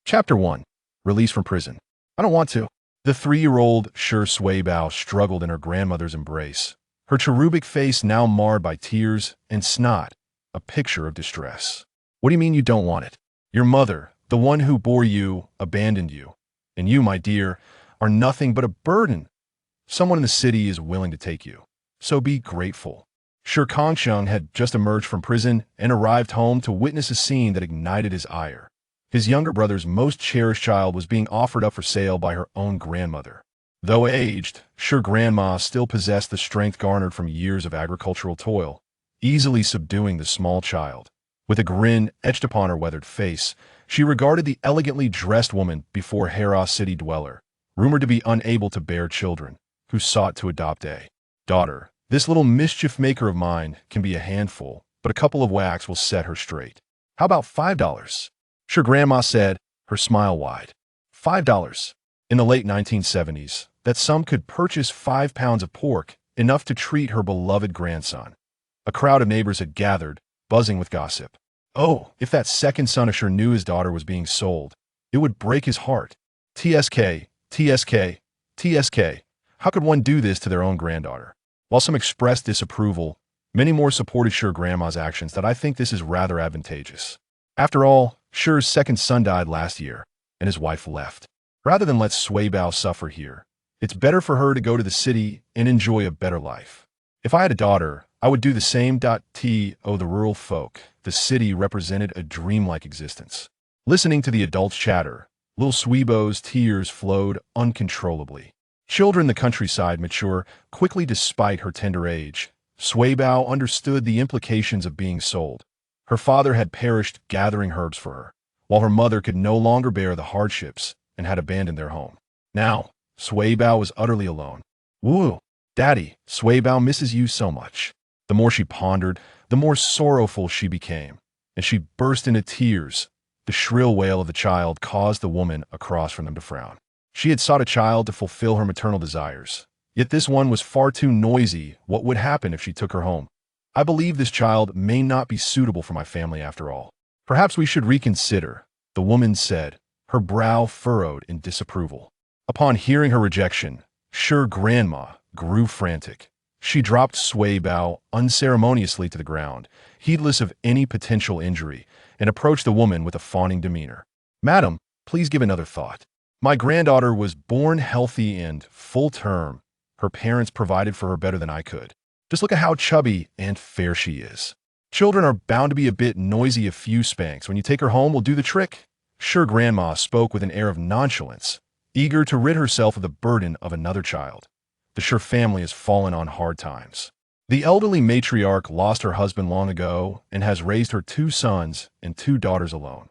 Chapter 1. Release from prison. I don't want to. The 3-year-old Shi Bao struggled in her grandmother's embrace, her cherubic face now marred by tears and snot, a picture of distress. What do you mean you don't want it? Your mother, the one who bore you, abandoned you. And you, my dear, are nothing but a burden. Someone in the city is willing to take you. So be grateful. Shi Kangcheng had just emerged from prison and arrived home to witness a scene that ignited his ire. His younger brother's most cherished child was being offered up for sale by her own grandmother. Though aged, Shi grandma still possessed the strength garnered from years of agricultural toil, easily subduing the small child. With a grin etched upon her weathered face, she regarded the elegantly dressed woman before Hera city dweller, rumored to be unable to bear children, who sought to adopt a daughter. This little mischief maker of mine can be a handful, but a couple of whacks will set her straight. How about $5? Shi grandma said, her smile wide. $5. In the late 1970s, that sum could purchase 5 pounds of pork, enough to treat her beloved grandson. A crowd of neighbors had gathered, buzzing with gossip. Oh, if that second son of Shi knew his daughter was being sold, it would break his heart. TSK, TSK, TSK. How could one do this to their own granddaughter? While some expressed disapproval, many more supported Shi grandma's actions that I think this is rather advantageous. After all, Shi's second son died last year, and his wife left. Rather than let Bao suffer here, it's better for her to go to the city and enjoy a better life. If I had a daughter, I would do the same. The rural folk, the city represented a dreamlike existence. Listening to the adults chatter, little Bao's tears flowed uncontrollably. Children in the countryside mature quickly despite her tender age. Bao understood the implications of being sold. Her father had perished gathering herbs for her, while her mother could no longer bear the hardships and had abandoned their home. Now, Bao was utterly alone. Woo! Daddy, Bao misses you so much. The more she pondered, the more sorrowful she became, and she burst into tears. The shrill wail of the child caused the woman across from them to frown. She had sought a child to fulfill her maternal desires, yet this one was far too noisy. What would happen if she took her home? I believe this child may not be suitable for my family after all. Perhaps we should reconsider, the woman said, her brow furrowed in disapproval. Upon hearing her rejection, Shi grandma grew frantic. She dropped Bao unceremoniously to the ground, heedless of any potential injury, and approached the woman with a fawning demeanor. Madam, please give another thought. My granddaughter was born healthy and full term. Her parents provided for her better than I could. Just look at how chubby and fair she is. Children are bound to be a bit noisy. A few spanks when you take her home will do the trick. Shi grandma spoke with an air of nonchalance, eager to rid herself of the burden of another child. The Shi family has fallen on hard times. The elderly matriarch lost her husband long ago and has raised her 2 sons and 2 daughters alone.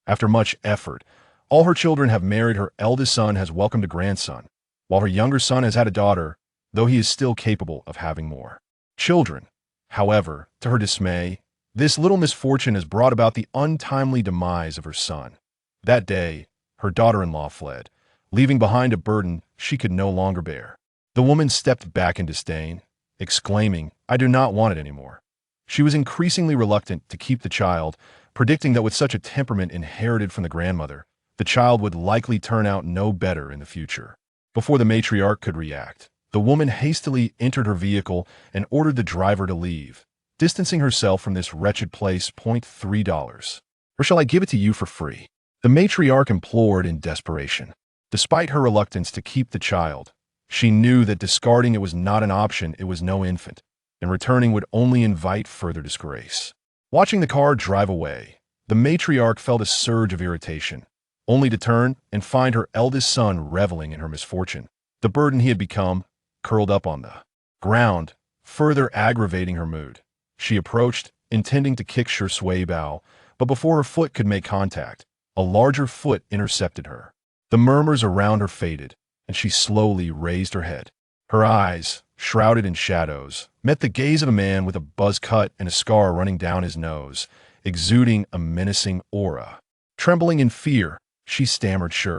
After much effort, all her children have married. Her eldest son has welcomed a grandson, while her younger son has had a daughter, though he is still capable of having more children. However, to her dismay, this little misfortune has brought about the untimely demise of her son. That day, her daughter-in-law fled, leaving behind a burden she could no longer bear. The woman stepped back in disdain, exclaiming, "I do not want it anymore." She was increasingly reluctant to keep the child, predicting that with such a temperament inherited from the grandmother, the child would likely turn out no better in the future. Before the matriarch could react, the woman hastily entered her vehicle and ordered the driver to leave, distancing herself from this wretched place. $3. Or shall I give it to you for free? The matriarch implored in desperation. Despite her reluctance to keep the child, she knew that discarding it was not an option. It was no infant, and returning would only invite further disgrace. Watching the car drive away, the matriarch felt a surge of irritation, only to turn and find her eldest son reveling in her misfortune. The burden he had become, curled up on the ground, further aggravating her mood. She approached, intending to kick Shi Bao, but before her foot could make contact, a larger foot intercepted her. The murmurs around her faded, and she slowly raised her head. Her eyes, shrouded in shadows, met the gaze of a man with a buzz cut and a scar running down his nose, exuding a menacing aura. Trembling in fear, she stammered, Shi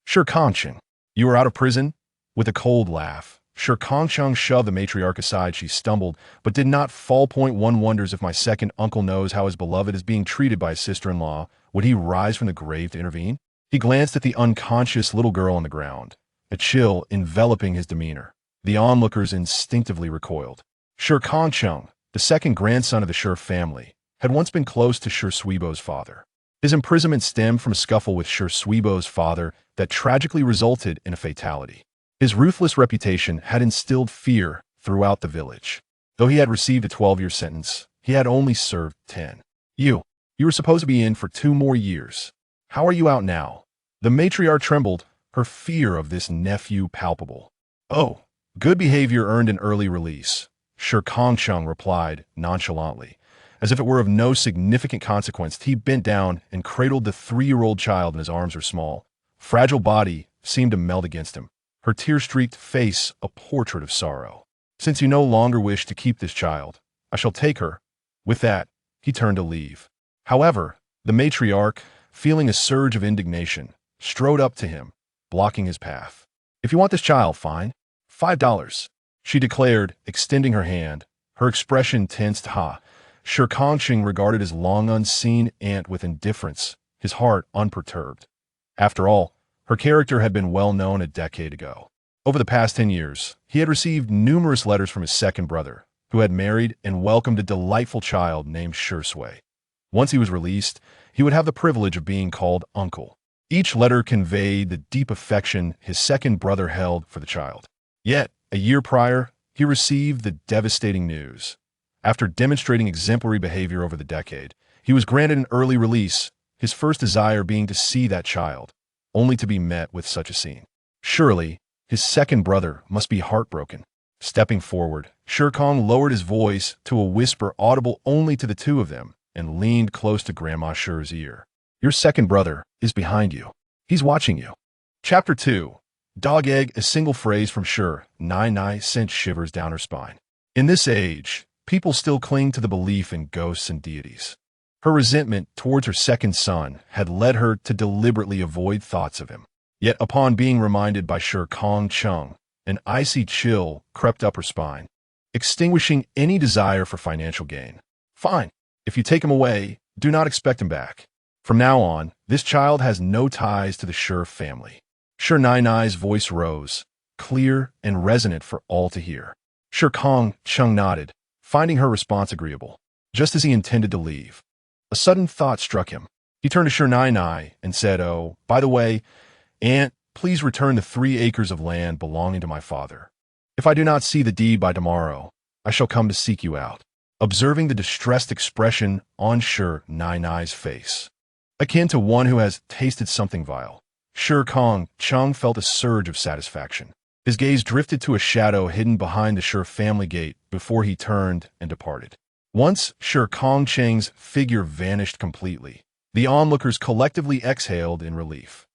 Kangcheng, you are out of prison?" With a cold laugh, Shi Kangcheng shoved the matriarch aside. She stumbled, but did not fall. One wonders if my second uncle knows how his beloved is being treated by his sister-in-law. Would he rise from the grave to intervene? He glanced at the unconscious little girl on the ground, a chill enveloping his demeanor. The onlookers instinctively recoiled. Shi Kangcheng, the second grandson of the Shi family, had once been close to Shi Suibo's father. His imprisonment stemmed from a scuffle with Shi Suibo's father that tragically resulted in a fatality. His ruthless reputation had instilled fear throughout the village. Though he had received a 12-year sentence, he had only served 10. You were supposed to be in for 2 more years. How are you out now? The matriarch trembled, her fear of this nephew palpable. Oh, good behavior earned an early release, Shi Kangcheng replied nonchalantly. As if it were of no significant consequence, he bent down and cradled the 3-year-old child in his arms. Her small, fragile body seemed to melt against him, her tear-streaked face a portrait of sorrow. Since you no longer wish to keep this child, I shall take her. With that, he turned to leave. However, the matriarch, feeling a surge of indignation, strode up to him, blocking his path. If you want this child, fine. $5, she declared, extending her hand. Her expression tensed. Shi Kangcheng regarded his long unseen aunt with indifference, his heart unperturbed. After all, her character had been well known a decade ago. Over the past 10 years, he had received numerous letters from his second brother, who had married and welcomed a delightful child named Shi Sui. Once he was released, he would have the privilege of being called uncle. Each letter conveyed the deep affection his second brother held for the child. Yet, a year prior, he received the devastating news. After demonstrating exemplary behavior over the decade, he was granted an early release, his first desire being to see that child, only to be met with such a scene. Surely, his second brother must be heartbroken. Stepping forward, Shi Kang lowered his voice to a whisper audible only to the two of them and leaned close to Grandma Shi's ear. Your second brother is behind you. He's watching you. Chapter 2. Dog egg, a single phrase from Shi Nai sent shivers down her spine. In this age, people still cling to the belief in ghosts and deities. Her resentment towards her second son had led her to deliberately avoid thoughts of him. Yet upon being reminded by Shi Kangcheng, an icy chill crept up her spine, extinguishing any desire for financial gain. Fine. If you take him away, do not expect him back. From now on, this child has no ties to the Shi family. Shi Nai's voice rose, clear and resonant for all to hear. Shi Kangcheng nodded, finding her response agreeable. Just as he intended to leave, a sudden thought struck him. He turned to Shi Nai and said, "Oh, by the way, Aunt, please return the 3 acres of land belonging to my father. If I do not see the deed by tomorrow, I shall come to seek you out." Observing the distressed expression on Shi Nai's face, akin to one who has tasted something vile, Shi Kangcheng felt a surge of satisfaction. His gaze drifted to a shadow hidden behind the Shi family gate before he turned and departed. Once Shi Kangcheng's figure vanished completely, the onlookers collectively exhaled in relief.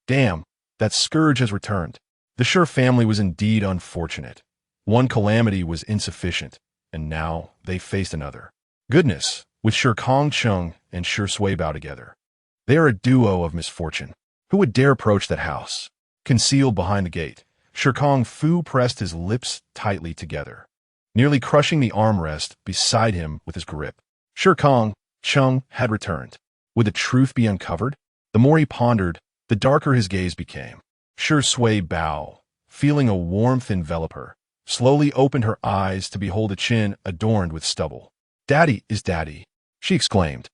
Damn, that scourge has returned. The Shi family was indeed unfortunate. One calamity was insufficient, and now they faced another. Goodness, with Shi Kangcheng and Shi Suibao together. They are a duo of misfortune. Who would dare approach that house? Concealed behind the gate, Shi Kangfu pressed his lips tightly together, nearly crushing the armrest beside him with his grip. Shi Kangcheng had returned. Would the truth be uncovered? The more he pondered, the darker his gaze became. Shi Suibao, feeling a warmth envelop her, slowly opened her eyes to behold a chin adorned with stubble. "Daddy is daddy," she exclaimed.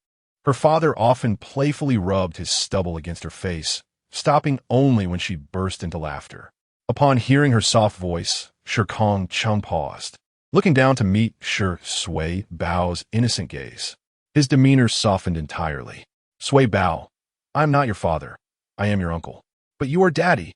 Her father often playfully rubbed his stubble against her face, stopping only when she burst into laughter. Upon hearing her soft voice, Shi Kangcheng paused, looking down to meet Shi Suibao's innocent gaze. His demeanor softened entirely. "Suibao, I am not your father. I am your uncle. But you are daddy."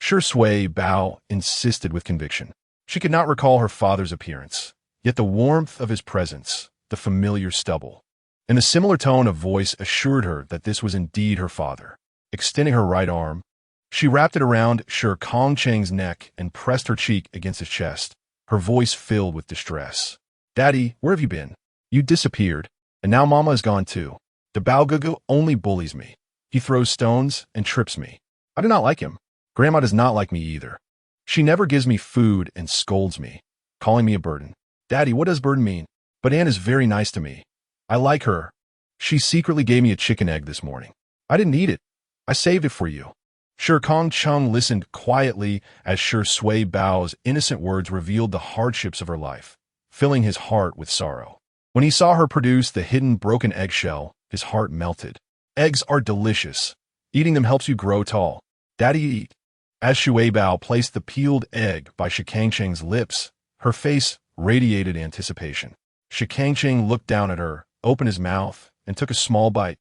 Shi Suibao insisted with conviction. She could not recall her father's appearance, yet the warmth of his presence, the familiar stubble, and a similar tone of voice assured her that this was indeed her father. Extending her right arm, she wrapped it around Shi Kangcheng's neck and pressed her cheek against his chest, her voice filled with distress. "Daddy, where have you been? You disappeared, and now Mama is gone too. The Baogugu only bullies me. He throws stones and trips me. I do not like him. Grandma does not like me either. She never gives me food and scolds me, calling me a burden. Daddy, what does burden mean? But Aunt is very nice to me. I like her. She secretly gave me a chicken egg this morning. I didn't eat it. I saved it for you. Shi Kangcheng listened quietly as Shi Sui Bao's innocent words revealed the hardships of her life, filling his heart with sorrow. When he saw her produce the hidden broken eggshell, his heart melted. Eggs are delicious. Eating them helps you grow tall. Daddy, eat. As Shui Bao placed the peeled egg by Shi Kangcheng's lips, her face radiated anticipation. Shi Kangcheng looked down at her, opened his mouth, and took a small bite.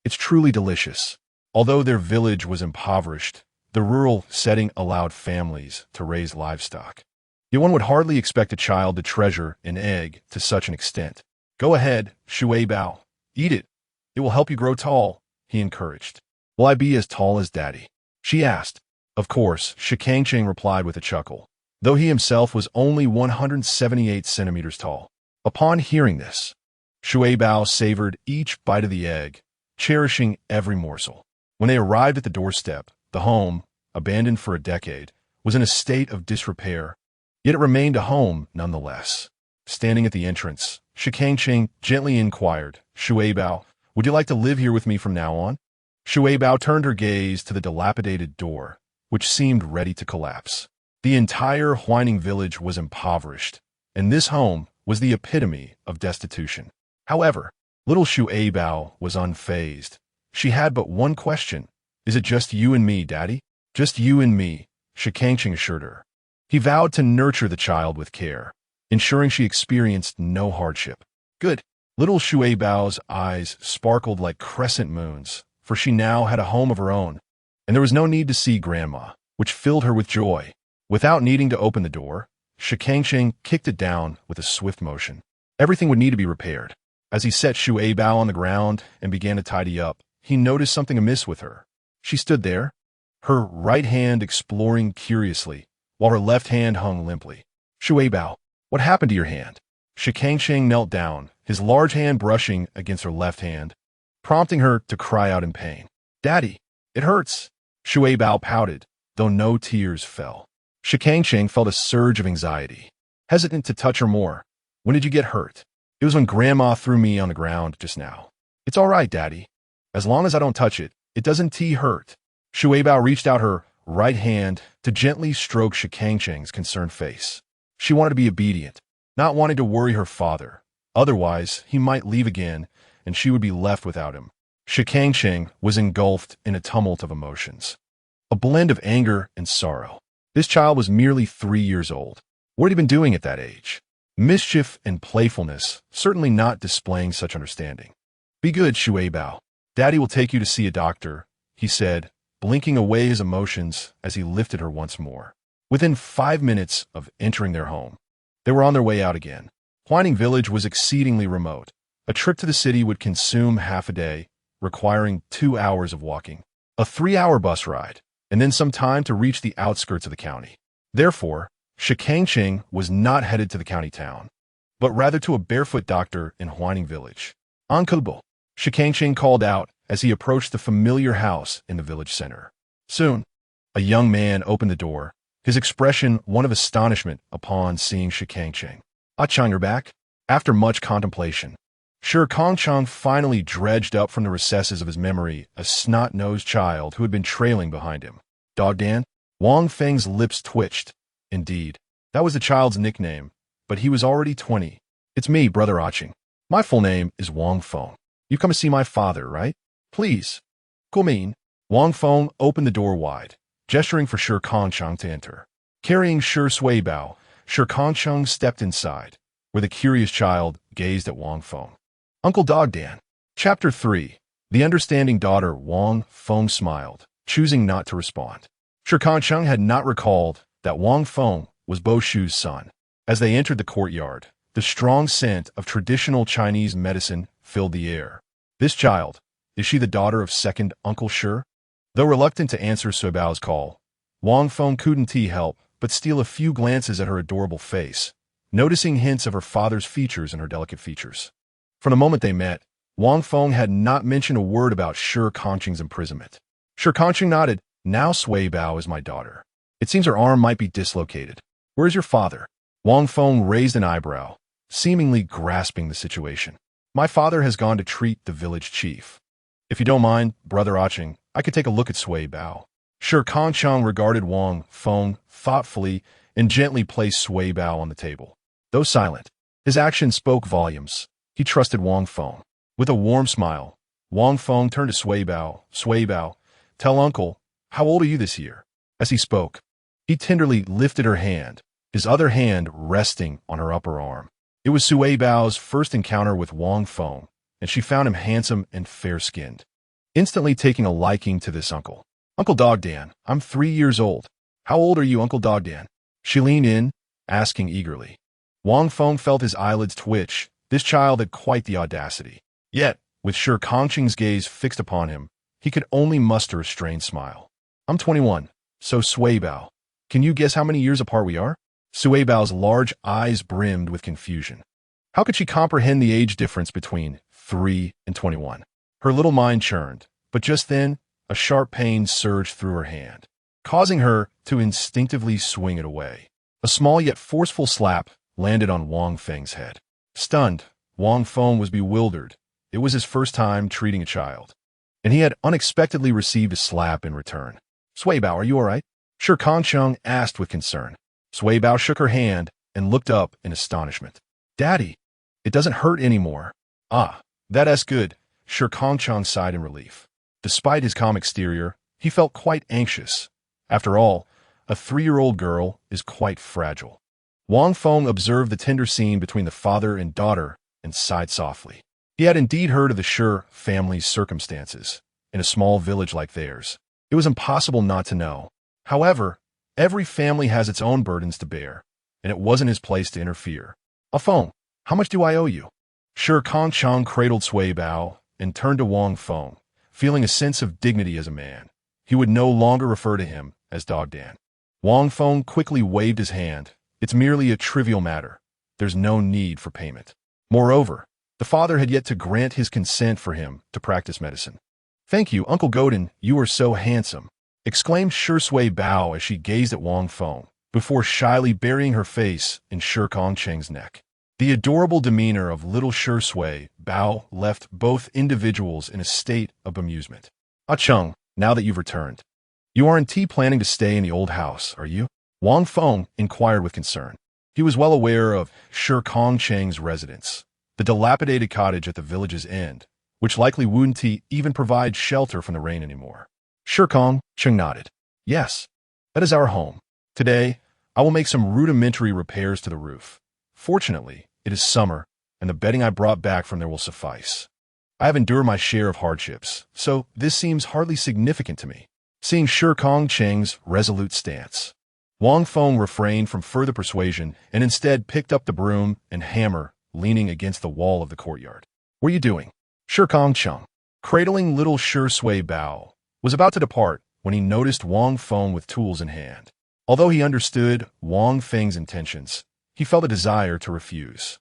It's truly delicious. Although their village was impoverished, the rural setting allowed families to raise livestock. Yet one would hardly expect a child to treasure an egg to such an extent. Go ahead, Shui Bao. Eat it. It will help you grow tall, he encouraged. Will I be as tall as Daddy? She asked. Of course, Shi Kangcheng replied with a chuckle, though he himself was only 178 centimeters tall. Upon hearing this, Shui Bao savored each bite of the egg, cherishing every morsel. When they arrived at the doorstep, the home, abandoned for a decade, was in a state of disrepair, yet it remained a home nonetheless. Standing at the entrance, Shi Kangcheng gently inquired, Shui Bao, would you like to live here with me from now on? Shui Bao turned her gaze to the dilapidated door, which seemed ready to collapse. The entire Huaining village was impoverished, and this home was the epitome of destitution. However, little Shui Bao was unfazed. She had but one question. Is it just you and me, Daddy? Just you and me, Shi Kangcheng assured her. He vowed to nurture the child with care, ensuring she experienced no hardship. Good. Little Shui Bao's eyes sparkled like crescent moons, for she now had a home of her own, and there was no need to see Grandma, which filled her with joy. Without needing to open the door, Shi Kangcheng kicked it down with a swift motion. Everything would need to be repaired. As he set Shui Bao on the ground and began to tidy up, he noticed something amiss with her. She stood there, her right hand exploring curiously, while her left hand hung limply. Shui Bao, what happened to your hand? Shi Kangcheng knelt down, his large hand brushing against her left hand, prompting her to cry out in pain. Daddy, it hurts. Shui Bao pouted, though no tears fell. Shi Kangcheng felt a surge of anxiety, hesitant to touch her more. When did you get hurt? It was when Grandma threw me on the ground just now. It's all right, Daddy. As long as I don't touch it, it doesn't hurt. Shui Bao reached out her right hand to gently stroke Shi Kangcheng's concerned face. She wanted to be obedient, not wanting to worry her father. Otherwise, he might leave again, and she would be left without him. Shi Kangcheng was engulfed in a tumult of emotions, a blend of anger and sorrow. This child was merely 3 years old. What had he been doing at that age? Mischief and playfulness, certainly not displaying such understanding. Be good, Shui Bao. Daddy will take you to see a doctor, he said, blinking away his emotions as he lifted her once more. Within 5 minutes of entering their home, they were on their way out again. Huaining village was exceedingly remote. A trip to the city would consume half a day, requiring 2 hours of walking, a 3-hour bus ride, and then some time to reach the outskirts of the county. Therefore, Shi Kangcheng was not headed to the county town, but rather to a barefoot doctor in Huaining village. Uncle, Shi Kangcheng called out as he approached the familiar house in the village center. Soon, a young man opened the door, his expression one of astonishment upon seeing Shi Kangcheng. Chang, you're back? After much contemplation, Shi Kangcheng finally dredged up from the recesses of his memory a snot-nosed child who had been trailing behind him. Dog Dan? Wang Feng's lips twitched. Indeed, that was the child's nickname, but he was already 20. It's me, Brother Aching. My full name is Wang Feng. You've come to see my father, right? Please. Guomin. Wang Feng opened the door wide, gesturing for Shi Kangcheng to enter. Carrying Shi Sui Bao, Shi Kangcheng stepped inside, where the curious child gazed at Wang Feng. Uncle Dog Dan. Chapter 3. The understanding daughter Wang Feng smiled, choosing not to respond. Shi Kangcheng had not recalled that Wang Feng was Bo Shu's son. As they entered the courtyard, the strong scent of traditional Chinese medicine filled the air. This child, is she the daughter of second Uncle Shi? Though reluctant to answer Sui Bao's call, Wang Feng couldn't help but steal a few glances at her adorable face, noticing hints of her father's features in her delicate features. From the moment they met, Wang Feng had not mentioned a word about Shi Kangcheng's imprisonment. Shi Kangcheng nodded. Now Sui Bao is my daughter. It seems her arm might be dislocated. Where is your father? Wang Feng raised an eyebrow, seemingly grasping the situation. My father has gone to treat the village chief. If you don't mind, Brother Aching, I could take a look at Sui Bao. Shi Kangcheng regarded Wang Feng thoughtfully and gently placed Sui Bao on the table. Though silent, his action spoke volumes. He trusted Wang Feng. With a warm smile, Wang Feng turned to Sui Bao. Sui Bao, tell uncle, how old are you this year? As he spoke, he tenderly lifted her hand, his other hand resting on her upper arm. It was Sui Bao's first encounter with Wang Feng, and she found him handsome and fair-skinned, instantly taking a liking to this uncle. Uncle Dogdan, I'm 3 years old. How old are you, Uncle Dogdan? She leaned in, asking eagerly. Wang Feng felt his eyelids twitch. This child had quite the audacity. Yet, with Shi Kangcheng's gaze fixed upon him, he could only muster a strained smile. I'm 21, so Sui Bao. Can you guess how many years apart we are? Sui Bao's large eyes brimmed with confusion. How could she comprehend the age difference between 3 and 21? Her little mind churned, but just then, a sharp pain surged through her hand, causing her to instinctively swing it away. A small yet forceful slap landed on Wang Feng's head. Stunned, Wang Feng was bewildered. It was his first time treating a child, and he had unexpectedly received a slap in return. Sui Bao, are you all right? Shi Kangcheng asked with concern. Sui Bao shook her hand and looked up in astonishment. Daddy, it doesn't hurt anymore. Ah, that's good. Shi Kangcheng sighed in relief. Despite his calm exterior, he felt quite anxious. After all, a 3-year-old girl is quite fragile. Wang Feng observed the tender scene between the father and daughter and sighed softly. He had indeed heard of the Shi family's circumstances. In a small village like theirs, it was impossible not to know. However, every family has its own burdens to bear, and it wasn't his place to interfere. Feng, how much do I owe you? Shi Kangcheng cradled Sui Bao and turned to Wang Feng, feeling a sense of dignity as a man. He would no longer refer to him as Dogdan. Wang Feng quickly waved his hand. It's merely a trivial matter. There's no need for payment. Moreover, the father had yet to grant his consent for him to practice medicine. Thank you, Uncle Godin, you are so handsome, exclaimed Sui Bao as she gazed at Wang Feng, before shyly burying her face in Shi Kangcheng's neck. The adorable demeanor of little Sui Bao left both individuals in a state of amusement. Cheng, now that you've returned, you aren't planning to stay in the old house, are you? Wang Feng inquired with concern. He was well aware of Shi Kangcheng's residence, the dilapidated cottage at the village's end, which likely wouldn't even provide shelter from the rain anymore. Shi Kangcheng nodded. Yes, that is our home. Today, I will make some rudimentary repairs to the roof. Fortunately, it is summer, and the bedding I brought back from there will suffice. I have endured my share of hardships, so this seems hardly significant to me. Seeing Shi Kangcheng's resolute stance, Wang Feng refrained from further persuasion and instead picked up the broom and hammer, leaning against the wall of the courtyard. What are you doing? Shi Kangcheng, cradling little Sui Bao, was about to depart when he noticed Wang Feng with tools in hand. Although he understood Wang Feng's intentions, he felt a desire to refuse.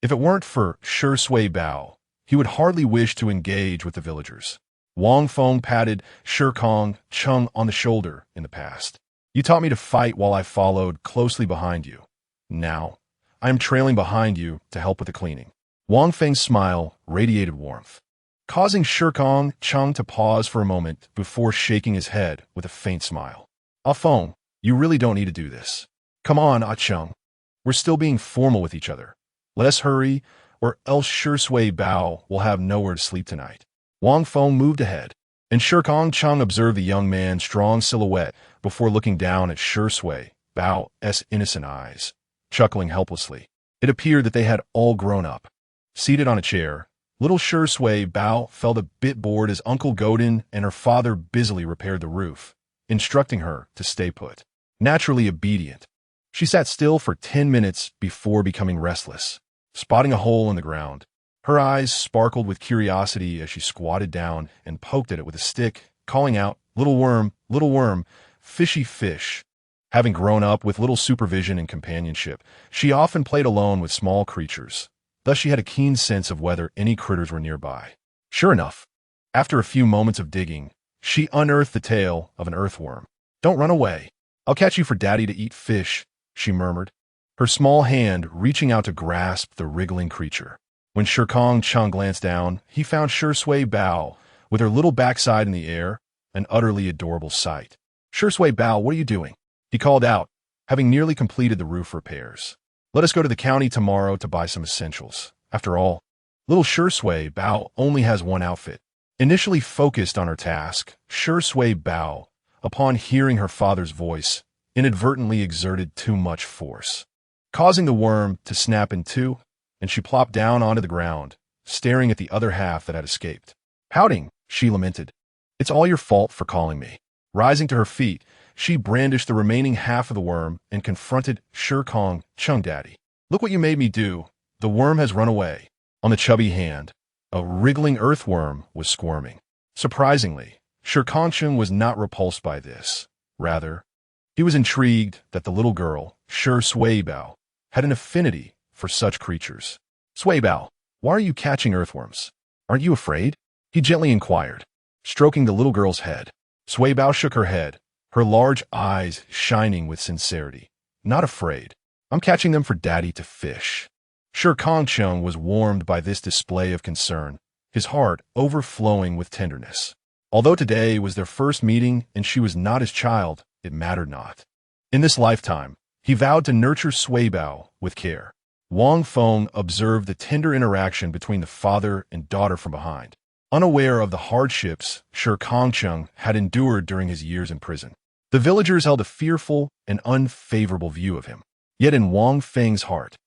If it weren't for Sui Bao, he would hardly wish to engage with the villagers. Wang Feng patted Shi Kangcheng on the shoulder in the past. You taught me to fight while I followed closely behind you. Now, I am trailing behind you to help with the cleaning. Wang Feng's smile radiated warmth, causing Shi Kangcheng to pause for a moment before shaking his head with a faint smile. Feng, you really don't need to do this. Come on, Cheng. We're still being formal with each other. Let us hurry, or else Sui Bao will have nowhere to sleep tonight. Wang Feng moved ahead, and Shi Kangcheng observed the young man's strong silhouette before looking down at Sui Bao's innocent eyes, chuckling helplessly. It appeared that they had all grown up. Seated on a chair, little Sui Bao felt a bit bored as Uncle Godin and her father busily repaired the roof, instructing her to stay put. Naturally obedient, she sat still for 10 minutes before becoming restless, spotting a hole in the ground. Her eyes sparkled with curiosity as she squatted down and poked at it with a stick, calling out, little worm, fishy fish." Having grown up with little supervision and companionship, she often played alone with small creatures. Thus she had a keen sense of whether any critters were nearby. Sure enough, after a few moments of digging, she unearthed the tail of an earthworm. "Don't run away. I'll catch you for Daddy to eat fish," she murmured, her small hand reaching out to grasp the wriggling creature. When Shi Kangcheng glanced down, he found Sui Bao with her little backside in the air, an utterly adorable sight. Shi Bao, what are you doing? He called out, having nearly completed the roof repairs. Let us go to the county tomorrow to buy some essentials. After all, little Shi Bao only has one outfit. Initially focused on her task, Shi Bao, upon hearing her father's voice, inadvertently exerted too much force, causing the worm to snap in two, and she plopped down onto the ground, staring at the other half that had escaped. Pouting, she lamented. It's all your fault for calling me. Rising to her feet, she brandished the remaining half of the worm and confronted Shi Kangcheng. Daddy, look what you made me do. The worm has run away. On the chubby hand, a wriggling earthworm was squirming. Surprisingly, Shi Kangcheng was not repulsed by this. Rather, he was intrigued that the little girl, Shi Bao, had an affinity for such creatures. Bao, why are you catching earthworms? Aren't you afraid? He gently inquired, stroking the little girl's head. Bao shook her head, her large eyes shining with sincerity. Not afraid. I'm catching them for Daddy to fish. Shi Kangcheng was warmed by this display of concern, his heart overflowing with tenderness. Although today was their first meeting and she was not his child, it mattered not. In this lifetime, he vowed to nurture Bao with care. Wang Feng observed the tender interaction between the father and daughter from behind, unaware of the hardships Shi Kangcheng had endured during his years in prison. The villagers held a fearful and unfavorable view of him. Yet in Wang Feng's heart,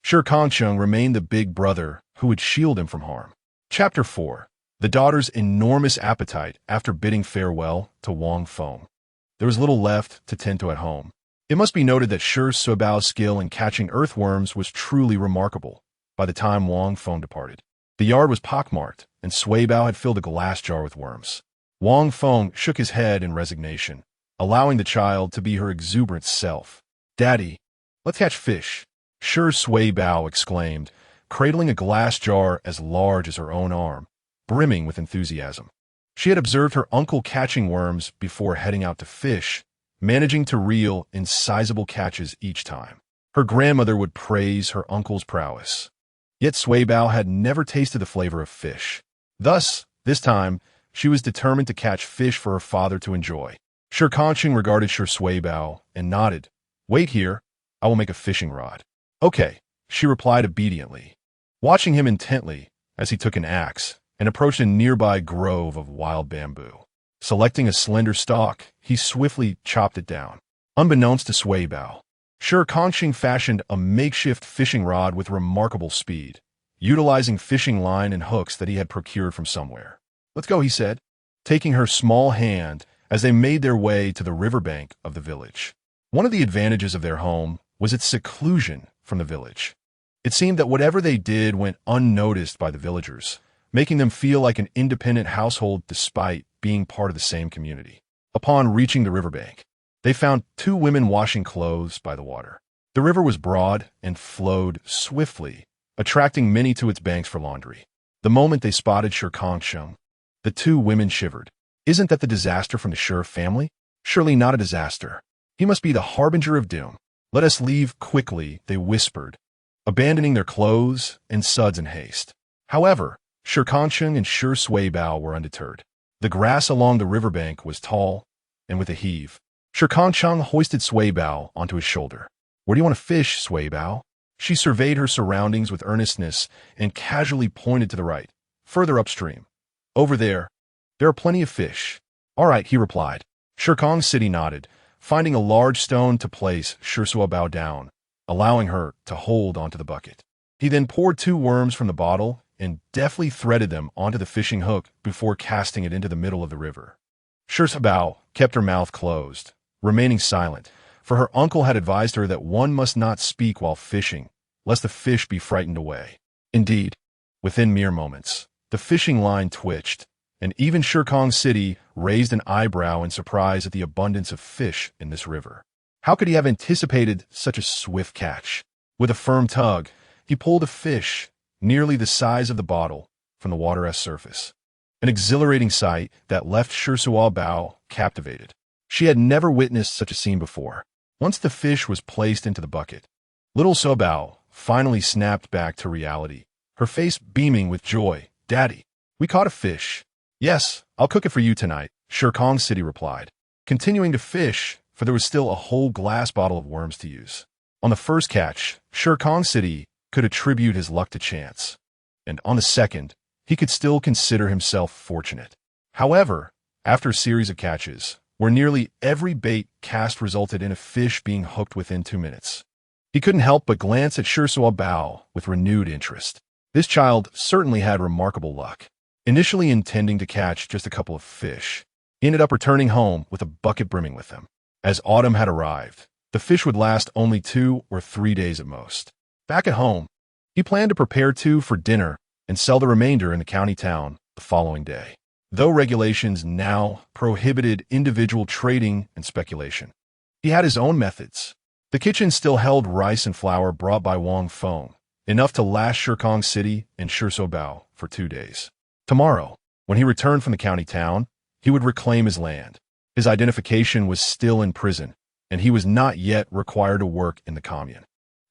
Shi Kangcheng remained the big brother who would shield him from harm. Chapter 4. The daughter's enormous appetite after bidding farewell to Wang Feng. There was little left to tend to at home. It must be noted that Shi Bao's skill in catching earthworms was truly remarkable by the time Wang Feng departed. The yard was pockmarked, and Bao had filled a glass jar with worms. Wang Feng shook his head in resignation, allowing the child to be her exuberant self. Daddy, let's catch fish, Shi Bao exclaimed, cradling a glass jar as large as her own arm, brimming with enthusiasm. She had observed her uncle catching worms before heading out to fish, managing to reel in sizable catches each time. Her grandmother would praise her uncle's prowess. Yet Bao had never tasted the flavor of fish. Thus, this time, she was determined to catch fish for her father to enjoy. Shi Kangcheng regarded Shi Bao and nodded. Wait here, I will make a fishing rod. Okay, she replied obediently, watching him intently as he took an axe and approached a nearby grove of wild bamboo. Selecting a slender stalk, he swiftly chopped it down. Unbeknownst to Bao, Shi Kangcheng fashioned a makeshift fishing rod with remarkable speed, utilizing fishing line and hooks that he had procured from somewhere. Let's go, he said, taking her small hand as they made their way to the riverbank of the village. One of the advantages of their home was its seclusion from the village. It seemed that whatever they did went unnoticed by the villagers, making them feel like an independent household despite being part of the same community. Upon reaching the riverbank, they found two women washing clothes by the water. The river was broad and flowed swiftly, attracting many to its banks for laundry. The moment they spotted Shi Kangcheng, the two women shivered. Isn't that the disaster from the Shi family? Surely not a disaster. He must be the harbinger of doom. Let us leave quickly, they whispered, abandoning their clothes and suds in haste. However, Shi Kangcheng and Shi Bao were undeterred. The grass along the riverbank was tall, and with a heave, Shi Kangcheng hoisted Bao onto his shoulder. Where do you want to fish, Bao? She surveyed her surroundings with earnestness and casually pointed to the right, further upstream. Over there are plenty of fish. All right, he replied. Shi Kangcheng nodded, finding a large stone to place Shi Bao down, allowing her to hold onto the bucket. He then poured two worms from the bottle and deftly threaded them onto the fishing hook before casting it into the middle of the river. Shi Bao kept her mouth closed, remaining silent, for her uncle had advised her that one must not speak while fishing, lest the fish be frightened away. Indeed, within mere moments, the fishing line twitched, and even Shi Kangcheng raised an eyebrow in surprise at the abundance of fish in this river. How could he have anticipated such a swift catch? With a firm tug, he pulled a fish, nearly the size of the bottle, from the water's surface. An exhilarating sight that left Shi Bao captivated. She had never witnessed such a scene before. Once the fish was placed into the bucket, little Bao finally snapped back to reality, her face beaming with joy. Daddy, we caught a fish. Yes, I'll cook it for you tonight, Shi Kangcheng replied, continuing to fish, for there was still a whole glass bottle of worms to use. On the first catch, Shi Kangcheng could attribute his luck to chance, and on the second, he could still consider himself fortunate. However, after a series of catches, where nearly every bait cast resulted in a fish being hooked within 2 minutes, he couldn't help but glance at Shi Bao with renewed interest. This child certainly had remarkable luck. Initially intending to catch just a couple of fish, he ended up returning home with a bucket brimming with them. As autumn had arrived, the fish would last only 2 or 3 days at most. Back at home, he planned to prepare 2 for dinner and sell the remainder in the county town the following day. Though regulations now prohibited individual trading and speculation, he had his own methods. The kitchen still held rice and flour brought by Wang Feng, enough to last Shi Kangcheng and Shi Bao for 2 days. Tomorrow, when he returned from the county town, he would reclaim his land. His identification was still in prison, and he was not yet required to work in the commune.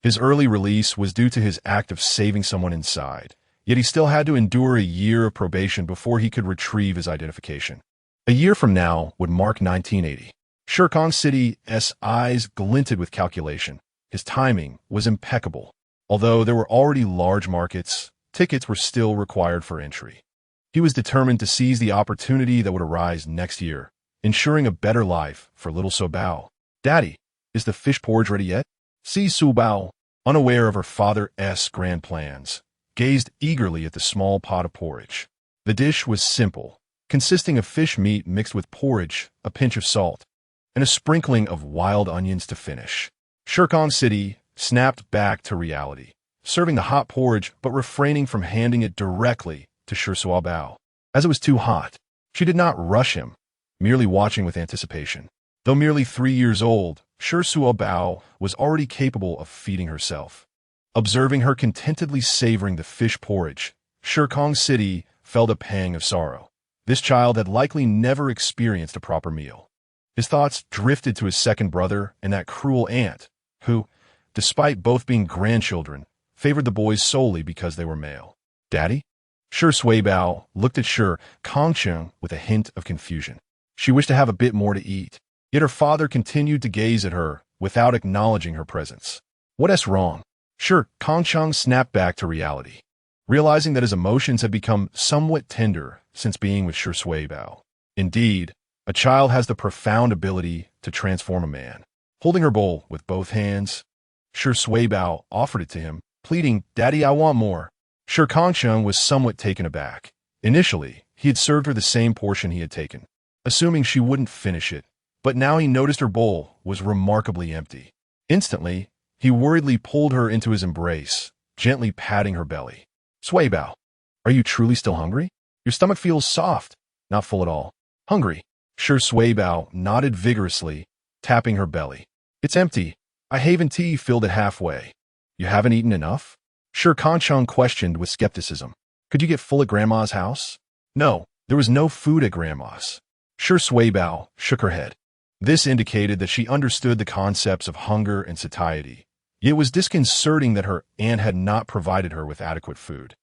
His early release was due to his act of saving someone inside, yet he still had to endure a year of probation before he could retrieve his identification. A year from now would mark 1980. Shi Kangcheng's eyes glinted with calculation. His timing was impeccable. Although there were already large markets, tickets were still required for entry. He was determined to seize the opportunity that would arise next year, ensuring a better life for little Bao. "Daddy, is the fish porridge ready yet?" Shi Bao, unaware of her father's grand plans, gazed eagerly at the small pot of porridge. The dish was simple, consisting of fish meat mixed with porridge, a pinch of salt, and a sprinkling of wild onions to finish. Shi Kangcheng snapped back to reality, serving the hot porridge but refraining from handing it directly to Shi Bao. As it was too hot, she did not rush him, merely watching with anticipation. Though merely 3 years old, Shi Bao was already capable of feeding herself. Observing her contentedly savoring the fish porridge, Shi Kangcheng felt a pang of sorrow. This child had likely never experienced a proper meal. His thoughts drifted to his second brother and that cruel aunt, who, despite both being grandchildren, favored the boys solely because they were male. "Daddy?" Shi Bao looked at Shi Kangcheng with a hint of confusion. She wished to have a bit more to eat, yet her father continued to gaze at her without acknowledging her presence. "What's wrong?" Shi Kangcheng snapped back to reality, realizing that his emotions had become somewhat tender since being with Shi Bao. Indeed, a child has the profound ability to transform a man. Holding her bowl with both hands, Shi Bao offered it to him, pleading, "Daddy, I want more." Shi Kangcheng was somewhat taken aback. Initially, he had served her the same portion he had taken, assuming she wouldn't finish it, but now he noticed her bowl was remarkably empty. Instantly, he worriedly pulled her into his embrace, gently patting her belly. "Bao, are you truly still hungry? Your stomach feels soft, not full at all." "Hungry?" Shi Bao nodded vigorously, tapping her belly. "It's empty. I haven't filled it halfway." "You haven't eaten enough?" Shi Kangcheng questioned with skepticism. "Could you get full at Grandma's house?" "No, there was no food at Grandma's." Shi Bao shook her head. This indicated that she understood the concepts of hunger and satiety. Yet it was disconcerting that her aunt had not provided her with adequate food.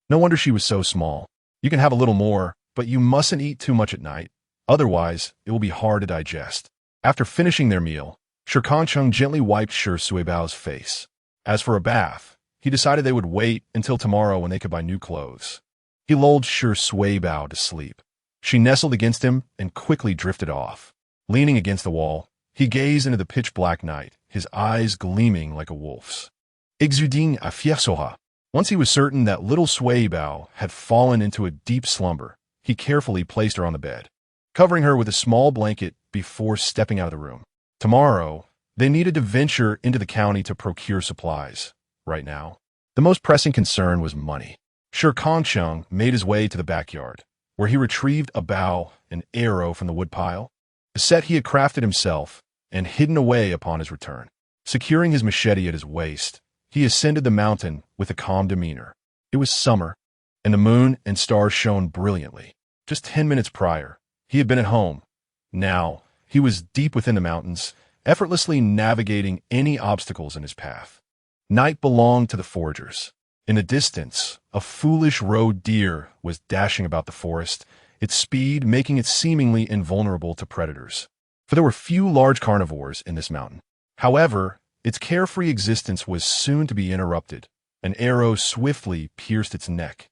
No wonder she was so small. "You can have a little more, but you mustn't eat too much at night. Otherwise, it will be hard to digest." After finishing their meal, Shi Kangcheng gently wiped Shi Bao's face. As for a bath, he decided they would wait until tomorrow when they could buy new clothes. He lulled Shi Bao to sleep. She nestled against him and quickly drifted off. Leaning against the wall, he gazed into the pitch-black night, his eyes gleaming like a wolf's. Exuding a fiersoha. Once he was certain that little Bao had fallen into a deep slumber, he carefully placed her on the bed, covering her with a small blanket before stepping out of the room. Tomorrow, they needed to venture into the county to procure supplies. Right now, the most pressing concern was money. Shi Kangcheng made his way to the backyard, where he retrieved a bow and arrow from the woodpile, a set he had crafted himself and hidden away upon his return. Securing his machete at his waist, he ascended the mountain with a calm demeanor. It was summer, and the moon and stars shone brilliantly. Just 10 minutes prior, he had been at home. Now, he was deep within the mountains, effortlessly navigating any obstacles in his path. Night belonged to the foragers. In the distance, a foolish roe deer was dashing about the forest, its speed making it seemingly invulnerable to predators. For there were few large carnivores in this mountain. However, its carefree existence was soon to be interrupted. An arrow swiftly pierced its neck,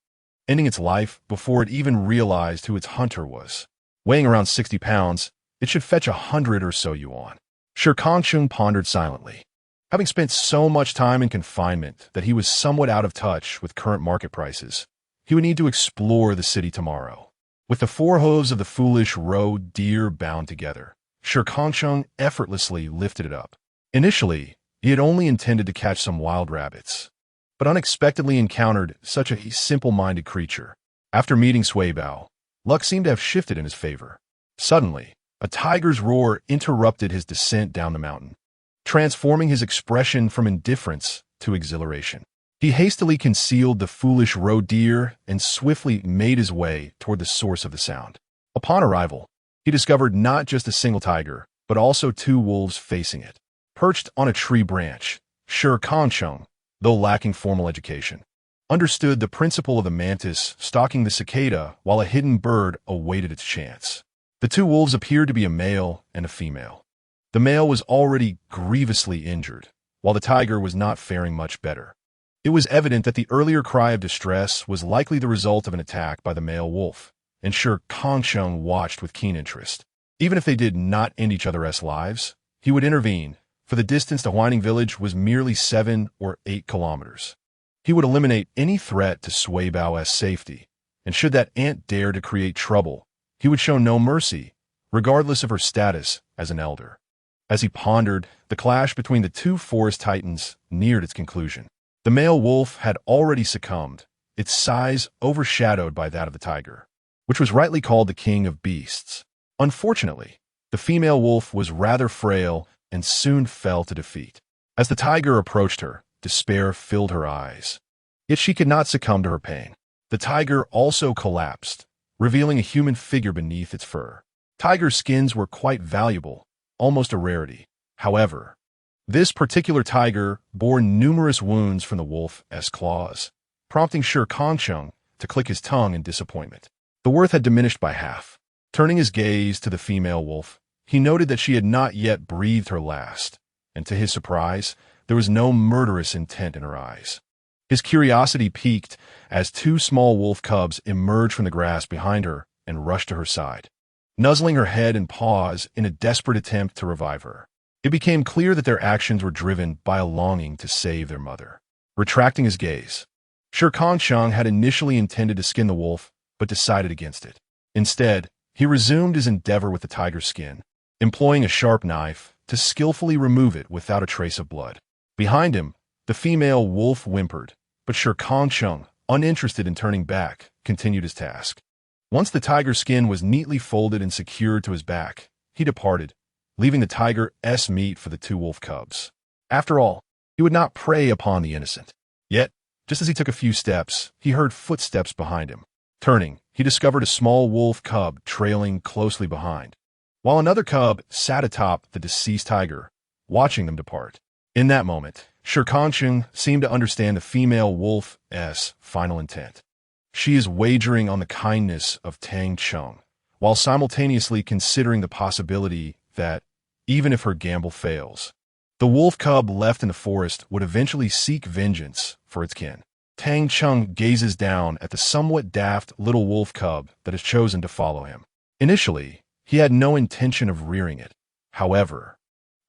ending its life before it even realized who its hunter was. Weighing around 60 pounds, it should fetch 100 or so yuan. Shi Kangcheng pondered silently. Having spent so much time in confinement that he was somewhat out of touch with current market prices, he would need to explore the city tomorrow. With the four hooves of the foolish roe deer bound together, Shi Kangcheng effortlessly lifted it up. Initially, he had only intended to catch some wild rabbits, but unexpectedly encountered such a simple-minded creature. After meeting Suibao, luck seemed to have shifted in his favor. Suddenly, a tiger's roar interrupted his descent down the mountain, transforming his expression from indifference to exhilaration. He hastily concealed the foolish roe deer and swiftly made his way toward the source of the sound. Upon arrival, he discovered not just a single tiger, but also two wolves facing it. Perched on a tree branch, Shi Kangcheng, though lacking formal education, understood the principle of the mantis stalking the cicada while a hidden bird awaited its chance. The two wolves appeared to be a male and a female. The male was already grievously injured, while the tiger was not faring much better. It was evident that the earlier cry of distress was likely the result of an attack by the male wolf, and Shi Kangcheng watched with keen interest. Even if they did not end each other's lives, he would intervene, for the distance to Huining village was merely 7 or 8 kilometers. He would eliminate any threat to Suibao's safety, and should that ant dare to create trouble, he would show no mercy, regardless of her status as an elder. As he pondered, the clash between the two forest titans neared its conclusion. The male wolf had already succumbed, its size overshadowed by that of the tiger, which was rightly called the king of beasts. Unfortunately, the female wolf was rather frail and soon fell to defeat. As the tiger approached her, despair filled her eyes. Yet she could not succumb to her pain. The tiger also collapsed, revealing a human figure beneath its fur. Tiger skins were quite valuable, almost a rarity. However, this particular tiger bore numerous wounds from the wolf's claws, prompting Shi Kangcheng to click his tongue in disappointment. The worth had diminished by half. Turning his gaze to the female wolf, he noted that she had not yet breathed her last, and to his surprise, there was no murderous intent in her eyes. His curiosity piqued as two small wolf cubs emerged from the grass behind her and rushed to her side, nuzzling her head and paws in a desperate attempt to revive her. It became clear that their actions were driven by a longing to save their mother. Retracting his gaze, Shi Kangcheng had initially intended to skin the wolf, but decided against it. Instead, he resumed his endeavor with the tiger's skin, employing a sharp knife to skillfully remove it without a trace of blood. Behind him, the female wolf whimpered, but Shi Kangcheng, uninterested in turning back, continued his task. Once the tiger's skin was neatly folded and secured to his back, he departed, leaving the tiger's meat for the two wolf cubs. After all, he would not prey upon the innocent. Yet, just as he took a few steps, he heard footsteps behind him. Turning, he discovered a small wolf cub trailing closely behind, while another cub sat atop the deceased tiger, watching them depart. In that moment, Shi Kangcheng seemed to understand the female wolf's final intent. She is wagering on the kindness of Tang Cheng, while simultaneously considering the possibility that, even if her gamble fails, the wolf cub left in the forest would eventually seek vengeance for its kin. Tang Cheng gazes down at the somewhat daft little wolf cub that has chosen to follow him. Initially, he had no intention of rearing it. However,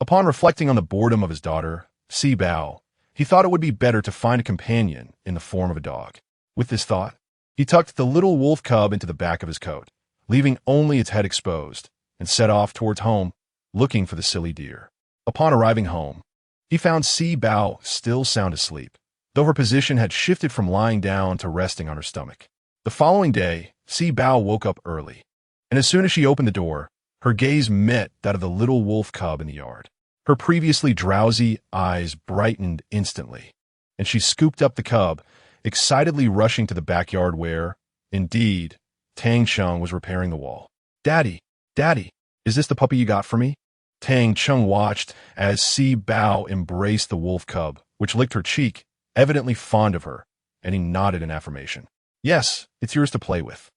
upon reflecting on the boredom of his daughter, Si Bao, he thought it would be better to find a companion in the form of a dog. With this thought, he tucked the little wolf cub into the back of his coat, leaving only its head exposed, and set off towards home, looking for the silly deer. Upon arriving home, he found Si Bao still sound asleep, though her position had shifted from lying down to resting on her stomach. The following day, Si Bao woke up early, and as soon as she opened the door, her gaze met that of the little wolf cub in the yard. Her previously drowsy eyes brightened instantly, and she scooped up the cub, excitedly rushing to the backyard where, indeed, Tang Cheng was repairing the wall. "Daddy, Daddy, is this the puppy you got for me?" Tang Cheng watched as Si Bao embraced the wolf cub, which licked her cheek, evidently fond of her, and he nodded in affirmation. "Yes, it's yours to play with."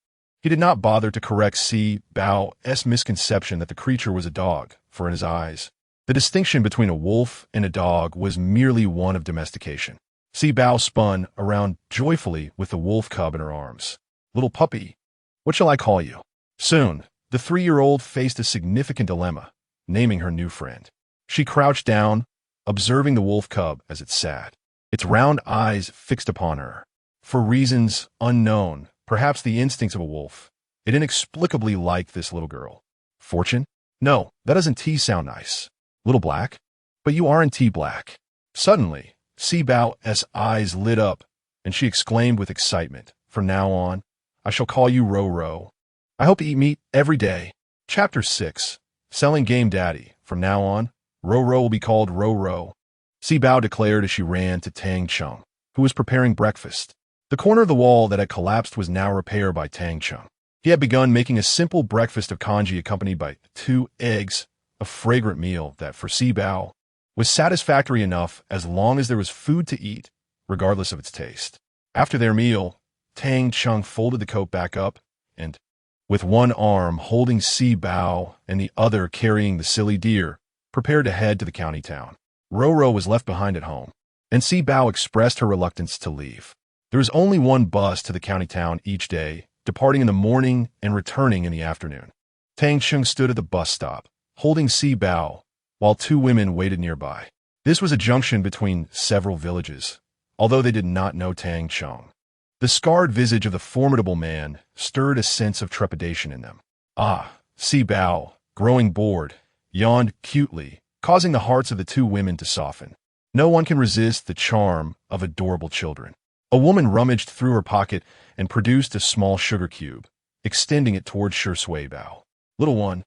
He did not bother to correct Si Bao's misconception that the creature was a dog, for in his eyes, the distinction between a wolf and a dog was merely one of domestication. Si Bao spun around joyfully with the wolf cub in her arms. Little puppy, what shall I call you? Soon, the 3-year-old faced a significant dilemma, naming her new friend. She crouched down, observing the wolf cub as it sat, its round eyes fixed upon her. For reasons unknown, perhaps the instincts of a wolf, it inexplicably liked this little girl. Fortune? No, that doesn't T sound nice. Little Black? But you aren't T Black. Suddenly, Si Bao's eyes lit up, and she exclaimed with excitement, from now on, I shall call you Ro-Ro. I hope to eat meat every day. Chapter 6. Selling Game Daddy. From now on, Ro-Ro will be called Ro-Ro. Si Bao declared as she ran to Tang Cheng, who was preparing breakfast. The corner of the wall that had collapsed was now repaired by Tang Cheng. He had begun making a simple breakfast of congee accompanied by 2 eggs, a fragrant meal that, for Si Bao, was satisfactory enough as long as there was food to eat, regardless of its taste. After their meal, Tang Cheng folded the coat back up and, with one arm holding Si Bao and the other carrying the silly deer, prepared to head to the county town. Ro-Ro was left behind at home, and Si Bao expressed her reluctance to leave. There was only one bus to the county town each day, departing in the morning and returning in the afternoon. Tang Cheng stood at the bus stop, holding Si Bao, while 2 women waited nearby. This was a junction between several villages, although they did not know Tang Cheng. The scarred visage of the formidable man stirred a sense of trepidation in them. Si Bao, growing bored, yawned cutely, causing the hearts of the 2 women to soften. No one can resist the charm of adorable children. A woman rummaged through her pocket and produced a small sugar cube, extending it toward Shi Bao. Little one,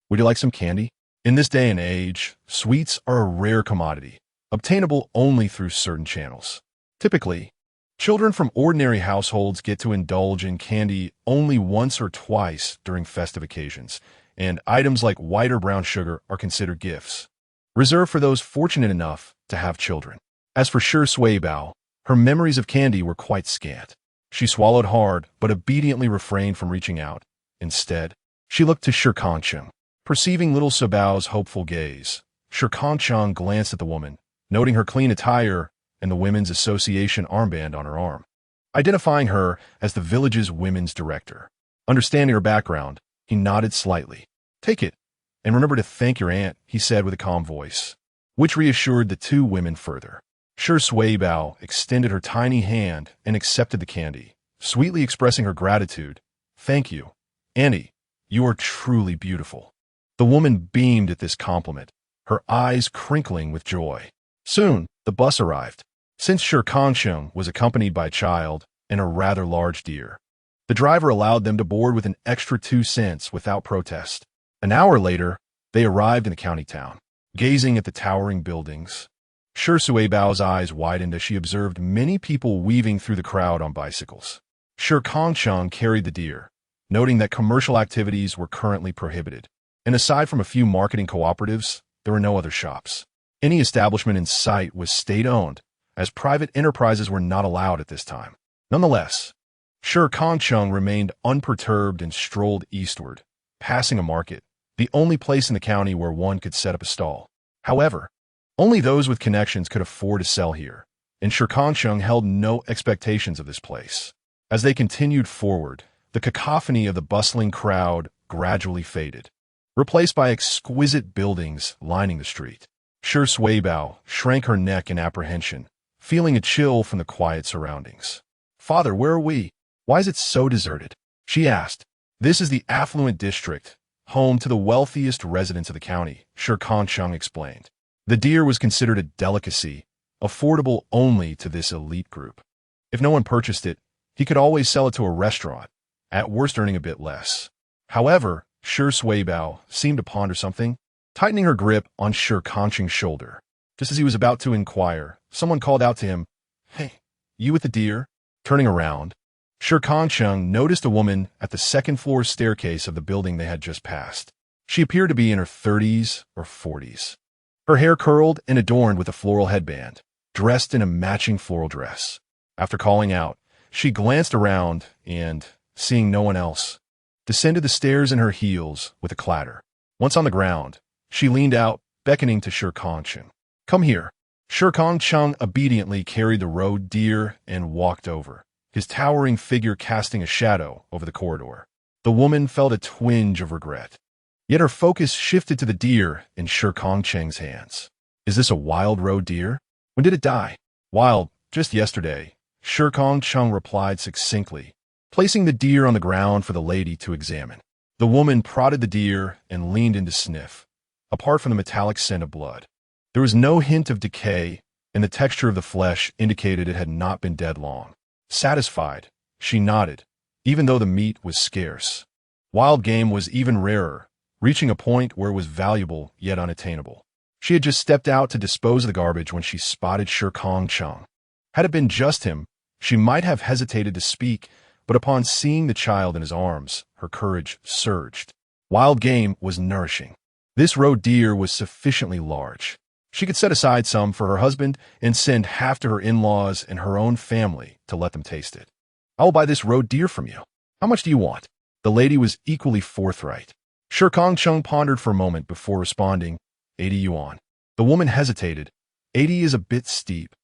would you like some candy? In this day and age, sweets are a rare commodity, obtainable only through certain channels. Typically, children from ordinary households get to indulge in candy only once or twice during festive occasions, and items like white or brown sugar are considered gifts, reserved for those fortunate enough to have children. As for Shi Bao, her memories of candy were quite scant. She swallowed hard, but obediently refrained from reaching out. Instead, she looked to Shi Kangcheng. Perceiving little Si Bao's hopeful gaze, Shi Kangcheng glanced at the woman, noting her clean attire and the Women's Association armband on her arm, identifying her as the village's women's director. Understanding her background, he nodded slightly. Take it, and remember to thank your aunt, he said with a calm voice, which reassured the 2 women further. Shi Bao extended her tiny hand and accepted the candy, sweetly expressing her gratitude. Thank you, Auntie. You are truly beautiful. The woman beamed at this compliment, her eyes crinkling with joy. Soon, the bus arrived. Since Shi Kangcheng was accompanied by a child and a rather large deer, the driver allowed them to board with an extra 2 cents without protest. An hour later, they arrived in the county town. Gazing at the towering buildings, Shi Bao's eyes widened as she observed many people weaving through the crowd on bicycles. Shi Kangcheng carried the deer, noting that commercial activities were currently prohibited. And aside from a few marketing cooperatives, there were no other shops. Any establishment in sight was state-owned, as private enterprises were not allowed at this time. Nonetheless, Shi Kangcheng remained unperturbed and strolled eastward, passing a market, the only place in the county where one could set up a stall. However, only those with connections could afford to sell here, and Shi Kangcheng held no expectations of this place. As they continued forward, the cacophony of the bustling crowd gradually faded, replaced by exquisite buildings lining the street. Shi Bao shrank her neck in apprehension, feeling a chill from the quiet surroundings. Father, where are we? Why is it so deserted? She asked. This is the affluent district, home to the wealthiest residents of the county, Shi Kangcheng explained. The deer was considered a delicacy, affordable only to this elite group. If no one purchased it, he could always sell it to a restaurant, at worst earning a bit less. However, Shi Bao seemed to ponder something, tightening her grip on Shi Kangcheng's shoulder. Just as he was about to inquire, someone called out to him, Hey, you with the deer? Turning around, Shi Kangcheng noticed a woman at the second-floor staircase of the building they had just passed. She appeared to be in her 30s or 40s. Her hair curled and adorned with a floral headband, dressed in a matching floral dress. After calling out, she glanced around and, seeing no one else, descended the stairs in her heels with a clatter. Once on the ground, she leaned out, beckoning to Shi Kangcheng. "Come here." Shi Kangcheng obediently carried the road deer and walked over, his towering figure casting a shadow over the corridor. The woman felt a twinge of regret. Yet her focus shifted to the deer in Shi Kangcheng's hands. "Is this a wild road deer? When did it die?" "Wild, just yesterday," Shi Kangcheng replied succinctly, placing the deer on the ground for the lady to examine. The woman prodded the deer and leaned in to sniff, apart from the metallic scent of blood. There was no hint of decay, and the texture of the flesh indicated it had not been dead long. Satisfied, she nodded, even though the meat was scarce. Wild game was even rarer, reaching a point where it was valuable yet unattainable. She had just stepped out to dispose of the garbage when she spotted Shi Kangcheng. Had it been just him, she might have hesitated to speak, but upon seeing the child in his arms, her courage surged. Wild game was nourishing. This roe deer was sufficiently large. She could set aside some for her husband and send half to her in-laws and her own family to let them taste it. "I will buy this roe deer from you. How much do you want?" The lady was equally forthright. Shi Kangcheng pondered for a moment before responding, 80 yuan. The woman hesitated. 80 is a bit steep.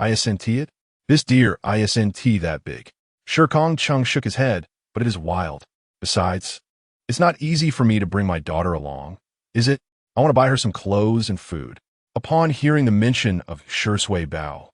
Isn't it? This deer isn't that big. Shi Kangcheng shook his head, but it is wild. Besides, it's not easy for me to bring my daughter along, is it? I want to buy her some clothes and food. Upon hearing the mention of Shi Bao,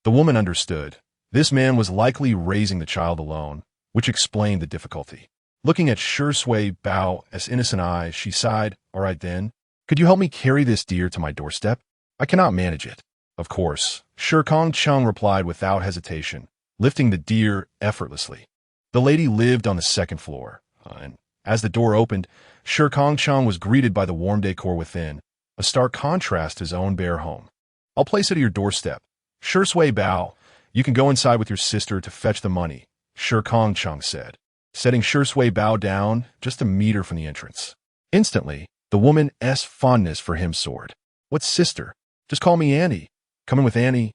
the woman understood. This man was likely raising the child alone, which explained the difficulty. Looking at Shi Bao as innocent eyes, she sighed, "All right then, could you help me carry this deer to my doorstep? I cannot manage it." "Of course," Shi Kangcheng replied without hesitation, lifting the deer effortlessly. The lady lived on the second floor, and as the door opened, Shi Kangcheng was greeted by the warm decor within, a stark contrast to his own bare home. "I'll place it at your doorstep. Shi Bao, you can go inside with your sister to fetch the money," Shi Kangcheng said, setting Shi Bao down just a meter from the entrance. Instantly, the woman's fondness for him soared. "What sister? Just call me Annie. Come in with Annie,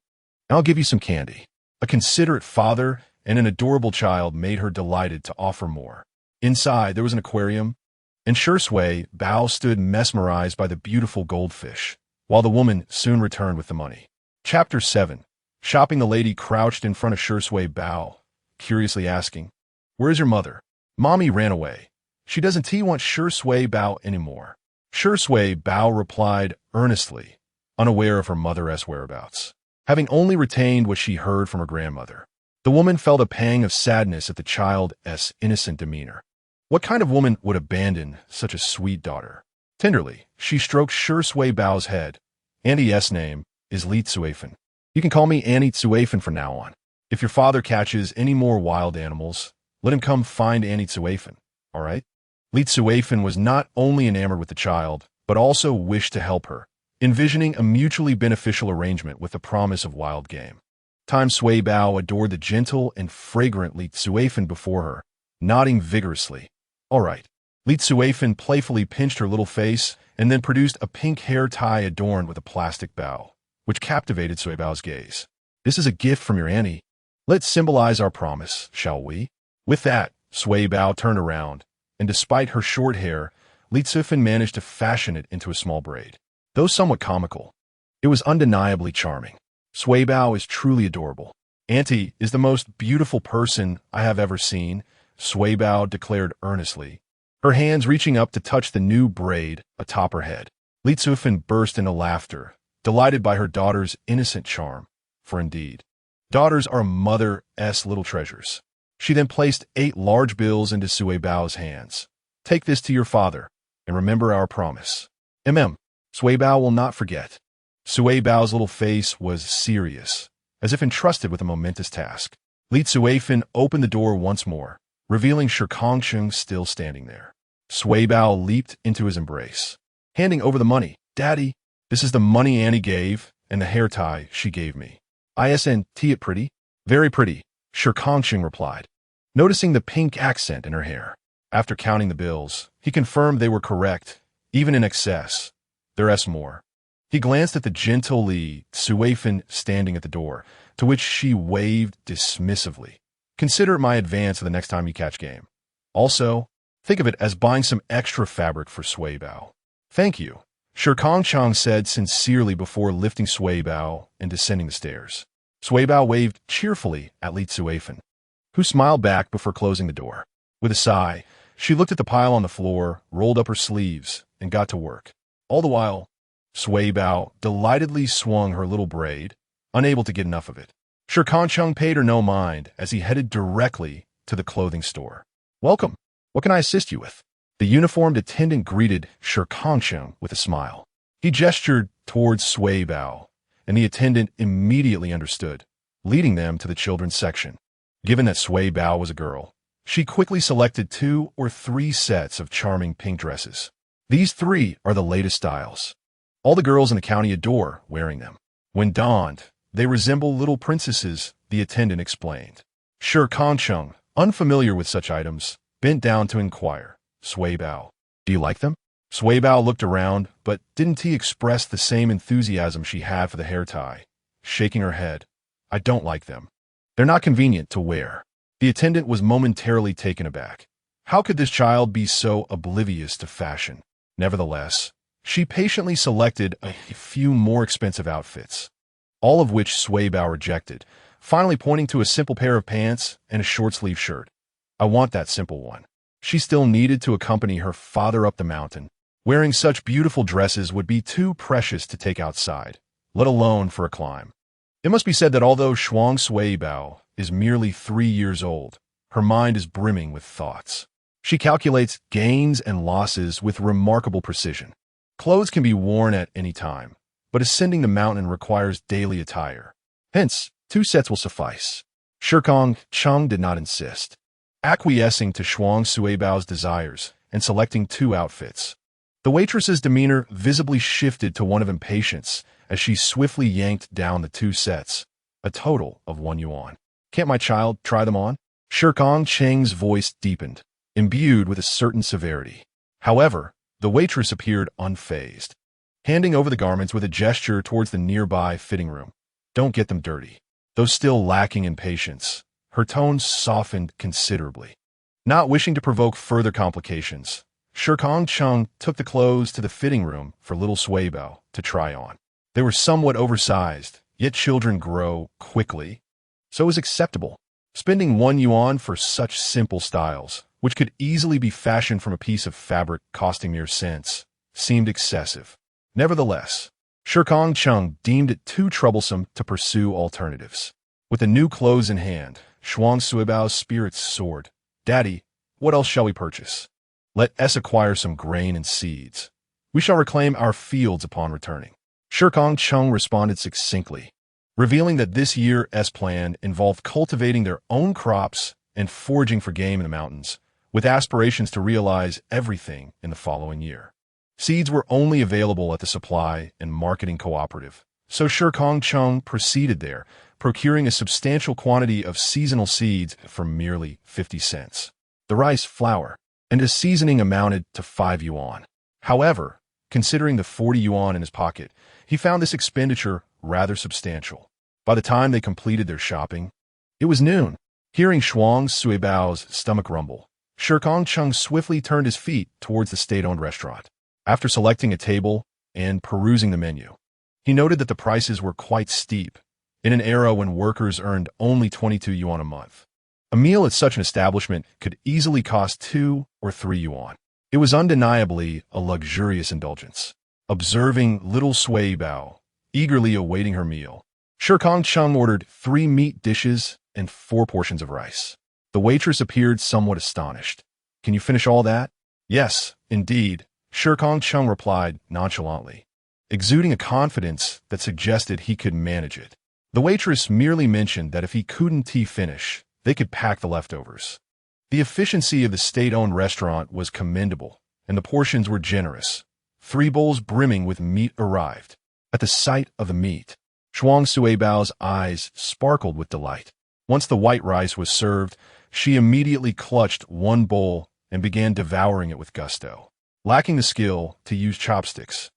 and I'll give you some candy." A considerate father and an adorable child made her delighted to offer more. Inside, there was an aquarium, and Shi Bao stood mesmerized by the beautiful goldfish, while the woman soon returned with the money. Chapter 7. Shopping. The lady crouched in front of Shi Bao, curiously asking, "Where is your mother?" "Mommy ran away. She doesn't want Shi Bao anymore." Shi Bao replied earnestly, unaware of her mother's whereabouts, having only retained what she heard from her grandmother. The woman felt a pang of sadness at the child's innocent demeanor. What kind of woman would abandon such a sweet daughter? Tenderly, she stroked Shi Bao's head. "Auntie's name is Li Tsuifen. You can call me Annie Tsuifen from now on. If your father catches any more wild animals, let him come find Annie Tsuifen, all right?" Li Tsuifen was not only enamored with the child, but also wished to help her, envisioning a mutually beneficial arrangement with the promise of wild game. Sui Bao adored the gentle and fragrant Li Tsuifen before her, nodding vigorously. "All right." Li Tsuifen playfully pinched her little face and then produced a pink hair tie adorned with a plastic bow, which captivated Sui Bao's gaze. "This is a gift from your Annie. Let's symbolize our promise, shall we?" With that, Sui Bao turned around, and despite her short hair, Li Tsuifen managed to fashion it into a small braid. Though somewhat comical, it was undeniably charming. Sui Bao is truly adorable. "Auntie is the most beautiful person I have ever seen," Sui Bao declared earnestly, her hands reaching up to touch the new braid atop her head. Li Tsuifen burst into laughter, delighted by her daughter's innocent charm, for indeed, daughters are a mother's little treasures. She then placed 8 large bills into Sui Bao's hands. "Take this to your father, and remember our promise." Sui Bao will not forget." Sui Bao's little face was serious, as if entrusted with a momentous task. Li Tsuifen opened the door once more, revealing Shi Kangcheng still standing there. Sui Bao leaped into his embrace, handing over the money. "Daddy, this is the money Annie gave, and the hair tie she gave me. Isn't it pretty?" "Very pretty," Shi Kangcheng replied, noticing the pink accent in her hair. After counting the bills, he confirmed they were correct, even in excess. "There's more." He glanced at the gentle Li Tsuifen standing at the door, to which she waved dismissively. "Consider it my advance the next time you catch game. Also, Think of it as buying some extra fabric for Sui Bao. Thank you, Shi Kangcheng said sincerely before lifting Sui Bao and descending the stairs. Sui Bao waved cheerfully at Li Tsuifan, who smiled back before closing the door. With a sigh, she looked at the pile on the floor, rolled up her sleeves, and got to work. All the while, Sui Bao delightedly swung her little braid, unable to get enough of it. Shi Kangcheng paid her no mind as he headed directly to the clothing store. Welcome. What can I assist you with? The uniformed attendant greeted Shi Kangcheng with a smile. He gestured towards Sui Bao, and the attendant immediately understood, leading them to the children's section. Given that Sui Bao was a girl, she quickly selected 2 or 3 sets of charming pink dresses. These 3 are the latest styles. All the girls in the county adore wearing them. When donned, they resemble little princesses, the attendant explained. Shi Kangcheng, unfamiliar with such items, bent down to inquire. Sui Bao, do you like them? Sui Bao looked around, but didn't he express the same enthusiasm she had for the hair tie? Shaking her head, I don't like them. They're not convenient to wear. The attendant was momentarily taken aback. How could this child be so oblivious to fashion? Nevertheless, she patiently selected a few more expensive outfits, all of which Sui Bao rejected, finally pointing to a simple pair of pants and a short-sleeve shirt. I want that simple one. She still needed to accompany her father up the mountain. Wearing such beautiful dresses would be too precious to take outside, let alone for a climb. It must be said that although Shuang Sui Bao is merely 3 years old, her mind is brimming with thoughts. She calculates gains and losses with remarkable precision. Clothes can be worn at any time, but ascending the mountain requires daily attire. Hence, 2 sets will suffice. Shi Kangcheng did not insist, acquiescing to Shuang Sui Bao's desires and selecting 2 outfits. The waitress's demeanor visibly shifted to one of impatience as she swiftly yanked down the 2 sets, a total of 1 yuan. Can't my child try them on? Shi Kangcheng's voice deepened, imbued with a certain severity. However, the waitress appeared unfazed, handing over the garments with a gesture towards the nearby fitting room. Don't get them dirty. Though still lacking in patience, her tone softened considerably. Not wishing to provoke further complications, Shi Kangcheng took the clothes to the fitting room for little Sui Bao to try on. They were somewhat oversized, yet children grow quickly, so it was acceptable. Spending 1 yuan for such simple styles, which could easily be fashioned from a piece of fabric costing mere cents, seemed excessive. Nevertheless, Shi Kangcheng deemed it too troublesome to pursue alternatives. With the new clothes in hand, Shuang Sui Bao's spirits soared. Daddy, what else shall we purchase? Let us acquire some grain and seeds. We shall reclaim our fields upon returning. Shi Kangcheng responded succinctly, revealing that this year's plan involved cultivating their own crops and foraging for game in the mountains, with aspirations to realize everything in the following year. Seeds were only available at the supply and marketing cooperative, so Shi Kangcheng proceeded there, procuring a substantial quantity of seasonal seeds for merely 50 cents. The rice, flour, and a seasoning amounted to 5 yuan. However, considering the 40 yuan in his pocket, he found this expenditure rather substantial. By the time they completed their shopping, it was noon. Hearing Shuang Sui Bao's stomach rumble, Shi Kangcheng swiftly turned his feet towards the state-owned restaurant. After selecting a table and perusing the menu, he noted that the prices were quite steep, in an era when workers earned only 22 yuan a month. A meal at such an establishment could easily cost 2 or 3 yuan. It was undeniably a luxurious indulgence. Observing little Sui Bao, eagerly awaiting her meal, Shi Kangcheng ordered 3 meat dishes and 4 portions of rice. The waitress appeared somewhat astonished. Can you finish all that? Yes, indeed, Shi Kangcheng replied nonchalantly, exuding a confidence that suggested he could manage it. The waitress merely mentioned that if he couldn't finish, they could pack the leftovers. The efficiency of the state-owned restaurant was commendable, and the portions were generous. 3 bowls brimming with meat arrived. At the sight of the meat, Shuang Sui Bao's eyes sparkled with delight. Once the white rice was served, she immediately clutched 1 bowl and began devouring it with gusto. Lacking the skill to use chopsticks,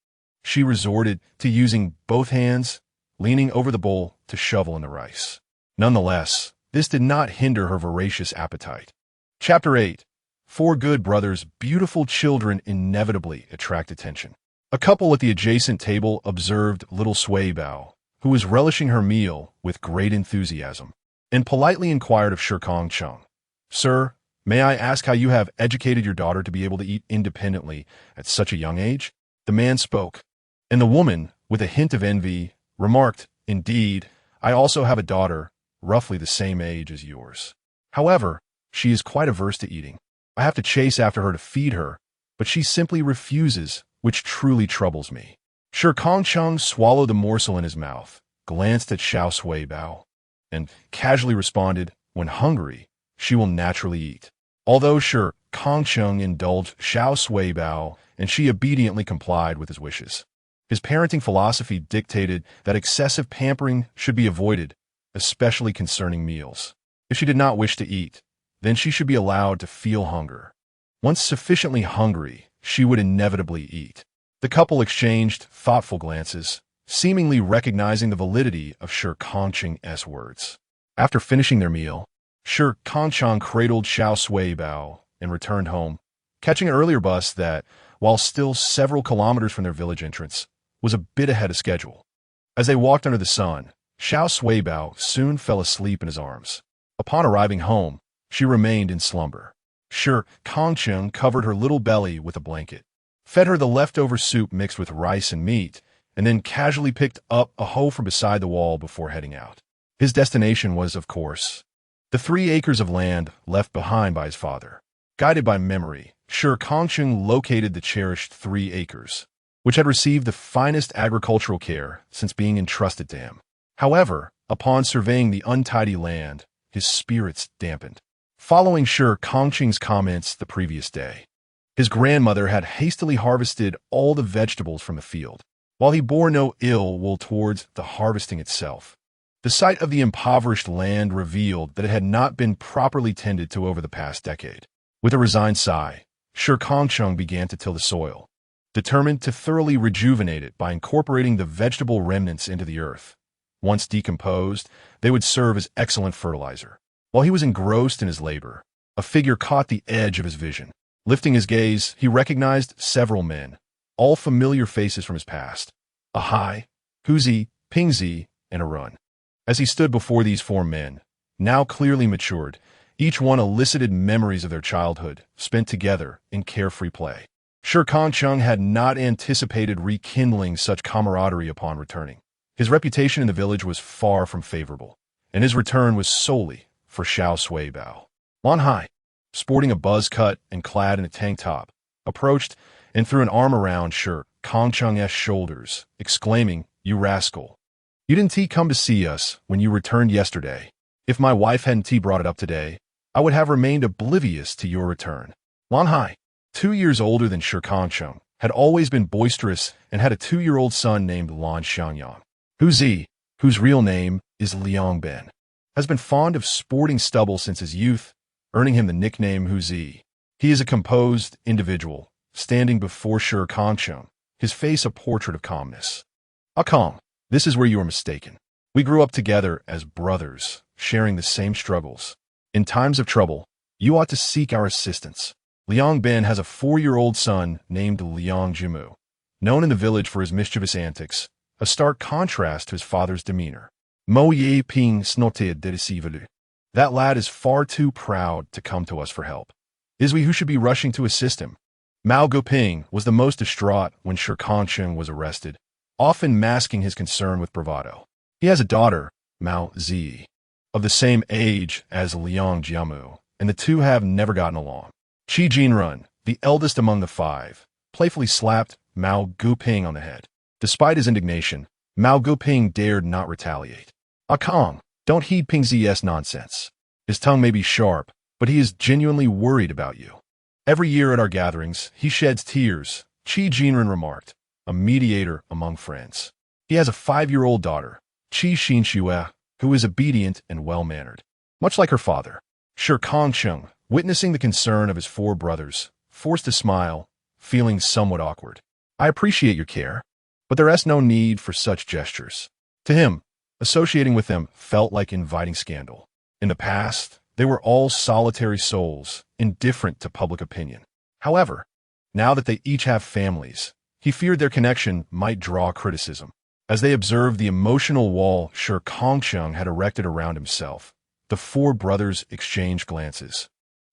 she resorted to using both hands, leaning over the bowl to shovel in the rice. Nonetheless, this did not hinder her voracious appetite. Chapter 8. Four good brothers' beautiful children inevitably attract attention. A couple at the adjacent table observed little Sui Bao, who was relishing her meal with great enthusiasm, and politely inquired of Shi Kangcheng, "Sir, may I ask how you have educated your daughter to be able to eat independently at such a young age?" The man spoke, and the woman, with a hint of envy, remarked, "Indeed, I also have a daughter, roughly the same age as yours. However, she is quite averse to eating. I have to chase after her to feed her, but she simply refuses, which truly troubles me." Shi Kangcheng swallowed the morsel in his mouth, glanced at Xiao Sui Bao, and casually responded, "When hungry, she will naturally eat." Although Shi Kangcheng indulged Xiao Sui Bao, and she obediently complied with his wishes. His parenting philosophy dictated that excessive pampering should be avoided, especially concerning meals. If she did not wish to eat, then she should be allowed to feel hunger. Once sufficiently hungry, she would inevitably eat. The couple exchanged thoughtful glances, seemingly recognizing the validity of Shi Kangcheng's words. After finishing their meal, Shi Kangcheng cradled Xiao Sui Bao and returned home, catching an earlier bus that, while still several kilometers from their village entrance, was a bit ahead of schedule. As they walked under the sun, Xiao Sui Bao soon fell asleep in his arms. Upon arriving home, she remained in slumber. Shi Kangcheng covered her little belly with a blanket, fed her the leftover soup mixed with rice and meat, and then casually picked up a hoe from beside the wall before heading out. His destination was, of course, the 3 acres of land left behind by his father. Guided by memory, Shi Kangcheng located the cherished 3 acres, which had received the finest agricultural care since being entrusted to him. However, upon surveying the untidy land, his spirits dampened. Following Shi Kangcheng's comments the previous day, his grandmother had hastily harvested all the vegetables from the field, while he bore no ill will towards the harvesting itself. The sight of the impoverished land revealed that it had not been properly tended to over the past decade. With a resigned sigh, Shi Kangcheng began to till the soil, determined to thoroughly rejuvenate it by incorporating the vegetable remnants into the earth. Once decomposed, they would serve as excellent fertilizer. While he was engrossed in his labor, a figure caught the edge of his vision. Lifting his gaze, he recognized several men, all familiar faces from his past: Ahai, Huzi, Pingzi, and Arun. As he stood before these 4 men, now clearly matured, each one elicited memories of their childhood, spent together in carefree play. Shi Kangcheng had not anticipated rekindling such camaraderie upon returning. His reputation in the village was far from favorable, and his return was solely for Xiao Sui Bao. Lan Hai, sporting a buzz cut and clad in a tank top, approached and threw an arm around Shi Kangcheng's shoulders, exclaiming, "You rascal! You didn't come to see us when you returned yesterday. If my wife hadn't brought it up today, I would have remained oblivious to your return." Lan Hai, 2 years older than Shi Kangcheng, had always been boisterous and had a 2-year-old son named Lan Xiangyang. Huzi, whose real name is Liang Ben, has been fond of sporting stubble since his youth, earning him the nickname Huzi. He is a composed individual, standing before Shi Kangcheng, his face a portrait of calmness. "Kong, this is where you are mistaken. We grew up together as brothers, sharing the same struggles. In times of trouble, you ought to seek our assistance." Liang Ben has a 4-year-old son named Liang Jimu, known in the village for his mischievous antics, a stark contrast to his father's demeanor. Mo Ye Ping snoted derisivelu. That lad is far too proud to come to us for help. Is we who should be rushing to assist him? Mao Goping was the most distraught when Shi Kangcheng was arrested, often masking his concern with bravado. He has a daughter, Mao Zi, of the same age as Liang Jiamu, and the two have never gotten along. Qi Jinrun, the eldest among the 5, playfully slapped Mao Guping on the head. Despite his indignation, Mao Guping dared not retaliate. "Kong, don't heed Ping Zi's nonsense. His tongue may be sharp, but he is genuinely worried about you. Every year at our gatherings, he sheds tears," Qi Jinrun remarked, a mediator among friends. He has a 5-year-old daughter, Qi Xinxue, who is obedient and well-mannered, much like her father. Shi Kangcheng, witnessing the concern of his 4 brothers, forced a smile, feeling somewhat awkward. "I appreciate your care, but there is no need for such gestures." To him, associating with them felt like inviting scandal. In the past, They were all solitary souls, indifferent to public opinion. However, now that they each have families, he feared their connection might draw criticism. As they observed the emotional wall Shi Kangcheng had erected around himself, the four brothers exchanged glances,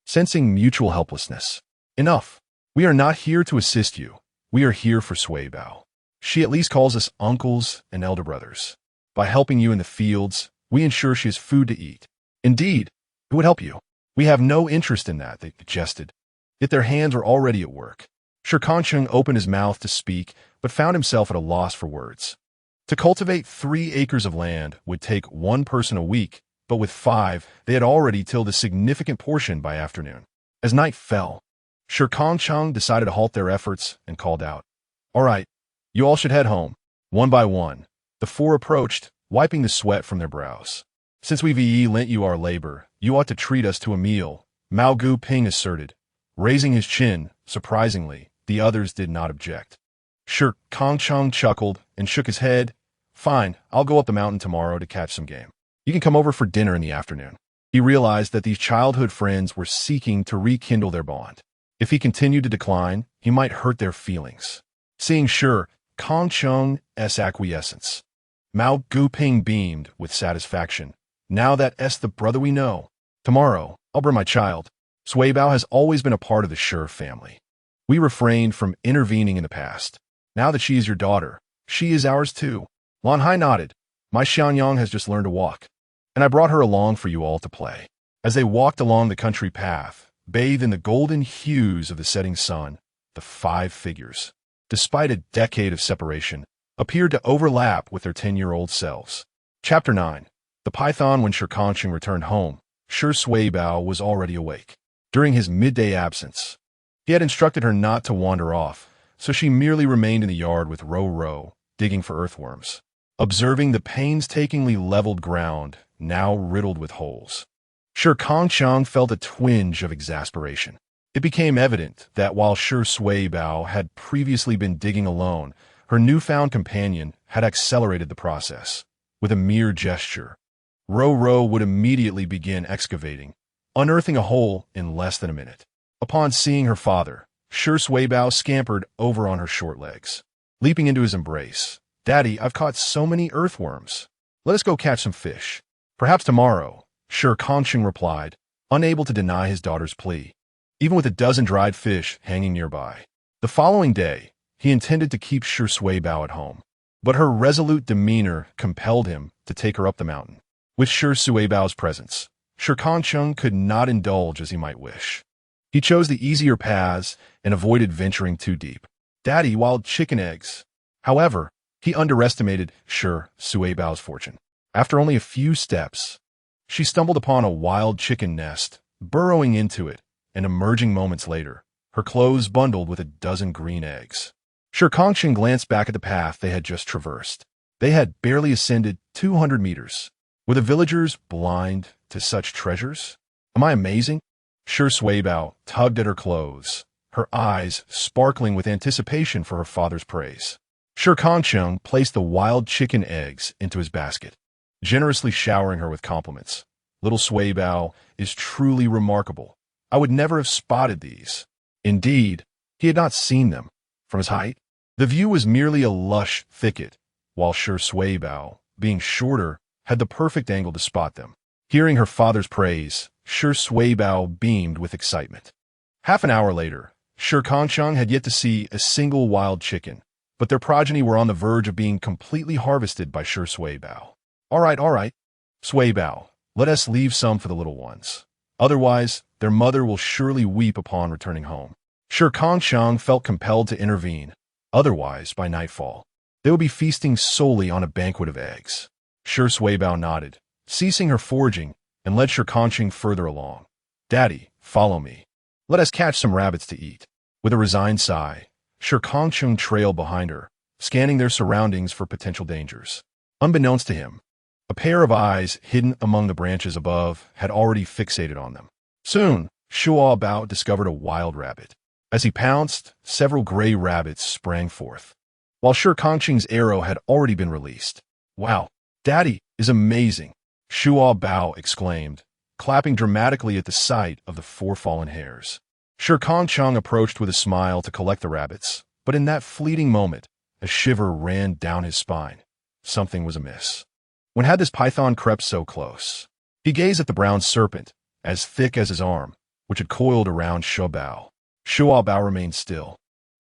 sensing mutual helplessness. Enough. We are not here to assist you. We are here for Sui Bao. She at least calls us uncles and elder brothers. By helping you in the fields, we ensure she has food to eat. Indeed, it would help you. We have no interest in that, they jested. Yet their hands were already at work. Shi Kangcheng opened his mouth to speak, but found himself at a loss for words. To cultivate 3 acres of land would take one person a week, but with 5, they had already tilled a significant portion by afternoon. As night fell, Shi Kangcheng decided to halt their efforts and called out, "All right, you all should head home." One by one, the 4 approached, wiping the sweat from their brows. "Since we've lent you our labor, you ought to treat us to a meal," Mao Gu Ping asserted. Raising his chin, surprisingly, the others did not object. Shi Kangcheng chuckled and shook his head. "Fine, I'll go up the mountain tomorrow to catch some game. You can come over for dinner in the afternoon." He realized that these childhood friends were seeking to rekindle their bond. If he continued to decline, he might hurt their feelings. Seeing Shi Kangcheng's acquiescence, Mao Guping beamed with satisfaction. "Now that's the brother we know. Tomorrow, I'll bring my child. Sui Bao has always been a part of the Shi family. We refrained from intervening in the past. Now that she is your daughter, she is ours too." Lan Hai nodded. "My Xianyang has just learned to walk, and I brought her along for you all to play." As they walked along the country path, bathed in the golden hues of the setting sun, the 5 figures, despite a decade of separation, appeared to overlap with their 10-year-old selves. Chapter 9. The Python. When Shi Kangcheng returned home, Sui Bao was already awake. During his midday absence, he had instructed her not to wander off, so she merely remained in the yard with Ro, digging for earthworms, observing the painstakingly leveled ground, now riddled with holes. Shi Kangcheng felt a twinge of exasperation. It became evident that while Sui Bao had previously been digging alone, her newfound companion had accelerated the process. With a mere gesture, Ro would immediately begin excavating, unearthing a hole in less than a minute. Upon seeing her father, Sui Bao scampered over on her short legs, leaping into his embrace. "Daddy, I've caught so many earthworms. Let us go catch some fish." "Perhaps tomorrow," Shi Kangcheng replied, unable to deny his daughter's plea, even with a dozen dried fish hanging nearby. The following day, he intended to keep Sui Bao at home, but her resolute demeanor compelled him to take her up the mountain. With Sui Bao's presence, Shi Kangcheng could not indulge as he might wish. He chose the easier paths and avoided venturing too deep. "Daddy, wild chicken eggs." However, he underestimated Sui Bao's fortune. After only a few steps, she stumbled upon a wild chicken nest, burrowing into it, and emerging moments later, her clothes bundled with a dozen green eggs. Shi Kangcheng glanced back at the path they had just traversed. They had barely ascended 200 meters. Were the villagers blind to such treasures? Am I amazing? Sui Bao tugged at her clothes, her eyes sparkling with anticipation for her father's praise. Shi Kangcheng placed the wild chicken eggs into his basket, generously showering her with compliments. "Little Sui Bao is truly remarkable. I would never have spotted these." Indeed, he had not seen them. From his height, the view was merely a lush thicket, while Sui Bao, being shorter, had the perfect angle to spot them. Hearing her father's praise, Sui Bao beamed with excitement. Half an hour later, Shi Kangcheng had yet to see a single wild chicken, but their progeny were on the verge of being completely harvested by Sui Bao. All right, Sui Bao, let us leave some for the little ones. Otherwise, their mother will surely weep upon returning home." Shi Kangcheng felt compelled to intervene. Otherwise, by nightfall, they would be feasting solely on a banquet of eggs. Sui Bao nodded, ceasing her foraging, and led Shi Kangcheng further along. "Daddy, follow me. Let us catch some rabbits to eat." With a resigned sigh, Shi Kangcheng trailed behind her, scanning their surroundings for potential dangers. Unbeknownst to him, a pair of eyes hidden among the branches above had already fixated on them. Soon, Shua Bao discovered a wild rabbit. As he pounced, several gray rabbits sprang forth, while Shi Kangcheng's arrow had already been released. "Wow, Daddy is amazing," Shua Bao exclaimed, clapping dramatically at the sight of the 4 fallen hares. Shi Kangcheng approached with a smile to collect the rabbits, but in that fleeting moment, a shiver ran down his spine. Something was amiss. When had this python crept so close? He gazed at the brown serpent, as thick as his arm, which had coiled around Shu Bao. Shu Bao remained still,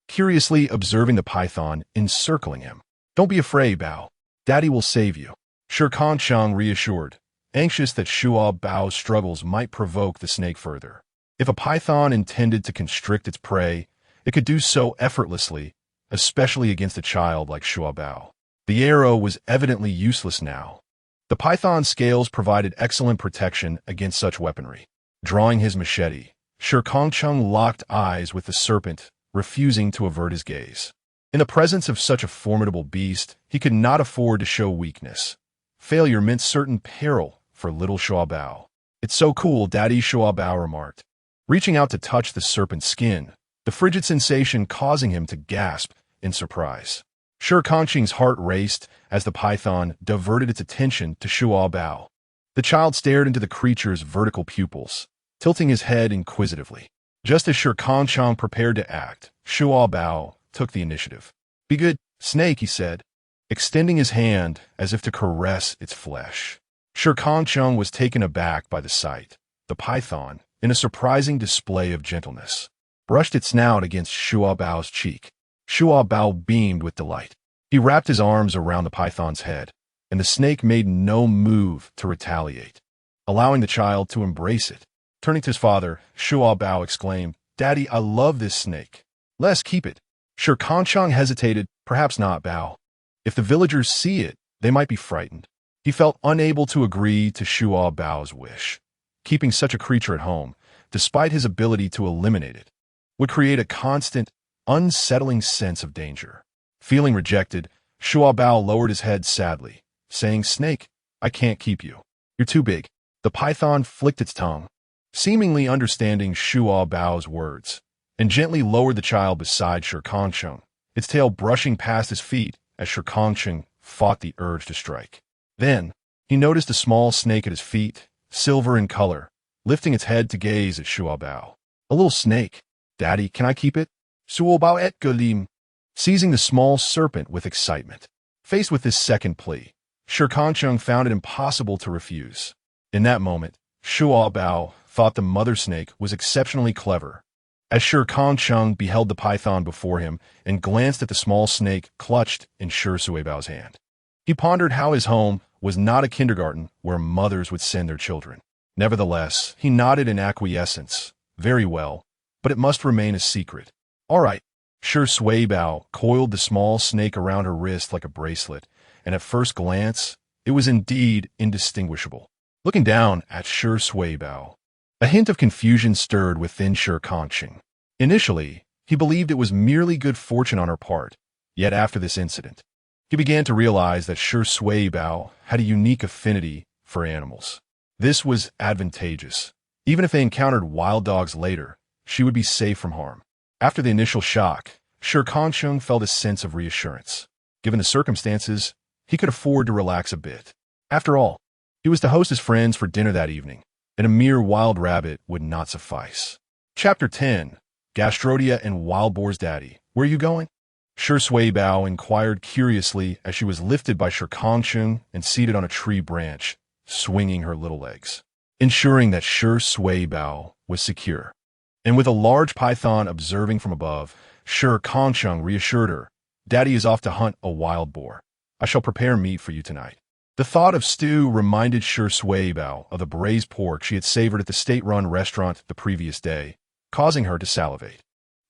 curiously observing the python encircling him. "Don't be afraid, Bao. Daddy will save you," Shi Kangcheng reassured, anxious that Shu Bao's struggles might provoke the snake further. If a python intended to constrict its prey, it could do so effortlessly, especially against a child like Shu Bao. The arrow was evidently useless now. The python's scales provided excellent protection against such weaponry. Drawing his machete, Shi Kangcheng locked eyes with the serpent, refusing to avert his gaze. In the presence of such a formidable beast, he could not afford to show weakness. Failure meant certain peril for little Shu Bao. "It's so cool," Daddy, Shu Bao remarked, reaching out to touch the serpent's skin, the frigid sensation causing him to gasp in surprise. Shi Kangcheng's heart raced as the python diverted its attention to Shu Bao. The child stared into the creature's vertical pupils, tilting his head inquisitively. Just as Shi Kangcheng prepared to act, Shu Bao took the initiative. "Be good, snake," he said, extending his hand as if to caress its flesh. Shi Kangcheng was taken aback by the sight. The python, in a surprising display of gentleness, brushed its snout against Shu Bao's cheek. Shu Bao beamed with delight. He wrapped his arms around the python's head, and the snake made no move to retaliate, allowing the child to embrace it. Turning to his father, Shu Bao exclaimed, "Daddy, I love this snake. Let's keep it." Shi Kangcheng hesitated. "Perhaps not, Bao. If the villagers see it, they might be frightened." He felt unable to agree to Shu Bao's wish. Keeping such a creature at home, despite his ability to eliminate it, would create a constant, unsettling sense of danger. Feeling rejected, Shu Bao lowered his head sadly, saying, "Snake, I can't keep you. You're too big." The python flicked its tongue, seemingly understanding Shu Bao's words, and gently lowered the child beside Shi Kangcheng, its tail brushing past his feet as Shi Kangcheng fought the urge to strike. Then, he noticed a small snake at his feet, silver in color, lifting its head to gaze at Shu Bao. "A little snake. Daddy, can I keep it?" Shu Bao et Gulim, seizing the small serpent with excitement. Faced with this second plea, Shi Kangcheng found it impossible to refuse. In that moment, Shu Bao thought the mother snake was exceptionally clever. As Shi Kangcheng beheld the python before him and glanced at the small snake clutched in Shi Bao's hand, he pondered how his home was not a kindergarten where mothers would send their children. Nevertheless, he nodded in acquiescence. "Very well, but it must remain a secret." "All right." Shi Bao coiled the small snake around her wrist like a bracelet, and at first glance, it was indeed indistinguishable. Looking down at Shi Bao, a hint of confusion stirred within Shi Kangcheng. Initially, he believed it was merely good fortune on her part, yet after this incident, he began to realize that Shi Bao had a unique affinity for animals. This was advantageous. Even if they encountered wild dogs later, she would be safe from harm. After the initial shock, Shi Kangcheng felt a sense of reassurance. Given the circumstances, he could afford to relax a bit. After all, he was to host his friends for dinner that evening, and a mere wild rabbit would not suffice. Chapter 10. Gastrodia and Wild Boar's Daddy. "Where are you going?" Shi Bao inquired curiously as she was lifted by Shi Kangcheng and seated on a tree branch, swinging her little legs, ensuring that Shi Bao was secure. And with a large python observing from above, Shi Kangcheng reassured her, "Daddy is off to hunt a wild boar. I shall prepare meat for you tonight." The thought of stew reminded Shi Bao of the braised pork she had savored at the state-run restaurant the previous day, causing her to salivate.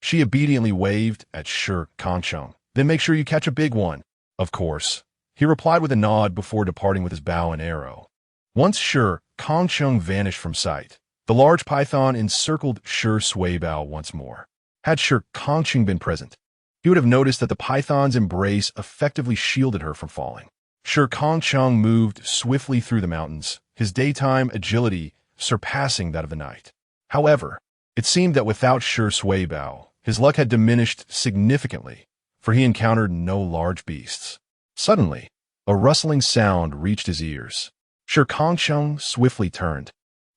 She obediently waved at Shi Kangcheng. "Then make sure you catch a big one." "Of course," he replied with a nod before departing with his bow and arrow. Once Shi Kangcheng vanished from sight, the large python encircled Shi Bao once more. Had Shi Kangcheng been present, he would have noticed that the python's embrace effectively shielded her from falling. Shi Kangcheng moved swiftly through the mountains, his daytime agility surpassing that of the night. However, it seemed that without Shi Bao, his luck had diminished significantly, for he encountered no large beasts. Suddenly, a rustling sound reached his ears. Shi Kangcheng swiftly turned.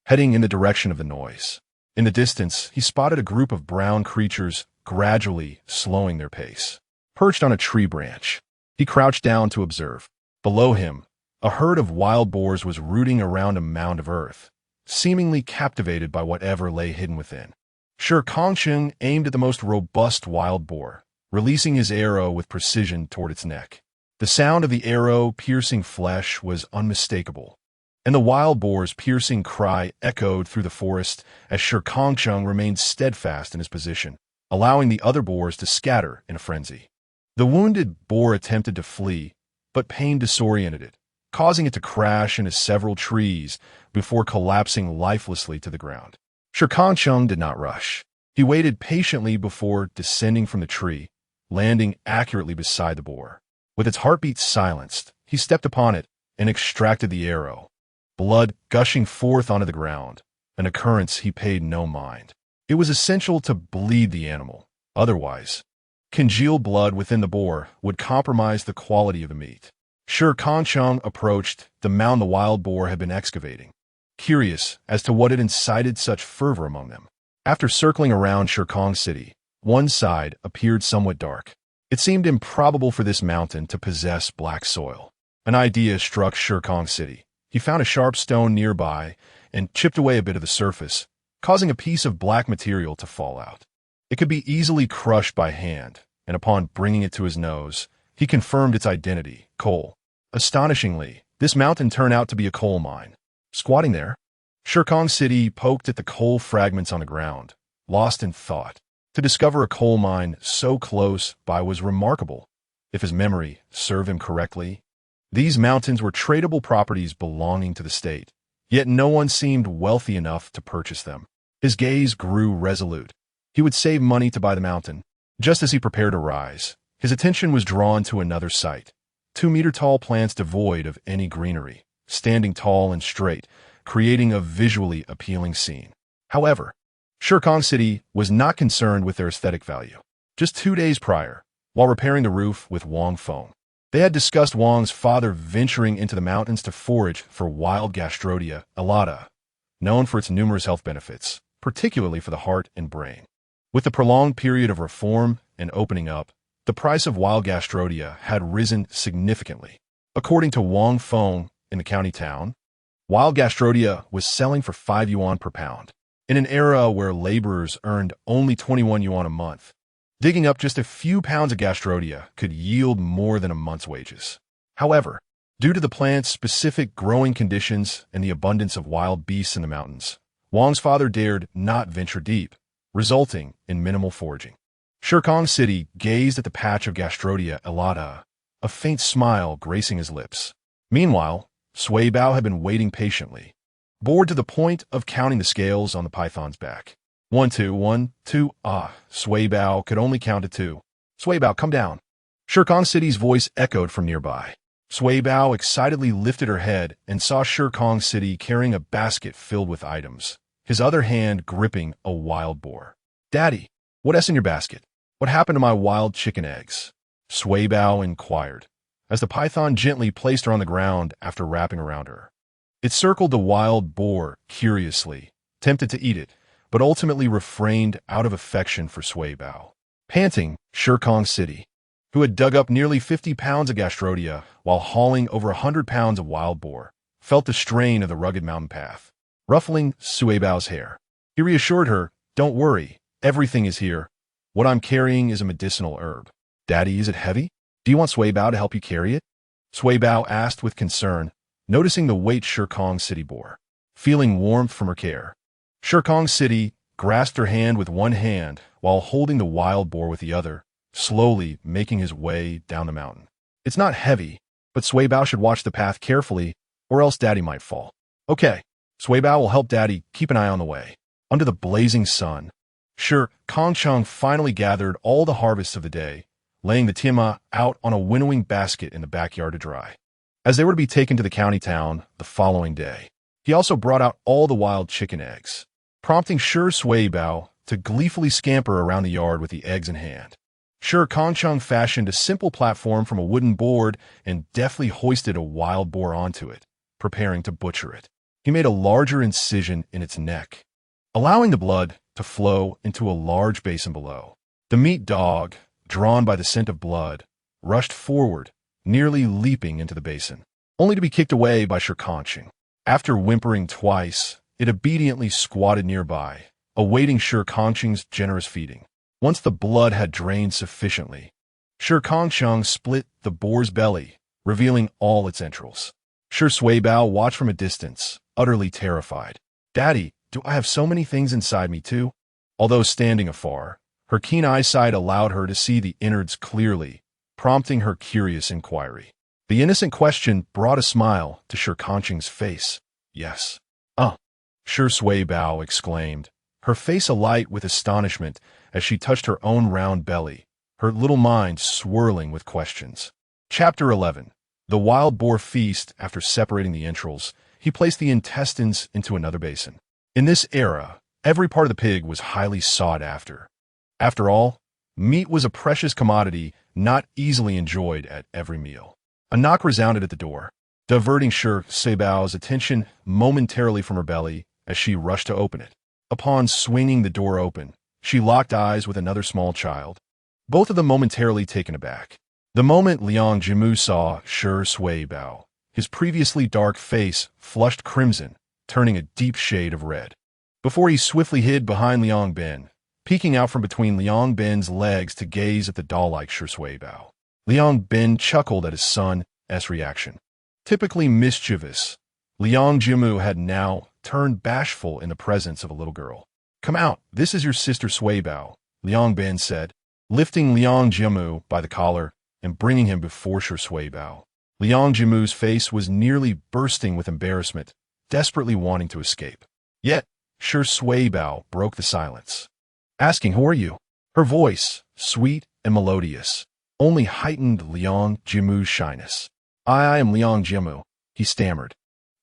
heading in the direction of the noise. In the distance, he spotted a group of brown creatures gradually slowing their pace. Perched on a tree branch, he crouched down to observe. Below him, a herd of wild boars was rooting around a mound of earth, seemingly captivated by whatever lay hidden within. Shi Kangcheng aimed at the most robust wild boar, releasing his arrow with precision toward its neck. The sound of the arrow piercing flesh was unmistakable, and the wild boar's piercing cry echoed through the forest as Shi Kangcheng remained steadfast in his position, allowing the other boars to scatter in a frenzy. The wounded boar attempted to flee, but pain disoriented it, causing it to crash into several trees before collapsing lifelessly to the ground. Shi Kangcheng did not rush. He waited patiently before descending from the tree, landing accurately beside the boar. With its heartbeat silenced, he stepped upon it and extracted the arrow, blood gushing forth onto the ground, an occurrence he paid no mind. It was essential to bleed the animal. Otherwise, congealed blood within the boar would compromise the quality of the meat. Shi Kangcheng approached the mound the wild boar had been excavating, curious as to what had incited such fervor among them. After circling around Shi Kangcheng City, one side appeared somewhat dark. It seemed improbable for this mountain to possess black soil. An idea struck Shi Kangcheng City. He found a sharp stone nearby and chipped away a bit of the surface, causing a piece of black material to fall out. It could be easily crushed by hand, and upon bringing it to his nose, he confirmed its identity: coal. Astonishingly, this mountain turned out to be a coal mine. Squatting there, Shi Kangcheng City poked at the coal fragments on the ground, lost in thought. To discover a coal mine so close by was remarkable. If his memory served him correctly, these mountains were tradable properties belonging to the state, yet no one seemed wealthy enough to purchase them. His gaze grew resolute. He would save money to buy the mountain. Just as he prepared to rise, his attention was drawn to another sight. 2-meter-tall plants devoid of any greenery, standing tall and straight, creating a visually appealing scene. However, Shi Kangcheng City was not concerned with their aesthetic value. Just 2 days prior, while repairing the roof with Wang Feng, they had discussed Wang's father venturing into the mountains to forage for wild Gastrodia elata, known for its numerous health benefits, particularly for the heart and brain. With the prolonged period of reform and opening up, the price of wild Gastrodia had risen significantly. According to Wang Feng in the county town, wild Gastrodia was selling for 5 yuan per pound. In an era where laborers earned only 21 yuan a month, digging up just a few pounds of Gastrodia could yield more than a month's wages. However, due to the plant's specific growing conditions and the abundance of wild beasts in the mountains, Wang's father dared not venture deep, resulting in minimal foraging. Shi Kangcheng City gazed at the patch of Gastrodia elata, a faint smile gracing his lips. Meanwhile, Sui Bao had been waiting patiently, bored to the point of counting the scales on the python's back. 1, 2, 1, 2, Sui Bao could only count to 2. Sui Bao, come down. Shi Kangcheng City's voice echoed from nearby. Sui Bao excitedly lifted her head and saw Shi Kangcheng City carrying a basket filled with items, his other hand gripping a wild boar. Daddy, what's in your basket? What happened to my wild chicken eggs? Sui Bao inquired, as the python gently placed her on the ground after wrapping around her. It circled the wild boar curiously, tempted to eat it, but ultimately refrained out of affection for Sui Bao. Panting, Shi Kangcheng City, who had dug up nearly 50 pounds of Gastrodia while hauling over 100 pounds of wild boar, felt the strain of the rugged mountain path, ruffling Sui Bao's hair. He reassured her, "Don't worry, everything is here. What I'm carrying is a medicinal herb." "Daddy, is it heavy? Do you want Sui Bao to help you carry it?" Sui Bao asked with concern, noticing the weight Shi Kangcheng City bore. Feeling warmth from her care, Shi Kangcheng City grasped her hand with one hand while holding the wild boar with the other, slowly making his way down the mountain. "It's not heavy, but Sui Bao should watch the path carefully, or else Daddy might fall." "Okay, Sui Bao will help Daddy keep an eye on the way." Under the blazing sun, Shi Kangcheng finally gathered all the harvests of the day, laying the tima out on a winnowing basket in the backyard to dry. As they were to be taken to the county town the following day, he also brought out all the wild chicken eggs, prompting Sui Bao to gleefully scamper around the yard with the eggs in hand. Shi Kangcheng fashioned a simple platform from a wooden board and deftly hoisted a wild boar onto it, preparing to butcher it. he made a larger incision in its neck, allowing the blood to flow into a large basin below. The meat dog, drawn by the scent of blood, rushed forward, nearly leaping into the basin, only to be kicked away by Shi Kangcheng. After whimpering twice, it obediently squatted nearby, awaiting Shi Kangcheng's generous feeding. Once the blood had drained sufficiently, Shi Kangcheng split the boar's belly, revealing all its entrails. Shi Suibao watched from a distance, utterly terrified. "Daddy, do I have so many things inside me too?" Although standing afar, her keen eyesight allowed her to see the innards clearly, prompting her curious inquiry. The innocent question brought a smile to Shi Kangcheng's face. "Yes." Shi Suibao exclaimed, her face alight with astonishment as she touched her own round belly, her little mind swirling with questions. Chapter 11. The wild boar feast. After separating the entrails, he placed the intestines into another basin. In this era, every part of the pig was highly sought after. After all, meat was a precious commodity not easily enjoyed at every meal. A knock resounded at the door, diverting Shi Suibao's attention momentarily from her belly as she rushed to open it. Upon swinging the door open, she locked eyes with another small child, both of them momentarily taken aback. The moment Liang Jimu saw Shi Suibao, his previously dark face flushed crimson, turning a deep shade of red. Before he swiftly hid behind Liang Ben, peeking out from between Liang Ben's legs to gaze at the doll-like Shi Suibao. Liang Ben chuckled at his son's reaction. Typically mischievous, Liang Jimu had now turned bashful in the presence of a little girl. "Come out, this is your sister Suibao," Liang Ben said, lifting Liang Jimu by the collar and bringing him before Shi Suibao. Liang Jimu's face was nearly bursting with embarrassment, desperately wanting to escape. Yet, Shi Suibao broke the silence, asking, "Who are you?" Her voice, sweet and melodious, only heightened Liang Jimu's shyness. I am Liang Jimu," he stammered,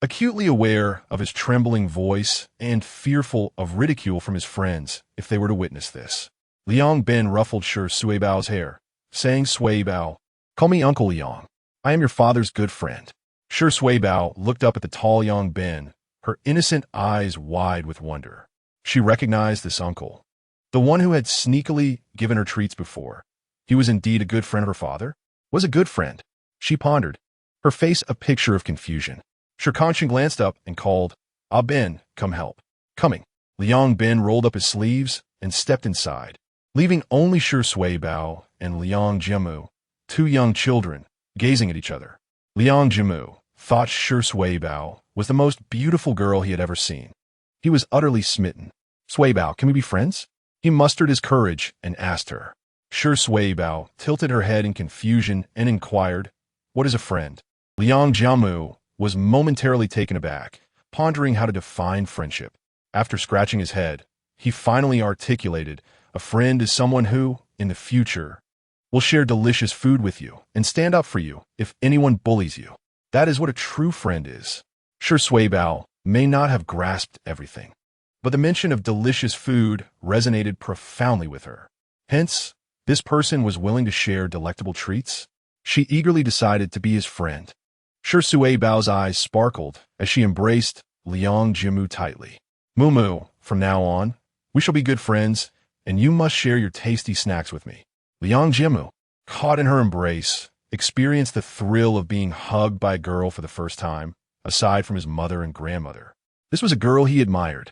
acutely aware of his trembling voice and fearful of ridicule from his friends if they were to witness this. Liang Ben ruffled Shi Suibao's hair, saying, "Suibao, call me Uncle Liang. I am your father's good friend." Shi Suibao looked up at the tall young Ben, her innocent eyes wide with wonder. She recognized this uncle, the one who had sneakily given her treats before. He was indeed a good friend of her father? Was a good friend? She pondered, her face a picture of confusion. Shi Kangcheng glanced up and called, "Ah Ben, come help." Coming, Liang Ben rolled up his sleeves and stepped inside, leaving only Shi Suibao and Liang Jimu, two young children, gazing at each other. Liang Jimu thought Shi Suibao was the most beautiful girl he had ever seen. He was utterly smitten. "Suibao, can we be friends?" He mustered his courage and asked her. Shi Suibao tilted her head in confusion and inquired, "What is a friend?" Liang Jimu was momentarily taken aback, pondering how to define friendship. After scratching his head, he finally articulated, "A friend is someone who, in the future, will share delicious food with you and stand up for you if anyone bullies you. That is what a true friend is." Shi Suibao may not have grasped everything, but the mention of delicious food resonated profoundly with her. Hence, this person was willing to share delectable treats. She eagerly decided to be his friend. Shi Suibao's eyes sparkled as she embraced Liang Jimu tightly. "Mumu, from now on, we shall be good friends, and you must share your tasty snacks with me." Liang Jimu, caught in her embrace, experienced the thrill of being hugged by a girl for the first time, aside from his mother and grandmother. This was a girl he admired.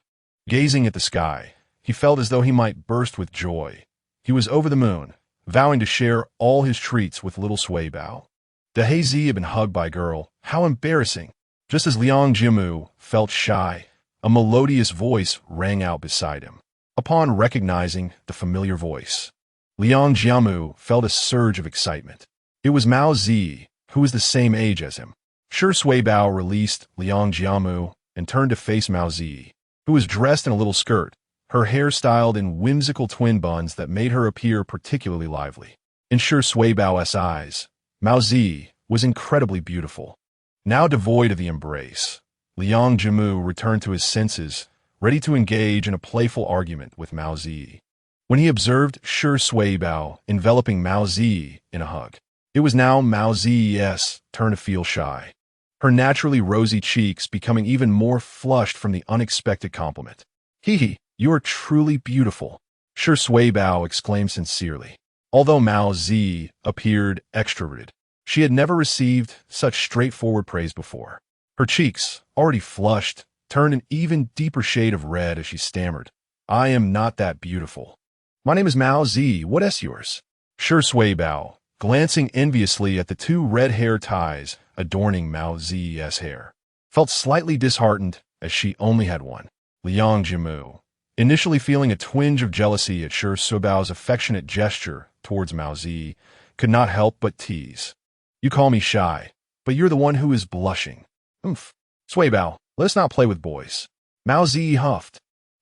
Gazing at the sky, he felt as though he might burst with joy. He was over the moon, vowing to share all his treats with little Suibao. The Hazy had been hugged by a girl. How embarrassing! Just as Liang Jimu felt shy, a melodious voice rang out beside him. Upon recognizing the familiar voice, Liang Jimu felt a surge of excitement. It was Mao Zi, who was the same age as him. Shi Suibao released Liang Jimu and turned to face Mao Zi, who was dressed in a little skirt, her hair styled in whimsical twin buns that made her appear particularly lively. In Shi Suibao's eyes, Mao Zi was incredibly beautiful. Now devoid of the embrace, Liang Jimu returned to his senses, ready to engage in a playful argument with Mao Zi. When he observed Shi Suibao enveloping Mao Zi in a hug, it was now Mao Zi's turn to feel shy. her naturally rosy cheeks becoming even more flushed from the unexpected compliment. Hee, you are truly beautiful, Shi Suibao exclaimed sincerely. Although Mao Zi appeared extroverted, she had never received such straightforward praise before. Her cheeks, already flushed, turned an even deeper shade of red as she stammered, I am not that beautiful. My name is Mao Zi, what is yours? Shi Suibao, glancing enviously at the two red hair ties adorning Mao Zi's hair, felt slightly disheartened as she only had one. Liang Jimu, initially feeling a twinge of jealousy at Shi Suibao's affectionate gesture towards Mao Zi, could not help but tease. You call me shy, but you're the one who is blushing. Oomph. Suibao, let us not play with boys. Mao Zi huffed,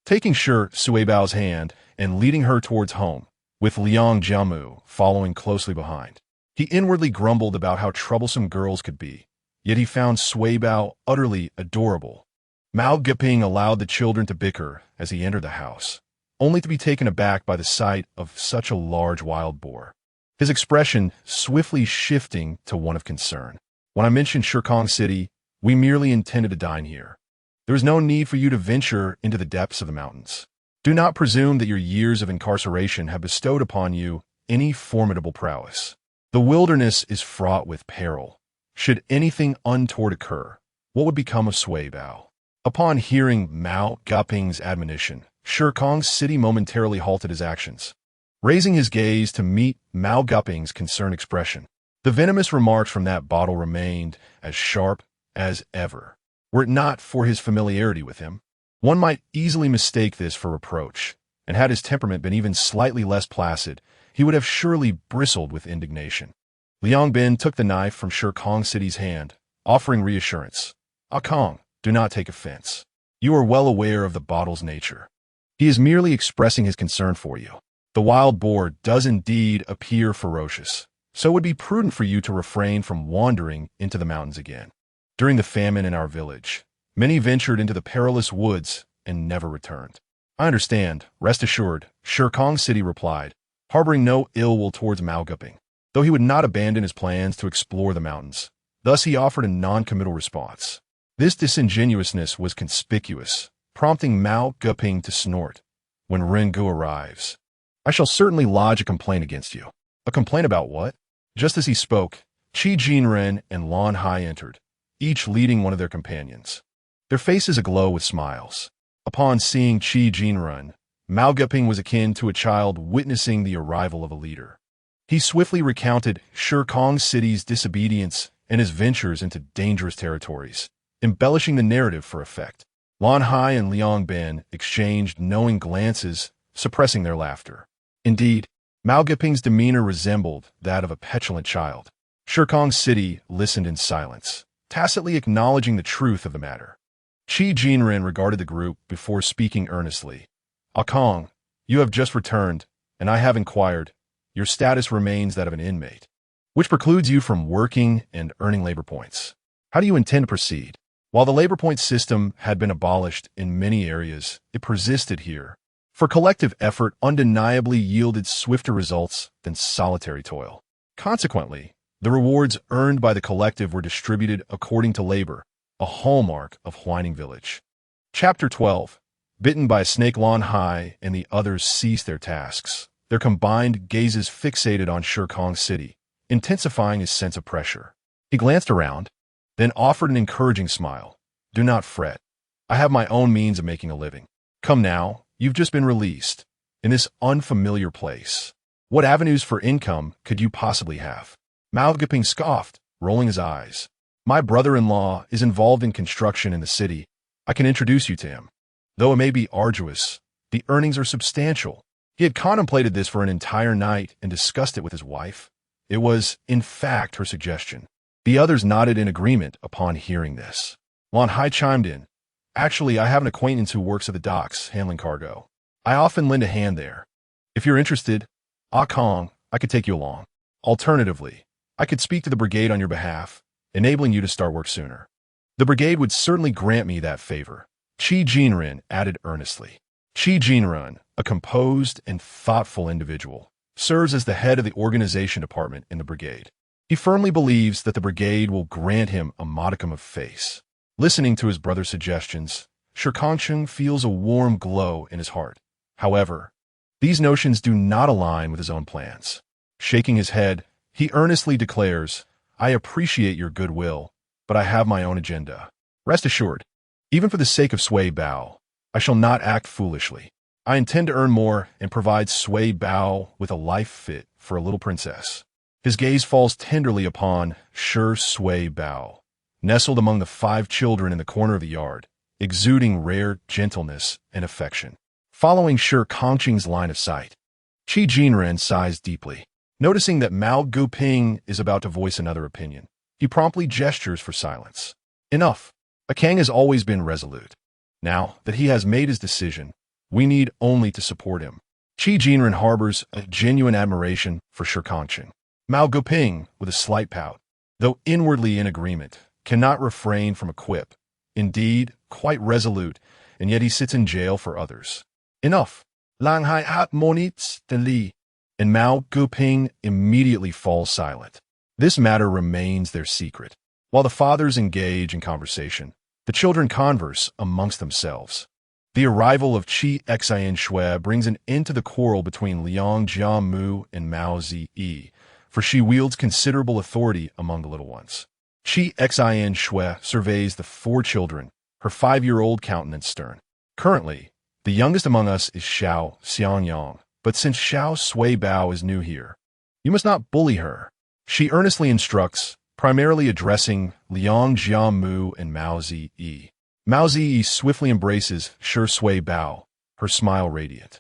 taking Shi Suibao's hand and leading her towards home, with Liang Jimu following closely behind. He inwardly grumbled about how troublesome girls could be, yet he found Suibao utterly adorable. Mao Geping allowed the children to bicker as he entered the house, only to be taken aback by the sight of such a large wild boar, his expression swiftly shifting to one of concern. When I mentioned Shikang City, we merely intended to dine here. There is no need for you to venture into the depths of the mountains. Do not presume that your years of incarceration have bestowed upon you any formidable prowess. The wilderness is fraught with peril. Should anything untoward occur, what would become of Suibao? Upon hearing Mao Geping's admonition, Shikang City momentarily halted his actions, raising his gaze to meet Mao Geping's concerned expression. The venomous remarks from that bottle remained as sharp as ever. Were it not for his familiarity with him, one might easily mistake this for reproach, and had his temperament been even slightly less placid, he would have surely bristled with indignation. Liang Bin took the knife from Shikang City's hand, offering reassurance. Kong, do not take offense. You are well aware of the bottle's nature. He is merely expressing his concern for you. The wild boar does indeed appear ferocious, so it would be prudent for you to refrain from wandering into the mountains again. During the famine in our village, many ventured into the perilous woods and never returned. I understand, rest assured, Shikang City replied, harboring no ill will towards Mao Geping, though he would not abandon his plans to explore the mountains. Thus he offered a non-committal response. This disingenuousness was conspicuous, prompting Mao Geping to snort. When Rengu arrives, I shall certainly lodge a complaint against you. A complaint about what? Just as he spoke, Qi Jinren and Lan Hai entered, each leading one of their companions, their faces aglow with smiles. Upon seeing Qi Jinren, Mao Geping was akin to a child witnessing the arrival of a leader. He swiftly recounted Shikang City's disobedience and his ventures into dangerous territories, embellishing the narrative for effect. Lan Hai and Liang Bin exchanged knowing glances, suppressing their laughter. Indeed, Mao Geping's demeanor resembled that of a petulant child. Shikang City listened in silence, tacitly acknowledging the truth of the matter. Qi Jinren regarded the group before speaking earnestly. Kong, you have just returned, and I have inquired. Your status remains that of an inmate, which precludes you from working and earning labor points. How do you intend to proceed? While the labor point system had been abolished in many areas, it persisted here, for collective effort undeniably yielded swifter results than solitary toil. Consequently, the rewards earned by the collective were distributed according to labor, a hallmark of Huining Village. Chapter 12. Bitten by a snake, Lan Hai and the others ceased their tasks, their combined gazes fixated on Shikang City, intensifying his sense of pressure. He glanced around, then offered an encouraging smile. Do not fret. I have my own means of making a living. Come now, you've just been released. In this unfamiliar place, what avenues for income could you possibly have? Mao Geping scoffed, rolling his eyes. My brother-in-law is involved in construction in the city. I can introduce you to him. Though it may be arduous, the earnings are substantial. He had contemplated this for an entire night and discussed it with his wife. It was, in fact, her suggestion. The others nodded in agreement upon hearing this. Lan Hai chimed in. Actually, I have an acquaintance who works at the docks, handling cargo. I often lend a hand there. If you're interested, Kong, I could take you along. Alternatively, I could speak to the brigade on your behalf, enabling you to start work sooner. The brigade would certainly grant me that favor, Qi Jinren added earnestly. Qi Jinren, a composed and thoughtful individual, serves as the head of the organization department in the brigade. He firmly believes that the brigade will grant him a modicum of face. Listening to his brother's suggestions, Shi Kangcheng feels a warm glow in his heart. However, these notions do not align with his own plans. Shaking his head, he earnestly declares, "I appreciate your goodwill, but I have my own agenda. Rest assured, even for the sake of Sui Bao, I shall not act foolishly. I intend to earn more and provide Sui Bao with a life fit for a little princess." His gaze falls tenderly upon Sui Bao, nestled among the 5 children in the corner of the yard, exuding rare gentleness and affection. Following Shi Kangcheng's line of sight, Qi Jinren sighs deeply. Noticing that Mao Guping is about to voice another opinion, he promptly gestures for silence. Enough. A king has always been resolute. Now that he has made his decision, we need only to support him. Qi Jinren harbors a genuine admiration for Shi Kangcheng. Mao Guping, with a slight pout, though inwardly in agreement, cannot refrain from a quip. Indeed, quite resolute, and yet he sits in jail for others. Enough. Lang hai hat monits de li. And Mao Guping immediately falls silent. This matter remains their secret. While the fathers engage in conversation, the children converse amongst themselves. The arrival of Qi Xian Shui brings an end to the quarrel between Liang Jiamu and Mao Ziyi, for she wields considerable authority among the little ones. Qi Xian Shui surveys the 4 children, her 5-year-old countenance stern. Currently, the youngest among us is Xiao Xiangyang, but since Xiao Sui Bao is new here, you must not bully her. She earnestly instructs, primarily addressing Liang Jiamu and Mao Ziyi. Mao Ziyi swiftly embraces Sui Bao, her smile radiant.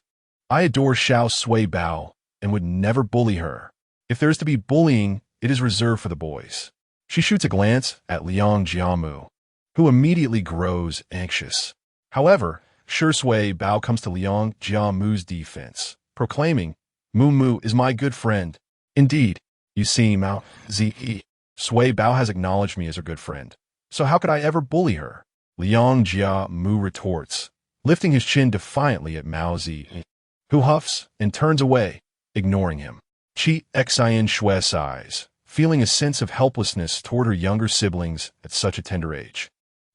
I adore Xiao Sui Bao and would never bully her. If there is to be bullying, it is reserved for the boys. She shoots a glance at Liang Jiamu, who immediately grows anxious. However, Sui Bao comes to Liang Jiamu's defense, proclaiming, "Mu is my good friend." Indeed, you see, Mao Ziyi, Sui Bao has acknowledged me as her good friend, so how could I ever bully her? Liang Jiamu retorts, lifting his chin defiantly at Mao Ziyi, who huffs and turns away, ignoring him. Qi Xian Shui sighs, feeling a sense of helplessness toward her younger siblings at such a tender age.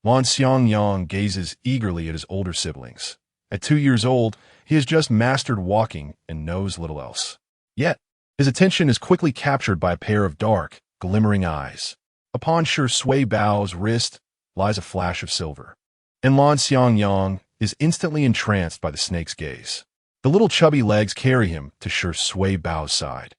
Lan Xiangyang gazes eagerly at his older siblings. At 2 years old, he has just mastered walking and knows little else. Yet, his attention is quickly captured by a pair of dark, glimmering eyes. Upon Sui Bao's wrist lies a flash of silver, and Lan Xiangyang is instantly entranced by the snake's gaze. The little chubby legs carry him to Sui Bao's side,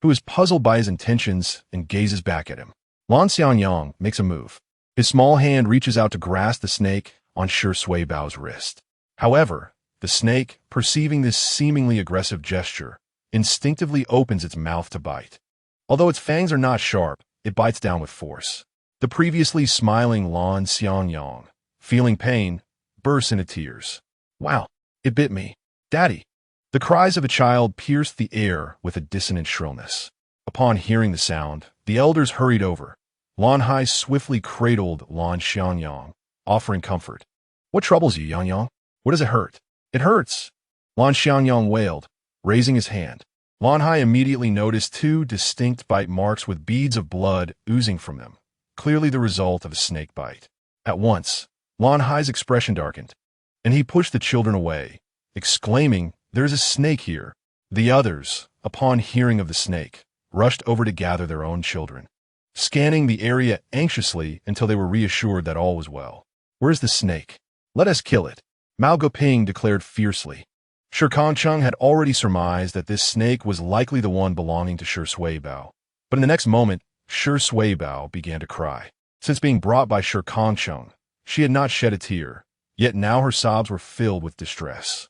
who is puzzled by his intentions and gazes back at him. Lan Xiangyang makes a move. His small hand reaches out to grasp the snake on Sui Bao's wrist. However, the snake, perceiving this seemingly aggressive gesture, instinctively opens its mouth to bite. Although its fangs are not sharp, it bites down with force. The previously smiling Lan Xiangyang, feeling pain, bursts into tears. "Wow, it bit me. Daddy." The cries of a child pierced the air with a dissonant shrillness. Upon hearing the sound, the elders hurried over. Lan Hai swiftly cradled Lan Xiangyang, offering comfort. "What troubles you, Yangyang? What does it hurt?" "It hurts," Lan Xiangyang wailed, raising his hand. Lan Hai immediately noticed 2 distinct bite marks with beads of blood oozing from them, clearly the result of a snake bite. At once, Lan Hai's expression darkened, and he pushed the children away, exclaiming, "There is a snake here." The others, upon hearing of the snake, rushed over to gather their own children, scanning the area anxiously until they were reassured that all was well. "Where's the snake? Let us kill it," Mao Guping declared fiercely. Shi Kangcheng had already surmised that this snake was likely the one belonging to Sui Bao, but in the next moment, Sui Bao began to cry. Since being brought by Shi Kangcheng, she had not shed a tear, yet now her sobs were filled with distress.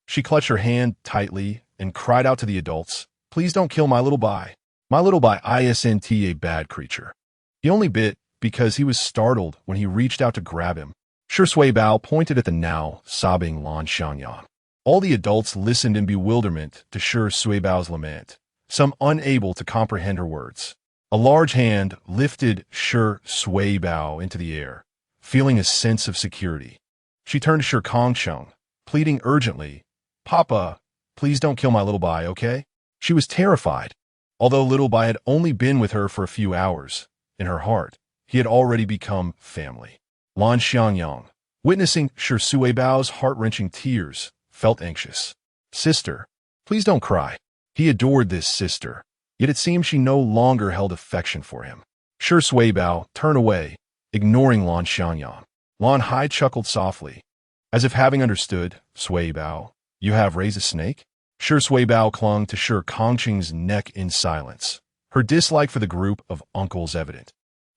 She clutched her hand tightly and cried out to the adults, "Please don't kill my little Bai. My little Bai isn't a bad creature." He only bit because he was startled when he reached out to grab him. Sui Bao pointed at the now sobbing Lan Xiangyang. All the adults listened in bewilderment to Sui Bao's lament, some unable to comprehend her words. A large hand lifted Sui Bao into the air, feeling a sense of security. She turned to Shi Kangcheng, pleading urgently, "Papa, please don't kill my little Bai, okay?" She was terrified. Although Little Bai had only been with her for a few hours, in her heart, he had already become family. Lan Xiangyang, witnessing Shi Suibao's heart-wrenching tears, felt anxious. Sister, please don't cry. He adored this sister, yet it seemed she no longer held affection for him. Shi Suibao turned away, ignoring Lan Xiangyang. Lan Hai chuckled softly. As if having understood, Suibao, you have raised a snake? Shi Suibao clung to Shi Kangcheng's neck in silence, her dislike for the group of uncles evident.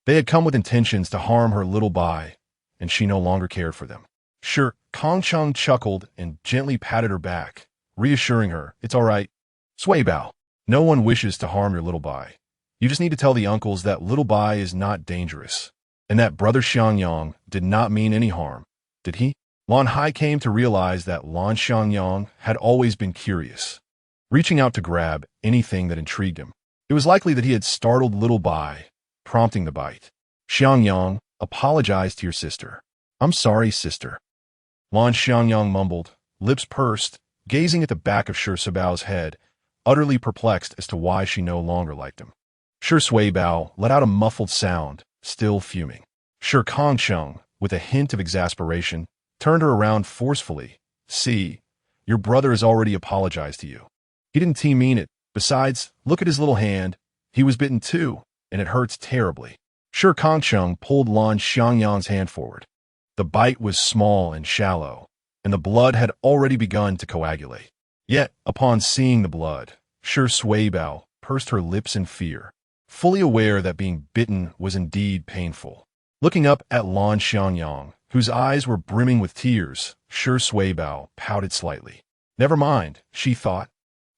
They had come with intentions to harm her Little Bai, and she no longer cared for them. Shi Kangcheng chuckled and gently patted her back, reassuring her, it's all right. Suibao, no one wishes to harm your Little Bai. You just need to tell the uncles that Little Bai is not dangerous, and that Brother Xiangyang did not mean any harm, did he? Lan Hai came to realize that Lan Xiangyang had always been curious, reaching out to grab anything that intrigued him. It was likely that he had startled Little Bai, prompting the bite. Xiangyang, apologize to your sister. I'm sorry, sister. Lan Xiangyang mumbled, lips pursed, gazing at the back of Shi Suibao's head, utterly perplexed as to why she no longer liked him. Shi Suibao let out a muffled sound, still fuming. Shi Kangcheng, with a hint of exasperation, turned her around forcefully. See, your brother has already apologized to you. He didn't mean it. Besides, look at his little hand. He was bitten too, and it hurts terribly. Shi Kangcheng pulled Lan Xiangyang's hand forward. The bite was small and shallow, and the blood had already begun to coagulate. Yet, upon seeing the blood, Shi Suibao pursed her lips in fear, fully aware that being bitten was indeed painful. Looking up at Lan Xiangyang, whose eyes were brimming with tears, Shi Suibao pouted slightly. Never mind, she thought.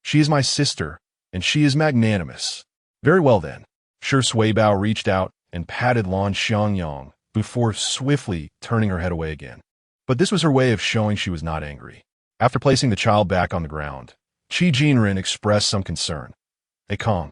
She is my sister, and she is magnanimous. Very well then. Shi Suibao reached out and patted Lan Xiangyang before swiftly turning her head away again. But this was her way of showing she was not angry. After placing the child back on the ground, Qi Jinren expressed some concern. Hey Kong,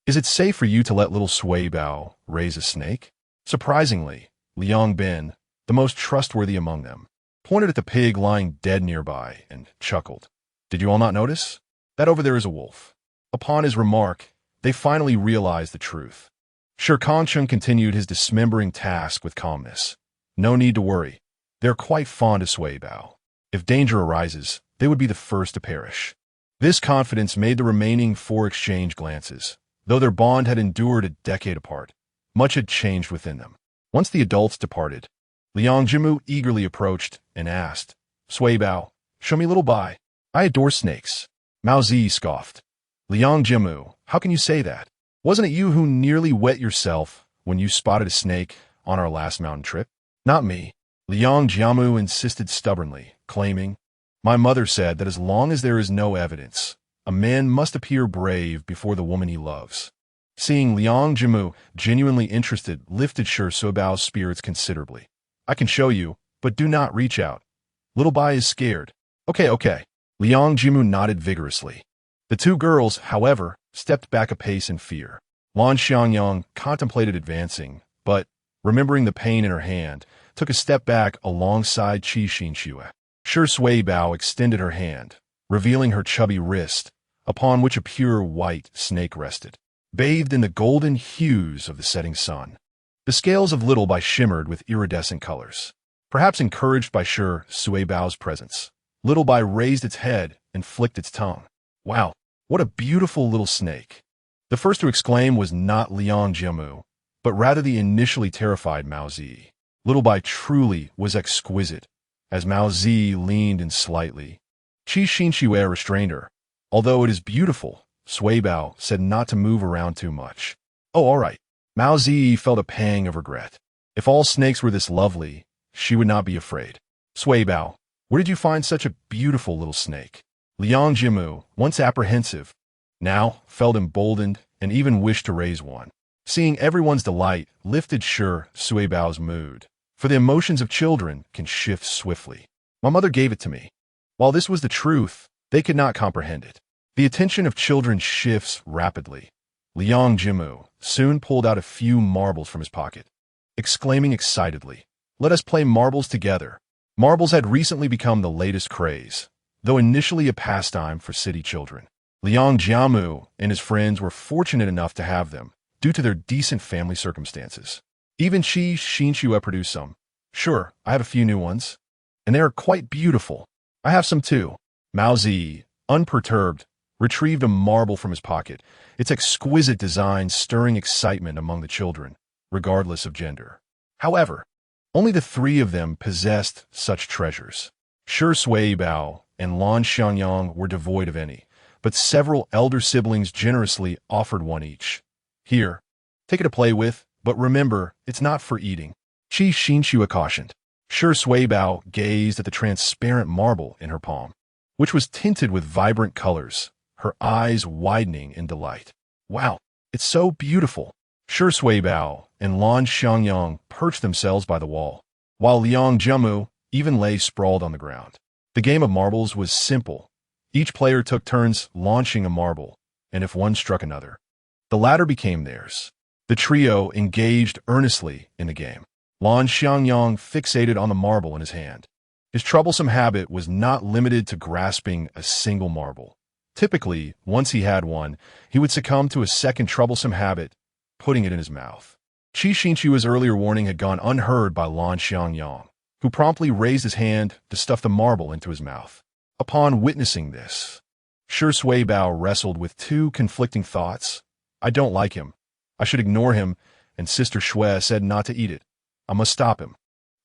is it safe for you to let little Suibao raise a snake? Surprisingly, Liang Bin, the most trustworthy among them, pointed at the pig lying dead nearby and chuckled. Did you all not notice? That over there is a wolf. Upon his remark, they finally realized the truth. Shi Kangcheng continued his dismembering task with calmness. No need to worry. They're quite fond of Suibao. If danger arises, they would be the first to perish. This confidence made the remaining four exchange glances. Though their bond had endured a decade apart, much had changed within them. Once the adults departed, Liang Jimu eagerly approached and asked, Suibao, show me Little Bai. I adore snakes. Mao Zi scoffed. Liang Jimu, how can you say that? Wasn't it you who nearly wet yourself when you spotted a snake on our last mountain trip? Not me. Liang Jiamu insisted stubbornly, claiming, my mother said that as long as there is no evidence, a man must appear brave before the woman he loves. Seeing Liang Jimu genuinely interested lifted Shi Suibao's spirits considerably. I can show you, but do not reach out. Little Bai is scared. Okay. Liang Jimu nodded vigorously. The two girls, however, stepped back a pace in fear. Lan Xiangyang contemplated advancing, but, remembering the pain in her hand, took a step back alongside Qi Xinxue. Shi Suibao extended her hand, revealing her chubby wrist, upon which a pure white snake rested, bathed in the golden hues of the setting sun. The scales of Little Bai shimmered with iridescent colors. Perhaps encouraged by Shi Suibao's presence, Little Bai raised its head and flicked its tongue. Wow, what a beautiful little snake. The first to exclaim was not Liang Jimu, but rather the initially terrified Mao Zi. Little Bai truly was exquisite, as Mao Zi leaned in slightly. Qi Xinxue restrained her. Although it is beautiful, Suibao said not to move around too much. Oh, all right. Mao Zi felt a pang of regret. If all snakes were this lovely, she would not be afraid. Suibao, where did you find such a beautiful little snake? Liang Jimu, once apprehensive, now felt emboldened and even wished to raise one. Seeing everyone's delight lifted Shi Suibao's mood, for the emotions of children can shift swiftly. My mother gave it to me. While this was the truth, they could not comprehend it. The attention of children shifts rapidly. Liang Jimu soon pulled out a few marbles from his pocket, exclaiming excitedly, "Let us play marbles together." Marbles had recently become the latest craze, though initially a pastime for city children. Liang Jiamu and his friends were fortunate enough to have them, due to their decent family circumstances. Even Shi Kangcheng produced some. Sure, I have a few new ones. And they are quite beautiful. I have some too. Mao Zi, unperturbed, retrieved a marble from his pocket, its exquisite design stirring excitement among the children, regardless of gender. However, only the three of them possessed such treasures. Shi Suibao and Lan Xiangyang were devoid of any, but several elder siblings generously offered one each. Here, take it to play with, but remember, it's not for eating. Shi Kangcheng cautioned. Shi Suibao gazed at the transparent marble in her palm, which was tinted with vibrant colors, her eyes widening in delight. Wow, it's so beautiful. Shi Suibao and Lan Xiangyang perched themselves by the wall, while Liang Jiamu even lay sprawled on the ground. The game of marbles was simple. Each player took turns launching a marble, and if one struck another, the latter became theirs. The trio engaged earnestly in the game. Lan Xiangyang fixated on the marble in his hand. His troublesome habit was not limited to grasping a single marble. Typically, once he had one, he would succumb to a second troublesome habit, putting it in his mouth. Shi Kangcheng's earlier warning had gone unheard by Lan Xiangyang, who promptly raised his hand to stuff the marble into his mouth. Upon witnessing this, Shi Suibao wrestled with two conflicting thoughts. I don't like him. I should ignore him, and Sister Shui said not to eat it. I must stop him.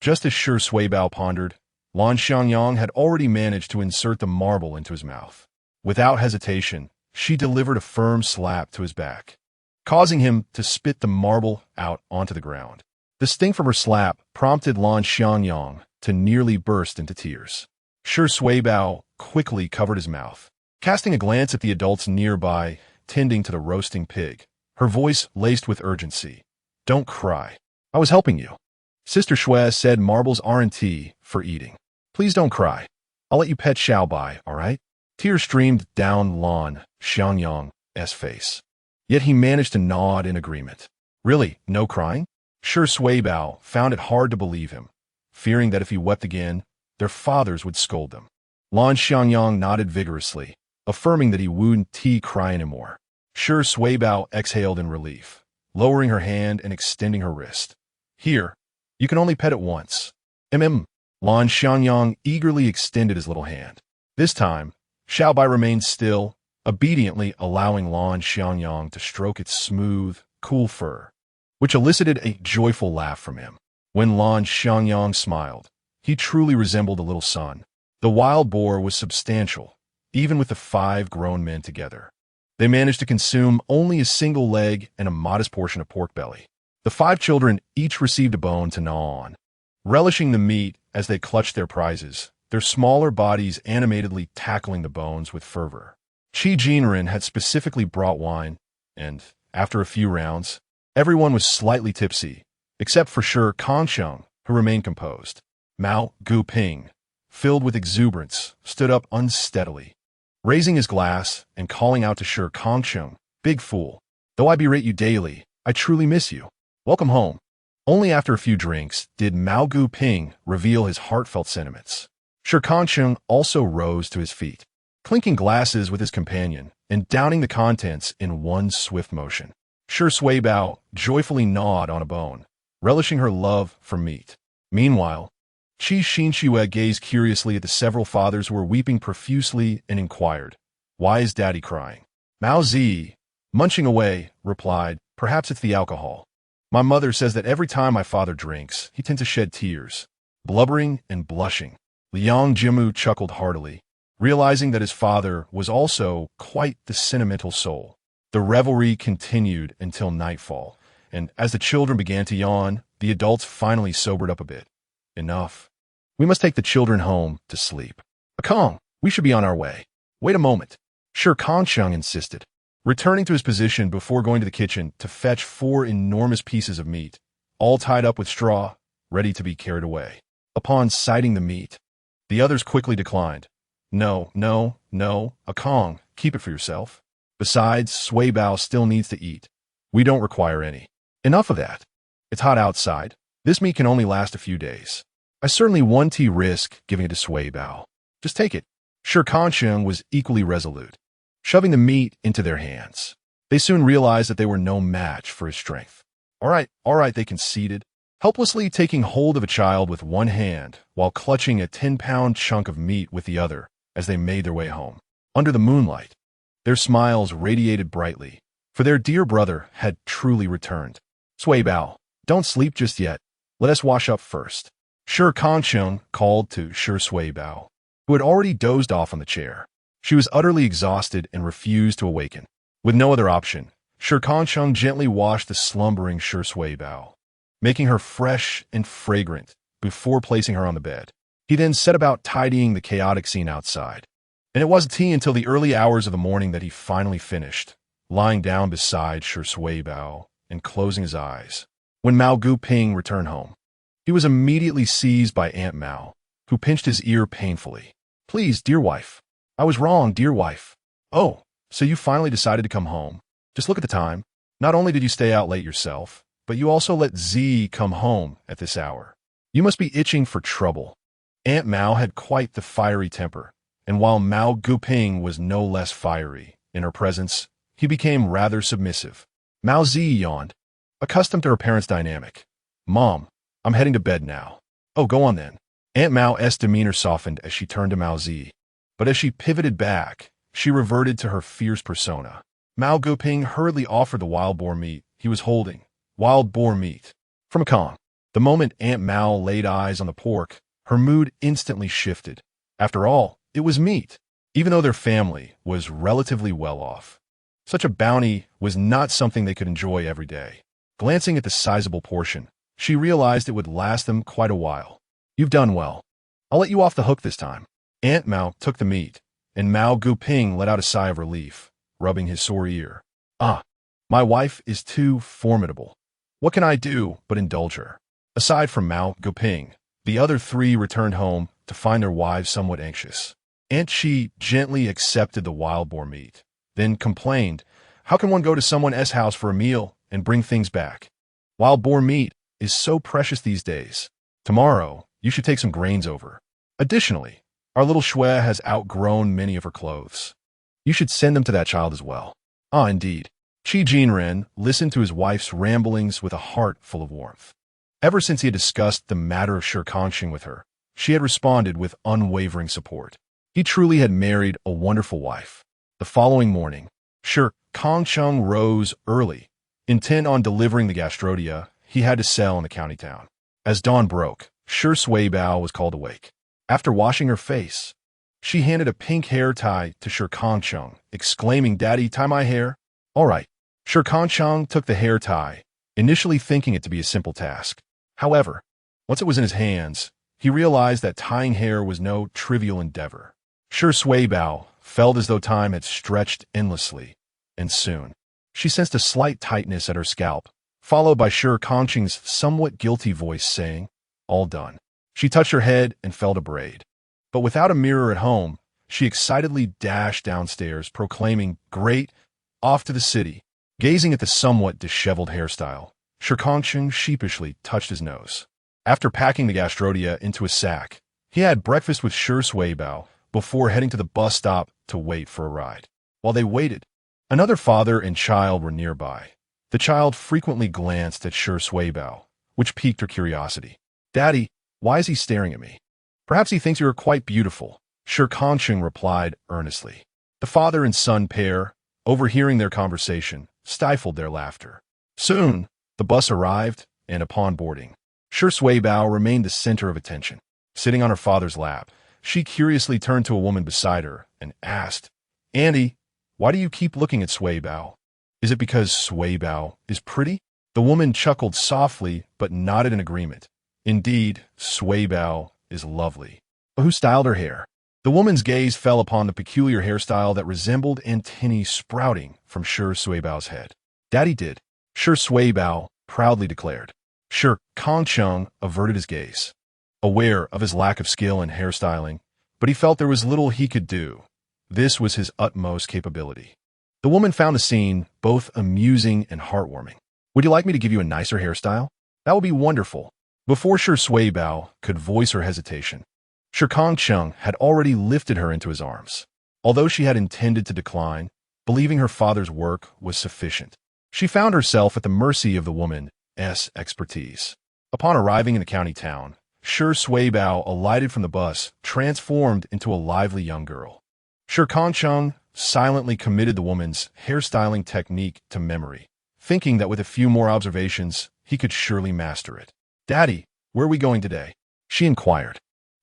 Just as Shi Suibao pondered, Lan Xiangyang had already managed to insert the marble into his mouth. Without hesitation, she delivered a firm slap to his back, causing him to spit the marble out onto the ground. The sting from her slap prompted Lan Xiangyang to nearly burst into tears. Shi Suibao quickly covered his mouth, casting a glance at the adults nearby, tending to the roasting pig, her voice laced with urgency. Don't cry. I was helping you. Sister Shui said marbles aren't for eating. Please don't cry. I'll let you pet Xiaobai, all right? Tears streamed down Lan Xiangyang's face. Yet he managed to nod in agreement. Really, no crying? Shi Suibao found it hard to believe him, fearing that if he wept again, their fathers would scold them. Lan Xiangyang nodded vigorously, affirming that he wouldn't cry anymore. Shi Suibao exhaled in relief, lowering her hand and extending her wrist. Here, you can only pet it once. Lan Xiangyang eagerly extended his little hand. This time, Xiaobai remained still, obediently allowing Lan Xiangyang to stroke its smooth, cool fur, which elicited a joyful laugh from him. When Lan Xiangyang smiled, he truly resembled a little son. The wild boar was substantial, even with the 5 grown men together. They managed to consume only a single leg and a modest portion of pork belly. The 5 children each received a bone to gnaw on, relishing the meat as they clutched their prizes, their smaller bodies animatedly tackling the bones with fervor. Qi Jinren had specifically brought wine, and, after a few rounds, everyone was slightly tipsy, except for Shi Kangcheng, who remained composed. Mao Guping, filled with exuberance, stood up unsteadily, raising his glass and calling out to Shi Kangcheng, "Big fool, though I berate you daily, I truly miss you. Welcome home." Only after a few drinks did Mao Guping reveal his heartfelt sentiments. Shi Kangcheng also rose to his feet, clinking glasses with his companion and downing the contents in one swift motion. Shi Suibao joyfully gnawed on a bone, relishing her love for meat. Meanwhile, Shi Kangcheng gazed curiously at the several fathers who were weeping profusely and inquired, "Why is Daddy crying?" Mao Zi, munching away, replied, "Perhaps it's the alcohol. My mother says that every time my father drinks, he tends to shed tears, blubbering and blushing." Liang Jiamu chuckled heartily, realizing that his father was also quite the sentimental soul. The revelry continued until nightfall, and as the children began to yawn, the adults finally sobered up a bit. Enough. We must take the children home to sleep. Akong, we should be on our way. Wait a moment. Shi Kangcheng insisted, returning to his position before going to the kitchen to fetch 4 enormous pieces of meat, all tied up with straw, ready to be carried away. Upon sighting the meat, the others quickly declined. No, Akong, keep it for yourself. Besides, Suibao still needs to eat. We don't require any. Enough of that. It's hot outside. This meat can only last a few days. I certainly won't risk giving it to Suibao. Just take it. Shi Kangcheng was equally resolute. shoving the meat into their hands. They soon realized that they were no match for his strength. All right, they conceded, helplessly taking hold of a child with one hand while clutching a 10-pound chunk of meat with the other as they made their way home. Under the moonlight, their smiles radiated brightly, for their dear brother had truly returned. Sui Bao, don't sleep just yet. Let us wash up first. Shi Kangcheng called to Sui Bao, who had already dozed off on the chair. She was utterly exhausted and refused to awaken. With no other option, Shi Kangcheng gently washed the slumbering Sui Bao, making her fresh and fragrant before placing her on the bed. He then set about tidying the chaotic scene outside. And it wasn't until the early hours of the morning that he finally finished, lying down beside Sui Bao and closing his eyes. When Mao Guping returned home, he was immediately seized by Aunt Mao, who pinched his ear painfully. Please, dear wife. I was wrong, dear wife. Oh, so you finally decided to come home. Just look at the time. Not only did you stay out late yourself, but you also let Z come home at this hour. You must be itching for trouble. Aunt Mao had quite the fiery temper, and while Mao Guping was no less fiery, in her presence, he became rather submissive. Mao Zi yawned, accustomed to her parents' dynamic. Mom, I'm heading to bed now. Oh, go on then. Aunt Mao's demeanor softened as she turned to Mao Zi, but as she pivoted back, she reverted to her fierce persona. Mao Guping hurriedly offered the wild boar meat he was holding. Wild boar meat. From a Kong. The moment Aunt Mao laid eyes on the pork, her mood instantly shifted. After all, it was meat, even though their family was relatively well off. Such a bounty was not something they could enjoy every day. Glancing at the sizable portion, she realized it would last them quite a while. You've done well. I'll let you off the hook this time. Aunt Mao took the meat, and Mao Guping let out a sigh of relief, rubbing his sore ear. Ah, my wife is too formidable. What can I do but indulge her? Aside from Mao Guping, the other three returned home to find their wives somewhat anxious. Aunt Shi gently accepted the wild boar meat, then complained, how can one go to someone else's house for a meal and bring things back? Wild boar meat is so precious these days. Tomorrow, you should take some grains over. Additionally, our little Shui has outgrown many of her clothes. You should send them to that child as well. Ah, indeed. Qi Jinren listened to his wife's ramblings with a heart full of warmth. Ever since he had discussed the matter of Shi Kangcheng with her, she had responded with unwavering support. He truly had married a wonderful wife. The following morning, Shi Kangcheng rose early, intent on delivering the gastrodia he had to sell in the county town. As dawn broke, Sui Bao was called awake. After washing her face, she handed a pink hair tie to Shi Kangcheng, exclaiming, Daddy, tie my hair? All right. Shi Kangcheng took the hair tie, initially thinking it to be a simple task. However, once it was in his hands, he realized that tying hair was no trivial endeavor. Sui Bao felt as though time had stretched endlessly, and soon, she sensed a slight tightness at her scalp, followed by Shi Kangcheng's somewhat guilty voice saying, all done. She touched her head and felt a braid. But without a mirror at home, she excitedly dashed downstairs, proclaiming, great, off to the city. Gazing at the somewhat disheveled hairstyle, Shi Kangcheng sheepishly touched his nose. After packing the gastrodia into a sack, he had breakfast with Sui Bao before heading to the bus stop to wait for a ride. While they waited, another father and child were nearby. The child frequently glanced at Sui Bao, which piqued her curiosity. Daddy, why is he staring at me? Perhaps he thinks you are quite beautiful, Shi Kangcheng replied earnestly. The father and son pair, overhearing their conversation, stifled their laughter. Soon, the bus arrived, and upon boarding, Sui Bao remained the center of attention. Sitting on her father's lap, she curiously turned to a woman beside her and asked, Auntie, why do you keep looking at Sui Bao? Is it because Sui Bao is pretty? The woman chuckled softly but nodded in agreement. Indeed, Sui Bao is lovely. But who styled her hair? The woman's gaze fell upon the peculiar hairstyle that resembled antennae sprouting from Sui Bao's head. Daddy did, Sui Bao proudly declared. Shi Kangcheng averted his gaze, aware of his lack of skill in hairstyling, but he felt there was little he could do. This was his utmost capability. The woman found the scene both amusing and heartwarming. Would you like me to give you a nicer hairstyle? That would be wonderful. Before Sui Bao could voice her hesitation, Shi Kangcheng had already lifted her into his arms. Although she had intended to decline, believing her father's work was sufficient. She found herself at the mercy of the woman's expertise. Upon arriving in the county town, Shi Suibao alighted from the bus, transformed into a lively young girl. Shi Kangcheng silently committed the woman's hairstyling technique to memory, thinking that with a few more observations, he could surely master it. "Daddy, where are we going today?" she inquired.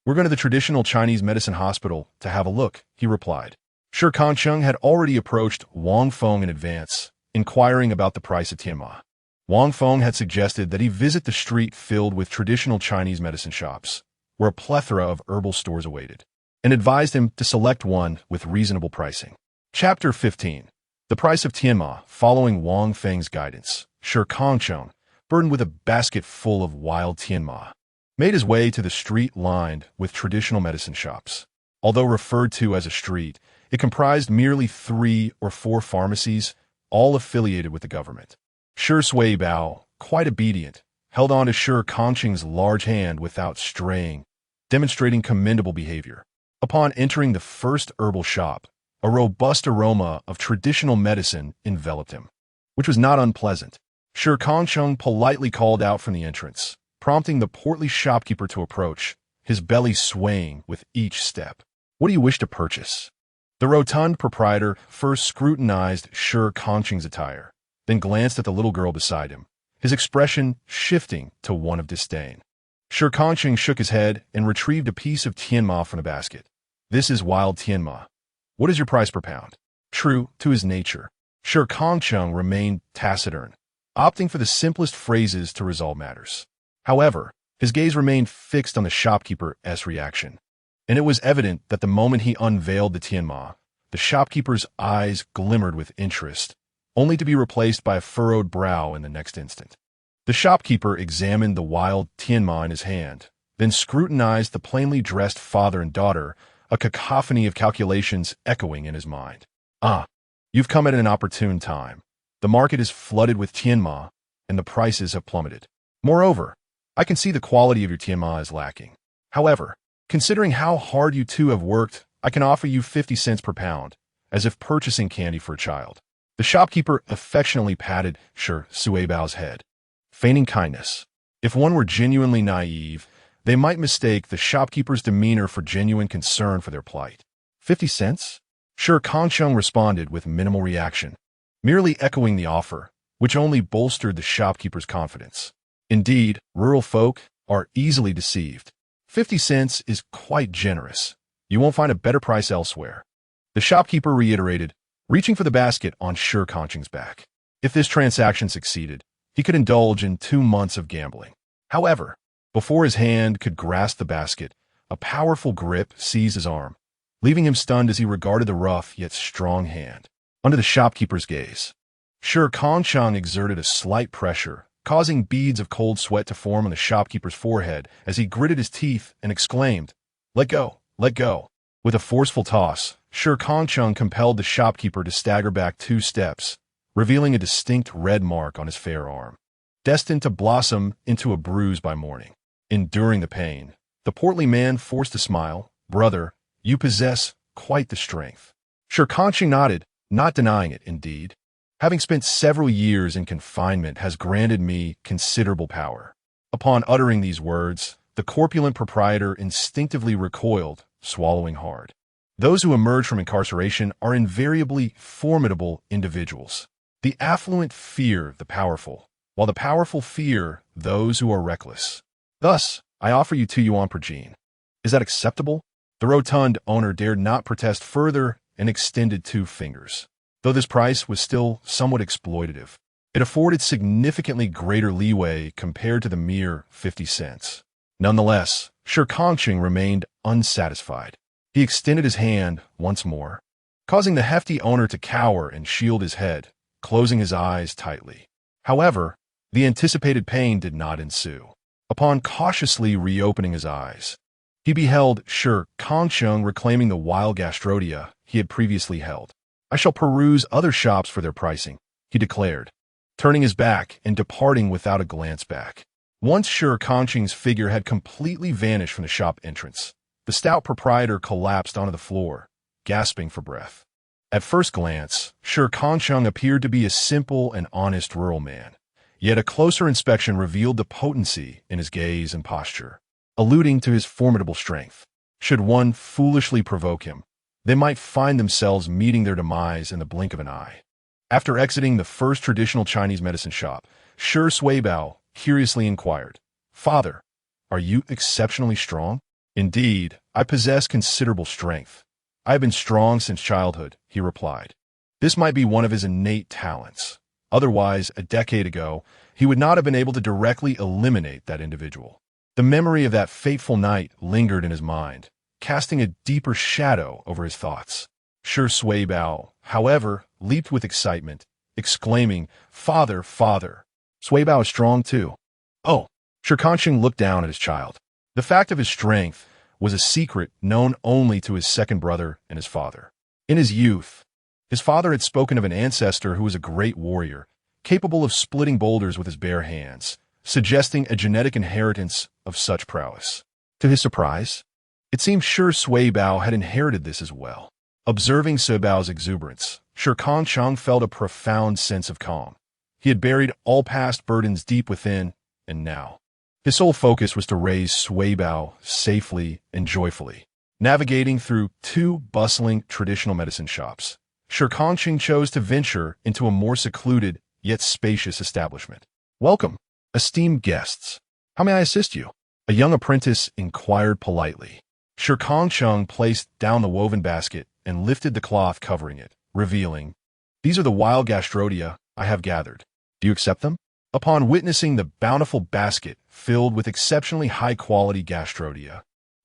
"We're going to the traditional Chinese medicine hospital to have a look," he replied. Shi Kangcheng had already approached Wang Feng in advance, inquiring about the price of Tianma. Wang Feng had suggested that he visit the street filled with traditional Chinese medicine shops, where a plethora of herbal stores awaited, and advised him to select one with reasonable pricing. Chapter 15. The price of Tianma. Following Wang Feng's guidance, Shi Kangcheng, burdened with a basket full of wild Tianma, made his way to the street lined with traditional medicine shops. Although referred to as a street, it comprised merely 3 or 4 pharmacies, all affiliated with the government. Shi Suibao, quite obedient, held on to Shi Kangcheng's large hand without straying, demonstrating commendable behavior. Upon entering the first herbal shop, a robust aroma of traditional medicine enveloped him, which was not unpleasant. Shi Kangcheng politely called out from the entrance, prompting the portly shopkeeper to approach, his belly swaying with each step. "What do you wish to purchase?" The rotund proprietor first scrutinized Shi Kangcheng's attire, then glanced at the little girl beside him, his expression shifting to one of disdain. Shi Kangcheng shook his head and retrieved a piece of Tianma from the basket. "This is wild Tianma. What is your price per pound?" True to his nature, Shi Kangcheng remained taciturn, opting for the simplest phrases to resolve matters. However, his gaze remained fixed on the shopkeeper's reaction, and it was evident that the moment he unveiled the Tianma, the shopkeeper's eyes glimmered with interest, only to be replaced by a furrowed brow in the next instant. The shopkeeper examined the wild Tianma in his hand, then scrutinized the plainly dressed father and daughter, a cacophony of calculations echoing in his mind. "Ah, you've come at an opportune time. The market is flooded with Tianma, and the prices have plummeted. Moreover, I can see the quality of your Tianma is lacking. However, considering how hard you two have worked, I can offer you 50 cents per pound, as if purchasing candy for a child." The shopkeeper affectionately patted Shi Suibao's head, feigning kindness. If one were genuinely naive, they might mistake the shopkeeper's demeanor for genuine concern for their plight. 50 cents? Shi Kangcheng responded with minimal reaction, merely echoing the offer, which only bolstered the shopkeeper's confidence. Indeed, rural folk are easily deceived. 50 cents is quite generous. You won't find a better price elsewhere. The shopkeeper reiterated, reaching for the basket on Shi Kangcheng's back. If this transaction succeeded, he could indulge in 2 months of gambling. However, before his hand could grasp the basket, a powerful grip seized his arm, leaving him stunned as he regarded the rough yet strong hand. Under the shopkeeper's gaze, Shi Kangcheng exerted a slight pressure, causing beads of cold sweat to form on the shopkeeper's forehead as he gritted his teeth and exclaimed, "Let go, let go." With a forceful toss, Shi Kangcheng compelled the shopkeeper to stagger back 2 steps, revealing a distinct red mark on his fair arm, destined to blossom into a bruise by morning. Enduring the pain, the portly man forced a smile. "Brother, you possess quite the strength." Shi Kangcheng nodded, not denying it, indeed. "Having spent several years in confinement has granted me considerable power." Upon uttering these words, the corpulent proprietor instinctively recoiled, swallowing hard. Those who emerge from incarceration are invariably formidable individuals. The affluent fear the powerful, while the powerful fear those who are reckless. "Thus, I offer you 2 yuan per jean. Is that acceptable?" The rotund owner dared not protest further and extended 2 fingers. Though this price was still somewhat exploitative, it afforded significantly greater leeway compared to the mere 50 cents. Nonetheless, Shi Kangcheng remained unsatisfied. He extended his hand once more, causing the hefty owner to cower and shield his head, closing his eyes tightly. However, the anticipated pain did not ensue. Upon cautiously reopening his eyes, he beheld Shi Kangcheng reclaiming the wild gastrodia he had previously held. "I shall peruse other shops for their pricing," he declared, turning his back and departing without a glance back. Once Shi Kangcheng's figure had completely vanished from the shop entrance, the stout proprietor collapsed onto the floor, gasping for breath. At first glance, Shi Kangcheng appeared to be a simple and honest rural man. Yet a closer inspection revealed the potency in his gaze and posture, alluding to his formidable strength. Should one foolishly provoke him, they might find themselves meeting their demise in the blink of an eye. After exiting the first traditional Chinese medicine shop, Shi Suibao curiously inquired, "Father, are you exceptionally strong?" "Indeed, I possess considerable strength. I have been strong since childhood," he replied. This might be one of his innate talents. Otherwise, a decade ago, he would not have been able to directly eliminate that individual. The memory of that fateful night lingered in his mind, casting a deeper shadow over his thoughts. Shi Suibao, however, leaped with excitement, exclaiming, "Father, father! Suibao is strong too." "Oh!" Shi Kangcheng looked down at his child. The fact of his strength was a secret known only to his second brother and his father. In his youth, his father had spoken of an ancestor who was a great warrior, capable of splitting boulders with his bare hands, suggesting a genetic inheritance of such prowess. To his surprise, it seemed Shi Suibao had inherited this as well. Observing Suibao's exuberance, Shi Kangcheng felt a profound sense of calm. He had buried all past burdens deep within, and now his sole focus was to raise Suibao safely and joyfully. Navigating through two bustling traditional medicine shops, Shi Kangcheng chose to venture into a more secluded yet spacious establishment. "Welcome, esteemed guests. How may I assist you?" A young apprentice inquired politely. Shi Kangcheng placed down the woven basket and lifted the cloth covering it, revealing, "These are the wild gastrodia I have gathered. Do you accept them?" Upon witnessing the bountiful basket filled with exceptionally high-quality gastrodia,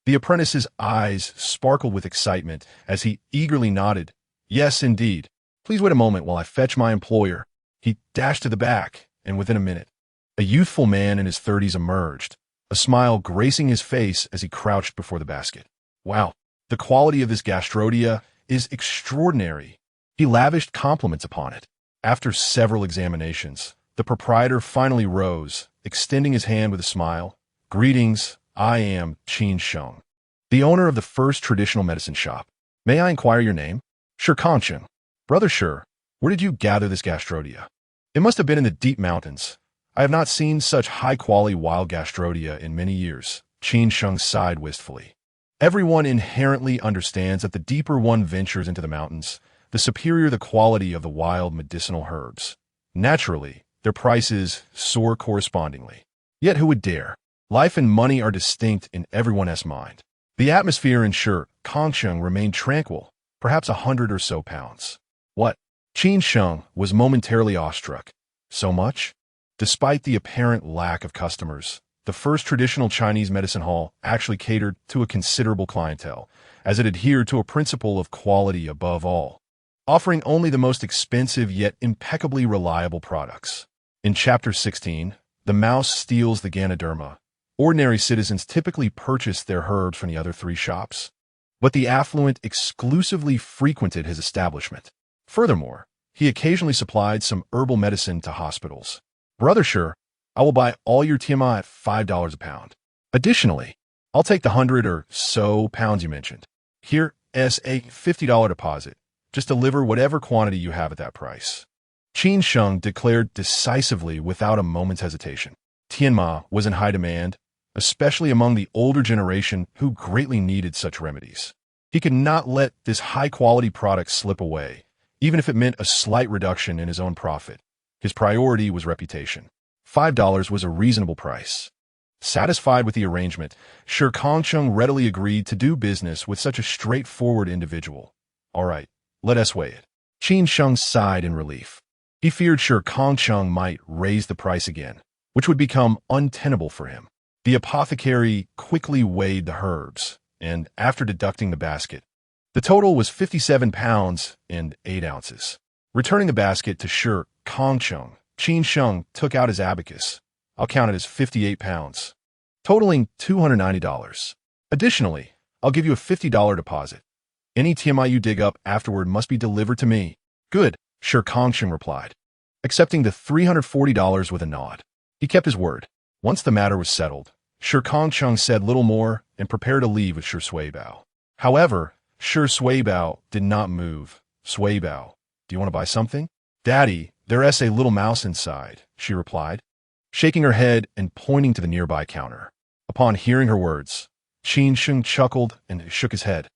the apprentice's eyes sparkled with excitement as he eagerly nodded, "Yes, indeed. Please wait a moment while I fetch my employer." He dashed to the back, and within a minute, a youthful man in his 30s emerged, a smile gracing his face as he crouched before the basket. "Wow, the quality of this gastrodia is extraordinary." He lavished compliments upon it. After several examinations, the proprietor finally rose, extending his hand with a smile. "Greetings, I am Shi Kangcheng, the owner of the first traditional medicine shop. May I inquire your name?" "Shi Kangcheng." "Brother Shi, where did you gather this gastrodia?" "It must have been in the deep mountains. I have not seen such high-quality wild gastrodia in many years." Shi Kangcheng sighed wistfully. Everyone inherently understands that the deeper one ventures into the mountains, the superior the quality of the wild medicinal herbs. Naturally, their prices soar correspondingly. Yet who would dare? Life and money are distinct in everyone's mind. The atmosphere in Shi Kangcheng remained tranquil, perhaps 100 or so pounds. "What?" Shi Kangcheng was momentarily awestruck. "So much?" Despite the apparent lack of customers, the first traditional Chinese medicine hall actually catered to a considerable clientele, as it adhered to a principle of quality above all, offering only the most expensive yet impeccably reliable products. In Chapter 16, The Mouse Steals the Ganoderma, ordinary citizens typically purchased their herbs from the other three shops, but the affluent exclusively frequented his establishment. Furthermore, he occasionally supplied some herbal medicine to hospitals. "Brother Shi, I will buy all your tiama at $5 a pound. Additionally, I'll take the 100 or so pounds you mentioned. Here's a $50 deposit. Just deliver whatever quantity you have at that price." Shi Kangcheng declared decisively without a moment's hesitation. Tianma was in high demand, especially among the older generation who greatly needed such remedies. He could not let this high-quality product slip away, even if it meant a slight reduction in his own profit. His priority was reputation. $5 was a reasonable price. Satisfied with the arrangement, Shi Kangcheng readily agreed to do business with such a straightforward individual. "All right, let us weigh it." Shi Kangcheng sighed in relief. He feared Shi Kangcheng might raise the price again, which would become untenable for him. The apothecary quickly weighed the herbs, and after deducting the basket, the total was 57 pounds and 8 ounces. Returning the basket to Shi Kangcheng, Shi Kangcheng took out his abacus. "I'll count it as 58 pounds, totaling $290. Additionally, I'll give you a $50 deposit. Any TMI you dig up afterward must be delivered to me." "Good," Shi Kangcheng replied, accepting the $340 with a nod. He kept his word. Once the matter was settled, Shi Kangcheng said little more and prepared to leave with Shi Suibao. However, Shi Suibao did not move, Sui Bao. Do you want to buy something? Daddy, there's a little mouse inside, she replied, shaking her head and pointing to the nearby counter. Upon hearing her words, Qin Sheng chuckled and shook his head.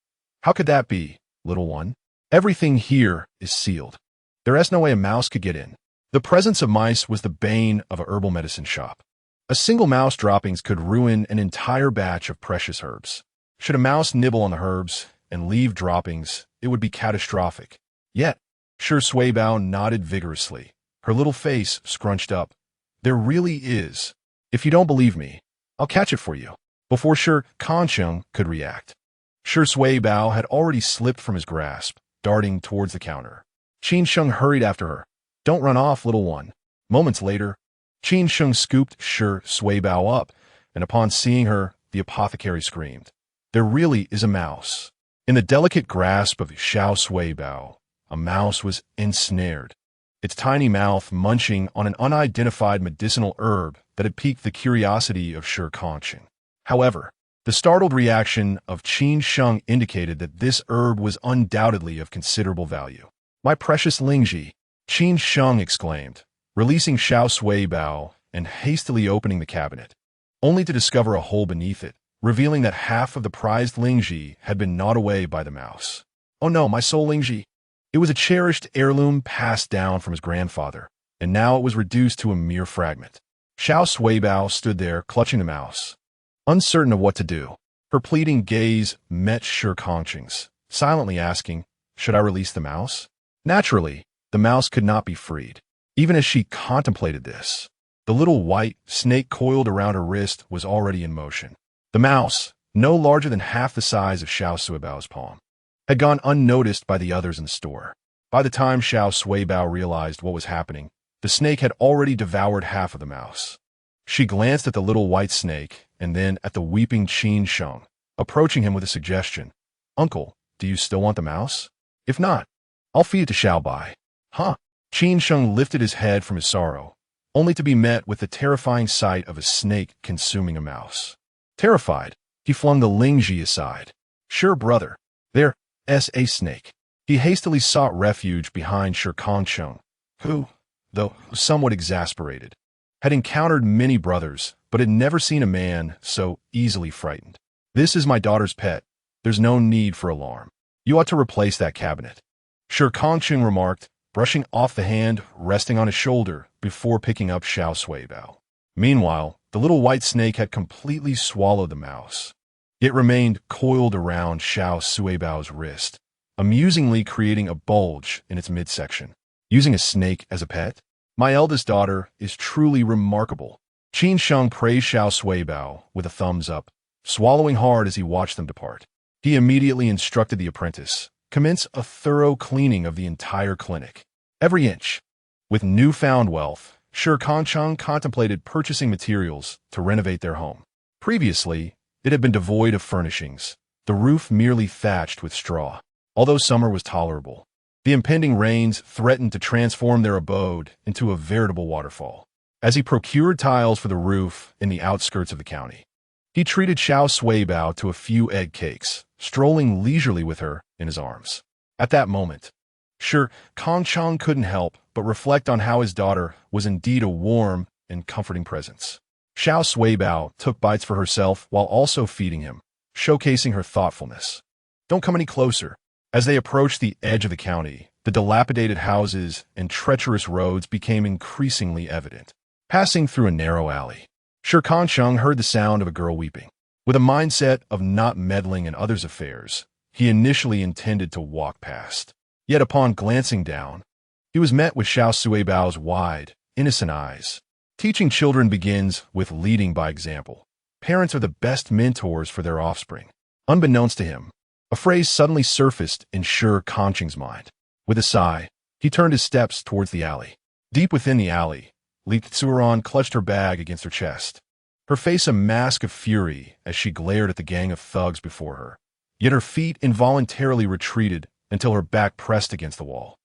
How could that be, little one? Everything here is sealed. There is no way a mouse could get in. The presence of mice was the bane of a herbal medicine shop. A single mouse droppings could ruin an entire batch of precious herbs. Should a mouse nibble on the herbs and leave droppings, it would be catastrophic. Yet, Sui Bao nodded vigorously, her little face scrunched up. There really is. If you don't believe me, I'll catch it for you. Before Shi Kangcheng could react, Sui Bao had already slipped from his grasp, darting towards the counter. Qin Sheng hurried after her. Don't run off, little one. Moments later, Qin Sheng scooped Sui Bao up, and upon seeing her, the apothecary screamed. There really is a mouse. In the delicate grasp of Sui Bao, a mouse was ensnared, its tiny mouth munching on an unidentified medicinal herb that had piqued the curiosity of Shi Kangcheng. However, the startled reaction of Qin Sheng indicated that this herb was undoubtedly of considerable value. My precious Lingji, Qin Sheng exclaimed, releasing Sui Bao and hastily opening the cabinet, only to discover a hole beneath it, revealing that half of the prized Lingji had been gnawed away by the mouse. Oh no, my soul Lingji! It was a cherished heirloom passed down from his grandfather, and now it was reduced to a mere fragment. Sui Bao stood there, clutching the mouse, uncertain of what to do. Her pleading gaze met Shi Kangcheng's, silently asking, should I release the mouse? Naturally, the mouse could not be freed. Even as she contemplated this, the little white snake coiled around her wrist was already in motion. The mouse, no larger than half the size of Sui Bao's palm, had gone unnoticed by the others in the store. By the time Sui Bao realized what was happening, the snake had already devoured half of the mouse. She glanced at the little white snake and then at the weeping Qin Sheng, approaching him with a suggestion. Uncle, do you still want the mouse? If not, I'll feed it to Xiao Bai. Huh? Qin Sheng lifted his head from his sorrow, only to be met with the terrifying sight of a snake consuming a mouse. Terrified, he flung the Lingji aside. Sure, brother. There's a snake. He hastily sought refuge behind Shi Kangcheng, who, though somewhat exasperated, had encountered many brothers, but had never seen a man so easily frightened. This is my daughter's pet. There's no need for alarm. You ought to replace that cabinet. Shi Kangcheng remarked, brushing off the hand resting on his shoulder before picking up Sui Bao. Meanwhile, the little white snake had completely swallowed the mouse. It remained coiled around Sui Bao's wrist, amusingly creating a bulge in its midsection. Using a snake as a pet? My eldest daughter is truly remarkable. Qin Sheng praised Sui Bao with a thumbs up, swallowing hard as he watched them depart. He immediately instructed the apprentice, commence a thorough cleaning of the entire clinic. Every inch. With newfound wealth, Shi Kangcheng contemplated purchasing materials to renovate their home. Previously, it had been devoid of furnishings, the roof merely thatched with straw. Although summer was tolerable, the impending rains threatened to transform their abode into a veritable waterfall. As he procured tiles for the roof in the outskirts of the county, he treated Sui Bao to a few egg cakes, strolling leisurely with her in his arms. At that moment, Shi Kangcheng couldn't help but reflect on how his daughter was indeed a warm and comforting presence. Sui Bao took bites for herself while also feeding him, showcasing her thoughtfulness. Don't come any closer. As they approached the edge of the county, the dilapidated houses and treacherous roads became increasingly evident. Passing through a narrow alley, Shi Kangcheng heard the sound of a girl weeping. With a mindset of not meddling in others' affairs, he initially intended to walk past. Yet upon glancing down, he was met with Sui Bao's wide, innocent eyes. Teaching children begins with leading by example. Parents are the best mentors for their offspring. Unbeknownst to him, a phrase suddenly surfaced in Shi Kangcheng's mind. With a sigh, he turned his steps towards the alley. Deep within the alley, Li Tsuran clutched her bag against her chest, her face a mask of fury as she glared at the gang of thugs before her. Yet her feet involuntarily retreated until her back pressed against the wall,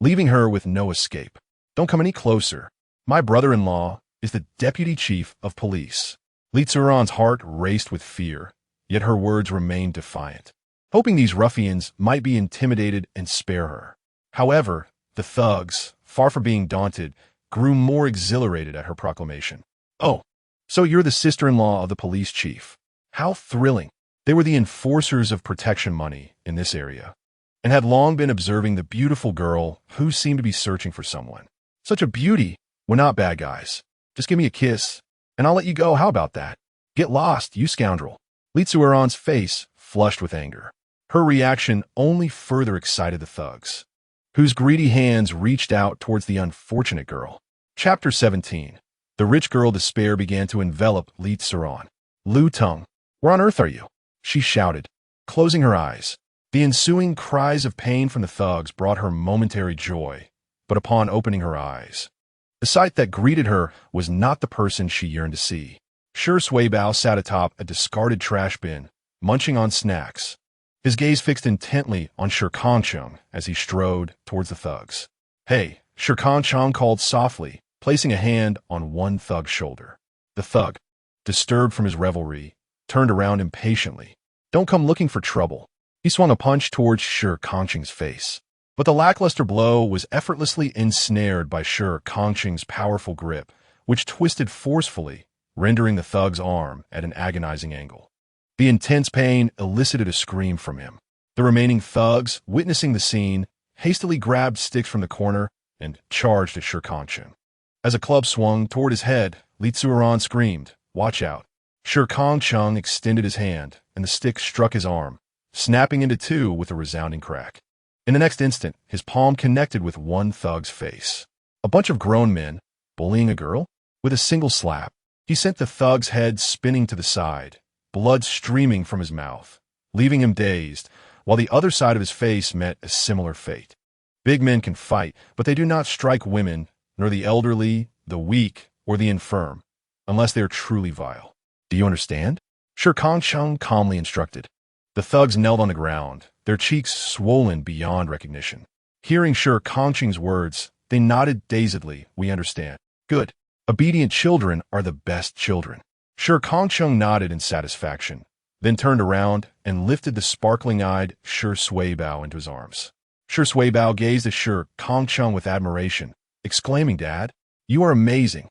leaving her with no escape. Don't come any closer. My brother-in-law is the deputy chief of police. Li Tsuran's heart raced with fear, yet her words remained defiant, hoping these ruffians might be intimidated and spare her. However, the thugs, far from being daunted, grew more exhilarated at her proclamation. "Oh, so you're the sister-in-law of the police chief. How thrilling." They were the enforcers of protection money in this area, and had long been observing the beautiful girl who seemed to be searching for someone. "Such a beauty. We're not bad guys. Just give me a kiss, and I'll let you go. How about that? Get lost, you scoundrel." Li Tsu'eron's face flushed with anger. Her reaction only further excited the thugs, whose greedy hands reached out towards the unfortunate girl. Chapter 17. The rich girl despair began to envelop Li Tsu'eron. "Lu Tung, where on earth are you?" she shouted, closing her eyes. The ensuing cries of pain from the thugs brought her momentary joy, but upon opening her eyes, the sight that greeted her was not the person she yearned to see. Shi Suibao sat atop a discarded trash bin, munching on snacks, his gaze fixed intently on Shi Kangcheng as he strode towards the thugs. "Hey," Shi Kangcheng called softly, placing a hand on one thug's shoulder. The thug, disturbed from his revelry, turned around impatiently. "Don't come looking for trouble." He swung a punch towards Shi Kangcheng's face, but the lackluster blow was effortlessly ensnared by Shi Kangcheng's powerful grip, which twisted forcefully, rendering the thug's arm at an agonizing angle. The intense pain elicited a scream from him. The remaining thugs, witnessing the scene, hastily grabbed sticks from the corner and charged at Shi Kangcheng. As a club swung toward his head, Li Tsu'eron screamed, "Watch out." Shi Kangcheng extended his hand, and the stick struck his arm, snapping into two with a resounding crack. In the next instant, his palm connected with one thug's face. A bunch of grown men, bullying a girl? With a single slap, he sent the thug's head spinning to the side, blood streaming from his mouth, leaving him dazed, while the other side of his face met a similar fate. Big men can fight, but they do not strike women, nor the elderly, the weak, or the infirm, unless they are truly vile. "Do you understand?" Shi Kangcheng calmly instructed. The thugs knelt on the ground, their cheeks swollen beyond recognition. Hearing Shi Kangcheng's words, they nodded dazedly. "We understand." "Good. Obedient children are the best children." Shi Kangcheng nodded in satisfaction, then turned around and lifted the sparkling-eyed Shi Suibao into his arms. Shi Suibao gazed at Shi Kangcheng with admiration, exclaiming, "Dad, you are amazing."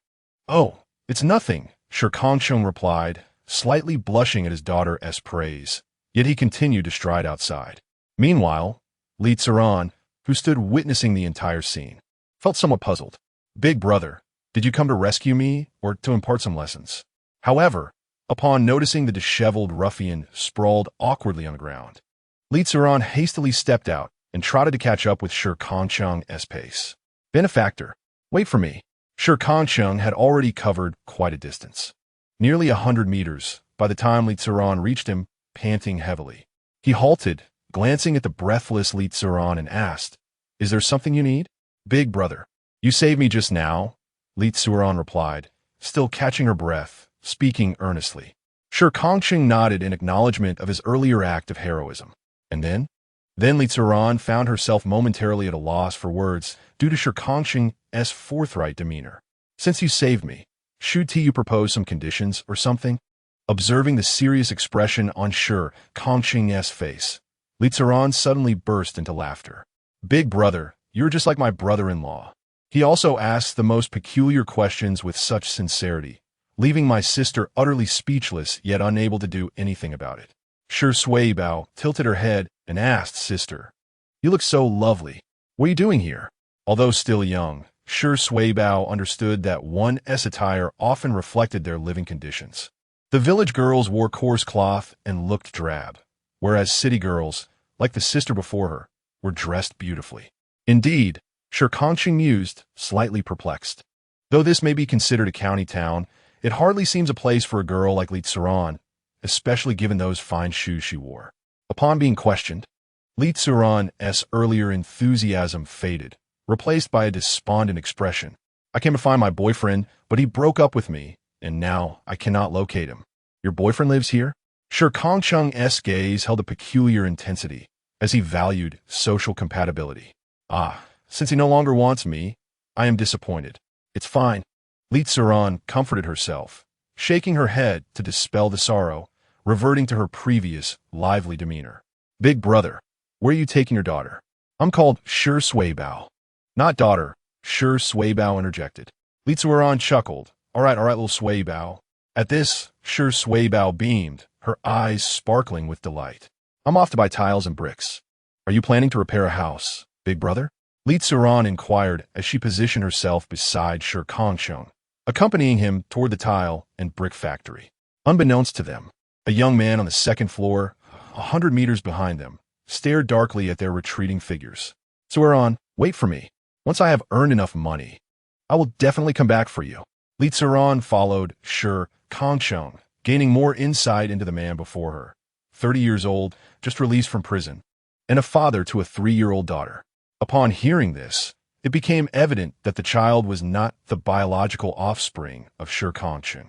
"Oh, it's nothing," Shi Kangcheng replied, slightly blushing at his daughter's praise, yet he continued to stride outside. Meanwhile, Li Tsu'eron, who stood witnessing the entire scene, felt somewhat puzzled. "Big brother, did you come to rescue me or to impart some lessons?" However, upon noticing the disheveled ruffian sprawled awkwardly on the ground, Li Tsu'eron hastily stepped out and trotted to catch up with Shi Kangcheng's pace. "Benefactor, wait for me." Shi Kangcheng had already covered quite a distance, nearly 100 meters, by the time Li Tsu'eron reached him, panting heavily. He halted, glancing at the breathless Li Tsu'eron, and asked, "Is there something you need?" "Big brother, you saved me just now," Li Tsu'eron replied, still catching her breath, speaking earnestly. Shi Kangcheng nodded in acknowledgement of his earlier act of heroism. And then? Then Li Tsu'eron found herself momentarily at a loss for words due to Shi Kangcheng's forthright demeanor. "Since you saved me, should you propose some conditions or something?" Observing the serious expression on Shi Kangcheng's face, Li Tsu'eron suddenly burst into laughter. "Big brother, you're just like my brother-in-law. He also asks the most peculiar questions with such sincerity, leaving my sister utterly speechless yet unable to do anything about it." Shi Suibao tilted her head and asked, "Sister, you look so lovely. What are you doing here?" Although still young, Shi Suibao understood that one's attire often reflected their living conditions. The village girls wore coarse cloth and looked drab, whereas city girls, like the sister before her, were dressed beautifully. Indeed, Shi Kangcheng mused, slightly perplexed. Though this may be considered a county town, it hardly seems a place for a girl like Li Tsu'eron, especially given those fine shoes she wore. Upon being questioned, Li Tsu'eron's earlier enthusiasm faded, replaced by a despondent expression. "I came to find my boyfriend, but he broke up with me, and now I cannot locate him." "Your boyfriend lives here?" Shi Kangcheng's gaze held a peculiar intensity, as he valued social compatibility. "Ah, since he no longer wants me, I am disappointed. It's fine." Li Tsu'eron comforted herself, shaking her head to dispel the sorrow, reverting to her previous lively demeanor. "Big brother, where are you taking your daughter?" I'm called Shi Suibao. Not daughter, Shi Suibao interjected. Li Zuoran chuckled. All right, little Suibao. At this, Shi Suibao beamed, her eyes sparkling with delight. I'm off to buy tiles and bricks. Are you planning to repair a house, big brother? Li Zuoran inquired as she positioned herself beside Shi Kangcheng, accompanying him toward the tile and brick factory. Unbeknownst to them, a young man on the second floor, 100 meters behind them, stared darkly at their retreating figures. Zuoran, wait for me. Once I have earned enough money, I will definitely come back for you. Li Zuoran followed Shi Kangcheng, gaining more insight into the man before her. 30 years old, just released from prison, and a father to a 3-year-old daughter. Upon hearing this, it became evident that the child was not the biological offspring of Shi Kangcheng.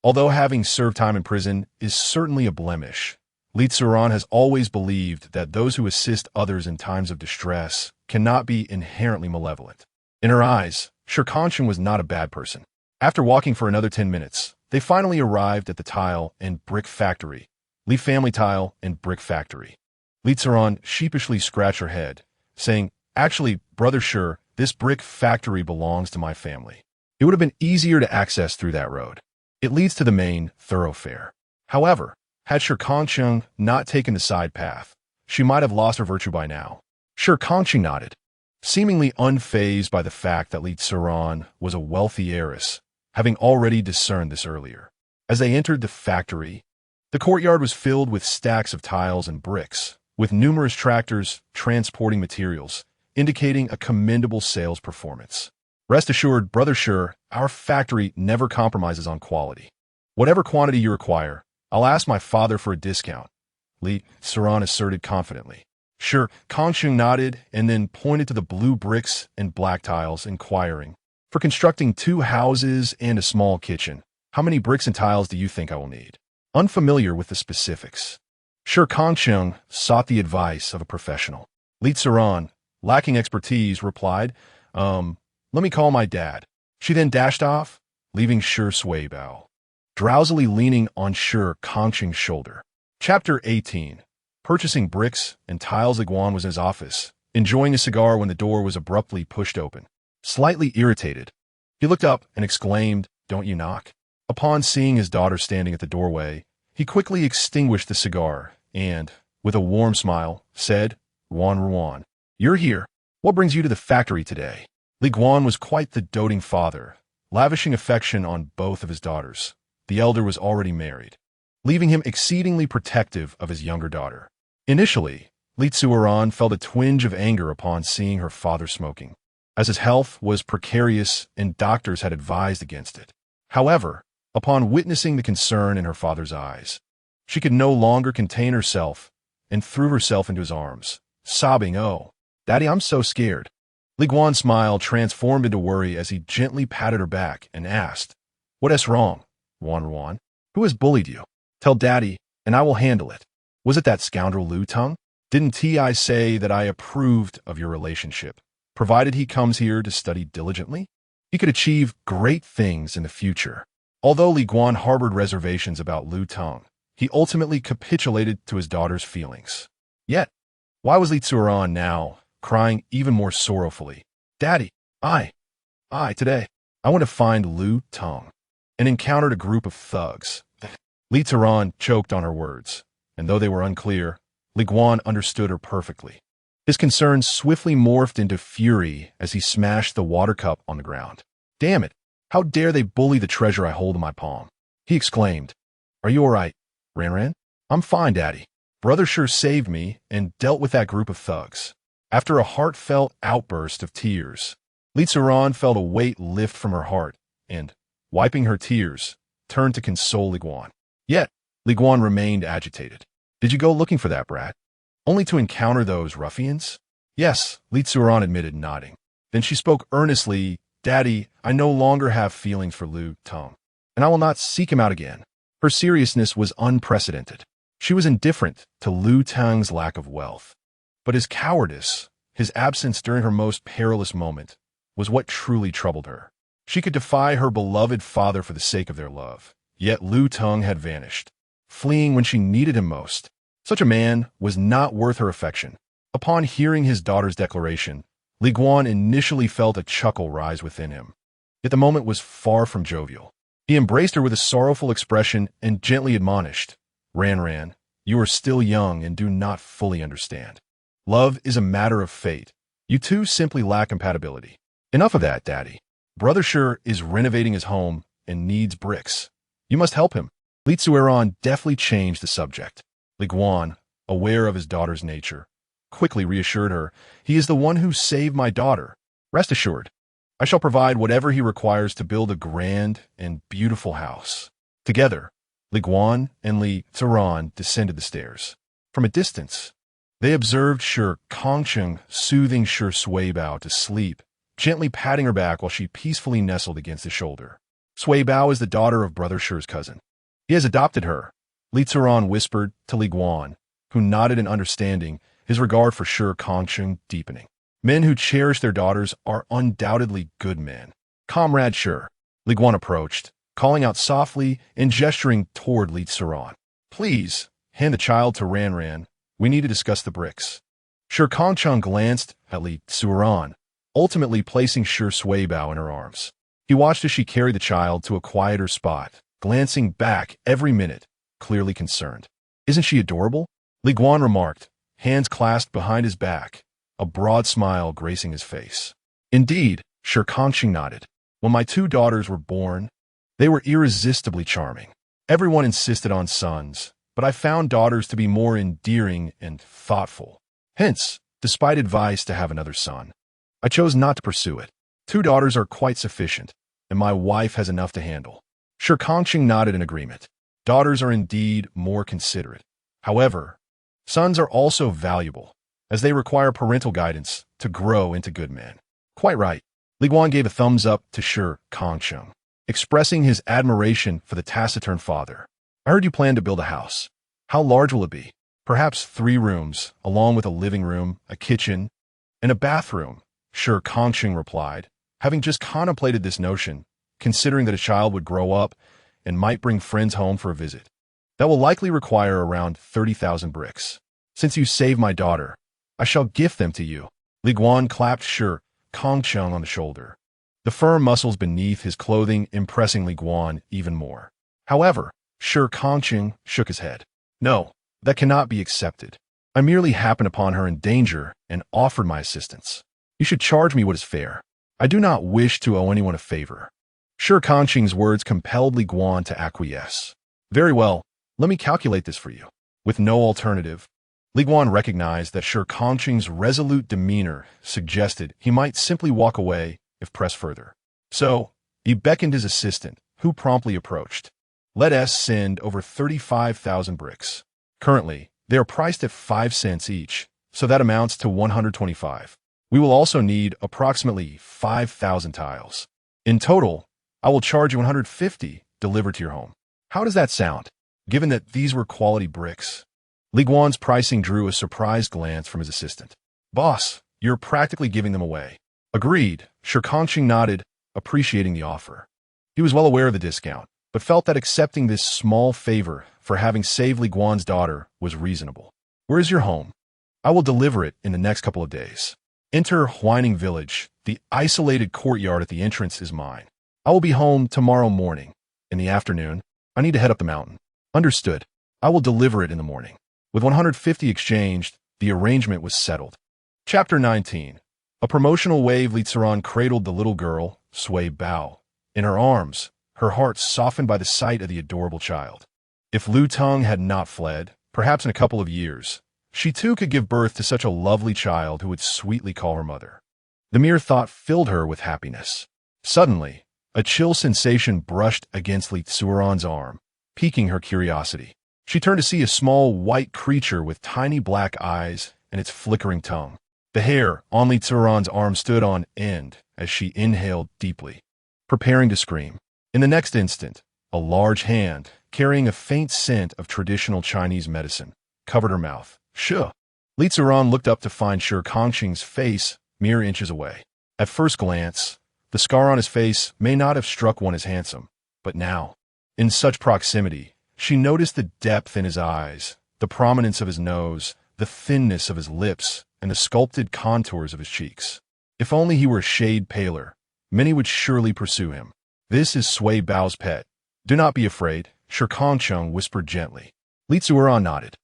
Although having served time in prison is certainly a blemish, Li Zuoran has always believed that those who assist others in times of distress cannot be inherently malevolent. In her eyes, Shi Kangcheng was not a bad person. After walking for another 10 minutes, they finally arrived at the tile and brick factory. Li Family Tile and Brick Factory. Li Zuoran sheepishly scratched her head, saying, Actually, Brother Shi, this brick factory belongs to my family. It would have been easier to access through that road. It leads to the main thoroughfare. However, had Shi Kangcheng not taken the side path, she might have lost her virtue by now. Shi Kangcheng nodded, seemingly unfazed by the fact that Li Zuoran was a wealthy heiress, having already discerned this earlier. As they entered the factory, the courtyard was filled with stacks of tiles and bricks, with numerous tractors transporting materials, indicating a commendable sales performance. Rest assured, Brother Shi, our factory never compromises on quality. Whatever quantity you require, I'll ask my father for a discount, Li Zuoran asserted confidently. Shi Kangcheng nodded and then pointed to the blue bricks and black tiles, inquiring, For constructing 2 houses and a small kitchen, how many bricks and tiles do you think I will need? Unfamiliar with the specifics, Shi Kangcheng sought the advice of a professional. Li Zuoran, lacking expertise, replied, Let me call my dad. She then dashed off, leaving Shi Suibao drowsily leaning on Shi Kangcheng's shoulder. Chapter 18. Purchasing bricks and tiles. Li Guan was in his office, enjoying a cigar when the door was abruptly pushed open. Slightly irritated, he looked up and exclaimed, Don't you knock? Upon seeing his daughter standing at the doorway, he quickly extinguished the cigar and, with a warm smile, said, Ruan, you're here. What brings you to the factory today? Li Guan was quite the doting father, lavishing affection on both of his daughters. The elder was already married, leaving him exceedingly protective of his younger daughter. Initially, Li Zuoran felt a twinge of anger upon seeing her father smoking, as his health was precarious and doctors had advised against it. However, upon witnessing the concern in her father's eyes, she could no longer contain herself and threw herself into his arms, sobbing, Oh, Daddy, I'm so scared. Li Guan's smile transformed into worry as he gently patted her back and asked, What is wrong, Ruan? Who has bullied you? Tell Daddy, and I will handle it. Was it that scoundrel Lu Teng? Didn't I say that I approved of your relationship, provided he comes here to study diligently? He could achieve great things in the future. Although Li Guan harbored reservations about Lu Teng, he ultimately capitulated to his daughter's feelings. Yet, why was Li Zuoran now crying even more sorrowfully? Daddy, today, I went to find Lu Teng and encountered a group of thugs. Li Zuoran choked on her words, and though they were unclear, Li Guan understood her perfectly. His concern swiftly morphed into fury as he smashed the water cup on the ground. Damn it! How dare they bully the treasure I hold in my palm? He exclaimed. Are you all right, Ran? I'm fine, Daddy. Brother Shi saved me and dealt with that group of thugs. After a heartfelt outburst of tears, Li Zuoran felt a weight lift from her heart and, wiping her tears, turned to console Li Guan. Yet, Li Guan remained agitated. Did you go looking for that brat, only to encounter those ruffians? Yes, Li Zuoran admitted, nodding. Then she spoke earnestly, Daddy, I no longer have feelings for Lu Teng, and I will not seek him out again. Her seriousness was unprecedented. She was indifferent to Lu Teng's lack of wealth, but his cowardice, his absence during her most perilous moment, was what truly troubled her. She could defy her beloved father for the sake of their love, yet Lu Teng had vanished, fleeing when she needed him most. Such a man was not worth her affection. Upon hearing his daughter's declaration, Li Guan initially felt a chuckle rise within him. Yet the moment was far from jovial. He embraced her with a sorrowful expression and gently admonished, Ran, you are still young and do not fully understand. Love is a matter of fate. You two simply lack compatibility. Enough of that, Daddy. Brother Shi is renovating his home and needs bricks. You must help him. Li Zuoran deftly changed the subject. Li Guan, aware of his daughter's nature, quickly reassured her, he is the one who saved my daughter. Rest assured, I shall provide whatever he requires to build a grand and beautiful house. Together, Li Guan and Li Zuoran descended the stairs. From a distance, they observed Shi Kangcheng soothing Shi Suibao to sleep, gently patting her back while she peacefully nestled against his shoulder. Suibao is the daughter of Brother Shi's cousin. He has adopted her, Li Zuoran whispered to Li Guan, who nodded in understanding, his regard for Shi Kangcheng deepening. Men who cherish their daughters are undoubtedly good men. Comrade Shi, Li Guan approached, calling out softly and gesturing toward Li Zuoran. Please, hand the child to Ran. We need to discuss the bricks. Shi Kangcheng glanced at Li Zuoran, ultimately placing Shi Suibao in her arms. He watched as she carried the child to a quieter spot, glancing back every minute, clearly concerned. Isn't she adorable? Li Guan remarked, hands clasped behind his back, a broad smile gracing his face. Indeed, Shi Kangcheng nodded. When my two daughters were born, they were irresistibly charming. Everyone insisted on sons, but I found daughters to be more endearing and thoughtful. Hence, despite advice to have another son, I chose not to pursue it. 2 daughters are quite sufficient, and my wife has enough to handle. Shi Kangcheng nodded in agreement. Daughters are indeed more considerate. However, sons are also valuable, as they require parental guidance to grow into good men. Quite right. Li Guan gave a thumbs up to Shi Kangcheng, expressing his admiration for the taciturn father. I heard you plan to build a house. How large will it be? Perhaps 3 rooms, along with a living room, a kitchen, and a bathroom, Shi Kangcheng replied, having just contemplated this notion, considering that a child would grow up and might bring friends home for a visit. That will likely require around 30,000 bricks. Since you saved my daughter, I shall gift them to you. Li Guan clapped Shi Kangcheng on the shoulder, the firm muscles beneath his clothing impressing Li Guan even more. However, Shi Kangcheng shook his head. No, that cannot be accepted. I merely happened upon her in danger and offered my assistance. You should charge me what is fair. I do not wish to owe anyone a favor. Shi Kangcheng's words compelled Li Guan to acquiesce. Very well, let me calculate this for you. With no alternative, Li Guan recognized that Shi Kangcheng's resolute demeanor suggested he might simply walk away if pressed further. So, he beckoned his assistant, who promptly approached. Let us send over 35,000 bricks. Currently, they are priced at 5 cents each, so that amounts to 125. We will also need approximately 5,000 tiles. In total, I will charge you 150 delivered to your home. How does that sound, given that these were quality bricks? Li Guan's pricing drew a surprised glance from his assistant. Boss, you're practically giving them away. Agreed, Shi Kangcheng nodded, appreciating the offer. He was well aware of the discount, but felt that accepting this small favor for having saved Li Guan's daughter was reasonable. Where is your home? I will deliver it in the next couple of days. Enter Huining Village. The isolated courtyard at the entrance is mine. I will be home tomorrow morning. In the afternoon, I need to head up the mountain. Understood. I will deliver it in the morning. With 150 exchanged, the arrangement was settled. Chapter 19. A promotional wave. Li Zuoran cradled the little girl, Suibao, in her arms, her heart softened by the sight of the adorable child. If Lu Teng had not fled, perhaps in a couple of years, she too could give birth to such a lovely child who would sweetly call her mother. The mere thought filled her with happiness. Suddenly, a chill sensation brushed against Li Zuoran's arm, piquing her curiosity. She turned to see a small white creature with tiny black eyes and its flickering tongue. The hair on Li Zuoran's arm stood on end as she inhaled deeply, preparing to scream. In the next instant, a large hand, carrying a faint scent of traditional Chinese medicine, covered her mouth. Shi. Li Zuoran looked up to find Shi Kangcheng's face mere inches away. At first glance, the scar on his face may not have struck one as handsome, but now, in such proximity, she noticed the depth in his eyes, the prominence of his nose, the thinness of his lips, and the sculpted contours of his cheeks. If only he were a shade paler, many would surely pursue him. This is Sui Bao's pet. Do not be afraid, Shi Kangcheng whispered gently. Li Zuoran nodded.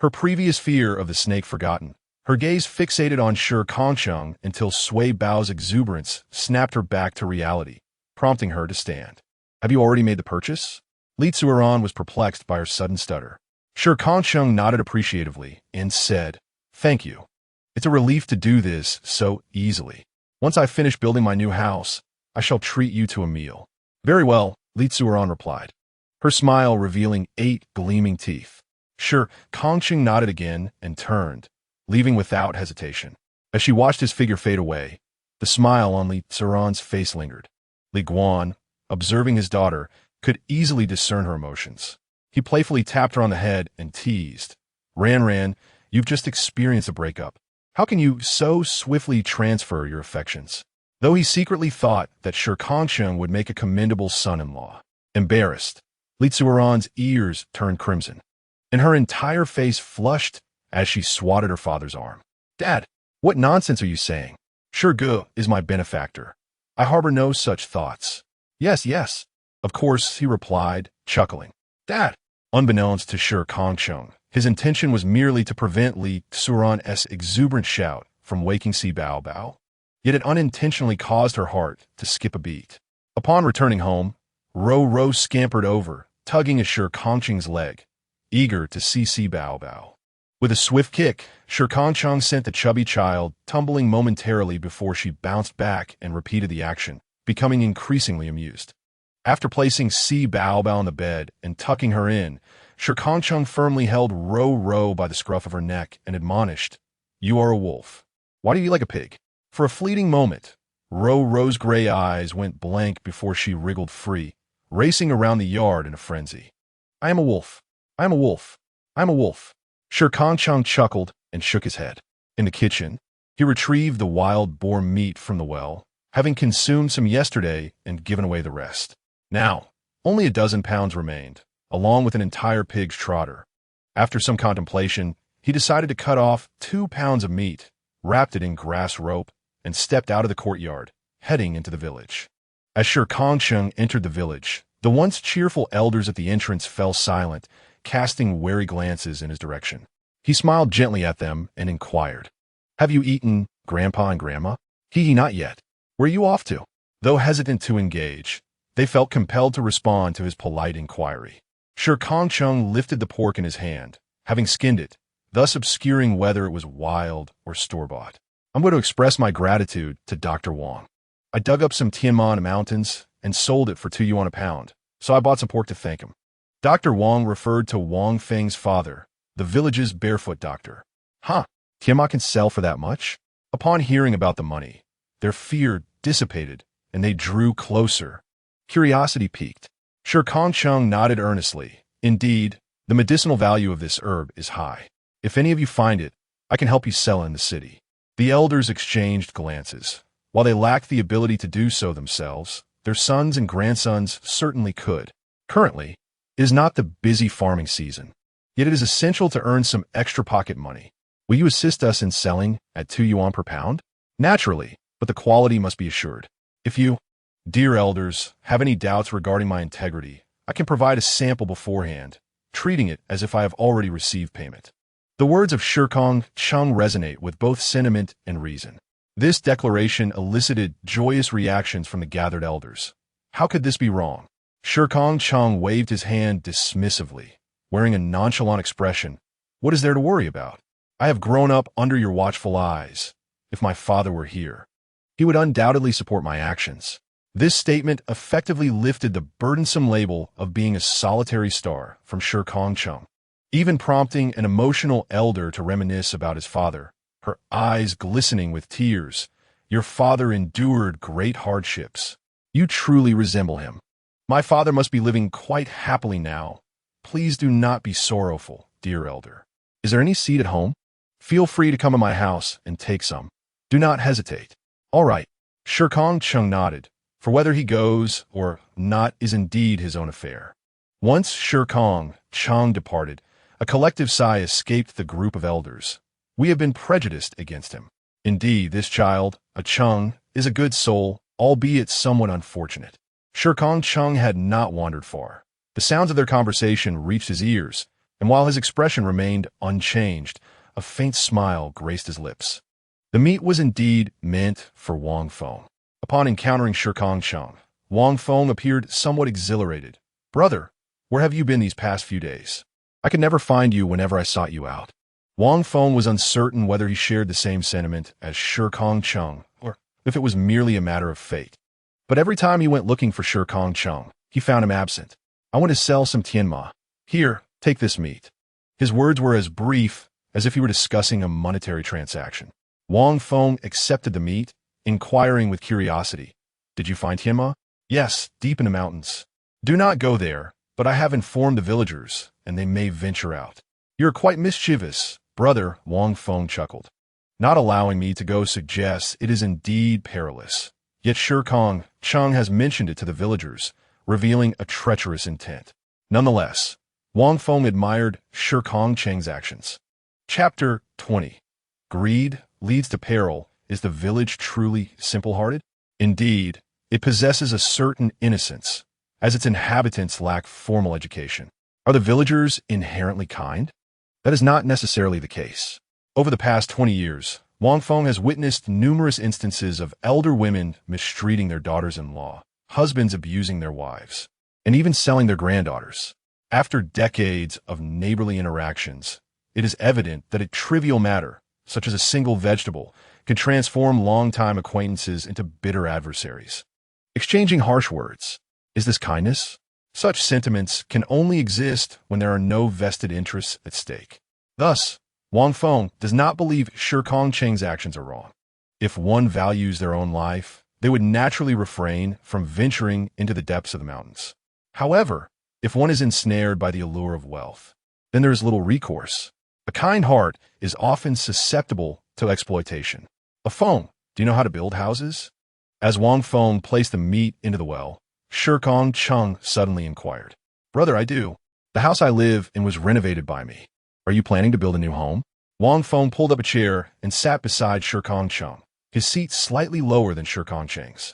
Her previous fear of the snake forgotten, her gaze fixated on Shi Kangcheng until Sui Bao's exuberance snapped her back to reality, prompting her to stand. Have you already made the purchase? Li Zuoran was perplexed by her sudden stutter. Shi Kangcheng nodded appreciatively and said, Thank you. It's a relief to do this so easily. Once I finish building my new house, I shall treat you to a meal. Very well, Li Zuoran replied, her smile revealing 8 gleaming teeth. Shi Kangcheng nodded again and turned, leaving without hesitation. As she watched his figure fade away, the smile on Li Zuoran's face lingered. Li Guan, observing his daughter, could easily discern her emotions. He playfully tapped her on the head and teased. Ran, you've just experienced a breakup. How can you so swiftly transfer your affections? Though he secretly thought that Shi Kangcheng would make a commendable son-in-law. Embarrassed, Li Zuoran's ears turned crimson, and her entire face flushed as she swatted her father's arm. Dad, what nonsense are you saying? Shi Ge is my benefactor. I harbor no such thoughts. Yes. Of course, he replied, chuckling. Dad! Unbeknownst to Shi Kangcheng, his intention was merely to prevent Li Zuoran's exuberant shout from waking Si Bao, yet it unintentionally caused her heart to skip a beat. Upon returning home, Ro scampered over, tugging at Shi Kangcheng's leg, eager to see Si Bao. With a swift kick, Shi Kangcheng sent the chubby child tumbling momentarily before she bounced back and repeated the action, becoming increasingly amused. After placing Si Bao on the bed and tucking her in, Shi Kangcheng firmly held Ro by the scruff of her neck and admonished, You are a wolf. Why do you eat like a pig? For a fleeting moment, Ro's gray eyes went blank before she wriggled free, racing around the yard in a frenzy. I am a wolf. I am a wolf. I am a wolf. Shi Kangcheng chuckled and shook his head. In the kitchen, he retrieved the wild boar meat from the well, having consumed some yesterday and given away the rest. Now, only a dozen pounds remained, along with an entire pig's trotter. After some contemplation, he decided to cut off 2 pounds of meat, wrapped it in grass rope, and stepped out of the courtyard, heading into the village. As Shi Kangcheng entered the village, the once cheerful elders at the entrance fell silent, casting wary glances in his direction. He smiled gently at them and inquired, Have you eaten, Grandpa and Grandma? Not yet. Where are you off to? Though hesitant to engage, they felt compelled to respond to his polite inquiry. Shi Kangcheng lifted the pork in his hand, having skinned it, thus obscuring whether it was wild or store-bought. I'm going to express my gratitude to Dr. Wang. I dug up some Tianman mountains and sold it for 2 yuan a pound, so I bought some pork to thank him. Dr. Wang referred to Wang Feng's father, the village's barefoot doctor. Tianma can sell for that much? Upon hearing about the money, their fear dissipated, and they drew closer. Curiosity piqued. Shi Kangcheng nodded earnestly. Indeed, the medicinal value of this herb is high. If any of you find it, I can help you sell it in the city. The elders exchanged glances. While they lacked the ability to do so themselves, their sons and grandsons certainly could. Currently, it is not the busy farming season, yet it is essential to earn some extra pocket money. Will you assist us in selling at 2 yuan per pound? Naturally, but the quality must be assured. If you, dear elders, have any doubts regarding my integrity, I can provide a sample beforehand, treating it as if I have already received payment. The words of Shi Kangcheng resonate with both sentiment and reason. This declaration elicited joyous reactions from the gathered elders. How could this be wrong? Shi Kangcheng waved his hand dismissively, wearing a nonchalant expression. What is there to worry about? I have grown up under your watchful eyes. If my father were here, he would undoubtedly support my actions. This statement effectively lifted the burdensome label of being a solitary star from Shi Kangcheng, even prompting an emotional elder to reminisce about his father, her eyes glistening with tears. Your father endured great hardships. You truly resemble him. My father must be living quite happily now. Please do not be sorrowful, dear elder. Is there any seed at home? Feel free to come to my house and take some. Do not hesitate. All right. Shi Kangcheng nodded, for whether he goes or not is indeed his own affair. Once Shi Kangcheng departed, a collective sigh escaped the group of elders. We have been prejudiced against him. Indeed, this child, a Cheng, is a good soul, albeit somewhat unfortunate. Shi Kangcheng had not wandered far. The sounds of their conversation reached his ears, and while his expression remained unchanged, a faint smile graced his lips. The meat was indeed meant for Wang Feng. Upon encountering Shi Kangcheng, Wang Feng appeared somewhat exhilarated. "Brother, where have you been these past few days? I could never find you whenever I sought you out." Wang Feng was uncertain whether he shared the same sentiment as Shi Kangcheng, or if it was merely a matter of fate. But every time he went looking for Shi Kangcheng, he found him absent. "I want to sell some tianma. Here, take this meat." His words were as brief as if he were discussing a monetary transaction. Wang Feng accepted the meat, inquiring with curiosity, "Did you find tianma?" "Yes, deep in the mountains. Do not go there, but I have informed the villagers, and they may venture out." "You're quite mischievous, brother," Wang Feng chuckled. "Not allowing me to go suggests it is indeed perilous. Yet Shi Kangcheng has mentioned it to the villagers, revealing a treacherous intent." Nonetheless, Wang Feng admired Shi Kangcheng's actions. Chapter 20. Greed leads to peril. Is the village truly simple-hearted? Indeed, it possesses a certain innocence, as its inhabitants lack formal education. Are the villagers inherently kind? That is not necessarily the case. Over the past 20 years, Wang Feng has witnessed numerous instances of elder women mistreating their daughters-in-law, husbands abusing their wives, and even selling their granddaughters. After decades of neighborly interactions, it is evident that a trivial matter, such as a single vegetable, can transform long-time acquaintances into bitter adversaries. Exchanging harsh words. Is this kindness? Such sentiments can only exist when there are no vested interests at stake. Thus, Wang Feng does not believe Shi Kangcheng's actions are wrong. If one values their own life, they would naturally refrain from venturing into the depths of the mountains. However, if one is ensnared by the allure of wealth, then there is little recourse. A kind heart is often susceptible to exploitation. "A Feng, do you know how to build houses?" As Wang Feng placed the meat into the well, Shi Kangcheng suddenly inquired. "Brother, I do. The house I live in was renovated by me. Are you planning to build a new home?" Wang Feng pulled up a chair and sat beside Shi Kangcheng, his seat slightly lower than Shi Kangcheng's.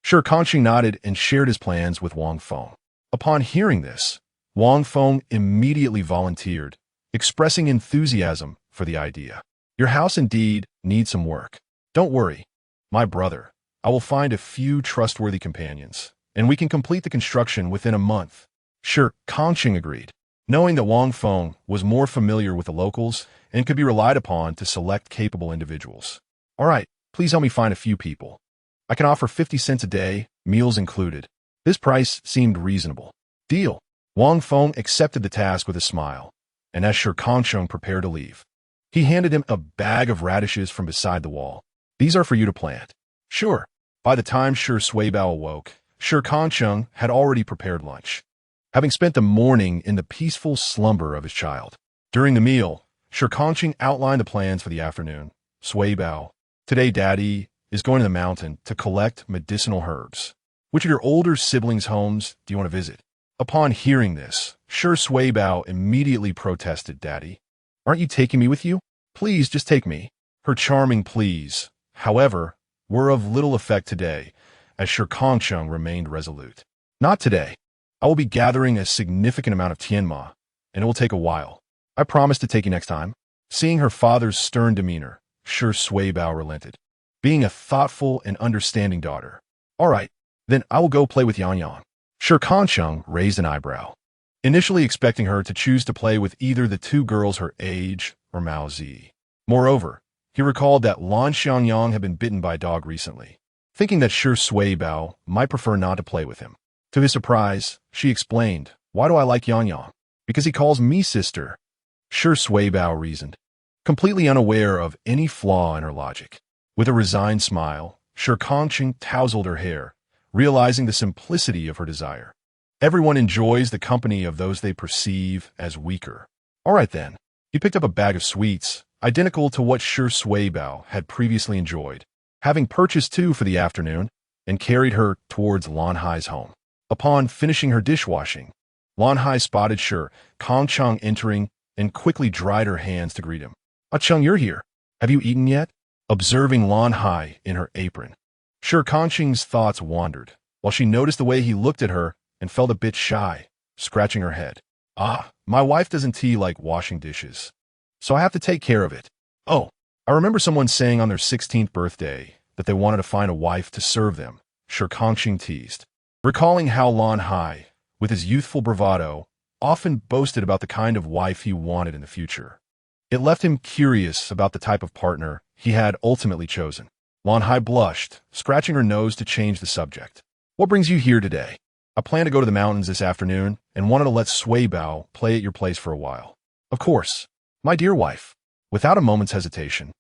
Shi Kangcheng nodded and shared his plans with Wang Feng. Upon hearing this, Wang Feng immediately volunteered, expressing enthusiasm for the idea. "Your house indeed needs some work. Don't worry, my brother. I will find a few trustworthy companions, and we can complete the construction within a month." Shi Kangcheng agreed, knowing that Wang Feng was more familiar with the locals and could be relied upon to select capable individuals. "All right, please help me find a few people. I can offer 50 cents a day, meals included." This price seemed reasonable. "Deal." Wang Feng accepted the task with a smile, and as Shi Kangcheng prepared to leave, he handed him a bag of radishes from beside the wall. "These are for you to plant." "Sure." By the time Shi Suibao awoke, Shi Kangcheng had already prepared lunch, having spent the morning in the peaceful slumber of his child. During the meal, Shi Kangcheng outlined the plans for the afternoon. "Suibao, today Daddy is going to the mountain to collect medicinal herbs. Which of your older siblings' homes do you want to visit?" Upon hearing this, Shi Suibao immediately protested. "Daddy, aren't you taking me with you? Please, just take me." Her charming pleas, however, were of little effect today, as Shi Kangcheng remained resolute. "Not today. I will be gathering a significant amount of tianma, and it will take a while. I promise to take you next time." Seeing her father's stern demeanor, Shi Suibao relented, being a thoughtful and understanding daughter. "All right, then I will go play with Yang Yang." Shi Kangcheng raised an eyebrow, initially expecting her to choose to play with either the two girls her age or Mao Zi. Moreover, he recalled that Lan Xiangyang had been bitten by a dog recently, thinking that Shi Suibao might prefer not to play with him. To his surprise, she explained, "Why do I like Yang Yang?" "Because he calls me sister," Shi Suibao reasoned, completely unaware of any flaw in her logic. With a resigned smile, Shi Kangcheng tousled her hair, realizing the simplicity of her desire. Everyone enjoys the company of those they perceive as weaker. All right then. He picked up a bag of sweets, identical to what Shi Suibao had previously enjoyed, having purchased 2 for the afternoon, and carried her towards Lan Hai's home. Upon finishing her dishwashing, Lan Hai spotted Shi Kangcheng entering and quickly dried her hands to greet him. Ah Chung, you're here. Have you eaten yet? Observing Lan Hai in her apron. Shi Kangcheng's thoughts wandered, while she noticed the way he looked at her and felt a bit shy, scratching her head. Ah, my wife doesn't tea like washing dishes, so I have to take care of it. Oh, I remember someone saying on their 16th birthday that they wanted to find a wife to serve them, Shi Kangcheng teased, recalling how Lan Hai, with his youthful bravado, often boasted about the kind of wife he wanted in the future. It left him curious about the type of partner he had ultimately chosen. Lan Hai blushed, scratching her nose to change the subject. What brings you here today? I plan to go to the mountains this afternoon and wanted to let Sui Bao play at your place for a while. Of course, my dear wife. Without a moment's hesitation,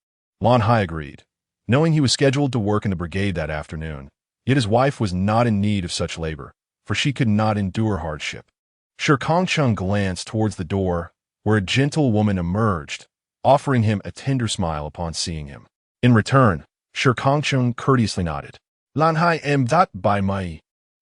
Lan Hai agreed, knowing he was scheduled to work in the brigade that afternoon. Yet his wife was not in need of such labor, for she could not endure hardship. Shi Kangcheng glanced towards the door, where a gentle woman emerged, offering him a tender smile upon seeing him. In return, Shi Kangcheng courteously nodded. Lan Hai am that by my,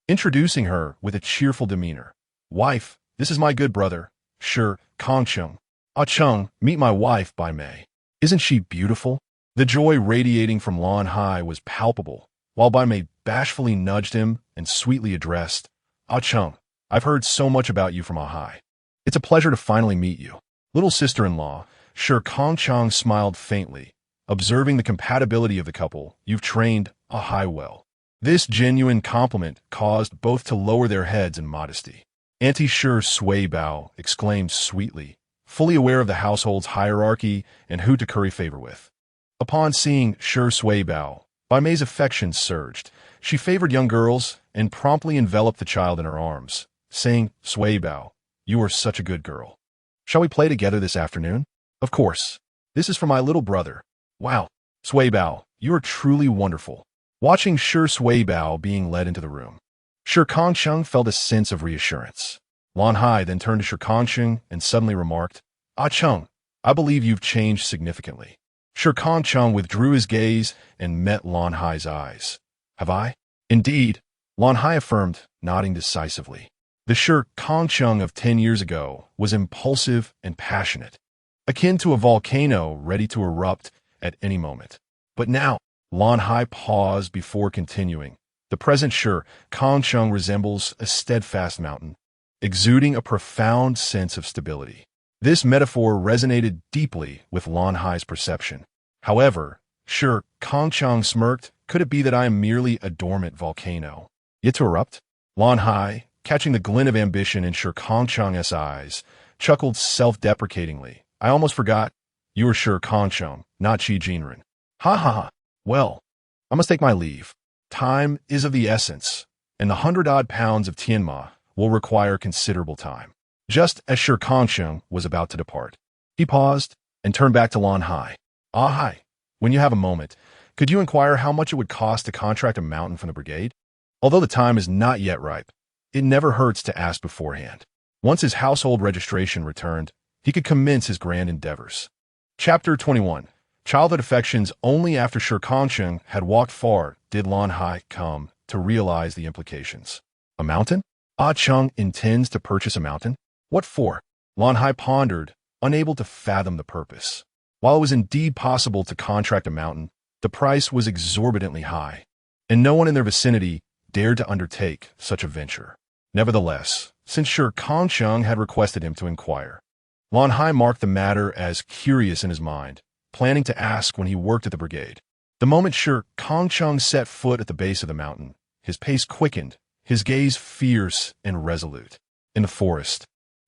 introducing her with a cheerful demeanor. Wife, this is my good brother, Shi Kangcheng. Ah Chung, meet my wife by May. Isn't she beautiful? The joy radiating from Lan Hai was palpable, while Bai Mei bashfully nudged him and sweetly addressed, Ah Chung, I've heard so much about you from Ah Hai. It's a pleasure to finally meet you. Little sister-in-law, Shi Kangcheng smiled faintly, observing the compatibility of the couple. You've trained Ah Hai well. This genuine compliment caused both to lower their heads in modesty. Auntie Sui Bao exclaimed sweetly, fully aware of the household's hierarchy and who to curry favor with. Upon seeing Sui Bao, Bai Mei's affections surged. She favored young girls and promptly enveloped the child in her arms, saying, Sui Bao, you are such a good girl. Shall we play together this afternoon? Of course. This is for my little brother. Wow, Sui Bao, you are truly wonderful. Watching Sui Bao being led into the room, Shi Kangcheng felt a sense of reassurance. Lan Hai then turned to Shi Kangcheng and suddenly remarked, Ah Chung, I believe you've changed significantly. Shi Kangcheng withdrew his gaze and met Lan Hai's eyes. Have I? Indeed, Lan Hai affirmed, nodding decisively. The Shi Kangcheng of 10 years ago was impulsive and passionate, akin to a volcano ready to erupt at any moment. But now, Lan Hai paused before continuing. The present Shi Kangcheng resembles a steadfast mountain, exuding a profound sense of stability. This metaphor resonated deeply with Lan Hai's perception. However, Shi Kangcheng smirked. Could it be that I am merely a dormant volcano, yet to erupt? Lan Hai, catching the glint of ambition in Shi Kangcheng's eyes, chuckled self-deprecatingly. I almost forgot. You are Shi Kangcheng, not Shi Jinren. Ha ha ha. Well, I must take my leave. Time is of the essence, and the 100-odd pounds of Tianma will require considerable time. Just as Shi Kangcheng was about to depart, he paused and turned back to Lan Hai. Ah Hai, when you have a moment, could you inquire how much it would cost to contract a mountain from the brigade? Although the time is not yet ripe, it never hurts to ask beforehand. Once his household registration returned, he could commence his grand endeavors. Chapter 21. Childhood affections. Only after Shi Kangcheng had walked far did Lan Hai come to realize the implications. A mountain? Ah Chung intends to purchase a mountain? What for? Lan Hai pondered, unable to fathom the purpose. While it was indeed possible to contract a mountain, the price was exorbitantly high, and no one in their vicinity dared to undertake such a venture. Nevertheless, since Shi Kangcheng had requested him to inquire, Lan Hai marked the matter as curious in his mind, planning to ask when he worked at the brigade. The moment Shi Kangcheng set foot at the base of the mountain, his pace quickened, his gaze fierce and resolute. In the forest,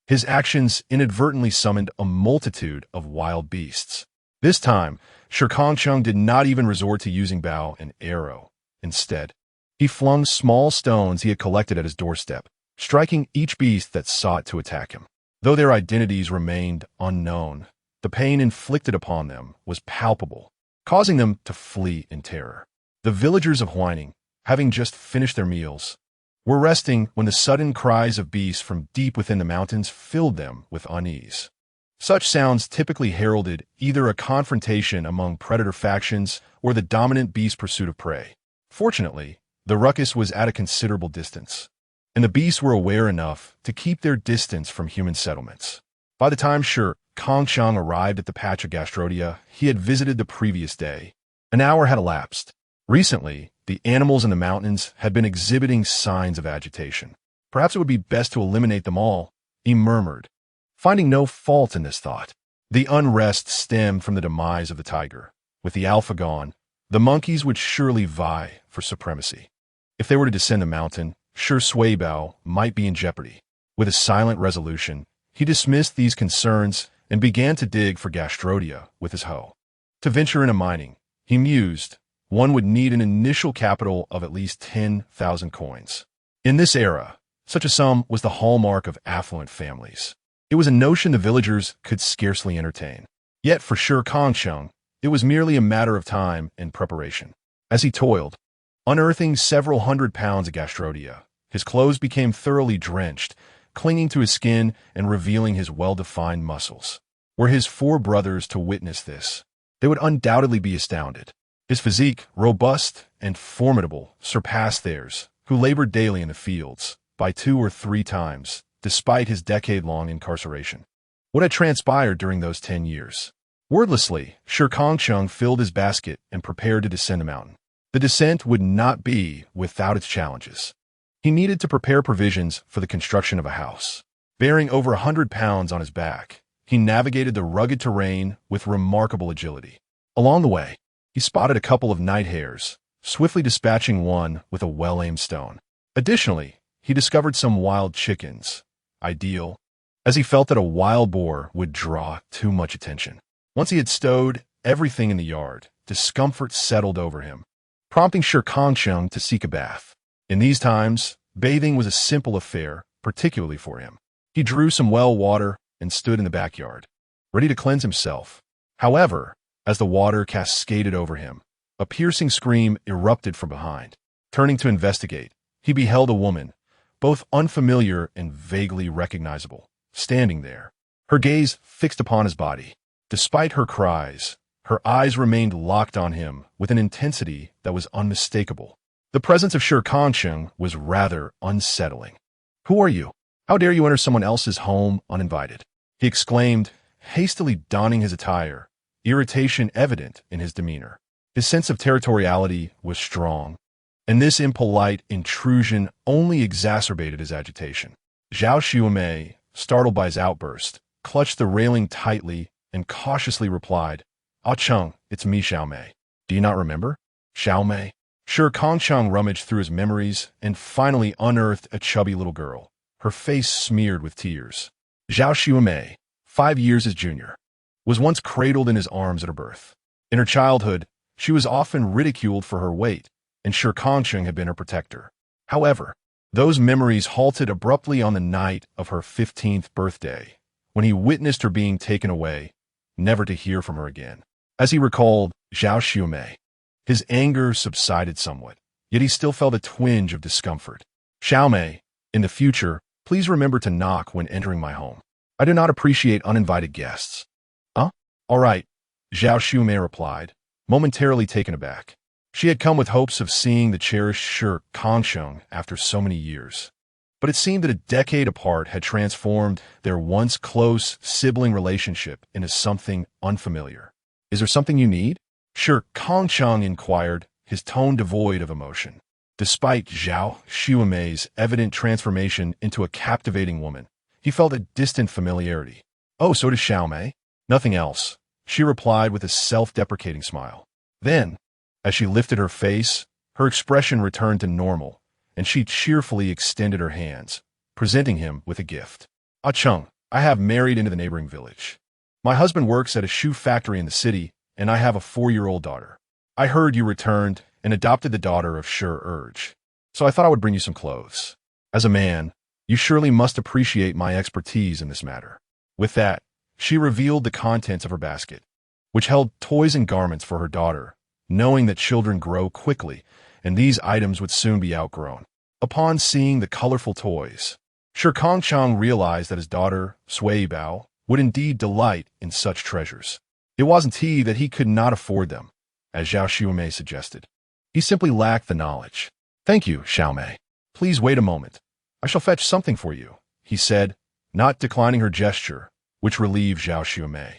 his actions inadvertently summoned a multitude of wild beasts. This time, Shi Kangcheng did not even resort to using bow and arrow. Instead, he flung small stones he had collected at his doorstep, striking each beast that sought to attack him. Though their identities remained unknown, the pain inflicted upon them was palpable, causing them to flee in terror. The villagers of Huining, having just finished their meals, were resting when the sudden cries of beasts from deep within the mountains filled them with unease. Such sounds typically heralded either a confrontation among predator factions or the dominant beast's pursuit of prey. Fortunately, the ruckus was at a considerable distance, and the beasts were aware enough to keep their distance from human settlements. By the time Shi Kangcheng arrived at the patch of gastrodia he had visited the previous day. An hour had elapsed. Recently, the animals in the mountains had been exhibiting signs of agitation. Perhaps it would be best to eliminate them all, he murmured, finding no fault in this thought. The unrest stemmed from the demise of the tiger. With the alpha gone, the monkeys would surely vie for supremacy. If they were to descend the mountain, Shi Kangcheng might be in jeopardy. With a silent resolution, he dismissed these concerns and began to dig for gastrodia with his hoe. To venture into mining, he mused, one would need an initial capital of at least 10,000 coins. In this era, such a sum was the hallmark of affluent families. It was a notion the villagers could scarcely entertain. Yet for Shi Kangcheng, it was merely a matter of time and preparation. As he toiled, unearthing several hundred pounds of gastrodia, his clothes became thoroughly drenched, clinging to his skin and revealing his well-defined muscles. Were his four brothers to witness this, they would undoubtedly be astounded. His physique, robust and formidable, surpassed theirs, who labored daily in the fields, by 2 or 3 times, despite his decade-long incarceration. What had transpired during those 10 years? Wordlessly, Shi Kangcheng filled his basket and prepared to descend the mountain. The descent would not be without its challenges. He needed to prepare provisions for the construction of a house. Bearing over 100 pounds on his back, he navigated the rugged terrain with remarkable agility. Along the way, he spotted a couple of night hares, swiftly dispatching one with a well-aimed stone. Additionally, he discovered some wild chickens, ideal, as he felt that a wild boar would draw too much attention. Once he had stowed everything in the yard, discomfort settled over him, prompting Shi Kangcheng to seek a bath. In these times, bathing was a simple affair, particularly for him. He drew some well water and stood in the backyard, ready to cleanse himself. However, as the water cascaded over him, a piercing scream erupted from behind. Turning to investigate, he beheld a woman, both unfamiliar and vaguely recognizable, standing there, her gaze fixed upon his body. Despite her cries, her eyes remained locked on him with an intensity that was unmistakable. The presence of Shi Kangcheng was rather unsettling. "Who are you? How dare you enter someone else's home uninvited?" he exclaimed, hastily donning his attire, irritation evident in his demeanor. His sense of territoriality was strong, and this impolite intrusion only exacerbated his agitation. Zhao Xiumei, startled by his outburst, clutched the railing tightly and cautiously replied, "Ah Cheng, it's me, Xiaomei. Do you not remember?" Xiaomei? Shi Kangcheng rummaged through his memories and finally unearthed a chubby little girl, her face smeared with tears. Zhao Xiumei, 5 years his junior, was once cradled in his arms at her birth. In her childhood, she was often ridiculed for her weight, and Shi Kangcheng had been her protector. However, those memories halted abruptly on the night of her 15th birthday, when he witnessed her being taken away, never to hear from her again. As he recalled Zhao Xiumei, his anger subsided somewhat, yet he still felt a twinge of discomfort. "Xiaomei, in the future, please remember to knock when entering my home. I do not appreciate uninvited guests." "Huh? All right," Zhao Xiumei replied, momentarily taken aback. She had come with hopes of seeing the cherished Shi Kangcheng after so many years. But it seemed that a decade apart had transformed their once close sibling relationship into something unfamiliar. "Is there something you need?" Shi Kangcheng inquired, his tone devoid of emotion. Despite Zhao Xiumei's evident transformation into a captivating woman, he felt a distant familiarity. "Oh, so does Xiaomei." "Nothing else," she replied with a self-deprecating smile. Then, as she lifted her face, her expression returned to normal, and she cheerfully extended her hands, presenting him with a gift. "Ah Cheng, I have married into the neighboring village. My husband works at a shoe factory in the city, and I have a 4-year-old daughter. I heard you returned and adopted the daughter of Shi Urge, so I thought I would bring you some clothes. As a man, you surely must appreciate my expertise in this matter." With that, she revealed the contents of her basket, which held toys and garments for her daughter, knowing that children grow quickly, and these items would soon be outgrown. Upon seeing the colorful toys, Shi Kangcheng realized that his daughter, Sui Bao, would indeed delight in such treasures. It wasn't that he could not afford them, as Zhao Xiumei suggested. He simply lacked the knowledge. "Thank you, Xiaomei. Please wait a moment. I shall fetch something for you," he said, not declining her gesture, which relieved Zhao Xiumei.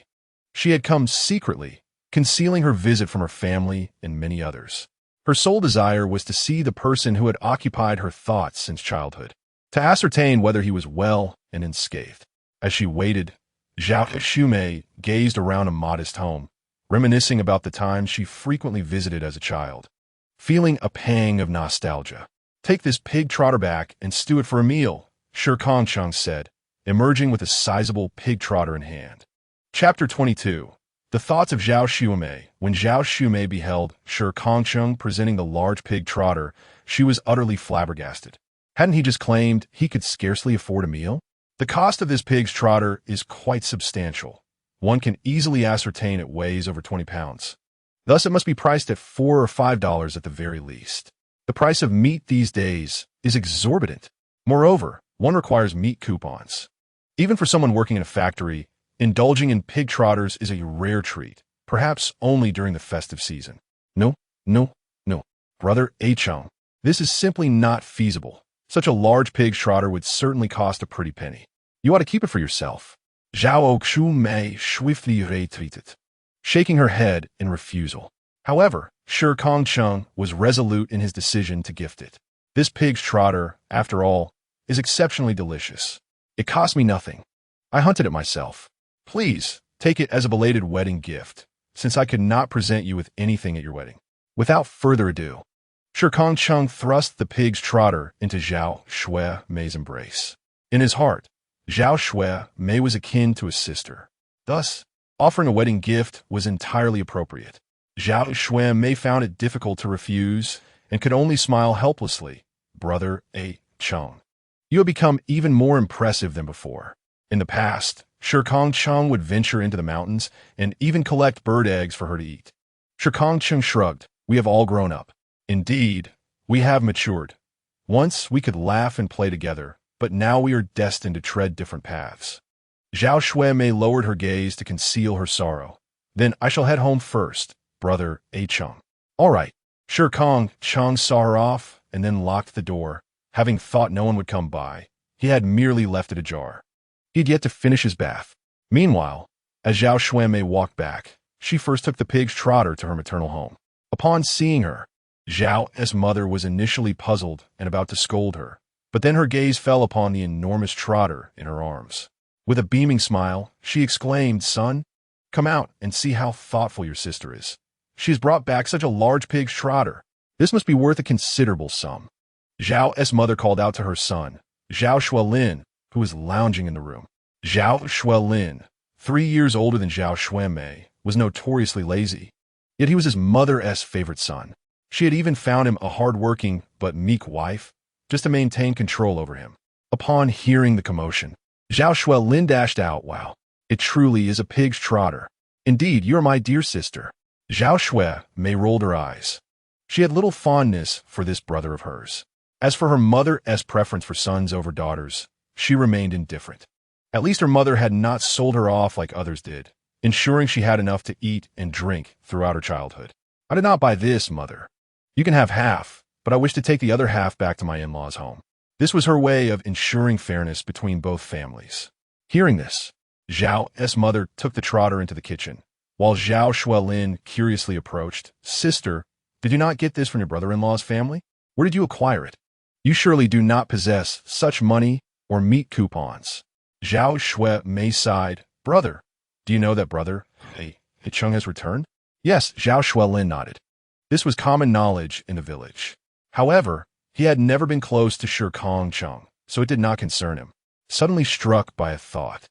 She had come secretly, concealing her visit from her family and many others. Her sole desire was to see the person who had occupied her thoughts since childhood, to ascertain whether he was well and unscathed. As she waited, Zhao Xiumei gazed around a modest home, reminiscing about the times she frequently visited as a child. Feeling a pang of nostalgia. "Take this pig trotter back and stew it for a meal," Shi Kangcheng said, emerging with a sizable pig trotter in hand. Chapter 22. The thoughts of Zhao Xiumei. When Zhao Xiumei beheld Shi Kangcheng presenting the large pig trotter, she was utterly flabbergasted. Hadn't he just claimed he could scarcely afford a meal? The cost of this pig's trotter is quite substantial. One can easily ascertain it weighs over 20 pounds. Thus, it must be priced at $4 or $5 at the very least. The price of meat these days is exorbitant. Moreover, one requires meat coupons. Even for someone working in a factory, indulging in pig trotters is a rare treat, perhaps only during the festive season. No, Brother Achong, this is simply not feasible. Such a large pig's trotter would certainly cost a pretty penny. You ought to keep it for yourself. Zhao Xiumei swiftly retreated, shaking her head in refusal. However, Shi Kangcheng was resolute in his decision to gift it. This pig's trotter, after all, is exceptionally delicious. It cost me nothing. I hunted it myself. Please, take it as a belated wedding gift, since I could not present you with anything at your wedding. Without further ado, Shi Kangcheng thrust the pig's trotter into Zhao Xiumei's embrace. In his heart, Zhao Xiumei was akin to a sister. Thus, offering a wedding gift was entirely appropriate. Zhao Xiumei found it difficult to refuse and could only smile helplessly. Brother Achong, you have become even more impressive than before. In the past, Shi Kangcheng would venture into the mountains and even collect bird eggs for her to eat. Shi Kangcheng shrugged. We have all grown up. Indeed, we have matured. Once we could laugh and play together, but now we are destined to tread different paths. Zhao Xiumei lowered her gaze to conceal her sorrow. Then I shall head home first, Brother Achong. All right. Shi Kangcheng saw her off and then locked the door. Having thought no one would come by, he had merely left it ajar. He had yet to finish his bath. Meanwhile, as Zhao Xiumei walked back, she first took the pig's trotter to her maternal home. Upon seeing her, Zhao's mother was initially puzzled and about to scold her, but then her gaze fell upon the enormous trotter in her arms. With a beaming smile, she exclaimed, "Son, come out and see how thoughtful your sister is. She has brought back such a large pig's trotter. This must be worth a considerable sum." Zhao's mother called out to her son, Zhao Shuelin, who was lounging in the room. Zhao Shuelin, 3 years older than Zhao Xiumei, was notoriously lazy. Yet he was his mother's favorite son. She had even found him a hard-working but meek wife, just to maintain control over him. Upon hearing the commotion, Zhao Shuelin dashed out. "Wow, it truly is a pig's trotter. Indeed, you are my dear sister." Zhao Xiumei rolled her eyes. She had little fondness for this brother of hers. As for her mother's preference for sons over daughters, she remained indifferent. At least her mother had not sold her off like others did, ensuring she had enough to eat and drink throughout her childhood. "I did not buy this, mother. You can have half, but I wish to take the other half back to my in-laws' home." This was her way of ensuring fairness between both families. Hearing this, Zhao's mother took the trotter into the kitchen, while Zhao Shuelin curiously approached. "Sister, did you not get this from your brother-in-law's family? Where did you acquire it? You surely do not possess such money or meat coupons." Zhao Xiumei sighed. "Brother, do you know that Brother Achong has returned?" Yes, Zhao Shuelin nodded. This was common knowledge in the village. However, he had never been close to Shi Kangcheng, so it did not concern him. Suddenly struck by a thought,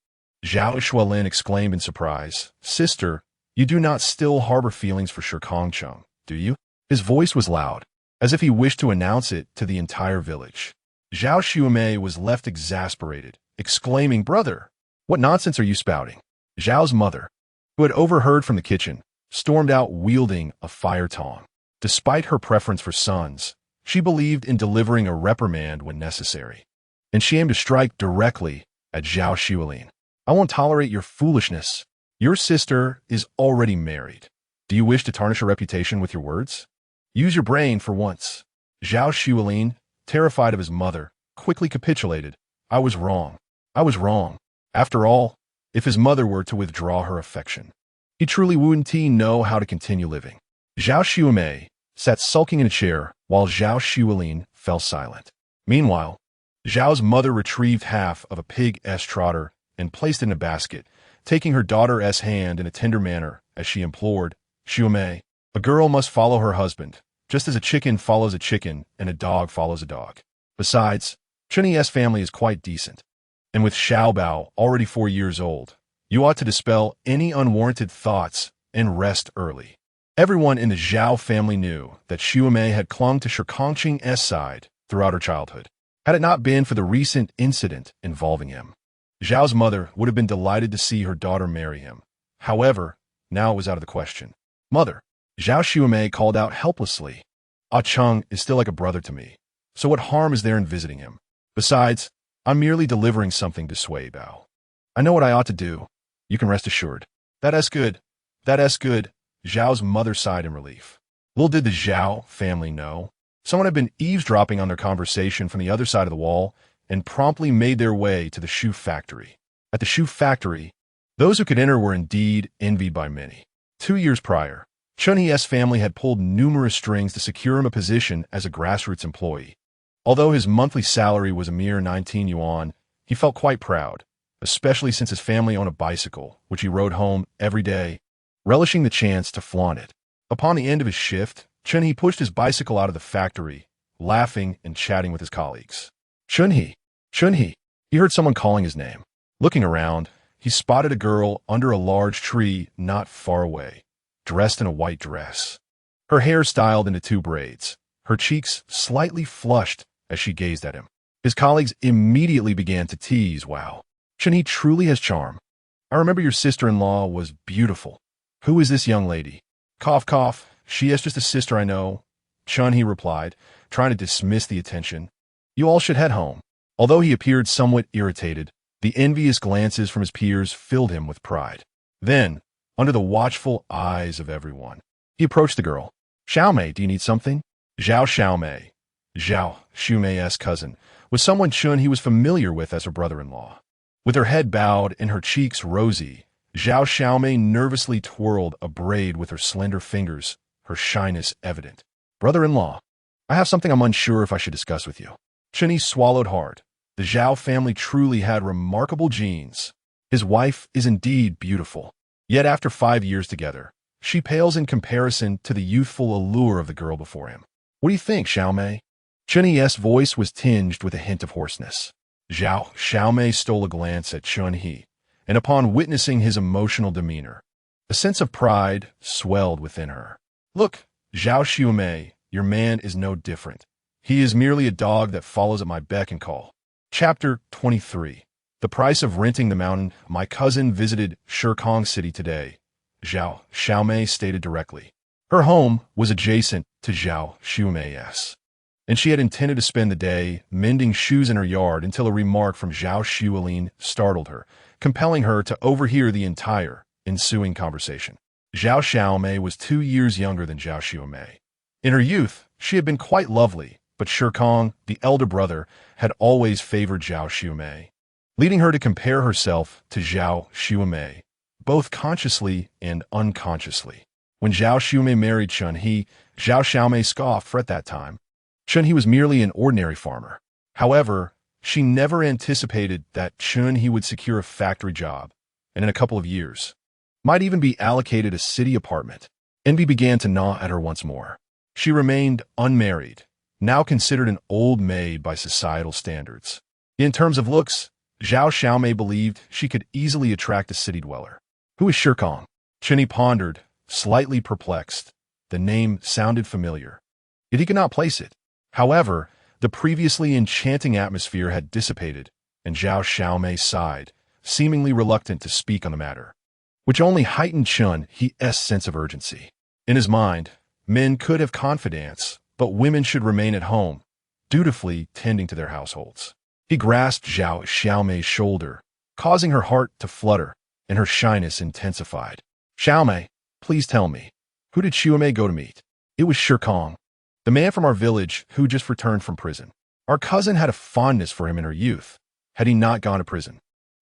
Zhao Shuelin exclaimed in surprise, "Sister, you do not still harbor feelings for Shi Kangcheng, do you?" His voice was loud, as if he wished to announce it to the entire village. Zhao Xiumei was left exasperated, exclaiming, "Brother, what nonsense are you spouting?" Zhao's mother, who had overheard from the kitchen, stormed out wielding a fire tong. Despite her preference for sons, she believed in delivering a reprimand when necessary, and she aimed to strike directly at Zhao Shuelin. "I won't tolerate your foolishness. Your sister is already married. Do you wish to tarnish her reputation with your words? Use your brain for once." Zhao Shuelin, terrified of his mother, quickly capitulated. I was wrong. After all, if his mother were to withdraw her affection. He truly wouldn't know how to continue living. Zhao Xuemei sat sulking in a chair while Zhao Xuelin fell silent. Meanwhile, Zhao's mother retrieved half of a pig's trotter and placed it in a basket, taking her daughter's hand in a tender manner as she implored, "Xuemei, a girl must follow her husband, just as a chicken follows a chicken and a dog follows a dog. Besides, Chun's family is quite decent. And with Xiaobao already 4 years old, you ought to dispel any unwarranted thoughts and rest early." Everyone in the Zhao family knew that Xuemei had clung to Shi Kangcheng's side throughout her childhood. Had it not been for the recent incident involving him, Zhao's mother would have been delighted to see her daughter marry him. However, now it was out of the question. "Mother," Zhao Xuemei called out helplessly, "Ah Cheng is still like a brother to me, so what harm is there in visiting him? Besides, I'm merely delivering something to Sui Bao. I know what I ought to do. You can rest assured." "That's good. That's good," Zhao's mother sighed in relief. Little did the Zhao family know, someone had been eavesdropping on their conversation from the other side of the wall and promptly made their way to the shoe factory. At the shoe factory, those who could enter were indeed envied by many. 2 years prior, Chun's family had pulled numerous strings to secure him a position as a grassroots employee. Although his monthly salary was a mere 19 yuan, he felt quite proud, especially since his family owned a bicycle, which he rode home every day, relishing the chance to flaunt it. Upon the end of his shift, Chun-He pushed his bicycle out of the factory, laughing and chatting with his colleagues. Chun-He! Chun-He! He heard someone calling his name. Looking around, he spotted a girl under a large tree not far away, dressed in a white dress. Her hair styled into 2 braids, her cheeks slightly flushed as she gazed at him. His colleagues immediately began to tease, "Wow, Chun-He truly has charm. I remember your sister-in-law was beautiful. Who is this young lady?" "Cough, cough. She is just a sister I know," Chun-He replied, trying to dismiss the attention. "You all should head home." Although he appeared somewhat irritated, the envious glances from his peers filled him with pride. Then, under the watchful eyes of everyone, he approached the girl. "Xiaomei, do you need something?" Zhao Xiaomei, Zhao Xuemei's cousin, was someone Chun-He was familiar with as her brother-in-law. With her head bowed and her cheeks rosy, Zhao Xiaomei nervously twirled a braid with her slender fingers, her shyness evident. "Brother-in-law, I have something I'm unsure if I should discuss with you." Chun-He swallowed hard. The Zhao family truly had remarkable genes. His wife is indeed beautiful. Yet after 5 years together, she pales in comparison to the youthful allure of the girl before him. "What do you think, Xiaomei?" Chun-He's voice was tinged with a hint of hoarseness. Zhao Xiaomei stole a glance at Chun-He, and upon witnessing his emotional demeanor, a sense of pride swelled within her. "Look, Zhao Xuemei, your man is no different. He is merely a dog that follows at my beck and call." Chapter 23. The price of renting the mountain. "My cousin visited Shikang City today," Zhao Xiaomei stated directly. Her home was adjacent to Zhao Xuemei's, and she had intended to spend the day mending shoes in her yard until a remark from Zhao Xuelin startled her, compelling her to overhear the entire ensuing conversation. Zhao Xiaomei was 2 years younger than Zhao Xuemei. In her youth, she had been quite lovely, but Shikang, the elder brother, had always favored Zhao Xuemei, leading her to compare herself to Zhao Xuemei, both consciously and unconsciously. When Zhao Xuemei married Chun-He, Zhao Xiaomei scoffed, for at that time, Chun-He was merely an ordinary farmer. However, she never anticipated that Chun-He would secure a factory job, and in a couple of years, might even be allocated a city apartment. Envy began to gnaw at her once more. She remained unmarried, now considered an old maid by societal standards. In terms of looks, Zhao Xiaomei believed she could easily attract a city dweller. "Who is Shikang?" Chun-He pondered, slightly perplexed. The name sounded familiar, yet he could not place it. However, the previously enchanting atmosphere had dissipated, and Zhao Xiaomei sighed, seemingly reluctant to speak on the matter, which only heightened Chun-He's sense of urgency. In his mind, men could have confidants, but women should remain at home, dutifully tending to their households. He grasped Zhao Xiaomei's shoulder, causing her heart to flutter, and her shyness intensified. "Xiaomei, please tell me, who did Xuemei go to meet?" "It was Shikang, the man from our village who just returned from prison. Our cousin had a fondness for him in her youth. Had he not gone to prison,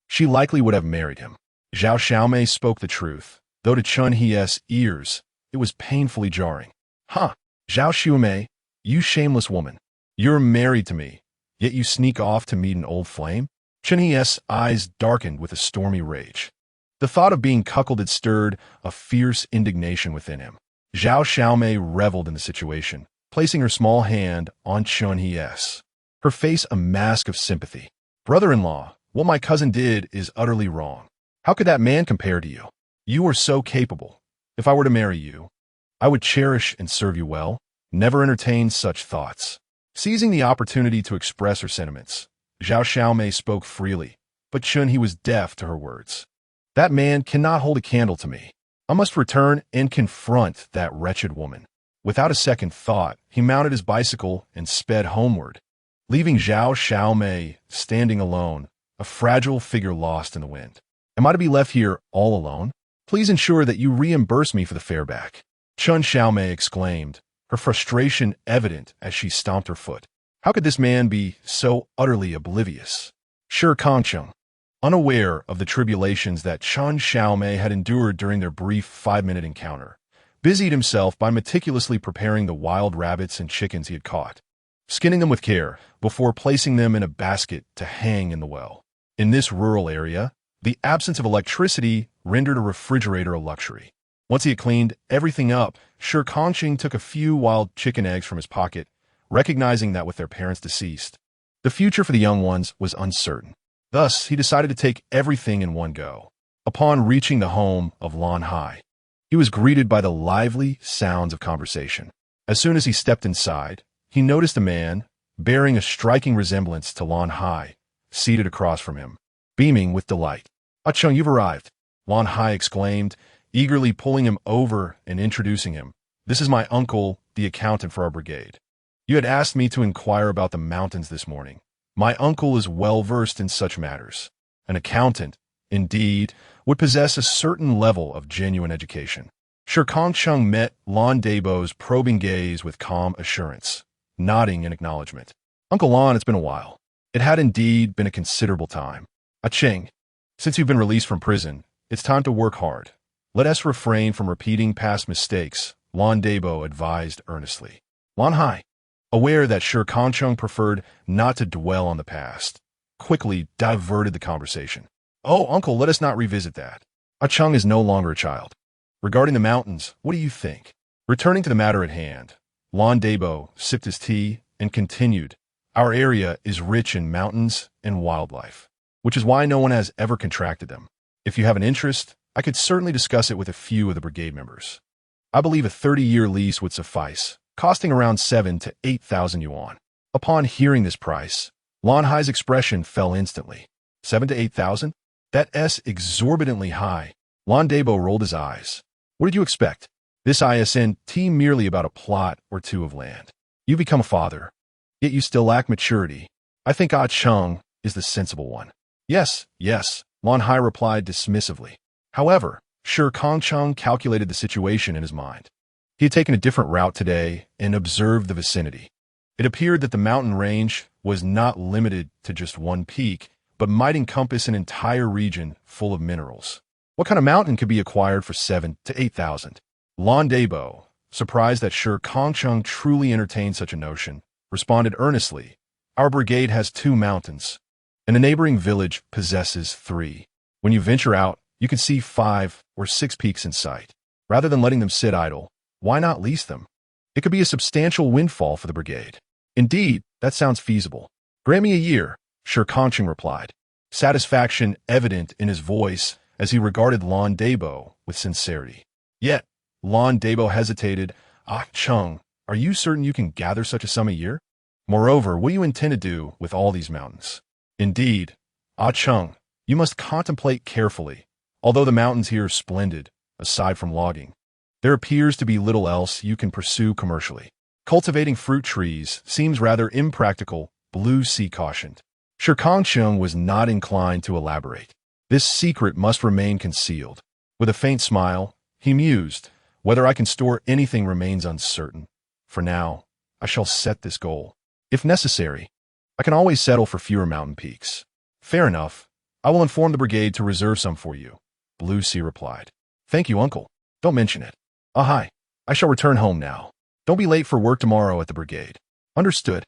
she likely would have married him." Zhao Xiaomei spoke the truth, though to Chun He's ears, it was painfully jarring. Huh, Zhao Xiaomei, you shameless woman. You're married to me, yet you sneak off to meet an old flame? Chun He's eyes darkened with a stormy rage. The thought of being cuckolded stirred a fierce indignation within him. Zhao Xiaomei reveled in the situation, placing her small hand on Chun He's, her face a mask of sympathy. Brother-in-law, what my cousin did is utterly wrong. How could that man compare to you? You are so capable. If I were to marry you, I would cherish and serve you well, never entertain such thoughts. Seizing the opportunity to express her sentiments, Zhao Xiaomei spoke freely, but Chun He was deaf to her words. That man cannot hold a candle to me. I must return and confront that wretched woman. Without a second thought, he mounted his bicycle and sped homeward, leaving Zhao Xiaomei standing alone, a fragile figure lost in the wind. Am I to be left here all alone? Please ensure that you reimburse me for the fare back. Chun Xiaomei exclaimed, her frustration evident as she stomped her foot. How could this man be so utterly oblivious? Shi Kangcheng, unaware of the tribulations that Chun Xiaomei had endured during their brief 5-minute encounter, busied himself by meticulously preparing the wild rabbits and chickens he had caught, skinning them with care before placing them in a basket to hang in the well. In this rural area, the absence of electricity rendered a refrigerator a luxury. Once he had cleaned everything up, Shi Kangcheng took a few wild chicken eggs from his pocket, recognizing that with their parents deceased, the future for the young ones was uncertain. Thus, he decided to take everything in one go. Upon reaching the home of Lan Hai, he was greeted by the lively sounds of conversation. As soon as he stepped inside, he noticed a man, bearing a striking resemblance to Lan Hai, seated across from him, beaming with delight. "Ah Chung, you've arrived," Lan Hai exclaimed, eagerly pulling him over and introducing him. "This is my uncle, the accountant for our brigade. You had asked me to inquire about the mountains this morning. My uncle is well versed in such matters. An accountant, indeed, would possess a certain level of genuine education." Shi Kangcheng met Lan Debo's probing gaze with calm assurance, nodding in acknowledgement. "Uncle Lan, it's been a while." It had indeed been a considerable time. "Ah Cheng, since you've been released from prison, it's time to work hard. Let us refrain from repeating past mistakes," Lan Debo advised earnestly. Lan Hai, aware that Shi Kangcheng preferred not to dwell on the past, quickly diverted the conversation. "Oh, uncle, let us not revisit that. Ah Cheng is no longer a child. Regarding the mountains, what do you think?" Returning to the matter at hand, Lan Debo sipped his tea and continued, "Our area is rich in mountains and wildlife, which is why no one has ever contracted them. If you have an interest, I could certainly discuss it with a few of the brigade members. I believe a 30-year lease would suffice, costing around 7,000 to 8,000 yuan. Upon hearing this price, Lan Hai's expression fell instantly. 7 to 8,000? That's exorbitantly high. Lan Debo rolled his eyes. What did you expect? This isn't merely about a plot or two of land. You become a father, yet you still lack maturity. I think Ah Cheng is the sensible one. Yes, Lan Hai replied dismissively. However, Shi Kangcheng calculated the situation in his mind. He had taken a different route today and observed the vicinity. It appeared that the mountain range was not limited to just one peak, but might encompass an entire region full of minerals. What kind of mountain could be acquired for 7,000 to 8,000? Lan Debo, surprised that Shi Kangcheng truly entertained such a notion, responded earnestly, "Our brigade has 2 mountains, and a neighboring village possesses 3. When you venture out, you can see 5 or 6 peaks in sight. Rather than letting them sit idle, why not lease them? It could be a substantial windfall for the brigade." "Indeed, that sounds feasible. Grant me a year," Shi Kangcheng replied, satisfaction evident in his voice as he regarded Lan Debo with sincerity. Yet, Lan Debo hesitated. "Ah Cheng, are you certain you can gather such a sum a year? Moreover, what do you intend to do with all these mountains?" "Indeed, Ah Cheng, you must contemplate carefully. Although the mountains here are splendid, aside from logging, there appears to be little else you can pursue commercially. Cultivating fruit trees seems rather impractical," Blue Sea cautioned. Shi Kangcheng was not inclined to elaborate. This secret must remain concealed. With a faint smile, he mused, "Whether I can store anything remains uncertain. For now, I shall set this goal. If necessary, I can always settle for fewer mountain peaks." "Fair enough. I will inform the brigade to reserve some for you. Blue Sea replied. Thank you, uncle. Don't mention it. Ah, hi. I shall return home now. Don't be late for work tomorrow at the brigade. Understood.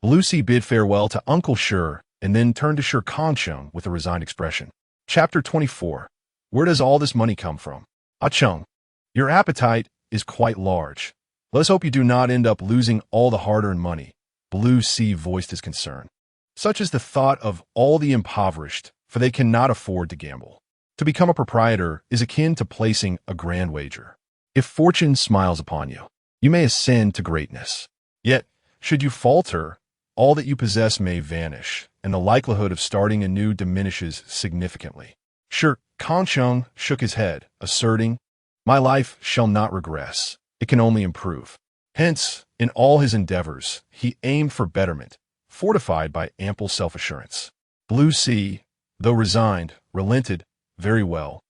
Blue Sea bid farewell to Uncle Shi and then turned to Shi Kangcheng with a resigned expression. Chapter 24. Where does all this money come from? Ah Cheng, your appetite is quite large. Let's hope you do not end up losing all the hard-earned money. Blue Sea voiced his concern. Such is the thought of all the impoverished, for they cannot afford to gamble. To become a proprietor is akin to placing a grand wager. If fortune smiles upon you, you may ascend to greatness. Yet, should you falter, all that you possess may vanish, and the likelihood of starting anew diminishes significantly. Shi Kangcheng shook his head, asserting, My life shall not regress. It can only improve. Hence, in all his endeavors, he aimed for betterment, fortified by ample self-assurance. Blue Sea, though resigned, relented. Very well.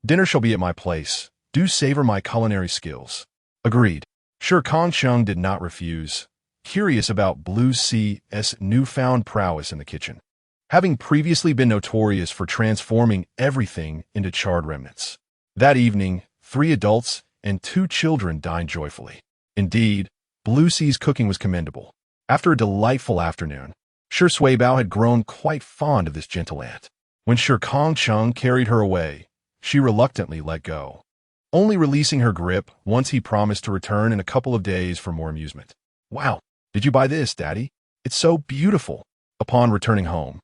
Dinner shall be at my place. Do savor my culinary skills. Agreed. Shi Kangcheng did not refuse, curious about Blue Sea's newfound prowess in the kitchen, having previously been notorious for transforming everything into charred remnants. That evening, 3 adults and 2 children dined joyfully. Indeed, Blue Sea's cooking was commendable. After a delightful afternoon, Shi Suibao had grown quite fond of this gentle aunt. When Shi Kangcheng carried her away, she reluctantly let go, only releasing her grip once he promised to return in a couple of days for more amusement. Wow, did you buy this, Daddy? It's so beautiful. Upon returning home,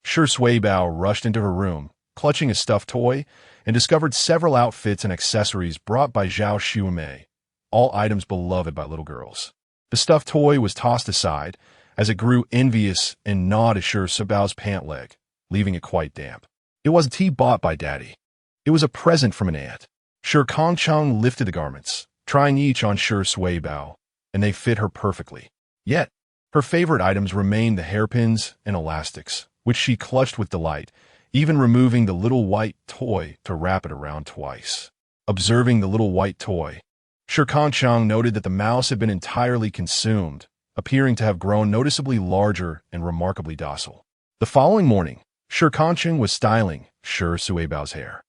Shi Suibao rushed into her room, clutching a stuffed toy, and discovered several outfits and accessories brought by Zhao Xuemei, all items beloved by little girls. The stuffed toy was tossed aside as it grew envious and gnawed at Shi Suibao's pant leg, leaving it quite damp. It wasn't tea bought by Daddy. It was a present from an aunt. Shi Kangcheng lifted the garments, trying each on Shi Suibao, and they fit her perfectly. Yet, her favorite items remained the hairpins and elastics, which she clutched with delight, even removing the little white toy to wrap it around twice. Observing the little white toy, Shi Kangcheng noted that the mouse had been entirely consumed, appearing to have grown noticeably larger and remarkably docile. The following morning, Shi Kangcheng was styling Shi Suibao's hair.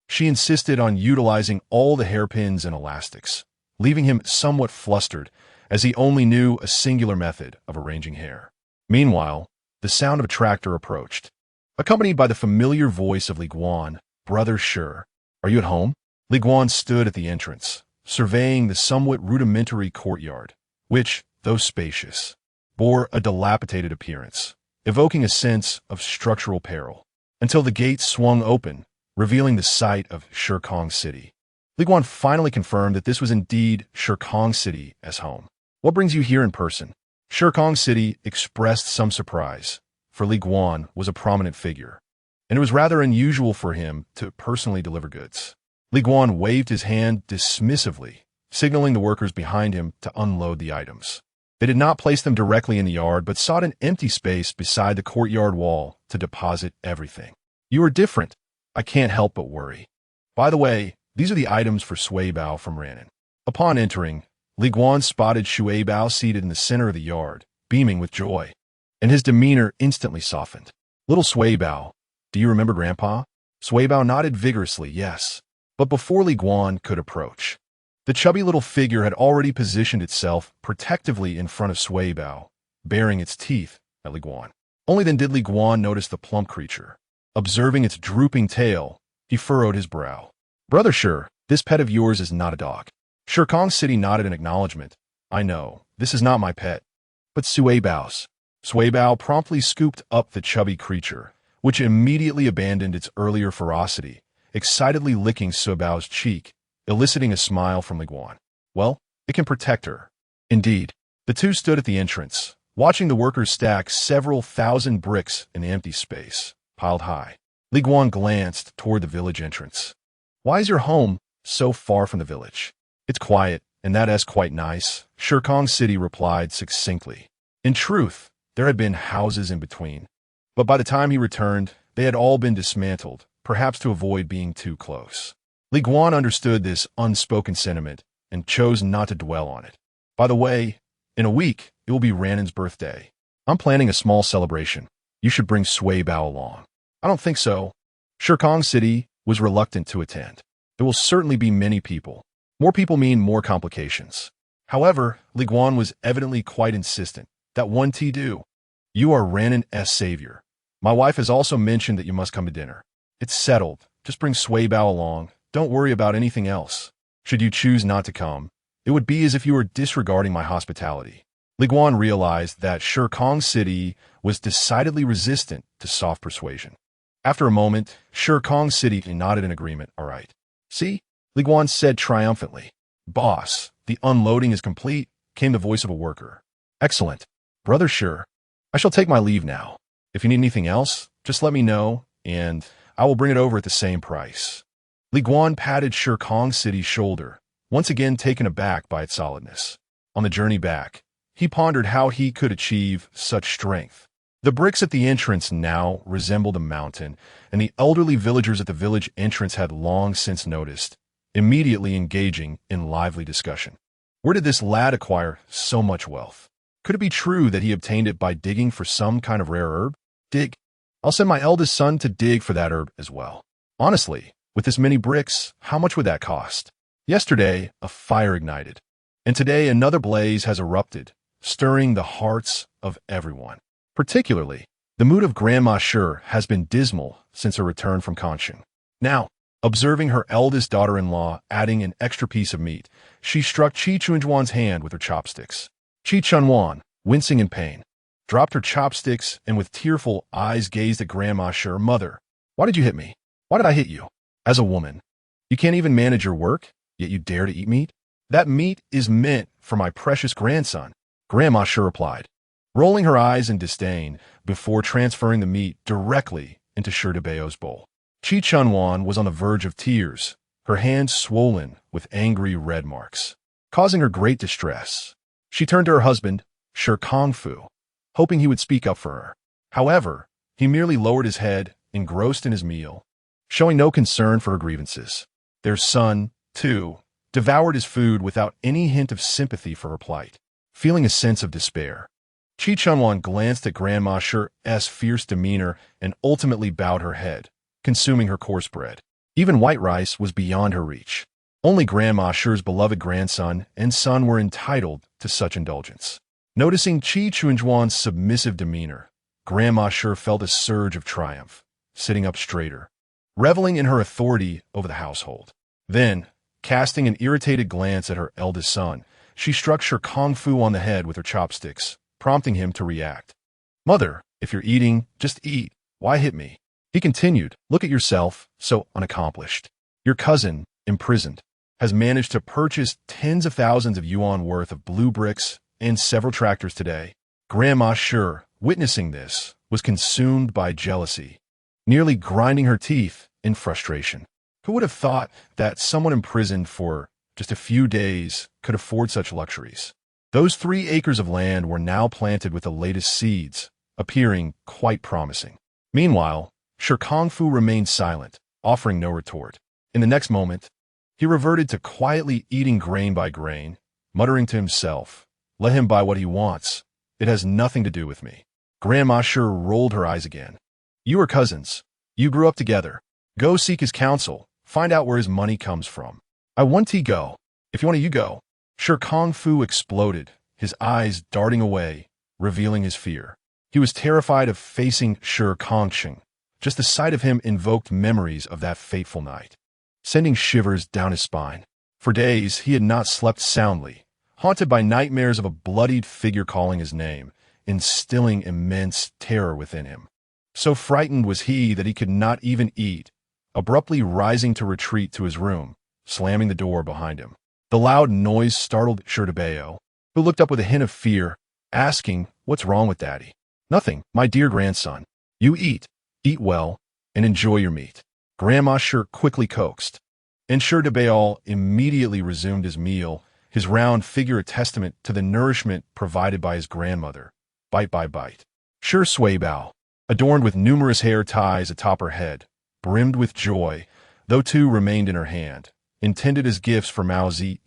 She insisted on utilizing all the hairpins and elastics, leaving him somewhat flustered, as he only knew a singular method of arranging hair. Meanwhile, the sound of a tractor approached, accompanied by the familiar voice of Li Guan. Brother Shi, are you at home? Li Guan stood at the entrance, surveying the somewhat rudimentary courtyard, which, though spacious, bore a dilapidated appearance, evoking a sense of structural peril, until the gates swung open, revealing the site of Shi Kang City. Li Guan finally confirmed that this was indeed Shi Kang City as home. What brings you here in person? Shi Kang City expressed some surprise, for Li Guan was a prominent figure, and it was rather unusual for him to personally deliver goods. Li Guan waved his hand dismissively, signaling the workers behind him to unload the items. They did not place them directly in the yard, but sought an empty space beside the courtyard wall to deposit everything. You are different. I can't help but worry. By the way, these are the items for Suibao from Ranan. Upon entering, Li Guan spotted Suibao seated in the center of the yard, beaming with joy, and his demeanor instantly softened. Little Suibao, do you remember Grandpa? Suibao nodded vigorously, yes. But before Li Guan could approach, the chubby little figure had already positioned itself protectively in front of Suibao, baring its teeth at Li Guan. Only then did Li Guan notice the plump creature. Observing its drooping tail, he furrowed his brow. Brother Shi, this pet of yours is not a dog. Shi Kang City nodded in acknowledgement. I know, this is not my pet, but Suibao's. Suibao promptly scooped up the chubby creature, which immediately abandoned its earlier ferocity, excitedly licking Suibao's cheek, eliciting a smile from Li Guan. Well, it can protect her. Indeed, the two stood at the entrance, watching the workers stack several thousand bricks in the empty space, piled high. Li Guan glanced toward the village entrance. Why is your home so far from the village? It's quiet, and that's quite nice, Shi Kang City replied succinctly. In truth, there had been houses in between, but by the time he returned, they had all been dismantled, perhaps to avoid being too close. Li Guan understood this unspoken sentiment and chose not to dwell on it. By the way, in a week, it will be Ranan's birthday. I'm planning a small celebration. You should bring Suibao along. I don't think so. Shi Kang City was reluctant to attend. There will certainly be many people. More people mean more complications. However, Li Guan was evidently quite insistent. That one tea do. You are Ranan's savior. My wife has also mentioned that you must come to dinner. It's settled. Just bring Sui Bao along. Don't worry about anything else. Should you choose not to come, it would be as if you were disregarding my hospitality. Li Guan realized that Shi Kangcheng was decidedly resistant to soft persuasion. After a moment, Shi Kangcheng nodded in agreement. All right. See? Li Guan said triumphantly. Boss, the unloading is complete, came the voice of a worker. Excellent. Brother Shi, I shall take my leave now. If you need anything else, just let me know, and I will bring it over at the same price. Li Guan patted Shi Kangcheng's shoulder, once again taken aback by its solidness. On the journey back, he pondered how he could achieve such strength. The bricks at the entrance now resembled a mountain, and the elderly villagers at the village entrance had long since noticed, immediately engaging in lively discussion. Where did this lad acquire so much wealth? Could it be true that he obtained it by digging for some kind of rare herb? Dig. I'll send my eldest son to dig for that herb as well. Honestly, with this many bricks, how much would that cost? Yesterday, a fire ignited, and today another blaze has erupted, stirring the hearts of everyone. Particularly, the mood of Grandma Shi has been dismal since her return from Kangcheng. Now, observing her eldest daughter-in-law adding an extra piece of meat, she struck Qi Chunjuan's hand with her chopsticks. Qi Chunjuan, wincing in pain, dropped her chopsticks and with tearful eyes gazed at Grandma Shi. Mother, why did you hit me? Why did I hit you? As a woman, you can't even manage your work, yet you dare to eat meat? That meat is meant for my precious grandson, Grandma Shi replied, rolling her eyes in disdain before transferring the meat directly into Shi Beo's bowl. Qi Chunjuan was on the verge of tears, her hands swollen with angry red marks, causing her great distress. She turned to her husband, Shi Kangfu, hoping he would speak up for her. However, he merely lowered his head, engrossed in his meal, showing no concern for her grievances. Their son, too, devoured his food without any hint of sympathy for her plight, feeling a sense of despair. Qi Chunjuan glanced at Grandma Shi's fierce demeanor and ultimately bowed her head, consuming her coarse bread. Even white rice was beyond her reach. Only Grandma Shi's beloved grandson and son were entitled to such indulgence. Noticing Qi Chunjuan's submissive demeanor, Grandma Shi felt a surge of triumph, sitting up straighter, reveling in her authority over the household. Then, casting an irritated glance at her eldest son, she struck Shi Kangfu on the head with her chopsticks, prompting him to react. Mother, if you're eating, just eat. Why hit me? He continued, look at yourself, so unaccomplished. Your cousin, imprisoned, has managed to purchase tens of thousands of yuan worth of blue bricks and several tractors today. Grandma Shi, witnessing this, was consumed by jealousy, nearly grinding her teeth in frustration. Who would have thought that someone imprisoned for just a few days could afford such luxuries? Those 3 acres of land were now planted with the latest seeds, appearing quite promising. Meanwhile, Shi Kangfu remained silent, offering no retort. In the next moment, he reverted to quietly eating grain by grain, muttering to himself, let him buy what he wants. It has nothing to do with me. Grandma Shi rolled her eyes again. You are cousins. You grew up together. Go seek his counsel. Find out where his money comes from. I want to go. If you want to, you go. Shi Kangfu exploded, his eyes darting away, revealing his fear. He was terrified of facing Shi Kangcheng. Just the sight of him invoked memories of that fateful night, sending shivers down his spine. For days, he had not slept soundly, haunted by nightmares of a bloodied figure calling his name, instilling immense terror within him. So frightened was he that he could not even eat, abruptly rising to retreat to his room, slamming the door behind him. The loud noise startled Shi Beo, who looked up with a hint of fear, asking, what's wrong with Daddy? Nothing, my dear grandson. You eat well, and enjoy your meat. Grandma Shi quickly coaxed, and Shi Beo immediately resumed his meal, his round figure a testament to the nourishment provided by his grandmother, bite by bite. Shi Sui Bao, adorned with numerous hair ties atop her head, brimmed with joy, though 2 remained in her hand, intended as gifts for Mao Zi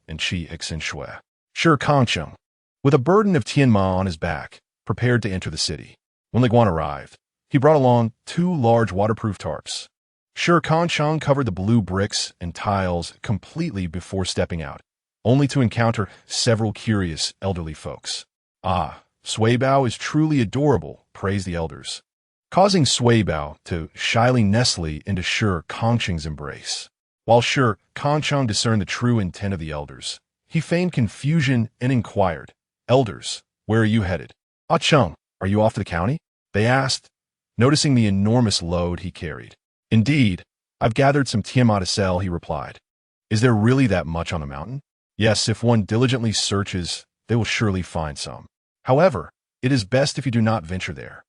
and Qi Ixin. Shi Kangcheng, with a burden of Tianma on his back, prepared to enter the city. When Li Guan arrived, he brought along 2 large waterproof tarps. Shi Kangcheng covered the blue bricks and tiles completely before stepping out, only to encounter several curious elderly folks. Ah, Suibao is truly adorable, praised the elders, causing Suibao to shyly nestle into Shi Kangcheng's embrace. While Shi Kangcheng discerned the true intent of the elders, he feigned confusion and inquired, "Elders, where are you headed?" "Ah Cheng, are you off to the county?" they asked, noticing the enormous load he carried. "Indeed, I've gathered some tiama to sell," he replied. "Is there really that much on the mountain?" "Yes, if one diligently searches, they will surely find some. However, it is best if you do not venture there.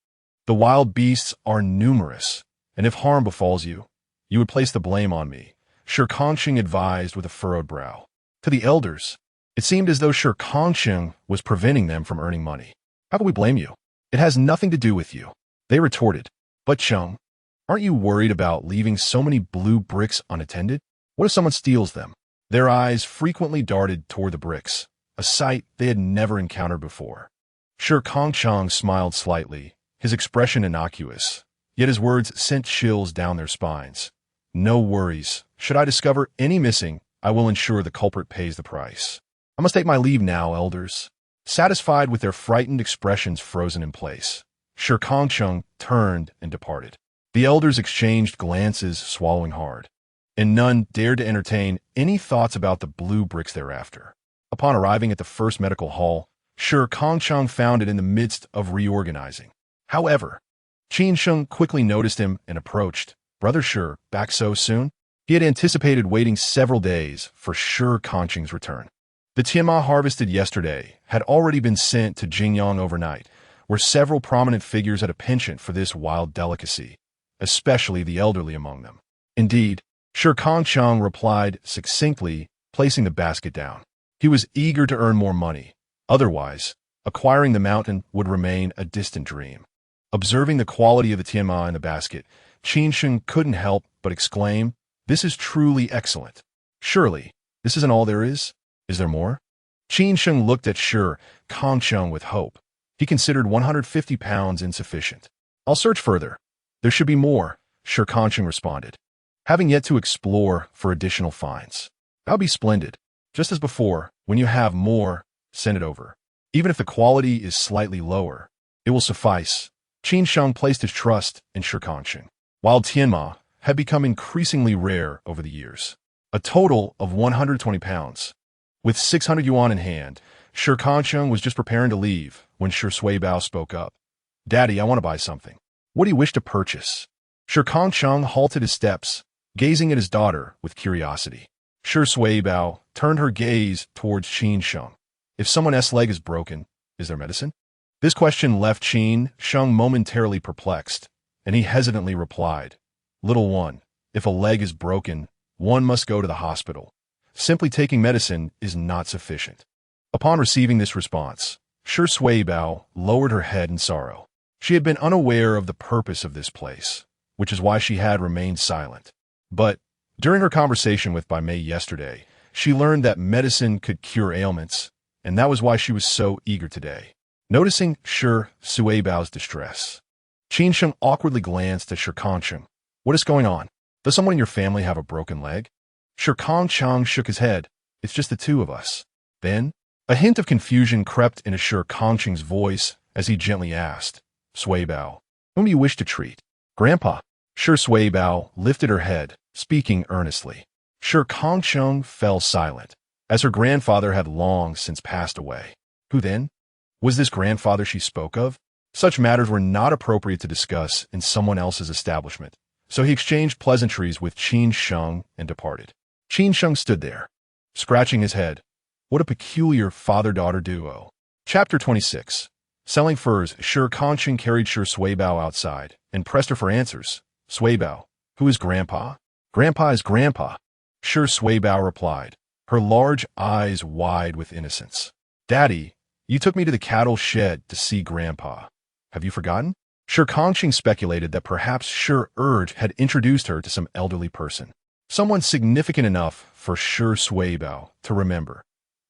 The wild beasts are numerous, and if harm befalls you, you would place the blame on me," Shi Kangcheng advised with a furrowed brow. To the elders, it seemed as though Shi Kangcheng was preventing them from earning money. "How can we blame you? It has nothing to do with you," they retorted. "But Cheng, aren't you worried about leaving so many blue bricks unattended? What if someone steals them?" Their eyes frequently darted toward the bricks, a sight they had never encountered before. Shi Kangcheng smiled slightly, his expression innocuous, yet his words sent chills down their spines. "No worries. Should I discover any missing, I will ensure the culprit pays the price. I must take my leave now, elders." Satisfied with their frightened expressions frozen in place, Shi Kangcheng turned and departed. The elders exchanged glances, swallowing hard, and none dared to entertain any thoughts about the blue bricks thereafter. Upon arriving at the first medical hall, Shi Kangcheng found it in the midst of reorganizing. However, Qin Sheng quickly noticed him and approached. "Brother Shi, back so soon?" He had anticipated waiting several days for Shi Kangcheng's return. The tiama harvested yesterday had already been sent to Jingyang overnight, where several prominent figures had a penchant for this wild delicacy, especially the elderly among them. Indeed, Shi Kangcheng replied succinctly, placing the basket down. He was eager to earn more money. Otherwise, acquiring the mountain would remain a distant dream. Observing the quality of the tiama in the basket, Qin Sheng couldn't help but exclaim, "This is truly excellent. Surely, this isn't all there is? Is there more?" Qin Sheng looked at Shi Kangcheng with hope. He considered 150 pounds insufficient. "I'll search further. There should be more," Shi Kangcheng responded, having yet to explore for additional finds. "That'll be splendid. Just as before, when you have more, send it over. Even if the quality is slightly lower, it will suffice." Qin Sheng placed his trust in Shi Kangcheng. Wild tianma had become increasingly rare over the years. A total of 120 pounds. With 600 yuan in hand, Shi Kangcheng was just preparing to leave when Shi Suibao spoke up. "Daddy, I want to buy something." "What do you wish to purchase?" Shi Kangcheng halted his steps, gazing at his daughter with curiosity. Shi Suibao turned her gaze towards Qin Sheng. "If someone's leg is broken, is there medicine?" This question left Qin Sheng momentarily perplexed, and he hesitantly replied, "Little one, if a leg is broken, one must go to the hospital. Simply taking medicine is not sufficient." Upon receiving this response, Shi Suibao lowered her head in sorrow. She had been unaware of the purpose of this place, which is why she had remained silent. But during her conversation with Bai Mei yesterday, she learned that medicine could cure ailments, and that was why she was so eager today. Noticing Shi Suibao's distress, Qin Sheng awkwardly glanced at Shi Kangcheng. "What is going on? Does someone in your family have a broken leg?" Shi Kangcheng shook his head. "It's just the two of us." Then, a hint of confusion crept into Shi Kangcheng's voice as he gently asked, "Suibao, whom do you wish to treat?" "Grandpa." Shi Suibao lifted her head, speaking earnestly. Shi Kangcheng fell silent, as her grandfather had long since passed away. Who then? Was this grandfather she spoke of? Such matters were not appropriate to discuss in someone else's establishment, so he exchanged pleasantries with Qin Sheng and departed. Qin Sheng stood there, scratching his head. What a peculiar father-daughter duo. Chapter 26. Selling furs, Shi Kangcheng carried Shi Suibao outside and pressed her for answers. "Suibao, who is Grandpa?" "Grandpa is Grandpa," Shi Suibao replied, her large eyes wide with innocence. "Daddy, you took me to the cattle shed to see Grandpa. Have you forgotten?" Shi Kangcheng speculated that perhaps Shi had introduced her to some elderly person, someone significant enough for Shi Suibao to remember.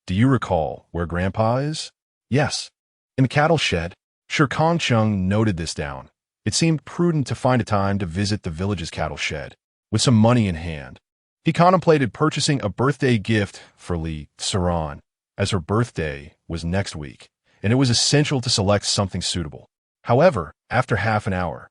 "Do you recall where Grandpa is?" "Yes, in the cattle shed." Shi Kangcheng noted this down. It seemed prudent to find a time to visit the village's cattle shed. with some money in hand. He contemplated purchasing a birthday gift for Li Saran, as her birthday was next week, and it was essential to select something suitable. However, after half an hour,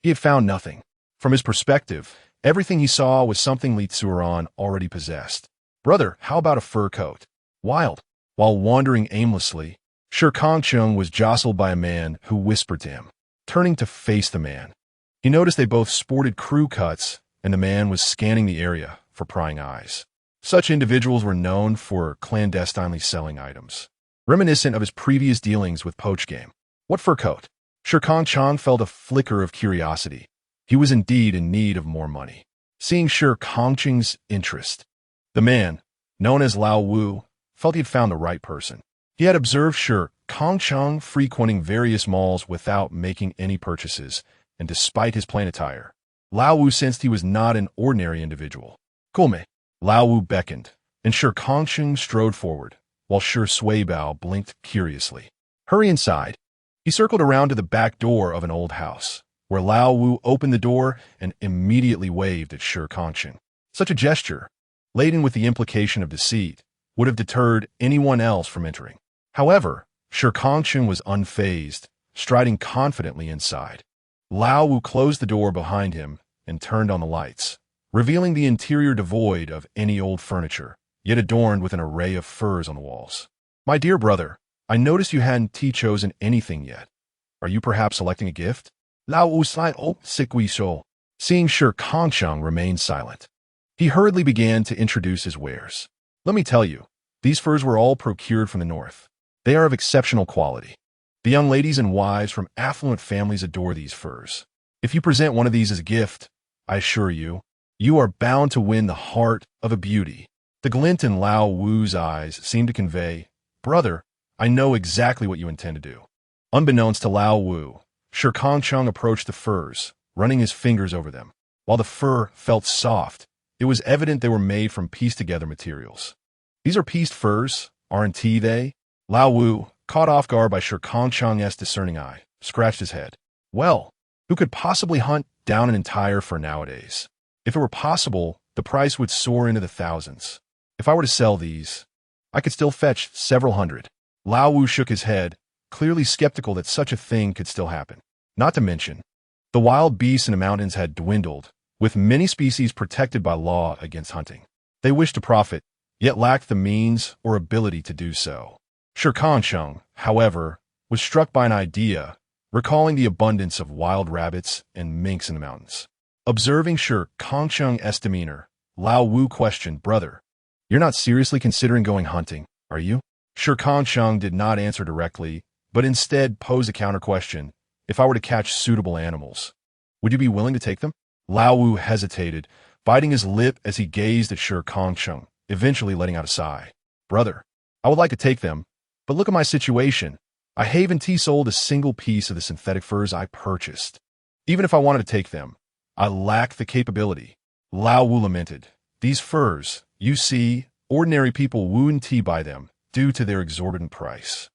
he had found nothing. From his perspective, everything he saw was something Li Saran already possessed. "Brother, how about a fur coat?" While wandering aimlessly, Shi Kangcheng was jostled by a man who whispered to him. Turning to face the man, he noticed they both sported crew cuts, and the man was scanning the area for prying eyes. Such individuals were known for clandestinely selling items, reminiscent of his previous dealings with poach game. What fur coat? Shi Kangcheng felt a flicker of curiosity. He was indeed in need of more money. Seeing Shi Kangcheng's interest, the man, known as Lao Wu, felt he had found the right person. He had observed Shi Kangcheng frequenting various malls without making any purchases, and despite his plain attire, Lao Wu sensed he was not an ordinary individual. "Come." Lao Wu beckoned, and Shi Kangcheng strode forward, while Shi Suibao blinked curiously. "Hurry inside." He circled around to the back door of an old house, where Lao Wu opened the door and immediately waved at Shi Kangcheng. Such a gesture, laden with the implication of deceit, would have deterred anyone else from entering. However, Shi Kangcheng was unfazed, striding confidently inside. Lao Wu closed the door behind him and turned on the lights, revealing the interior devoid of any old furniture, yet adorned with an array of furs on the walls. "My dear brother, I noticed you hadn't chosen anything yet. Are you perhaps selecting a gift?" Lao Wu sighed, sickly soul. Seeing Shi Kangcheng remain silent, he hurriedly began to introduce his wares. "Let me tell you, these furs were all procured from the north. They are of exceptional quality. The young ladies and wives from affluent families adore these furs. If you present one of these as a gift, I assure you, you are bound to win the heart of a beauty." The glint in Lao Wu's eyes seemed to convey, "Brother, I know exactly what you intend to do." Unbeknownst to Lao Wu, Shi Kangcheng approached the furs, running his fingers over them. While the fur felt soft, it was evident they were made from pieced-together materials. "These are pieced furs, aren't they?" Lao Wu, caught off guard by Shi Kangcheng's discerning eye, scratched his head. "Well, who could possibly hunt down an entire fur nowadays? If it were possible, the price would soar into the thousands. If I were to sell these, I could still fetch several hundred." Lao Wu shook his head, clearly skeptical that such a thing could still happen. Not to mention, the wild beasts in the mountains had dwindled, with many species protected by law against hunting. They wished to profit, yet lacked the means or ability to do so. Shi Kangcheng, however, was struck by an idea, recalling the abundance of wild rabbits and minks in the mountains. Observing Shi Kangcheng's demeanor, Lao Wu questioned, "Brother, you're not seriously considering going hunting, are you?" Shi Kangcheng did not answer directly, but instead posed a counter-question. "If I were to catch suitable animals, would you be willing to take them?" Lao Wu hesitated, biting his lip as he gazed at Shi Kangcheng, eventually letting out a sigh. "Brother, I would like to take them, but look at my situation. I haven't sold a single piece of the synthetic furs I purchased. Even if I wanted to take them, I lack the capability." Lao Wu lamented. "These furs, you see, ordinary people wouldn't buy them due to their exorbitant price.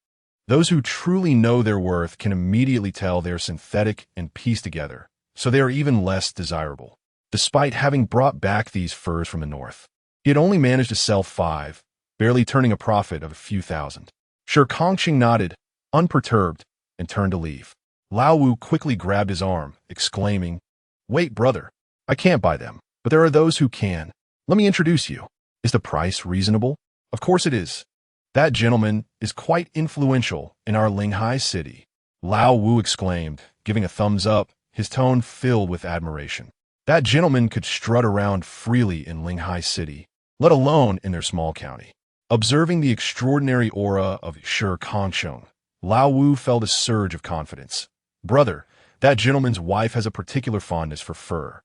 Those who truly know their worth can immediately tell they're synthetic and pieced together, so they are even less desirable." Despite having brought back these furs from the north, he had only managed to sell 5, barely turning a profit of a few thousand. Shi Kangcheng nodded, unperturbed, and turned to leave. Lao Wu quickly grabbed his arm, exclaiming, "Wait, brother, I can't buy them, but there are those who can. Let me introduce you. Is the price reasonable?" "Of course it is. That gentleman is quite influential in our Linghai city," Lao Wu exclaimed, giving a thumbs up, his tone filled with admiration. That gentleman could strut around freely in Linghai city, let alone in their small county. Observing the extraordinary aura of Shi Kangcheng, Lao Wu felt a surge of confidence. "Brother, that gentleman's wife has a particular fondness for fur,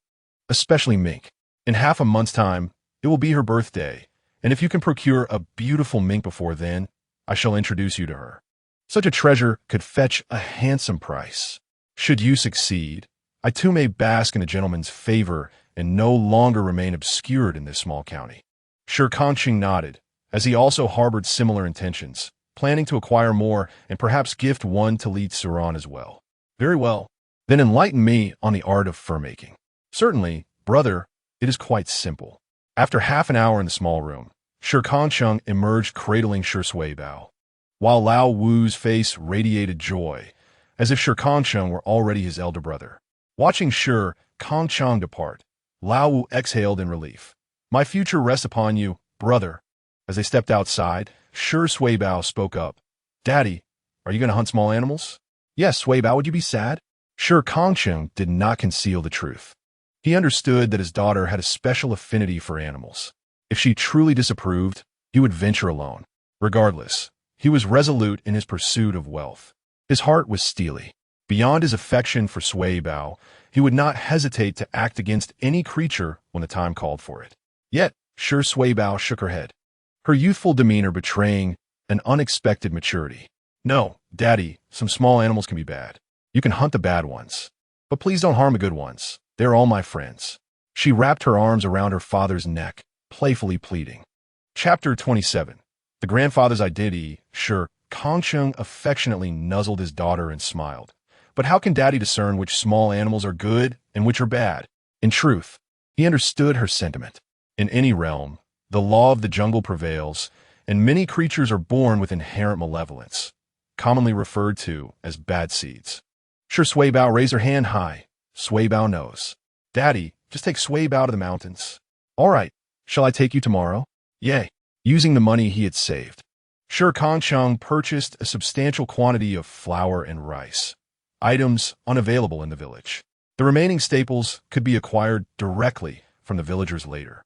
especially mink. In half a month's time, it will be her birthday, and if you can procure a beautiful mink before then, I shall introduce you to her. Such a treasure could fetch a handsome price. Should you succeed, I too may bask in a gentleman's favor and no longer remain obscured in this small county." Shi Kangcheng nodded, as he also harbored similar intentions, planning to acquire more and perhaps gift one to Li Saran as well. "Very well. Then enlighten me on the art of fur making." "Certainly, brother. It is quite simple. After half an hour in the small room, Shi Kangcheng emerged cradling Shi Bao, while Lao Wu's face radiated joy, as if Shi Kangcheng were already his elder brother. Watching Shi Kangcheng depart, Lao Wu exhaled in relief. "My future rests upon you, brother." As they stepped outside, Shi Bao spoke up. "Daddy, are you going to hunt small animals?" "Yes, Bao, would you be sad?" Shi Kangcheng did not conceal the truth. He understood that his daughter had a special affinity for animals. If she truly disapproved, he would venture alone. Regardless, he was resolute in his pursuit of wealth. His heart was steely. Beyond his affection for Bao, he would not hesitate to act against any creature when the time called for it. Yet, Shi Bao shook her head, her youthful demeanor betraying an unexpected maturity. "No, Daddy, some small animals can be bad. You can hunt the bad ones. But please don't harm the good ones. They're all my friends." She wrapped her arms around her father's neck, playfully pleading. Chapter 27. The grandfather's identity. Shi Kangcheng affectionately nuzzled his daughter and smiled. But how can Daddy discern which small animals are good and which are bad? In truth, he understood her sentiment. In any realm, the law of the jungle prevails, and many creatures are born with inherent malevolence, commonly referred to as bad seeds. Shi Bao raised her hand high. Bao knows. "Daddy, just take Bao to the mountains." "All right. Shall I take you tomorrow?" "Yay." Using the money he had saved, Shi Kangcheng purchased a substantial quantity of flour and rice, items unavailable in the village. The remaining staples could be acquired directly from the villagers later.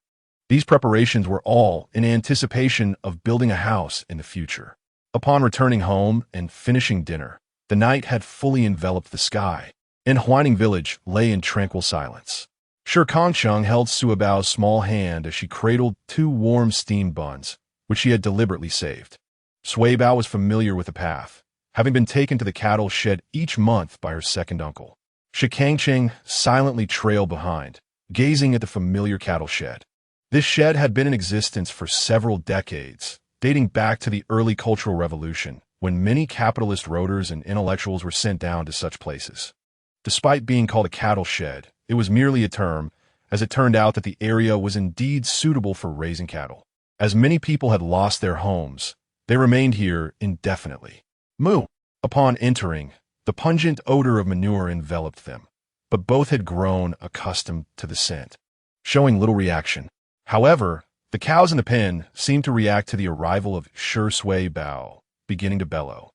These preparations were all in anticipation of building a house in the future. Upon returning home and finishing dinner, the night had fully enveloped the sky, and Huaining village lay in tranquil silence. Shi Kangcheng held Bao's small hand as she cradled 2 warm steamed buns, which she had deliberately saved. Bao was familiar with the path, having been taken to the cattle shed each month by her second uncle. Shi Kangcheng silently trailed behind, gazing at the familiar cattle shed. This shed had been in existence for several decades, dating back to the early Cultural Revolution, when many capitalist roaders and intellectuals were sent down to such places. Despite being called a cattle shed, it was merely a term, as it turned out that the area was indeed suitable for raising cattle. As many people had lost their homes, they remained here indefinitely. Moo! Upon entering, the pungent odor of manure enveloped them, but both had grown accustomed to the scent, showing little reaction. However, the cows in the pen seemed to react to the arrival of Shi Bao, beginning to bellow.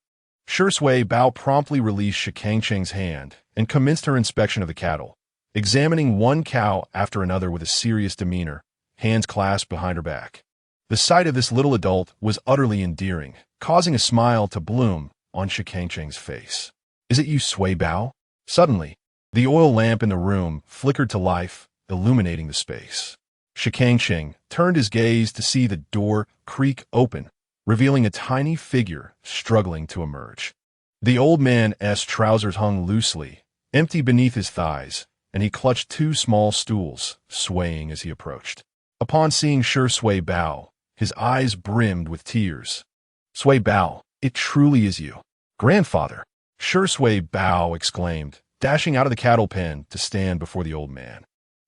Shi Bao promptly released Shi Kangcheng's hand and commenced her inspection of the cattle, examining one cow after another with a serious demeanor, hands clasped behind her back. The sight of this little adult was utterly endearing, causing a smile to bloom on Shi Kangcheng's face. "Is it you, Bao?" Suddenly, the oil lamp in the room flickered to life, illuminating the space. Shi Kangcheng turned his gaze to see the door creak open, revealing a tiny figure struggling to emerge. The old man's trousers hung loosely, empty beneath his thighs, and he clutched 2 small stools, swaying as he approached. Upon seeing Shi Bao, his eyes brimmed with tears. "Bao, it truly is you." "Grandfather!" Shi Bao exclaimed, dashing out of the cattle pen to stand before the old man,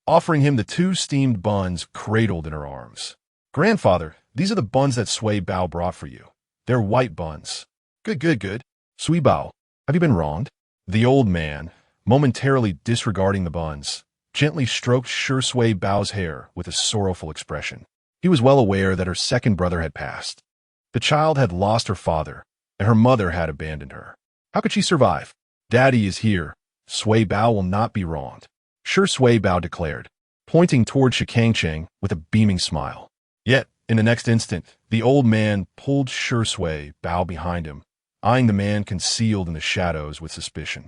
offering him the 2 steamed buns cradled in her arms. "Grandfather, these are the buns that Bao brought for you. They're white buns." Good. Bao, have you been wronged?" The old man, momentarily disregarding the buns, gently stroked Shi Bao's hair with a sorrowful expression. He was well aware that her second brother had passed. The child had lost her father, and her mother had abandoned her. How could she survive? "Daddy is here. Bao will not be wronged," Shi Bao declared, pointing toward Shi Kangcheng with a beaming smile. Yet, in the next instant, the old man pulled Shi Bao behind him, eyeing the man concealed in the shadows with suspicion.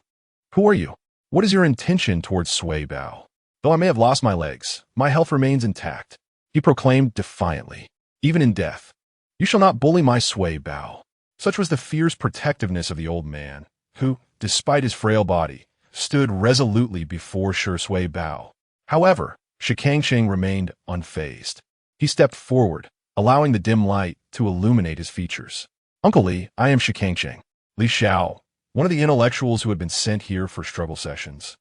"Who are you? What is your intention towards Bao? Though I may have lost my legs, my health remains intact," he proclaimed defiantly. "Even in death, you shall not bully my Bao." Such was the fierce protectiveness of the old man, who, despite his frail body, stood resolutely before Shi Bao. However, Shi Kangcheng remained unfazed. He stepped forward, allowing the dim light to illuminate his features. "Uncle Li, I am Shi Kangcheng." Li Xiao, one of the intellectuals who had been sent here for struggle sessions,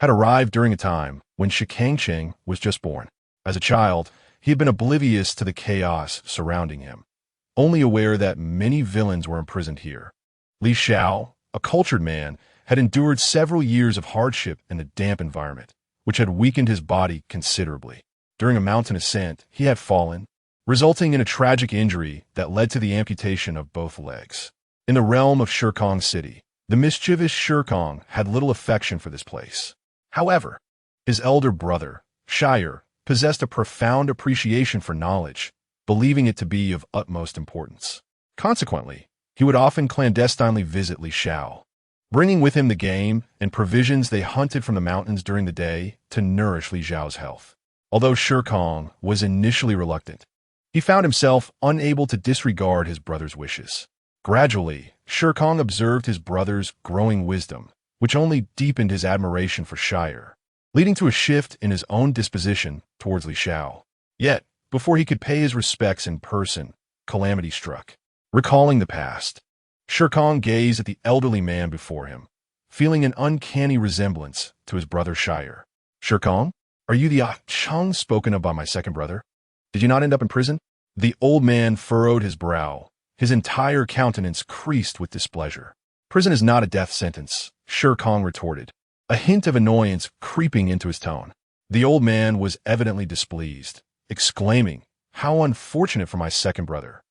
had arrived during a time when Shi Kangcheng was just born. As a child, he had been oblivious to the chaos surrounding him, only aware that many villains were imprisoned here. Li Xiao, a cultured man, had endured several years of hardship in a damp environment, which had weakened his body considerably. During a mountain ascent, he had fallen, resulting in a tragic injury that led to the amputation of both legs. In the realm of Shi Kangcheng City, the mischievous Shi Kang had little affection for this place. However, his elder brother, Shire, possessed a profound appreciation for knowledge, believing it to be of utmost importance. Consequently, he would often clandestinely visit Li Xiao, bringing with him the game and provisions they hunted from the mountains during the day to nourish Li Xiao's health. Although Shi Kang was initially reluctant, he found himself unable to disregard his brother's wishes. Gradually, Shi Kang observed his brother's growing wisdom, which only deepened his admiration for Shire, leading to a shift in his own disposition towards Li Xiao. Yet, before he could pay his respects in person, calamity struck. Recalling the past, Shi Kang gazed at the elderly man before him, feeling an uncanny resemblance to his brother Shire. Shi Kang, are you the Chang spoken of by my second brother? Did you not end up in prison? The old man furrowed his brow. His entire countenance creased with displeasure. Prison is not a death sentence, Shi Kang retorted, a hint of annoyance creeping into his tone. The old man was evidently displeased, exclaiming, "How unfortunate for my second brother.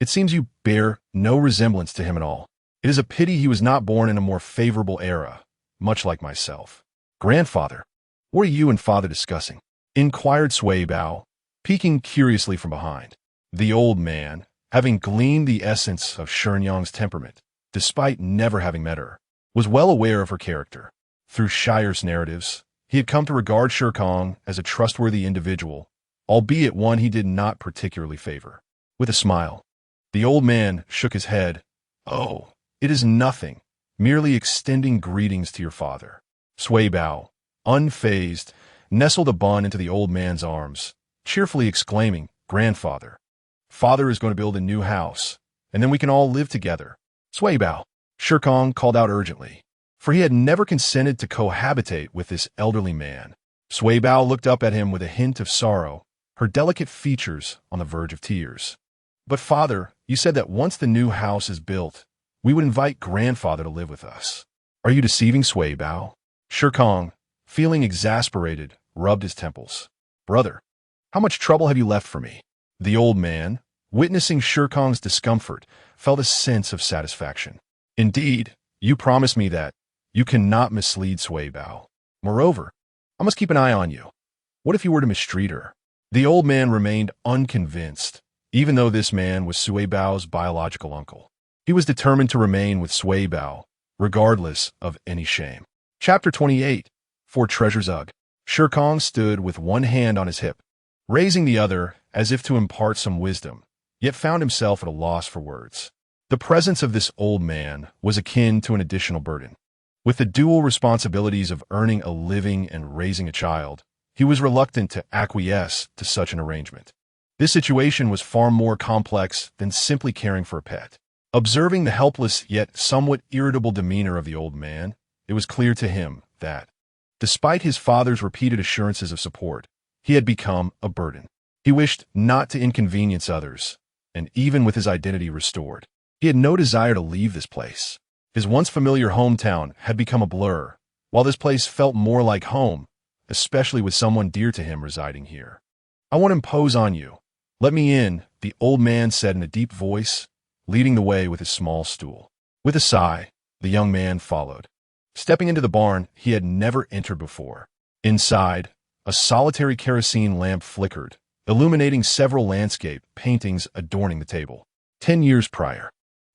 It seems you bear no resemblance to him at all. It is a pity he was not born in a more favorable era, much like myself." "Grandfather, what are you and father discussing?" inquired Sui Bao, peeking curiously from behind. The old man, having gleaned the essence of Shenyang's temperament, despite never having met her, was well aware of her character. Through Shire's narratives, he had come to regard Shi Kang as a trustworthy individual, albeit one he did not particularly favor. With a smile, the old man shook his head. "Oh, it is nothing, merely extending greetings to your father." Sui Bao, unfazed, nestled a bun into the old man's arms, cheerfully exclaiming, "Grandfather, father is going to build a new house, and then we can all live together." "Sui Bao," Shi Kang called out urgently, for he had never consented to cohabitate with this elderly man. Sui Bao looked up at him with a hint of sorrow, her delicate features on the verge of tears. "But father, you said that once the new house is built, we would invite grandfather to live with us. Are you deceiving Sui Bao?" Shi Kang, feeling exasperated, rubbed his temples. "Brother, how much trouble have you left for me?" The old man, witnessing Shi Kang's discomfort, felt a sense of satisfaction. "Indeed, you promised me that. You cannot mislead Sui Bao. Moreover, I must keep an eye on you. What if you were to mistreat her?" The old man remained unconvinced, even though this man was Sui Bao's biological uncle. He was determined to remain with Sui Bao, regardless of any shame. Chapter 28. For Treasures Ugh. Shi Kang stood with one hand on his hip, raising the other as if to impart some wisdom, yet found himself at a loss for words. The presence of this old man was akin to an additional burden. With the dual responsibilities of earning a living and raising a child, he was reluctant to acquiesce to such an arrangement. This situation was far more complex than simply caring for a pet. Observing the helpless yet somewhat irritable demeanor of the old man, it was clear to him that, despite his father's repeated assurances of support, he had become a burden. He wished not to inconvenience others, and even with his identity restored, he had no desire to leave this place. His once familiar hometown had become a blur, while this place felt more like home, especially with someone dear to him residing here. "I won't impose on you. Let me in," the old man said in a deep voice, leading the way with his small stool. With a sigh, the young man followed. Stepping into the barn he had never entered before. Inside, a solitary kerosene lamp flickered, illuminating several landscape paintings adorning the table. 10 years prior,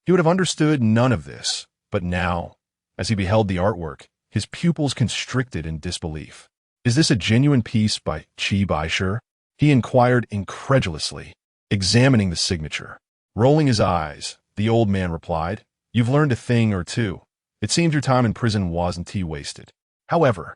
he would have understood none of this, but now, as he beheld the artwork, his pupils constricted in disbelief. "Is this a genuine piece by Qi Baishe?" he inquired incredulously, examining the signature. Rolling his eyes, the old man replied, "You've learned a thing or two. It seems your time in prison wasn't wasted. However,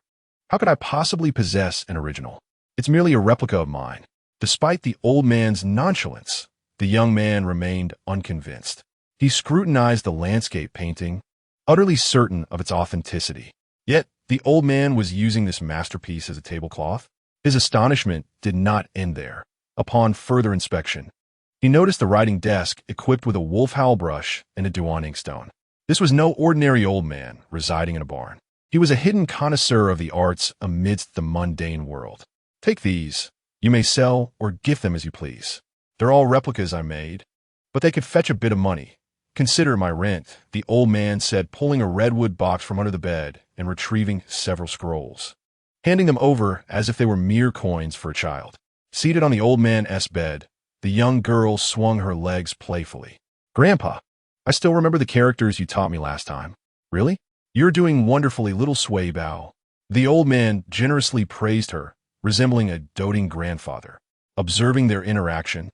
how could I possibly possess an original? It's merely a replica of mine." Despite the old man's nonchalance, the young man remained unconvinced. He scrutinized the landscape painting, utterly certain of its authenticity. Yet, the old man was using this masterpiece as a tablecloth. His astonishment did not end there. Upon further inspection, he noticed the writing desk equipped with a wolf howl brush and a Duan inkstone. This was no ordinary old man residing in a barn. He was a hidden connoisseur of the arts amidst the mundane world. Take these. You may sell or gift them as you please. They're all replicas I made, but they could fetch a bit of money. Consider my rent, the old man said, pulling a redwood box from under the bed and retrieving several scrolls, handing them over as if they were mere coins for a child. Seated on the old man's bed, the young girl swung her legs playfully. Grandpa, I still remember the characters you taught me last time. Really? You're doing wonderfully, little Sway Bao. The old man generously praised her, resembling a doting grandfather. Observing their interaction,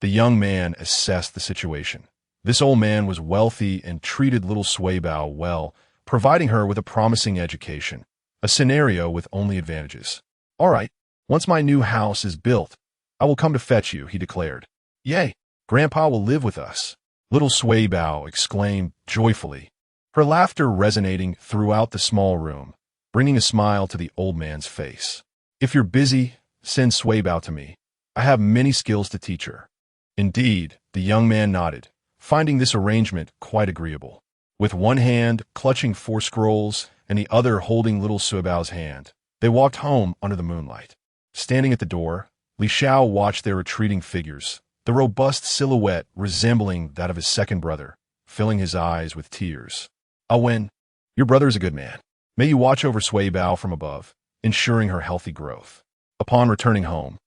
the young man assessed the situation. This old man was wealthy and treated little Sway Bao well, providing her with a promising education, a scenario with only advantages. All right, once my new house is built, I will come to fetch you, he declared. Yay, Grandpa will live with us, little Sway Bao exclaimed joyfully, her laughter resonating throughout the small room, bringing a smile to the old man's face. If you're busy, send Sway Bao to me. I have many skills to teach her. Indeed, the young man nodded, finding this arrangement quite agreeable. With one hand clutching 4 scrolls and the other holding little Sway Bao's hand, they walked home under the moonlight. Standing at the door, Li Xiao watched their retreating figures, the robust silhouette resembling that of his second brother, filling his eyes with tears. Wen, your brother is a good man. May you watch over Sway Bao from above, ensuring her healthy growth. Upon returning home,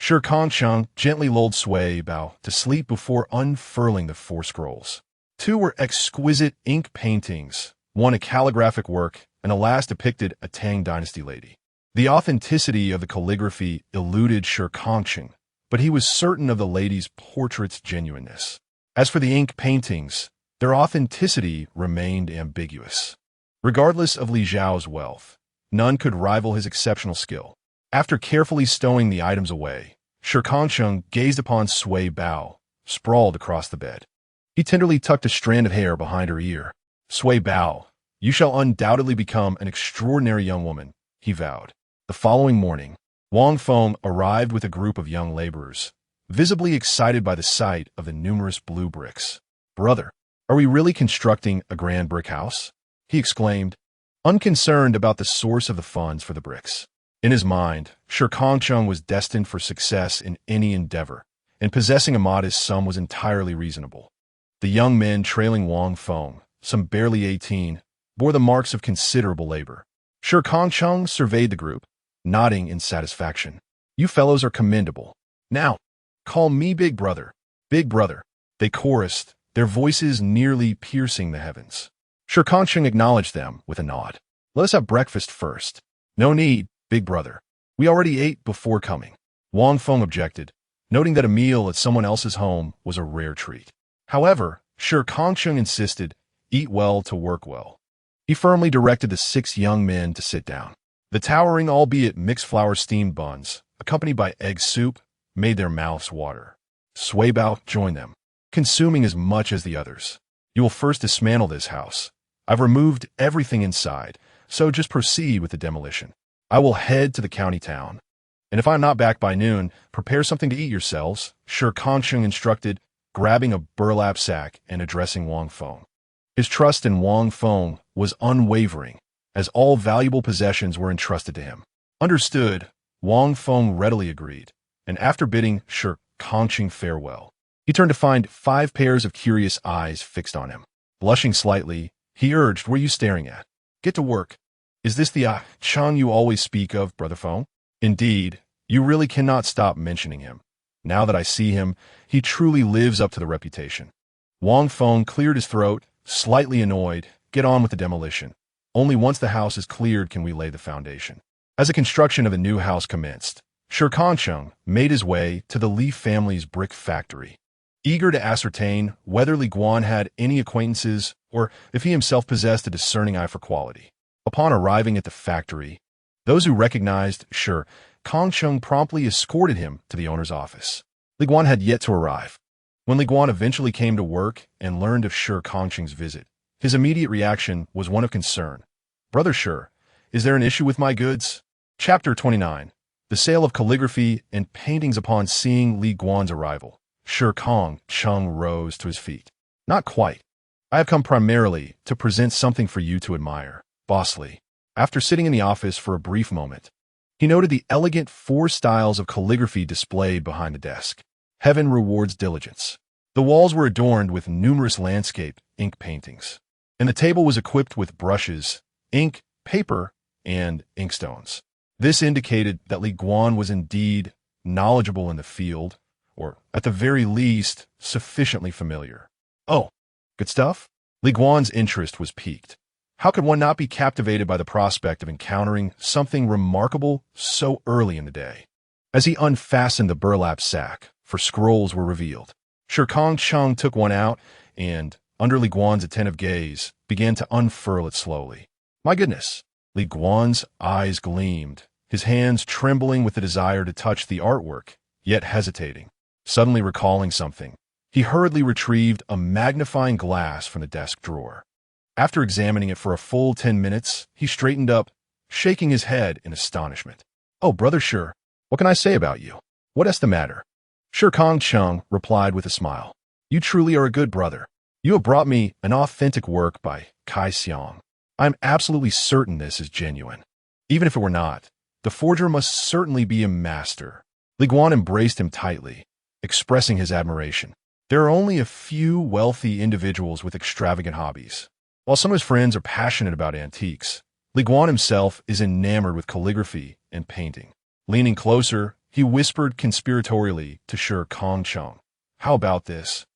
Shi Kangcheng gently lulled Sway Bao to sleep before unfurling the 4 scrolls. 2 were exquisite ink paintings, one a calligraphic work, and the last depicted a Tang Dynasty lady. The authenticity of the calligraphy eluded Shi Kangcheng, but he was certain of the lady's portrait's genuineness. As for the ink paintings, their authenticity remained ambiguous. Regardless of Li Xiao's wealth, none could rival his exceptional skill. After carefully stowing the items away, Shi Kangcheng gazed upon Sway Bao, sprawled across the bed. He tenderly tucked a strand of hair behind her ear. Sway Bao, you shall undoubtedly become an extraordinary young woman, he vowed. The following morning, Wang Feng arrived with a group of young laborers, visibly excited by the sight of the numerous blue bricks. Brother, are we really constructing a grand brick house? He exclaimed, unconcerned about the source of the funds for the bricks. In his mind, Shi Kangcheng was destined for success in any endeavor, and possessing a modest sum was entirely reasonable. The young men trailing Wang Feng, some barely 18, bore the marks of considerable labor. Shi Kangcheng surveyed the group, nodding in satisfaction. You fellows are commendable. Now, call me Big Brother. Big Brother, they chorused, their voices nearly piercing the heavens. Shi Kangcheng acknowledged them with a nod. Let us have breakfast first. No need, Big Brother. We already ate before coming. Wang Feng objected, noting that a meal at someone else's home was a rare treat. However, Shi Kangcheng insisted, eat well to work well. He firmly directed the 6 young men to sit down. The towering, albeit mixed flour steamed buns, accompanied by egg soup, made their mouths water. Sway Bao joined them, consuming as much as the others. You will first dismantle this house. I've removed everything inside, so just proceed with the demolition. I will head to the county town. And if I'm not back by noon, prepare something to eat yourselves, Shi Kangcheng instructed, grabbing a burlap sack and addressing Wang Feng. His trust in Wang Feng was unwavering, as all valuable possessions were entrusted to him. Understood, Wang Feng readily agreed, and after bidding Shi Kangcheng farewell, he turned to find 5 pairs of curious eyes fixed on him. Blushing slightly, he urged, what are you staring at? Get to work. Is this the Chang you always speak of, Brother Feng? Indeed, you really cannot stop mentioning him. Now that I see him, he truly lives up to the reputation. Wang Feng cleared his throat, slightly annoyed. Get on with the demolition. Only once the house is cleared can we lay the foundation. As the construction of the new house commenced, Shi Kangcheng made his way to the Li family's brick factory, eager to ascertain whether Li Guan had any acquaintances or if he himself possessed a discerning eye for quality. Upon arriving at the factory, those who recognized Shi Kangcheng promptly escorted him to the owner's office. Li Guan had yet to arrive. When Li Guan eventually came to work and learned of Shi Kangcheng's visit, his immediate reaction was one of concern. Brother Shi, is there an issue with my goods? Chapter 29. the sale of calligraphy and paintings. Upon seeing Li Guan's arrival, Shi Kangcheng rose to his feet. Not quite. I have come primarily to present something for you to admire, Boss Li. After sitting in the office for a brief moment, he noted the elegant 4 styles of calligraphy displayed behind the desk. Heaven rewards diligence. The walls were adorned with numerous landscape ink paintings, and the table was equipped with brushes, ink, paper, and inkstones. This indicated that Li Guan was indeed knowledgeable in the field, or at the very least, sufficiently familiar. Oh, good stuff? Li Guan's interest was piqued. How could one not be captivated by the prospect of encountering something remarkable so early in the day? As he unfastened the burlap sack, for scrolls were revealed, Shi Kangcheng took one out and, under Li Guan's attentive gaze, began to unfurl it slowly. My goodness! Li Guan's eyes gleamed, his hands trembling with the desire to touch the artwork, yet hesitating. Suddenly recalling something, he hurriedly retrieved a magnifying glass from the desk drawer. After examining it for a full 10 minutes, he straightened up, shaking his head in astonishment. Oh, Brother Shi, what can I say about you? What is the matter? Shi Kangcheng replied with a smile. You truly are a good brother. You have brought me an authentic work by Kai Xiang. I am absolutely certain this is genuine. Even if it were not, the forger must certainly be a master. Li Guan embraced him tightly, expressing his admiration. There are only a few wealthy individuals with extravagant hobbies. While some of his friends are passionate about antiques, Li Guan himself is enamored with calligraphy and painting. Leaning closer, he whispered conspiratorially to Shi Kangcheng. How about this?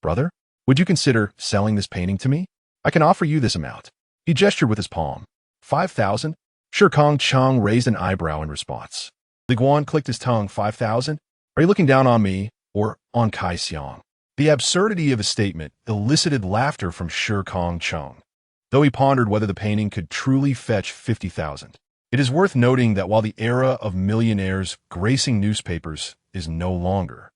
Brother, would you consider selling this painting to me? I can offer you this amount. He gestured with his palm. 5,000? Shi Kangcheng raised an eyebrow in response. Li Guan clicked his tongue. 5,000? Are you looking down on me or on Kai Xiang? The absurdity of his statement elicited laughter from Shi Kangcheng, though he pondered whether the painting could truly fetch 50,000. It is worth noting that while the era of millionaires gracing newspapers is no longer,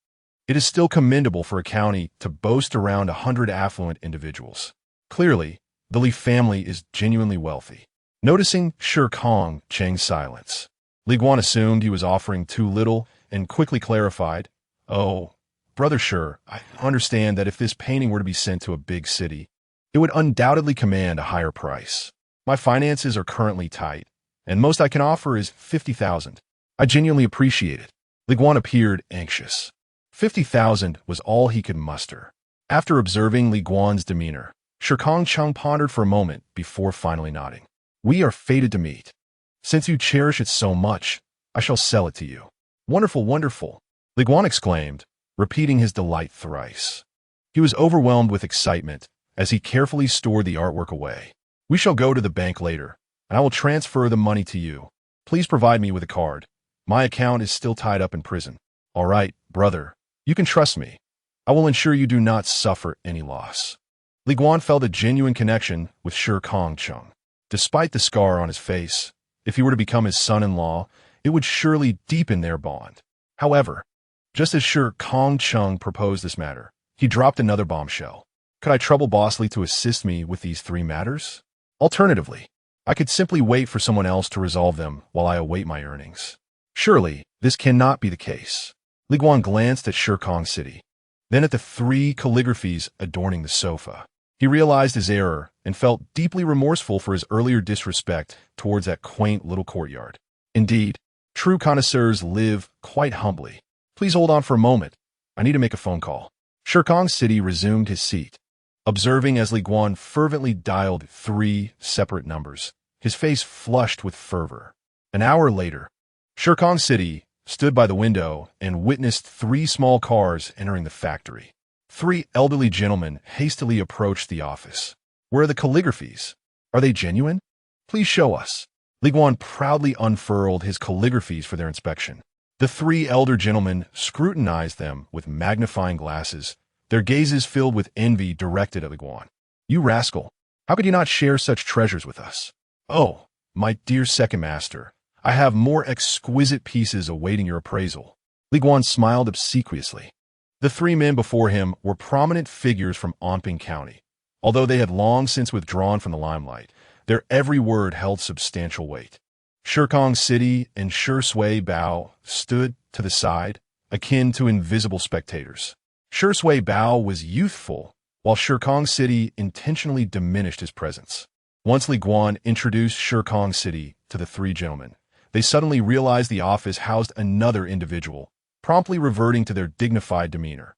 it is still commendable for a county to boast around 100 affluent individuals. Clearly, the Li family is genuinely wealthy. Noticing Shi Kangcheng's silence, Li Guan assumed he was offering too little and quickly clarified, Oh, Brother Shi, I understand that if this painting were to be sent to a big city, it would undoubtedly command a higher price. My finances are currently tight, and most I can offer is 50,000. I genuinely appreciate it. Li Guan appeared anxious. 50,000 was all he could muster. After observing Li Guan's demeanor, Shi Kangcheng pondered for a moment before finally nodding. We are fated to meet. Since you cherish it so much, I shall sell it to you. Wonderful, wonderful, Li Guan exclaimed, repeating his delight thrice. He was overwhelmed with excitement as he carefully stored the artwork away. We shall go to the bank later, and I will transfer the money to you. Please provide me with a card. My account is still tied up in prison. All right, brother, you can trust me. I will ensure you do not suffer any loss. Li Guan felt a genuine connection with Shi Kangcheng. Despite the scar on his face, if he were to become his son-in-law, it would surely deepen their bond. However, just as Shi Kangcheng proposed this matter, he dropped another bombshell. Could I trouble Boss Li to assist me with these 3 matters? Alternatively, I could simply wait for someone else to resolve them while I await my earnings. Surely, this cannot be the case. Li Guan glanced at Shi Kang City, then at the 3 calligraphies adorning the sofa. He realized his error and felt deeply remorseful for his earlier disrespect towards that quaint little courtyard. Indeed, true connoisseurs live quite humbly. Please hold on for a moment. I need to make a phone call. Shi Kang City resumed his seat, observing as Li Guan fervently dialed 3 separate numbers, his face flushed with fervor. An hour later, Shi Kang City stood by the window and witnessed 3 small cars entering the factory. 3 elderly gentlemen hastily approached the office. Where are the calligraphies? Are they genuine? Please show us. Li Guan proudly unfurled his calligraphies for their inspection. The 3 elder gentlemen scrutinized them with magnifying glasses, their gazes filled with envy directed at Li Guan. You rascal, how could you not share such treasures with us? Oh, my dear second master, I have more exquisite pieces awaiting your appraisal. Li Guan smiled obsequiously. The 3 men before him were prominent figures from Anping County. Although they had long since withdrawn from the limelight, their every word held substantial weight. Shirkong City and Shi Sui Bao stood to the side, akin to invisible spectators. Shi Sui Bao was youthful, while Shirkong City intentionally diminished his presence. Once Li Guan introduced Shirkong City to the three gentlemen, they suddenly realized the office housed another individual, promptly reverting to their dignified demeanor.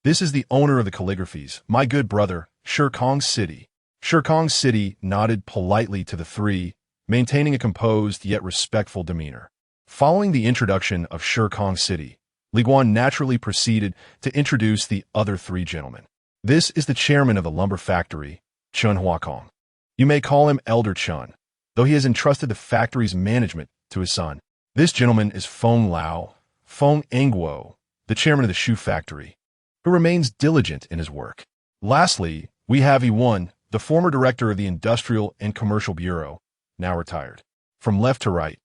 "This is the owner of the calligraphies, my good brother, Shirkong City." Shirkong City nodded politely to the three, maintaining a composed yet respectful demeanor. Following the introduction of Shirkong City, Li Guan naturally proceeded to introduce the other three gentlemen. "This is the chairman of the lumber factory, Chun Huakong. You may call him Elder Chun, though he has entrusted the factory's management to his son. This gentleman is Feng Lao, Feng Engguo, the chairman of the shoe factory, who remains diligent in his work. Lastly, we have Yi, the former director of the Industrial and Commercial Bureau, now retired." From left to right,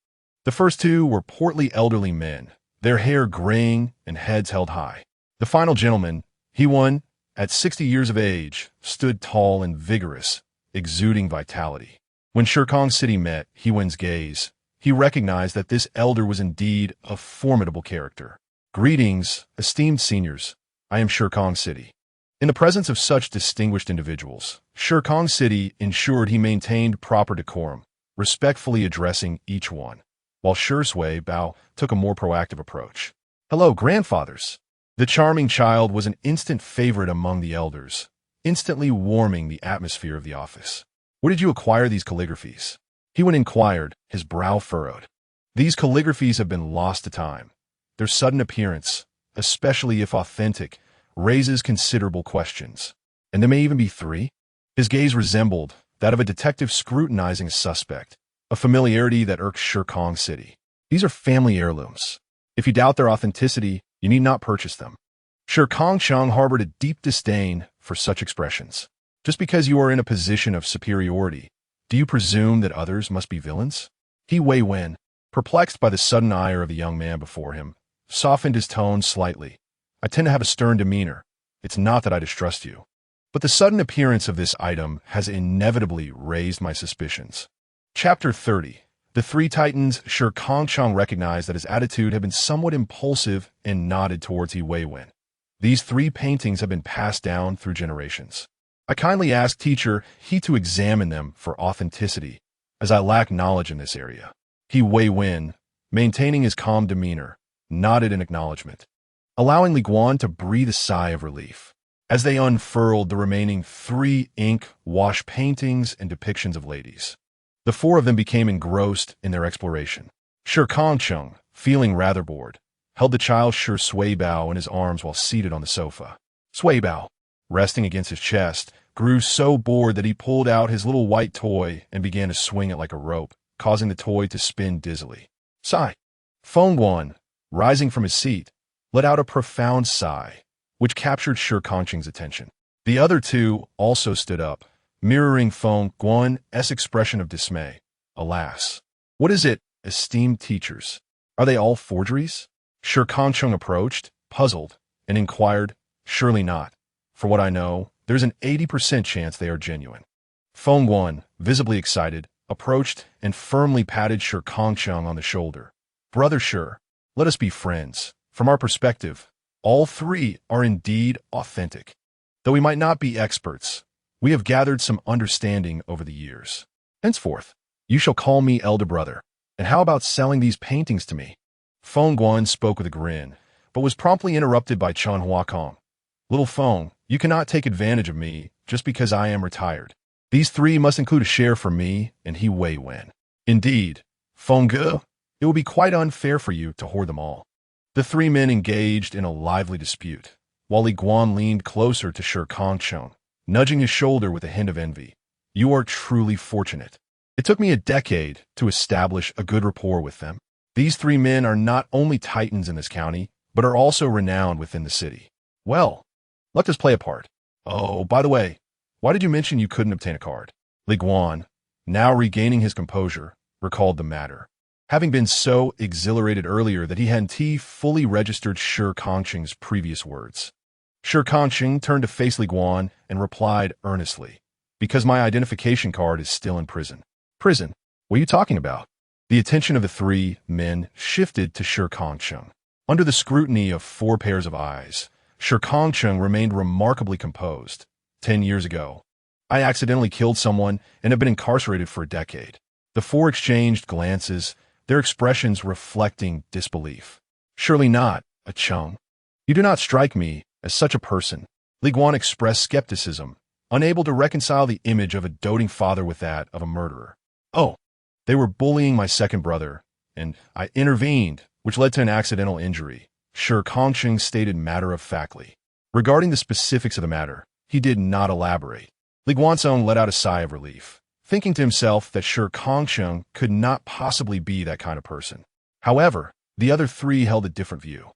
the first two were portly elderly men, their hair graying and heads held high. The final gentleman, Yi, at 60 years of age, stood tall and vigorous, exuding vitality. When Shirkong City met Yi's gaze, he recognized that this elder was indeed a formidable character. "Greetings, esteemed seniors. I am Shirkong City." In the presence of such distinguished individuals, Shirkong City ensured he maintained proper decorum, respectfully addressing each one, while Shi Sui Bao took a more proactive approach. "Hello, grandfathers." The charming child was an instant favorite among the elders, instantly warming the atmosphere of the office. "Where did you acquire these calligraphies?" He inquired, his brow furrowed. "These calligraphies have been lost to time. Their sudden appearance, especially if authentic, raises considerable questions. And there may even be three?" His gaze resembled that of a detective scrutinizing a suspect, a familiarity that irked Shirkong City. "These are family heirlooms. If you doubt their authenticity, you need not purchase them." Shi Kangcheng harbored a deep disdain for such expressions. "Just because you are in a position of superiority, do you presume that others must be villains?" Wei, perplexed by the sudden ire of the young man before him, softened his tone slightly. "I tend to have a stern demeanor. It's not that I distrust you, but the sudden appearance of this item has inevitably raised my suspicions." Chapter 30. The three titans. Shi Kangcheng recognized that his attitude had been somewhat impulsive and nodded towards Wei. "These three paintings have been passed down through generations. I kindly ask teacher He to examine them for authenticity, as I lack knowledge in this area." Wei, maintaining his calm demeanor, nodded in acknowledgement, allowing Li Guan to breathe a sigh of relief. As they unfurled the remaining three ink-wash paintings and depictions of ladies, the four of them became engrossed in their exploration. Shi Kangcheng, feeling rather bored, held the child Shi Sui Bao in his arms while seated on the sofa. Sui Bao, resting against his chest, grew so bored that he pulled out his little white toy and began to swing it like a rope, causing the toy to spin dizzily. "Sigh." Feng Guan, rising from his seat, let out a profound sigh, which captured Shi Kangcheng's attention. The other two also stood up, mirroring Feng Guan's expression of dismay. "Alas. What is it, esteemed teachers? Are they all forgeries?" Shi Kangcheng approached, puzzled, and inquired, "Surely not. For what I know, there's an 80% chance they are genuine." Feng Guan, visibly excited, approached and firmly patted Shi Kangcheng on the shoulder. "Brother Shi, let us be friends. From our perspective, all three are indeed authentic. Though we might not be experts, we have gathered some understanding over the years. Henceforth, you shall call me elder brother. And how about selling these paintings to me?" Feng Guan spoke with a grin, but was promptly interrupted by Chun Huakong. "Little Feng, you cannot take advantage of me just because I am retired. These three must include a share for me and Wei. Indeed, Feng Ge, it will be quite unfair for you to hoard them all." The three men engaged in a lively dispute, while Li Guan leaned closer to Shi Kangcheng, nudging his shoulder with a hint of envy. "You are truly fortunate. It took me a decade to establish a good rapport with them. These three men are not only titans in this county, but are also renowned within the city. Well, let us play a part. Oh, by the way, why did you mention you couldn't obtain a card?" Li Guan, now regaining his composure, recalled the matter, having been so exhilarated earlier that he hadn't fully registered Shi Kangcheng's previous words. Shi Kangcheng turned to face Li Guan and replied earnestly, "Because my identification card is still in prison." "Prison? What are you talking about?" The attention of the three men shifted to Shi Kangcheng. Under the scrutiny of 4 pairs of eyes, Shi Kangcheng remained remarkably composed. 10 years ago, I accidentally killed someone and have been incarcerated for a decade. The 4 exchanged glances, their expressions reflecting disbelief. Surely not, a Cheng. You do not strike me as such a person. Li Guan expressed skepticism, unable to reconcile the image of a doting father with that of a murderer. Oh, they were bullying my second brother, and I intervened, which led to an accidental injury, Shi Kangcheng stated matter-of-factly. Regarding the specifics of the matter, he did not elaborate. Li Guanzong let out a sigh of relief, thinking to himself that Shi Kangcheng could not possibly be that kind of person. However, the other 3 held a different view.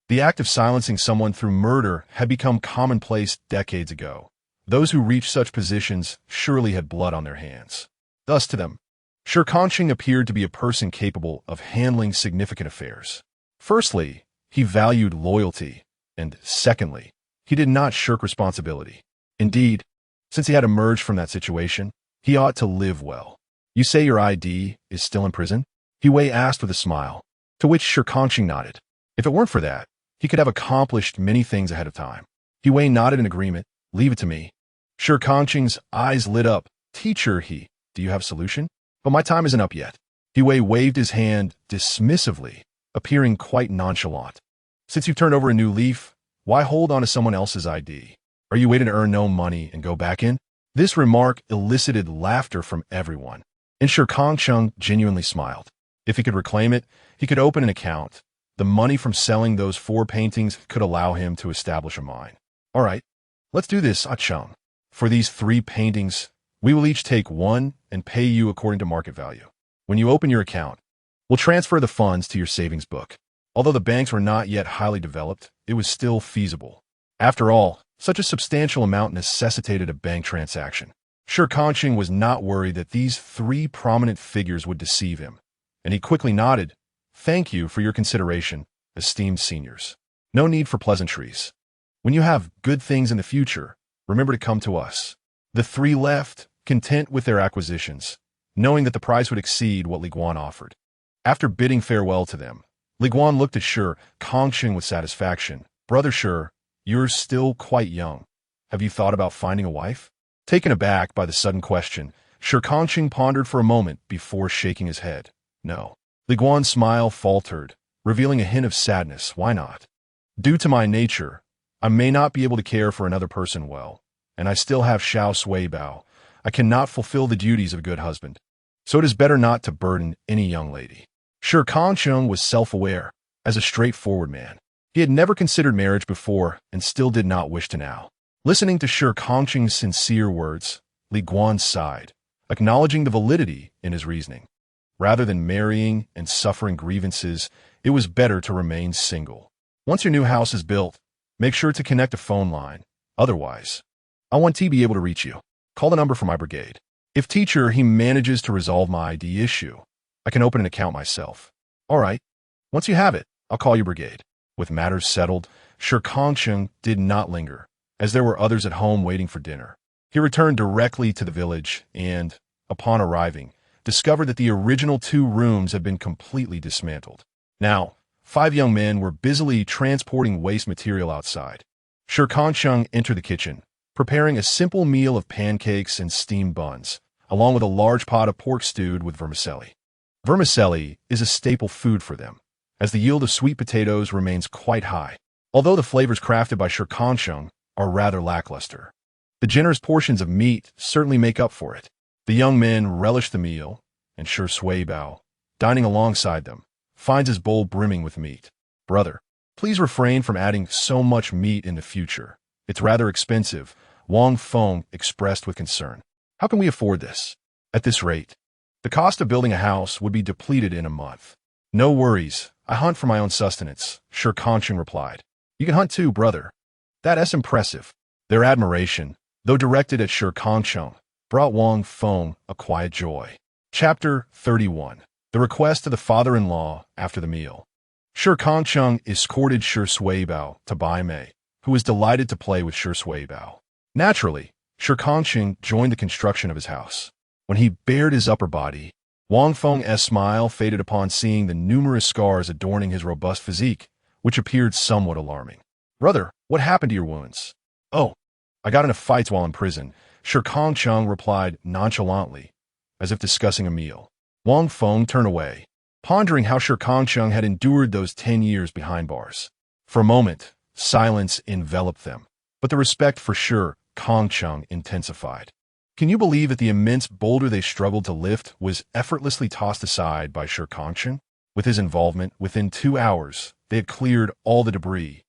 The act of silencing someone through murder had become commonplace decades ago. Those who reached such positions surely had blood on their hands. Thus to them, Shi Kangcheng appeared to be a person capable of handling significant affairs. Firstly, he valued loyalty, and secondly, he did not shirk responsibility. Indeed, since he had emerged from that situation, he ought to live well. You say your ID is still in prison? He Wei asked with a smile, to which Shi Kangcheng nodded. If it weren't for that, he could have accomplished many things ahead of time. He Wei nodded in agreement. Leave it to me. Shi Kangcheng's eyes lit up. Teacher, do you have a solution? But my time isn't up yet. He Wei waved his hand dismissively, appearing quite nonchalant. Since you've turned over a new leaf, why hold on to someone else's ID? Are you waiting to earn no money and go back in? This remark elicited laughter from everyone, and Shi Kangcheng genuinely smiled. If he could reclaim it, he could open an account. The money from selling those 4 paintings could allow him to establish a mine. All right, let's do this, Ah Cheng. For these 3 paintings, we will each take 1 and pay you according to market value. When you open your account, we'll transfer the funds to your savings book. Although the banks were not yet highly developed, it was still feasible. After all, such a substantial amount necessitated a bank transaction. Shi Kangcheng was not worried that these 3 prominent figures would deceive him, and he quickly nodded. Thank you for your consideration, esteemed seniors. No need for pleasantries. When you have good things in the future, remember to come to us. The 3 left, content with their acquisitions, knowing that the price would exceed what Li Guan offered. After bidding farewell to them, Li Guan looked at Shi Kangcheng with satisfaction. Brother Shi, you're still quite young. Have you thought about finding a wife? Taken aback by the sudden question, Shi Kangcheng pondered for a moment before shaking his head. No. Li Guan's smile faltered, revealing a hint of sadness. Why not? Due to my nature, I may not be able to care for another person well, and I still have Xiao Sui Bao. I cannot fulfill the duties of a good husband, so it is better not to burden any young lady. Shi Kangcheng was self-aware, as a straightforward man. He had never considered marriage before and still did not wish to now. Listening to Shi Kangcheng's sincere words, Li Guan sighed, acknowledging the validity in his reasoning. Rather than marrying and suffering grievances, it was better to remain single. Once your new house is built, make sure to connect a phone line. Otherwise, I want to be able to reach you. Call the number for my brigade. If teacher, he manages to resolve my ID issue, I can open an account myself. All right. Once you have it, I'll call your brigade. With matters settled, Shi Kangcheng did not linger, as there were others at home waiting for dinner. He returned directly to the village and, upon arriving, discovered that the original 2 rooms had been completely dismantled. Now, 5 young men were busily transporting waste material outside. Shi Kangcheng entered the kitchen, preparing a simple meal of pancakes and steamed buns, along with a large pot of pork stewed with vermicelli. Vermicelli is a staple food for them, as the yield of sweet potatoes remains quite high, although the flavors crafted by Shi Kangcheng are rather lackluster. The generous portions of meat certainly make up for it. The young men relish the meal, and Shi Sui Bao, dining alongside them, finds his bowl brimming with meat. Brother, please refrain from adding so much meat in the future. It's rather expensive, Wang Feng expressed with concern. How can we afford this? At this rate, the cost of building a house would be depleted in a month. No worries, I hunt for my own sustenance, Shi Kangcheng replied. You can hunt too, brother. That's impressive. Their admiration, though directed at Shi Kangcheng, brought Wang Feng a quiet joy. Chapter 31. The request of the father-in-law after the meal. Shi Kangcheng escorted Shi Sui Bao to Bai Mei, who was delighted to play with Shi Sui Bao. Naturally, Shi Kangcheng joined the construction of his house. When he bared his upper body, Wang Feng's smile faded upon seeing the numerous scars adorning his robust physique, which appeared somewhat alarming. Brother, what happened to your wounds? Oh, I got into fights while in prison, Shi Kangcheng replied nonchalantly, as if discussing a meal. Wang Feng turned away, pondering how Shi Kangcheng had endured those 10 years behind bars. For a moment, silence enveloped them, but the respect for Shi Kangcheng intensified. Can you believe that the immense boulder they struggled to lift was effortlessly tossed aside by Shi Kangcheng? With his involvement, within 2 hours, they had cleared all the debris,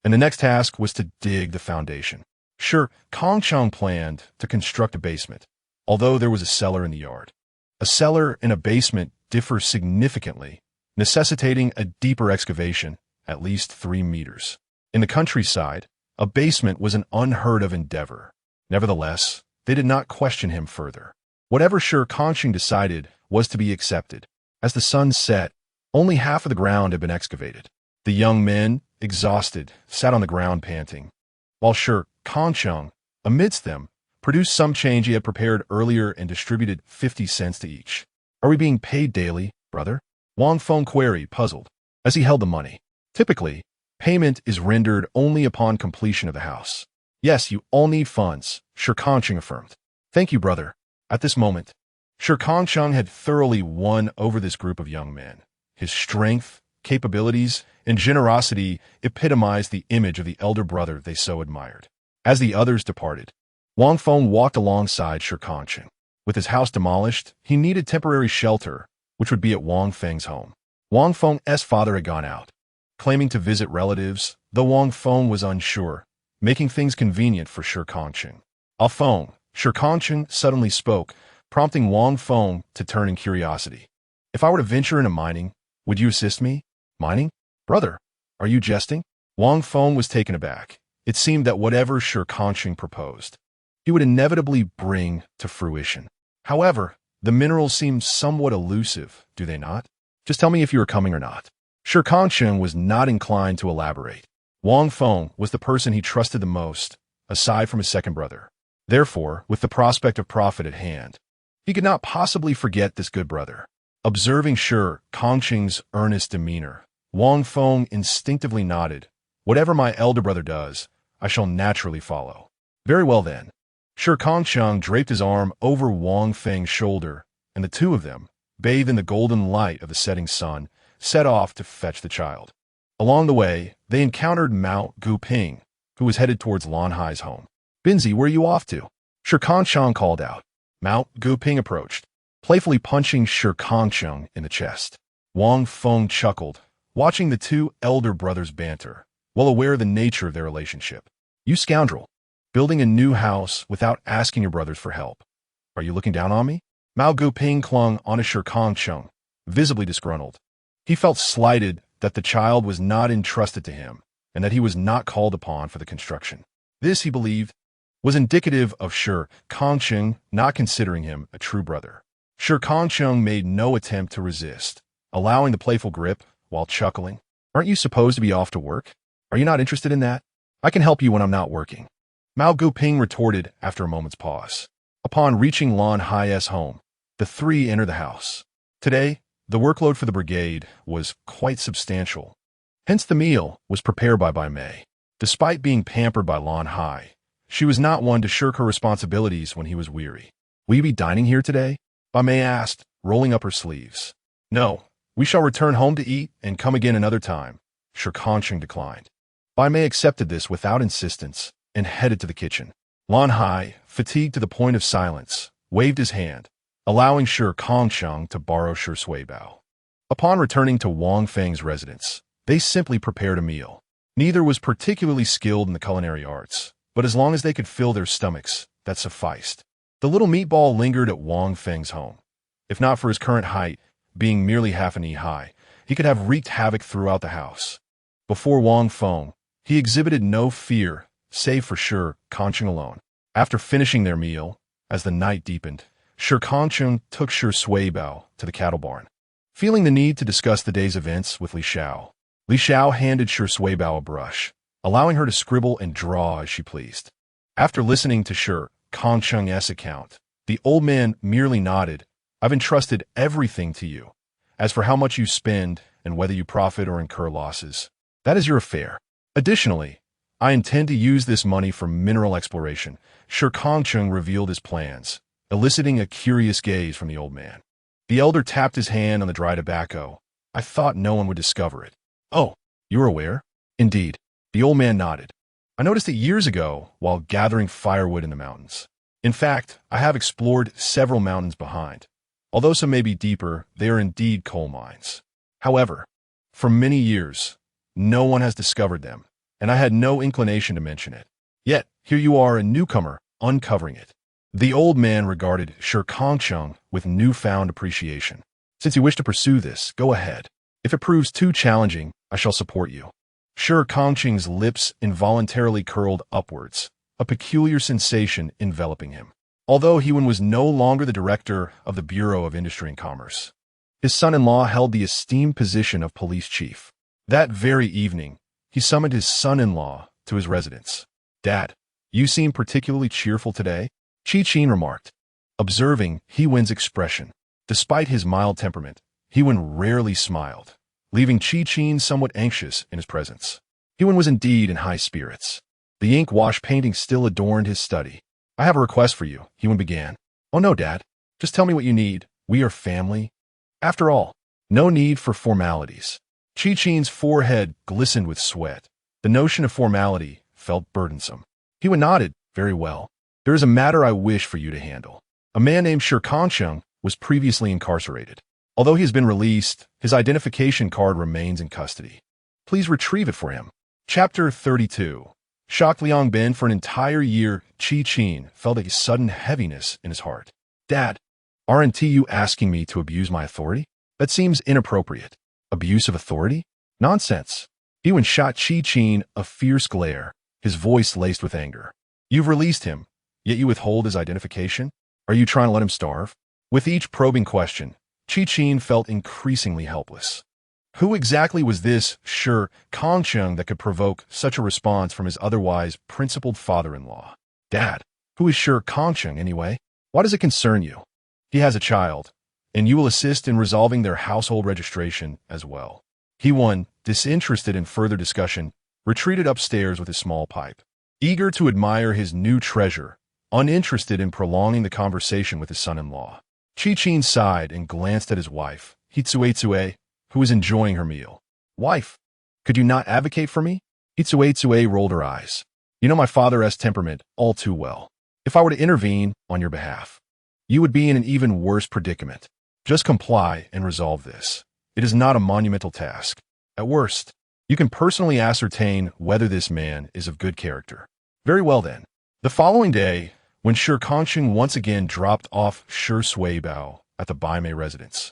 and the next task was to dig the foundation. Shi Kangcheng planned to construct a basement, although there was a cellar in the yard. A cellar and a basement differ significantly, necessitating a deeper excavation, at least 3 meters. In the countryside, a basement was an unheard-of endeavor. Nevertheless, they did not question him further. Whatever Shi Kangcheng decided was to be accepted. As the sun set, only half of the ground had been excavated. The young men, exhausted, sat on the ground panting, while Shi Kangcheng, amidst them, produced some change he had prepared earlier and distributed 50 cents to each. Are we being paid daily, brother? Wang Feng queried, puzzled, as he held the money. Typically, payment is rendered only upon completion of the house. Yes, you all need funds, Shi Kangcheng affirmed. Thank you, brother. At this moment, Shi Kangcheng had thoroughly won over this group of young men. His strength, capabilities, and generosity epitomized the image of the elder brother they so admired. As the others departed, Wang Feng walked alongside Shi Kangcheng. With his house demolished, he needed temporary shelter, which would be at Wang Feng's home. Wang Feng's father had gone out, claiming to visit relatives, though Wang Feng was unsure, making things convenient for Shi Kangcheng. Ah Feng, Shi Kangcheng suddenly spoke, prompting Wang Feng to turn in curiosity. If I were to venture into mining, would you assist me? Mining? Brother, are you jesting? Wang Feng was taken aback. It seemed that whatever Shi Kangcheng proposed, he would inevitably bring to fruition. However, the minerals seem somewhat elusive, do they not? Just tell me if you are coming or not. Shi Kangcheng was not inclined to elaborate. Wang Feng was the person he trusted the most, aside from his second brother. Therefore, with the prospect of profit at hand, he could not possibly forget this good brother. Observing Shi Kangcheng's earnest demeanor, Wang Feng instinctively nodded. Whatever my elder brother does, I shall naturally follow. Very well then. Shi Kangcheng draped his arm over Wang Feng's shoulder, and the two of them, bathed in the golden light of the setting sun, set off to fetch the child. Along the way, they encountered Mao Guping, who was headed towards Lan Hai's home. Binzi, where are you off to? Shi Kangcheng called out. Mao Guping approached, playfully punching Shi Kangcheng in the chest. Wang Feng chuckled, watching the two elder brothers banter, well aware of the nature of their relationship. You scoundrel, building a new house without asking your brothers for help. Are you looking down on me? Mao Guping clung onto Shi Kangcheng, visibly disgruntled. He felt slighted that the child was not entrusted to him, and that he was not called upon for the construction. This, he believed, was indicative of Shi Kangcheng not considering him a true brother. Shi Kangcheng made no attempt to resist, allowing the playful grip while chuckling. Aren't you supposed to be off to work? Are you not interested in that? I can help you when I'm not working. Mao Guping retorted after a moment's pause. Upon reaching Lan Hai's home, the three entered the house. Today, the workload for the brigade was quite substantial. Hence the meal was prepared by Bai Mei. Despite being pampered by Lan Hai, she was not one to shirk her responsibilities when he was weary. Will you be dining here today? Bai Mei asked, rolling up her sleeves. No, we shall return home to eat and come again another time, Shi Kangcheng declined. Bai Mei accepted this without insistence and headed to the kitchen. Lan Hai, fatigued to the point of silence, waved his hand, allowing Shi Kangcheng to borrow Shi Suibao. Upon returning to Wang Feng's residence, they simply prepared a meal. Neither was particularly skilled in the culinary arts, but as long as they could fill their stomachs, that sufficed. The little meatball lingered at Wang Feng's home. If not for his current height, being merely half a knee high, he could have wreaked havoc throughout the house. Before Wang Feng, he exhibited no fear, save for Shi Kangcheng alone. After finishing their meal, as the night deepened, Shi Kangcheng took Shi Suibao to the cattle barn. Feeling the need to discuss the day's events with Li Xiao handed Shi Suibao a brush, allowing her to scribble and draw as she pleased. After listening to Shi Kangcheng's account, the old man merely nodded, I've entrusted everything to you. As for how much you spend and whether you profit or incur losses, that is your affair. Additionally, I intend to use this money for mineral exploration. Shi Kangcheng revealed his plans, eliciting a curious gaze from the old man. The elder tapped his hand on the dry tobacco. I thought no one would discover it. Oh, you're aware? Indeed. The old man nodded. I noticed it years ago while gathering firewood in the mountains. In fact, I have explored several mountains behind. Although some may be deeper, they are indeed coal mines. However, for many years, no one has discovered them, and I had no inclination to mention it. Yet, here you are, a newcomer, uncovering it. The old man regarded Shi Kangcheng with newfound appreciation. Since you wish to pursue this, go ahead. If it proves too challenging, I shall support you. Shi Kangcheng's lips involuntarily curled upwards, a peculiar sensation enveloping him. Although he was no longer the director of the Bureau of Industry and Commerce, his son-in-law held the esteemed position of police chief. That very evening, he summoned his son-in-law to his residence. Dad, you seem particularly cheerful today, Shi Kangcheng remarked, observing Hewen's expression. Despite his mild temperament, Hewen rarely smiled, leaving Shi Kangcheng somewhat anxious in his presence. Hewen was indeed in high spirits. The ink-wash painting still adorned his study. I have a request for you, Hewen began. Oh no, Dad. Just tell me what you need. We are family. After all, no need for formalities. Shi Kangcheng's forehead glistened with sweat. The notion of formality felt burdensome. Hewen nodded. Very well. There is a matter I wish for you to handle. A man named Shi Kangcheng was previously incarcerated. Although he has been released, his identification card remains in custody. Please retrieve it for him. Chapter 32. Shocked Liang Bin for an entire year, Shi Kangcheng felt a sudden heaviness in his heart. Dad, aren't you asking me to abuse my authority? That seems inappropriate. Abuse of authority? Nonsense. Hewen shot Shi Kangcheng a fierce glare, his voice laced with anger. You've released him, yet you withhold his identification? Are you trying to let him starve? With each probing question, Shi Kangcheng felt increasingly helpless. Who exactly was this Shi Kangcheng that could provoke such a response from his otherwise principled father-in-law? Dad, who is Shi Kangcheng anyway? Why does it concern you? He has a child, and you will assist in resolving their household registration as well. Hewen, disinterested in further discussion, retreated upstairs with his small pipe. Eager to admire his new treasure, uninterested in prolonging the conversation with his son-in-law. Shi Kangcheng sighed and glanced at his wife, Hitsue, who was enjoying her meal. Wife, could you not advocate for me? Hitsue rolled her eyes. You know my father's temperament all too well. If I were to intervene on your behalf, you would be in an even worse predicament. Just comply and resolve this. It is not a monumental task. At worst, you can personally ascertain whether this man is of good character. Very well then. The following day, when Shi Kangcheng once again dropped off Shi Suibao at the Baimei residence,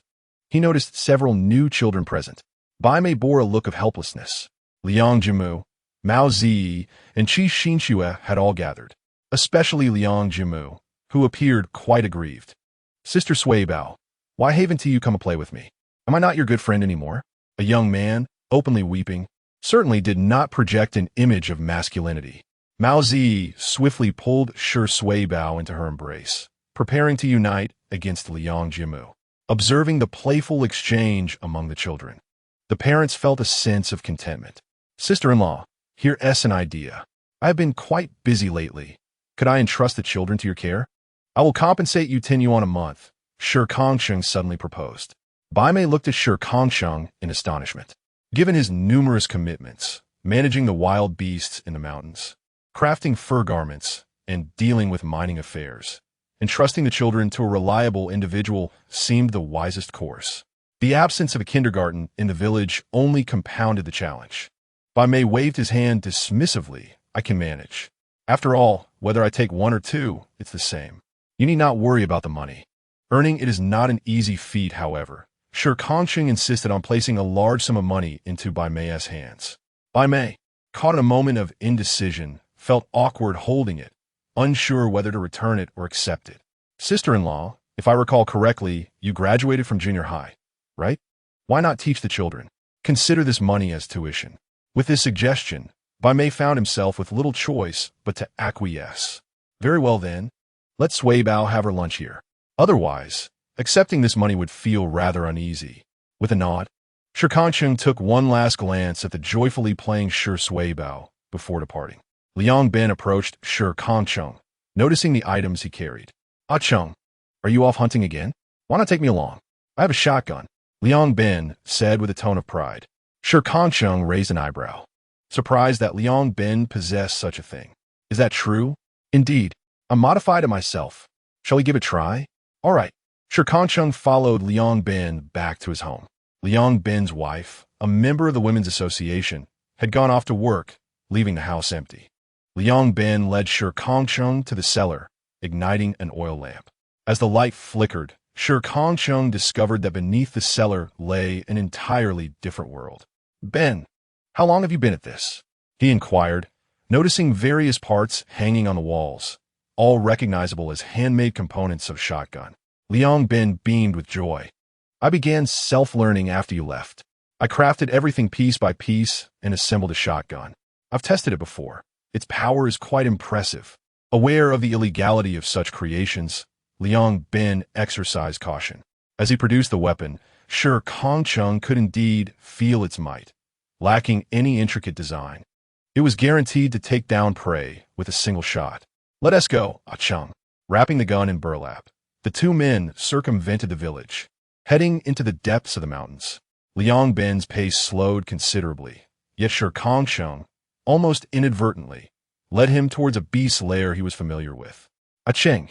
he noticed several new children present. Baimei bore a look of helplessness. Liang Jimu, Mao Ziyi, and Qi Xinxue had all gathered, especially Liang Jimu, who appeared quite aggrieved. Sister Suibao, why haven't you come to play with me? Am I not your good friend anymore? A young man, openly weeping, certainly did not project an image of masculinity. Mao Ziyi swiftly pulled Shi Suibao into her embrace, preparing to unite against Liang Jimu. Observing the playful exchange among the children, the parents felt a sense of contentment. Sister-in-law, here's an idea. I have been quite busy lately. Could I entrust the children to your care? I will compensate you 10 yuan a month, Shi Kangcheng suddenly proposed. Baimei looked at Shi Kangcheng in astonishment. Given his numerous commitments, managing the wild beasts in the mountains, crafting fur garments, and dealing with mining affairs, entrusting the children to a reliable individual seemed the wisest course. The absence of a kindergarten in the village only compounded the challenge. Baimei waved his hand dismissively. I can manage. After all, whether I take one or two, it's the same. You need not worry about the money. Earning it is not an easy feat, however. Shi Kangcheng insisted on placing a large sum of money into Baimei's hands. Baimei, caught in a moment of indecision, felt awkward holding it, unsure whether to return it or accept it. Sister-in-law, if I recall correctly, you graduated from junior high, right? Why not teach the children? Consider this money as tuition. With this suggestion, Baimei found himself with little choice but to acquiesce. Very well then, let Suibao have her lunch here. Otherwise, Accepting this money would feel rather uneasy. With a nod, Shi Kangcheng took one last glance at the joyfully playing Shi Suibao before departing. Liang Bin approached Shi Kangcheng, noticing the items he carried. "Ah Cheng, are you off hunting again? Why not take me along? I have a shotgun," Liang Bin said with a tone of pride. Shi Kangcheng raised an eyebrow, surprised that Liang Bin possessed such a thing. "Is that true?" "Indeed. I modified it myself. Shall we give it a try?" "All right." Shi Kangcheng followed Liang Bin back to his home. Liang Bin's wife, a member of the Women's Association, had gone off to work, leaving the house empty. Liang Bin led Shi Kangcheng to the cellar, igniting an oil lamp. As the light flickered, Shi Kangcheng discovered that beneath the cellar lay an entirely different world. "Ben, how long have you been at this?" he inquired, noticing various parts hanging on the walls, all recognizable as handmade components of shotgun. Liang Bin beamed with joy. "I began self-learning after you left. I crafted everything piece by piece and assembled a shotgun. I've tested it before. Its power is quite impressive." Aware of the illegality of such creations, Liang Bin exercised caution. As he produced the weapon, Shi Kangcheng could indeed feel its might, lacking any intricate design. It was guaranteed to take down prey with a single shot. "Let us go, Ah Cheng." Wrapping the gun in burlap, the two men circumvented the village, heading into the depths of the mountains. Liang Bin's pace slowed considerably, yet Shi Kangcheng, almost inadvertently, led him towards a beast's lair he was familiar with. "Ah Cheng."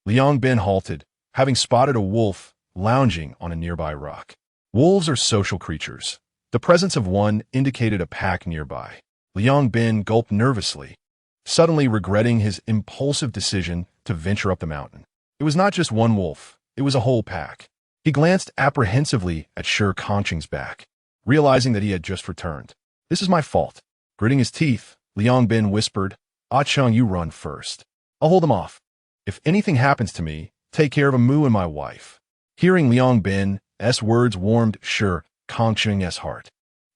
Liang Bin halted, having spotted a wolf lounging on a nearby rock. Wolves are social creatures. The presence of one indicated a pack nearby. Liang Bin gulped nervously, suddenly regretting his impulsive decision to venture up the mountain. It was not just one wolf, it was a whole pack. He glanced apprehensively at Shi Kangcheng's back, realizing that he had just returned. "This is my fault." Gritting his teeth, Liang Bin whispered, "Ah Cheng, you run first. I'll hold them off. If anything happens to me, take care of Amu and my wife." Hearing Liang Bin's words warmed Shi Kangcheng's heart,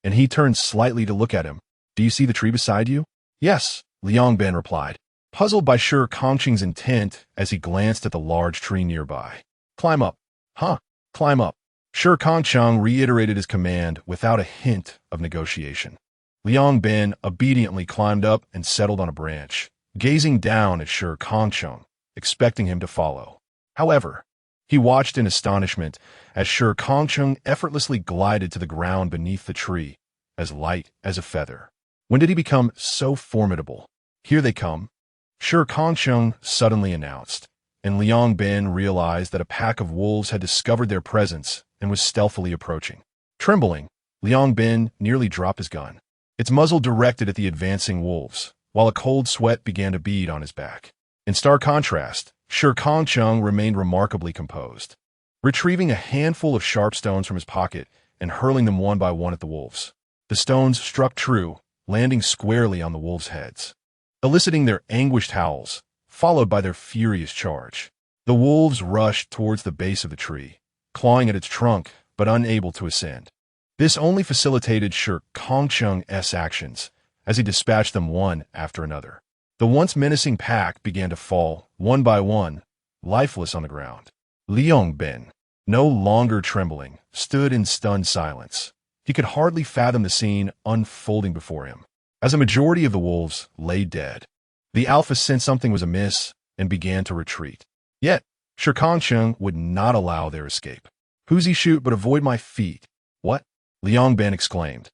and he turned slightly to look at him. "Do you see the tree beside you?" "Yes," Liang Bin replied, puzzled by Shi Kangcheng's intent as he glanced at the large tree nearby. "Climb up." "Huh, climb up." Shi Kangcheng reiterated his command without a hint of negotiation. Liang Bin obediently climbed up and settled on a branch, gazing down at Shi Kangcheng, expecting him to follow. However, he watched in astonishment as Shi Kangcheng effortlessly glided to the ground beneath the tree, as light as a feather. When did he become so formidable? "Here they come," Shi Kangcheng suddenly announced, and Liang Bin realized that a pack of wolves had discovered their presence and was stealthily approaching. Trembling, Liang Bin nearly dropped his gun, its muzzle directed at the advancing wolves, while a cold sweat began to bead on his back. In stark contrast, Shi Kangcheng remained remarkably composed, retrieving a handful of sharp stones from his pocket and hurling them one by one at the wolves. The stones struck true, landing squarely on the wolves' heads, eliciting their anguished howls, followed by their furious charge. The wolves rushed towards the base of the tree, clawing at its trunk but unable to ascend. This only facilitated Shi Kangcheng's actions as he dispatched them one after another. The once menacing pack began to fall, one by one, lifeless on the ground. Liang Bin, no longer trembling, stood in stunned silence. He could hardly fathom the scene unfolding before him, as a majority of the wolves lay dead. The alpha sensed something was amiss and began to retreat. Yet, Shi Kangcheng would not allow their escape. "Who's he shoot but avoid my feet?" "What?" Liang Bin exclaimed,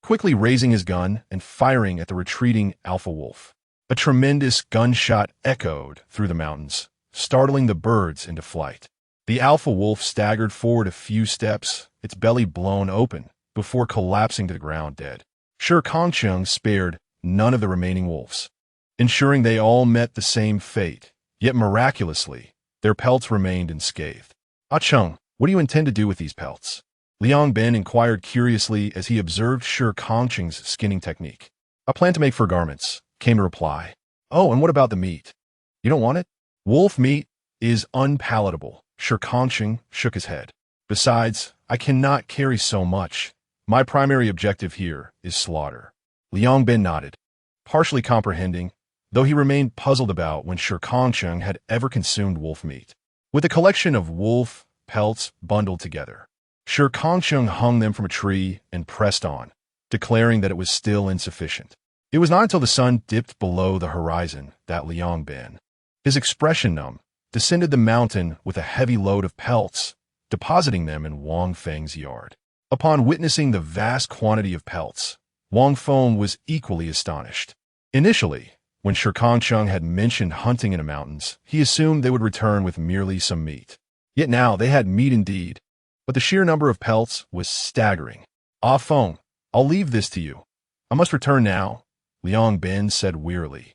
quickly raising his gun and firing at the retreating alpha wolf. A tremendous gunshot echoed through the mountains, startling the birds into flight. The alpha wolf staggered forward a few steps, its belly blown open, before collapsing to the ground dead. Shi Kangcheng spared none of the remaining wolves, ensuring they all met the same fate, yet miraculously, their pelts remained unscathed. "Ah Cheng, what do you intend to do with these pelts?" Liang Bin inquired curiously as he observed Shi Kangcheng's skinning technique. "I plan to make fur garments," came the reply. "Oh, and what about the meat? You don't want it?" "Wolf meat is unpalatable," Shi Kangcheng shook his head. "Besides, I cannot carry so much. My primary objective here is slaughter." Liang Bin nodded, partially comprehending, though he remained puzzled about when Shi Kangcheng had ever consumed wolf meat. With a collection of wolf pelts bundled together. Shi Kangcheng hung them from a tree and pressed on, declaring that it was still insufficient. It was not until the sun dipped below the horizon that Liang Bin, his expression numb, descended the mountain with a heavy load of pelts, depositing them in Wang Feng's yard. Upon witnessing the vast quantity of pelts, Wang Feng was equally astonished. Initially, when Shi Kangcheng had mentioned hunting in the mountains, he assumed they would return with merely some meat. Yet now they had meat indeed, but the sheer number of pelts was staggering. "Ah Feng, I'll leave this to you. I must return now," Liang Bin said wearily,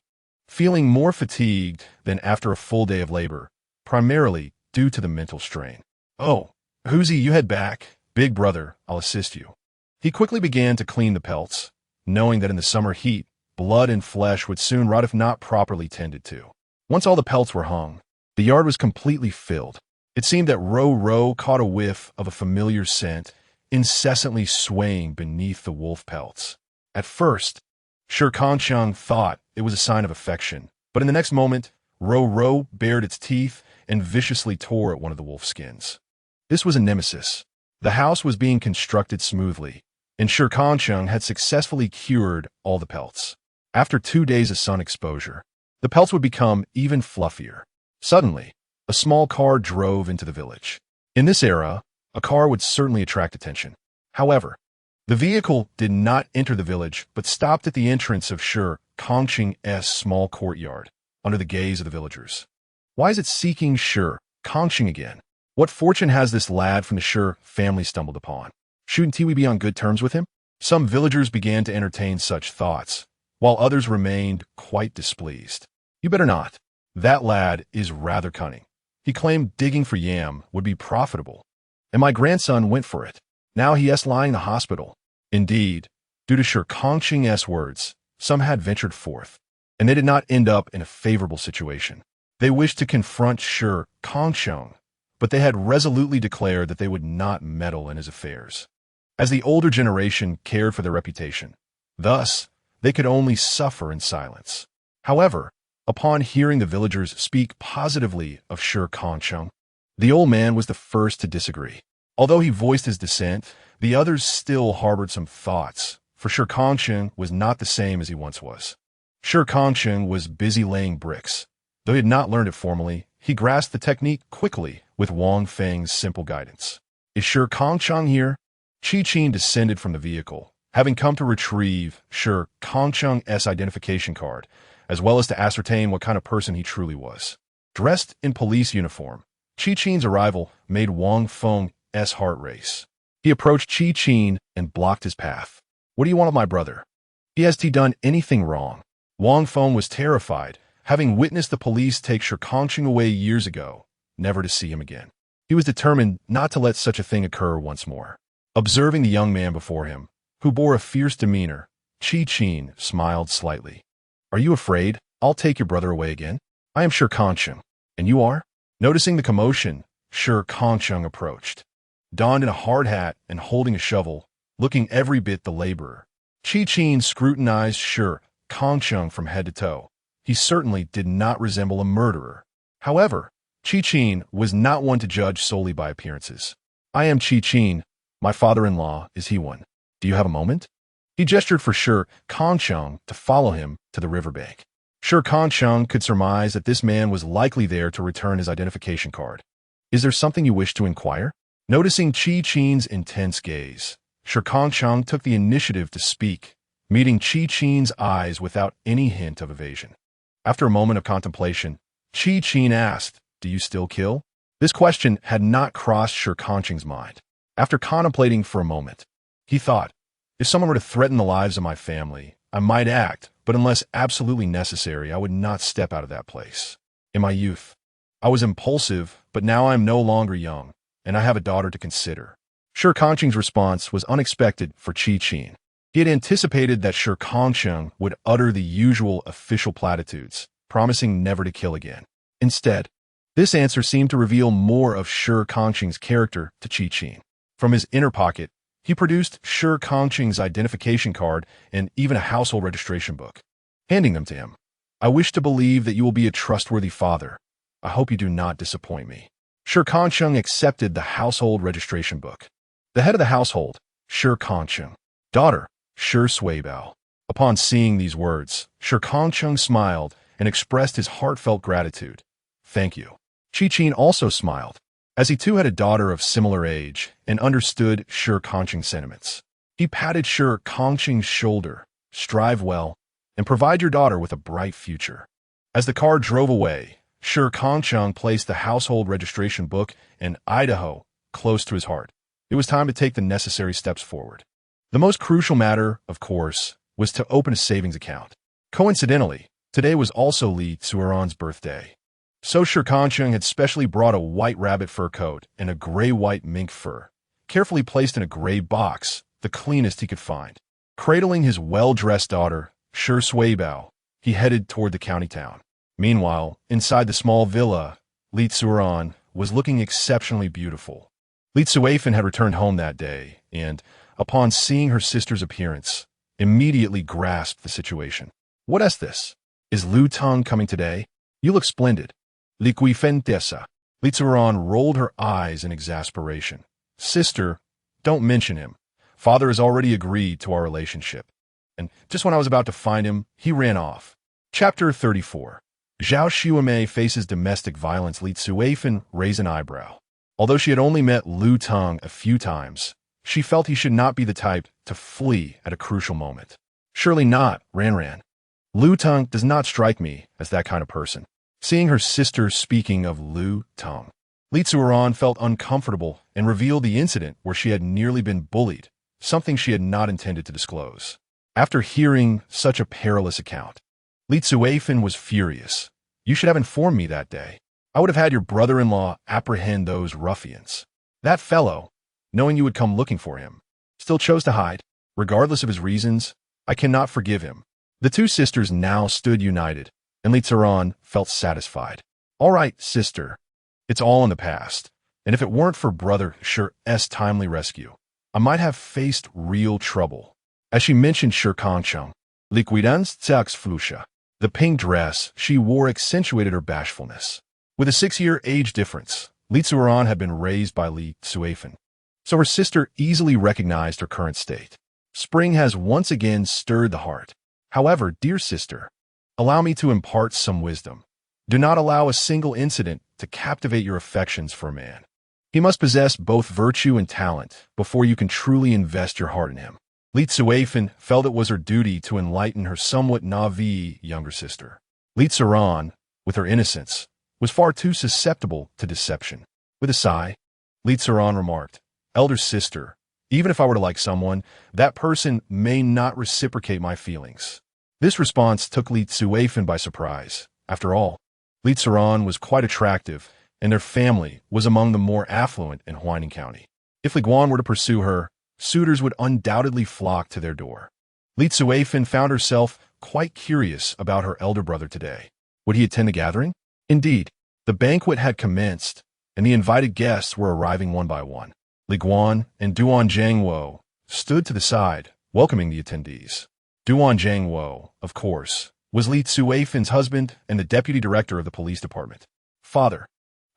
feeling more fatigued than after a full day of labor, primarily due to the mental strain. "Oh, Huzi, you head back. Big brother, I'll assist you." He quickly began to clean the pelts, knowing that in the summer heat, blood and flesh would soon rot if not properly tended to. Once all the pelts were hung, the yard was completely filled. It seemed that Ro caught a whiff of a familiar scent, incessantly swaying beneath the wolf pelts. At first, Shi Kangcheng thought it was a sign of affection, but in the next moment, Ro bared its teeth and viciously tore at one of the wolf skins. This was a nemesis. The house was being constructed smoothly, and Shi Kangcheng had successfully cured all the pelts. After 2 days of sun exposure, the pelts would become even fluffier. Suddenly, a small car drove into the village. In this era, a car would certainly attract attention. However, the vehicle did not enter the village, but stopped at the entrance of Shi Kangcheng's small courtyard, under the gaze of the villagers. Why is it seeking Shi Kangcheng again? What fortune has this lad from the Shi family stumbled upon? Shouldn't we be on good terms with him? Some villagers began to entertain such thoughts, while others remained quite displeased. "You better not. That lad is rather cunning. He claimed digging for yam would be profitable, and my grandson went for it. Now he is lying in the hospital." Indeed, due to Shi Kangcheng's words, some had ventured forth, and they did not end up in a favorable situation. They wished to confront Shi Kangcheng, but they had resolutely declared that they would not meddle in his affairs, as the older generation cared for their reputation. Thus, they could only suffer in silence. However, upon hearing the villagers speak positively of Shi Kangcheng, the old man was the first to disagree. Although he voiced his dissent, the others still harbored some thoughts, for Shi Kangcheng was not the same as he once was. Shi Kangcheng was busy laying bricks. Though he had not learned it formally, he grasped the technique quickly with Wang Feng's simple guidance. "Is Shi Kangcheng here?" Qi descended from the vehicle, having come to retrieve Shi Kangcheng's identification card, as well as to ascertain what kind of person he truly was. Dressed in police uniform, Qi's arrival made Wang Feng's heart race. He approached Qi and blocked his path. "What do you want of my brother? Has he done anything wrong?" Wang Feng was terrified, having witnessed the police take Shi Kangcheng away years ago, never to see him again. He was determined not to let such a thing occur once more. Observing the young man before him, who bore a fierce demeanor, Qi smiled slightly. "Are you afraid I'll take your brother away again? I am Shi Kangcheng, and you are?" Noticing the commotion, Shi Kangcheng approached. Donned in a hard hat and holding a shovel, looking every bit the laborer, Qi scrutinized Shi Kangcheng from head to toe. He certainly did not resemble a murderer. However, Qi was not one to judge solely by appearances. "I am Qi. My father-in-law is he one. Do you have a moment?" He gestured for Shi Kangcheng to follow him to the riverbank. Shi Kangcheng could surmise that this man was likely there to return his identification card. "Is there something you wish to inquire?" Noticing Qi's intense gaze, Shi Kangcheng took the initiative to speak, meeting Qi's eyes without any hint of evasion. After a moment of contemplation, Qi asked, "Do you still kill?" This question had not crossed Shi Kangcheng's mind. After contemplating for a moment, he thought, "If someone were to threaten the lives of my family, I might act, but unless absolutely necessary, I would not step out of that place. In my youth, I was impulsive, but now I am no longer young, and I have a daughter to consider." Shi Kangcheng's response was unexpected for Qi. He had anticipated that Shi Kangcheng would utter the usual official platitudes, promising never to kill again. Instead, this answer seemed to reveal more of Shi Kangcheng's character to Qi. From his inner pocket, he produced Shi Kangcheng's identification card and even a household registration book. Handing them to him, "I wish to believe that you will be a trustworthy father. I hope you do not disappoint me." Shi Kangcheng accepted the household registration book. The head of the household, Shi Kangcheng. Daughter, Shi Suibao. Upon seeing these words, Shi Kangcheng smiled and expressed his heartfelt gratitude. Thank you. Shi Qin also smiled, as he too had a daughter of similar age and understood Shi Kangcheng's sentiments. He patted Shi Kangcheng's shoulder. Strive well, and provide your daughter with a bright future. As the car drove away, Shi Kangcheng placed the household registration book in Idaho close to his heart. It was time to take the necessary steps forward. The most crucial matter, of course, was to open a savings account. Coincidentally, today was also Li Tsueron's birthday. So Shi Kangcheng had specially brought a white rabbit fur coat and a gray-white mink fur, carefully placed in a gray box, the cleanest he could find. Cradling his well-dressed daughter, Shi Suibao, he headed toward the county town. Meanwhile, inside the small villa, Li Tsueron was looking exceptionally beautiful. Li Tsuefen had returned home that day and, upon seeing her sister's appearance, immediately grasped the situation. What is this? Is Lu Teng coming today? You look splendid. Li Guifen Dessa. Li Tsueron rolled her eyes in exasperation. Sister, don't mention him. Father has already agreed to our relationship. And just when I was about to find him, he ran off. Chapter 34. Zhao Xuemei faces domestic violence. Li Tsuefen raised an eyebrow. Although she had only met Lu Teng a few times, she felt he should not be the type to flee at a crucial moment. Surely not, Ran. Lu Teng does not strike me as that kind of person. Seeing her sister speaking of Lu Teng, Li Tsueron felt uncomfortable and revealed the incident where she had nearly been bullied, something she had not intended to disclose. After hearing such a perilous account, Li Tsuefen was furious. You should have informed me that day. I would have had your brother-in-law apprehend those ruffians. That fellow, knowing you would come looking for him, still chose to hide. Regardless of his reasons, I cannot forgive him. The two sisters now stood united, and Li Tsueron felt satisfied. All right, sister. It's all in the past, and if it weren't for Brother Shi's timely rescue, I might have faced real trouble. As she mentioned Shi Kangcheng, Liquidans Zaks Flusha. The pink dress she wore accentuated her bashfulness. With a 6-year age difference, Li Tsueron had been raised by Li Tsuefen, so her sister easily recognized her current state. Spring has once again stirred the heart. However, dear sister, allow me to impart some wisdom. Do not allow a single incident to captivate your affections for a man. He must possess both virtue and talent before you can truly invest your heart in him. Li Tsuefen felt it was her duty to enlighten her somewhat naive younger sister. Li Tsueron, with her innocence, was far too susceptible to deception. With a sigh, Li Tsueron remarked, Elder sister, even if I were to like someone, that person may not reciprocate my feelings. This response took Li Tsuefen by surprise. After all, Li Tsueron was quite attractive, and their family was among the more affluent in Huaining County. If Li Guan were to pursue her, suitors would undoubtedly flock to their door. Li Tsuefen found herself quite curious about her elder brother today. Would he attend the gathering? Indeed, the banquet had commenced, and the invited guests were arriving one by one. Li Guan and Duan Zhangwo stood to the side, welcoming the attendees. Duan Zhangwo, of course, was Li Tsuefen's husband and the deputy director of the police department. Father,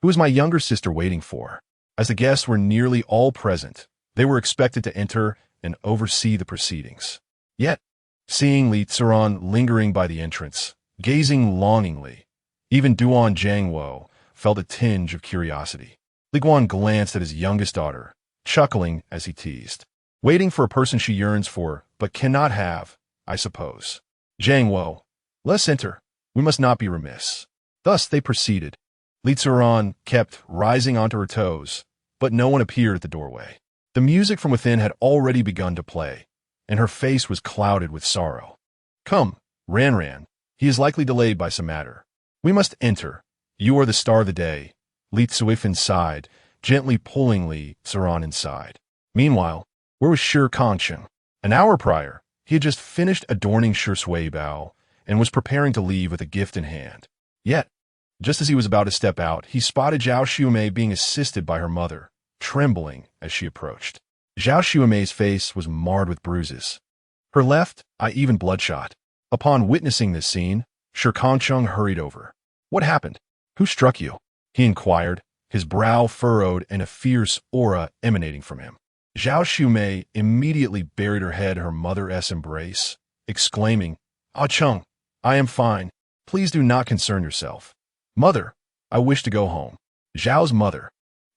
who is my younger sister waiting for? As the guests were nearly all present, they were expected to enter and oversee the proceedings. Yet, seeing Li Tsueron lingering by the entrance, gazing longingly, even Duan Zhangwo felt a tinge of curiosity. Li Guan glanced at his youngest daughter, chuckling as he teased. Waiting for a person she yearns for, but cannot have, I suppose. Zhangwo, let's enter. We must not be remiss. Thus they proceeded. Li Tsueron kept rising onto her toes, but no one appeared at the doorway. The music from within had already begun to play, and her face was clouded with sorrow. Come, Ran. He is likely delayed by some matter. We must enter. You are the star of the day. Li Tsuefen sighed, gently pulling Li Tsueron inside. Meanwhile, where was Shi Kangcheng? An hour prior, he had just finished adorning Shi Suibao and was preparing to leave with a gift in hand. Yet, just as he was about to step out, he spotted Zhao Xuemei being assisted by her mother, trembling as she approached. Zhao Xuemei's face was marred with bruises. Her left eye even bloodshot. Upon witnessing this scene, Shi Kangcheng hurried over. What happened? Who struck you? He inquired, his brow furrowed and a fierce aura emanating from him. Zhao Shumei immediately buried her head in her mother's embrace, exclaiming, "Ah Cheng, I am fine. Please do not concern yourself. Mother, I wish to go home." Zhao's mother,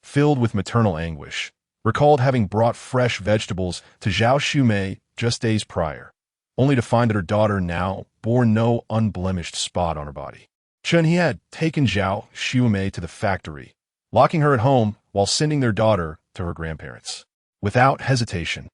filled with maternal anguish, recalled having brought fresh vegetables to Zhao Shumei just days prior, only to find that her daughter now bore no unblemished spot on her body. Chen He had taken Zhao Shumei to the factory, locking her at home while sending their daughter to her grandparents. Without hesitation,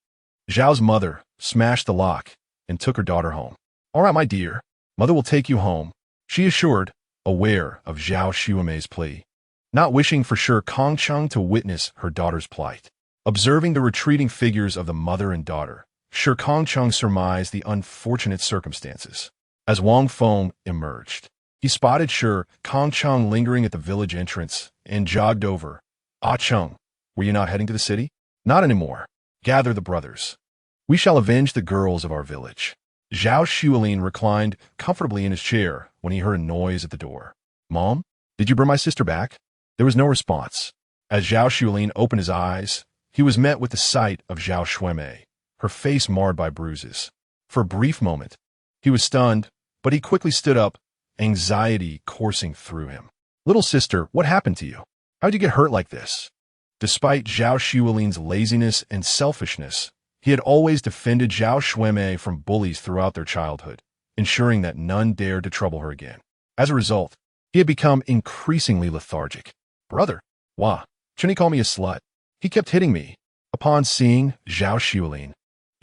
Zhao's mother smashed the lock and took her daughter home. "All right, my dear, mother will take you home," she assured, aware of Zhao Shumei's plea, not wishing for Shi Kangcheng to witness her daughter's plight. Observing the retreating figures of the mother and daughter, Shi Kangcheng surmised the unfortunate circumstances. As Wang Feng emerged, he spotted Shi Kangcheng lingering at the village entrance and jogged over. "Ah Cheng, were you not heading to the city?" "Not anymore. Gather the brothers. We shall avenge the girls of our village." Zhao Xuelin reclined comfortably in his chair when he heard a noise at the door. "Mom, did you bring my sister back?" There was no response. As Zhao Xuelin opened his eyes, he was met with the sight of Zhao Xuemei, her face marred by bruises. For a brief moment, he was stunned, but he quickly stood up, anxiety coursing through him. "Little sister, what happened to you? How'd you get hurt like this?" Despite Zhao Xuelin's laziness and selfishness, he had always defended Zhao Xuemei from bullies throughout their childhood, ensuring that none dared to trouble her again. As a result, he had become increasingly lethargic. "Brother, why? Shouldn't he call me a slut? He kept hitting me." Upon seeing Zhao Xuelin,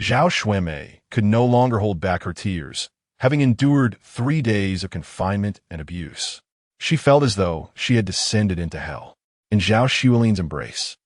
Zhao Xuemei could no longer hold back her tears, having endured 3 days of confinement and abuse. She felt as though she had descended into hell. In Zhao Xuelin's embrace,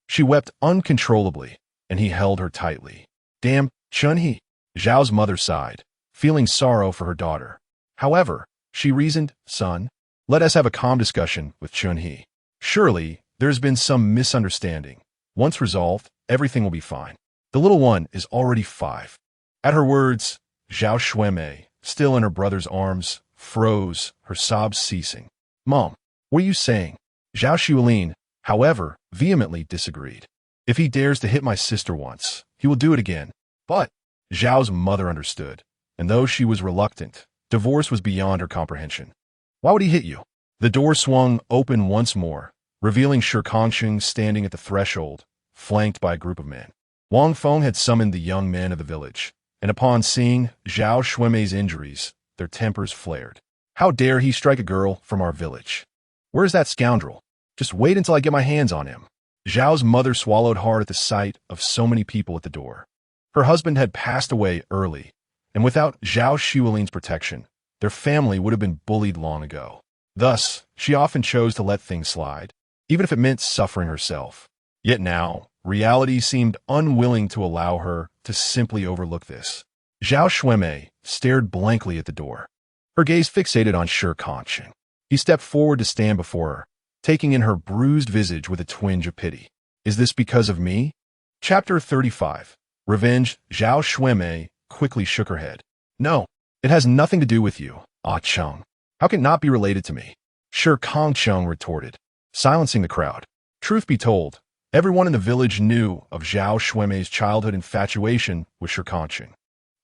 she wept uncontrollably, and he held her tightly. "Damn, Chun-He," Zhao's mother sighed, feeling sorrow for her daughter. However, she reasoned, "Son, let us have a calm discussion with Chun-He. Surely, there has been some misunderstanding. Once resolved, everything will be fine. The little one is already 5. At her words, Zhao Xuemei, still in her brother's arms, froze, her sobs ceasing. "Mom, what are you saying?" Zhao Xuelin, however, vehemently disagreed. "If he dares to hit my sister once, he will do it again." But Zhao's mother understood, and though she was reluctant, divorce was beyond her comprehension. "Why would he hit you?" The door swung open once more, revealing Shi Kangcheng standing at the threshold, flanked by a group of men. Wang Feng had summoned the young men of the village, and upon seeing Zhao Xuemei's injuries, their tempers flared. "How dare he strike a girl from our village? Where is that scoundrel? Just wait until I get my hands on him." Zhao's mother swallowed hard at the sight of so many people at the door. Her husband had passed away early, and without Zhao Xuelin's protection, their family would have been bullied long ago. Thus, she often chose to let things slide, even if it meant suffering herself. Yet now, reality seemed unwilling to allow her to simply overlook this. Zhao Xuemei stared blankly at the door, her gaze fixated on Shi Kangcheng. He stepped forward to stand before her, taking in her bruised visage with a twinge of pity. "Is this because of me?" Chapter 35. Revenge. Zhao Xuemei quickly shook her head. "No, it has nothing to do with you, Ah Cheng. How can it not be related to me?" Shi Kangcheng retorted, silencing the crowd. Truth be told, everyone in the village knew of Zhao Xuemei's childhood infatuation with Shi Kangcheng.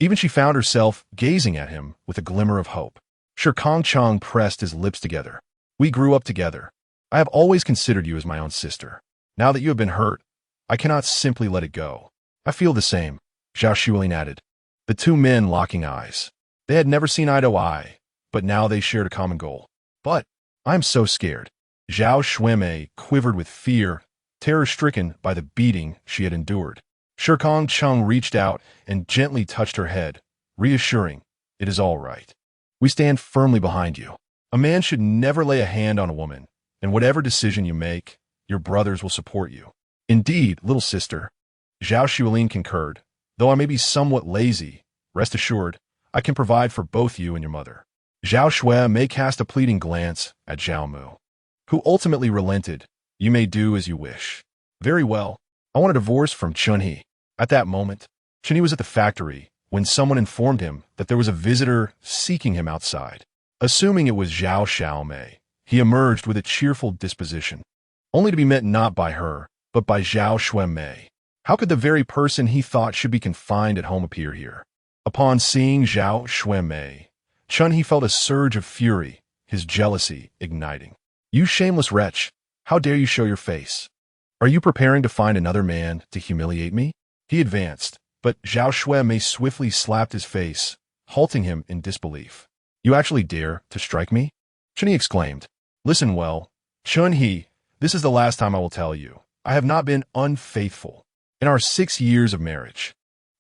Even she found herself gazing at him with a glimmer of hope. Shi Kangcheng pressed his lips together. "We grew up together. I have always considered you as my own sister. Now that you have been hurt, I cannot simply let it go." "I feel the same," Zhao Xuelin added, the two men locking eyes. They had never seen eye to eye, but now they shared a common goal. "But I am so scared." Zhao Xuemei quivered with fear, terror-stricken by the beating she had endured. Shi Kangcheng reached out and gently touched her head, reassuring, "It is all right. We stand firmly behind you. A man should never lay a hand on a woman, and whatever decision you make, your brothers will support you." "Indeed, little sister," Zhao Xuelin concurred. "Though I may be somewhat lazy, rest assured, I can provide for both you and your mother." Zhao Xuemei cast a pleading glance at Zhao Mu, who ultimately relented. "You may do as you wish." "Very well. I want a divorce from Chun-He." At that moment, Chun-He was at the factory when someone informed him that there was a visitor seeking him outside. Assuming it was Zhao Xiaomei, he emerged with a cheerful disposition. only to be met not by her, but by Zhao Xuemei. How could the very person he thought should be confined at home appear here? Upon seeing Zhao Xuemei, Chun He felt a surge of fury, his jealousy igniting. You shameless wretch, how dare you show your face? Are you preparing to find another man to humiliate me? He advanced, but Zhao Xuemei swiftly slapped his face, halting him in disbelief. You actually dare to strike me? Chun He exclaimed. Listen well, Chun He, this is the last time I will tell you. I have not been unfaithful. In our 6 years of marriage,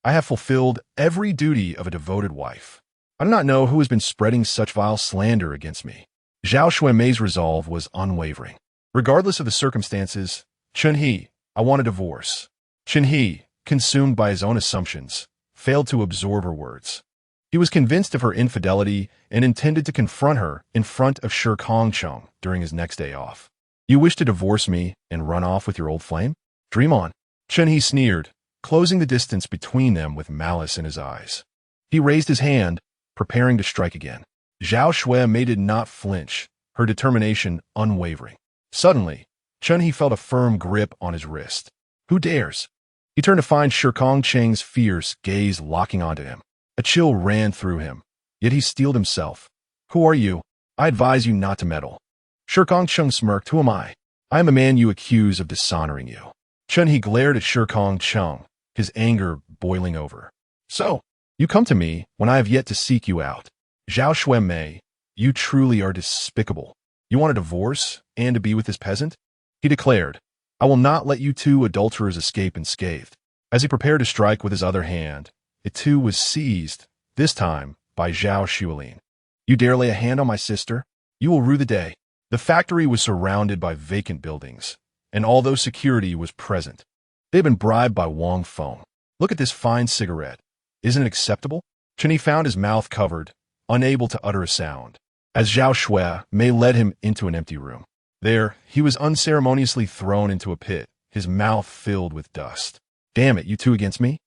I have fulfilled every duty of a devoted wife. I do not know who has been spreading such vile slander against me. Zhao Xuemei's resolve was unwavering. Regardless of the circumstances, Chun He, I want a divorce. Chun He, consumed by his own assumptions, failed to absorb her words. He was convinced of her infidelity and intended to confront her in front of Shi Kangcheng during his next day off. You wish to divorce me and run off with your old flame? Dream on. Chun He sneered, closing the distance between them with malice in his eyes. He raised his hand, preparing to strike again. Zhao Xuemei did not flinch, her determination unwavering. Suddenly, Chun He felt a firm grip on his wrist. Who dares? He turned to find Shi Kangcheng's fierce gaze locking onto him. A chill ran through him, yet he steeled himself. Who are you? I advise you not to meddle. Shi Kangcheng smirked. Who am I? I am a man you accuse of dishonoring you. Chun He glared at Shi Kangcheng, his anger boiling over. So, you come to me when I have yet to seek you out. Zhao Xuemei, you truly are despicable. You want a divorce and to be with this peasant? He declared, I will not let you two adulterers escape unscathed. As he prepared to strike with his other hand, it too was seized, this time by Zhao Xuelin. You dare lay a hand on my sister? You will rue the day. The factory was surrounded by vacant buildings, and although security was present, they had been bribed by Wang Feng. Look at this fine cigarette. Isn't it acceptable? Chun He found his mouth covered, unable to utter a sound, as Zhao Xuemei led him into an empty room. There, he was unceremoniously thrown into a pit, his mouth filled with dust. Damn it, you two against me?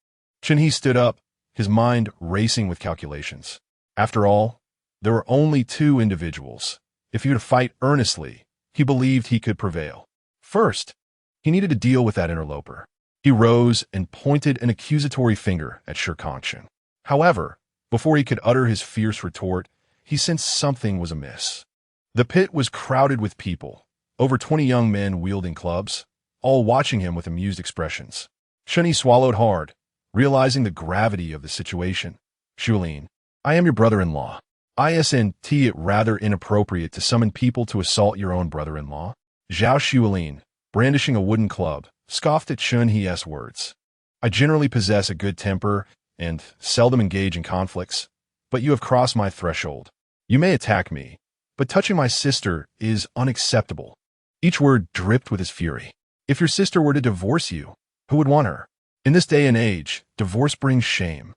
Chun He stood up, his mind racing with calculations. After all, there were only two individuals. If he were to fight earnestly, he believed he could prevail. First, he needed to deal with that interloper. He rose and pointed an accusatory finger at Shi Kangcheng. However, before he could utter his fierce retort, he sensed something was amiss. The pit was crowded with people, over 20 young men wielding clubs, all watching him with amused expressions. Chun He swallowed hard, realizing the gravity of the situation. Xuelin, I am your brother-in-law. Isn't it rather inappropriate to summon people to assault your own brother-in-law? Zhao Xuelin, brandishing a wooden club, scoffed at Chun He's words. I generally possess a good temper and seldom engage in conflicts, but you have crossed my threshold. You may attack me, but touching my sister is unacceptable. Each word dripped with his fury. If your sister were to divorce you, who would want her? In this day and age, divorce brings shame.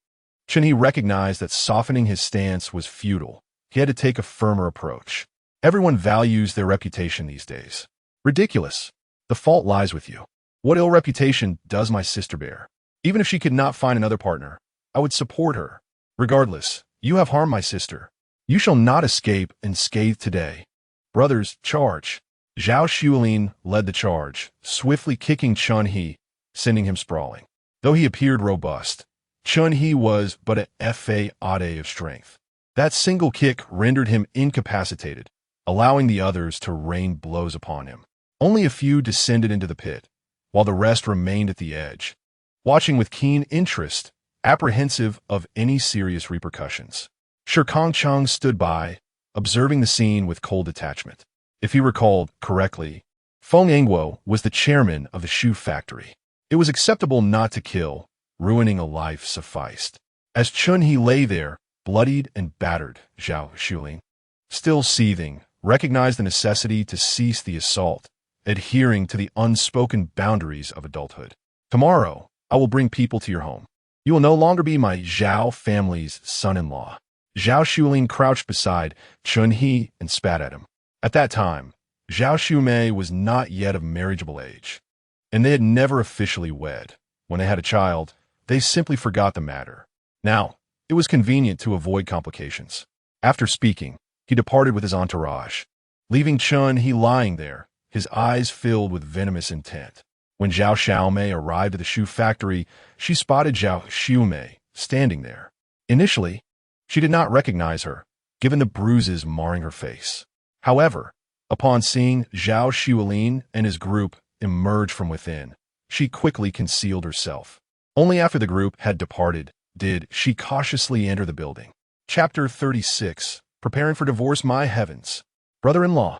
Chun He recognized that softening his stance was futile. He had to take a firmer approach. Everyone values their reputation these days. Ridiculous. The fault lies with you. What ill reputation does my sister bear? Even if she could not find another partner, I would support her. Regardless, you have harmed my sister. You shall not escape unscathed today. Brothers, charge. Zhao Xuelin led the charge, swiftly kicking Chun He, sending him sprawling. Though he appeared robust, Chun He was but a fade of strength. That single kick rendered him incapacitated, allowing the others to rain blows upon him. Only a few descended into the pit, while the rest remained at the edge, watching with keen interest, apprehensive of any serious repercussions. Shi Kangcheng stood by, observing the scene with cold detachment. If he recalled correctly, Feng Engguo was the chairman of the shoe factory. It was acceptable not to kill, ruining a life sufficed. As Chun He lay there, bloodied and battered, Zhao Xuelin, still seething, recognized the necessity to cease the assault, adhering to the unspoken boundaries of adulthood. Tomorrow, I will bring people to your home. You will no longer be my Zhao family's son-in-law. Zhao Xuelin crouched beside Chun He and spat at him. At that time, Zhao Xuemei was not yet of marriageable age, and they had never officially wed. When they had a child, they simply forgot the matter. Now, it was convenient to avoid complications. After speaking, he departed with his entourage, leaving Chun He lying there, his eyes filled with venomous intent. When Zhao Xiaomei arrived at the shoe factory, she spotted Zhao Xiumei standing there. Initially, she did not recognize her, given the bruises marring her face. However, upon seeing Zhao Xiulin and his group emerge from within, she quickly concealed herself. Only after the group had departed did she cautiously enter the building. Chapter 36. Preparing for divorce. My heavens. Brother-in-law.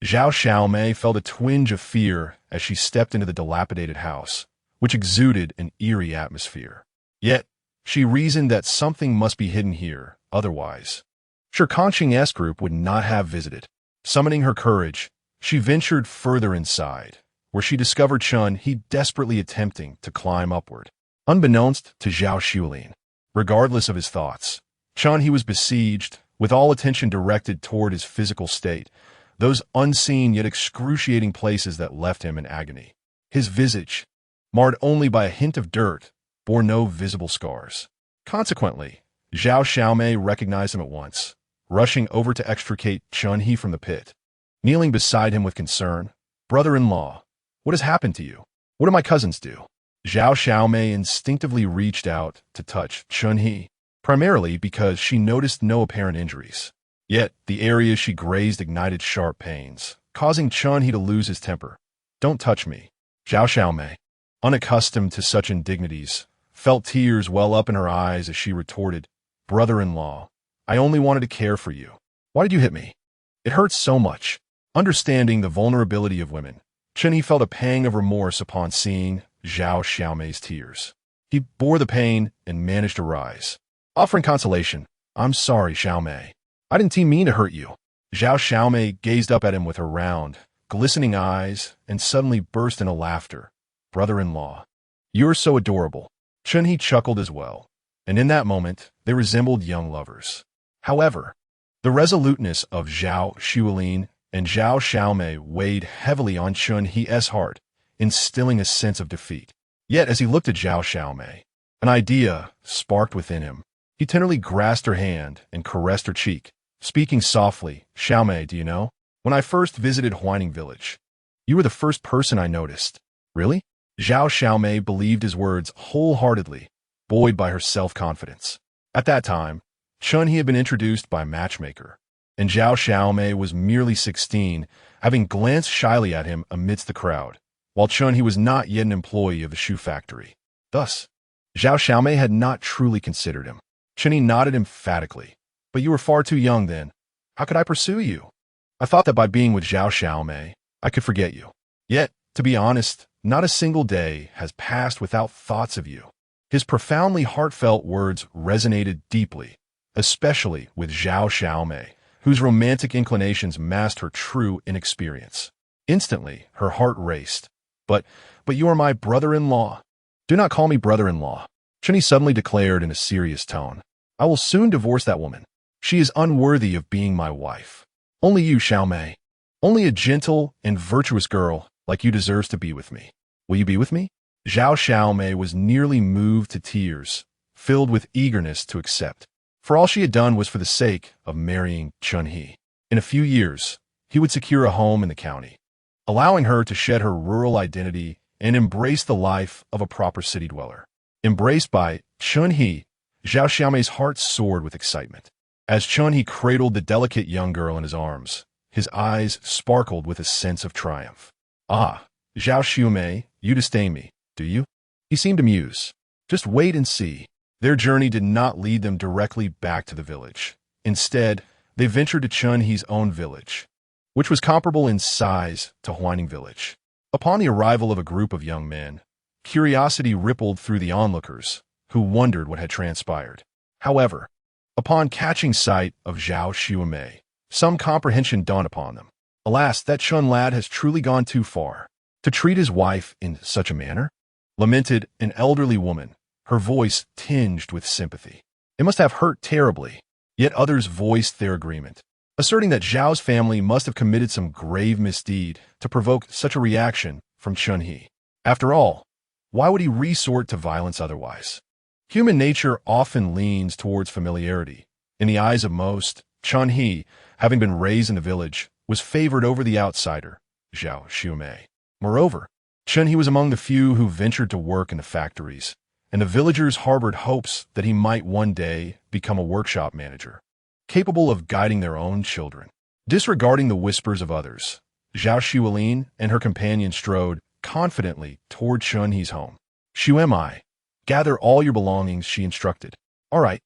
Zhao Xiaomei felt a twinge of fear as she stepped into the dilapidated house, which exuded an eerie atmosphere. Yet, she reasoned that something must be hidden here, otherwise Shi Kangcheng's group would not have visited. Summoning her courage, she ventured further inside, where she discovered Chun He desperately attempting to climb upward. Unbeknownst to Zhao Xiulin, regardless of his thoughts, Chun He was besieged, with all attention directed toward his physical state, those unseen yet excruciating places that left him in agony. His visage, marred only by a hint of dirt, bore no visible scars. Consequently, Zhao Xiaomei recognized him at once, rushing over to extricate Chun He from the pit. Kneeling beside him with concern, "Brother-in-law, what has happened to you? What do my cousins do?" Zhao Xiaomei instinctively reached out to touch Chun He, primarily because she noticed no apparent injuries. Yet, the areas she grazed ignited sharp pains, causing Chun He to lose his temper. "Don't touch me." Zhao Xiaomei, unaccustomed to such indignities, felt tears well up in her eyes as she retorted, "Brother-in-law, I only wanted to care for you. Why did you hit me? It hurts so much." Understanding the vulnerability of women, Chun He felt a pang of remorse upon seeing Zhao Xiaomei's tears. He bore the pain and managed to rise. Offering consolation, "I'm sorry, Xiaomei. I didn't mean to hurt you." Zhao Xiaomei gazed up at him with her round, glistening eyes and suddenly burst into laughter. "Brother-in-law, you're so adorable." Chun He chuckled as well, and in that moment, they resembled young lovers. However, the resoluteness of Zhao Xiulin and Zhao Xiaomei weighed heavily on Chun He's heart, instilling a sense of defeat. Yet as he looked at Zhao Xiaomei, an idea sparked within him. He tenderly grasped her hand and caressed her cheek, speaking softly, "Xiaomei, do you know? When I first visited Huining Village, you were the first person I noticed." "Really?" Zhao Xiaomei believed his words wholeheartedly, buoyed by her self-confidence. At that time, Chun He had been introduced by a matchmaker, and Zhao Xiaomei was merely 16, having glanced shyly at him amidst the crowd, while Chun He was not yet an employee of the shoe factory. Thus, Zhao Xiaomei had not truly considered him. Chun He nodded emphatically. "But you were far too young then. How could I pursue you? I thought that by being with Zhao Xiaomei, I could forget you. Yet, to be honest, not a single day has passed without thoughts of you." His profoundly heartfelt words resonated deeply, especially with Zhao Xiaomei, whose romantic inclinations masked her true inexperience. Instantly, her heart raced. But you are my brother-in-law." "Do not call me brother-in-law," Chun He suddenly declared in a serious tone. "I will soon divorce that woman. She is unworthy of being my wife. Only you, Xiaomei, only a gentle and virtuous girl like you deserves to be with me. Will you be with me?" Zhao Xiaomei was nearly moved to tears, filled with eagerness to accept. For all she had done was for the sake of marrying Chun He. In a few years, he would secure a home in the county, allowing her to shed her rural identity and embrace the life of a proper city dweller. Embraced by Chun He, Zhao Xiaomei's heart soared with excitement. As Chun He cradled the delicate young girl in his arms, his eyes sparkled with a sense of triumph. "Ah, Zhao Xiumei, you disdain me, do you?" He seemed amused. "Just wait and see." Their journey did not lead them directly back to the village. Instead, they ventured to Chun He's own village, which was comparable in size to Huining Village. Upon the arrival of a group of young men, curiosity rippled through the onlookers, who wondered what had transpired. However, upon catching sight of Zhao Xiumei, some comprehension dawned upon them. Alas, that Chun lad has truly gone too far. To treat his wife in such a manner? Lamented an elderly woman, her voice tinged with sympathy. It must have hurt terribly. Yet others voiced their agreement, asserting that Zhao's family must have committed some grave misdeed to provoke such a reaction from Chun He. After all, why would he resort to violence otherwise? Human nature often leans towards familiarity. In the eyes of most, Chun He, having been raised in the village, was favored over the outsider, Zhao Xiumei. Moreover, Chen He was among the few who ventured to work in the factories, and the villagers harbored hopes that he might one day become a workshop manager, capable of guiding their own children. Disregarding the whispers of others, Zhao Xiulin and her companion strode confidently toward Chen He's home. Xiumei, gather all your belongings, she instructed. All right.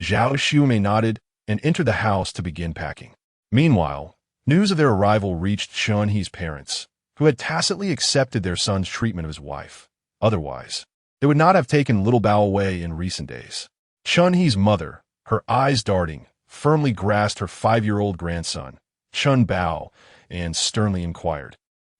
Zhao Xiumei nodded and entered the house to begin packing. Meanwhile, news of their arrival reached Chen He's parents, who had tacitly accepted their son's treatment of his wife. Otherwise, they would not have taken little Bao away in recent days. Chen He's mother, her eyes darting, firmly grasped her 5-year-old grandson, Chen Bao, and sternly inquired,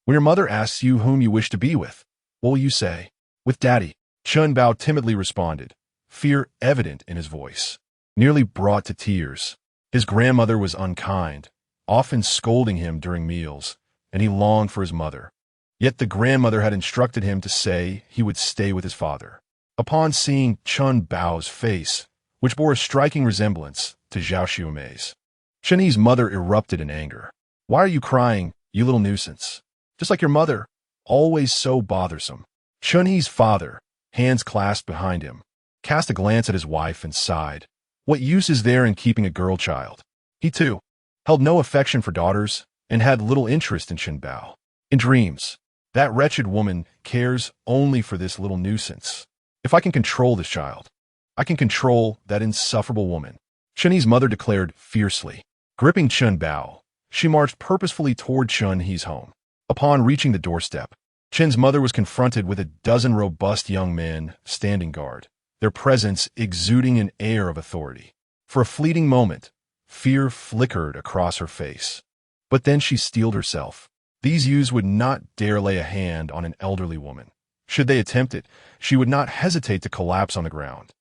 "When your mother asks you whom you wish to be with, what will you say?" "With Daddy," Chen Bao timidly responded, fear evident in his voice, nearly brought to tears. His grandmother was unkind, often scolding him during meals, and he longed for his mother. Yet the grandmother had instructed him to say he would stay with his father. Upon seeing Chen Bao's face, which bore a striking resemblance to Zhao Xiumei's, Chen He's mother erupted in anger. "Why are you crying, you little nuisance? Just like your mother, always so bothersome." Chen He's father, hands clasped behind him, cast a glance at his wife and sighed. What use is there in keeping a girl child? He, too, held no affection for daughters and had little interest in Chen Bao. In dreams, that wretched woman cares only for this little nuisance. If I can control this child, I can control that insufferable woman, Chen He's mother declared fiercely. Gripping Chen Bao, she marched purposefully toward Chen He's home. Upon reaching the doorstep, Chen's mother was confronted with a dozen robust young men standing guard, their presence exuding an air of authority. For a fleeting moment, fear flickered across her face. But then she steeled herself. These youths would not dare lay a hand on an elderly woman. Should they attempt it, she would not hesitate to collapse on the ground.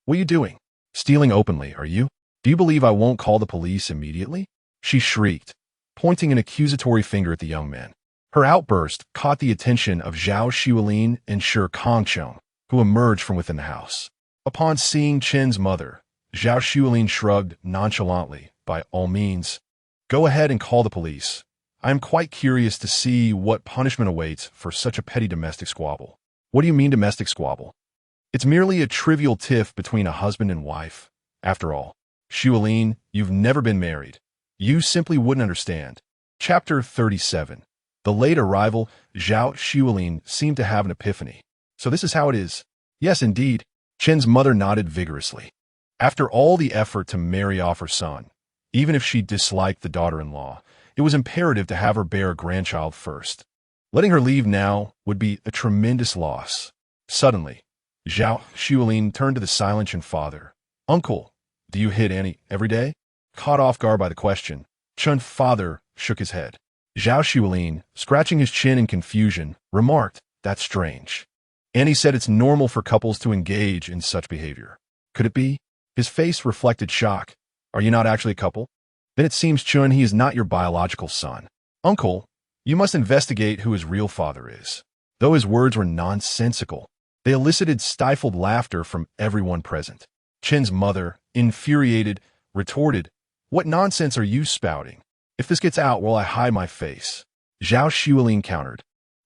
"What are you doing? Stealing openly, are you? Do you believe I won't call the police immediately?" she shrieked, pointing an accusatory finger at the young men. Her outburst caught the attention of Zhao Xiulin and Shi Kangcheng, who emerged from within the house. Upon seeing Chen's mother, Zhao Xiulin shrugged nonchalantly. "By all means, go ahead and call the police. I am quite curious to see what punishment awaits for such a petty domestic squabble." "What do you mean domestic squabble? It's merely a trivial tiff between a husband and wife. After all, Xiulin, you've never been married. You simply wouldn't understand." Chapter 37. The late arrival, Zhao Xiulin seemed to have an epiphany. "So this is how it is." "Yes, indeed." Chen's mother nodded vigorously. After all the effort to marry off her son, even if she disliked the daughter-in-law, it was imperative to have her bear a grandchild first. Letting her leave now would be a tremendous loss. Suddenly, Zhao Xiulin turned to the silent Chen father. "Uncle, do you hit Annie every day?" Caught off guard by the question, Chen father shook his head. Zhao Xiulin, scratching his chin in confusion, remarked, "That's strange." Annie said it's normal for couples to engage in such behavior. Could it be? His face reflected shock. "Are you not actually a couple? Then it seems, Chun, he is not your biological son." "Uncle, you must investigate who his real father is." Though his words were nonsensical, they elicited stifled laughter from everyone present. Chen's mother, infuriated, retorted, "What nonsense are you spouting? If this gets out, will I hide my face?" Zhao Xiulin countered,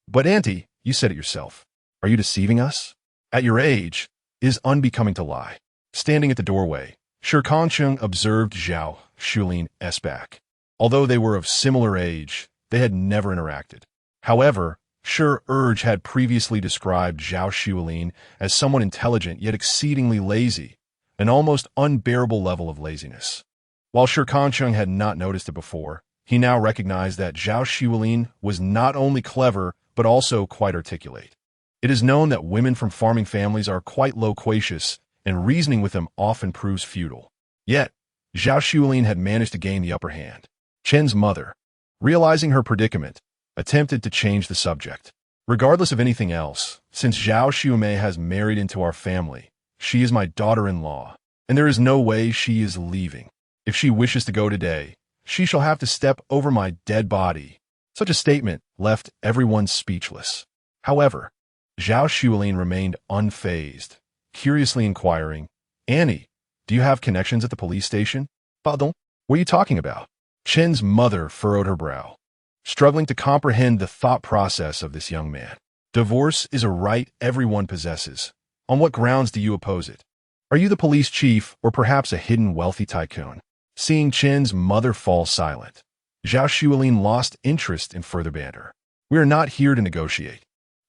"But auntie, you said it yourself. Are you deceiving us? At your age, it is unbecoming to lie." Standing at the doorway, Shi Kangcheng observed Zhao Xiulin's back. Although they were of similar age, they had never interacted. However, Shi Urge had previously described Zhao Xiulin as someone intelligent yet exceedingly lazy, an almost unbearable level of laziness. While Shi Kangcheng had not noticed it before, he now recognized that Zhao Xiulin was not only clever but also quite articulate. It is known that women from farming families are quite loquacious, and reasoning with them often proves futile. Yet, Zhao Xiulin had managed to gain the upper hand. Chen's mother, realizing her predicament, attempted to change the subject. "Regardless of anything else, since Zhao Xiumei has married into our family, she is my daughter-in-law, and there is no way she is leaving. If she wishes to go today, she shall have to step over my dead body." Such a statement left everyone speechless. However, Zhao Xiulin remained unfazed, curiously inquiring, "Annie, do you have connections at the police station?" "Pardon? What are you talking about?" Chen's mother furrowed her brow. struggling to comprehend the thought process of this young man. Divorce is a right everyone possesses. On what grounds do you oppose it? Are you the police chief or perhaps a hidden wealthy tycoon? Seeing Chen's mother fall silent, Zhao Xuelin lost interest in further banter. We are not here to negotiate.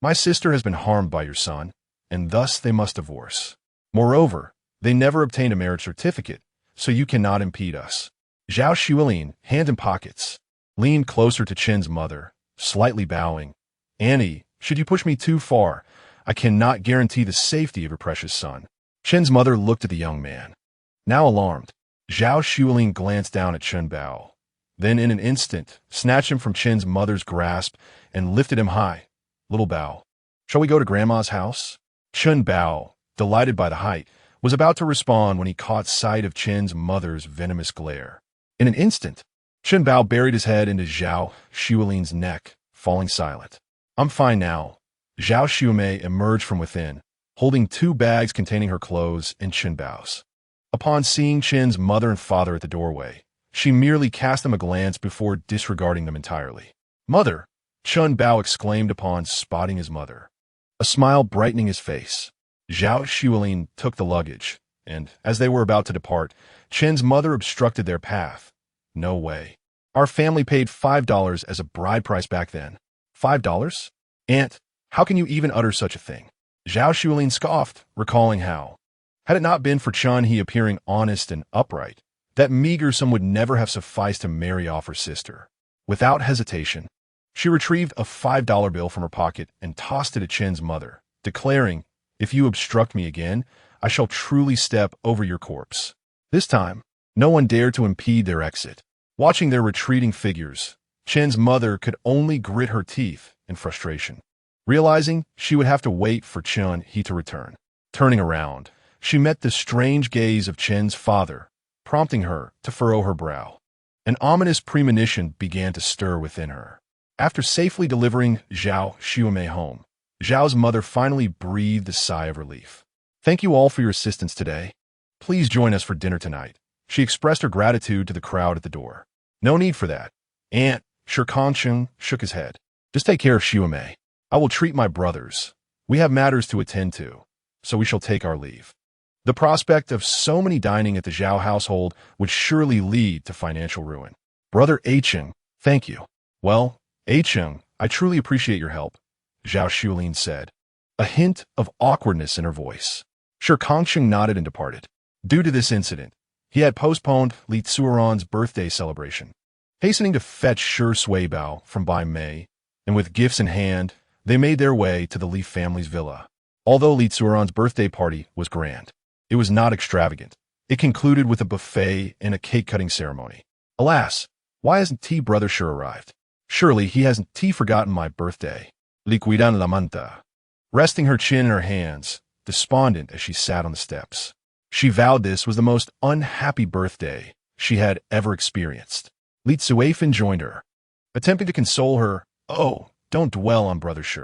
My sister has been harmed by your son, and thus they must divorce. Moreover, they never obtained a marriage certificate, so you cannot impede us. Zhao Xuelin, hand in pockets, leaned closer to Chen's mother, slightly bowing. Annie, should you push me too far, I cannot guarantee the safety of your precious son. Chen's mother looked at the young man. Now alarmed, Zhao Xuelin glanced down at Chen Bao. Then in an instant, snatched him from Chen's mother's grasp and lifted him high. Little Bao, shall we go to Grandma's house? Chen Bao, delighted by the height, was about to respond when he caught sight of Chen's mother's venomous glare. In an instant, Chen Bao buried his head into Zhao Xuelin's neck, falling silent. I'm fine now. Zhao Xuemei emerged from within, holding 2 bags containing her clothes and Chen Bao's. Upon seeing Chen's mother and father at the doorway, she merely cast them a glance before disregarding them entirely. Mother! Chen Bao exclaimed upon spotting his mother, a smile brightening his face. Zhao Xuelin took the luggage, and, as they were about to depart, Chen's mother obstructed their path. No way. Our family paid $5 as a bride price back then. $5? Aunt, how can you even utter such a thing? Zhao Xuelin scoffed, recalling how, had it not been for Chen He appearing honest and upright, that meager sum would never have sufficed to marry off her sister. Without hesitation, she retrieved a $5 bill from her pocket and tossed it at Chen's mother, declaring, if you obstruct me again, I shall truly step over your corpse. This time, no one dared to impede their exit. Watching their retreating figures, Chen's mother could only grit her teeth in frustration, realizing she would have to wait for Chen He to return. Turning around, she met the strange gaze of Chen's father, prompting her to furrow her brow. An ominous premonition began to stir within her. After safely delivering Zhao Xuemei home, Zhao's mother finally breathed a sigh of relief. Thank you all for your assistance today. Please join us for dinner tonight. She expressed her gratitude to the crowd at the door. No need for that. Aunt, Shi Kangcheng shook his head. Just take care of Xuemei. I will treat my brothers. We have matters to attend to, so we shall take our leave. The prospect of so many dining at the Zhao household would surely lead to financial ruin. Brother Acheng, thank you. Well, Acheng, I truly appreciate your help, Zhao Xuelin said, a hint of awkwardness in her voice. Shi Kangcheng nodded and departed. Due to this incident, he had postponed Li Tsuoran's birthday celebration. Hastening to fetch Shi Suibao from Bai Mei, and with gifts in hand, they made their way to the Li family's villa. Although Li Tsuoran's birthday party was grand, it was not extravagant. It concluded with a buffet and a cake-cutting ceremony. Alas, why hasn't T brother Shi arrived? Surely he hasn't forgotten my birthday. Liquidan la manta. Resting her chin in her hands, despondent as she sat on the steps. She vowed this was the most unhappy birthday she had ever experienced. Li Tsuifan joined her, attempting to console her. Oh, don't dwell on brother Shi.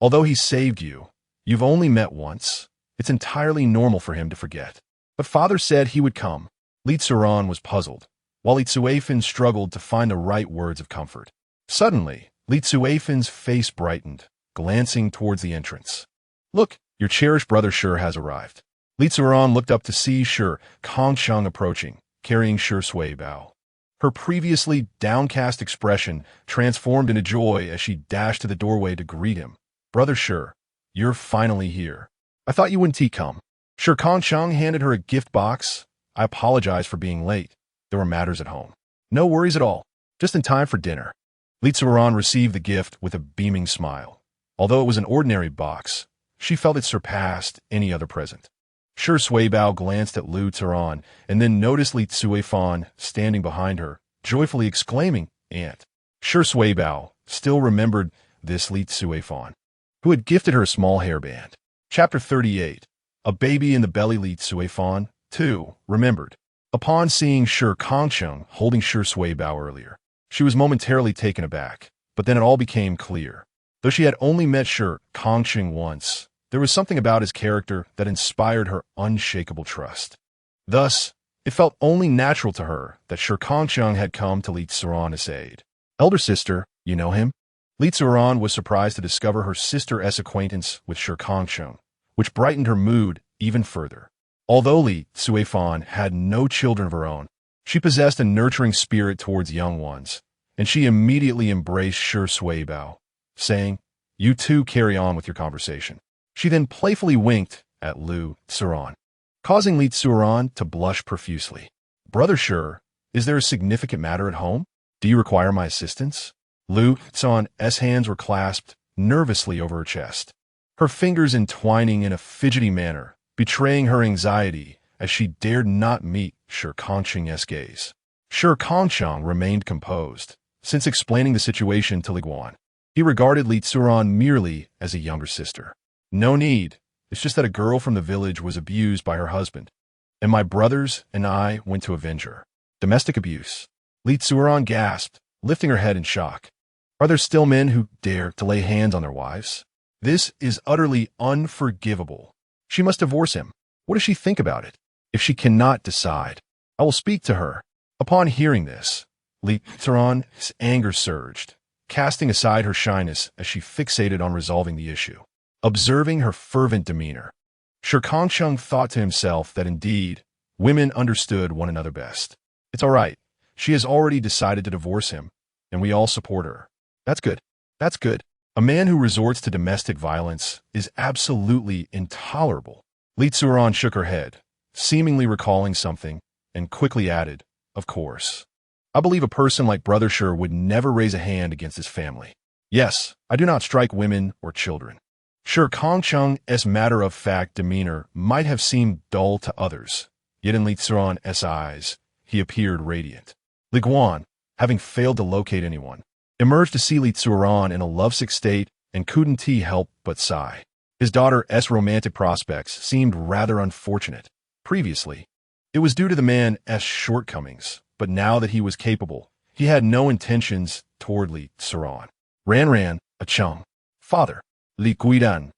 Although he saved you, you've only met once. It's entirely normal for him to forget. But father said he would come. Li Tsuoran was puzzled, while Li Tsuifan struggled to find the right words of comfort. Suddenly, Li Tsuifan's face brightened, glancing towards the entrance. Look, your cherished brother Shi has arrived. Li Tsuoran looked up to see Shi Kangcheng approaching, carrying Shi Suibao. Her previously downcast expression transformed into joy as she dashed to the doorway to greet him. Brother Shi, you're finally here. I thought you wouldn't come. Shi Kangcheng handed her a gift box. I apologize for being late. There were matters at home. No worries at all. Just in time for dinner. Li Tsuoran received the gift with a beaming smile. Although it was an ordinary box, she felt it surpassed any other present. Shi Suibao glanced at Li Tsuoran and then noticed Li Tsuifan standing behind her, joyfully exclaiming, Aunt. Shi Suibao still remembered this Li Tsuifan, who had gifted her a small hairband. Chapter 38. A baby in the belly. Li Tsuifan, too, remembered. Upon seeing Shi Kangcheng holding Shi Suibao earlier, she was momentarily taken aback, but then it all became clear. Though she had only met Shi Kangcheng once, there was something about his character that inspired her unshakable trust. Thus, it felt only natural to her that Shi Kangcheng had come to Li Tsuoran's aid. Elder sister, you know him? Li Zuran was surprised to discover her sister's acquaintance with Shi Kangcheng, which brightened her mood even further. Although Li Zuifan had no children of her own, she possessed a nurturing spirit towards young ones, and she immediately embraced Shi Suibao, saying, "You two carry on with your conversation." She then playfully winked at Lu Zuran, causing Li Zuran to blush profusely. "Brother Shi, is there a significant matter at home? Do you require my assistance?" Lu Zuran's hands were clasped nervously over her chest, her fingers entwining in a fidgety manner, betraying her anxiety as she dared not meet Shi Kangcheng's gaze. Shi Kangcheng remained composed, since explaining the situation to Li Guan. He regarded Li Zuran merely as a younger sister. "No need. It's just that a girl from the village was abused by her husband, and my brothers and I went to avenge her." Domestic abuse. Li Zuran gasped, lifting her head in shock. Are there still men who dare to lay hands on their wives? This is utterly unforgivable. She must divorce him. What does she think about it? If she cannot decide, I will speak to her. Upon hearing this, Li Zuran's anger surged, casting aside her shyness as she fixated on resolving the issue. Observing her fervent demeanor, Shi Kangcheng thought to himself that indeed, women understood one another best. It's all right. She has already decided to divorce him, and we all support her. That's good. That's good. A man who resorts to domestic violence is absolutely intolerable. Li Zuran shook her head, seemingly recalling something, and quickly added, "Of course. I believe a person like Brother Shi would never raise a hand against his family. Yes, I do not strike women or children." Shi Kangcheng's matter-of-fact demeanor might have seemed dull to others, yet in Li Zuran's eyes, he appeared radiant. Li Guan, having failed to locate anyone, emerged to see Li Zuran in a lovesick state and couldn't he help but sigh. His daughter's romantic prospects seemed rather unfortunate. Previously, it was due to the man's shortcomings, but now that he was capable, he had no intentions toward Li Zuran. Ran, a chum. Father, Li Guidan,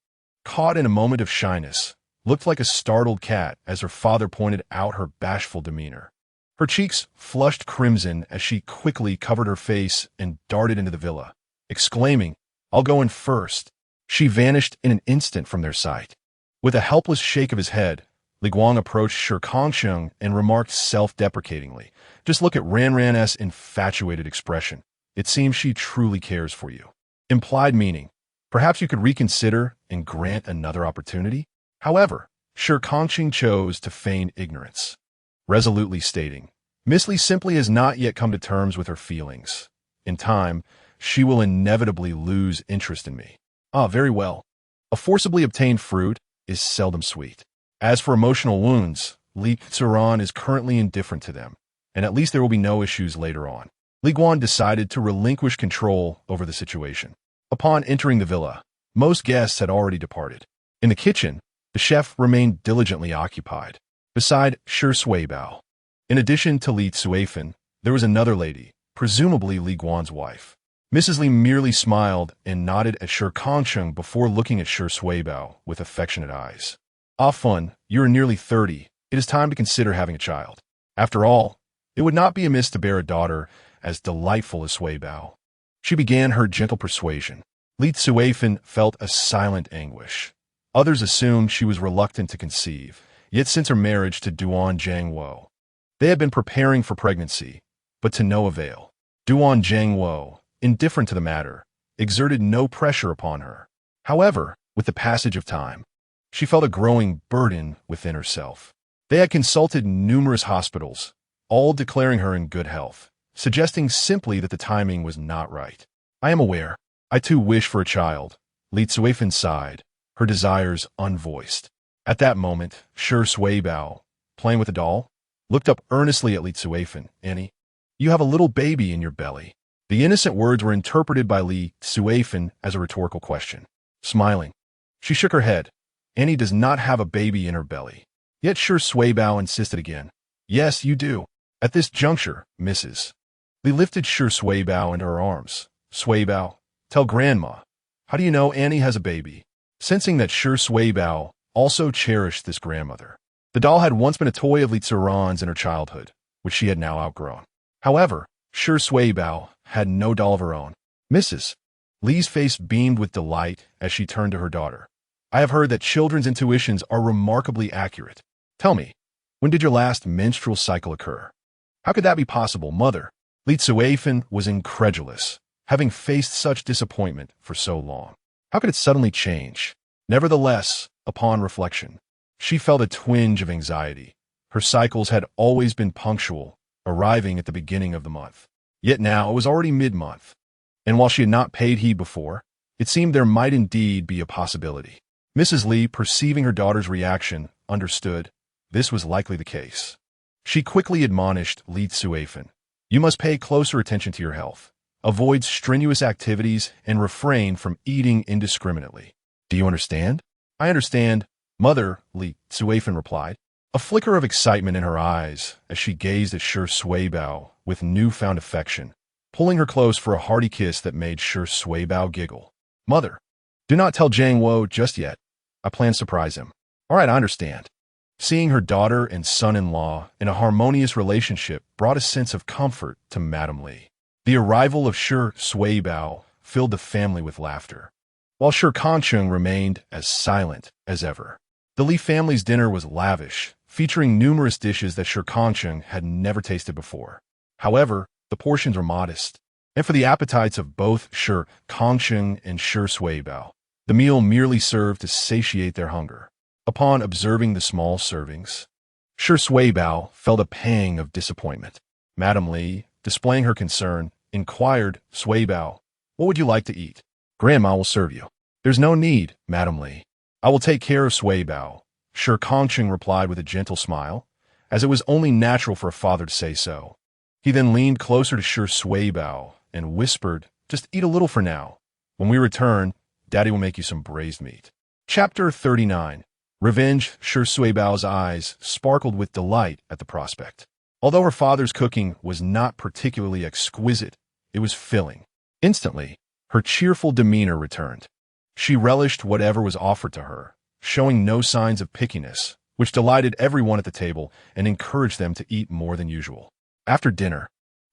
caught in a moment of shyness, looked like a startled cat as her father pointed out her bashful demeanor. Her cheeks flushed crimson as she quickly covered her face and darted into the villa, exclaiming, "I'll go in first." She vanished in an instant from their sight. With a helpless shake of his head, Li Guang approached Shi Kangcheng and remarked self-deprecatingly, "Just look at Ran's infatuated expression. It seems she truly cares for you." Implied meaning, perhaps you could reconsider and grant another opportunity? However, Shi Kangcheng chose to feign ignorance, resolutely stating, "Miss Li simply has not yet come to terms with her feelings. In time, she will inevitably lose interest in me." Ah, very well. A forcibly obtained fruit is seldom sweet. As for emotional wounds, Li Zuran is currently indifferent to them, and at least there will be no issues later on. Li Guan decided to relinquish control over the situation. Upon entering the villa, most guests had already departed. In the kitchen, the chef remained diligently occupied. Beside Shi Suibao, in addition to Li Zuifan, there was another lady, presumably Li Guan's wife. Mrs. Li merely smiled and nodded at Shi Kangcheng before looking at Shi Suibao with affectionate eyes. "Ah, Fun, you are nearly 30. It is time to consider having a child. After all, it would not be amiss to bear a daughter as delightful as Suibao." She began her gentle persuasion. Li Zuifan felt a silent anguish. Others assumed she was reluctant to conceive. Yet since her marriage to Duan Zhangwo, they had been preparing for pregnancy, but to no avail. Duan Zhangwo, indifferent to the matter, exerted no pressure upon her. However, with the passage of time, she felt a growing burden within herself. They had consulted numerous hospitals, all declaring her in good health, suggesting simply that the timing was not right. "I am aware. I too wish for a child." Li Zuifan sighed, her desires unvoiced. At that moment, Shi Suibao, playing with a doll, looked up earnestly at Li Zuifan. "Annie, you have a little baby in your belly." The innocent words were interpreted by Li Zuifan as a rhetorical question. Smiling, she shook her head. "Annie does not have a baby in her belly." Yet Shi Suibao insisted again. "Yes, you do. At this juncture, Mrs." Li lifted Shi Suibao into her arms. "Suibao, tell Grandma. How do you know Annie has a baby?" Sensing that Shi Suibao also cherished this grandmother, the doll had once been a toy of Li Zuran's in her childhood, which she had now outgrown. However, Shi Suibao had no doll of her own. Mrs. Li's face beamed with delight as she turned to her daughter. I have heard that children's intuitions are remarkably accurate. Tell me, when did your last menstrual cycle occur? How could that be possible, mother? Li Tsuifan was incredulous, having faced such disappointment for so long. How could it suddenly change? Nevertheless, upon reflection, she felt a twinge of anxiety. Her cycles had always been punctual, arriving at the beginning of the month. Yet now it was already mid-month, and while she had not paid heed before, it seemed there might indeed be a possibility. Mrs. Li, perceiving her daughter's reaction, understood this was likely the case. She quickly admonished Li Tsuifan, you must pay closer attention to your health. Avoid strenuous activities and refrain from eating indiscriminately. Do you understand? I understand, mother, Li Tsuifan replied, a flicker of excitement in her eyes as she gazed at Shi Suibao with newfound affection, pulling her close for a hearty kiss that made Shi Suibao giggle. Mother, do not tell Jiang Wo just yet. I plan to surprise him. All right, I understand. Seeing her daughter and son-in-law in a harmonious relationship brought a sense of comfort to Madame Li. The arrival of Shi Suibao filled the family with laughter, while Shi Kangcheng remained as silent as ever. The Li family's dinner was lavish, featuring numerous dishes that Shi Kangcheng had never tasted before. However, the portions were modest, and for the appetites of both Shi Kangcheng and Shi Suibao, the meal merely served to satiate their hunger. Upon observing the small servings, Shi Suibao felt a pang of disappointment. Madame Li, displaying her concern, inquired, Suibao, what would you like to eat? Grandma will serve you. There's no need, Madame Li. I will take care of Suibao, Shi Kangcheng replied with a gentle smile, as it was only natural for a father to say so. He then leaned closer to Shi Suibao and whispered, just eat a little for now. When we return, Daddy will make you some braised meat. Chapter 39. Revenge. Shi Suibao's eyes sparkled with delight at the prospect. Although her father's cooking was not particularly exquisite, it was filling. Instantly, her cheerful demeanor returned. She relished whatever was offered to her, showing no signs of pickiness, which delighted everyone at the table and encouraged them to eat more than usual. After dinner,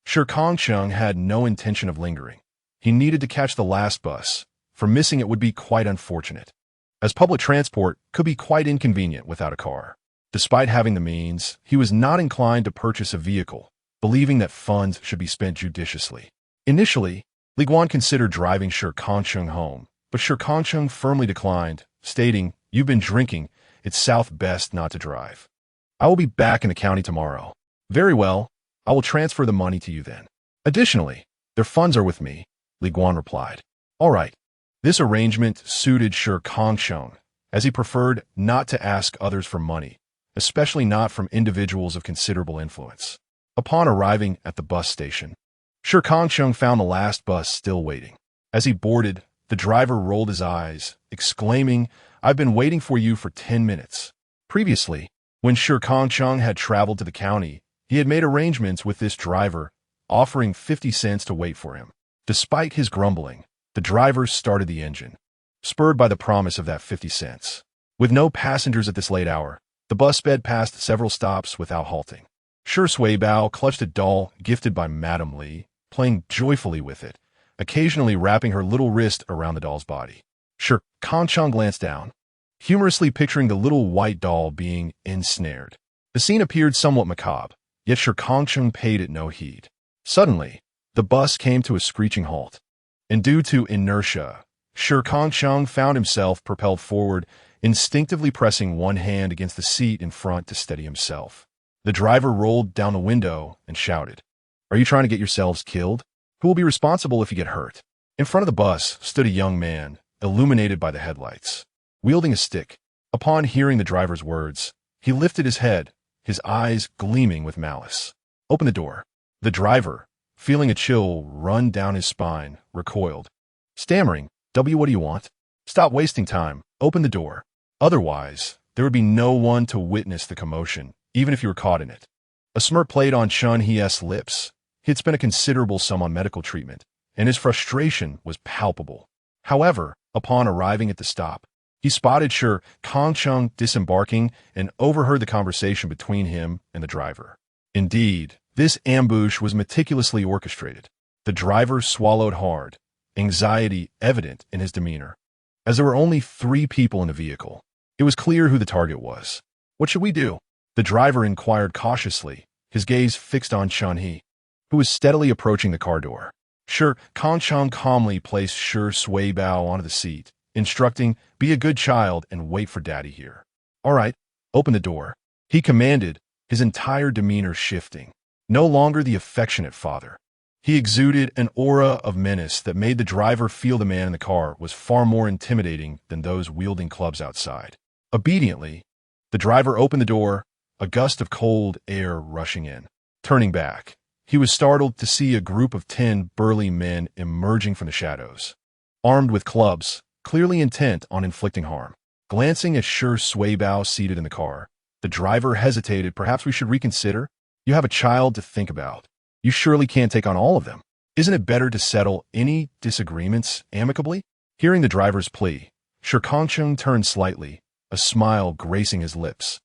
Shi Kangcheng had no intention of lingering. He needed to catch the last bus, for missing it would be quite unfortunate, as public transport could be quite inconvenient without a car. Despite having the means, he was not inclined to purchase a vehicle, believing that funds should be spent judiciously. Initially, Li Guan considered driving Shi Kangcheng home, but Shi Kangcheng firmly declined, stating, you've been drinking, it's south best not to drive. I will be back in the county tomorrow. Very well, I will transfer the money to you then. Additionally, their funds are with me, Li Guan replied. All right. This arrangement suited Shi Kangcheng, as he preferred not to ask others for money, especially not from individuals of considerable influence. Upon arriving at the bus station, Shi Kangcheng found the last bus still waiting. As he boarded, the driver rolled his eyes, exclaiming, I've been waiting for you for 10 minutes. Previously, when Shi Kangcheng had traveled to the county, he had made arrangements with this driver, offering 50 cents to wait for him. Despite his grumbling, the driver started the engine, spurred by the promise of that 50 cents. With no passengers at this late hour, the bus sped past several stops without halting. Shi Suibao clutched a doll gifted by Madame Li, playing joyfully with it, occasionally wrapping her little wrist around the doll's body. Shi Kangcheng glanced down, humorously picturing the little white doll being ensnared. The scene appeared somewhat macabre, yet Shi Kangcheng paid it no heed. Suddenly, the bus came to a screeching halt, and due to inertia, Shi Kangcheng found himself propelled forward, instinctively pressing one hand against the seat in front to steady himself. The driver rolled down the window and shouted, Are you trying to get yourselves killed? Who will be responsible if you get hurt? In front of the bus stood a young man, illuminated by the headlights, wielding a stick. Upon hearing the driver's words, he lifted his head, his eyes gleaming with malice. Open the door. The driver, feeling a chill run down his spine, recoiled, stammering, what do you want? Stop wasting time. Open the door. Otherwise, there would be no one to witness the commotion, even if you were caught in it. A smirk played on Chun He's lips. He had spent a considerable sum on medical treatment, and his frustration was palpable. However, upon arriving at the stop, he spotted Shi Kangcheng disembarking and overheard the conversation between him and the driver. Indeed, this ambush was meticulously orchestrated. The driver swallowed hard, anxiety evident in his demeanor. As there were only 3 people in the vehicle, it was clear who the target was. What should we do? The driver inquired cautiously, his gaze fixed on Chun-Hee, who was steadily approaching the car door. Shi Kangcheng calmly placed Shi Suibao onto the seat, instructing, "Be a good child and wait for Daddy here." "All right, open the door," he commanded, his entire demeanor shifting. No longer the affectionate father. He exuded an aura of menace that made the driver feel the man in the car was far more intimidating than those wielding clubs outside. Obediently, the driver opened the door, a gust of cold air rushing in. Turning back, he was startled to see a group of 10 burly men emerging from the shadows, armed with clubs, clearly intent on inflicting harm. Glancing at Shi Suibao seated in the car, the driver hesitated. "Perhaps we should reconsider? You have a child to think about. You surely can't take on all of them. Isn't it better to settle any disagreements amicably?" Hearing the driver's plea, Shi Kangcheng turned slightly, a smile gracing his lips.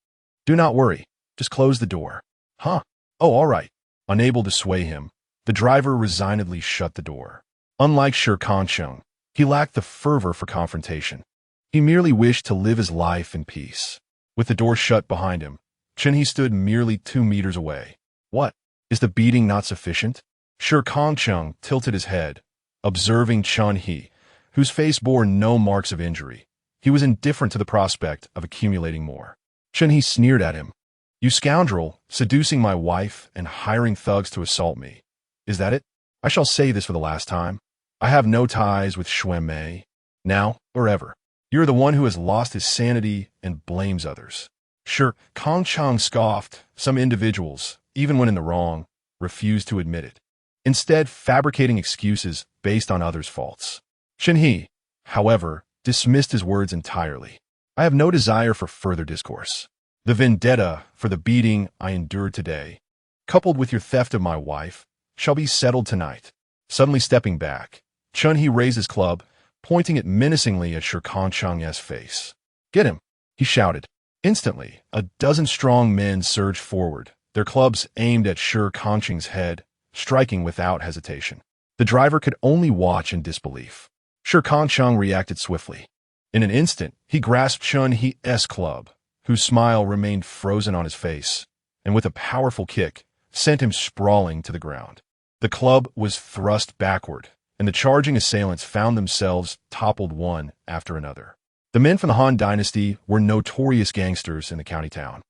"Do not worry. Just close the door." "Huh? Oh, all right." Unable to sway him, the driver resignedly shut the door. Unlike Shi Kangcheng, he lacked the fervor for confrontation. He merely wished to live his life in peace. With the door shut behind him, Chun-Hee stood merely 2 meters away. "What? Is the beating not sufficient?" Shi Kangcheng tilted his head, observing Chun-Hee, whose face bore no marks of injury. He was indifferent to the prospect of accumulating more. Chun-Hee sneered at him. "You scoundrel, seducing my wife and hiring thugs to assault me. Is that it? I shall say this for the last time. I have no ties with Xuan Mei, now or ever. You're the one who has lost his sanity and blames others." Shi Kangcheng scoffed. Some individuals, even when in the wrong, refused to admit it, instead fabricating excuses based on others' faults. Chun-Hee, however, dismissed his words entirely. "I have no desire for further discourse. The vendetta for the beating I endured today, coupled with your theft of my wife, shall be settled tonight." Suddenly stepping back, Chun-Hee raised his club, pointing it menacingly at Shi Kangcheng's face. "Get him!" he shouted. Instantly, a dozen strong men surged forward, their clubs aimed at Shi Kangcheng's head, striking without hesitation. The driver could only watch in disbelief. Shi Kangcheng reacted swiftly. In an instant, he grasped Chun-Hee's club, whose smile remained frozen on his face, and with a powerful kick, sent him sprawling to the ground. The club was thrust backward, and the charging assailants found themselves toppled one after another. The men from the Han Dynasty were notorious gangsters in the county town,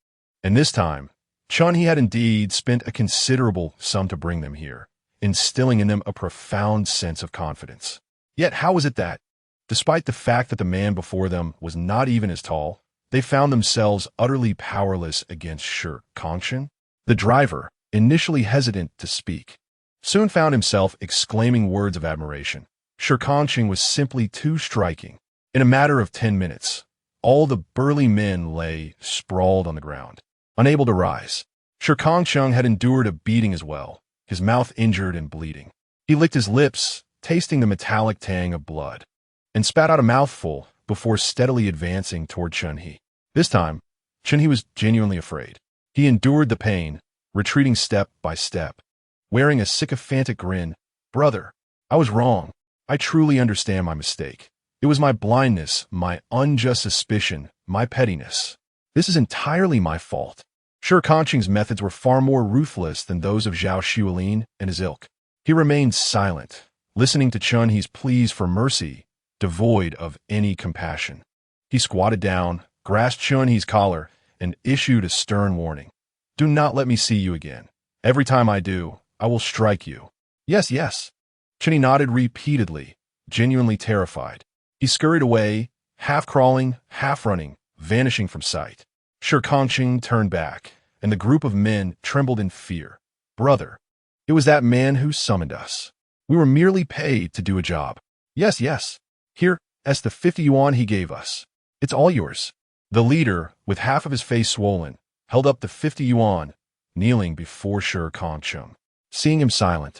and this time, Chun-Hee had indeed spent a considerable sum to bring them here, instilling in them a profound sense of confidence. Yet how was it that, despite the fact that the man before them was not even as tall, they found themselves utterly powerless against Shi Kangcheng? The driver, initially hesitant to speak, soon found himself exclaiming words of admiration. Shi Kangcheng was simply too striking. In a matter of 10 minutes, all the burly men lay sprawled on the ground, unable to rise. Shi Kangcheng had endured a beating as well, his mouth injured and bleeding. He licked his lips, tasting the metallic tang of blood, and spat out a mouthful before steadily advancing toward Chun-Hee. This time, Chun-Hee was genuinely afraid. He endured the pain, retreating step by step, wearing a sycophantic grin. "Brother, I was wrong. I truly understand my mistake. It was my blindness, my unjust suspicion, my pettiness. This is entirely my fault." Shi Kangcheng's methods were far more ruthless than those of Zhao Xuelin and his ilk. He remained silent, listening to Chun-Hee's pleas for mercy, devoid of any compassion. He squatted down, grasped Chun-Hee's collar, and issued a stern warning. "Do not let me see you again. Every time I do, I will strike you." "Yes, yes." Chun-Hee nodded repeatedly, genuinely terrified. He scurried away, half crawling, half running, vanishing from sight. Shi Kangcheng turned back, and the group of men trembled in fear. "Brother, it was that man who summoned us. We were merely paid to do a job." "Yes, yes. Here, as the 50 yuan he gave us. It's all yours." The leader, with half of his face swollen, held up the 50 yuan, kneeling before Shi Kangcheng. Seeing him silent,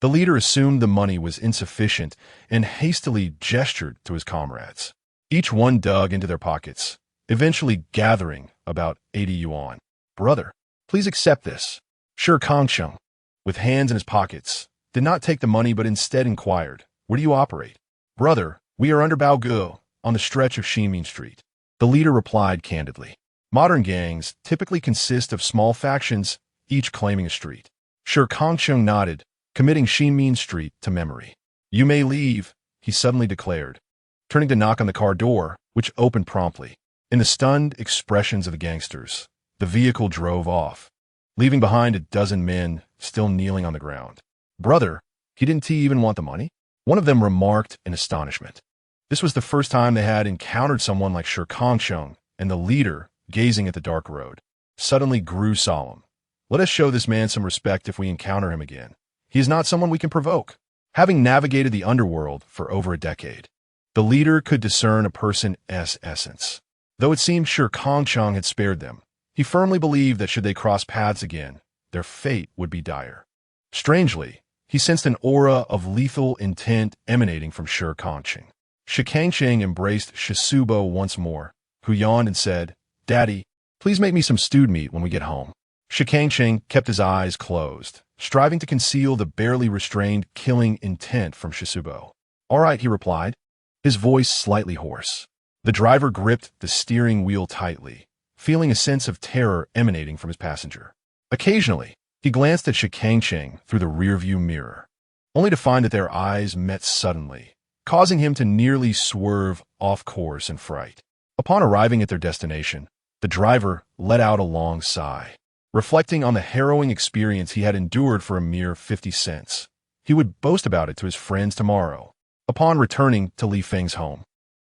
the leader assumed the money was insufficient and hastily gestured to his comrades. Each one dug into their pockets, eventually gathering about 80 yuan. "Brother, please accept this." Shi Kangcheng, with hands in his pockets, did not take the money but instead inquired, "Where do you operate?" "Brother, we are under Baogu, on the stretch of Xinmin Street." The leader replied candidly. Modern gangs typically consist of small factions, each claiming a street. Shi Kangcheng nodded, committing Xinmin Street to memory. "You may leave," he suddenly declared, turning to knock on the car door, which opened promptly. In the stunned expressions of the gangsters, the vehicle drove off, leaving behind a dozen men still kneeling on the ground. "Brother, didn't he even want the money?" one of them remarked in astonishment. This was the first time they had encountered someone like Shi Kangcheng, and the leader, gazing at the dark road, suddenly grew solemn. "Let us show this man some respect if we encounter him again. He is not someone we can provoke." Having navigated the underworld for over a decade, the leader could discern a person's essence. Though it seemed Shi Kangcheng had spared them, he firmly believed that should they cross paths again, their fate would be dire. Strangely, he sensed an aura of lethal intent emanating from Shi Kangcheng. Shi Kangcheng embraced Shisubo once more, who yawned and said, "Daddy, please make me some stewed meat when we get home." Shi Kangcheng kept his eyes closed, striving to conceal the barely restrained killing intent from Shisubo. "All right," he replied, his voice slightly hoarse. The driver gripped the steering wheel tightly, feeling a sense of terror emanating from his passenger. Occasionally, he glanced at Shi Kangcheng through the rearview mirror, only to find that their eyes met suddenly, causing him to nearly swerve off course in fright. Upon arriving at their destination, the driver let out a long sigh. Reflecting on the harrowing experience he had endured for a mere 50 cents, he would boast about it to his friends tomorrow. Upon returning to Li Feng's home,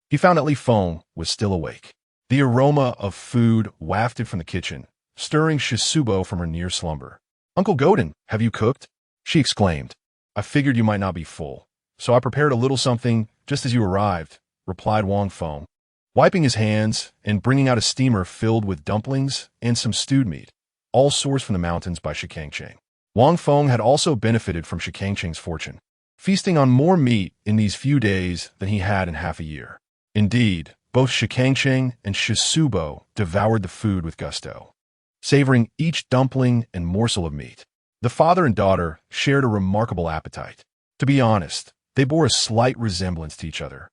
he found that Li Feng was still awake. The aroma of food wafted from the kitchen, stirring Shisubo from her near slumber. "Uncle Godin, have you cooked?" she exclaimed. "I figured you might not be full, so I prepared a little something just as you arrived," replied Wang Feng, wiping his hands and bringing out a steamer filled with dumplings and some stewed meat, all sourced from the mountains by Shi Kangcheng. Wang Feng had also benefited from Shi Kangcheng's fortune, feasting on more meat in these few days than he had in half a year. Indeed, both Shi Kangcheng and Shisubo devoured the food with gusto, savoring each dumpling and morsel of meat. The father and daughter shared a remarkable appetite. To be honest, they bore a slight resemblance to each other,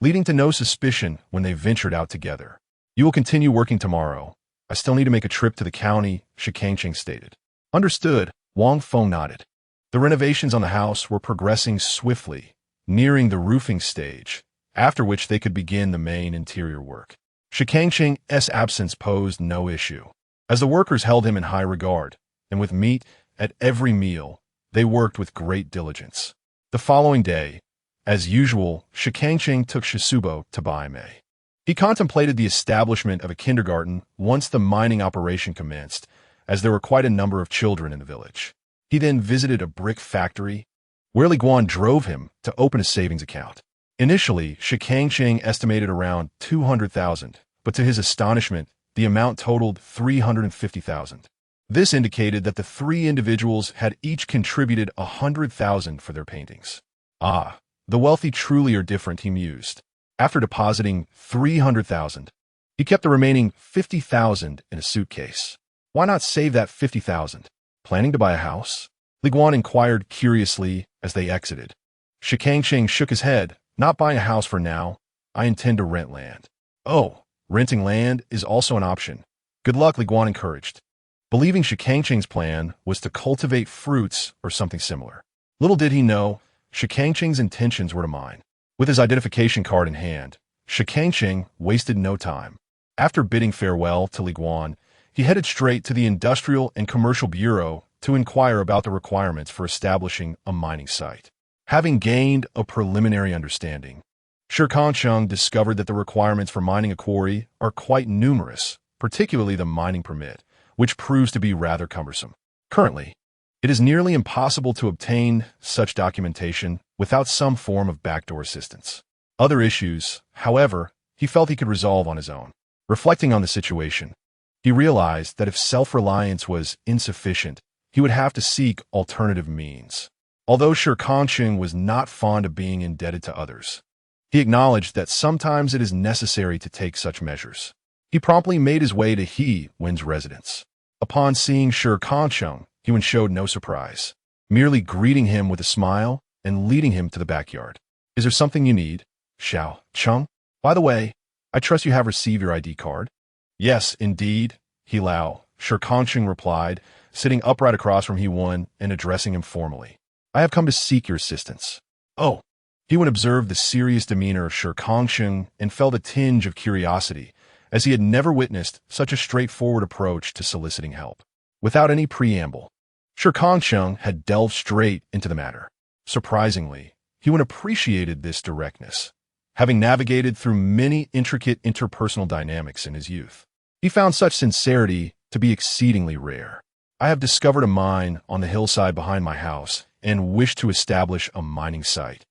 leading to no suspicion when they ventured out together. "You will continue working tomorrow. I still need to make a trip to the county," Shi Kangcheng stated. "Understood," Wang Feng nodded. The renovations on the house were progressing swiftly, nearing the roofing stage, after which they could begin the main interior work. Shi Kangcheng's absence posed no issue, as the workers held him in high regard, and with meat at every meal, they worked with great diligence. The following day, as usual, Shi Kangcheng took Shisubo to Baime. He contemplated the establishment of a kindergarten once the mining operation commenced, as there were quite a number of children in the village. He then visited a brick factory, where Li Guan drove him to open a savings account. Initially, Shi Kangcheng estimated around 200,000, but to his astonishment, the amount totaled 350,000. This indicated that the three individuals had each contributed 100,000 for their paintings. "Ah, the wealthy truly are different," he mused. After depositing 300,000, he kept the remaining 50,000 in a suitcase. Why not save that 50,000? Planning to buy a house? Li Guan inquired curiously as they exited. Shi Kangcheng shook his head. "Not buying a house for now. I intend to rent land." "Oh, renting land is also an option. Good luck," Li Guan encouraged, believing Shi Kangcheng's plan was to cultivate fruits or something similar. Little did he know, Shi Kangcheng's intentions were to mine. With his identification card in hand, Shi Kangcheng wasted no time. After bidding farewell to Li Guan, he headed straight to the Industrial and Commercial Bureau to inquire about the requirements for establishing a mining site. Having gained a preliminary understanding, Shi Kangcheng discovered that the requirements for mining a quarry are quite numerous, particularly the mining permit, which proves to be rather cumbersome. Currently, it is nearly impossible to obtain such documentation without some form of backdoor assistance. Other issues, however, he felt he could resolve on his own. Reflecting on the situation, he realized that if self-reliance was insufficient, he would have to seek alternative means. Although Shi Kangcheng was not fond of being indebted to others, he acknowledged that sometimes it is necessary to take such measures. He promptly made his way to He Wen's residence. Upon seeing Shi Kangcheng, He Wen showed no surprise. merely greeting him with a smile and leading him to the backyard. Is there something you need, Xiao Chung? By the way, I trust you have received your ID card? Yes, indeed, He Lao, Shi Kangcheng replied, sitting upright across from He Wen and addressing him formally. I have come to seek your assistance. Oh. He Wen observed the serious demeanor of Shi Kangcheng and felt a tinge of curiosity, as he had never witnessed such a straightforward approach to soliciting help. Without any preamble, Shi Kangcheng had delved straight into the matter. Surprisingly, He Wen appreciated this directness, having navigated through many intricate interpersonal dynamics in his youth. He found such sincerity to be exceedingly rare. I have discovered a mine on the hillside behind my house and wish to establish a mining site.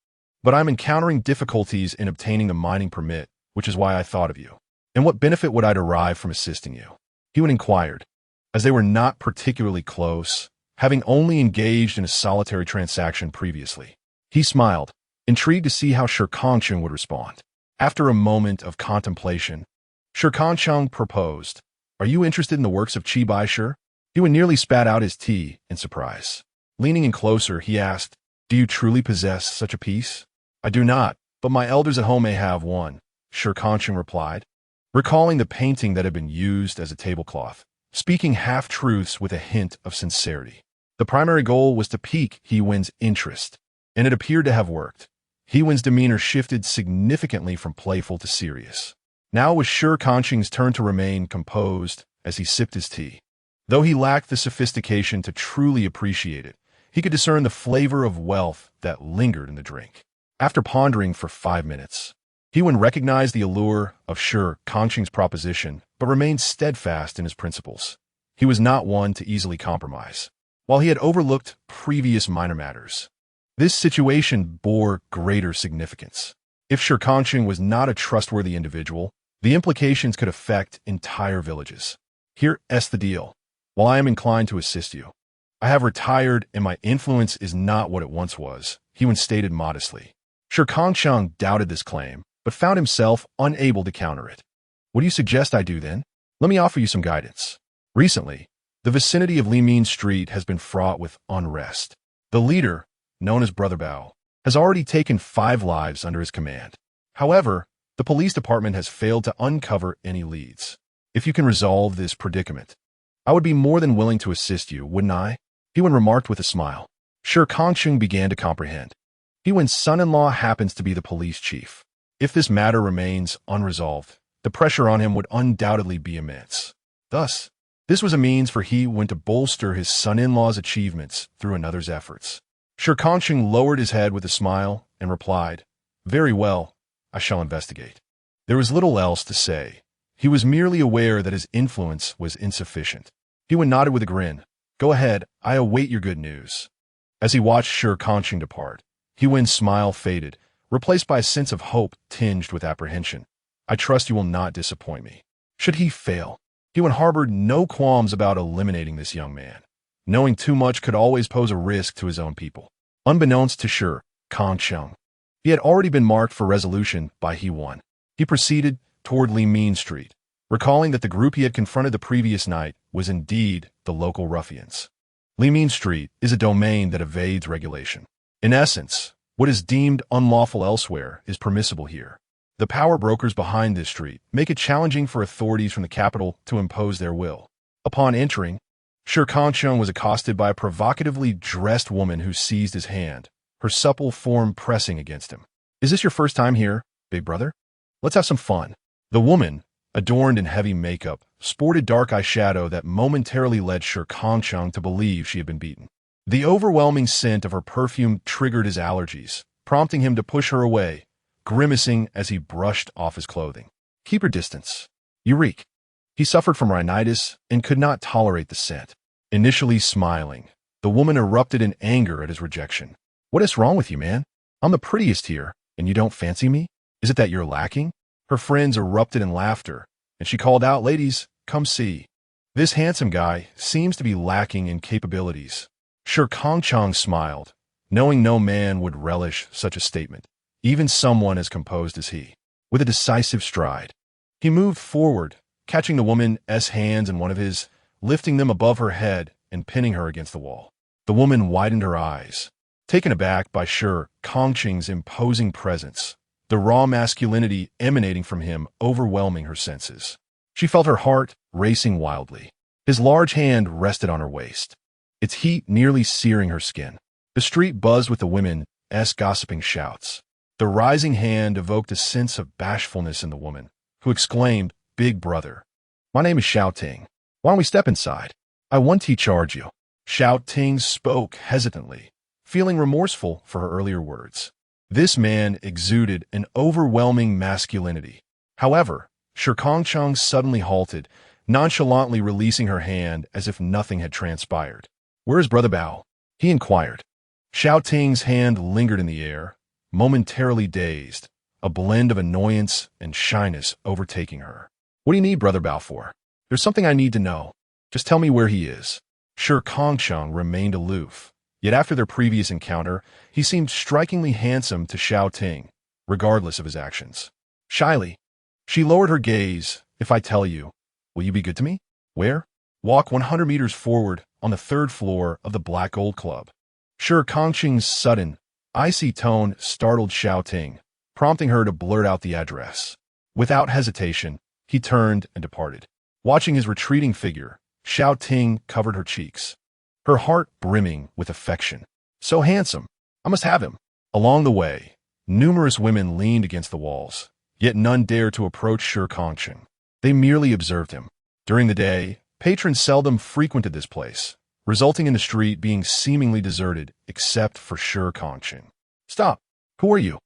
But I'm encountering difficulties in obtaining the mining permit, which is why I thought of you. And what benefit would I derive from assisting you? He Wen inquired, as they were not particularly close, having only engaged in a solitary transaction previously. He smiled, intrigued to see how Shi Kangcheng would respond. After a moment of contemplation, Shi Kangcheng proposed, Are you interested in the works of Qi Baishi? He Wen nearly spat out his tea in surprise. Leaning in closer, he asked, Do you truly possess such a piece? I do not, but my elders at home may have one, Shi Kangcheng replied, recalling the painting that had been used as a tablecloth, speaking half-truths with a hint of sincerity. The primary goal was to pique He Wen's interest, and it appeared to have worked. He Wen's demeanor shifted significantly from playful to serious. Now it was Shi Kangcheng's turn to remain composed as he sipped his tea. Though he lacked the sophistication to truly appreciate it, he could discern the flavor of wealth that lingered in the drink. After pondering for 5 minutes, He Wen recognized the allure of Shi Kangcheng's proposition, but remained steadfast in his principles. He was not one to easily compromise. While he had overlooked previous minor matters, this situation bore greater significance. If Shi Kangcheng was not a trustworthy individual, the implications could affect entire villages. Here's the deal. While I am inclined to assist you, I have retired and my influence is not what it once was, He Wen stated modestly. Shi Kangcheng doubted this claim, but found himself unable to counter it. What do you suggest I do then? Let me offer you some guidance. Recently, the vicinity of Limin Street has been fraught with unrest. The leader, known as Brother Bao, has already taken 5 lives under his command. However, the police department has failed to uncover any leads. If you can resolve this predicament, I would be more than willing to assist you, wouldn't I? He Wen remarked with a smile. Shi Kangcheng began to comprehend. He Wen's son-in-law happens to be the police chief. If this matter remains unresolved, the pressure on him would undoubtedly be immense. Thus, this was a means for He Wen to bolster his son-in-law's achievements through another's efforts. Shi Kangcheng lowered his head with a smile and replied, Very well, I shall investigate. There was little else to say. He was merely aware that his influence was insufficient. He Wen nodded with a grin. Go ahead, I await your good news. As he watched Shi Kangcheng depart, He Wen's smile faded, replaced by a sense of hope tinged with apprehension. I trust you will not disappoint me. Should he fail, He Wen harbored no qualms about eliminating this young man. Knowing too much could always pose a risk to his own people. Unbeknownst to Shi Kangcheng, he had already been marked for resolution by He Wen. He proceeded toward Limin Street, recalling that the group he had confronted the previous night was indeed the local ruffians. Limin Street is a domain that evades regulation. In essence, what is deemed unlawful elsewhere is permissible here. The power brokers behind this street make it challenging for authorities from the capital to impose their will. Upon entering, Shi Kangcheng was accosted by a provocatively dressed woman who seized his hand, her supple form pressing against him. Is this your first time here, big brother? Let's have some fun. The woman, adorned in heavy makeup, sported dark eyeshadow that momentarily led Shi Kangcheng to believe she had been beaten. The overwhelming scent of her perfume triggered his allergies, prompting him to push her away, grimacing as he brushed off his clothing. Keep your distance. You reek. He suffered from rhinitis and could not tolerate the scent. Initially smiling, the woman erupted in anger at his rejection. What is wrong with you, man? I'm the prettiest here, and you don't fancy me? Is it that you're lacking? Her friends erupted in laughter, and she called out, Ladies, come see. This handsome guy seems to be lacking in capabilities. Shi Kangcheng smiled, knowing no man would relish such a statement, even someone as composed as he. With a decisive stride, he moved forward, catching the woman's hands in one of his, lifting them above her head and pinning her against the wall. The woman widened her eyes, taken aback by Shi Kangcheng's imposing presence, the raw masculinity emanating from him overwhelming her senses. She felt her heart racing wildly. His large hand rested on her waist, its heat nearly searing her skin. The street buzzed with the women's gossiping shouts. The rising hand evoked a sense of bashfulness in the woman, who exclaimed, "Big brother, my name is Xiao Ting. Why don't we step inside? I want to charge you." Xiao Ting spoke hesitantly, feeling remorseful for her earlier words. This man exuded an overwhelming masculinity. However, Shi Kangcheng suddenly halted, nonchalantly releasing her hand as if nothing had transpired. "Where is Brother Bao?" he inquired. Xiao Ting's hand lingered in the air, momentarily dazed, a blend of annoyance and shyness overtaking her. "What do you need Brother Bao for? There's something I need to know. Just tell me where he is." Shi Kangcheng remained aloof, yet after their previous encounter, he seemed strikingly handsome to Xiao Ting, regardless of his actions. Shyly, she lowered her gaze. "If I tell you, will you be good to me?" "Where?" "Walk 100 meters forward on the 3rd floor of the Black Gold Club." Shi Kangcheng's sudden, icy tone startled Xiao Ting, prompting her to blurt out the address. Without hesitation, he turned and departed. Watching his retreating figure, Xiao Ting covered her cheeks, her heart brimming with affection. "So handsome! I must have him." Along the way, numerous women leaned against the walls, yet none dared to approach Shi Kangcheng. They merely observed him. During the day, patrons seldom frequented this place, resulting in the street being seemingly deserted except for Shi Kangcheng. "Stop! Who are you?"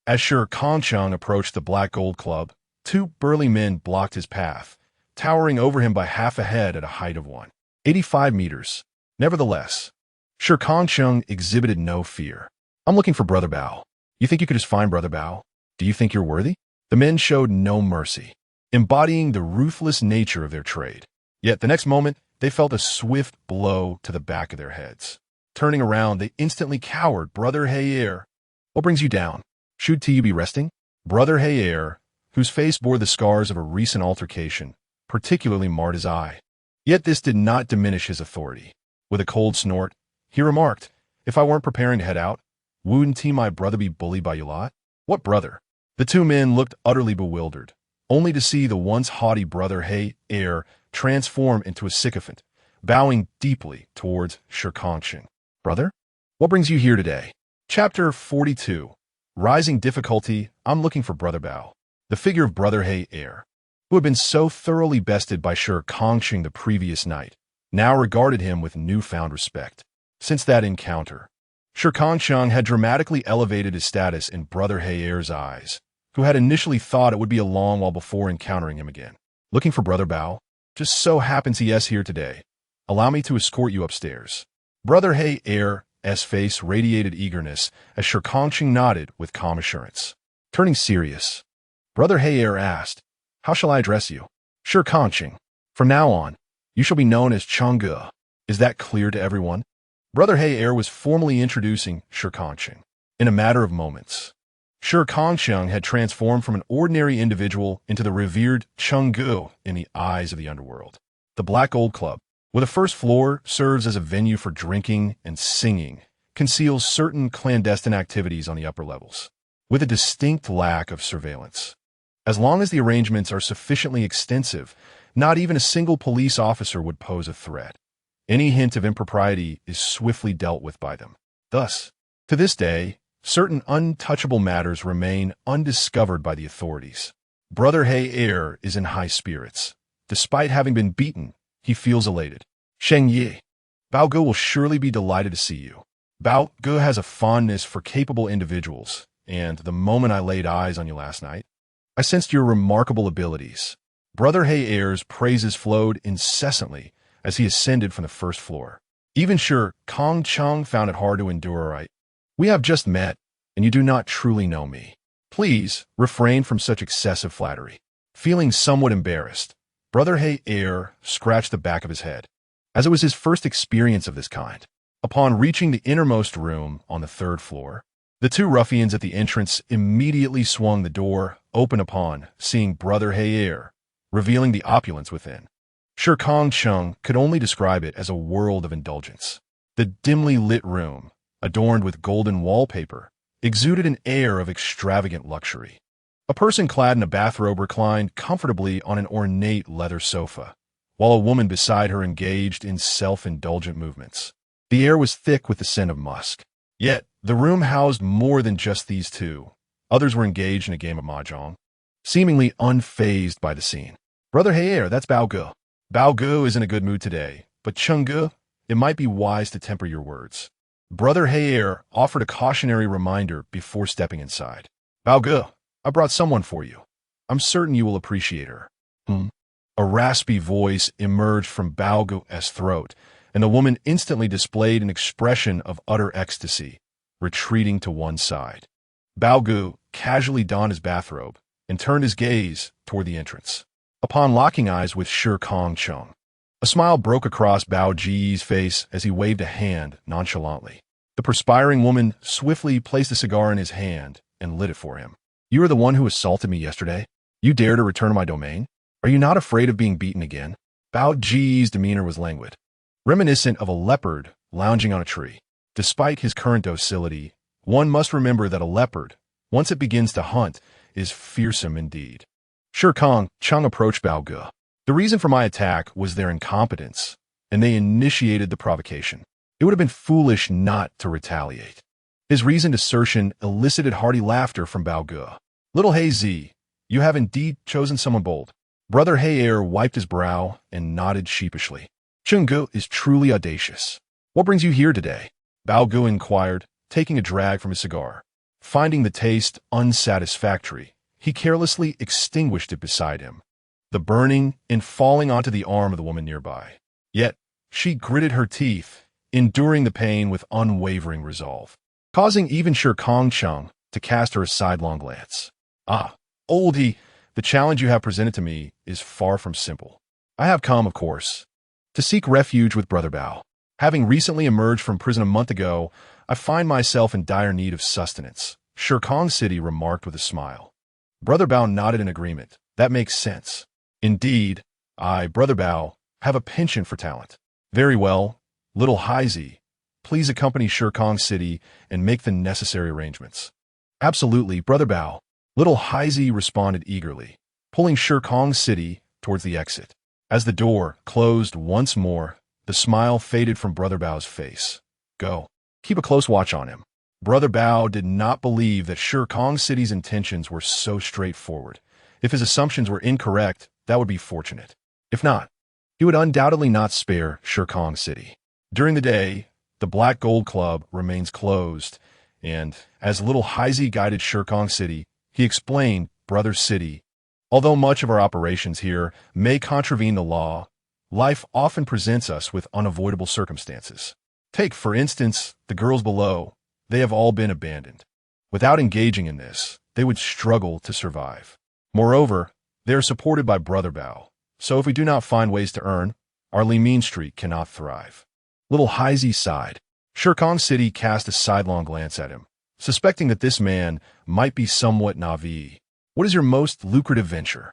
As Shi Kangcheng approached the Black Gold Club, 2 burly men blocked his path, towering over him by half a head at a height of 185 meters. Nevertheless, Shi Kangcheng exhibited no fear. "I'm looking for Brother Bao. You think you could just find Brother Bao? Do you think you're worthy?" The men showed no mercy, embodying the ruthless nature of their trade. Yet the next moment, they felt a swift blow to the back of their heads. Turning around, they instantly cowered. "Brother Heyer, what brings you down? Should you be resting?" Brother Heyer, whose face bore the scars of a recent altercation, particularly marred his eye. Yet this did not diminish his authority. With a cold snort, he remarked, "If I weren't preparing to head out, wouldn't my brother be bullied by you lot?" "What brother?" The 2 men looked utterly bewildered, only to see the once haughty Brother Heyer transform into a sycophant, bowing deeply towards Shi Kangcheng. "Brother, what brings you here today?" Chapter 42. Rising Difficulty. I'm looking for Brother Bao. The figure of Brother Heyer, who had been so thoroughly bested by Shi Kangcheng the previous night, now regarded him with newfound respect. Since that encounter, Shi Kangcheng had dramatically elevated his status in Brother Heyer's eyes, who had initially thought it would be a long while before encountering him again. "Looking for Brother Bao? Just so happens he is here today. Allow me to escort you upstairs." Brother Heyer's face radiated eagerness as Shi Kangcheng nodded with calm assurance. Turning serious, Brother Heyer asked, "How shall I address you?" "Shi Kangcheng. From now on, you shall be known as Changge. Is that clear to everyone?" Brother Heyer was formally introducing Shi Kangcheng. In a matter of moments, Shi Kangcheng had transformed from an ordinary individual into the revered Changge in the eyes of the underworld. The Black Gold Club, where the 1st floor serves as a venue for drinking and singing, conceals certain clandestine activities on the upper levels, with a distinct lack of surveillance. As long as the arrangements are sufficiently extensive, not even a single police officer would pose a threat. Any hint of impropriety is swiftly dealt with by them. Thus, to this day, certain untouchable matters remain undiscovered by the authorities. Brother Heyer is in high spirits. Despite having been beaten, he feels elated. "Sheng Yi, Bao Ge will surely be delighted to see you. Bao Ge has a fondness for capable individuals, and the moment I laid eyes on you last night, I sensed your remarkable abilities." Brother Heyer's praises flowed incessantly as he ascended from the 1st floor. Even Shi Kangcheng found it hard to endure. "We have just met, and you do not truly know me. Please refrain from such excessive flattery." Feeling somewhat embarrassed, Brother Heyer scratched the back of his head, as it was his first experience of this kind. Upon reaching the innermost room on the 3rd floor, the 2 ruffians at the entrance immediately swung the door open upon seeing Brother Heyer, revealing the opulence within. Shi Kangcheng could only describe it as a world of indulgence. The dimly lit room, adorned with golden wallpaper, exuded an air of extravagant luxury. A person clad in a bathrobe reclined comfortably on an ornate leather sofa, while a woman beside her engaged in self-indulgent movements. The air was thick with the scent of musk. Yet, the room housed more than just these two. Others were engaged in a game of mahjong, seemingly unfazed by the scene. Brother Heyer, that's Bao Ge. Bao Ge is in a good mood today, but Cheng Ge, it might be wise to temper your words. Brother Heyer offered a cautionary reminder before stepping inside. Bao Ge, I brought someone for you. I'm certain you will appreciate her. A raspy voice emerged from Bao Ge's throat, and the woman instantly displayed an expression of utter ecstasy, retreating to one side. Bao Ge casually donned his bathrobe and turned his gaze toward the entrance. Upon locking eyes with Shi Kangcheng, a smile broke across Bao Ji's face as he waved a hand nonchalantly. The perspiring woman swiftly placed a cigar in his hand and lit it for him. You are the one who assaulted me yesterday? You dare to return to my domain? Are you not afraid of being beaten again? Bao Ji's demeanor was languid, reminiscent of a leopard lounging on a tree. Despite his current docility, one must remember that a leopard, once it begins to hunt, is fearsome indeed. Shi Kangcheng approached Bao Ge. The reason for my attack was their incompetence, and they initiated the provocation. It would have been foolish not to retaliate. His reasoned assertion elicited hearty laughter from Bao Ge. Little Hazy, you have indeed chosen someone bold. Brother Heyer wiped his brow and nodded sheepishly. Cheng Ge is truly audacious. What brings you here today? Bao Ge inquired, taking a drag from his cigar. Finding the taste unsatisfactory, he carelessly extinguished it beside him, the burning and falling onto the arm of the woman nearby. Yet, she gritted her teeth, enduring the pain with unwavering resolve, causing even Shi Kangcheng to cast her a sidelong glance. Ah, oldie, the challenge you have presented to me is far from simple. I have come, of course, to seek refuge with Brother Bao. Having recently emerged from prison a month ago, I find myself in dire need of sustenance, Shi Kang City remarked with a smile. Brother Bao nodded in agreement. That makes sense. Indeed, I, Brother Bao, have a penchant for talent. Very well, little Hazy, please accompany Shi Kang City and make the necessary arrangements. Absolutely, Brother Bao. Little Hazy responded eagerly, pulling Shi Kang City towards the exit. As the door closed once more, the smile faded from Brother Bao's face. Go. Keep a close watch on him. Brother Bao did not believe that Shi Kang City's intentions were so straightforward. If his assumptions were incorrect, that would be fortunate. If not, he would undoubtedly not spare Shi Kang City. During the day, the Black Gold Club remains closed, and as little Hazy guided Shi Kang City, he explained, Brother City, although much of our operations here may contravene the law, life often presents us with unavoidable circumstances. Take, for instance, the girls below. They have all been abandoned. Without engaging in this, they would struggle to survive. Moreover, they are supported by Brother Bao, so if we do not find ways to earn, our Li Mean Street cannot thrive. Little Hazy sighed. Shi Kang City cast a sidelong glance at him, suspecting that this man might be somewhat naive. What is your most lucrative venture?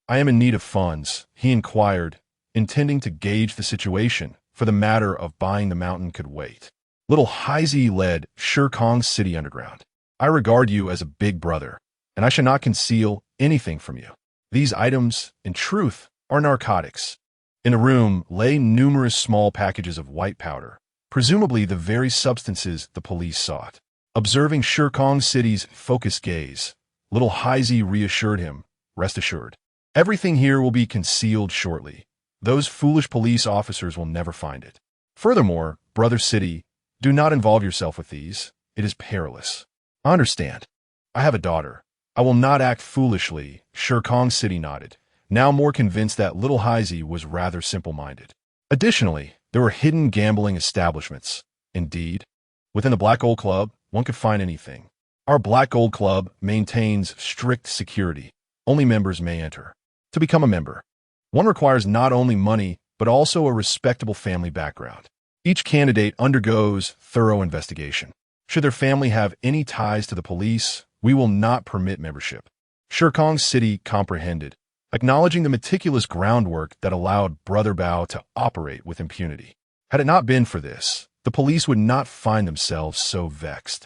I am in need of funds, he inquired, intending to gauge the situation, for the matter of buying the mountain could wait. Little Hazy led Shi Kang City underground. I regard you as a big brother, and I shall not conceal anything from you. These items, in truth, are narcotics. In a room lay numerous small packages of white powder, presumably the very substances the police sought. Observing Shi Kang City's focused gaze, little Hazy reassured him, rest assured. Everything here will be concealed shortly. Those foolish police officers will never find it. Furthermore, Brother City, do not involve yourself with these. It is perilous. I understand. I have a daughter. I will not act foolishly, Shi Kang City nodded, now more convinced that little Hazy was rather simple-minded. Additionally, there were hidden gambling establishments. Indeed, within the Black Gold Club, one could find anything. Our Black Gold Club maintains strict security. Only members may enter. To become a member, one requires not only money, but also a respectable family background. Each candidate undergoes thorough investigation. Should their family have any ties to the police, we will not permit membership. Shi Kang City comprehended, acknowledging the meticulous groundwork that allowed Brother Bao to operate with impunity. Had it not been for this, the the police would not find themselves so vexed,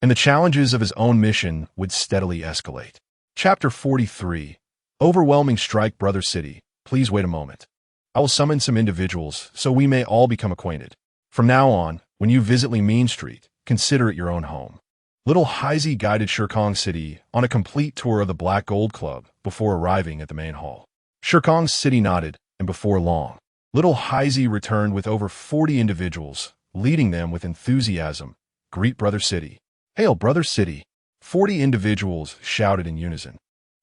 and the challenges of his own mission would steadily escalate. Chapter 43. Overwhelming Strike. Brother City, please wait a moment. I will summon some individuals so we may all become acquainted. From now on, when you visit Li Mean Street, consider it your own home. Little Heisey guided Shi Kangcheng City on a complete tour of the Black Gold Club before arriving at the main hall. Shi Kangcheng City nodded, and before long, Little Heisey returned with over 40 individuals, leading them with enthusiasm. Greet Brother City. Hail Brother City. 40 individuals shouted in unison,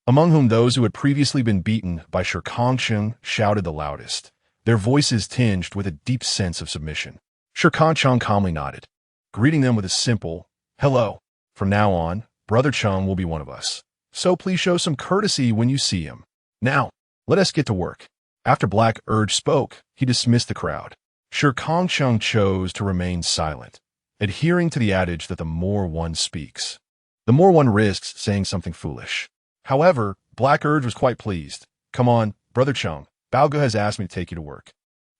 among whom those who had previously been beaten by Shi Kangcheng shouted the loudest, their voices tinged with a deep sense of submission. Shi Kangcheng calmly nodded, greeting them with a simple, hello. From now on, Brother Cheng will be one of us, so please show some courtesy when you see him. Now, let us get to work. After Black Urge spoke, he dismissed the crowd. Shi Kangcheng chose to remain silent, adhering to the adage that the more one speaks, the more one risks saying something foolish. However, Black Urge was quite pleased. Come on, Brother Cheng, Baoge has asked me to take you to work.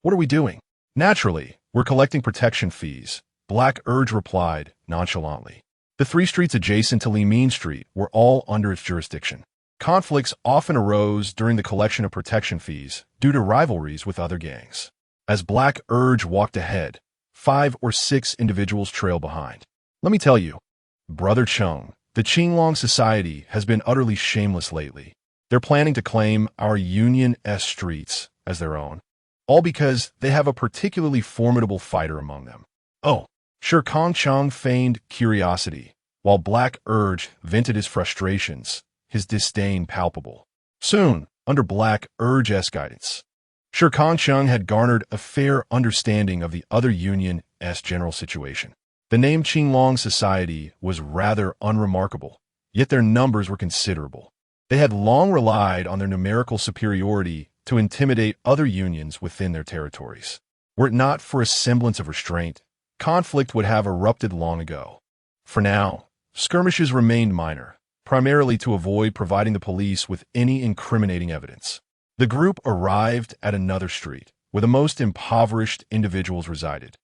What are we doing? Naturally, we're collecting protection fees, Black Urge replied nonchalantly. The 3 streets adjacent to Li Mean Street were all under its jurisdiction. Conflicts often arose during the collection of protection fees due to rivalries with other gangs. As Black Urge walked ahead, 5 or 6 individuals trailed behind. Let me tell you, Brother Cheng, the Qinglong Society has been utterly shameless lately. They're planning to claim our Union S streets as their own, all because they have a particularly formidable fighter among them. Oh, Shi Kangcheng feigned curiosity, while Black Urge vented his frustrations, his disdain palpable. Soon, under Black Urge's guidance, Shi Kangcheng had garnered a fair understanding of the other Union S general situation. The name Qinglong Society was rather unremarkable, yet their numbers were considerable. They had long relied on their numerical superiority to intimidate other unions within their territories. Were it not for a semblance of restraint, conflict would have erupted long ago. For now, skirmishes remained minor, primarily to avoid providing the police with any incriminating evidence. The group arrived at another street, where the most impoverished individuals resided.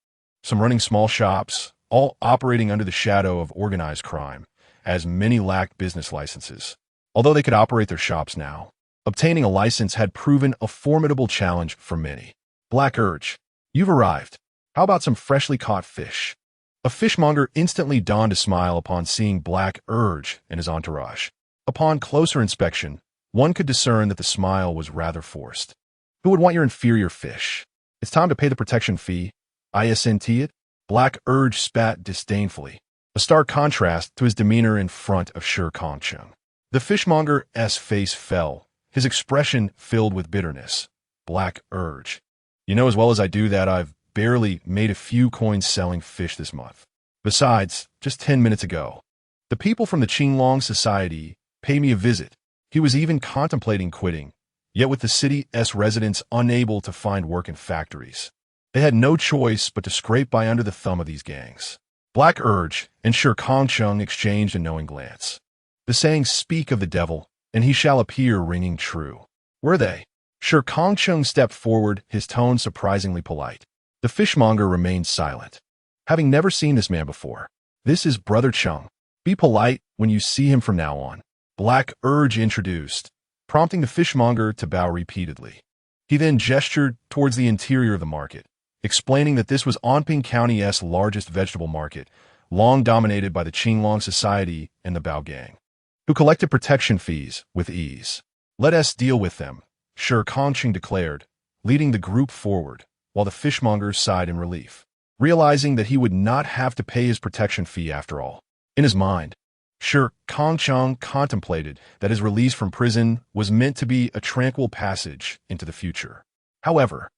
Some running small shops, all operating under the shadow of organized crime, as many lacked business licenses. Although they could operate their shops now, obtaining a license had proven a formidable challenge for many. Black Urge, you've arrived. How about some freshly caught fish? A fishmonger instantly donned a smile upon seeing Black Urge and his entourage. Upon closer inspection, one could discern that the smile was rather forced. Who would want your inferior fish? It's time to pay the protection fee. Isn't it? Black Urge spat disdainfully, a stark contrast to his demeanor in front of Shi Kangcheng. The fishmonger's face fell, his expression filled with bitterness. Black Urge, you know as well as I do that I've barely made a few coins selling fish this month. Besides, just 10 minutes ago, the people from the Qinglong Society paid me a visit. He was even contemplating quitting, yet with the city's residents unable to find work in factories, they had no choice but to scrape by under the thumb of these gangs. Black Urge and Shi Kangcheng exchanged a knowing glance. The saying, speak of the devil, and he shall appear, ringing true. Were they? Shi Kangcheng stepped forward, his tone surprisingly polite. The fishmonger remained silent, having never seen this man before. This is Brother Cheng. Be polite when you see him from now on, Black Urge introduced, prompting the fishmonger to bow repeatedly. He then gestured towards the interior of the market, explaining that this was Anping County's largest vegetable market, long dominated by the Qinglong Society and the Bao Gang, who collected protection fees with ease. Let us deal with them, Shi Kangcheng declared, leading the group forward, while the fishmonger sighed in relief, realizing that he would not have to pay his protection fee after all. In his mind, Shi Kangcheng contemplated that his release from prison was meant to be a tranquil passage into the future. However,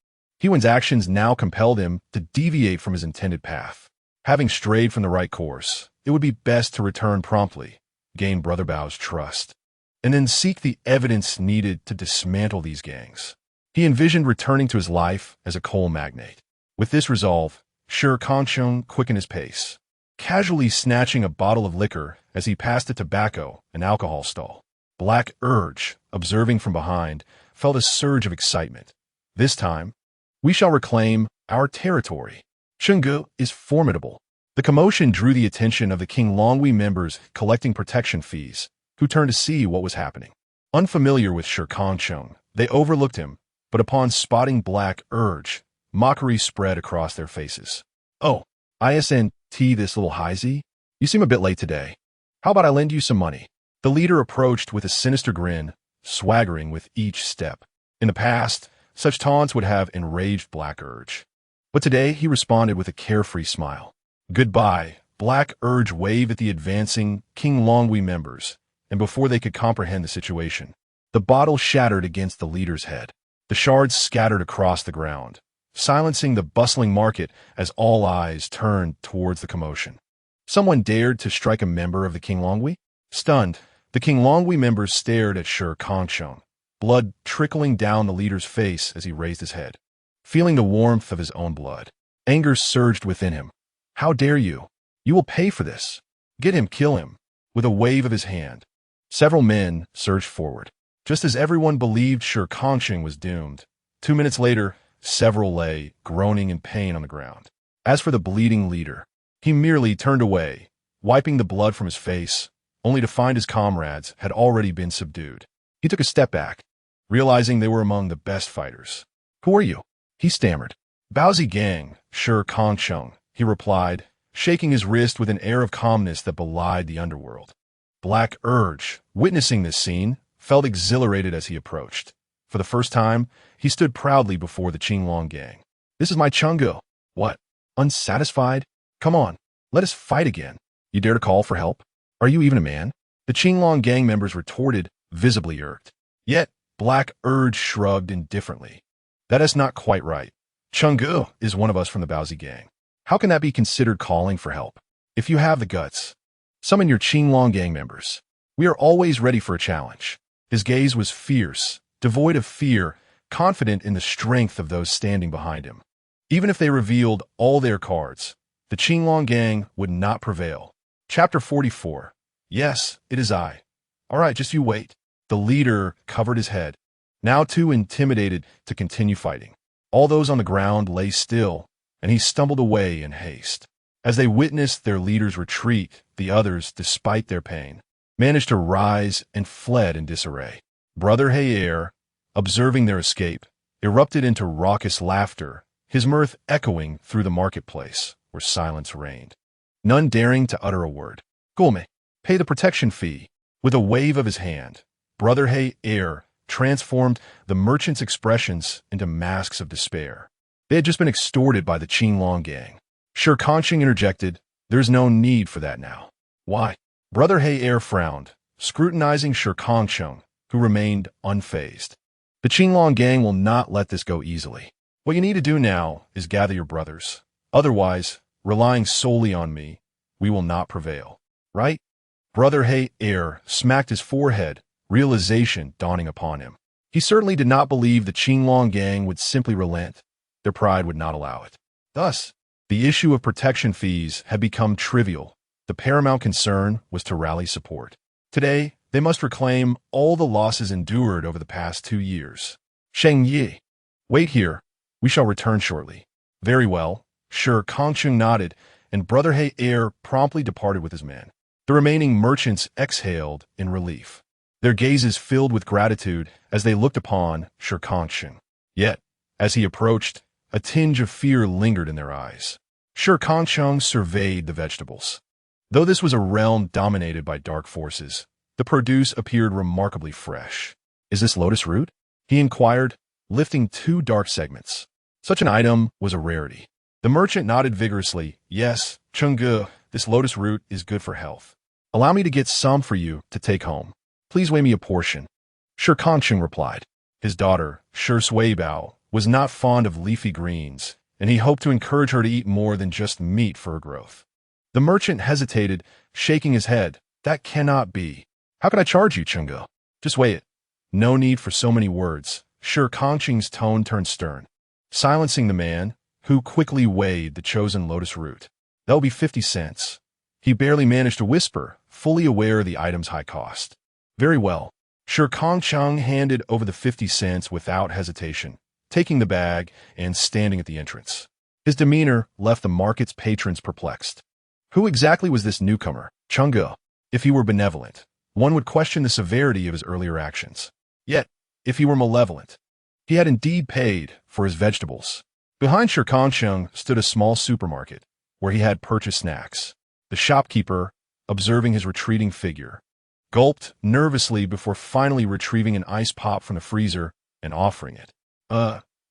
Hewen's actions now compelled him to deviate from his intended path. Having strayed from the right course, it would be best to return promptly, gain Brother Bao's trust, and then seek the evidence needed to dismantle these gangs. He envisioned returning to his life as a coal magnate. With this resolve, Shi Kangcheng quickened his pace, casually snatching a bottle of liquor as he passed a tobacco and alcohol stall. Black Urge, observing from behind, felt a surge of excitement. This time, we shall reclaim our territory. Chengge is formidable. The commotion drew the attention of the King Longhui members collecting protection fees, who turned to see what was happening. Unfamiliar with Shi Kangcheng, they overlooked him, but upon spotting Black Urge, mockery spread across their faces. "Oh, ISNT this little Heisey? You seem a bit late today. How about I lend you some money?" The leader approached with a sinister grin, swaggering with each step. In the past, such taunts would have enraged Black Urge. But today he responded with a carefree smile. "Goodbye." Black Urge waved at the advancing King Longhui members, and before they could comprehend the situation, the bottle shattered against the leader's head. The shards scattered across the ground, silencing the bustling market as all eyes turned towards the commotion. Someone dared to strike a member of the King Longhui? Stunned, the King Longhui members stared at Shi Kangcheng, blood trickling down the leader's face as he raised his head. Feeling the warmth of his own blood, anger surged within him. "How dare you? You will pay for this. Get him, kill him." With a wave of his hand, several men surged forward. Just as everyone believed Shi Kangcheng was doomed, 2 minutes later, several lay, groaning in pain on the ground. As for the bleeding leader, he merely turned away, wiping the blood from his face, only to find his comrades had already been subdued. He took a step back, realizing they were among the best fighters. "Who are you?" he stammered. "Baozi Gang, Shi Kangcheng," he replied, shaking his wrist with an air of calmness that belied the underworld. Black Urge, witnessing this scene, felt exhilarated as he approached. For the first time, he stood proudly before the Qinglong Gang. "This is my Chengge." "What? Unsatisfied? Come on, let us fight again. You dare to call for help? Are you even a man?" The Qinglong Gang members retorted, visibly irked. Yet, Black Urge shrugged indifferently. "That is not quite right. Chengge is one of us from the Baozi Gang. How can that be considered calling for help? If you have the guts, summon your Qinglong Gang members. We are always ready for a challenge." His gaze was fierce, devoid of fear, confident in the strength of those standing behind him. Even if they revealed all their cards, the Qinglong Gang would not prevail. Chapter 44. "Yes, it is I." "All right, just you wait." The leader covered his head, now too intimidated to continue fighting. All those on the ground lay still, and he stumbled away in haste. As they witnessed their leader's retreat, the others, despite their pain, managed to rise and fled in disarray. Brother Heyer, observing their escape, erupted into raucous laughter, his mirth echoing through the marketplace, where silence reigned. None daring to utter a word. "Gulme, pay the protection fee." With a wave of his hand, Brother Heyer transformed the merchants' expressions into masks of despair. They had just been extorted by the Qinglong Gang. Shi Kangcheng interjected, "There's no need for that now." "Why?" Brother Heyer frowned, scrutinizing Shi Kangcheng, who remained unfazed. "The Qinglong Gang will not let this go easily. What you need to do now is gather your brothers. Otherwise, relying solely on me, we will not prevail. Right?" Brother Heyer smacked his forehead, realization dawning upon him. He certainly did not believe the Qinglong Gang would simply relent. Their pride would not allow it. Thus, the issue of protection fees had become trivial. The paramount concern was to rally support. Today, they must reclaim all the losses endured over the past 2 years. "Sheng Yi, wait here. We shall return shortly." "Very well." Shi Kangcheng nodded, and Brother Heyer promptly departed with his men. The remaining merchants exhaled in relief, their gazes filled with gratitude as they looked upon Shi Kangcheng. Yet, as he approached, a tinge of fear lingered in their eyes. Shi Kangcheng surveyed the vegetables. Though this was a realm dominated by dark forces, the produce appeared remarkably fresh. "Is this lotus root?" he inquired, lifting 2 dark segments. Such an item was a rarity. The merchant nodded vigorously. "Yes, Chengge, this lotus root is good for health. Allow me to get some for you to take home. Please weigh me a portion." Shi Kangcheng replied. His daughter, Shi Suibao, was not fond of leafy greens, and he hoped to encourage her to eat more than just meat for her growth. The merchant hesitated, shaking his head. "That cannot be. How can I charge you, Chengge? Just weigh it." No need for so many words. Shi Kangcheng's tone turned stern, silencing the man, who quickly weighed the chosen lotus root. "That will be 50 cents. He barely managed to whisper, fully aware of the item's high cost. "Very well." Shi Kangcheng handed over the 50 cents without hesitation, taking the bag and standing at the entrance. His demeanor left the market's patrons perplexed. Who exactly was this newcomer, Changge? If he were benevolent, one would question the severity of his earlier actions. Yet, if he were malevolent, he had indeed paid for his vegetables. Behind Shi Kangcheng stood a small supermarket, where he had purchased snacks. The shopkeeper, observing his retreating figure, gulped nervously before finally retrieving an ice pop from the freezer and offering it.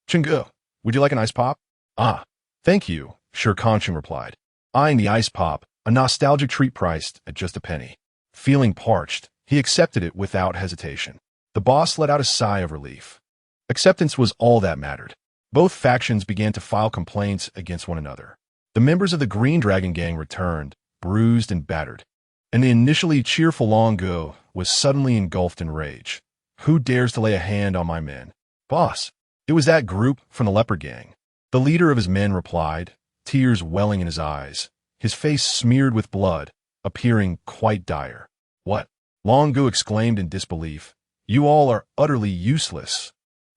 Changge, would you like an ice pop? Ah, thank you, Shi Kangcheng replied, eyeing the ice pop, a nostalgic treat priced at just a penny. Feeling parched, he accepted it without hesitation. The boss let out a sigh of relief. Acceptance was all that mattered. Both factions began to file complaints against one another. The members of the Green Dragon Gang returned, bruised and battered, and the initially cheerful Longo was suddenly engulfed in rage. Who dares to lay a hand on my men? Boss, it was that group from the Leopard Gang. The leader of his men replied, tears welling in his eyes, his face smeared with blood, appearing quite dire. What? Longo exclaimed in disbelief. You all are utterly useless.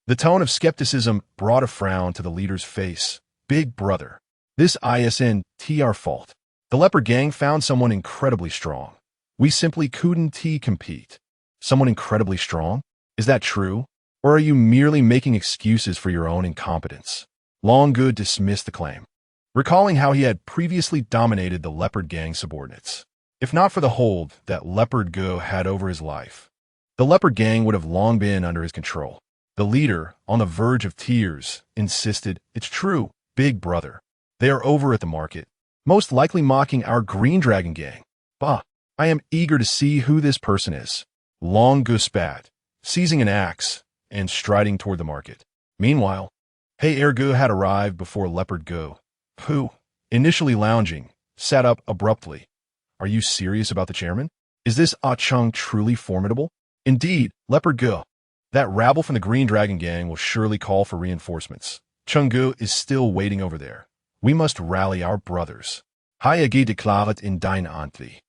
The tone of skepticism brought a frown to the leader's face. Big brother, this isn't our fault. The Leopard Gang found someone incredibly strong. We simply couldn't compete. Someone incredibly strong? Is that true? Or are you merely making excuses for your own incompetence? Longo dismissed the claim, recalling how he had previously dominated the Leopard Gang subordinates. If not for the hold that Leopard Go had over his life, the Leopard Gang would have long been under his control. The leader, on the verge of tears, insisted, it's true, big brother. They are over at the market, most likely mocking our Green Dragon Gang. Bah, I am eager to see who this person is. Longo spat, seizing an axe and striding toward the market. Meanwhile, Hey Ergo had arrived before Leopard Go, who, initially lounging, sat up abruptly. Are you serious about the chairman? Is this Chung truly formidable? Indeed, Leopard Go. That rabble from the Green Dragon Gang will surely call for reinforcements. Changge is still waiting over there. We must rally our brothers. Hayagi declared in dein Antli.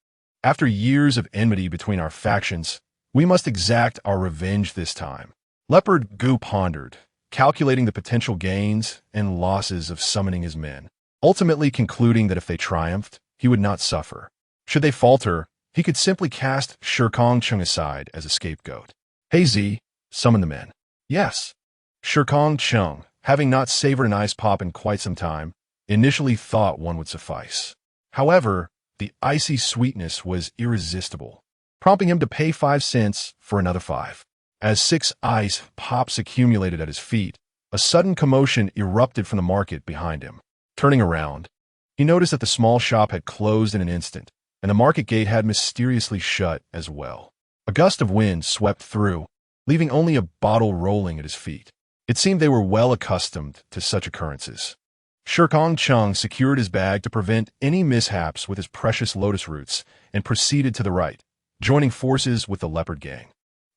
After years of enmity between our factions, we must exact our revenge this time. Leopard Go pondered, calculating the potential gains and losses of summoning his men, ultimately concluding that if they triumphed, he would not suffer. Should they falter, he could simply cast Shi Kangcheng aside as a scapegoat. Hey Z, summon the men. Yes. Shi Kangcheng, having not savored an ice pop in quite some time, initially thought one would suffice. However, the icy sweetness was irresistible, prompting him to pay 5 cents for another 5. As 6 ice pops accumulated at his feet, a sudden commotion erupted from the market behind him. Turning around, he noticed that the small shop had closed in an instant, and the market gate had mysteriously shut as well. A gust of wind swept through, leaving only a bottle rolling at his feet. It seemed they were well accustomed to such occurrences. Shi Kangcheng secured his bag to prevent any mishaps with his precious lotus roots and proceeded to the right, joining forces with the Leopard Gang.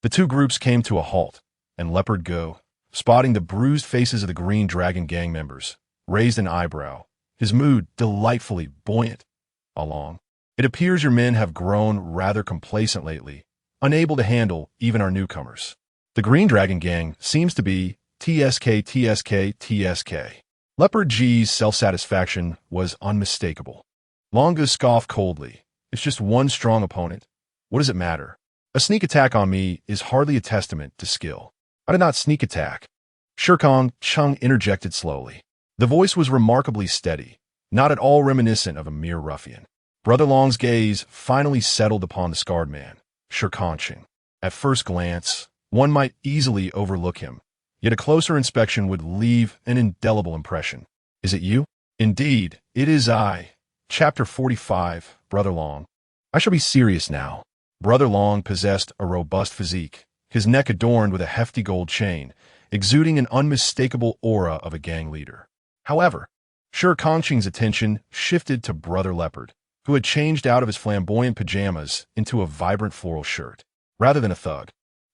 The two groups came to a halt, and Leopard Go, spotting the bruised faces of the Green Dragon Gang members, raised an eyebrow, his mood delightfully buoyant. Along, it appears your men have grown rather complacent lately, unable to handle even our newcomers. The Green Dragon Gang seems to be TSK. Leopard G's self-satisfaction was unmistakable. Longo scoffed coldly. It's just one strong opponent. What does it matter? A sneak attack on me is hardly a testament to skill. I did not sneak attack. Shi Kangcheng interjected slowly. The voice was remarkably steady, not at all reminiscent of a mere ruffian. Brother Long's gaze finally settled upon the scarred man, Shi Kangcheng. At first glance, one might easily overlook him, yet a closer inspection would leave an indelible impression. Is it you? Indeed, it is I. Chapter 45, Brother Long. I shall be serious now. Brother Long possessed a robust physique, his neck adorned with a hefty gold chain, exuding an unmistakable aura of a gang leader. However, Shi Kangcheng's attention shifted to Brother Leopard, who had changed out of his flamboyant pajamas into a vibrant floral shirt. Rather than a thug,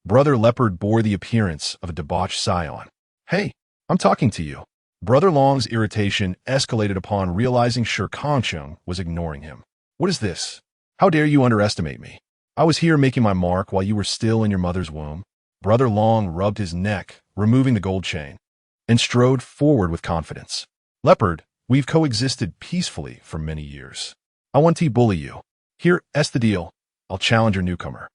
Brother Leopard bore the appearance of a debauched scion. Hey, I'm talking to you. Brother Long's irritation escalated upon realizing Shi Kangcheng was ignoring him. What is this? How dare you underestimate me? I was here making my mark while you were still in your mother's womb. Brother Long rubbed his neck, removing the gold chain, and strode forward with confidence. Leopard, We've coexisted peacefully for many years. I want to bully you. Here's the deal. I'll challenge your newcomer.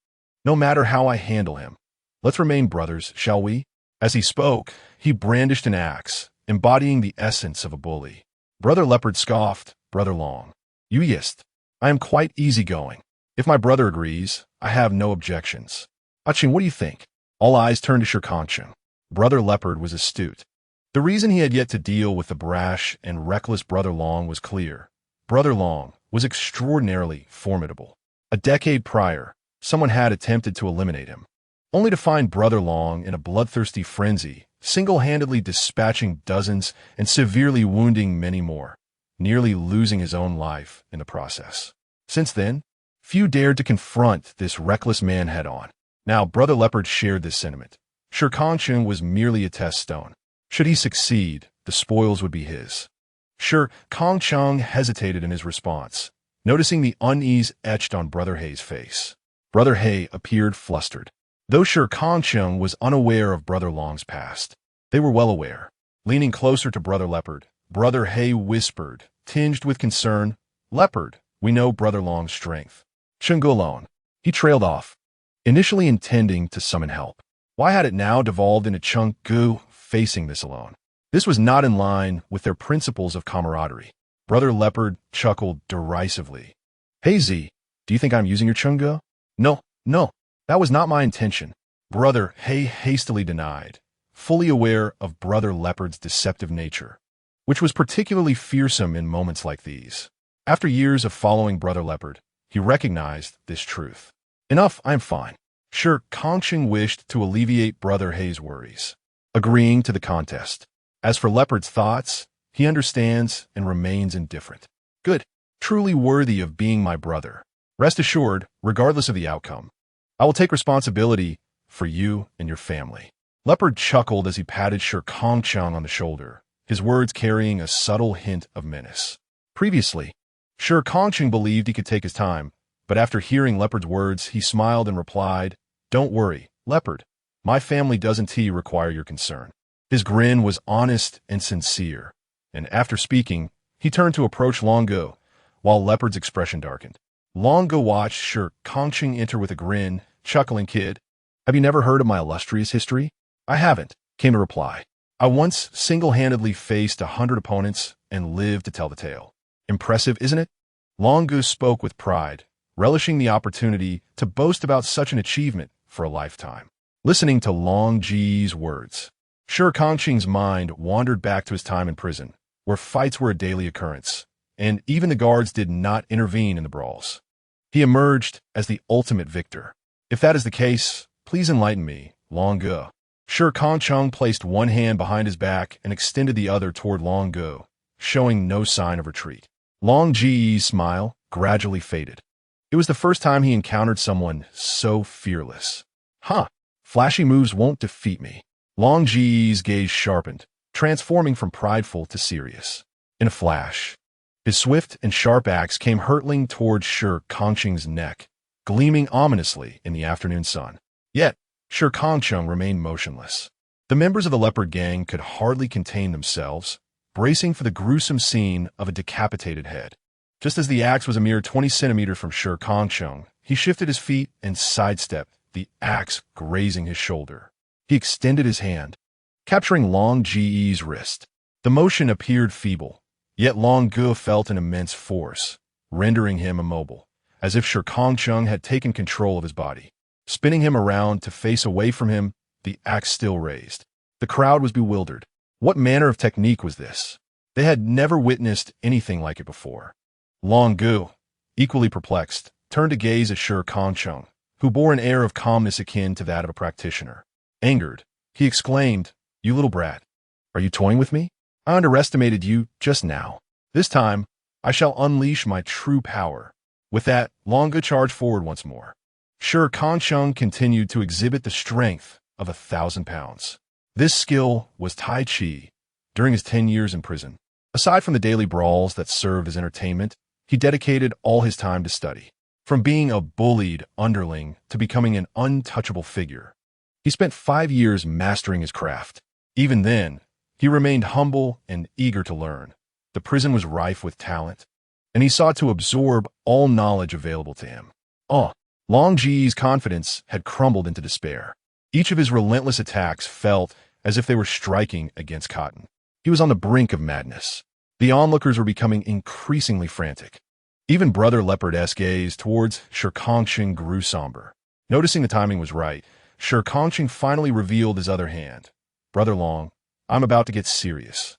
No matter how I handle him. Let's remain brothers, shall we? As he spoke, he brandished an axe, embodying the essence of a bully. Brother Leopard scoffed, Brother Long. Yuyist. I am quite easygoing. If my brother agrees, I have no objections. Aching, what do you think? All eyes turned to Shi Kangcheng. Brother Leopard was astute. The reason he had yet to deal with the brash and reckless Brother Long was clear. Brother Long was extraordinarily formidable. A decade prior, someone had attempted to eliminate him, only to find Brother Long in a bloodthirsty frenzy, single-handedly dispatching dozens and severely wounding many more, nearly losing his own life in the process. Since then, few dared to confront this reckless man head-on. Now, Brother Leopard shared this sentiment. Shi Kangcheng was merely a test stone. Should he succeed, the spoils would be his. Shi Kangcheng hesitated in his response, noticing the unease etched on Brother Hei's face. Brother Hei appeared flustered. Though Shi Kangcheng was unaware of Brother Long's past, they were well aware. Leaning closer to Brother Leopard, Brother Hei whispered, tinged with concern, Leopard, we know Brother Long's strength. Chungu alone. He trailed off, initially intending to summon help. Why had it now devolved into Chungu facing this alone? This was not in line with their principles of camaraderie. Brother Leopard chuckled derisively. Hey Z, do you think I'm using your Chungu? No, that was not my intention. Brother Hei hastily denied, fully aware of Brother Leopard's deceptive nature, which was particularly fearsome in moments like these. After years of following Brother Leopard, he recognized this truth. Enough, I'm fine. Shi Kangcheng wished to alleviate Brother Hei's worries, agreeing to the contest. As for Leopard's thoughts, he understands and remains indifferent. Good, truly worthy of being my brother. Rest assured, regardless of the outcome, I will take responsibility for you and your family. Leopard chuckled as he patted Shi Kangcheng on the shoulder, his words carrying a subtle hint of menace. Previously, Shi Kangcheng believed he could take his time, but after hearing Leopard's words, he smiled and replied, Don't worry, Leopard. My family doesn't require your concern. His grin was honest and sincere, and after speaking, he turned to approach Longo, while Leopard's expression darkened. Longo watched Shi Kangcheng enter with a grin, chuckling, Kid, have you never heard of my illustrious history? I haven't, came the reply. I once single-handedly faced 100 opponents and lived to tell the tale. Impressive, isn't it? Longo spoke with pride, relishing the opportunity to boast about such an achievement for a lifetime. Listening to Long Ji's words, Shi Kangcheng's mind wandered back to his time in prison, where fights were a daily occurrence, and even the guards did not intervene in the brawls. He emerged as the ultimate victor. If that is the case, please enlighten me, Longo. Shi Kangcheng placed one hand behind his back and extended the other toward Longo, showing no sign of retreat. Long Ji's smile gradually faded. It was the first time he encountered someone so fearless. Flashy moves won't defeat me. Long Ji's gaze sharpened, transforming from prideful to serious. In a flash, his swift and sharp axe came hurtling toward Shi Kangcheng's neck, gleaming ominously in the afternoon sun. Yet, Shi Kangcheng remained motionless. The members of the leopard gang could hardly contain themselves, bracing for the gruesome scene of a decapitated head. Just as the axe was a mere 20 centimeters from Shi Kangcheng, he shifted his feet and sidestepped, the axe grazing his shoulder. He extended his hand, capturing Long Ji's wrist. The motion appeared feeble, yet Long Ge felt an immense force, rendering him immobile, as if Shi Kangcheng had taken control of his body. Spinning him around to face away from him, the axe still raised. The crowd was bewildered. What manner of technique was this? They had never witnessed anything like it before. Long Ge, equally perplexed, turned to gaze at Shi Kangcheng, who bore an air of calmness akin to that of a practitioner. Angered, he exclaimed, You little brat, are you toying with me? I underestimated you just now. This time, I shall unleash my true power. With that, Long Ge charged forward once more. Shi Kangcheng continued to exhibit the strength of 1,000 pounds. This skill was Tai Chi during his 10 years in prison. Aside from the daily brawls that served as entertainment, he dedicated all his time to study. From being a bullied underling to becoming an untouchable figure, he spent 5 years mastering his craft. Even then, he remained humble and eager to learn. The prison was rife with talent, and he sought to absorb all knowledge available to him. Long Ji's confidence had crumbled into despair. Each of his relentless attacks felt as if they were striking against cotton. He was on the brink of madness. The onlookers were becoming increasingly frantic. Even Brother Leopard's gaze towards Shi Kangcheng grew somber. Noticing the timing was right, Shi Kangcheng finally revealed his other hand. Brother Long, I'm about to get serious.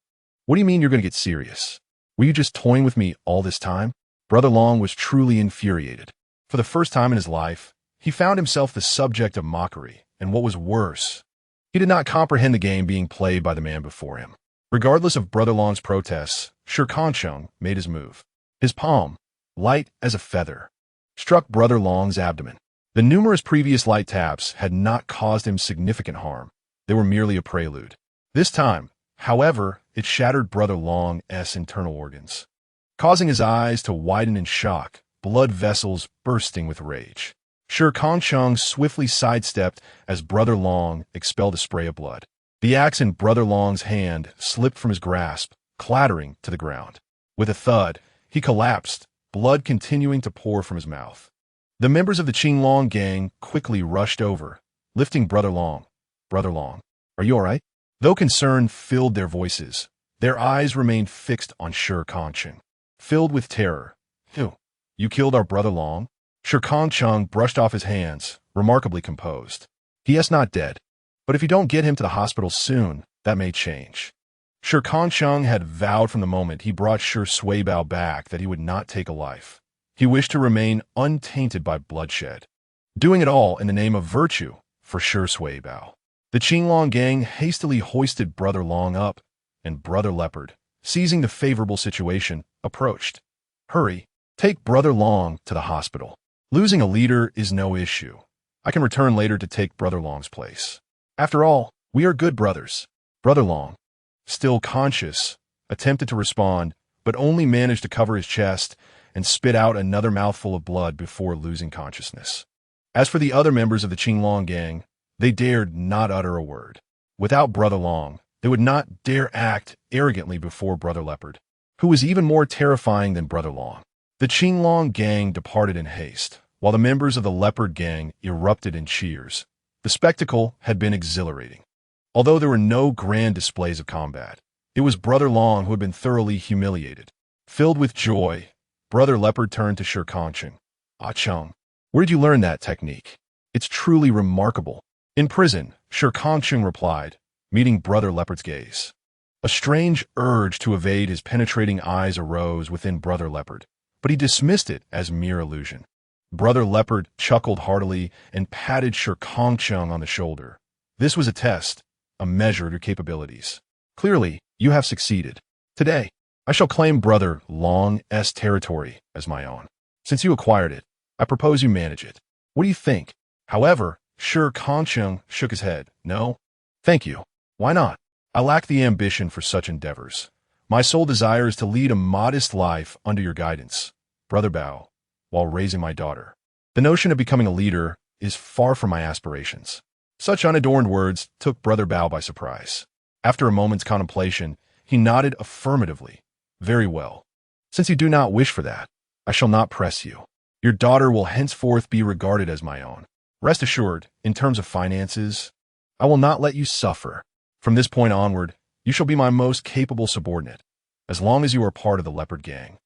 What do you mean you're going to get serious? Were you just toying with me all this time? Brother Long was truly infuriated. For the first time in his life, he found himself the subject of mockery, and what was worse, he did not comprehend the game being played by the man before him. Regardless of Brother Long's protests, Shi Kangcheng made his move. His palm, light as a feather, struck Brother Long's abdomen. The numerous previous light taps had not caused him significant harm. They were merely a prelude. This time, however, it shattered Brother Long's internal organs, causing his eyes to widen in shock, blood vessels bursting with rage. Shi Kangcheng swiftly sidestepped as Brother Long expelled a spray of blood. The axe in Brother Long's hand slipped from his grasp, clattering to the ground. With a thud, he collapsed, blood continuing to pour from his mouth. The members of the Qinglong gang quickly rushed over, lifting Brother Long. Brother Long, are you all right? Though concern filled their voices, their eyes remained fixed on Shi Kangcheng, filled with terror. You killed our Brother Long? Shi Kangcheng brushed off his hands, remarkably composed. He is not dead, but if you don't get him to the hospital soon, that may change. Shi Kangcheng had vowed from the moment he brought Shi Suibao back that he would not take a life. He wished to remain untainted by bloodshed, doing it all in the name of virtue for Shi Suibao. The Qinglong gang hastily hoisted Brother Long up, and Brother Leopard, seizing the favorable situation, approached. Hurry, take Brother Long to the hospital. Losing a leader is no issue. I can return later to take Brother Long's place. After all, we are good brothers. Brother Long, still conscious, attempted to respond, but only managed to cover his chest and spit out another mouthful of blood before losing consciousness. As for the other members of the Qinglong gang, they dared not utter a word. Without Brother Long, they would not dare act arrogantly before Brother Leopard, who was even more terrifying than Brother Long. The Qinglong gang departed in haste, while the members of the Leopard gang erupted in cheers. The spectacle had been exhilarating. Although there were no grand displays of combat, it was Brother Long who had been thoroughly humiliated. Filled with joy, Brother Leopard turned to Shi Kangcheng. Cheng, where did you learn that technique? It's truly remarkable. In prison, Shi Kangcheng replied, meeting Brother Leopard's gaze. A strange urge to evade his penetrating eyes arose within Brother Leopard, but he dismissed it as mere illusion. Brother Leopard chuckled heartily and patted Shi Kangcheng on the shoulder. This was a test, a measure of your capabilities. Clearly, you have succeeded. Today, I shall claim Brother Long's territory as my own. Since you acquired it, I propose you manage it. What do you think? However, Shi Kangcheng shook his head. No, thank you. Why not? I lack the ambition for such endeavors. My sole desire is to lead a modest life under your guidance, Brother Bao, while raising my daughter. The notion of becoming a leader is far from my aspirations. Such unadorned words took Brother Bao by surprise. After a moment's contemplation, he nodded affirmatively. Very well. Since you do not wish for that, I shall not press you. Your daughter will henceforth be regarded as my own. Rest assured, in terms of finances, I will not let you suffer. From this point onward, you shall be my most capable subordinate, as long as you are part of the Leopard gang.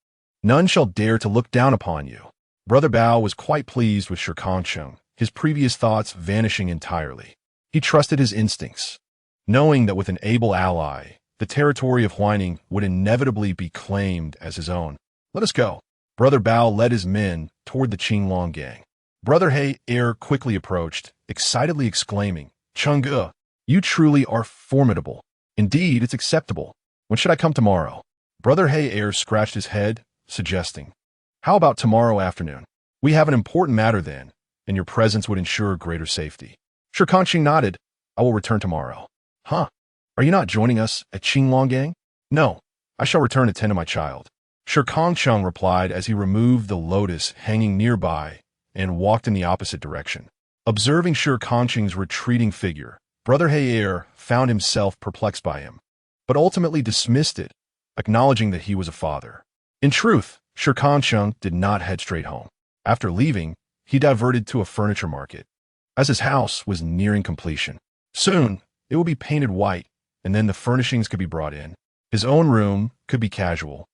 None shall dare to look down upon you. Brother Bao was quite pleased with Shi Kangcheng, his previous thoughts vanishing entirely. He trusted his instincts, knowing that with an able ally, the territory of Huaining would inevitably be claimed as his own. Let us go. Brother Bao led his men toward the Qinglong gang. Brother He Er quickly approached, excitedly exclaiming, Chengge, you truly are formidable. Indeed, it's acceptable. When should I come tomorrow? Brother He Er scratched his head, suggesting, how about tomorrow afternoon? We have an important matter then, and your presence would ensure greater safety. Shi Kangcheng nodded. I will return tomorrow. Huh? Are you not joining us at Qinglong gang? No, I shall return to tend to my child. Shi Kangcheng replied as he removed the lotus hanging nearby and walked in the opposite direction. Observing Shi Kangcheng's retreating figure, Brother He Er found himself perplexed by him, but ultimately dismissed it acknowledging that he was a father. In truth, Shi Kangcheng did not head straight home. After leaving, he diverted to a furniture market, as his house was nearing completion. Soon, it would be painted white, and then the furnishings could be brought in. His own room could be casual,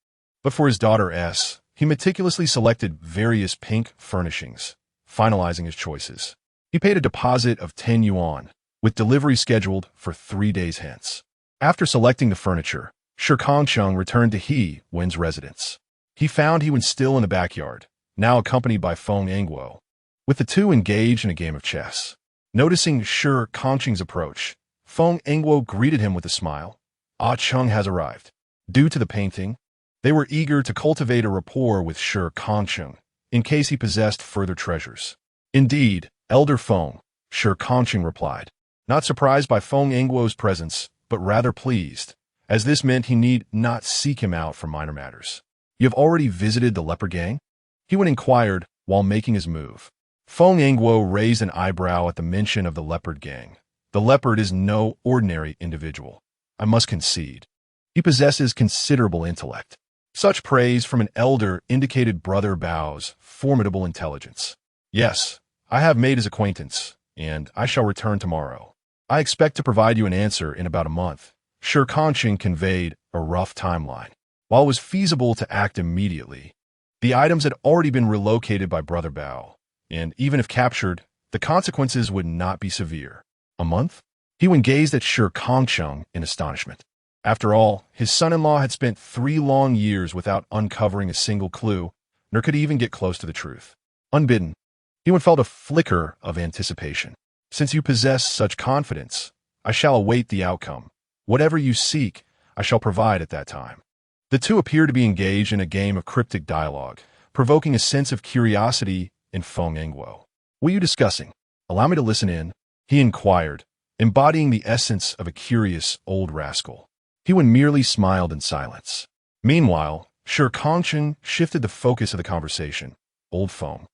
but for his daughter S, he meticulously selected various pink furnishings, finalizing his choices. He paid a deposit of 10 yuan, with delivery scheduled for 3 days hence. After selecting the furniture, Shi Kangcheng returned to He Wen's residence. He found He Wen still in the backyard, now accompanied by Feng Engguo, with the two engaged in a game of chess. Noticing Shi Kangcheng's approach, Feng Engguo greeted him with a smile. Ah Cheng has arrived. Due to the painting, they were eager to cultivate a rapport with Shi Kangcheng, in case he possessed further treasures. Indeed, Elder Feng, Shi Kangcheng replied, not surprised by Feng Engguo's presence, but rather pleased, as this meant he need not seek him out for minor matters. You have already visited the leper gang? He Wen inquired while making his move. Feng Engguo raised an eyebrow at the mention of the leopard gang. The leopard is no ordinary individual, I must concede. He possesses considerable intellect. Such praise from an elder indicated Brother Bao's formidable intelligence. Yes, I have made his acquaintance, and I shall return tomorrow. I expect to provide you an answer in about a month. Shi Kangcheng conveyed a rough timeline. While it was feasible to act immediately, the items had already been relocated by Brother Bao, and even if captured, the consequences would not be severe. A month? He Wen gazed at Shi Kangcheng in astonishment. After all, his son-in-law had spent 3 long years without uncovering a single clue, nor could he even get close to the truth. Unbidden, He Wen felt a flicker of anticipation. Since you possess such confidence, I shall await the outcome. Whatever you seek, I shall provide at that time. The two appeared to be engaged in a game of cryptic dialogue, provoking a sense of curiosity in Feng Engguo. What are you discussing? Allow me to listen in, he inquired, embodying the essence of a curious old rascal. He Wen merely smiled in silence. Meanwhile, Shi Kangcheng shifted the focus of the conversation. Old Feng,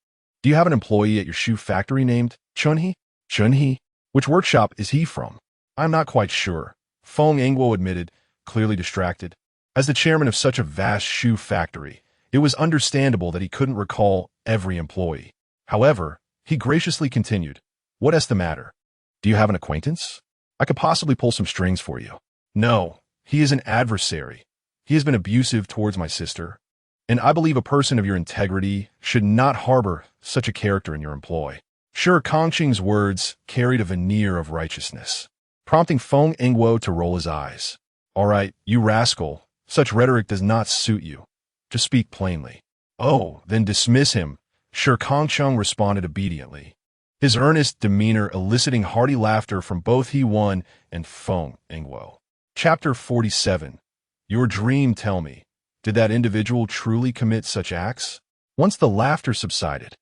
do you have an employee at your shoe factory named Chunhe? Chunhe? Which workshop is he from? I'm not quite sure, Feng Engguo admitted, clearly distracted. As the chairman of such a vast shoe factory, it was understandable that he couldn't recall every employee. However, he graciously continued, what is the matter? Do you have an acquaintance? I could possibly pull some strings for you. No, he is an adversary. He has been abusive towards my sister, and I believe a person of your integrity should not harbor such a character in your employ. Shi Kangcheng's words carried a veneer of righteousness, prompting Feng Engguo to roll his eyes. All right, you rascal. Such rhetoric does not suit you. Just speak plainly. Oh, then dismiss him, Shi Kangcheng responded obediently, his earnest demeanor eliciting hearty laughter from both He Wen and Feng Engguo. Chapter 47. Your dream, tell me, did that individual truly commit such acts? Once the laughter subsided,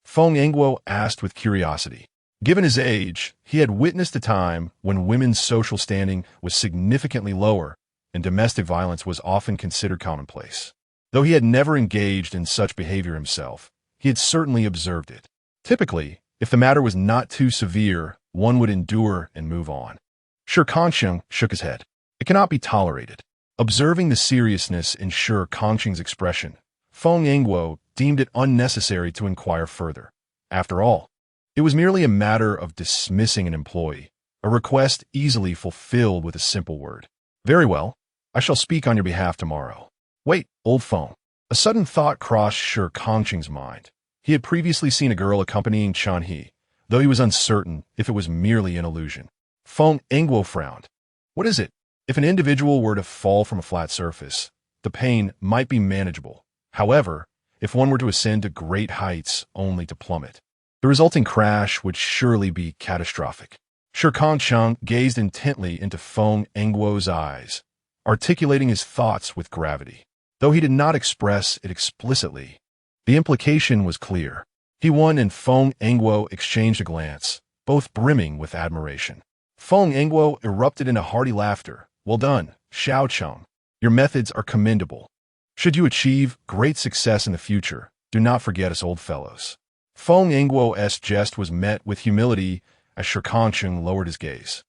Feng Engguo asked with curiosity. Given his age, he had witnessed a time when women's social standing was significantly lower, and domestic violence was often considered commonplace. Though he had never engaged in such behavior himself, he had certainly observed it. Typically, if the matter was not too severe, one would endure and move on. Shi Kangcheng shook his head. It cannot be tolerated. Observing the seriousness in Shi Kangcheng's expression, Feng Engguo deemed it unnecessary to inquire further. After all, it was merely a matter of dismissing an employee, a request easily fulfilled with a simple word. Very well. I shall speak on your behalf tomorrow. Wait, old Feng. A sudden thought crossed Shi Kangcheng's mind. He had previously seen a girl accompanying Chunhe, though he was uncertain if it was merely an illusion. Feng Engguo frowned. What is it? If an individual were to fall from a flat surface, the pain might be manageable. However, if one were to ascend to great heights only to plummet, the resulting crash would surely be catastrophic. Shi Kangcheng gazed intently into Feng Engguo's eyes, articulating his thoughts with gravity. Though he did not express it explicitly, the implication was clear. He Wen and Feng Engguo exchanged a glance, both brimming with admiration. Feng Engguo erupted into hearty laughter. Well done, Xiao Cheng. Your methods are commendable. Should you achieve great success in the future, do not forget us old fellows. Feng Engguo's jest was met with humility as Shi Kangcheng lowered his gaze.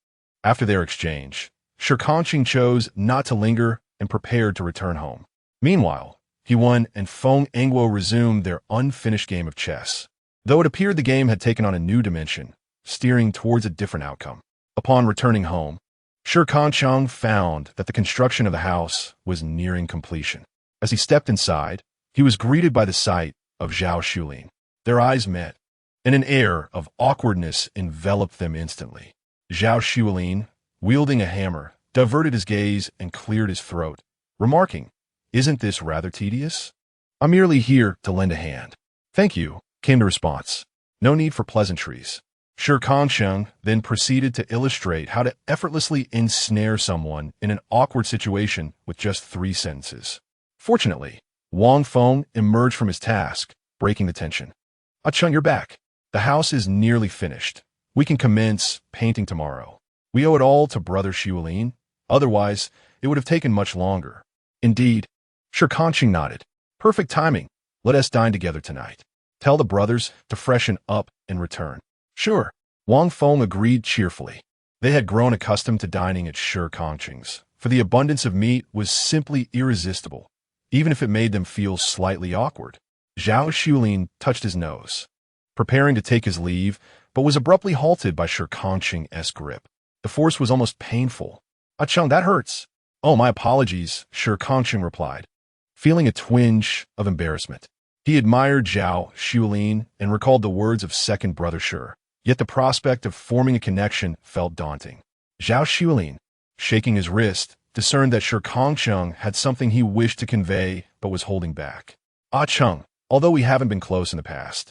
After their exchange, Shi Kangcheng chose not to linger and prepared to return home. Meanwhile, He-Wen and Feng Engwo resumed their unfinished game of chess, though it appeared the game had taken on a new dimension, steering towards a different outcome. Upon returning home, Shi Kangcheng found that the construction of the house was nearing completion. As he stepped inside, he was greeted by the sight of Zhao Xulin. Their eyes met, and an air of awkwardness enveloped them instantly. Zhao Xulin, wielding a hammer, diverted his gaze and cleared his throat, remarking, "Isn't this rather tedious? I'm merely here to lend a hand." "Thank you," came the response. "No need for pleasantries." Shi Kangcheng then proceeded to illustrate how to effortlessly ensnare someone in an awkward situation with just 3 sentences. Fortunately, Wang Feng emerged from his task, breaking the tension. "Ah Chung, you're back. The house is nearly finished. We can commence painting tomorrow. We owe it all to Brother Xulin. Otherwise, it would have taken much longer." "Indeed." Shi Kangcheng nodded. "Perfect timing. Let us dine together tonight. Tell the brothers to freshen up and return." "Sure." Wang Feng agreed cheerfully. They had grown accustomed to dining at Shi Kangcheng's, for the abundance of meat was simply irresistible, even if it made them feel slightly awkward. Zhao Xulin touched his nose, preparing to take his leave, but was abruptly halted by Shi Kangcheng's grip. The force was almost painful. "Ah Chung, that hurts." "Oh, my apologies," Shi Kangcheng replied, feeling a twinge of embarrassment. He admired Zhao Xulin and recalled the words of second brother Shi. Yet the prospect of forming a connection felt daunting. Zhao Xulin, shaking his wrist, discerned that Shi Kangcheng had something he wished to convey but was holding back. "Ah Chung, although we haven't been close in the past,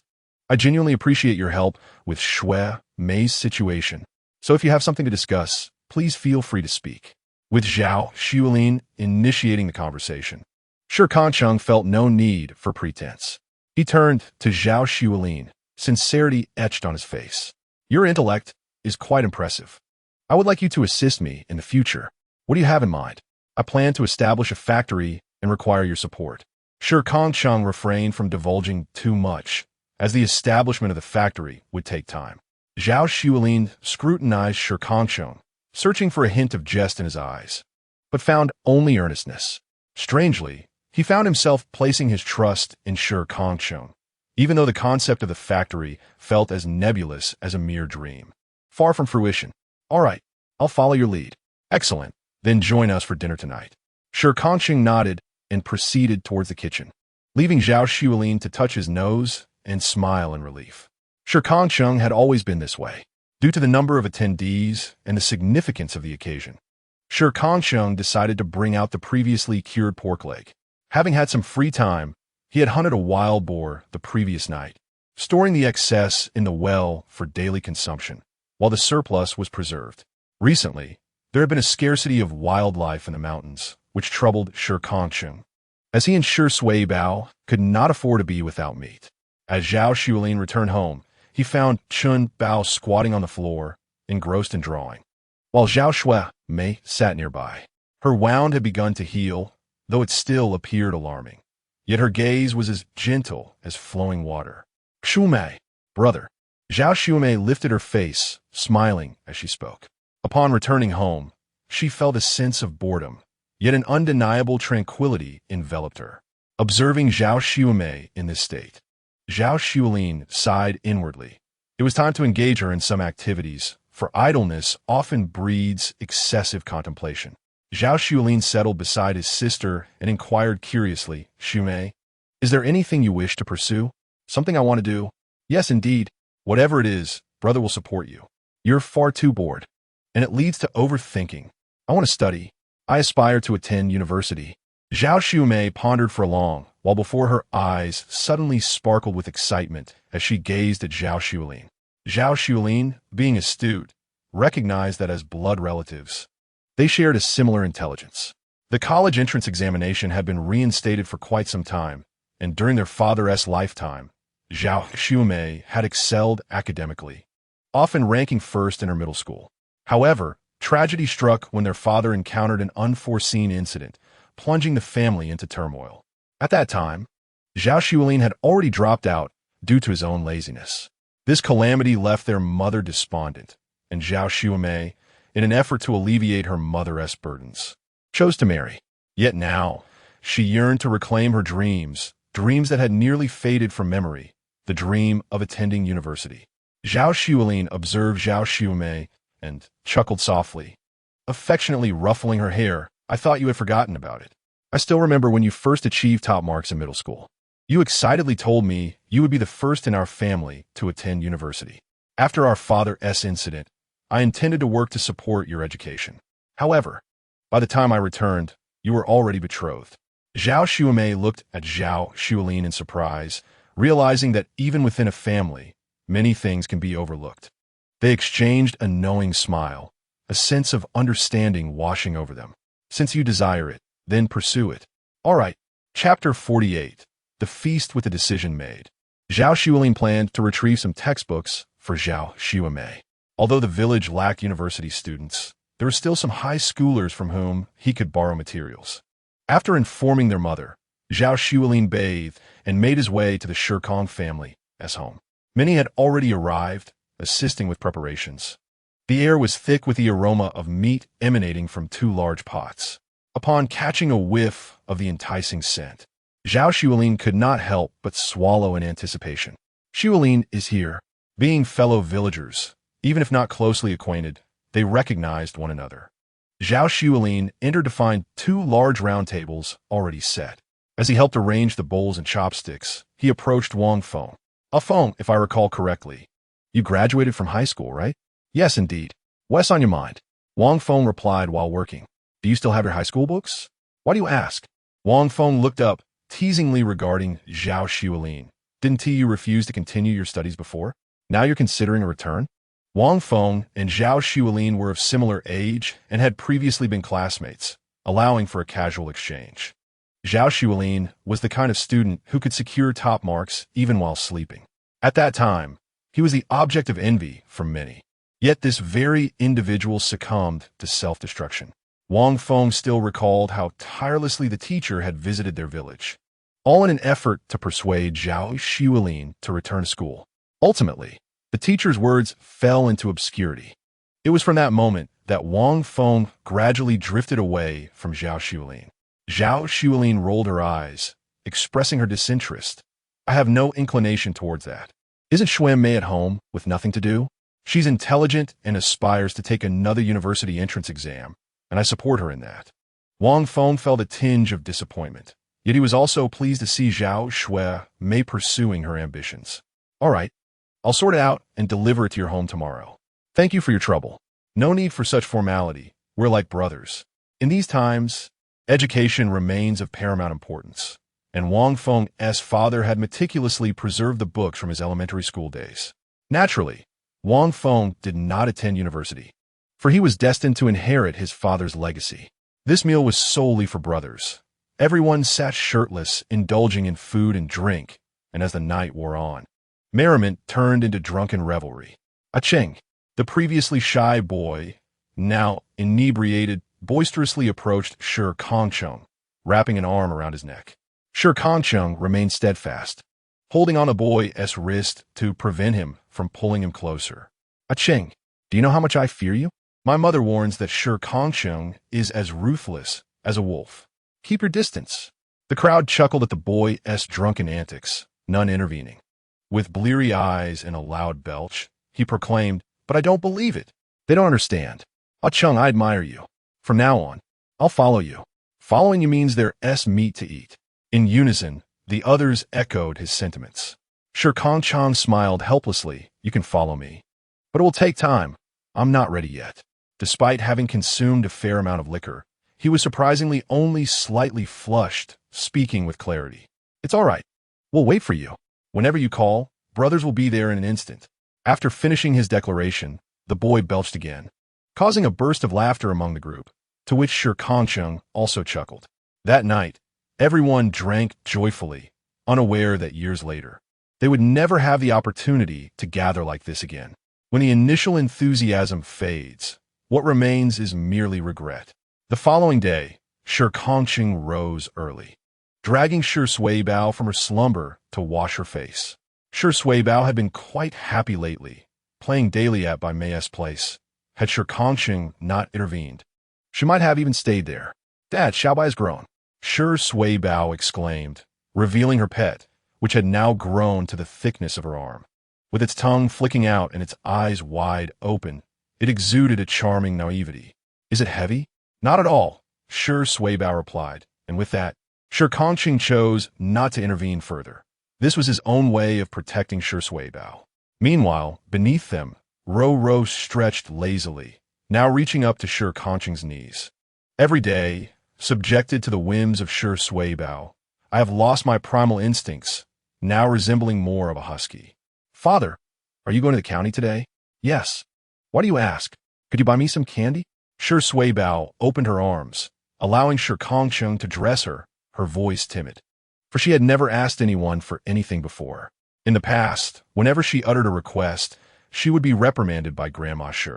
I genuinely appreciate your help with Shui Mei's situation. So if you have something to discuss, please feel free to speak." With Zhao Xulin initiating the conversation, Shi Kangcheng felt no need for pretense. He turned to Zhao Xulin, sincerity etched on his face. "Your intellect is quite impressive. I would like you to assist me in the future. What do you have in mind?" "I plan to establish a factory and require your support." Shi Kangcheng refrained from divulging too much, as the establishment of the factory would take time. Zhao Xulin scrutinized Shi Kangcheng, searching for a hint of jest in his eyes, but found only earnestness. Strangely, he found himself placing his trust in Shi Kangcheng, even though the concept of the factory felt as nebulous as a mere dream. Far from fruition. "All right, I'll follow your lead." "Excellent. Then join us for dinner tonight." Shi Kangcheng nodded and proceeded towards the kitchen, leaving Zhao Xulin to touch his nose and smile in relief. Shi Kangcheng had always been this way, due to the number of attendees and the significance of the occasion. Shi Kangcheng decided to bring out the previously cured pork leg. Having had some free time, he had hunted a wild boar the previous night, storing the excess in the well for daily consumption, while the surplus was preserved. Recently, there had been a scarcity of wildlife in the mountains, which troubled Shi Kangcheng, as he and Shi Suibao could not afford to be without meat. As Zhao Xulin returned home, he found Chun Bao squatting on the floor, engrossed in drawing, while Zhao Shui Mei sat nearby. Her wound had begun to heal, though it still appeared alarming. Yet her gaze was as gentle as flowing water. "Xumei, brother." Zhao Xumei lifted her face, smiling as she spoke. Upon returning home, she felt a sense of boredom, yet an undeniable tranquility enveloped her. Observing Zhao Xumei in this state, Zhao Xulin sighed inwardly. It was time to engage her in some activities, for idleness often breeds excessive contemplation. Zhao Xulin settled beside his sister and inquired curiously, "Xumei, is there anything you wish to pursue? Something I want to do?" "Yes, indeed. Whatever it is, brother will support you. You're far too bored, and it leads to overthinking. I want to study. I aspire to attend university." Zhao Xumei pondered for long, while before her eyes suddenly sparkled with excitement as she gazed at Zhao Xulin. Zhao Xulin, being astute, recognized that as blood relatives, they shared a similar intelligence. The college entrance examination had been reinstated for quite some time, and during their father's lifetime, Zhao Xumei had excelled academically, often ranking first in her middle school. However, tragedy struck when their father encountered an unforeseen incident, plunging the family into turmoil. At that time, Zhao Xulin had already dropped out due to his own laziness. This calamity left their mother despondent, and Zhao Xumei, in an effort to alleviate her mother's burdens, chose to marry. Yet now, she yearned to reclaim her dreams, dreams that had nearly faded from memory, the dream of attending university. Zhao Xuelin observed Zhao Xiumei and chuckled softly, affectionately ruffling her hair. I thought you had forgotten about it. I still remember when you first achieved top marks in middle school. You excitedly told me you would be the first in our family to attend university. After our father's incident, I intended to work to support your education. However, by the time I returned, you were already betrothed. Zhao Xiumei looked at Zhao Xuelin in surprise, realizing that even within a family, many things can be overlooked. They exchanged a knowing smile, a sense of understanding washing over them. Since you desire it, then pursue it. All right. Chapter 48. The Feast with the Decision Made. Zhao Xuelin planned to retrieve some textbooks for Zhao Xiumei. Although the village lacked university students, there were still some high schoolers from whom he could borrow materials. After informing their mother, Zhao Xuelin bathed and made his way to the Shi Kangcheng family's home. Many had already arrived, assisting with preparations. The air was thick with the aroma of meat emanating from 2 large pots. Upon catching a whiff of the enticing scent, Zhao Xuelin could not help but swallow in anticipation. Xuelin is here. Being fellow villagers, even if not closely acquainted, they recognized one another. Zhao Xuelin entered to find 2 large round tables already set. As he helped arrange the bowls and chopsticks, he approached Wang Feng. Feng, if I recall correctly, you graduated from high school, right? Yes, indeed. What's on your mind? Wang Feng replied while working. Do you still have your high school books? Why do you ask? Wang Feng looked up, teasingly regarding Zhao Xuelin. Didn't you refuse to continue your studies before? Now you're considering a return? Wang Feng and Zhao Xuelin were of similar age and had previously been classmates, allowing for a casual exchange. Zhao Xuelin was the kind of student who could secure top marks even while sleeping. At that time, he was the object of envy for many. Yet this very individual succumbed to self-destruction. Wang Feng still recalled how tirelessly the teacher had visited their village, all in an effort to persuade Zhao Xuelin to return to school. Ultimately, the teacher's words fell into obscurity. It was from that moment that Wang Feng gradually drifted away from Zhao Xuelin. Zhao Xuelin rolled her eyes, expressing her disinterest. I have no inclination towards that. Isn't Xuan Mei at home with nothing to do? She's intelligent and aspires to take another university entrance exam, and I support her in that. Wang Feng felt a tinge of disappointment, yet he was also pleased to see Zhao Xuemei pursuing her ambitions. All right, I'll sort it out and deliver it to your home tomorrow. Thank you for your trouble. No need for such formality. We're like brothers. In these times, education remains of paramount importance, and Wang Feng's father had meticulously preserved the books from his elementary school days. Naturally, Wang Feng did not attend university, for he was destined to inherit his father's legacy. This meal was solely for brothers. Everyone sat shirtless, indulging in food and drink, and as the night wore on, merriment turned into drunken revelry. Cheng, the previously shy boy, now inebriated, boisterously approached Shi Kangcheng, wrapping an arm around his neck. Shi Kangcheng remained steadfast, holding on the boy's wrist to prevent him from pulling him closer. Cheng, do you know how much I fear you? My mother warns that Shi Kangcheng is as ruthless as a wolf. Keep your distance. The crowd chuckled at the boy's drunken antics, none intervening. With bleary eyes and a loud belch, he proclaimed, But I don't believe it. They don't understand. Cheng, I admire you. From now on, I'll follow you. Following you means there's meat to eat. In unison, the others echoed his sentiments. Shi Kangcheng smiled helplessly. You can follow me. But it will take time. I'm not ready yet. Despite having consumed a fair amount of liquor, he was surprisingly only slightly flushed, speaking with clarity. It's all right. We'll wait for you. Whenever you call, brothers will be there in an instant. After finishing his declaration, the boy belched again, causing a burst of laughter among the group, to which Shi Kangcheng also chuckled. That night, everyone drank joyfully, unaware that years later, they would never have the opportunity to gather like this again. When the initial enthusiasm fades, what remains is merely regret. The following day, Shi Kangcheng rose early, dragging Shi Suibao from her slumber to wash her face. Shi Suibao had been quite happy lately, playing daily at Bai Mei's place. Had Shi Kangcheng not intervened, she might have even stayed there. Dad, Xiaobai has grown. Shi Sui Bao exclaimed, revealing her pet, which had now grown to the thickness of her arm. With its tongue flicking out and its eyes wide open, it exuded a charming naivety. Is it heavy? Not at all, Shi Sui Bao replied, and with that, Shi Kangcheng chose not to intervene further. This was his own way of protecting Shi Sui Bao. Meanwhile, beneath them, Ro stretched lazily, now reaching up to Shi Kangcheng's knees. Every day, subjected to the whims of Shi Sui Bao, I have lost my primal instincts, now resembling more of a husky. Father, are you going to the county today? Yes. Why do you ask? Could you buy me some candy? Shi Sui Bao opened her arms, allowing Shi Kangcheng to dress her, her voice timid. For she had never asked anyone for anything before. In the past, whenever she uttered a request, she would be reprimanded by Grandma Shi.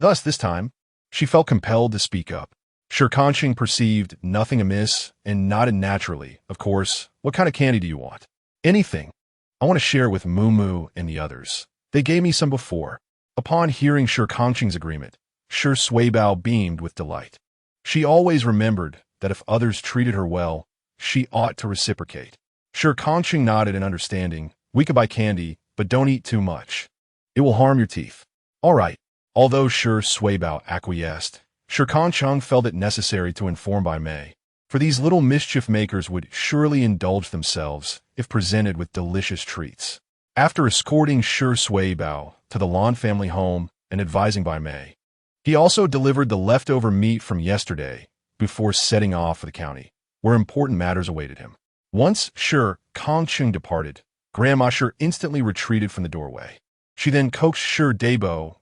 Thus, this time, she felt compelled to speak up. Shi Kangcheng perceived nothing amiss and nodded naturally. Of course, what kind of candy do you want? Anything. I want to share with Moo and the others. They gave me some before. Upon hearing Shi Kangcheng's agreement, Shi Sui Bao beamed with delight. She always remembered that if others treated her well, she ought to reciprocate. Shi Kangcheng nodded in understanding. We could buy candy, but don't eat too much. It will harm your teeth. All right. Although Shi Sui Bao acquiesced, Shi Kangcheng felt it necessary to inform Bai Mei, for these little mischief makers would surely indulge themselves if presented with delicious treats. After escorting Shi Sui Bao to the Lan family home and advising Bai Mei, he also delivered the leftover meat from yesterday before setting off for the county, where important matters awaited him. Once Shi Kangcheng departed, Grandma Shi instantly retreated from the doorway. She then coaxed Shi Dabo,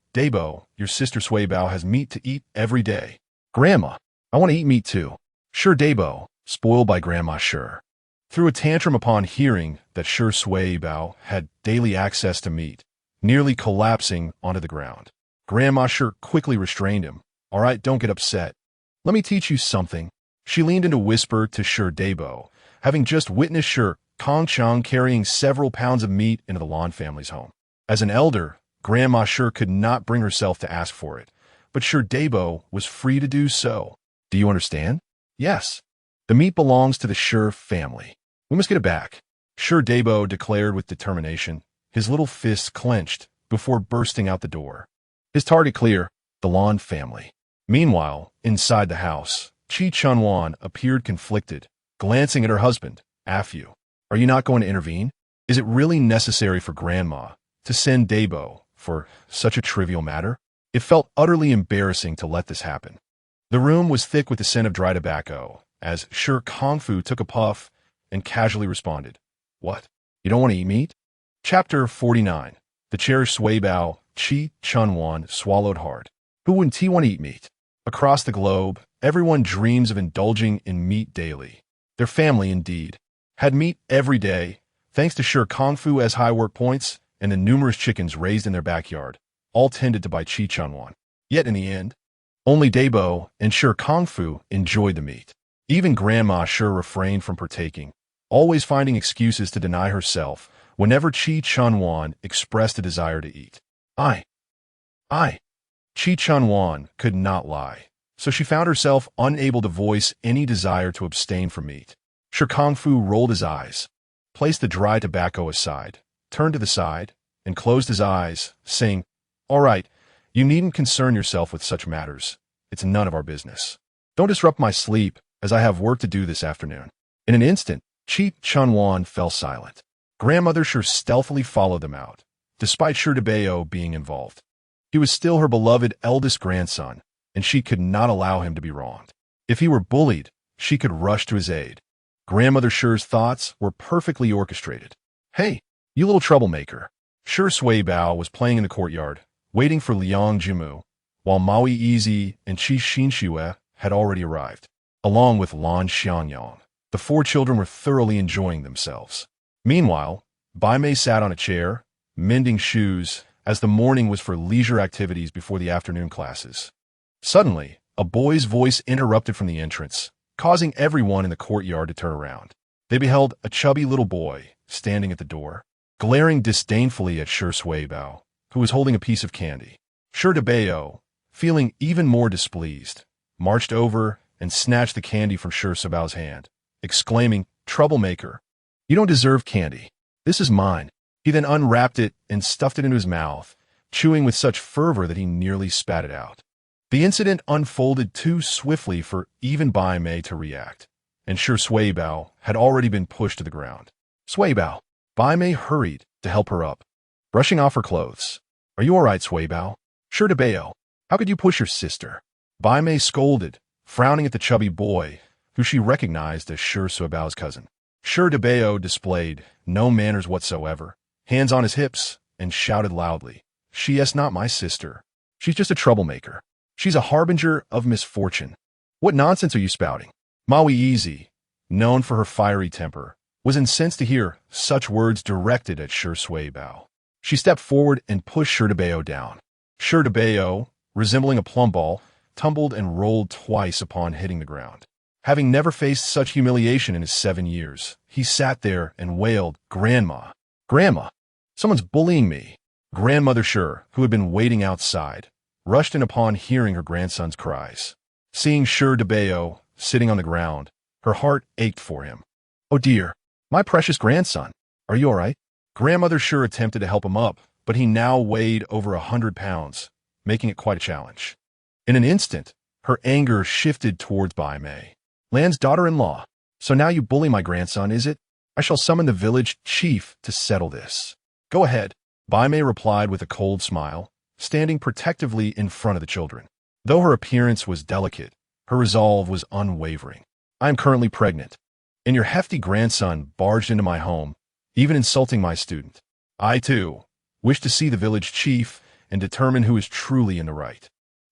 your sister Sui Bao has meat to eat every day. Grandma, I want to eat meat too. Shi Dabo, spoiled by Grandma Shi, threw a tantrum upon hearing that Shi Sui Bao had daily access to meat, nearly collapsing onto the ground. Grandma Shi quickly restrained him. All right, don't get upset. Let me teach you something. She leaned in to whisper to Shi Dabo, having just witnessed Shi Kangcheng carrying several pounds of meat into the Lan family's home. As an elder, Grandma Shi could not bring herself to ask for it, but Shi Dabo was free to do so. Do you understand? Yes. The meat belongs to the Shi family. We must get it back, Shi Dabo declared with determination, his little fists clenched before bursting out the door. His target clear, the Lan family. Meanwhile, inside the house, Chi Chunwan appeared conflicted, glancing at her husband, Afu. Are you not going to intervene? Is it really necessary for Grandma to send Dabo for such a trivial matter? It felt utterly embarrassing to let this happen. The room was thick with the scent of dry tobacco, as Shi Kangfu took a puff and casually responded, What? You don't want to eat meat? Chapter 49. The cherished Sui Bao, Chi Chunwan swallowed hard. Who wouldn't he want to eat meat? Across the globe, everyone dreams of indulging in meat daily. Their family, indeed, had meat every day, thanks to Shi Kangfu as high work points and the numerous chickens raised in their backyard, all tended to by Chi Chunwan. Yet in the end, only Dabo and Shi Kangfu enjoyed the meat. Even Grandma Shi refrained from partaking, always finding excuses to deny herself whenever Chi Chunwan expressed a desire to eat. Chi Chunwan could not lie, so she found herself unable to voice any desire to abstain from meat. Shi Kangfu rolled his eyes, placed the dry tobacco aside, turned to the side, and closed his eyes, saying, All right, you needn't concern yourself with such matters. It's none of our business. Don't disrupt my sleep, as I have work to do this afternoon. In an instant, Chi Chunwan fell silent. Grandmother Shi stealthily followed them out, despite Shi Dabo being involved. He was still her beloved eldest grandson, and she could not allow him to be wronged. If he were bullied, she could rush to his aid. Grandmother Shi's thoughts were perfectly orchestrated. Hey, you little troublemaker. Shi Sui Bao was playing in the courtyard, waiting for Liang Jimu, while Maui Easy and Chi Xinxue had already arrived. Along with Lan Xiangyang, the four children were thoroughly enjoying themselves. Meanwhile, Bai Mei sat on a chair, mending shoes, as the morning was for leisure activities before the afternoon classes. Suddenly, a boy's voice interrupted from the entrance, causing everyone in the courtyard to turn around. They beheld a chubby little boy standing at the door, glaring disdainfully at Shi Sui Bao, who was holding a piece of candy. Shi Dabo, feeling even more displeased, marched over and snatched the candy from Shi Sabao's hand, exclaiming, "Troublemaker! You don't deserve candy. This is mine." He then unwrapped it and stuffed it into his mouth, chewing with such fervor that he nearly spat it out. The incident unfolded too swiftly for even Bai Mei to react, and Shi Suibao had already been pushed to the ground. "Suibao!" Bai Mei hurried to help her up, brushing off her clothes. "Are you all right, Suibao?" "Shi Debao, how could you push your sister?" Bai Mei scolded, frowning at the chubby boy, who she recognized as Shi Suibao's cousin. Shi Debao displayed no manners whatsoever, hands on his hips, and shouted loudly, "She is not my sister. She's just a troublemaker. She's a harbinger of misfortune. What nonsense are you spouting?" Maui Easy, known for her fiery temper, was incensed to hear such words directed at Shi Suibao. She stepped forward and pushed Shi Debao down. Shi Debao, resembling a plum ball, tumbled and rolled twice upon hitting the ground. Having never faced such humiliation in his 7 years, he sat there and wailed, "Grandma! Grandma! Someone's bullying me!" Grandmother Shi, who had been waiting outside, rushed in upon hearing her grandson's cries. Seeing Shi Debao sitting on the ground, her heart ached for him. "Oh dear, my precious grandson, are you all right?" Grandmother Shi attempted to help him up, but he now weighed over 100 pounds, making it quite a challenge. In an instant, her anger shifted towards Bai Mei. "Land's daughter-in-law, so now you bully my grandson, is it? I shall summon the village chief to settle this." "Go ahead," Bai Mei replied with a cold smile, standing protectively in front of the children. Though her appearance was delicate, her resolve was unwavering. "I am currently pregnant, and your hefty grandson barged into my home, even insulting my student. I, too, wish to see the village chief and determine who is truly in the right."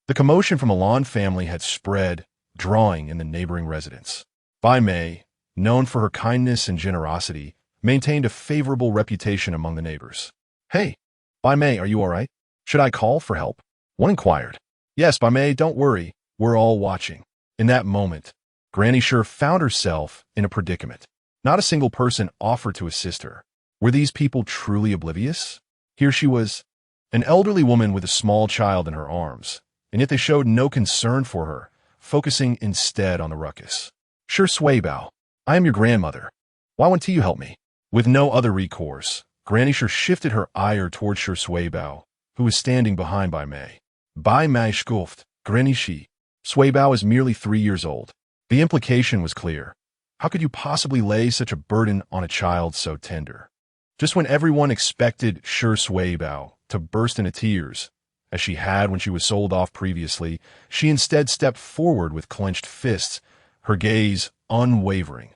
The commotion from Alon family had spread, drawing in the neighboring residents. Bai Mei, known for her kindness and generosity, maintained a favorable reputation among the neighbors. "Hey, Bai Mei, are you all right? Should I call for help?" one inquired. "Yes, Bai Mei, don't worry. We're all watching." In that moment, Granny Shi found herself in a predicament. Not a single person offered to assist her. Were these people truly oblivious? Here she was, an elderly woman with a small child in her arms, and yet they showed no concern for her, focusing instead on the ruckus. "Shi Suibao, I am your grandmother. Why won't you help me?" With no other recourse, Granny Shi shifted her ire towards Shi Suibao, who was standing behind Bai Mei. Bai Mei scoffed, "Granny Shi, Suibao is merely 3 years old." The implication was clear. How could you possibly lay such a burden on a child so tender? Just when everyone expected Shi Suibao to burst into tears, as she had when she was sold off previously, she instead stepped forward with clenched fists, her gaze unwavering.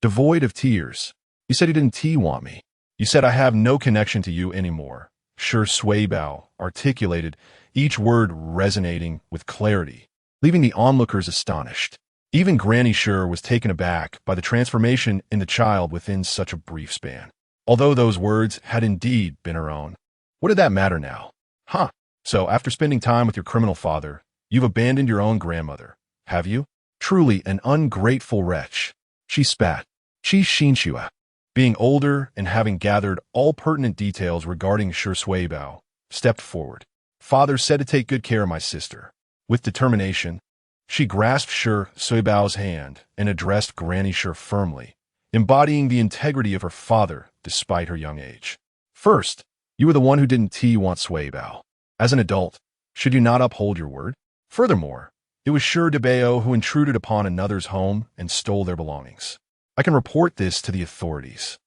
Devoid of tears, "You said you didn't want me. You said I have no connection to you anymore." Shi Suibao articulated, each word resonating with clarity, leaving the onlookers astonished. Even Granny Shi was taken aback by the transformation in the child within such a brief span. Although those words had indeed been her own. What did that matter now? Huh. So after spending time with your criminal father, you've abandoned your own grandmother, have you? Truly an ungrateful wretch. She spat. Shi Kangcheng, being older and having gathered all pertinent details regarding Shi Suibao, stepped forward. "Father said to take good care of my sister." With determination, she grasped Shi Suibao's hand and addressed Granny Shi firmly, embodying the integrity of her father despite her young age. "First, you were the one who didn't want Suibao. As an adult, should you not uphold your word? Furthermore, it was Shi Debao who intruded upon another's home and stole their belongings. I can report this to the authorities.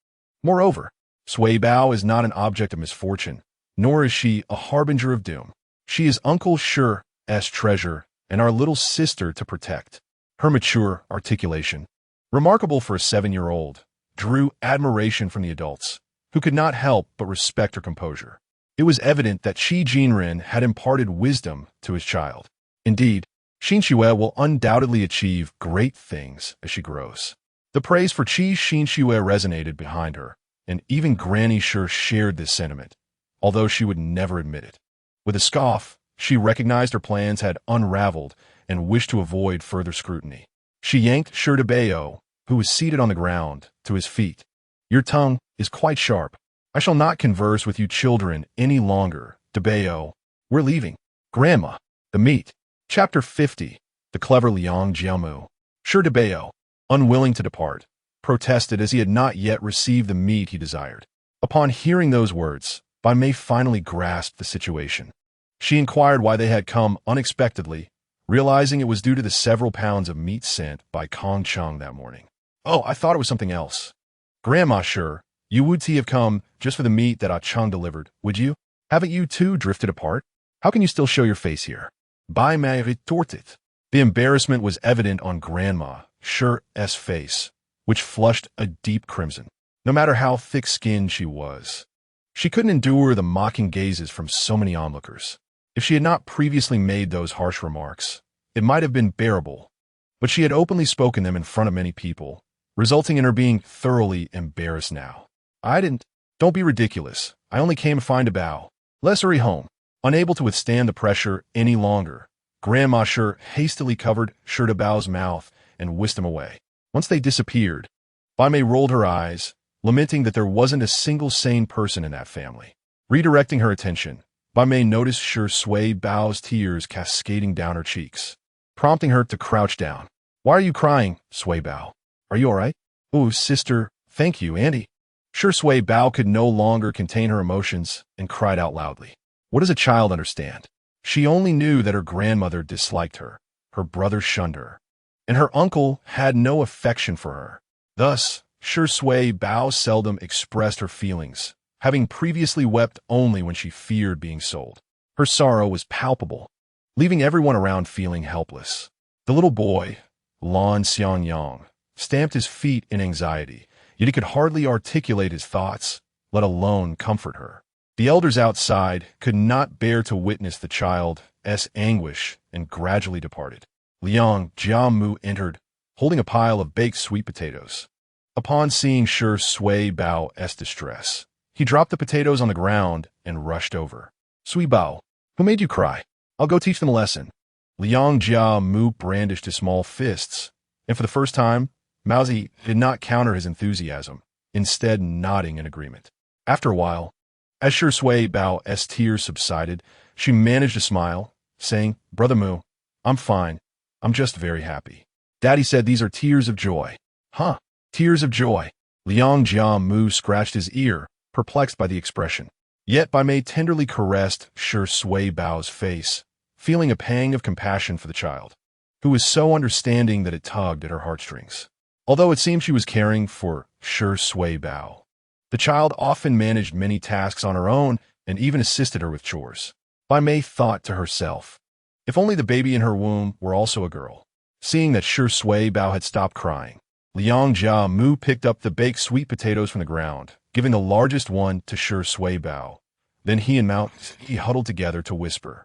Moreover, Suibao is not an object of misfortune, nor is she a harbinger of doom. She is Uncle Shi's treasure and our little sister to protect." Her mature articulation, remarkable for a 7-year-old, drew admiration from the adults, who could not help but respect her composure. It was evident that Shi Jinren had imparted wisdom to his child. Indeed, Xinxue will undoubtedly achieve great things as she grows. The praise for Shi Xinxue resonated behind her, and even Granny Shi shared this sentiment, although she would never admit it. With a scoff, she recognized her plans had unraveled and wished to avoid further scrutiny. She yanked Shi Debao, who was seated on the ground, to his feet. "Your tongue is quite sharp. I shall not converse with you children any longer, Debao. We're leaving." "Grandma, the meat." Chapter 50. the clever Liang Jiamu. Shi Debao, unwilling to depart, protested as he had not yet received the meat he desired. Upon hearing those words, Bai Mei finally grasped the situation. She inquired why they had come unexpectedly, realizing it was due to the several pounds of meat sent by Kangcheng that morning. Oh, I thought it was something else. Grandma, sure, you would have come just for the meat that Ah Cheng delivered, would you? Haven't you two drifted apart? How can you still show your face here? Bai Mei retorted. The embarrassment was evident on Grandma Shi's face, which flushed a deep crimson. No matter how thick-skinned she was, she couldn't endure the mocking gazes from so many onlookers. If she had not previously made those harsh remarks, it might have been bearable, but she had openly spoken them in front of many people, resulting in her being thoroughly embarrassed now. Don't be ridiculous. I only came to find a bow. Let's hurry home. Unable to withstand the pressure any longer, Grandma Shi hastily covered Shi Debao's mouth and whisked him away. Once they disappeared, Bai Mei rolled her eyes, lamenting that there wasn't a single sane person in that family. Redirecting her attention, Bai Mei noticed Shi Bao's tears cascading down her cheeks, prompting her to crouch down. Why are you crying, Sui Bao? Are you all right? Oh, sister, thank you, Auntie. Shi Bao could no longer contain her emotions and cried out loudly. What does a child understand? She only knew that her grandmother disliked her, her brother shunned her, and her uncle had no affection for her. Thus, Shi Bao seldom expressed her feelings, having previously wept only when she feared being sold. Her sorrow was palpable, leaving everyone around feeling helpless. The little boy, Lan Xiangyang, stamped his feet in anxiety, yet he could hardly articulate his thoughts, let alone comfort her. The elders outside could not bear to witness the child's anguish and gradually departed. Liang Jiamu entered, holding a pile of baked sweet potatoes. Upon seeing Shi Bao's distress, he dropped the potatoes on the ground and rushed over. Sui Bao, who made you cry? I'll go teach them a lesson. Liang Jiamu brandished his small fists, and for the first time, Maozi did not counter his enthusiasm, instead nodding in agreement. After a while, as Shi Bao's tears subsided, she managed to smile, saying, Brother Mu, I'm fine. I'm just very happy. Daddy said these are tears of joy. Huh? Tears of joy. Liang Jiamu scratched his ear, perplexed by the expression. Yet Bai Mei tenderly caressed Shi Bao's face, feeling a pang of compassion for the child, who was so understanding that it tugged at her heartstrings. Although it seemed she was caring for Shi Bao, the child often managed many tasks on her own and even assisted her with chores. Bai Mei thought to herself, if only the baby in her womb were also a girl. Seeing that Shi Bao had stopped crying, Liang Jiamu picked up the baked sweet potatoes from the ground, giving the largest one to Shi Bao. Then he and Mao huddled together to whisper,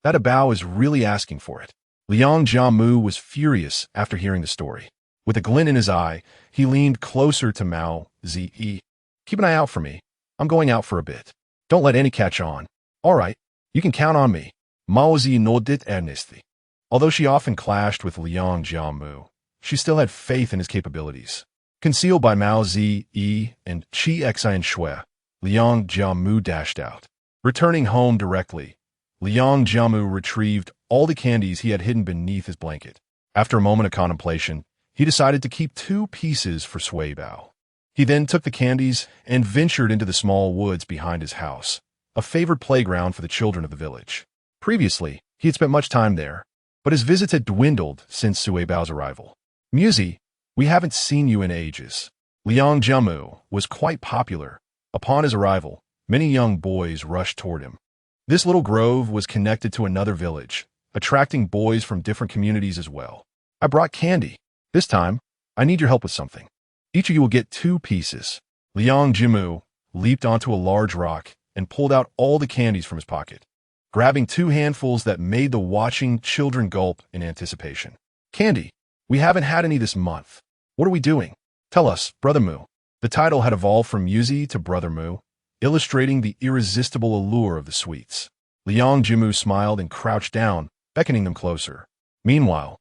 that a Bao is really asking for it. Liang Jiamu was furious after hearing the story. With a glint in his eye, he leaned closer to Mao Zi. Keep an eye out for me. I'm going out for a bit. Don't let any catch on. All right, you can count on me. Mao Zi nodded earnestly. Although she often clashed with Liang Jiamu, she still had faith in his capabilities. Concealed by Mao Zi and Qi Xian Shui, Liang Jiamu dashed out. Returning home directly, Liang Jiamu retrieved all the candies he had hidden beneath his blanket. After a moment of contemplation, he decided to keep 2 pieces for Sui Bao. He then took the candies and ventured into the small woods behind his house, a favored playground for the children of the village. Previously, he had spent much time there, but his visits had dwindled since Sui Bao's arrival. Muzi, we haven't seen you in ages. Liang Jiamu was quite popular. Upon his arrival, many young boys rushed toward him. This little grove was connected to another village, attracting boys from different communities as well. I brought candy. This time, I need your help with something. Each of you will get 2 pieces. Liang Jiamu leaped onto a large rock and pulled out all the candies from his pocket, grabbing 2 handfuls that made the watching children gulp in anticipation. Candy, we haven't had any this month. What are we doing? Tell us, Brother Mu. The title had evolved from Muzi to Brother Mu, illustrating the irresistible allure of the sweets. Liang Jiamu smiled and crouched down, beckoning them closer. Meanwhile,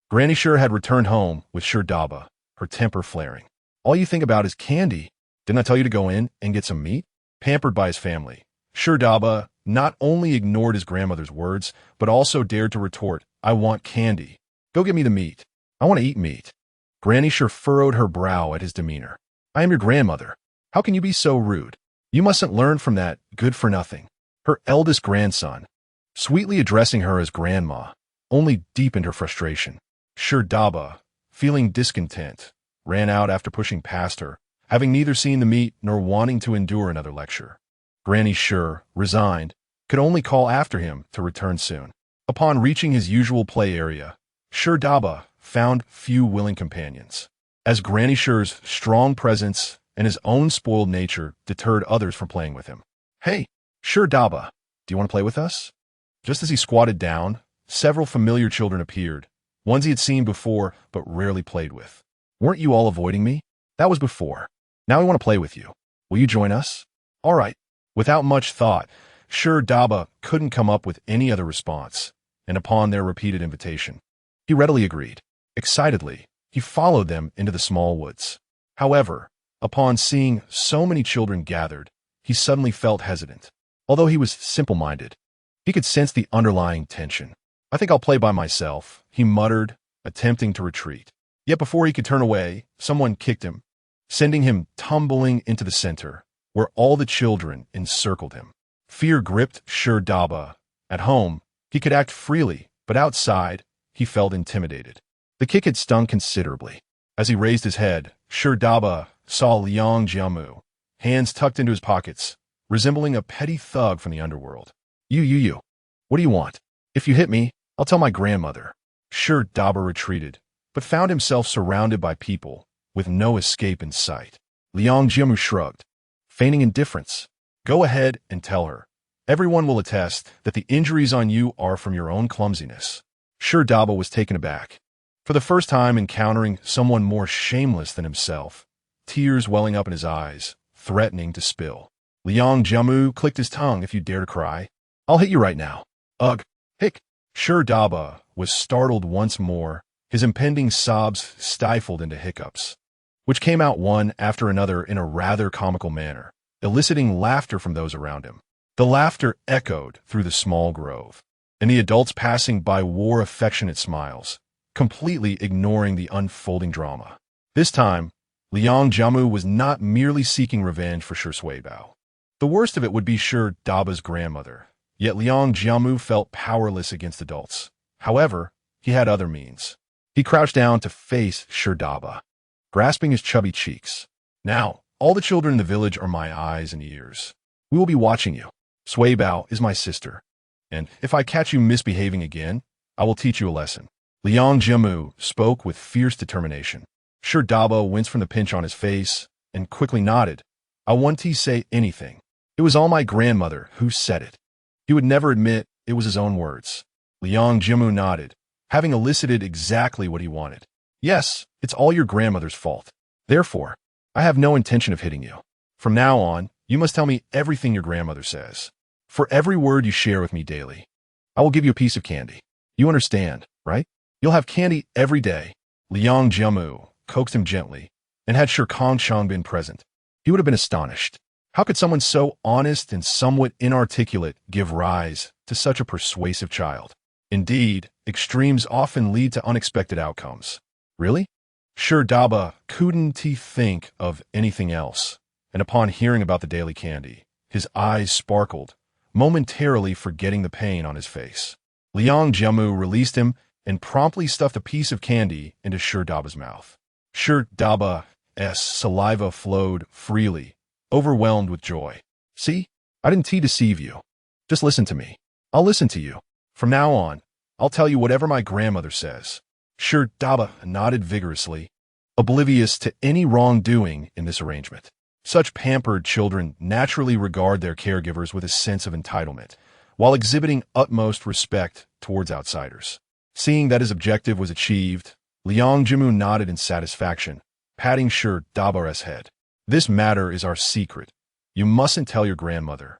Granny Shi had returned home with Shi Daba, her temper flaring. All you think about is candy. Didn't I tell you to go in and get some meat? Pampered by his family, Shi Daba not only ignored his grandmother's words, but also dared to retort, I want candy. Go get me the meat. I want to eat meat. Granny Shi furrowed her brow at his demeanor. I am your grandmother. How can you be so rude? You mustn't learn from that good-for-nothing. Her eldest grandson, sweetly addressing her as grandma, only deepened her frustration. Shi Daba, feeling discontent, ran out after pushing past her, having neither seen the meat nor wanting to endure another lecture. Granny Shi, resigned, could only call after him to return soon. Upon reaching his usual play area, Shi Daba found few willing companions, as Granny Shi's strong presence and his own spoiled nature deterred others from playing with him. Hey, Shi Daba, do you want to play with us? Just as he squatted down, several familiar children appeared, ones he had seen before but rarely played with. Weren't you all avoiding me? That was before. Now we want to play with you. Will you join us? All right. Without much thought, Shi Daba couldn't come up with any other response, and upon their repeated invitation, he readily agreed. Excitedly, he followed them into the small woods. However, upon seeing so many children gathered, he suddenly felt hesitant. Although he was simple-minded, he could sense the underlying tension. I think I'll play by myself, he muttered, attempting to retreat. Yet before he could turn away, someone kicked him, sending him tumbling into the center, where all the children encircled him. Fear gripped Shi Daba. At home, he could act freely, but outside, he felt intimidated. The kick had stung considerably. As he raised his head, Shi Daba saw Liang Jiamu, hands tucked into his pockets, resembling a petty thug from the underworld. You. What do you want? If you hit me, I'll tell my grandmother. Shi Daba retreated, but found himself surrounded by people, with no escape in sight. Liang Jiamu shrugged, feigning indifference. Go ahead and tell her. Everyone will attest that the injuries on you are from your own clumsiness. Shi Daba was taken aback. For the first time encountering someone more shameless than himself, tears welling up in his eyes, threatening to spill. Liang Jiamu clicked his tongue. If you dare to cry, I'll hit you right now. Ugh, hick. Shi Daba was startled once more, his impending sobs stifled into hiccups, which came out one after another in a rather comical manner, eliciting laughter from those around him. The laughter echoed through the small grove, and the adults passing by wore affectionate smiles, completely ignoring the unfolding drama. This time, Liang Jiamu was not merely seeking revenge for Shi Suibao. The worst of it would be Shi Daba's grandmother, yet Liang Jiamu felt powerless against adults. However, he had other means. He crouched down to face Shi Daba, grasping his chubby cheeks. Now, all the children in the village are my eyes and ears. We will be watching you. Suibao is my sister, and if I catch you misbehaving again, I will teach you a lesson. Liang Jiamu spoke with fierce determination. Shi Daba winced from the pinch on his face and quickly nodded. I won't say anything. It was all my grandmother who said it. He would never admit it was his own words. Liang Jiamu nodded, having elicited exactly what he wanted. Yes, it's all your grandmother's fault. Therefore, I have no intention of hitting you. From now on, you must tell me everything your grandmother says. For every word you share with me daily, I will give you a piece of candy. You understand, right? You'll have candy every day. Liang Jiamu coaxed him gently, and had Shi Kangcheng been present, he would have been astonished. How could someone so honest and somewhat inarticulate give rise to such a persuasive child? Indeed, extremes often lead to unexpected outcomes. Really? Shi Daba couldn't think of anything else, and upon hearing about the daily candy, his eyes sparkled, momentarily forgetting the pain on his face. Liang Jiamu released him and promptly stuffed a piece of candy into Shi Daba's mouth. Shi Daba's saliva flowed freely, overwhelmed with joy. See? I didn't deceive you. Just listen to me. I'll listen to you. From now on, I'll tell you whatever my grandmother says. Shi Daba nodded vigorously, oblivious to any wrongdoing in this arrangement. Such pampered children naturally regard their caregivers with a sense of entitlement, while exhibiting utmost respect towards outsiders. Seeing that his objective was achieved, Liang Jiamu nodded in satisfaction, patting Shi Daba's head. This matter is our secret. You mustn't tell your grandmother,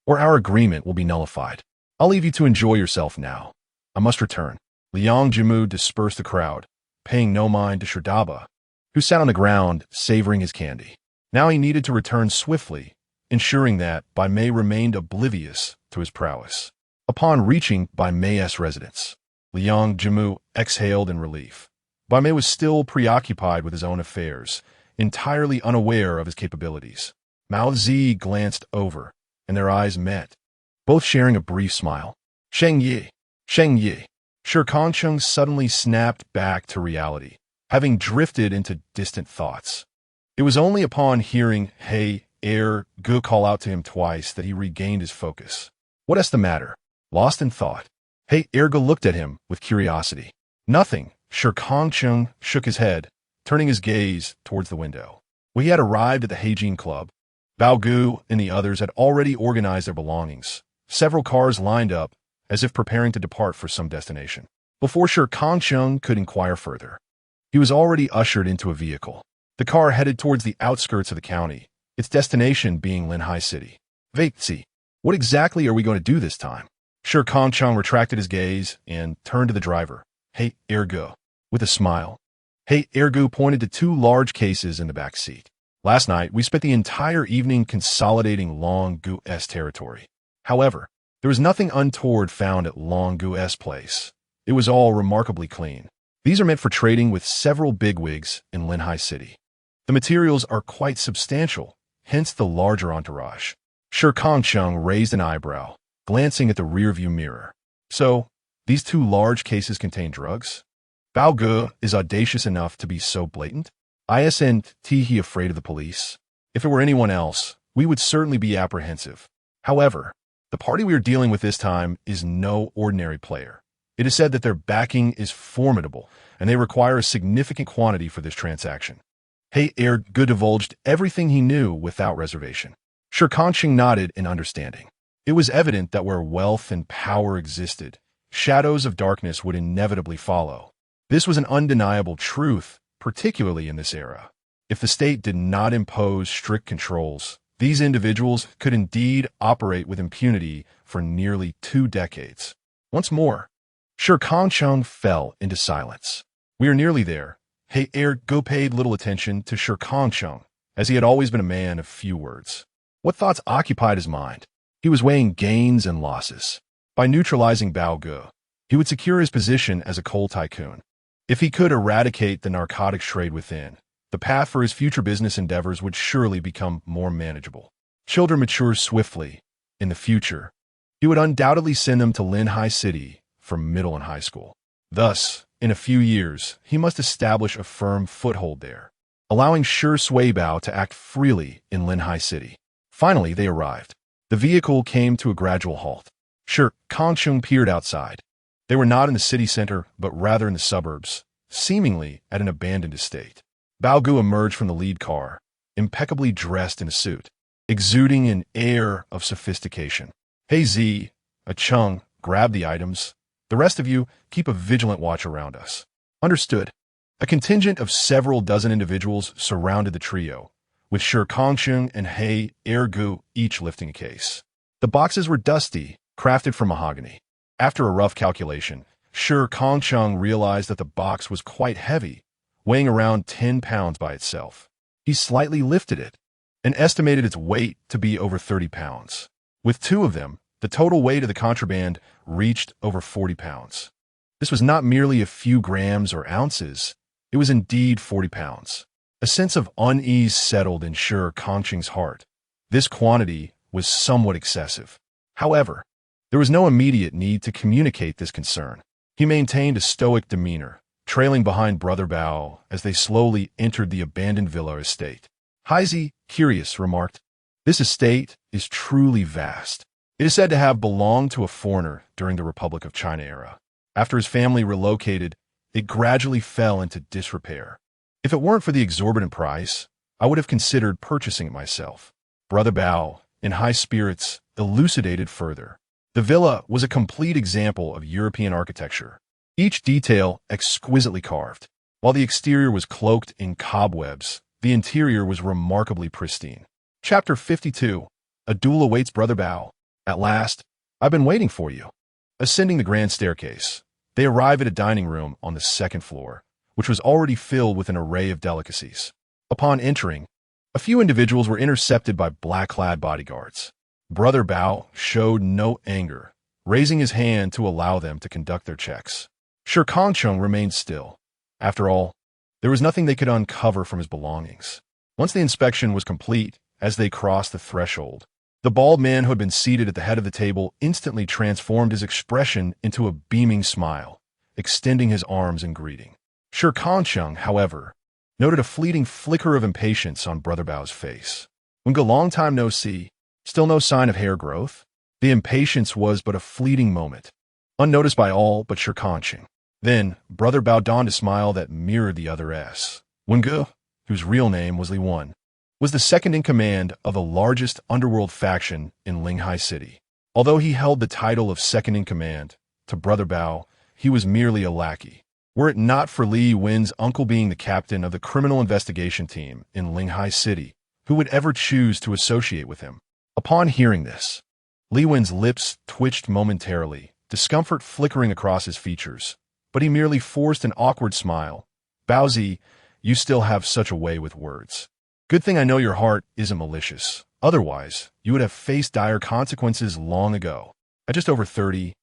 or our agreement will be nullified. I'll leave you to enjoy yourself now. I must return. Liang Jiamu dispersed the crowd, paying no mind to Shi Daba, who sat on the ground, savoring his candy. Now he needed to return swiftly, ensuring that Bai Mei remained oblivious to his prowess. Upon reaching Bai Mei's residence, Liang Jimu exhaled in relief. Bai Mei was still preoccupied with his own affairs, entirely unaware of his capabilities. Mao Zi glanced over, and their eyes met, both sharing a brief smile. Sheng Yi. Sheng Yi. Shi Kangcheng suddenly snapped back to reality, having drifted into distant thoughts. It was only upon hearing Hey Gu call out to him twice that he regained his focus. What's the matter? Lost in thought, Hey Gu looked at him with curiosity. Nothing. Shi Kangcheng shook his head, turning his gaze towards the window. When he had arrived at the Heijin Club, Bao Gu and the others had already organized their belongings. Several cars lined up, as if preparing to depart for some destination. Before Shi Kangcheng could inquire further, he was already ushered into a vehicle. The car headed towards the outskirts of the county, its destination being Linhai City. Vaitzi, what exactly are we going to do this time? Shi Kangcheng retracted his gaze and turned to the driver. Hey Gu. With a smile. Hey Gu pointed to two large cases in the back seat. Last night, we spent the entire evening consolidating Long Gu's territory. However, there was nothing untoward found at Long Gu's place. It was all remarkably clean. These are meant for trading with several bigwigs in Linhai City. The materials are quite substantial, hence the larger entourage. Shi Kangcheng raised an eyebrow, glancing at the rearview mirror. So, these two large cases contain drugs? Bao Gu is audacious enough to be so blatant? Isn't he afraid of the police? If it were anyone else, we would certainly be apprehensive. However, the party we are dealing with this time is no ordinary player. It is said that their backing is formidable, and they require a significant quantity for this transaction. Hey Gu divulged everything he knew without reservation. Shi Kangcheng nodded in understanding. It was evident that where wealth and power existed, shadows of darkness would inevitably follow. This was an undeniable truth, particularly in this era. If the state did not impose strict controls, these individuals could indeed operate with impunity for nearly 2 decades. Once more, Shi Kangcheng fell into silence. We are nearly there. Hey Gu paid little attention to Shi Kangcheng, as he had always been a man of few words. What thoughts occupied his mind? He was weighing gains and losses. By neutralizing Bao Gu, he would secure his position as a coal tycoon. If he could eradicate the narcotics trade within, the path for his future business endeavors would surely become more manageable. Children mature swiftly. In the future, he would undoubtedly send them to Linhai City for middle and high school. Thus, in a few years, he must establish a firm foothold there, allowing Shi Suibao to act freely in Linhai City. Finally, they arrived. The vehicle came to a gradual halt. Shi Kangcheng peered outside. They were not in the city center, but rather in the suburbs, seemingly at an abandoned estate. Bao Gu emerged from the lead car, impeccably dressed in a suit, exuding an air of sophistication. Hey Z, Chung, grab the items. The rest of you, keep a vigilant watch around us. Understood. A contingent of several dozen individuals surrounded the trio, with Shi Kangcheng and Hey Gu each lifting a case. The boxes were dusty, crafted from mahogany. After a rough calculation, Shi Kangcheng realized that the box was quite heavy, weighing around 10 pounds by itself. He slightly lifted it and estimated its weight to be over 30 pounds. With 2 of them, the total weight of the contraband reached over 40 pounds. This was not merely a few grams or ounces, it was indeed 40 pounds. A sense of unease settled in Shi Kangcheng's heart. This quantity was somewhat excessive. However, there was no immediate need to communicate this concern. He maintained a stoic demeanor, trailing behind Brother Bao as they slowly entered the abandoned villa estate. Haizi, curious, remarked, "This estate is truly vast. It is said to have belonged to a foreigner during the Republic of China era. After his family relocated, it gradually fell into disrepair. If it weren't for the exorbitant price, I would have considered purchasing it myself." Brother Bao, in high spirits, elucidated further. The villa was a complete example of European architecture, each detail exquisitely carved. While the exterior was cloaked in cobwebs, the interior was remarkably pristine. Chapter 52. A duel awaits Brother Bao. At last, I've been waiting for you. Ascending the grand staircase, they arrive at a dining room on the 2nd floor, which was already filled with an array of delicacies. Upon entering, a few individuals were intercepted by black-clad bodyguards. Brother Bao showed no anger, raising his hand to allow them to conduct their checks. Shi Kangcheng remained still. After all, there was nothing they could uncover from his belongings. Once the inspection was complete, as they crossed the threshold, the bald man who had been seated at the head of the table instantly transformed his expression into a beaming smile, extending his arms in greeting. Shi Kangcheng, however, noted a fleeting flicker of impatience on Brother Bao's face. When go long time no see, still no sign of hair growth? The impatience was but a fleeting moment, unnoticed by all but Shi Kangcheng. Then, Brother Bao donned a smile that mirrored the other's. Wengu, whose real name was Li Wen, was the second in command of the largest underworld faction in Linghai City. Although he held the title of second in command, to Brother Bao, he was merely a lackey. Were it not for Li Wen's uncle being the captain of the criminal investigation team in Linghai City, who would ever choose to associate with him? Upon hearing this, Li Wen's lips twitched momentarily, discomfort flickering across his features, but he merely forced an awkward smile. Baozi, you still have such a way with words. Good thing I know your heart isn't malicious. Otherwise, you would have faced dire consequences long ago. At just over 30,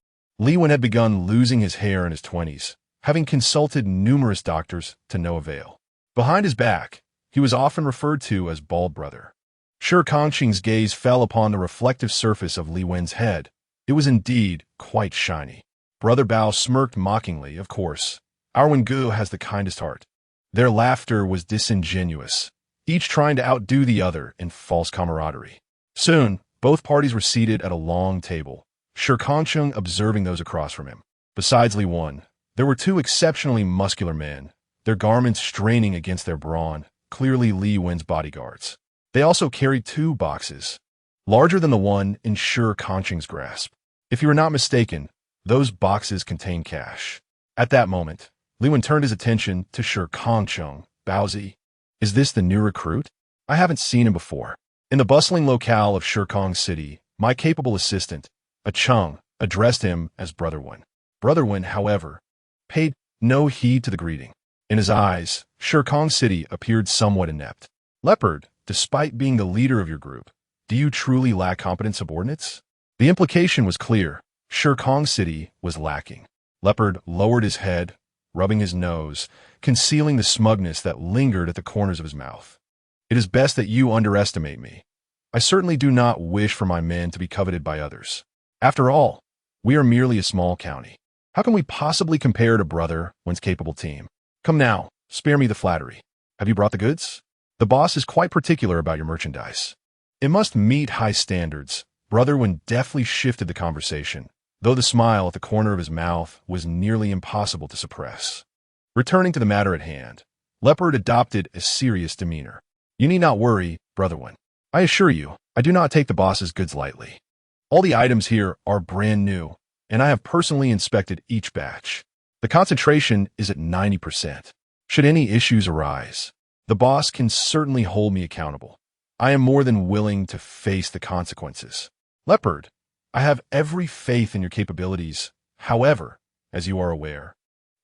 Li Wen had begun losing his hair in his 20s, having consulted numerous doctors to no avail. Behind his back, he was often referred to as Bald Brother. Shi Kangcheng's gaze fell upon the reflective surface of Li Wen's head. It was indeed quite shiny. Brother Bao smirked mockingly, of course. Our Wengu has the kindest heart. Their laughter was disingenuous, each trying to outdo the other in false camaraderie. Soon, both parties were seated at a long table, Shi Kangcheng observing those across from him. Besides Li Wen, there were two exceptionally muscular men, their garments straining against their brawn, clearly Li Wen's bodyguards. They also carried two boxes, larger than the one in Shi Kangcheng's grasp. If you were not mistaken, those boxes contained cash. At that moment, Li Wen turned his attention to Shi Kangcheng. Baozi, is this the new recruit? I haven't seen him before. In the bustling locale of Shikang City, my capable assistant, a Cheng, addressed him as Brother Wen. Brother Wen, however, paid no heed to the greeting. In his eyes, Shikang City appeared somewhat inept. Leopard, despite being the leader of your group, do you truly lack competent subordinates? The implication was clear. Shikang City was lacking. Leopard lowered his head, rubbing his nose, concealing the smugness that lingered at the corners of his mouth. It is best that you underestimate me. I certainly do not wish for my men to be coveted by others. After all, we are merely a small county. How can we possibly compare to Brother Wen's capable team? Come now, spare me the flattery. Have you brought the goods? The boss is quite particular about your merchandise. It must meet high standards. Brother Wen deftly shifted the conversation, though the smile at the corner of his mouth was nearly impossible to suppress. Returning to the matter at hand, Leopard adopted a serious demeanor. You need not worry, Brother Wen. I assure you, I do not take the boss's goods lightly. All the items here are brand new, and I have personally inspected each batch. The concentration is at 90%. Should any issues arise, the boss can certainly hold me accountable. I am more than willing to face the consequences. Leopard, I have every faith in your capabilities. However, as you are aware,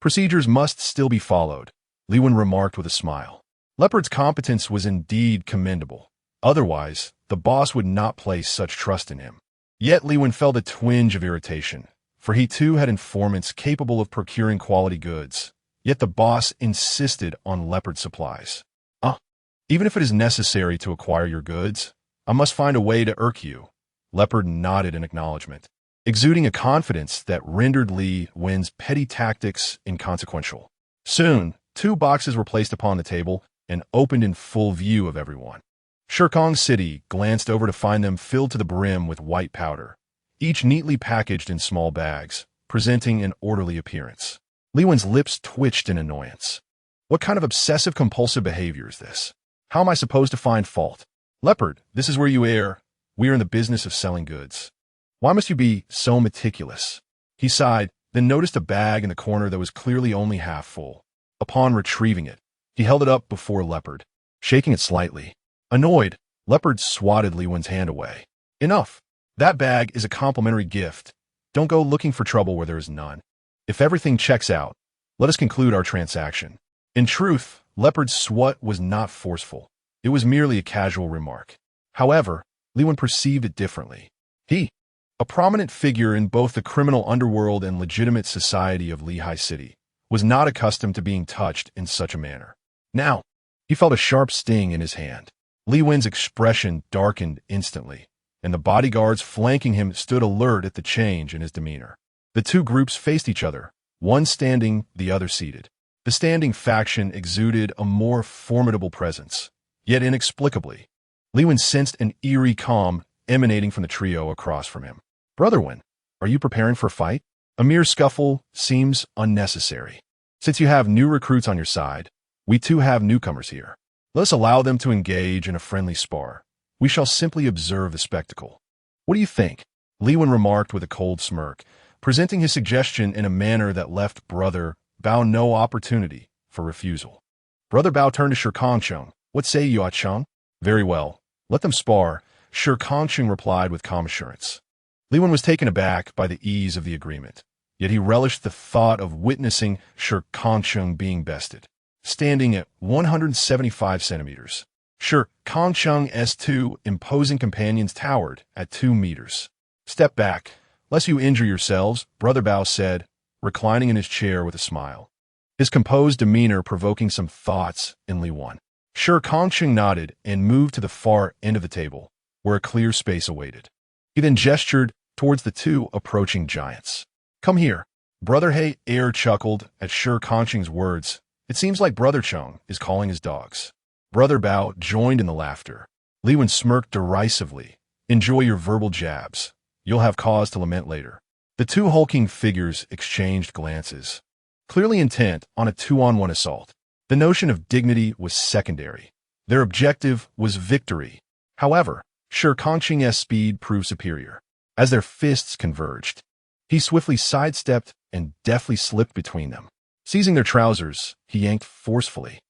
procedures must still be followed, Li Wen remarked with a smile. Leopard's competence was indeed commendable. Otherwise, the boss would not place such trust in him. Yet Li Wen felt a twinge of irritation, for he too had informants capable of procuring quality goods. Yet the boss insisted on Leopard supplies. Even if it is necessary to acquire your goods, I must find a way to irk you. Leopard nodded in acknowledgement, exuding a confidence that rendered Li Wen's petty tactics inconsequential. Soon, two boxes were placed upon the table and opened in full view of everyone. Shikang City glanced over to find them filled to the brim with white powder, each neatly packaged in small bags, presenting an orderly appearance. Li Wen's lips twitched in annoyance. What kind of obsessive-compulsive behavior is this? How am I supposed to find fault? Leopard, this is where you err. We are in the business of selling goods. Why must you be so meticulous? He sighed, then noticed a bag in the corner that was clearly only half full. Upon retrieving it, he held it up before Leopard, shaking it slightly. Annoyed, Leopard swatted Li Wen's hand away. Enough. That bag is a complimentary gift. Don't go looking for trouble where there is none. If everything checks out, let us conclude our transaction. In truth, Leopard's swat was not forceful. It was merely a casual remark. However, Li Wen perceived it differently. He a prominent figure in both the criminal underworld and legitimate society of Lehigh City, was not accustomed to being touched in such a manner. Now, he felt a sharp sting in his hand. Li Wen's expression darkened instantly, and the bodyguards flanking him stood alert at the change in his demeanor. The two groups faced each other, one standing, the other seated. The standing faction exuded a more formidable presence, yet inexplicably, Li Wen sensed an eerie calm emanating from the trio across from him. "Brother Wen, are you preparing for a fight? A mere scuffle seems unnecessary. Since you have new recruits on your side, we too have newcomers here. Let us allow them to engage in a friendly spar. We shall simply observe the spectacle. What do you think?" Li Wen remarked with a cold smirk, presenting his suggestion in a manner that left Brother Bao no opportunity for refusal. Brother Bao turned to Shi Kangcheng. "What say you, Ah Cheng?" "Very well. Let them spar," Shi Kangcheng replied with calm assurance. Li Wen was taken aback by the ease of the agreement, yet he relished the thought of witnessing Shi Kangcheng being bested. Standing at 175 centimeters, Shi Kangcheng's two imposing companions towered at 2 meters. "Step back, lest you injure yourselves," Brother Bao said, reclining in his chair with a smile, his composed demeanor provoking some thoughts in Li Wen. Shi Kangcheng nodded and moved to the far end of the table, where a clear space awaited. He then gestured towards the two approaching giants. "Come here." Brother He air chuckled at Shi Kangcheng's words. It seems like Brother Cheng is calling his dogs. Brother Bao joined in the laughter. Li Wen smirked derisively. "Enjoy your verbal jabs. You'll have cause to lament later." The two hulking figures exchanged glances, clearly intent on a 2-on-1 assault. The notion of dignity was secondary. Their objective was victory. However, Shi Kangcheng's speed proved superior. As their fists converged, he swiftly sidestepped and deftly slipped between them. Seizing their trousers, he yanked forcefully.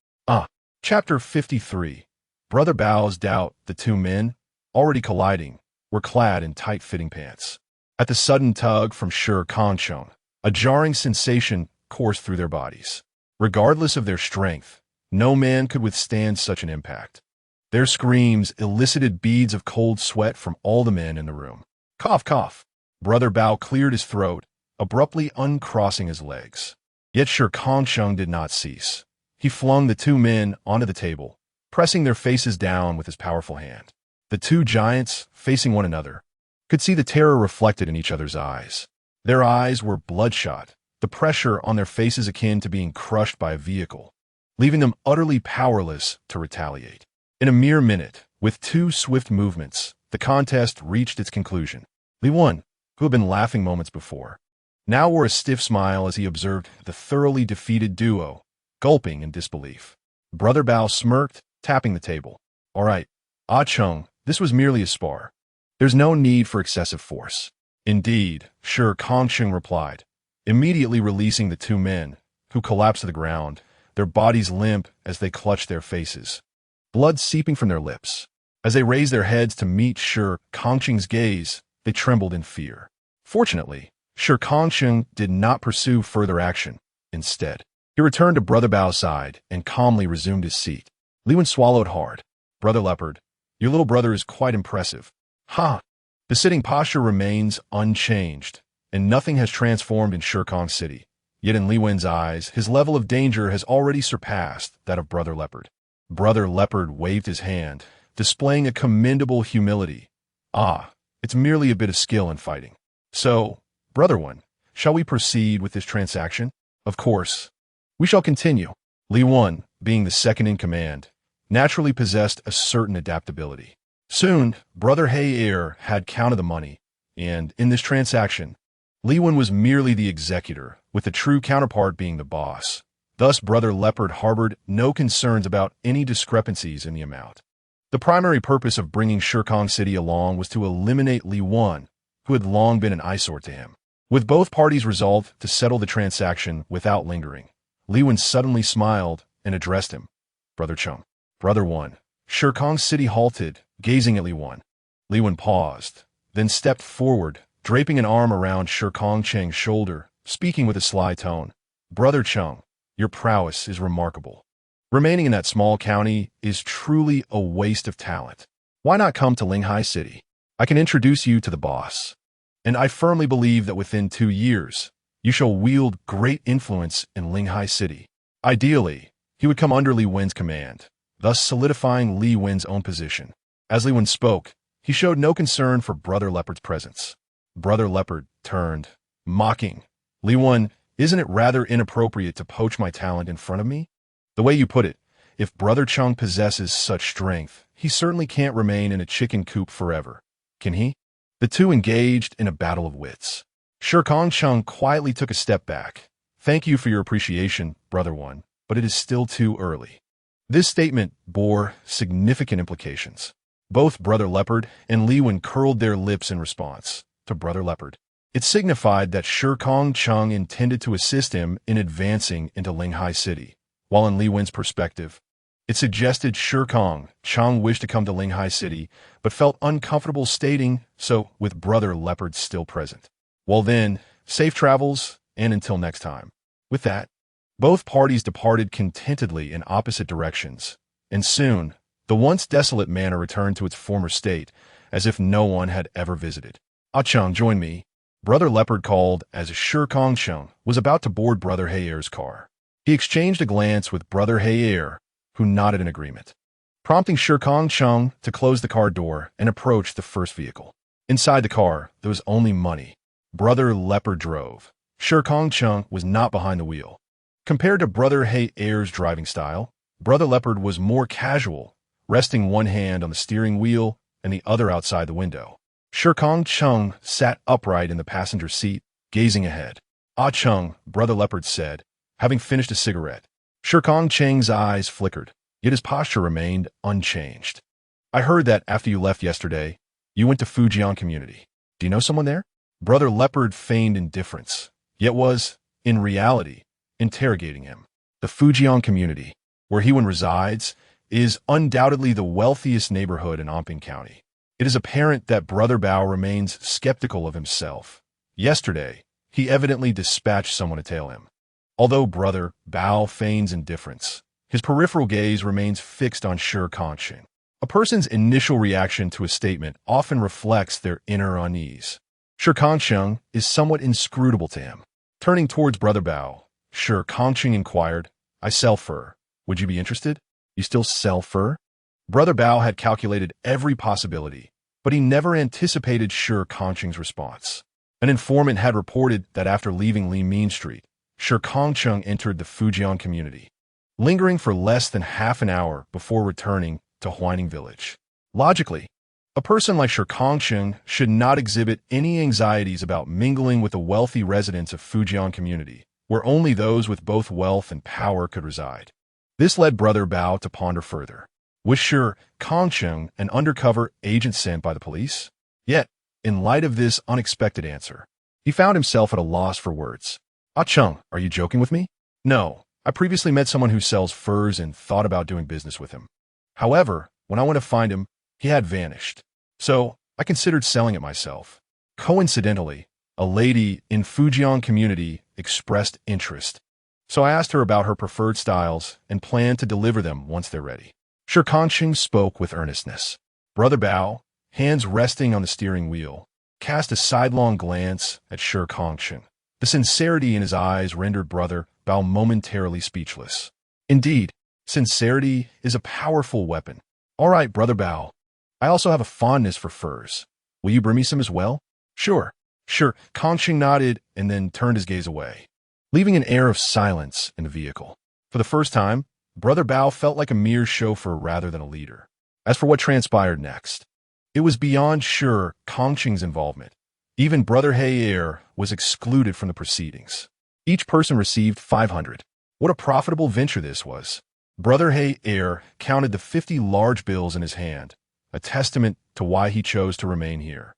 Chapter 53. Brother Bao's doubt. The two men, already colliding, were clad in tight-fitting pants. At the sudden tug from Shi Kangcheng, a jarring sensation coursed through their bodies. Regardless of their strength, no man could withstand such an impact. Their screams elicited beads of cold sweat from all the men in the room. Cough, cough. Brother Bao cleared his throat, abruptly uncrossing his legs. Yet Shi Kangcheng did not cease. He flung the two men onto the table, pressing their faces down with his powerful hand. The two giants, facing one another, could see the terror reflected in each other's eyes. Their eyes were bloodshot, the pressure on their faces akin to being crushed by a vehicle, leaving them utterly powerless to retaliate. In a mere minute, with two swift movements, the contest reached its conclusion. Li Wen, who had been laughing moments before, now wore a stiff smile as he observed the thoroughly defeated duo, gulping in disbelief. Brother Bao smirked, tapping the table. "All right, Ah Cheng, this was merely a spar. There's no need for excessive force." "Indeed," Shi Kangcheng replied, immediately releasing the two men, who collapsed to the ground, their bodies limp as they clutched their faces, blood seeping from their lips. As they raised their heads to meet Shi Kangcheng's gaze, they trembled in fear. Fortunately, Shi Kangcheng did not pursue further action. Instead, he returned to Brother Bao's side and calmly resumed his seat. Li Wen swallowed hard. "Brother Leopard, your little brother is quite impressive." "Ha!" The sitting posture remains unchanged, and nothing has transformed in Shi Kang City. Yet in Li Wen's eyes, his level of danger has already surpassed that of Brother Leopard. Brother Leopard waved his hand, displaying a commendable humility. It's merely a bit of skill in fighting. "So, Brother Wen, shall we proceed with this transaction?" "Of course. We shall continue." Li Wen, being the second in command, naturally possessed a certain adaptability. Soon, Brother He had counted the money, and in this transaction, Li Wen was merely the executor, with the true counterpart being the boss. Thus, Brother Leopard harbored no concerns about any discrepancies in the amount. The primary purpose of bringing Shi Kang City along was to eliminate Li Wen, who had long been an eyesore to him. With both parties resolved to settle the transaction without lingering, Li Wen suddenly smiled and addressed him. "Brother Cheng." "Brother Wen." Shi Kang City halted, gazing at Li Wen. Li Wen paused, then stepped forward, draping an arm around Shi Kangcheng's shoulder, speaking with a sly tone. "Brother Cheng, your prowess is remarkable. Remaining in that small county is truly a waste of talent. Why not come to Lehigh City? I can introduce you to the boss." and I firmly believe that within 2 years, you shall wield great influence in Linghai City. Ideally, he would come under Li Wen's command, thus solidifying Li Wen's own position. As Li Wen spoke, he showed no concern for Brother Leopard's presence. Brother Leopard turned, mocking. Li Wen, isn't it rather inappropriate to poach my talent in front of me? The way you put it, if Brother Cheng possesses such strength, he certainly can't remain in a chicken coop forever. Can he? The two engaged in a battle of wits. Shi Kangcheng quietly took a step back. Thank you for your appreciation, Brother One, but it is still too early. This statement bore significant implications. Both Brother Leopard and Li Wen curled their lips in response. To Brother Leopard, it signified that Shi Kangcheng intended to assist him in advancing into Linghai City, while in Li Wen's perspective, it suggested Shi Kangcheng wished to come to Linghai City, but felt uncomfortable stating so with Brother Leopard still present. Well then, safe travels, and until next time. With that, both parties departed contentedly in opposite directions, and soon, the once desolate manor returned to its former state, as if no one had ever visited. Ah Cheng, join me, Brother Leopard called as Shi Kangcheng was about to board Brother Heir's car. He exchanged a glance with Brother Heir, who nodded in agreement, prompting Shi Kangcheng to close the car door and approach the first vehicle. Inside the car, there was only money. Brother Leopard drove. Shi Kangcheng was not behind the wheel. Compared to Brother Heir's driving style, Brother Leopard was more casual, resting one hand on the steering wheel and the other outside the window. Shi Kangcheng sat upright in the passenger seat, gazing ahead. Ah Cheng, Brother Leopard said, having finished a cigarette. Shi Kangcheng's eyes flickered, yet his posture remained unchanged. I heard that after you left yesterday, you went to Fujian Community. Do you know someone there? Brother Leopard feigned indifference, yet was, in reality, interrogating him. The Fujian Community, where Hewen resides, is undoubtedly the wealthiest neighborhood in Anping County. It is apparent that Brother Bao remains skeptical of himself. Yesterday, he evidently dispatched someone to tail him. Although Brother Bao feigns indifference, his peripheral gaze remains fixed on Shi Kangcheng. A person's initial reaction to a statement often reflects their inner unease. Shi Kangcheng is somewhat inscrutable to him. Turning towards Brother Bao, Shi Kangcheng inquired, I sell fur. Would you be interested? You still sell fur? Brother Bao had calculated every possibility, but he never anticipated Shi Kangcheng's response. An informant had reported that after leaving Li Min Street, Shi Kangcheng entered the Fujian Community, lingering for less than half an hour before returning to Huaining Village. Logically, a person like Shi Kangcheng should not exhibit any anxieties about mingling with the wealthy residents of Fujian Community, where only those with both wealth and power could reside. This led Brother Bao to ponder further. Was Shi Kangcheng an undercover agent sent by the police? Yet, in light of this unexpected answer, he found himself at a loss for words. Ah Cheng, are you joking with me? No, I previously met someone who sells furs and thought about doing business with him. However, when I went to find him, he had vanished. So, I considered selling it myself. Coincidentally, a lady in Fujian Community expressed interest. So I asked her about her preferred styles and planned to deliver them once they're ready. Shi Kangcheng spoke with earnestness. Brother Bao, hands resting on the steering wheel, cast a sidelong glance at Shi Kangcheng. The sincerity in his eyes rendered Brother Bao momentarily speechless. Indeed, sincerity is a powerful weapon. All right, Brother Bao. I also have a fondness for furs. Will you bring me some as well? Sure. Shi Kangcheng nodded and then turned his gaze away, leaving an air of silence in the vehicle. For the first time, Brother Bao felt like a mere chauffeur rather than a leader. As for what transpired next, it was beyond Shi Kangcheng's involvement. Even Brother Heir was excluded from the proceedings. Each person received 500. What a profitable venture this was. Brother Heir counted the 50 large bills in his hand, a testament to why he chose to remain here,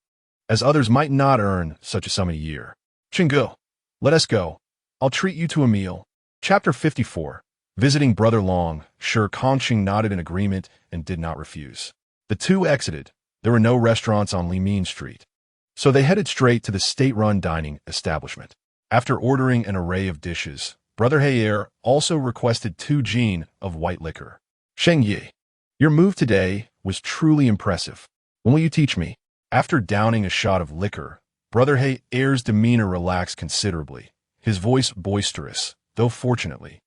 as others might not earn such a sum a year. Chingu, let us go. I'll treat you to a meal. Chapter 54. Visiting Brother Long, Shi Kangcheng nodded in agreement and did not refuse. The two exited. There were no restaurants on Li Min Street, so they headed straight to the state-run dining establishment. After ordering an array of dishes, Brother Heir also requested 2 jin of white liquor. Sheng Yi, your move today was truly impressive. When will you teach me? After downing a shot of liquor, Brother He's demeanor relaxed considerably, his voice boisterous, though fortunately,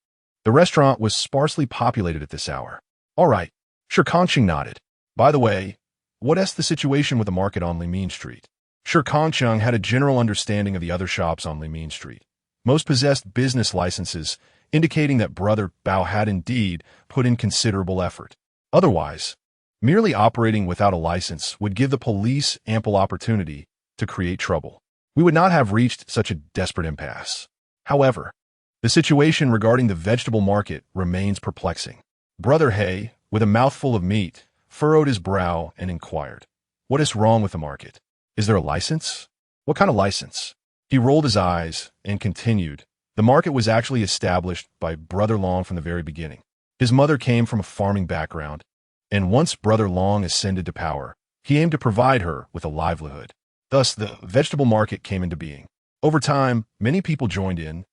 the restaurant was sparsely populated at this hour. All right, Shi Kangcheng nodded. By the way, what's the situation with the market on Limin Street? Shi Kangcheng had a general understanding of the other shops on Limin Street. Most possessed business licenses, indicating that Brother Bao had indeed put in considerable effort. Otherwise, merely operating without a license would give the police ample opportunity to create trouble. We would not have reached such a desperate impasse. However, the situation regarding the vegetable market remains perplexing. Brother He, with a mouthful of meat, furrowed his brow and inquired, "What is wrong with the market? Is there a license? What kind of license?" He rolled his eyes and continued, "The market was actually established by Brother Long from the very beginning. His mother came from a farming background, and once Brother Long ascended to power, he aimed to provide her with a livelihood. Thus, the vegetable market came into being. Over time, many people joined in,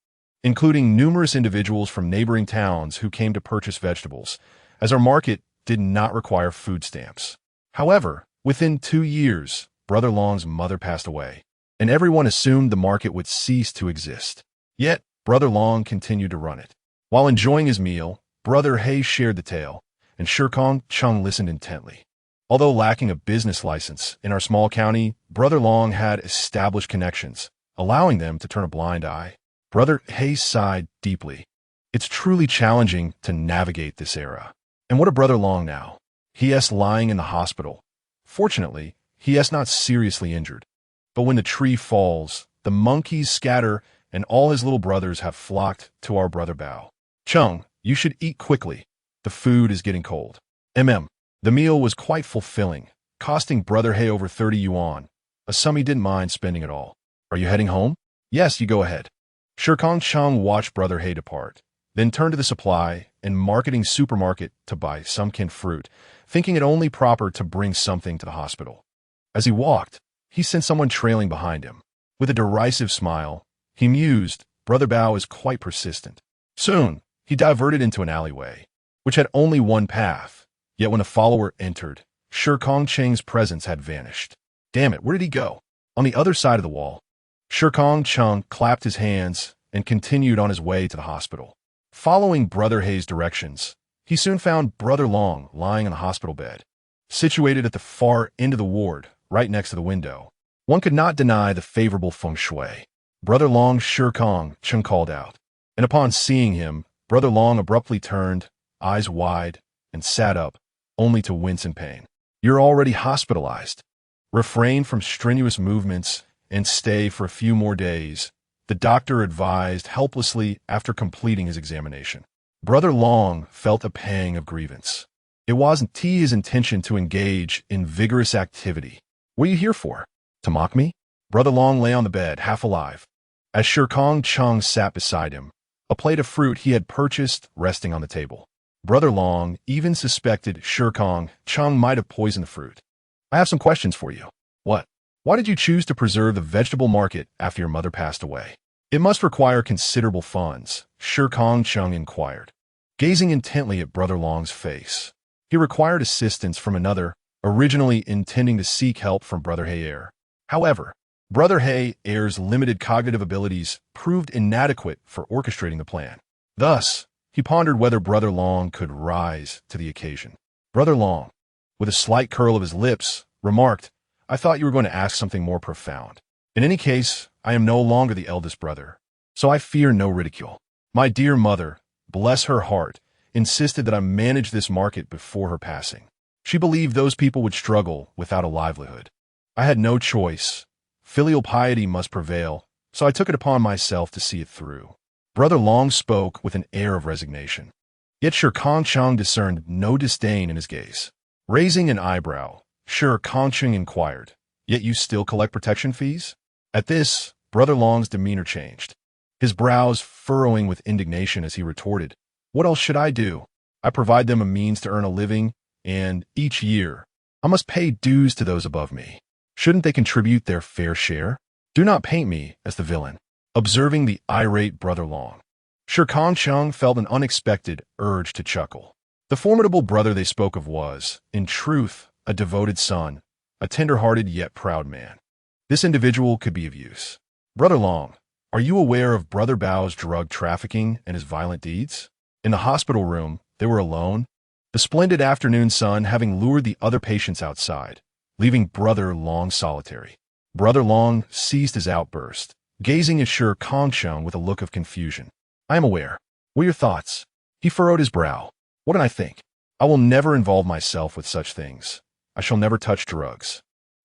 including numerous individuals from neighboring towns who came to purchase vegetables, as our market did not require food stamps. However, within 2 years, Brother Long's mother passed away, and everyone assumed the market would cease to exist. Yet, Brother Long continued to run it. While enjoying his meal, Brother He shared the tale, and Shi Kangcheng listened intently. Although lacking a business license in our small county, Brother Long had established connections, allowing them to turn a blind eye. Brother He sighed deeply. It's truly challenging to navigate this era. And what of Brother Long now? He is lying in the hospital. Fortunately, he is not seriously injured. But when the tree falls, the monkeys scatter and all his little brothers have flocked to our Brother Bao. Chung, you should eat quickly. The food is getting cold. The meal was quite fulfilling, costing Brother He over 30 yuan, a sum he didn't mind spending at all. Are you heading home? Yes, you go ahead. Shi Kangcheng watched Brother He depart, then turned to the supply and marketing supermarket to buy some canned fruit, thinking it only proper to bring something to the hospital. As he walked, he sensed someone trailing behind him. With a derisive smile, he mused, Brother Bao is quite persistent. Soon, he diverted into an alleyway, which had only one path, yet when a follower entered, Shi Kangcheng's presence had vanished. Damn it, where did he go? On the other side of the wall, Shi Kangcheng clapped his hands and continued on his way to the hospital. Following Brother He's directions, he soon found Brother Long lying on the hospital bed, situated at the far end of the ward, right next to the window. One could not deny the favorable feng shui. Brother Long, Shi Kangcheng called out, and upon seeing him, Brother Long abruptly turned, eyes wide, and sat up, only to wince in pain. You're already hospitalized. Refrain from strenuous movements and stay for a few more days, the doctor advised helplessly after completing his examination. Brother Long felt a pang of grievance. It wasn't his intention to engage in vigorous activity. What are you here for? To mock me? Brother Long lay on the bed, half alive. As Shi Kangcheng sat beside him, a plate of fruit he had purchased resting on the table. Brother Long even suspected Shi Kangcheng might have poisoned the fruit. I have some questions for you. What? Why did you choose to preserve the vegetable market after your mother passed away? It must require considerable funds, Shi Kangcheng inquired, gazing intently at Brother Long's face. He required assistance from another, originally intending to seek help from Brother He's. However, Brother He's limited cognitive abilities proved inadequate for orchestrating the plan. Thus, he pondered whether Brother Long could rise to the occasion. Brother Long, with a slight curl of his lips, remarked, I thought you were going to ask something more profound. In any case, I am no longer the eldest brother, so I fear no ridicule. My dear mother, bless her heart, insisted that I manage this market before her passing. She believed those people would struggle without a livelihood. I had no choice. Filial piety must prevail, so I took it upon myself to see it through. Brother Long spoke with an air of resignation. Yet Shi Kangcheng discerned no disdain in his gaze. Raising an eyebrow, Shi Kangcheng inquired, Yet you still collect protection fees? At this, Brother Long's demeanor changed, his brows furrowing with indignation as he retorted, What else should I do? I provide them a means to earn a living, and, each year, I must pay dues to those above me. Shouldn't they contribute their fair share? Do not paint me as the villain. Observing the irate Brother Long, Shi Kangcheng felt an unexpected urge to chuckle. The formidable brother they spoke of was, in truth, a devoted son, a tender-hearted yet proud man. This individual could be of use. Brother Long, are you aware of Brother Bao's drug trafficking and his violent deeds? In the hospital room, they were alone, the splendid afternoon sun having lured the other patients outside, leaving Brother Long solitary. Brother Long ceased his outburst, gazing at Shi Kangcheng with a look of confusion. I am aware. What are your thoughts? He furrowed his brow. What did I think? I will never involve myself with such things. I shall never touch drugs.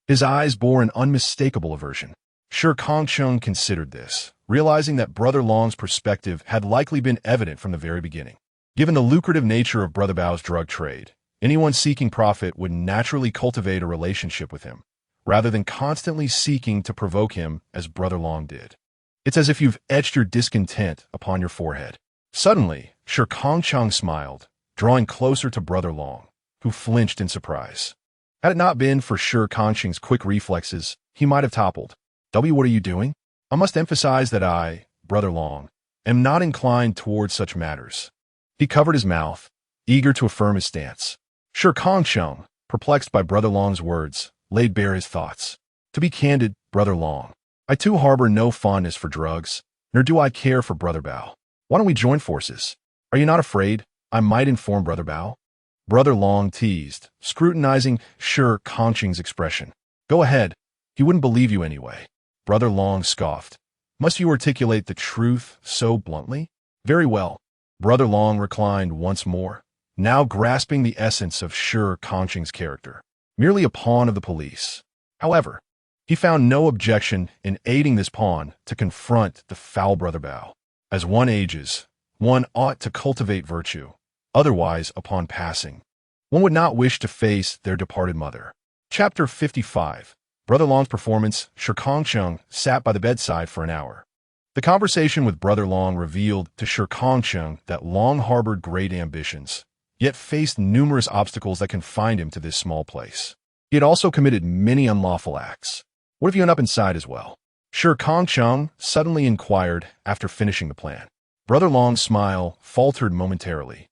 His eyes bore an unmistakable aversion. Shi Kangcheng considered this, realizing that Brother Long's perspective had likely been evident from the very beginning. Given the lucrative nature of Brother Bao's drug trade, anyone seeking profit would naturally cultivate a relationship with him, rather than constantly seeking to provoke him as Brother Long did. It's as if you've etched your discontent upon your forehead. Suddenly, Shi Kangcheng smiled, drawing closer to Brother Long, who flinched in surprise. Had it not been for Shi Kangcheng's quick reflexes, he might have toppled. What are you doing? I must emphasize that I, Brother Long, am not inclined towards such matters. He covered his mouth, eager to affirm his stance. Shi Kangcheng, perplexed by Brother Long's words, laid bare his thoughts. To be candid, Brother Long, I too harbor no fondness for drugs, nor do I care for Brother Bao. Why don't we join forces? Are you not afraid I might inform Brother Bao? Brother Long teased, scrutinizing Shi Kangcheng's expression. Go ahead. He wouldn't believe you anyway. Brother Long scoffed. Must you articulate the truth so bluntly? Very well. Brother Long reclined once more, now grasping the essence of Shi Kangcheng's character. Merely a pawn of the police. However, he found no objection in aiding this pawn to confront the foul Brother Bao. As one ages, one ought to cultivate virtue. Otherwise, upon passing, one would not wish to face their departed mother. Chapter 55. Brother Long's performance. Shi Kangcheng sat by the bedside for an hour. The conversation with Brother Long revealed to Shi Kangcheng that Long harbored great ambitions, yet faced numerous obstacles that confined him to this small place. He had also committed many unlawful acts. What if you end up inside as well? Shi Kangcheng suddenly inquired after finishing the plan. Brother Long's smile faltered momentarily.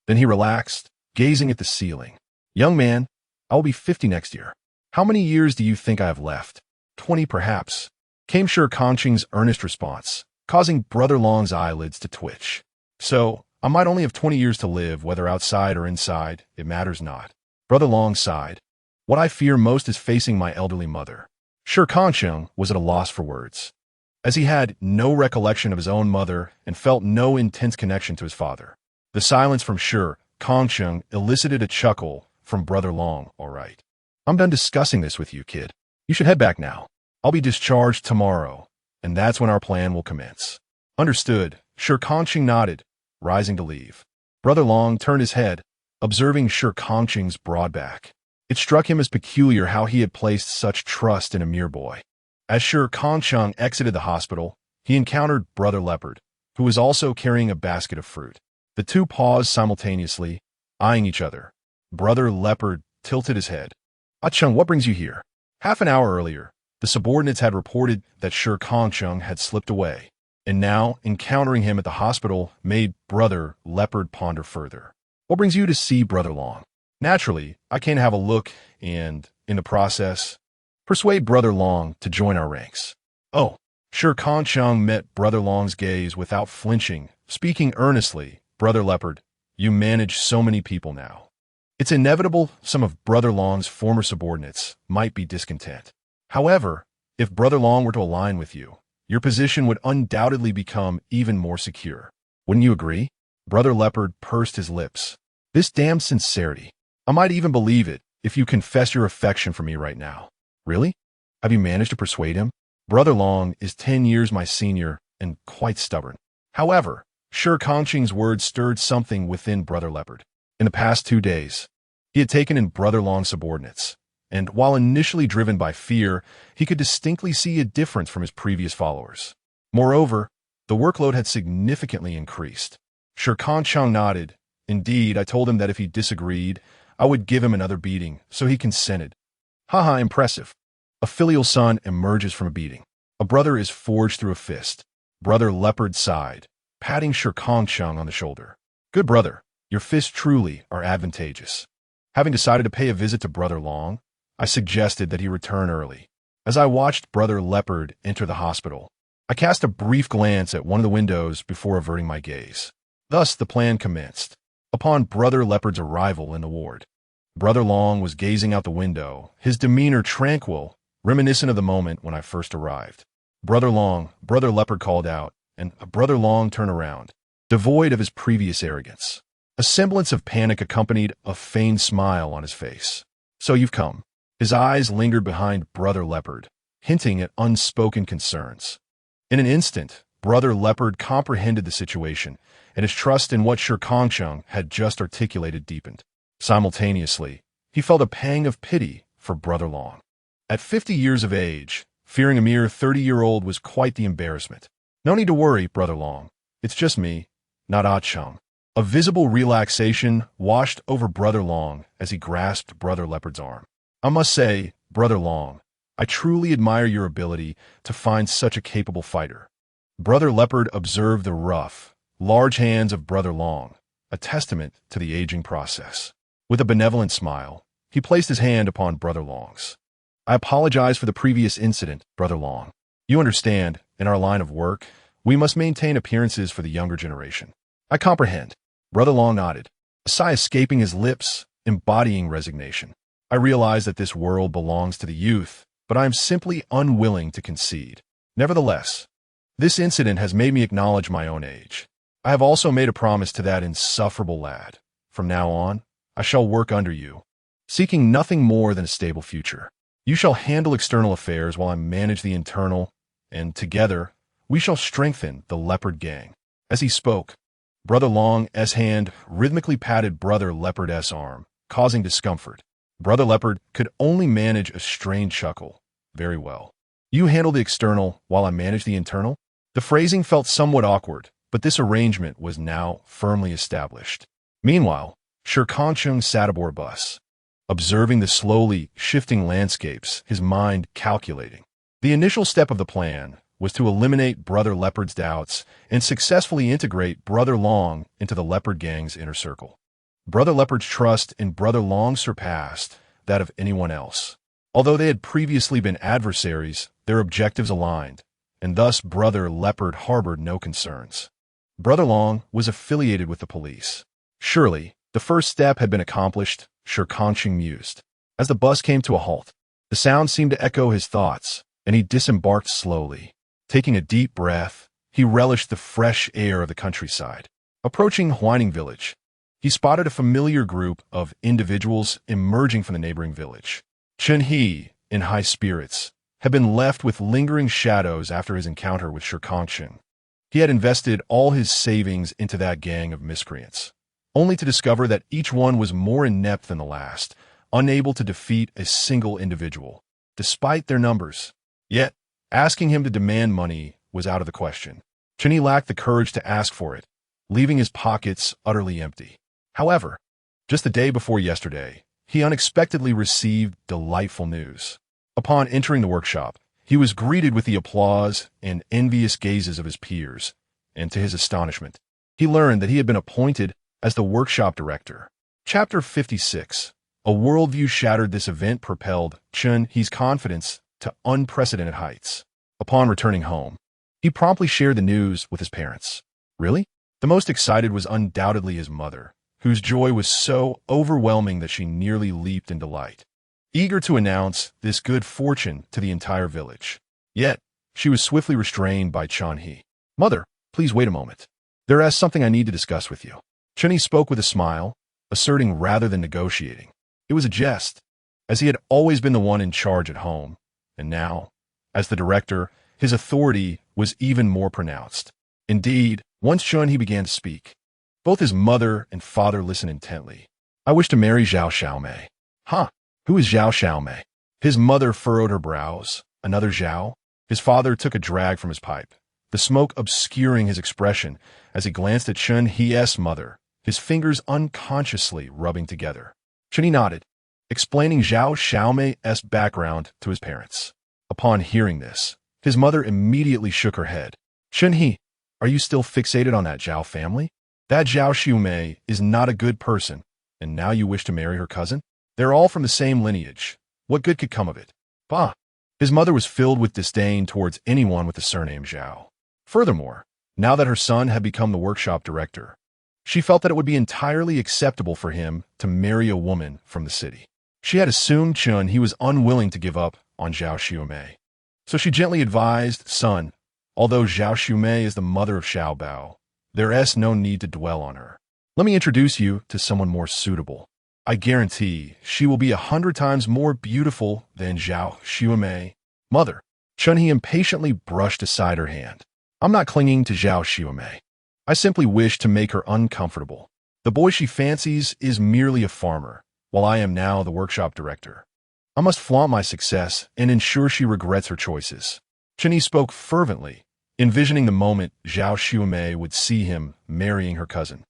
Then he relaxed, gazing at the ceiling. Young man, I will be 50 next year. How many years do you think I have left? 20 perhaps, came Shi Kangcheng's earnest response, causing Brother Long's eyelids to twitch. So, I might only have 20 years to live, whether outside or inside, it matters not. Brother Long sighed. What I fear most is facing my elderly mother. Shi Kangcheng was at a loss for words, as he had no recollection of his own mother and felt no intense connection to his father. The silence from Shi Kangcheng elicited a chuckle from Brother Long. All right. I'm done discussing this with you, kid. You should head back now. I'll be discharged tomorrow, and that's when our plan will commence. Understood. Shi Kangcheng nodded, rising to leave. Brother Long turned his head, observing Shi Kangcheng's broad back. It struck him as peculiar how he had placed such trust in a mere boy. As Shi Kangcheng exited the hospital, he encountered Brother Leopard, who was also carrying a basket of fruit. The two paused simultaneously, eyeing each other. Brother Leopard tilted his head. Chung, what brings you here? Half an hour earlier, the subordinates had reported that Shi Kangcheng had slipped away, and now encountering him at the hospital made Brother Leopard ponder further. What brings you to see Brother Long? Naturally, I can't have a look and, in the process, persuade Brother Long to join our ranks. Oh, Shi Kangcheng met Brother Long's gaze without flinching, speaking earnestly. Brother Leopard, you manage so many people now. It's inevitable some of Brother Long's former subordinates might be discontent. However, if Brother Long were to align with you, your position would undoubtedly become even more secure. Wouldn't you agree? Brother Leopard pursed his lips. This damned sincerity. I might even believe it if you confess your affection for me right now. Really? Have you managed to persuade him? Brother Long is 10 years my senior and quite stubborn. However, Shi Kangcheng's words stirred something within Brother Leopard. In the past 2 days, he had taken in Brother Long's subordinates, and while initially driven by fear, he could distinctly see a difference from his previous followers. Moreover, the workload had significantly increased. Shi Kangcheng nodded. Indeed, I told him that if he disagreed, I would give him another beating, so he consented. Haha, impressive. A filial son emerges from a beating. A brother is forged through a fist. Brother Leopard sighed, patting Shi Kangcheng on the shoulder. Good brother, your fists truly are advantageous. Having decided to pay a visit to Brother Long, I suggested that he return early. As I watched Brother Leopard enter the hospital, I cast a brief glance at one of the windows before averting my gaze. Thus, the plan commenced. Upon Brother Leopard's arrival in the ward, Brother Long was gazing out the window, his demeanor tranquil, reminiscent of the moment when I first arrived. "Brother Long," Brother Leopard called out, and Brother Long turned around, devoid of his previous arrogance. A semblance of panic accompanied a feigned smile on his face. "So you've come." His eyes lingered behind Brother Leopard, hinting at unspoken concerns. In an instant, Brother Leopard comprehended the situation, and his trust in what Shi Kangcheng had just articulated deepened. Simultaneously, he felt a pang of pity for Brother Long. At 50 years of age, fearing a mere 30-year-old was quite the embarrassment. "No need to worry, Brother Long. It's just me, not Ah Chung." A visible relaxation washed over Brother Long as he grasped Brother Leopard's arm. "I must say, Brother Long, I truly admire your ability to find such a capable fighter." Brother Leopard observed the rough, large hands of Brother Long, a testament to the aging process. With a benevolent smile, he placed his hand upon Brother Long's. "I apologize for the previous incident, Brother Long. You understand, in our line of work, we must maintain appearances for the younger generation." "I comprehend." Brother Long nodded, a sigh escaping his lips, embodying resignation. "I realize that this world belongs to the youth, but I am simply unwilling to concede. Nevertheless, this incident has made me acknowledge my own age. I have also made a promise to that insufferable lad. From now on, I shall work under you, seeking nothing more than a stable future. You shall handle external affairs while I manage the internal, and together, we shall strengthen the Leopard Gang." As he spoke, Brother Long's hand rhythmically patted Brother Leopard's arm, causing discomfort. Brother Leopard could only manage a strained chuckle. "Very well. You handle the external while I manage the internal?" The phrasing felt somewhat awkward, but this arrangement was now firmly established. Meanwhile, Shi Kangcheng sat aboard a bus, observing the slowly shifting landscapes, his mind calculating. The initial step of the plan was to eliminate Brother Leopard's doubts and successfully integrate Brother Long into the Leopard Gang's inner circle. Brother Leopard's trust in Brother Long surpassed that of anyone else. Although they had previously been adversaries, their objectives aligned, and thus Brother Leopard harbored no concerns. Brother Long was affiliated with the police. Surely, the first step had been accomplished, Shi Kangcheng mused. As the bus came to a halt, the sound seemed to echo his thoughts, and he disembarked slowly. Taking a deep breath, he relished the fresh air of the countryside. Approaching Huining village, he spotted a familiar group of individuals emerging from the neighboring village. Chen He, in high spirits, had been left with lingering shadows after his encounter with Shi Kangcheng. He had invested all his savings into that gang of miscreants, only to discover that each one was more inept than the last, unable to defeat a single individual, despite their numbers. Yet, asking him to demand money was out of the question. Chen He lacked the courage to ask for it, leaving his pockets utterly empty. However, just the day before yesterday, he unexpectedly received delightful news. Upon entering the workshop, he was greeted with the applause and envious gazes of his peers, and to his astonishment, he learned that he had been appointed as the workshop director. Chapter 56. A worldview shattered. This event propelled Chen He's confidence to unprecedented heights. Upon returning home, he promptly shared the news with his parents. Really? The most excited was undoubtedly his mother, whose joy was so overwhelming that she nearly leaped in delight, eager to announce this good fortune to the entire village. Yet, she was swiftly restrained by Chen He. "Mother, please wait a moment. There is something I need to discuss with you." Chen He spoke with a smile, asserting rather than negotiating. It was a jest, as he had always been the one in charge at home, and now, as the director, his authority was even more pronounced. Indeed, once Chen He began to speak, both his mother and father listened intently. "I wish to marry Zhao Xiaomei." "Huh? Who is Zhao Xiaomei?" His mother furrowed her brows. "Another Zhao?" His father took a drag from his pipe, the smoke obscuring his expression as he glanced at Chen He's mother, his fingers unconsciously rubbing together. Chen He nodded, explaining Zhao Xiaomei's background to his parents. Upon hearing this, his mother immediately shook her head. "Chen He, are you still fixated on that Zhao family? That Zhao Xiumei is not a good person, and now you wish to marry her cousin? They're all from the same lineage. What good could come of it?" "Bah!" His mother was filled with disdain towards anyone with the surname Zhao. Furthermore, now that her son had become the workshop director, she felt that it would be entirely acceptable for him to marry a woman from the city. She had assumed he was unwilling to give up on Zhao Xiumei. So she gently advised, son, although Zhao Xiumei is the mother of Xiao Bao, there is no need to dwell on her. Let me introduce you to someone more suitable. I guarantee she will be 100 times more beautiful than Zhao Xiumei. Mother, Chunhee impatiently brushed aside her hand. I'm not clinging to Zhao Xiumei. I simply wish to make her uncomfortable. The boy she fancies is merely a farmer, while I am now the workshop director. I must flaunt my success and ensure she regrets her choices. Chunhee spoke fervently, envisioning the moment Zhao Xiumei would see him marrying her cousin,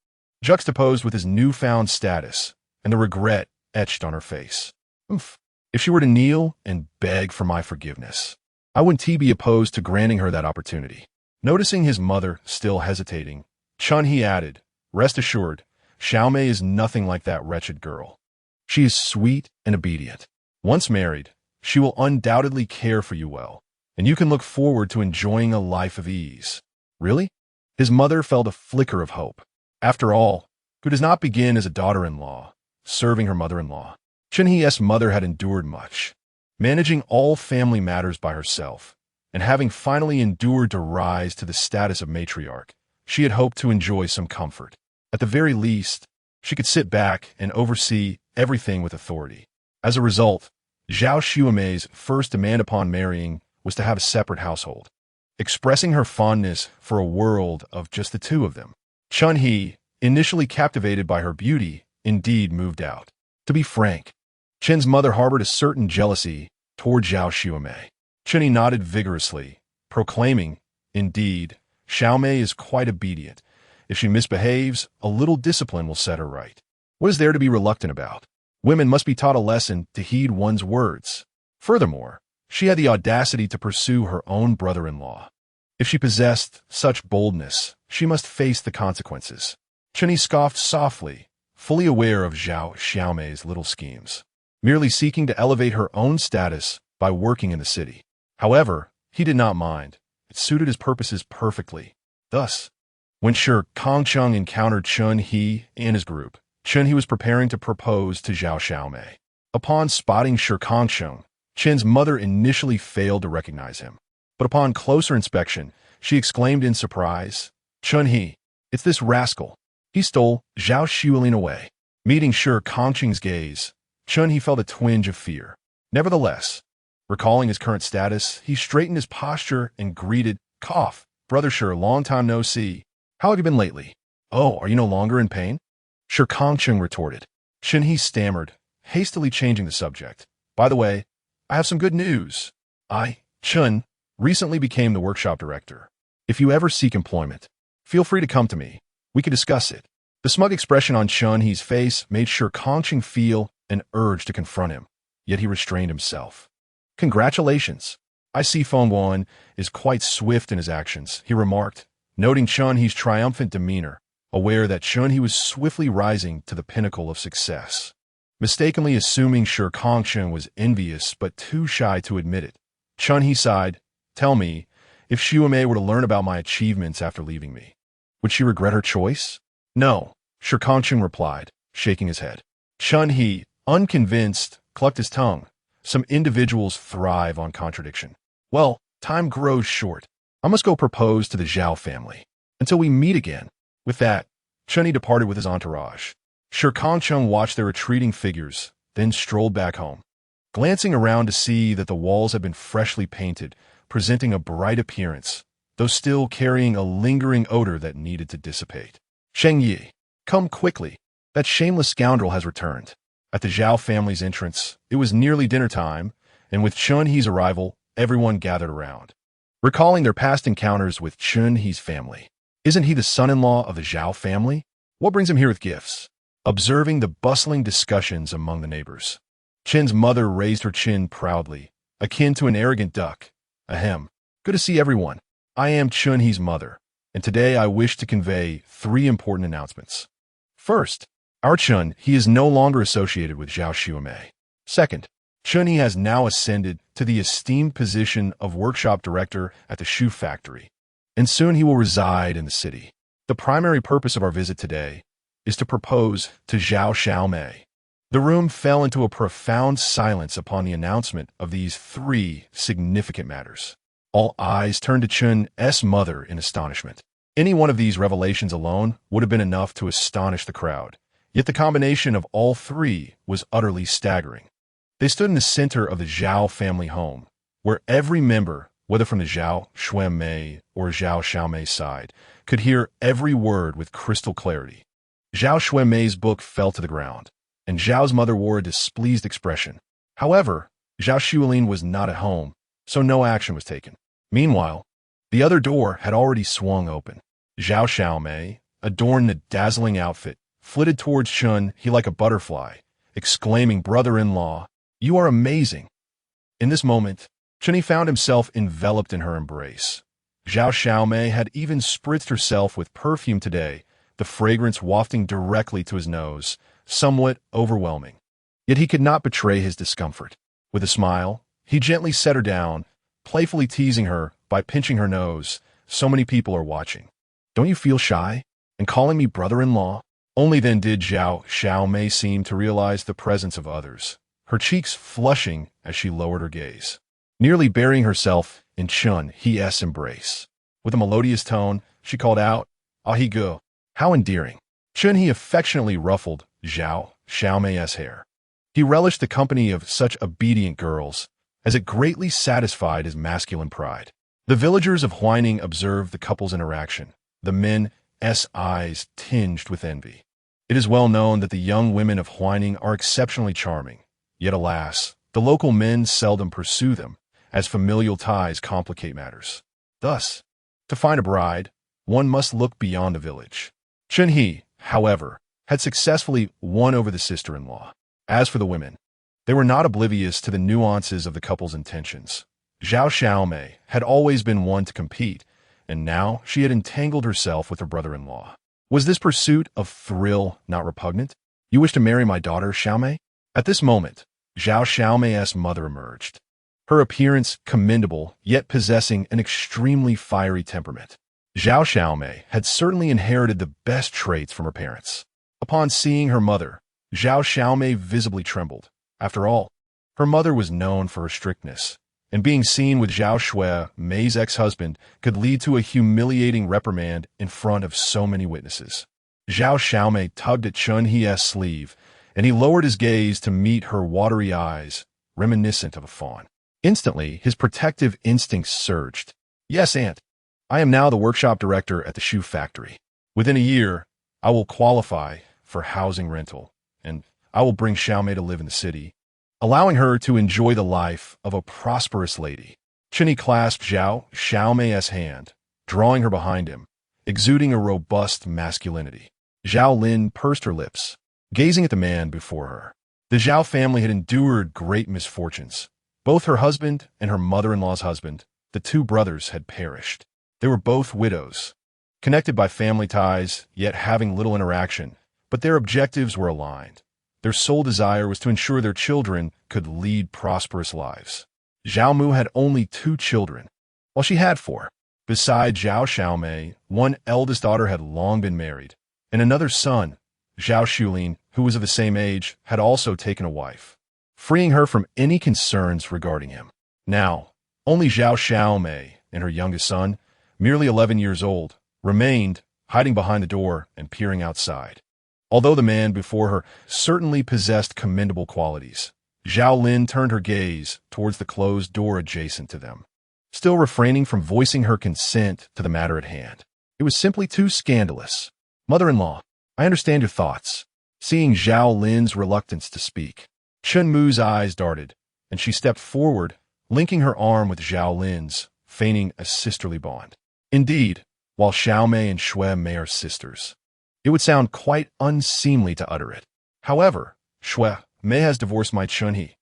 juxtaposed with his newfound status and the regret etched on her face. Oof. If she were to kneel and beg for my forgiveness, I wouldn't be opposed to granting her that opportunity. Noticing his mother still hesitating, Chunhee added, rest assured, Xiaomei is nothing like that wretched girl. She is sweet and obedient. Once married, she will undoubtedly care for you well, and you can look forward to enjoying a life of ease. Really? His mother felt a flicker of hope. After all, who does not begin as a daughter-in-law, serving her mother-in-law? Chunhee's mother had endured much, managing all family matters by herself, and having finally endured to rise to the status of matriarch, she had hoped to enjoy some comfort. At the very least, she could sit back and oversee everything with authority. As a result, Zhao Xiumei's first demand upon marrying was to have a separate household, expressing her fondness for a world of just the two of them. Chunhee, initially captivated by her beauty, indeed moved out. To be frank, Chen's mother harbored a certain jealousy toward Zhao Xiumei. Chunhee nodded vigorously, proclaiming, indeed, Xiaomei is quite obedient. If she misbehaves, a little discipline will set her right. What is there to be reluctant about? Women must be taught a lesson to heed one's words. Furthermore, she had the audacity to pursue her own brother-in-law. If she possessed such boldness, she must face the consequences. Chunhee scoffed softly, fully aware of Zhao Xiaomei's little schemes, merely seeking to elevate her own status by working in the city. However, he did not mind. It suited his purposes perfectly. Thus, when Shi Kangcheng encountered Chunhee and his group, Chunhee was preparing to propose to Zhao Xiaomei. Upon spotting Shi Kangcheng, Chen's mother initially failed to recognize him. But upon closer inspection, she exclaimed in surprise, Chunhee, it's this rascal. He stole Zhao Xiulin away. Meeting Shi Kangcheng's gaze, Chunhee felt a twinge of fear. Nevertheless, recalling his current status, he straightened his posture and greeted, cough, Brother Shi, long time no see. How have you been lately? Oh, are you no longer in pain? Shi Kangcheng retorted. Chunhee stammered, hastily changing the subject. By the way, I have some good news. Chun, recently became the workshop director. If you ever seek employment, feel free to come to me. We can discuss it. The smug expression on Chunhee's face made Shi Kangcheng feel an urge to confront him, yet he restrained himself. Congratulations. I see Fengguan is quite swift in his actions, he remarked, noting Chunhee's triumphant demeanor, aware that Chunhee was swiftly rising to the pinnacle of success. Mistakenly assuming Shi Kangcheng was envious but too shy to admit it, Chunhee sighed, tell me, if Xiumei were to learn about my achievements after leaving me, would she regret her choice? No, Shi Kangcheng replied, shaking his head. Chunhee, unconvinced, clucked his tongue. Some individuals thrive on contradiction. Well, time grows short. I must go propose to the Zhao family. Until we meet again. With that, Chunhee departed with his entourage. Shi Kangcheng watched their retreating figures, then strolled back home, glancing around to see that the walls had been freshly painted, presenting a bright appearance, though still carrying a lingering odor that needed to dissipate. Sheng Yi, come quickly. That shameless scoundrel has returned. At the Zhao family's entrance, it was nearly dinner time, and with Chunhee's arrival, everyone gathered around, recalling their past encounters with Chunhee's family. Isn't he the son-in-law of the Zhao family? What brings him here with gifts? Observing the bustling discussions among the neighbors, Chen's mother raised her chin proudly, akin to an arrogant duck. Ahem. Good to see everyone. I am Chunhee's mother, and today I wish to convey 3 important announcements. First, our Chun, he is no longer associated with Zhao Xiumei. Second, Chun He has now ascended to the esteemed position of workshop director at the shoe factory, and soon he will reside in the city. The primary purpose of our visit today is to propose to Zhao Xiaomei. The room fell into a profound silence upon the announcement of these three significant matters. All eyes turned to Chun's mother in astonishment. Any one of these revelations alone would have been enough to astonish the crowd, yet the combination of all three was utterly staggering. They stood in the center of the Zhao family home, where every member, whether from the Zhao Xuemei or Zhao Xiaomei's side, could hear every word with crystal clarity. Zhao Xuemei's book fell to the ground, and Zhao's mother wore a displeased expression. However, Zhao Xuelin was not at home, so no action was taken. Meanwhile, the other door had already swung open. Zhao Xiaomei, adorned in a dazzling outfit, flitted towards Chun He like a butterfly, exclaiming, "Brother-in-law, you are amazing." In this moment, Chun He found himself enveloped in her embrace. Zhao Xiaomei had even spritzed herself with perfume today, the fragrance wafting directly to his nose, somewhat overwhelming. Yet he could not betray his discomfort. With a smile, he gently set her down, playfully teasing her by pinching her nose. "So many people are watching. Don't you feel shy? And calling me brother-in-law?" Only then did Zhao Xiaomei seem to realize the presence of others, her cheeks flushing as she lowered her gaze, nearly burying herself in Chun He's embrace. With a melodious tone, she called out, "Ah he go." How endearing. Chun He affectionately ruffled Zhao Xiaomei's hair. He relished the company of such obedient girls, as it greatly satisfied his masculine pride. The villagers of Huaining observed the couple's interaction, the men's eyes tinged with envy. It is well known that the young women of Huaining are exceptionally charming, yet alas, the local men seldom pursue them, as familial ties complicate matters. Thus, to find a bride, one must look beyond the village. Chun He, however, had successfully won over the sister-in-law. As for the women, they were not oblivious to the nuances of the couple's intentions. Zhao Xiaomei had always been one to compete, and now she had entangled herself with her brother-in-law. Was this pursuit of thrill not repugnant? "You wish to marry my daughter, Xiaomei?" At this moment, Zhao Xiaomei's mother emerged, her appearance commendable, yet possessing an extremely fiery temperament. Zhao Xiaomei had certainly inherited the best traits from her parents. Upon seeing her mother, Zhao Xiaomei visibly trembled. After all, her mother was known for her strictness, and being seen with Zhao Xuemei's ex-husband could lead to a humiliating reprimand in front of so many witnesses. Zhao Xiaomei tugged at Chun He's sleeve, and he lowered his gaze to meet her watery eyes, reminiscent of a fawn. Instantly, his protective instincts surged. "Yes, Aunt. I am now the workshop director at the shoe factory. Within a year, I will qualify for housing rental, and I will bring Xiaomei to live in the city, allowing her to enjoy the life of a prosperous lady." Chun He clasped Zhao Xiaomei's hand, drawing her behind him, exuding a robust masculinity. Zhao Lin pursed her lips, gazing at the man before her. The Zhao family had endured great misfortunes. Both her husband and her mother-in-law's husband, the two brothers, had perished. They were both widows, connected by family ties, yet having little interaction, but their objectives were aligned. Their sole desire was to ensure their children could lead prosperous lives. Zhao Mu had only 2 children, while she had 4. Besides Zhao Xiaomei, one eldest daughter had long been married, and another son, Zhao Xulin, who was of the same age, had also taken a wife, freeing her from any concerns regarding him. Now, only Zhao Xiaomei and her youngest son, merely 11 years old, remained, hiding behind the door and peering outside. Although the man before her certainly possessed commendable qualities, Zhao Lin turned her gaze towards the closed door adjacent to them, still refraining from voicing her consent to the matter at hand. It was simply too scandalous. "Mother-in-law, I understand your thoughts." Seeing Zhao Lin's reluctance to speak, Chun Mu's eyes darted, and she stepped forward, linking her arm with Zhao Lin's, feigning a sisterly bond. Indeed, while Xiaomei and Xuemei are sisters, it would sound quite unseemly to utter it. However, Xuemei has divorced my Chun He.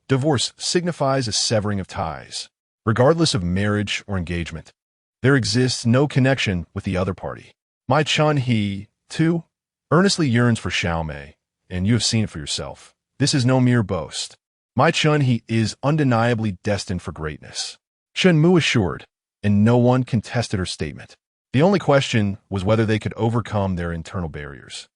Divorce signifies a severing of ties. Regardless of marriage or engagement, there exists no connection with the other party. My Chun He, too, earnestly yearns for Xiaomei, and you have seen it for yourself. This is no mere boast. My Chun-He is undeniably destined for greatness. Chen Mu assured, and no one contested her statement. The only question was whether they could overcome their internal barriers.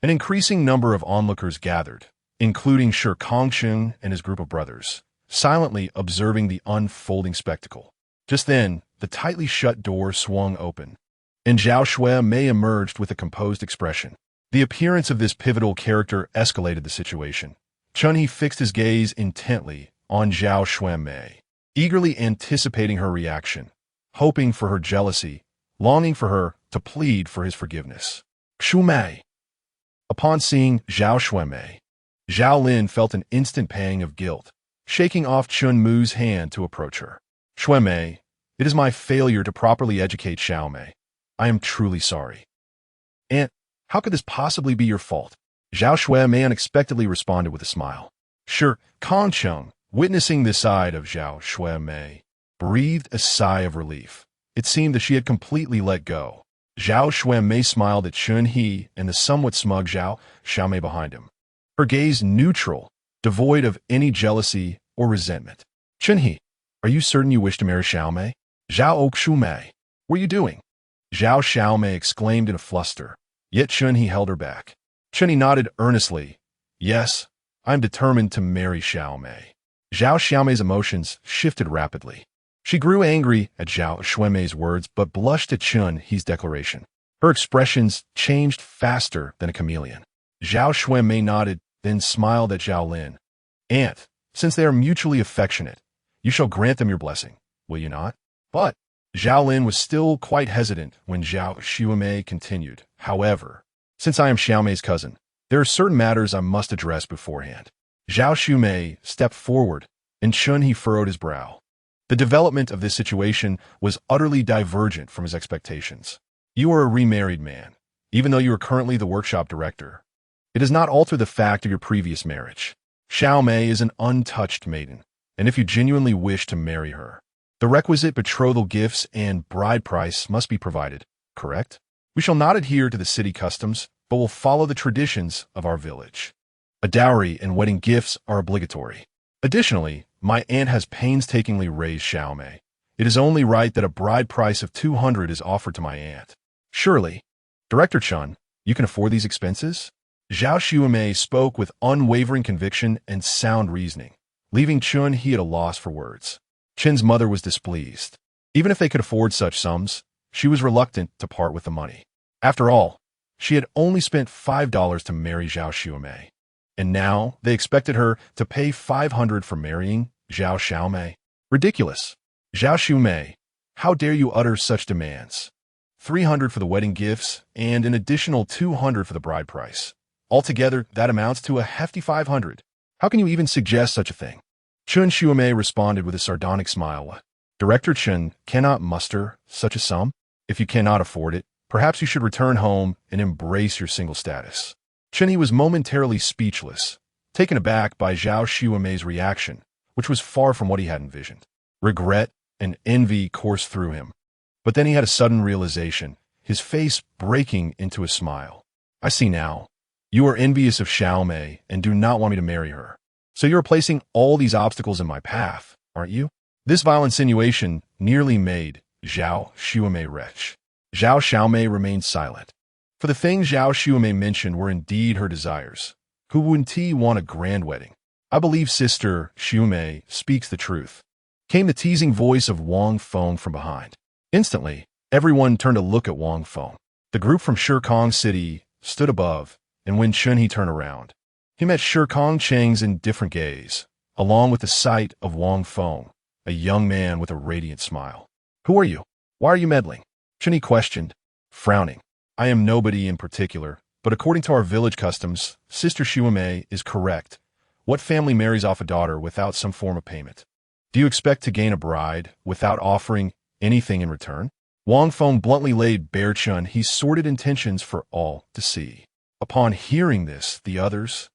An increasing number of onlookers gathered, including Shi Kangcheng and his group of brothers, silently observing the unfolding spectacle. Just then, the tightly shut door swung open, and Zhao Xuemei emerged with a composed expression. The appearance of this pivotal character escalated the situation. Chun-He fixed his gaze intently on Zhao Xuemei, eagerly anticipating her reaction, hoping for her jealousy, longing for her to plead for his forgiveness. Xuemei. Upon seeing Zhao Xuemei, Zhao Lin felt an instant pang of guilt, shaking off Chun Mu's hand to approach her. Xuemei, it is my failure to properly educate Xiaomei. I am truly sorry. Aunt, how could this possibly be your fault? Zhao Xuemei unexpectedly responded with a smile. Shi Kangcheng, witnessing this side of Zhao Xuemei, breathed a sigh of relief. It seemed that she had completely let go. Zhao Xuemei smiled at Chun-He and the somewhat smug Zhao Xiaomei behind him, her gaze neutral, devoid of any jealousy or resentment. Chun-He, are you certain you wish to marry Xiaomei? Zhao Xuemei, what are you doing? Zhao Xiaomei exclaimed in a fluster, yet Chun-He held her back. Chun-He nodded earnestly. Yes, I am determined to marry Xiaomei. Zhao Xiaomei's emotions shifted rapidly. She grew angry at Zhao Xuemei's words but blushed at Chun-He's declaration. Her expressions changed faster than a chameleon. Zhao Xuemei nodded, then smiled at Zhao Lin. Aunt, since they are mutually affectionate, you shall grant them your blessing, will you not? But Zhao Lin was still quite hesitant when Zhao Xuemei continued. However, since I am Xiaomei's cousin, there are certain matters I must address beforehand. Zhao Xuemei stepped forward, and Chun-He furrowed his brow. The development of this situation was utterly divergent from his expectations. You are a remarried man, even though you are currently the workshop director. It does not alter the fact of your previous marriage. Xiaomei is an untouched maiden, and if you genuinely wish to marry her, the requisite betrothal gifts and bride price must be provided, correct? We shall not adhere to the city customs, but will follow the traditions of our village. A dowry and wedding gifts are obligatory. Additionally, my aunt has painstakingly raised Xiaomei. It is only right that a bride price of 200 is offered to my aunt. Surely, Director Chun, you can afford these expenses? Zhao Xuemei spoke with unwavering conviction and sound reasoning, leaving Chun-He at a loss for words. Chen's mother was displeased. Even if they could afford such sums, she was reluctant to part with the money. After all, she had only spent $5 to marry Zhao Xuemei, and now they expected her to pay 500 for marrying Zhao Xiaomei. Ridiculous. Zhao Xuemei, how dare you utter such demands? 300 for the wedding gifts and an additional 200 for the bride price. Altogether, that amounts to a hefty 500. How can you even suggest such a thing? Chun Xuemei responded with a sardonic smile. Director Chen cannot muster such a sum. If you cannot afford it, perhaps you should return home and embrace your single status. Chen-He was momentarily speechless, taken aback by Zhao Xuemei's reaction, which was far from what he had envisioned. Regret and envy coursed through him. But then he had a sudden realization, his face breaking into a smile. I see now. You are envious of Xiaomei and do not want me to marry her. So you are placing all these obstacles in my path, aren't you? This vile insinuation nearly made Zhao Xuemei retch. Zhao Xiaomei remained silent. For the things Zhao Xuemei mentioned were indeed her desires. Who wouldn't want a grand wedding? I believe Sister Xuemei speaks the truth. Came the teasing voice of Wang Feng from behind. Instantly, everyone turned to look at Wang Feng. The group from Shi Kangcheng City stood above, and when Chun-He turned around, he met Shi Kangcheng's indifferent gaze, along with the sight of Wang Feng, a young man with a radiant smile. Who are you? Why are you meddling? Chun-He questioned, frowning. I am nobody in particular, but according to our village customs, Sister Xuemei is correct. What family marries off a daughter without some form of payment? Do you expect to gain a bride without offering anything in return? Wang Feng bluntly laid bare Chun-He's sordid intentions for all to see. Upon hearing this, the others,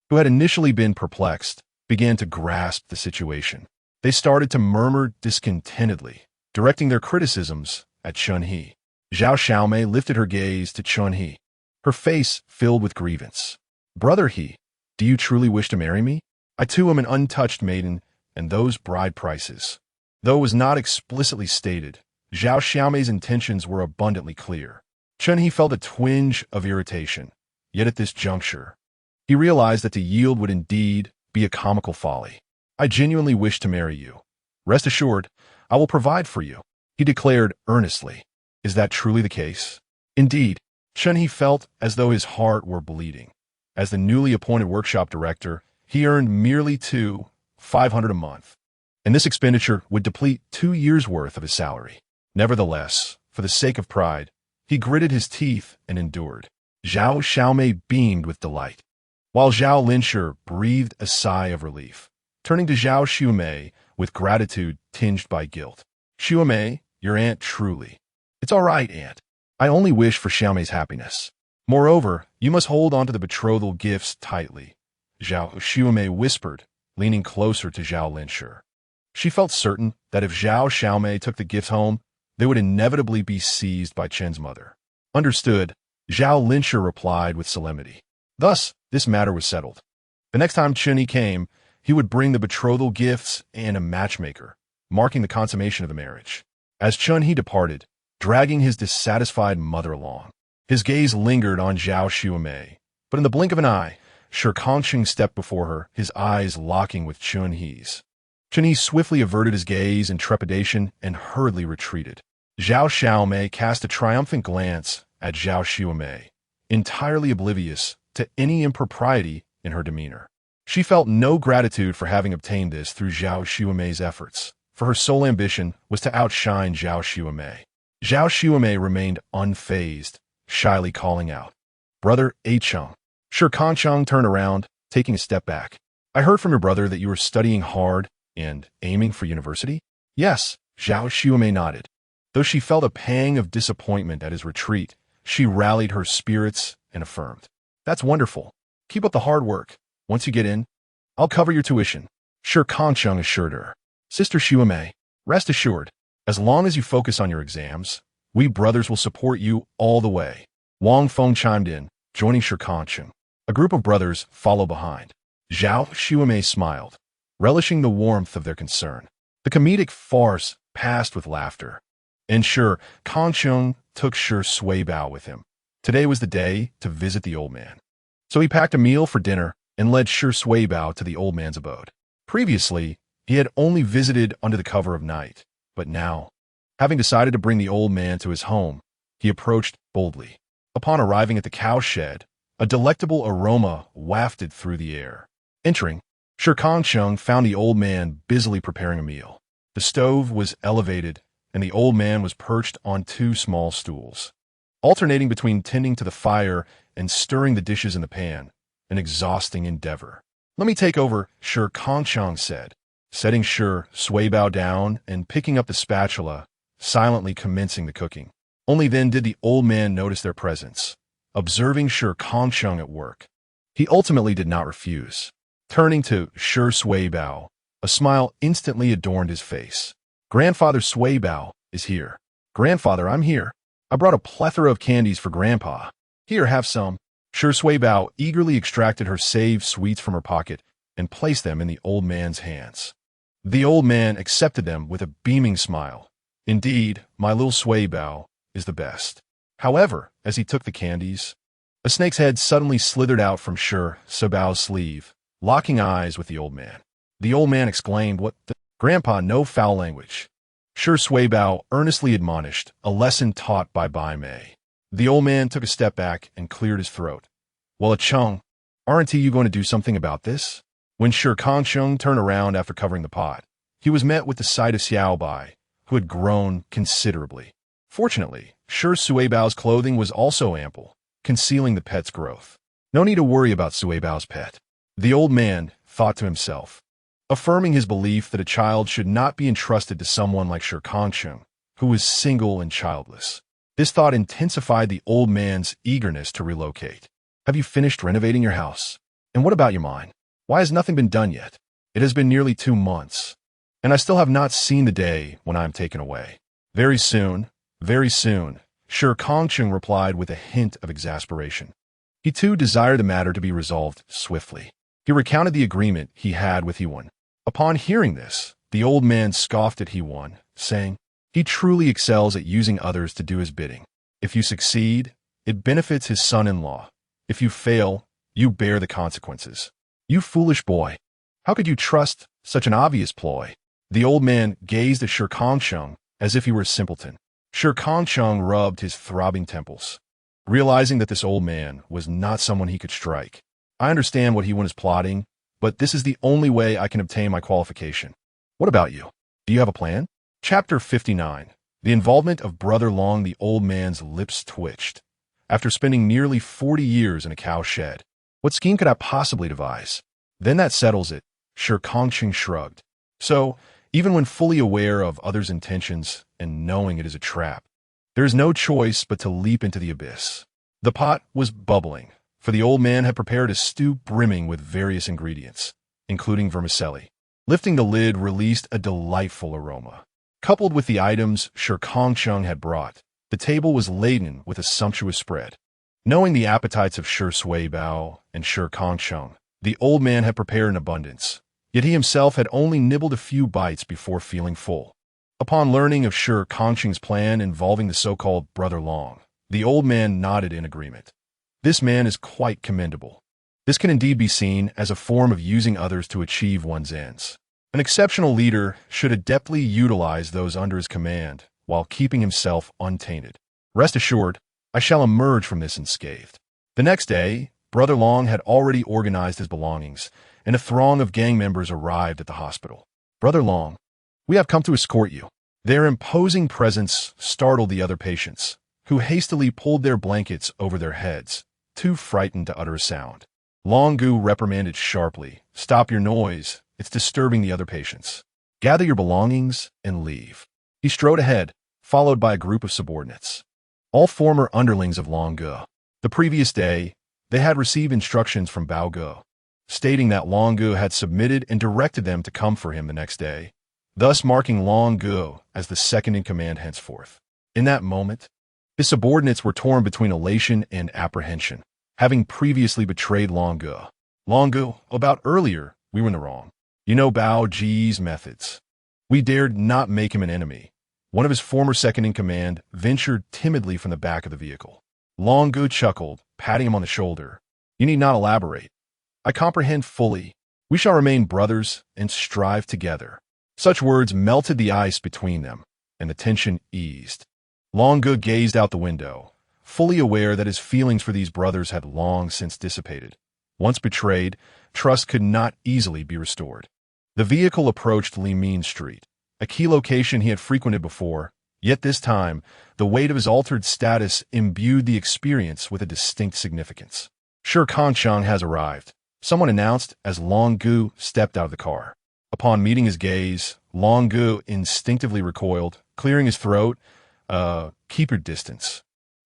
who had initially been perplexed, began to grasp the situation. They started to murmur discontentedly, directing their criticisms at Chun-He. Zhao Xiaomei lifted her gaze to Chun-He, her face filled with grievance. Brother He, do you truly wish to marry me? I too am an untouched maiden, and those bride prices. Though it was not explicitly stated, Zhao Xiaomei's intentions were abundantly clear. Chen He felt a twinge of irritation, yet at this juncture, he realized that to yield would indeed be a comical folly. I genuinely wish to marry you. Rest assured, I will provide for you, he declared earnestly. Is that truly the case? Indeed, Chen He felt as though his heart were bleeding. As the newly appointed workshop director, he earned merely 500 a month, and this expenditure would deplete 2 years' worth of his salary. Nevertheless, for the sake of pride, he gritted his teeth and endured. Zhao Xiaomei beamed with delight, while Zhao Linshi breathed a sigh of relief, turning to Zhao Xiumei with gratitude tinged by guilt. Xiumei, your aunt truly. It's all right, aunt. I only wish for Xiaomei's happiness. Moreover, you must hold on to the betrothal gifts tightly, Zhao Xiumei whispered, leaning closer to Zhao Linshi. She felt certain that if Zhao Xiaomei took the gifts home, they would inevitably be seized by Chen's mother. Understood, Zhao Linshi replied with solemnity. Thus, this matter was settled. The next time Chen He came, he would bring the betrothal gifts and a matchmaker, marking the consummation of the marriage. As Chen He departed, dragging his dissatisfied mother along, his gaze lingered on Zhao Xiumei, but in the blink of an eye, Shi Kangcheng stepped before her, his eyes locking with Chen He's. Chen He swiftly averted his gaze in trepidation and hurriedly retreated. Zhao Xiaomei cast a triumphant glance at Zhao Xiumei, entirely oblivious to any impropriety in her demeanor. She felt no gratitude for having obtained this through Zhao Xiumei's efforts, for her sole ambition was to outshine Zhao Xiumei. Zhao Xiumei remained unfazed, shyly calling out, Brother Acheng. Shi Kangcheng turned around, taking a step back. I heard from your brother that you were studying hard and aiming for university? Yes, Zhao Xiumei nodded. Though she felt a pang of disappointment at his retreat, she rallied her spirits and affirmed. That's wonderful. Keep up the hard work. Once you get in, I'll cover your tuition. Shi Kangcheng assured her. Sister Xiumei, rest assured, as long as you focus on your exams, we brothers will support you all the way. Wang Feng chimed in, joining Shi Kangcheng. A group of brothers followed behind. Zhao Xiumei smiled, relishing the warmth of their concern. The comedic farce passed with laughter. And Shi Kangcheng took Shi Suibao with him. Today was the day to visit the old man. So he packed a meal for dinner and led Shi Suibao to the old man's abode. Previously, he had only visited under the cover of night, but now, having decided to bring the old man to his home, he approached boldly. Upon arriving at the cowshed, a delectable aroma wafted through the air. Entering, Shi Kangcheng found the old man busily preparing a meal. The stove was elevated, and the old man was perched on 2 small stools, alternating between tending to the fire and stirring the dishes in the pan, an exhausting endeavor. Let me take over, Shi Kangcheng said, setting Shi Suibao down and picking up the spatula, silently commencing the cooking. Only then did the old man notice their presence, observing Shi Kangcheng at work. He ultimately did not refuse. Turning to Shi Suibao, a smile instantly adorned his face. Grandfather Suibao is here. Grandfather, I'm here. I brought a plethora of candies for Grandpa. Here, have some. Shi Suibao eagerly extracted her saved sweets from her pocket and placed them in the old man's hands. The old man accepted them with a beaming smile. Indeed, my little Suibao is the best. However, as he took the candies, a snake's head suddenly slithered out from Shi Suibao's sleeve, locking eyes with the old man. The old man exclaimed, What the? Grandpa, no foul language. Shi Suibao earnestly admonished, a lesson taught by Bai Mei. The old man took a step back and cleared his throat. Well, Acheng, aren't you going to do something about this? When Shi Kangcheng turned around after covering the pot, he was met with the sight of Xiao Bai, who had grown considerably. Fortunately, Shi Suibao's clothing was also ample, concealing the pet's growth. No need to worry about Suibao's pet. The old man thought to himself, affirming his belief that a child should not be entrusted to someone like Shi Kangcheng, who was single and childless. This thought intensified the old man's eagerness to relocate. Have you finished renovating your house? And what about your mine? Why has nothing been done yet? It has been nearly 2 months, and I still have not seen the day when I am taken away. Very soon, Shi Kangcheng replied with a hint of exasperation. He too desired the matter to be resolved swiftly. He recounted the agreement he had with He-Won. Upon hearing this, the old man scoffed at He-Won, saying, "He truly excels at using others to do his bidding. If you succeed, it benefits his son-in-law. If you fail, you bear the consequences. You foolish boy. How could you trust such an obvious ploy?" The old man gazed at Shi Kangcheng as if he were a simpleton. Shi Kangcheng rubbed his throbbing temples, realizing that this old man was not someone he could strike. "I understand what He-Won is plotting, but this is the only way I can obtain my qualification. What about you? Do you have a plan?" Chapter 59. The involvement of Brother Long. The old man's lips twitched. After spending nearly 40 years in a cow shed, what scheme could I possibly devise? "Then that settles it," Shi Kangcheng shrugged. "So, even when fully aware of others' intentions and knowing it is a trap, there is no choice but to leap into the abyss." The pot was bubbling, for the old man had prepared a stew brimming with various ingredients, including vermicelli. Lifting the lid released a delightful aroma. Coupled with the items Shi Kangcheng had brought, the table was laden with a sumptuous spread. Knowing the appetites of Shi Suibao and Shi Kangcheng, the old man had prepared in abundance, yet he himself had only nibbled a few bites before feeling full. Upon learning of Shi Kangcheng's plan involving the so-called Brother Long, the old man nodded in agreement. This man is quite commendable. This can indeed be seen as a form of using others to achieve one's ends. An exceptional leader should adeptly utilize those under his command while keeping himself untainted. Rest assured, I shall emerge from this unscathed. The next day, Brother Long had already organized his belongings, and a throng of gang members arrived at the hospital. "Brother Long, we have come to escort you." Their imposing presence startled the other patients, who hastily pulled their blankets over their heads, too frightened to utter a sound. Long Gu reprimanded sharply, "Stop your noise. It's disturbing the other patients. Gather your belongings and leave." He strode ahead, followed by a group of subordinates, all former underlings of Long Gu. The previous day, they had received instructions from Bao Gu, stating that Long Gu had submitted and directed them to come for him the next day, thus marking Long Gu as the second in command henceforth. In that moment, his subordinates were torn between elation and apprehension, having previously betrayed Long Gu. "Long Gu, about earlier, we were in the wrong. You know Bao Ji's methods. We dared not make him an enemy." One of his former second-in-command ventured timidly from the back of the vehicle. Long Gu chuckled, patting him on the shoulder. "You need not elaborate. I comprehend fully. We shall remain brothers and strive together." Such words melted the ice between them, and the tension eased. Long Gu gazed out the window, fully aware that his feelings for these brothers had long since dissipated. Once betrayed, trust could not easily be restored. The vehicle approached Limin Street, a key location he had frequented before, yet this time, the weight of his altered status imbued the experience with a distinct significance. "Shi Kangcheng has arrived," someone announced as Long Gu stepped out of the car. Upon meeting his gaze, Long Gu instinctively recoiled, clearing his throat. Keep your distance."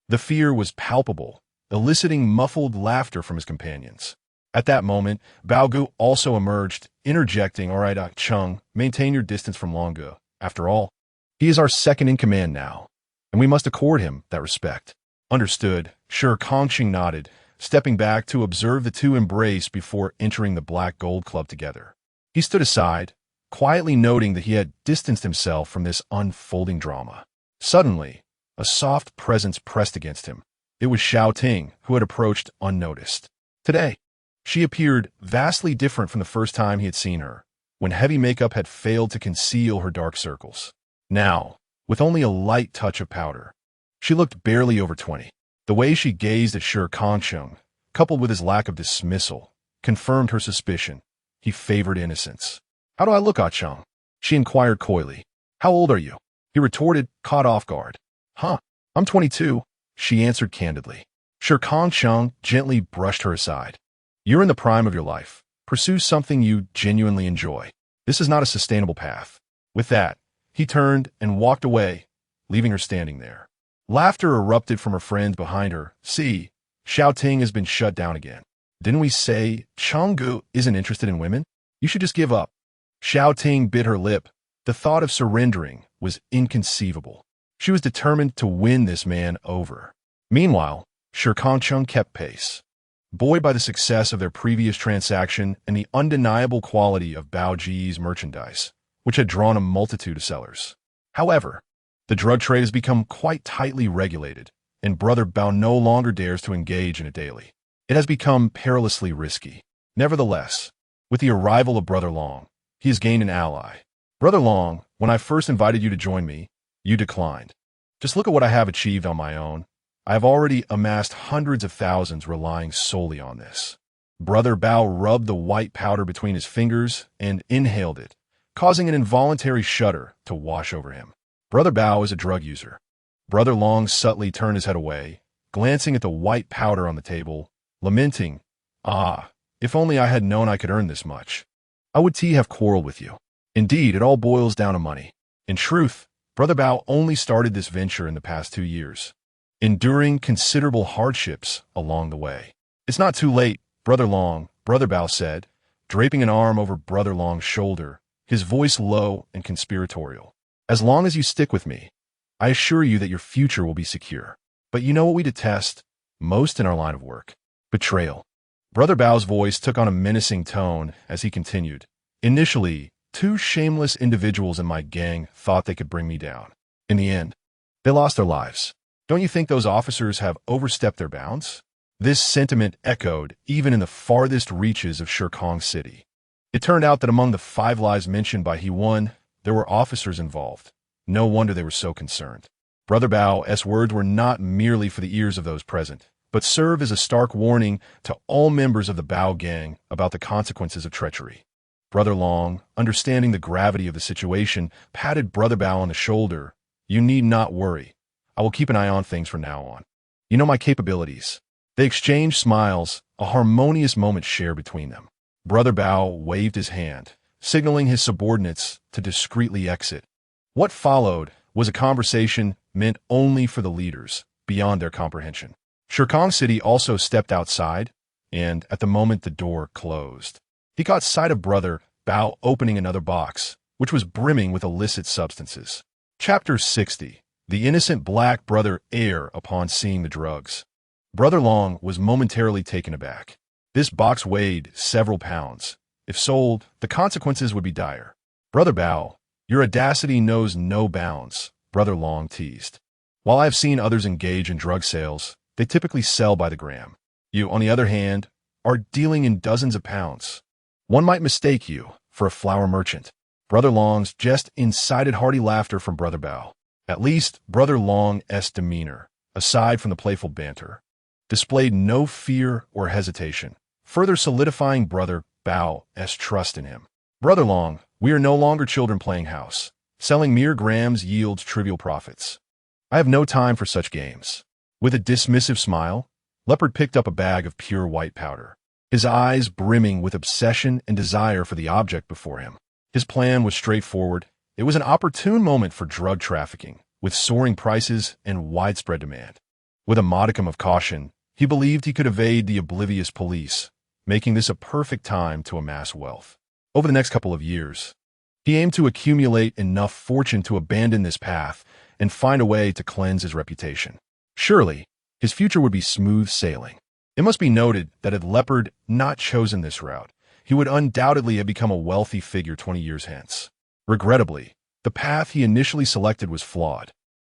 The fear was palpable, eliciting muffled laughter from his companions. At that moment, Bao Gu also emerged, interjecting, "All right, Chung, maintain your distance from Long Gu. After all, he is our second-in-command now, and we must accord him that respect." "Understood," Shi Kangcheng nodded, stepping back to observe the two embrace before entering the Black Gold Club together. He stood aside, quietly noting that he had distanced himself from this unfolding drama. Suddenly, a soft presence pressed against him. It was Xiao Ting, who had approached unnoticed. Today, she appeared vastly different from the first time he had seen her, when heavy makeup had failed to conceal her dark circles. Now, with only a light touch of powder, she looked barely over 20. The way she gazed at Shi Kangcheng, coupled with his lack of dismissal, confirmed her suspicion. He favored innocence. "How do I look, Ah Cheng?" she inquired coyly. "How old are you?" He retorted, caught off guard. I'm 22, she answered candidly. Shi Kangcheng gently brushed her aside. "You're in the prime of your life. Pursue something you genuinely enjoy. This is not a sustainable path." With that, he turned and walked away, leaving her standing there. Laughter erupted from her friends behind her. "See, Xiao Ting has been shut down again. Didn't we say Changgu isn't interested in women? You should just give up." Xiao Ting bit her lip. The thought of surrendering was inconceivable. She was determined to win this man over. Meanwhile, Shi Kangcheng kept pace. buoyed by the success of their previous transaction and the undeniable quality of Bao Ji's merchandise, which had drawn a multitude of sellers. However, the drug trade has become quite tightly regulated, and Brother Bao no longer dares to engage in it daily. It has become perilously risky. Nevertheless, with the arrival of Brother Long, he has gained an ally. Brother Long, when I first invited you to join me, you declined. Just look at what I have achieved on my own. I have already amassed hundreds of thousands relying solely on this. Brother Bao rubbed the white powder between his fingers and inhaled it, causing an involuntary shudder to wash over him. Brother Bao is a drug user. Brother Long subtly turned his head away, glancing at the white powder on the table, lamenting, "Ah, if only I had known I could earn this much, I would have quarreled with you." Indeed, it all boils down to money. In truth, Brother Bao only started this venture in the past 2 years, enduring considerable hardships along the way. "It's not too late, Brother Long," Brother Bao said, draping an arm over Brother Long's shoulder, his voice low and conspiratorial. "As long as you stick with me, I assure you that your future will be secure. But you know what we detest most in our line of work? Betrayal." Brother Bao's voice took on a menacing tone as he continued. "Initially, 2 shameless individuals in my gang thought they could bring me down. In the end, they lost their lives. Don't you think those officers have overstepped their bounds?" This sentiment echoed even in the farthest reaches of Shi Kangcheng. It turned out that among the 5 lives mentioned by He One, there were officers involved. No wonder they were so concerned. Brother Bao's words were not merely for the ears of those present, but serve as a stark warning to all members of the Bao gang about the consequences of treachery. Brother Long, understanding the gravity of the situation, patted Brother Bao on the shoulder. "You need not worry. I will keep an eye on things from now on. You know my capabilities." They exchanged smiles, a harmonious moment shared between them. Brother Bao waved his hand, signaling his subordinates to discreetly exit. What followed was a conversation meant only for the leaders, beyond their comprehension. Shi Kangcheng also stepped outside, and at the moment the door closed, he caught sight of Brother Bao opening another box, which was brimming with illicit substances. Chapter 60. The innocent black brother heir upon seeing the drugs. Brother Long was momentarily taken aback. This box weighed several pounds. If sold, the consequences would be dire. "Brother Bao, your audacity knows no bounds," Brother Long teased. "While I have seen others engage in drug sales, they typically sell by the gram. You, on the other hand, are dealing in dozens of pounds. One might mistake you for a flour merchant." Brother Long's jest incited hearty laughter from Brother Bao. At least, Brother Long's demeanor, aside from the playful banter, displayed no fear or hesitation, further solidifying Brother Bao's trust in him. "Brother Long, we are no longer children playing house. Selling mere grams yields trivial profits. I have no time for such games." With a dismissive smile, Leopard picked up a bag of pure white powder, his eyes brimming with obsession and desire for the object before him. His plan was straightforward. It was an opportune moment for drug trafficking, with soaring prices and widespread demand. With a modicum of caution, he believed he could evade the oblivious police, making this a perfect time to amass wealth. Over the next couple of years, he aimed to accumulate enough fortune to abandon this path and find a way to cleanse his reputation. Surely, his future would be smooth sailing. It must be noted that had Leopard not chosen this route, he would undoubtedly have become a wealthy figure 20 years hence. Regrettably, the path he initially selected was flawed.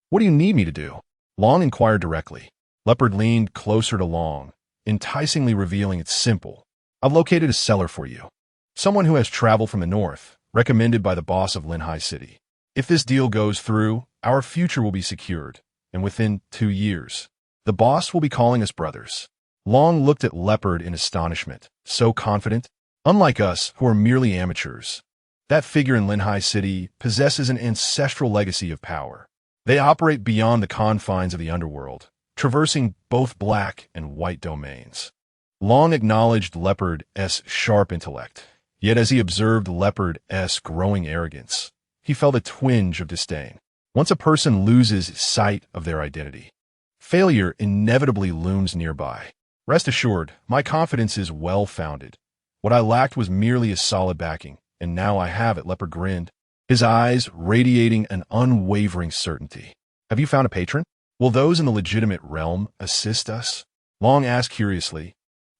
"What do you need me to do?" Long inquired directly. Leopard leaned closer to Long, enticingly revealing it's simple. "I've located a seller for you. Someone who has traveled from the north, recommended by the boss of Linhai City. If this deal goes through, our future will be secured, and within 2 years, the boss will be calling us brothers." Long looked at Leopard in astonishment, so confident. Unlike us, who are merely amateurs, that figure in Linhai City possesses an ancestral legacy of power. They operate beyond the confines of the underworld, traversing both black and white domains. Long acknowledged Leopard's sharp intellect, yet as he observed Leopard's growing arrogance, he felt a twinge of disdain. Once a person loses sight of their identity, failure inevitably looms nearby. "Rest assured, my confidence is well-founded. What I lacked was merely a solid backing, and now I have it," Leopard grinned, his eyes radiating an unwavering certainty. "Have you found a patron? Will those in the legitimate realm assist us?" Long asked curiously.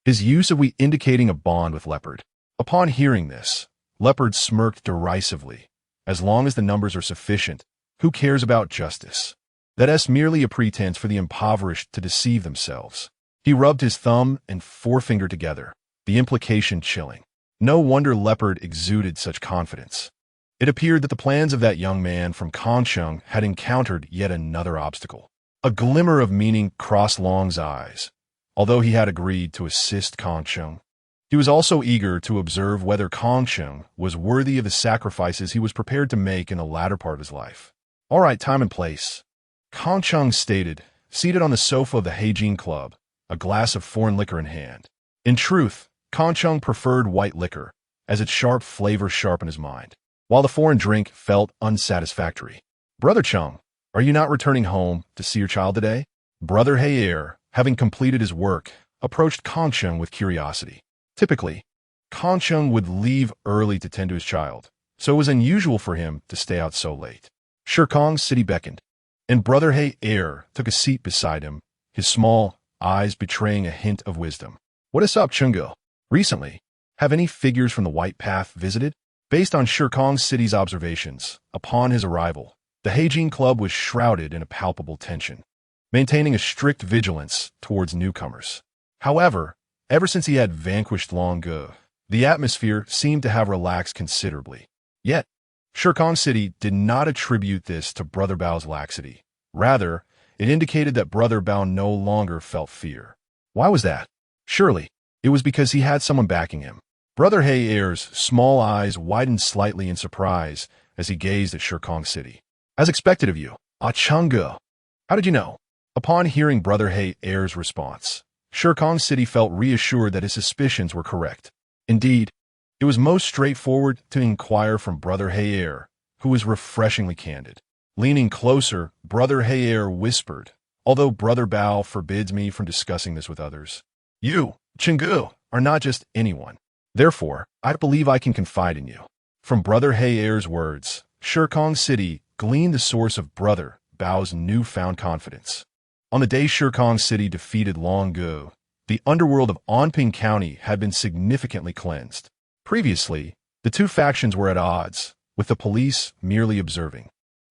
his use of we indicating a bond with Leopard. Upon hearing this, Leopard smirked derisively. As long as the numbers are sufficient, who cares about justice? That's merely a pretense for the impoverished to deceive themselves. He rubbed his thumb and forefinger together, the implication chilling. No wonder Leopard exuded such confidence. It appeared that the plans of that young man from Kangcheng had encountered yet another obstacle. A glimmer of meaning crossed Long's eyes. Although he had agreed to assist Kangcheng, he was also eager to observe whether Kangcheng was worthy of the sacrifices he was prepared to make in the latter part of his life. All right, time and place, Kangcheng stated, seated on the sofa of the Heijin Club, a glass of foreign liquor in hand. In truth, Kangcheng preferred white liquor, as its sharp flavor sharpened his mind, while the foreign drink felt unsatisfactory. Brother Cheng, are you not returning home to see your child today? Brother Heyer, having completed his work, approached Kangcheng with curiosity. Typically, Kangcheng would leave early to tend to his child, so it was unusual for him to stay out so late. Shi Kangcheng beckoned, and Brother Heyer took a seat beside him, his small eyes betraying a hint of wisdom. What is up, Chungo? Recently, have any figures from the White Path visited? Based on Shi Kangcheng's observations, upon his arrival, the Heijin Club was shrouded in a palpable tension, maintaining a strict vigilance towards newcomers. However, ever since he had vanquished Long Ge, the atmosphere seemed to have relaxed considerably. Yet, Shi Kangcheng did not attribute this to Brother Bao's laxity. Rather, it indicated that Brother Bao no longer felt fear. Why was that? Surely, it was because he had someone backing him. Brother Heyer's small eyes widened slightly in surprise as he gazed at Shi Kangcheng. As expected of you, Changge. How did you know? Upon hearing Brother Heyer's response, Shi Kangcheng felt reassured that his suspicions were correct. Indeed, it was most straightforward to inquire from Brother Heyer, who was refreshingly candid. Leaning closer, Brother Heyer whispered, although Brother Bao forbids me from discussing this with others. You, Chenggu, are not just anyone. Therefore, I believe I can confide in you. From Brother Heyer's words, Shi Kangcheng gleaned the source of Brother Bao's newfound confidence. On the day Shi Kangcheng defeated Long Ge, the underworld of Anping County had been significantly cleansed. Previously, the two factions were at odds, with the police merely observing,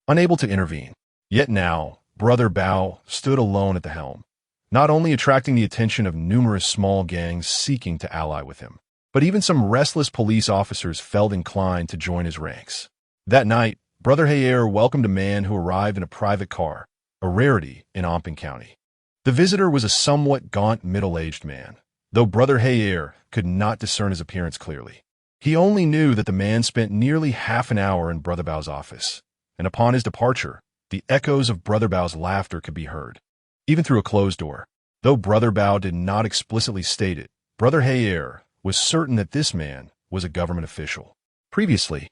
unable to intervene. Yet now, Brother Bao stood alone at the helm, not only attracting the attention of numerous small gangs seeking to ally with him, but even some restless police officers felt inclined to join his ranks. That night, Brother Heyer welcomed a man who arrived in a private car, a rarity in Anping County. The visitor was a somewhat gaunt middle-aged man, though Brother Heyer could not discern his appearance clearly. He only knew that the man spent nearly half an hour in Brother Bao's office, and upon his departure, the echoes of Brother Bao's laughter could be heard, even through a closed door. Though Brother Bao did not explicitly state it, Brother Heyer was certain that this man was a government official. Previously,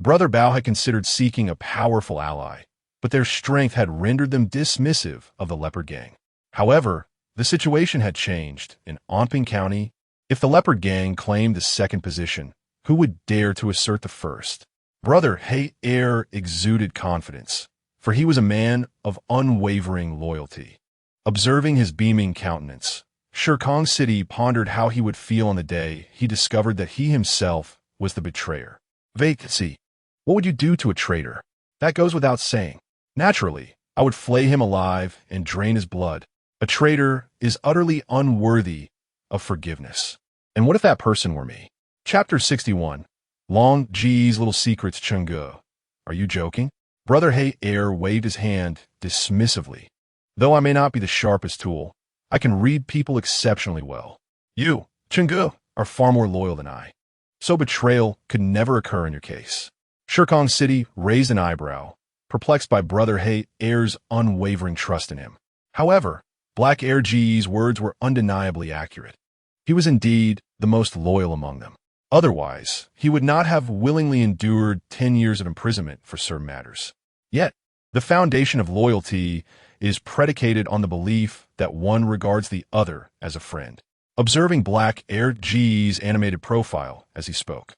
Brother Bao had considered seeking a powerful ally, but their strength had rendered them dismissive of the Leopard Gang. However, the situation had changed. In Anping County, if the Leopard Gang claimed the second position, who would dare to assert the first? Brother Heyer exuded confidence, for he was a man of unwavering loyalty. Observing his beaming countenance, Shi Kangcheng pondered how he would feel on the day he discovered that he himself was the betrayer. Vacancy. What would you do to a traitor? That goes without saying. Naturally, I would flay him alive and drain his blood. A traitor is utterly unworthy of forgiveness. And what if that person were me? Chapter 61. Long Ji's Little Secrets Chenggu. Are you joking? Brother Heyer waved his hand dismissively. Though I may not be the sharpest tool, I can read people exceptionally well. You, Chenggu, are far more loyal than I. So betrayal could never occur in your case. Shi Kangcheng raised an eyebrow, perplexed by Brother Heyer's unwavering trust in him. However, Black Air Ji's words were undeniably accurate. He was indeed the most loyal among them. Otherwise, he would not have willingly endured 10 years of imprisonment for certain matters. Yet, the foundation of loyalty is predicated on the belief that one regards the other as a friend. Observing Black Air Ji's animated profile as he spoke,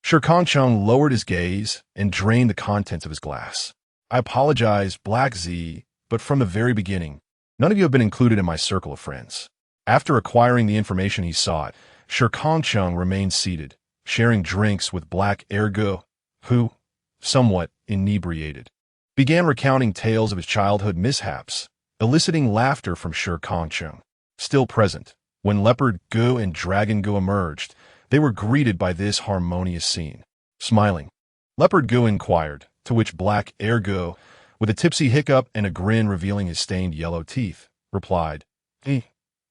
Shi Kangcheng lowered his gaze and drained the contents of his glass. I apologize, Black Z, but from the very beginning, none of you have been included in my circle of friends. After acquiring the information he sought, Shi Kangcheng remained seated, sharing drinks with Black Ergo, who, somewhat inebriated, began recounting tales of his childhood mishaps, eliciting laughter from Shi Kangcheng. Still present, when Leopard Gu and Dragon Gu emerged, they were greeted by this harmonious scene. Smiling, Leopard Gu inquired, to which Black Ergo, with a tipsy hiccup and a grin revealing his stained yellow teeth, replied,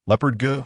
Leopard Gu,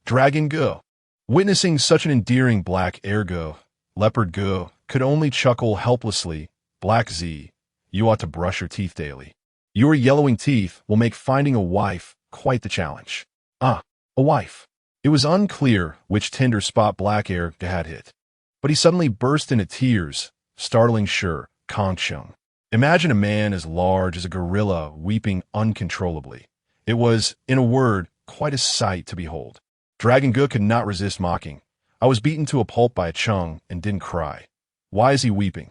Dragon Gu. Witnessing such an endearing Black Ergo, Leopard Gu could only chuckle helplessly. Black Z, you ought to brush your teeth daily. Your yellowing teeth will make finding a wife quite the challenge. A wife. It was unclear which tender spot Black Ergo had hit, but he suddenly burst into tears, startling Shi Kangcheng. Imagine a man as large as a gorilla weeping uncontrollably. It was, in a word, quite a sight to behold. Dragon Gu could not resist mocking. I was beaten to a pulp by a Chung and didn't cry. Why is he weeping?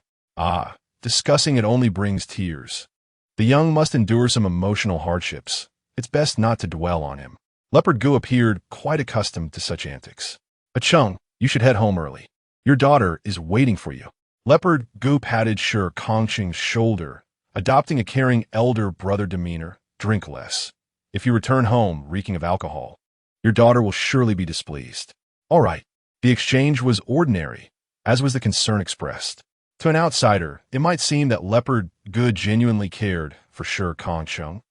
Discussing it only brings tears. The young must endure some emotional hardships. It's best not to dwell on him. Leopard Gu appeared quite accustomed to such antics. A Chung, you should head home early. Your daughter is waiting for you. Leopard Gu patted Shi Kangcheng's shoulder, adopting a caring elder brother demeanor. Drink less. If you return home reeking of alcohol, your daughter will surely be displeased. All right. The exchange was ordinary, as was the concern expressed. To an outsider, it might seem that Leopard Gu genuinely cared for Shi Kangcheng.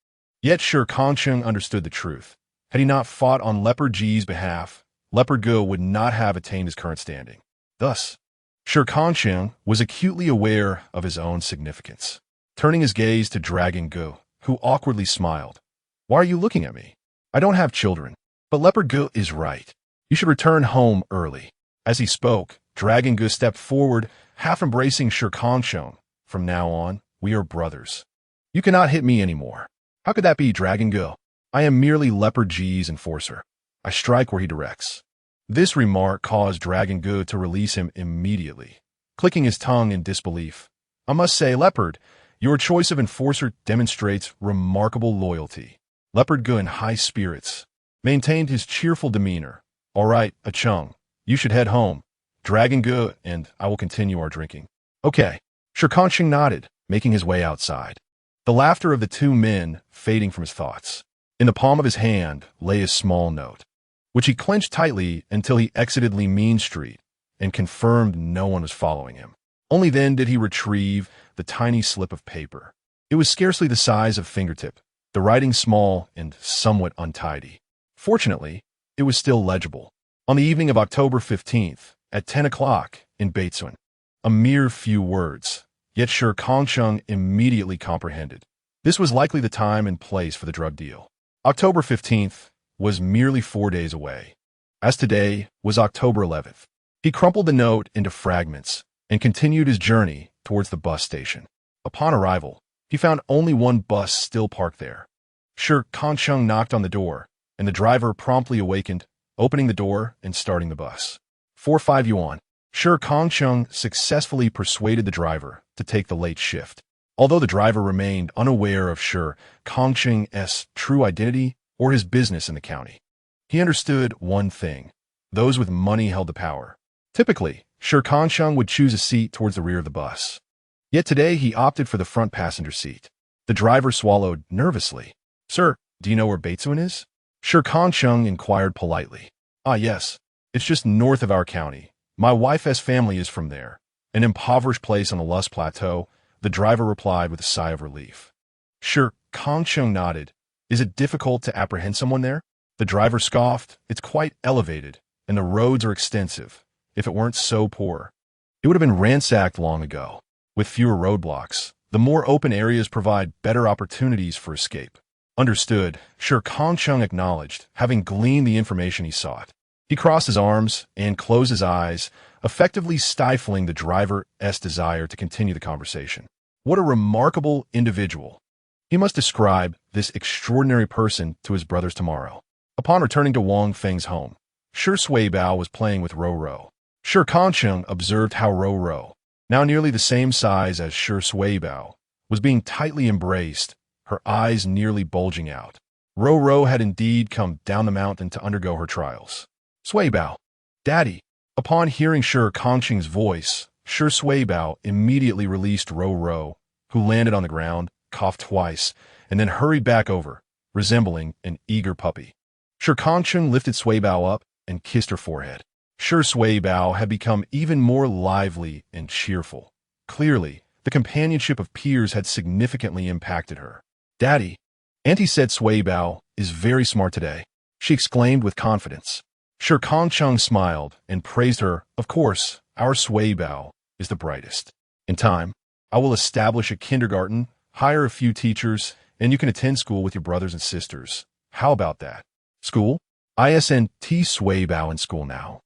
Yet Shi Kangcheng understood the truth. Had he not fought on Leopard G's behalf, Leopard Gu would not have attained his current standing. Thus, Shi Kangcheng was acutely aware of his own significance. Turning his gaze to Dragon Gu, who awkwardly smiled. Why are you looking at me? I don't have children. But Leopard Gu is right. You should return home early. As he spoke, Dragon Gu stepped forward, half embracing Shi Kangcheng. From now on, we are brothers. You cannot hit me anymore. How could that be, Dragon Gu? I am merely Leopard G's enforcer. I strike where he directs. This remark caused Dragon Gu to release him immediately, clicking his tongue in disbelief. I must say, Leopard, your choice of enforcer demonstrates remarkable loyalty. Leopard Gu, in high spirits, maintained his cheerful demeanor. All right, a Chung, you should head home. Dragon Gu and I will continue our drinking. Okay. Shi Kangcheng nodded, making his way outside. The laughter of the two men fading from his thoughts. In the palm of his hand lay a small note, which he clenched tightly until he exited Li Mean Street and confirmed no one was following him. Only then did he retrieve the tiny slip of paper. It was scarcely the size of fingertip, the writing small and somewhat untidy. Fortunately, it was still legible. On the evening of October 15th, at 10 o'clock in Beitsuan. A mere few words, yet Shi Kangcheng immediately comprehended. This was likely the time and place for the drug deal. October 15th was merely 4 days away, as today was October 11th. He crumpled the note into fragments and continued his journey towards the bus station. Upon arrival, he found only one bus still parked there. Shi Kangcheng knocked on the door, and the driver promptly awakened, opening the door and starting the bus. 4-5 yuan. Shi Kangcheng successfully persuaded the driver to take the late shift. Although the driver remained unaware of Shi Kangcheng's true identity or his business in the county, he understood one thing. Those with money held the power. Typically, Shi Kangcheng would choose a seat towards the rear of the bus. Yet today he opted for the front passenger seat. The driver swallowed nervously. Sir, do you know where Beitsuan is? Shi Kangcheng inquired politely. Yes. It's just north of our county. My wife's family is from there. An impoverished place on the Lus Plateau, the driver replied with a sigh of relief. Shi Kangcheng nodded. Is it difficult to apprehend someone there? The driver scoffed. It's quite elevated, and the roads are extensive. If it weren't so poor, it would have been ransacked long ago. With fewer roadblocks, the more open areas provide better opportunities for escape. Understood, Shi Kangcheng acknowledged, having gleaned the information he sought. He crossed his arms and closed his eyes, effectively stifling the driver's desire to continue the conversation. What a remarkable individual. He must describe this extraordinary person to his brothers tomorrow. Upon returning to Wang Feng's home, Shi Suibao was playing with Ro. Shi Kangcheng observed how Ro, now nearly the same size as Shi Suibao, was being tightly embraced, her eyes nearly bulging out. Ro had indeed come down the mountain to undergo her trials. Suibao. Daddy. Upon hearing Shi Kangcheng's voice, Shi Suibao immediately released Ro, who landed on the ground, coughed twice, and then hurried back over, resembling an eager puppy. Shi Kangcheng lifted Suibao up and kissed her forehead. Shi Suibao had become even more lively and cheerful. Clearly, the companionship of peers had significantly impacted her. Daddy, Auntie said Suibao is very smart today, she exclaimed with confidence. Shi Kangcheng smiled and praised her. Of course, our Suibao is the brightest. In time, I will establish a kindergarten, hire a few teachers, and you can attend school with your brothers and sisters. How about that? School? ISNT Suibao in school now.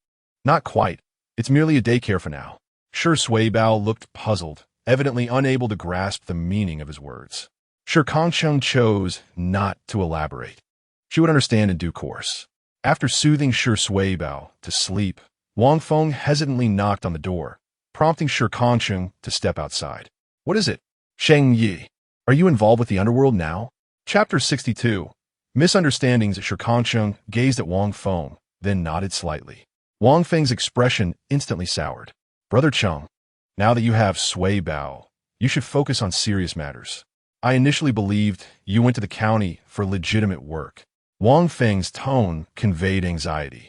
Not quite. It's merely a daycare for now. Shi Suibao looked puzzled, evidently unable to grasp the meaning of his words. Shi Kangcheng chose not to elaborate. She would understand in due course. After soothing Shi Suibao to sleep, Wang Feng hesitantly knocked on the door, prompting Shi Kangcheng to step outside. What is it? Sheng Yi, are you involved with the underworld now? Chapter 62. Misunderstandings. Shi Kangcheng gazed at Wang Feng, then nodded slightly. Wang Feng's expression instantly soured. Brother Cheng, now that you have Suibao, you should focus on serious matters. I initially believed you went to the county for legitimate work. Wang Feng's tone conveyed anxiety,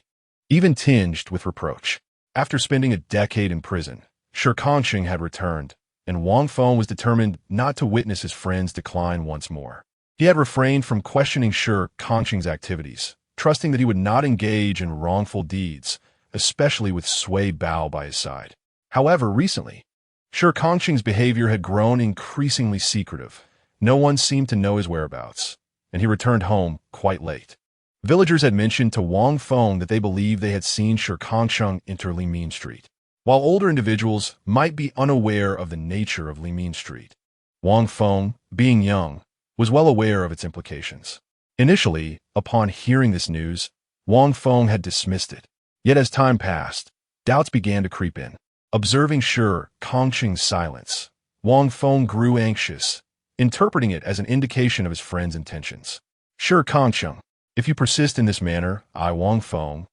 even tinged with reproach. After spending a decade in prison, Shi Kangcheng had returned, and Wang Feng was determined not to witness his friend's decline once more. He had refrained from questioning Shi Kangcheng's activities, trusting that he would not engage in wrongful deeds, especially with Suibao by his side. However, recently, Shi Kangcheng's behavior had grown increasingly secretive. No one seemed to know his whereabouts, and he returned home quite late. Villagers had mentioned to Wang Feng that they believed they had seen Shi Kangcheng enter Limin Street, while older individuals might be unaware of the nature of Limin Street. Wang Feng, being young, was well aware of its implications. Initially, upon hearing this news, Wang Feng had dismissed it. Yet as time passed, doubts began to creep in. Observing Shi Kangcheng's silence, Wang Feng grew anxious, interpreting it as an indication of his friend's intentions. Shi Kangcheng, if you persist in this manner, I, Wang Feng,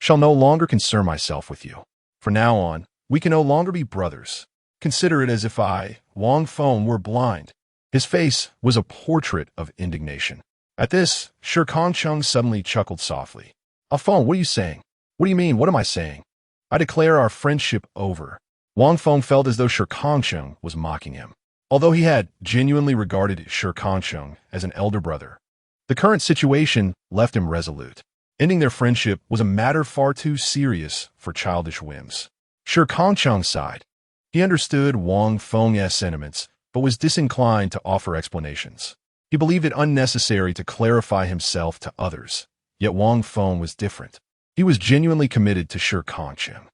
shall no longer concern myself with you. From now on, we can no longer be brothers. Consider it as if I, Wang Feng, were blind. His face was a portrait of indignation. At this, Shi Kangcheng suddenly chuckled softly. Feng, what are you saying? What do you mean, what am I saying? I declare our friendship over. Wang Feng felt as though Shi Kangcheng was mocking him. Although he had genuinely regarded Shi Kangcheng as an elder brother, the current situation left him resolute. Ending their friendship was a matter far too serious for childish whims. Shi Kangcheng sighed. He understood Wang Feng's sentiments, but was disinclined to offer explanations. He believed it unnecessary to clarify himself to others, yet Wang Feng was different. He was genuinely committed to Shi Kangcheng.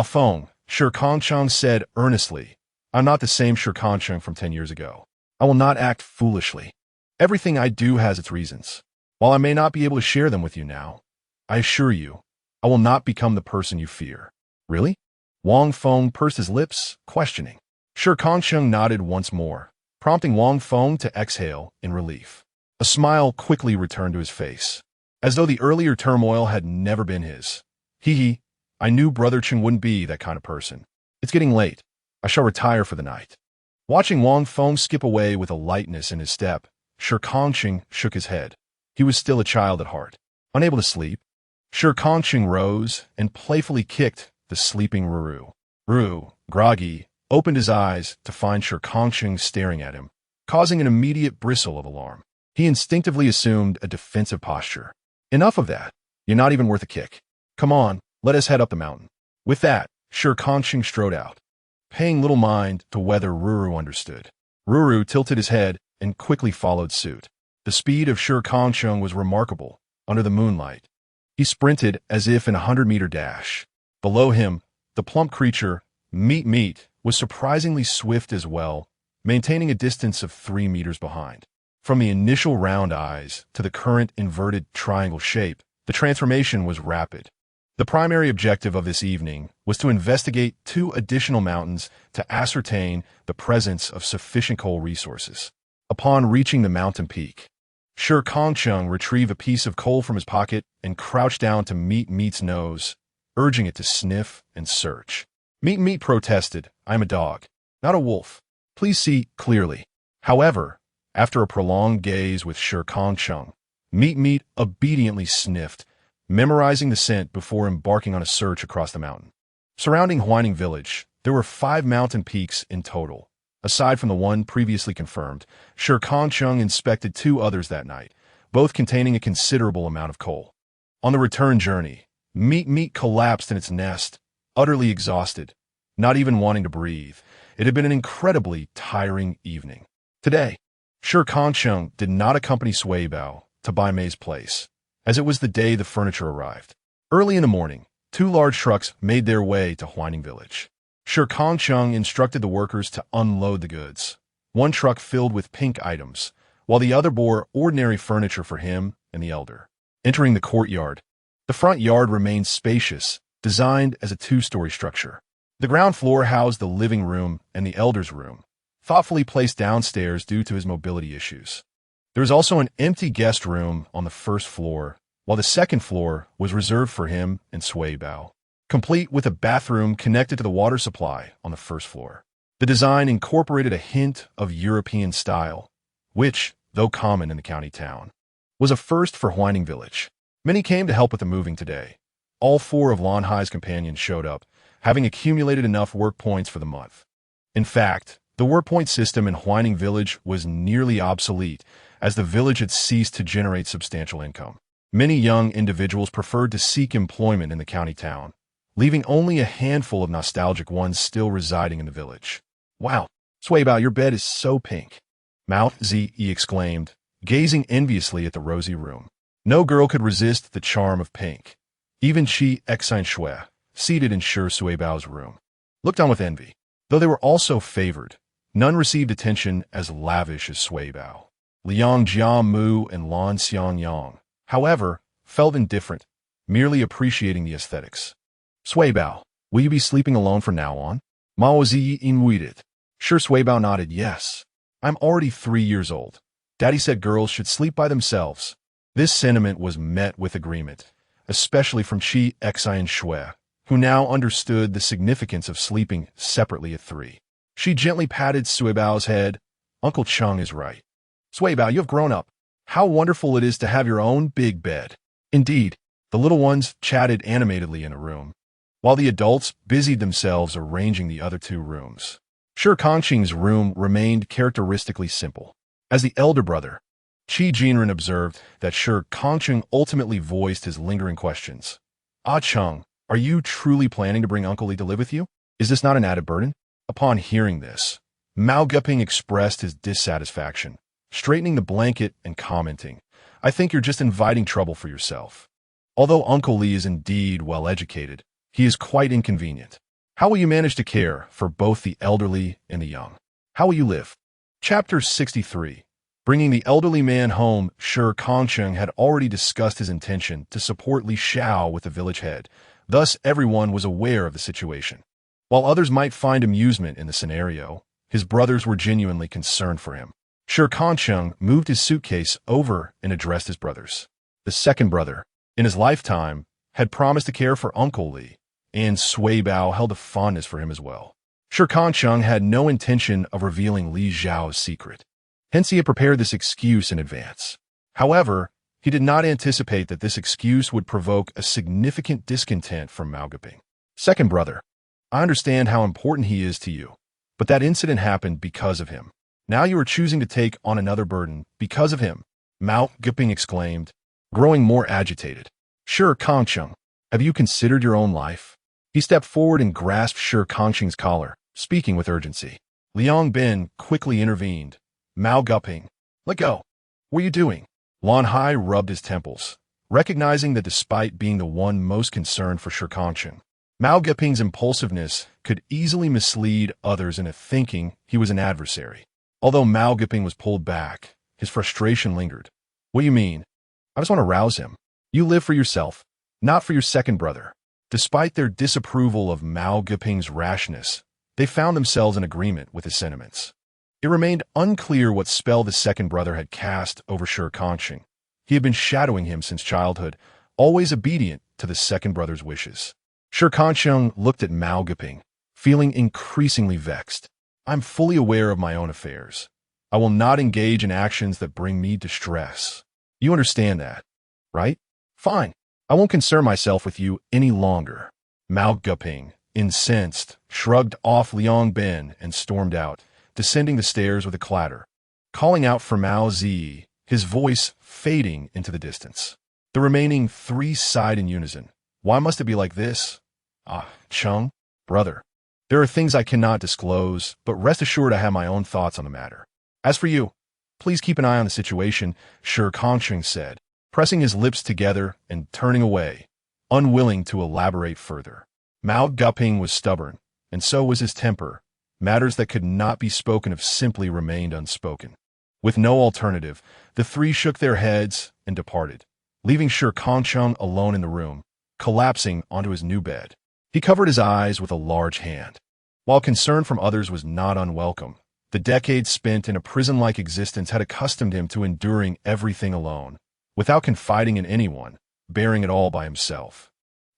Feng, Shi Kangcheng said earnestly, I'm not the same Shi Kangcheng from 10 years ago. I will not act foolishly. Everything I do has its reasons. While I may not be able to share them with you now, I assure you, I will not become the person you fear. Really? Wang Feng pursed his lips, questioning. Shi Kangcheng nodded once more, prompting Wang Feng to exhale in relief. A smile quickly returned to his face, as though the earlier turmoil had never been his. Hee, I knew Brother Cheng wouldn't be that kind of person. It's getting late. I shall retire for the night. Watching Wang Feng skip away with a lightness in his step, Shi Kangcheng shook his head. He was still a child at heart. Unable to sleep, Shi Kangcheng rose and playfully kicked the sleeping Ruru. Ruru, groggy, opened his eyes to find Shi Kangcheng staring at him, causing an immediate bristle of alarm. He instinctively assumed a defensive posture. Enough of that. You're not even worth a kick. Come on, let us head up the mountain. With that, Shi Kangcheng strode out, paying little mind to whether Ruru understood. Ruru tilted his head and quickly followed suit. The speed of Shi Kangcheng was remarkable under the moonlight. He sprinted as if in a 100-meter dash. Below him, the plump creature, Meat, was surprisingly swift as well, maintaining a distance of 3 meters behind. From the initial round eyes to the current inverted triangle shape, the transformation was rapid. The primary objective of this evening was to investigate 2 additional mountains to ascertain the presence of sufficient coal resources. Upon reaching the mountain peak, Shi Kangcheng retrieved a piece of coal from his pocket and crouched down to Meat's nose, urging it to sniff and search. Meat protested, "I'm a dog, not a wolf. Please see clearly." However, after a prolonged gaze with Shi Kangcheng, Meat obediently sniffed, memorizing the scent before embarking on a search across the mountain. Surrounding Huining Village, there were 5 mountain peaks in total. Aside from the one previously confirmed, Shi Kangcheng inspected 2 others that night, both containing a considerable amount of coal. On the return journey, Meat collapsed in its nest, utterly exhausted, not even wanting to breathe. It had been an incredibly tiring evening. Today, Shi Kangcheng did not accompany Suibao to buy Mei's place, as it was the day the furniture arrived. Early in the morning, 2 large trucks made their way to Huining Village. Shi Kangcheng instructed the workers to unload the goods. One truck filled with pink items, while the other bore ordinary furniture for him and the elder. Entering the courtyard, the front yard remained spacious, designed as a 2-story structure. The ground floor housed the living room and the elder's room, thoughtfully placed downstairs due to his mobility issues. There was also an empty guest room on the first floor, while the second floor was reserved for him and Suibao, complete with a bathroom connected to the water supply on the first floor. The design incorporated a hint of European style, which, though common in the county town, was a first for Huining Village. Many came to help with the moving today. All 4 of Lan Hai's companions showed up, having accumulated enough work points for the month. In fact, the work point system in Huining Village was nearly obsolete, as the village had ceased to generate substantial income. Many young individuals preferred to seek employment in the county town, leaving only a handful of nostalgic ones still residing in the village. "Wow, Suibao, your bed is so pink," Mao Zi exclaimed, gazing enviously at the rosy room. No girl could resist the charm of pink. Even Shi Kangcheng, seated in Suibao's room, looked on with envy. Though they were also favored, none received attention as lavish as Suibao. Liang Jiamu and Lan Xiangyang, however, felt indifferent, merely appreciating the aesthetics. "Suibao, will you be sleeping alone from now on?" Mao Zi invited. Suibao nodded yes. "I'm already 3 years old. Daddy said girls should sleep by themselves." This sentiment was met with agreement, especially from Shi Kangcheng, who now understood the significance of sleeping separately at 3. She gently patted Suibao's head. "Uncle Cheng is right. Suibao, you have grown up. How wonderful it is to have your own big bed." Indeed, the little ones chatted animatedly in a room, while the adults busied themselves arranging the other 2 rooms. Shi Kangcheng's room remained characteristically simple. As the elder brother, Qi Jinren observed that Shi Kangcheng ultimately voiced his lingering questions. "Ah Cheng, are you truly planning to bring Uncle Li to live with you? Is this not an added burden?" Upon hearing this, Mao Guping expressed his dissatisfaction, straightening the blanket and commenting, "I think you're just inviting trouble for yourself. Although Uncle Li is indeed well-educated, he is quite inconvenient. How will you manage to care for both the elderly and the young? How will you live?" Chapter 63. Bringing the elderly man home, Shi Kangcheng had already discussed his intention to support Li Xiao with the village head. Thus, everyone was aware of the situation. While others might find amusement in the scenario, his brothers were genuinely concerned for him. Shi Kangcheng moved his suitcase over and addressed his brothers. The second brother, in his lifetime, had promised to care for Uncle Li, and Suibao held a fondness for him as well. Shi Kangcheng had no intention of revealing Li Xiao's secret. Hence he had prepared this excuse in advance. However, he did not anticipate that this excuse would provoke a significant discontent from Mao Guping. "Second brother, I understand how important he is to you, but that incident happened because of him. Now you are choosing to take on another burden because of him," Mao Guping exclaimed, growing more agitated. "Shi Kangcheng, have you considered your own life?" He stepped forward and grasped Shi Kangcheng's collar, speaking with urgency. Liang Bin quickly intervened. "Mao Guping, let go. What are you doing?" Lan Hai rubbed his temples, recognizing that despite being the one most concerned for Shi Kangcheng, Mao Guping's impulsiveness could easily mislead others into thinking he was an adversary. Although Mao Guping was pulled back, his frustration lingered. "What do you mean? I just want to rouse him. You live for yourself, not for your second brother." Despite their disapproval of Mao Guping's rashness, they found themselves in agreement with his sentiments. It remained unclear what spell the second brother had cast over Shi Kangcheng. He had been shadowing him since childhood, always obedient to the second brother's wishes. Shi Kangcheng looked at Mao Geping, feeling increasingly vexed. I'm fully aware of my own affairs. I will not engage in actions that bring me distress. You understand that, right? Fine. I won't concern myself with you any longer. Mao Geping, incensed, shrugged off Liang Ben and stormed out, descending the stairs with a clatter, calling out for Mao Zi, his voice fading into the distance. The remaining three sighed in unison. Why must it be like this? Cheng, brother, there are things I cannot disclose, but rest assured I have my own thoughts on the matter. As for you, please keep an eye on the situation, Shi Kangcheng said, pressing his lips together and turning away, unwilling to elaborate further. Mao Geping was stubborn, and so was his temper. Matters that could not be spoken of simply remained unspoken. With no alternative, the three shook their heads and departed, leaving Shi Kangcheng alone in the room, collapsing onto his new bed. He covered his eyes with a large hand. While concern from others was not unwelcome, the decades spent in a prison-like existence had accustomed him to enduring everything alone, without confiding in anyone, bearing it all by himself.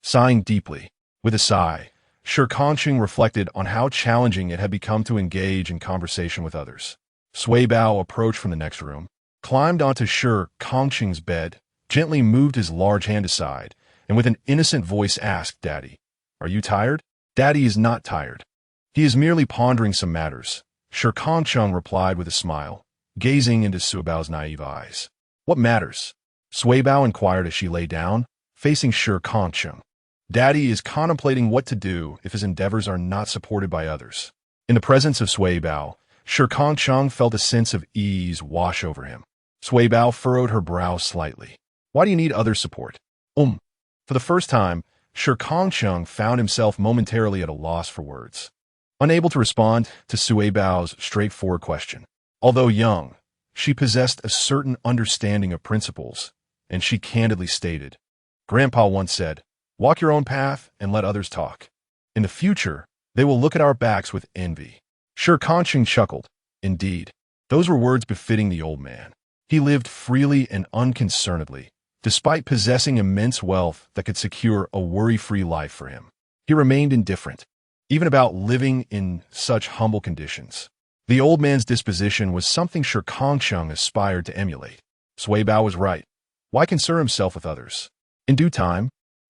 Sighing deeply, with a sigh, Shi Kangcheng reflected on how challenging it had become to engage in conversation with others. Sui Bao approached from the next room, climbed onto Shi Kangcheng's bed, gently moved his large hand aside, and with an innocent voice asked, Daddy, are you tired? Daddy is not tired. He is merely pondering some matters, Shi Kangcheng replied with a smile, gazing into Sui Bao's naive eyes. What matters? Sui Bao inquired as she lay down, facing Shi Kangcheng. Daddy is contemplating what to do if his endeavors are not supported by others. In the presence of Sui Bao, Shi Kangcheng felt a sense of ease wash over him. Sui Bao furrowed her brow slightly. Why do you need other support? For the first time, Shi Kangcheng found himself momentarily at a loss for words, unable to respond to Sui Bao's straightforward question. Although young, she possessed a certain understanding of principles, and she candidly stated, Grandpa once said, walk your own path and let others talk. In the future, they will look at our backs with envy. Shi Kangcheng chuckled. Indeed, those were words befitting the old man. He lived freely and unconcernedly, despite possessing immense wealth that could secure a worry-free life for him. He remained indifferent, even about living in such humble conditions. The old man's disposition was something Shi Kangcheng aspired to emulate. Sui Bao was right. Why concern himself with others? In due time,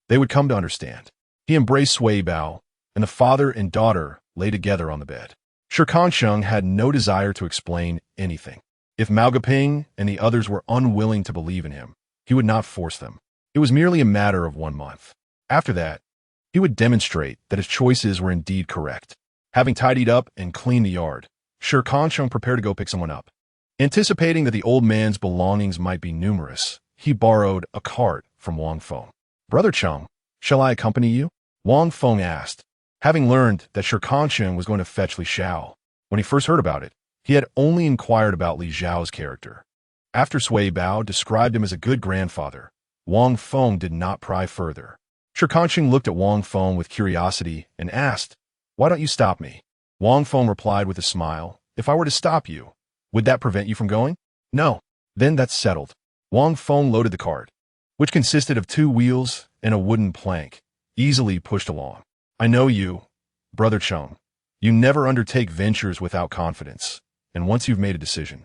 they would come to understand. He embraced Sui Bao, and the father and daughter lay together on the bed. Shi Kangcheng had no desire to explain anything. If Mao Geping and the others were unwilling to believe in him, he would not force them. It was merely a matter of 1 month. After that, he would demonstrate that his choices were indeed correct. Having tidied up and cleaned the yard, Shi Kangcheng prepared to go pick someone up. Anticipating that the old man's belongings might be numerous, he borrowed a cart from Wang Feng. Brother Cheng, shall I accompany you? Wang Feng asked, having learned that Shi Kangcheng was going to fetch Li Xiao. When he first heard about it, he had only inquired about Li Xiao's character. After Sui Bao described him as a good grandfather, Wang Feng did not pry further. Shi Kangcheng looked at Wang Feng with curiosity and asked, Why don't you stop me? Wang Feng replied with a smile, If I were to stop you, would that prevent you from going? No. Then that's settled. Wang Feng loaded the cart, which consisted of 2 wheels and a wooden plank, easily pushed along. I know you, Brother Cheng. You never undertake ventures without confidence, and once you've made a decision,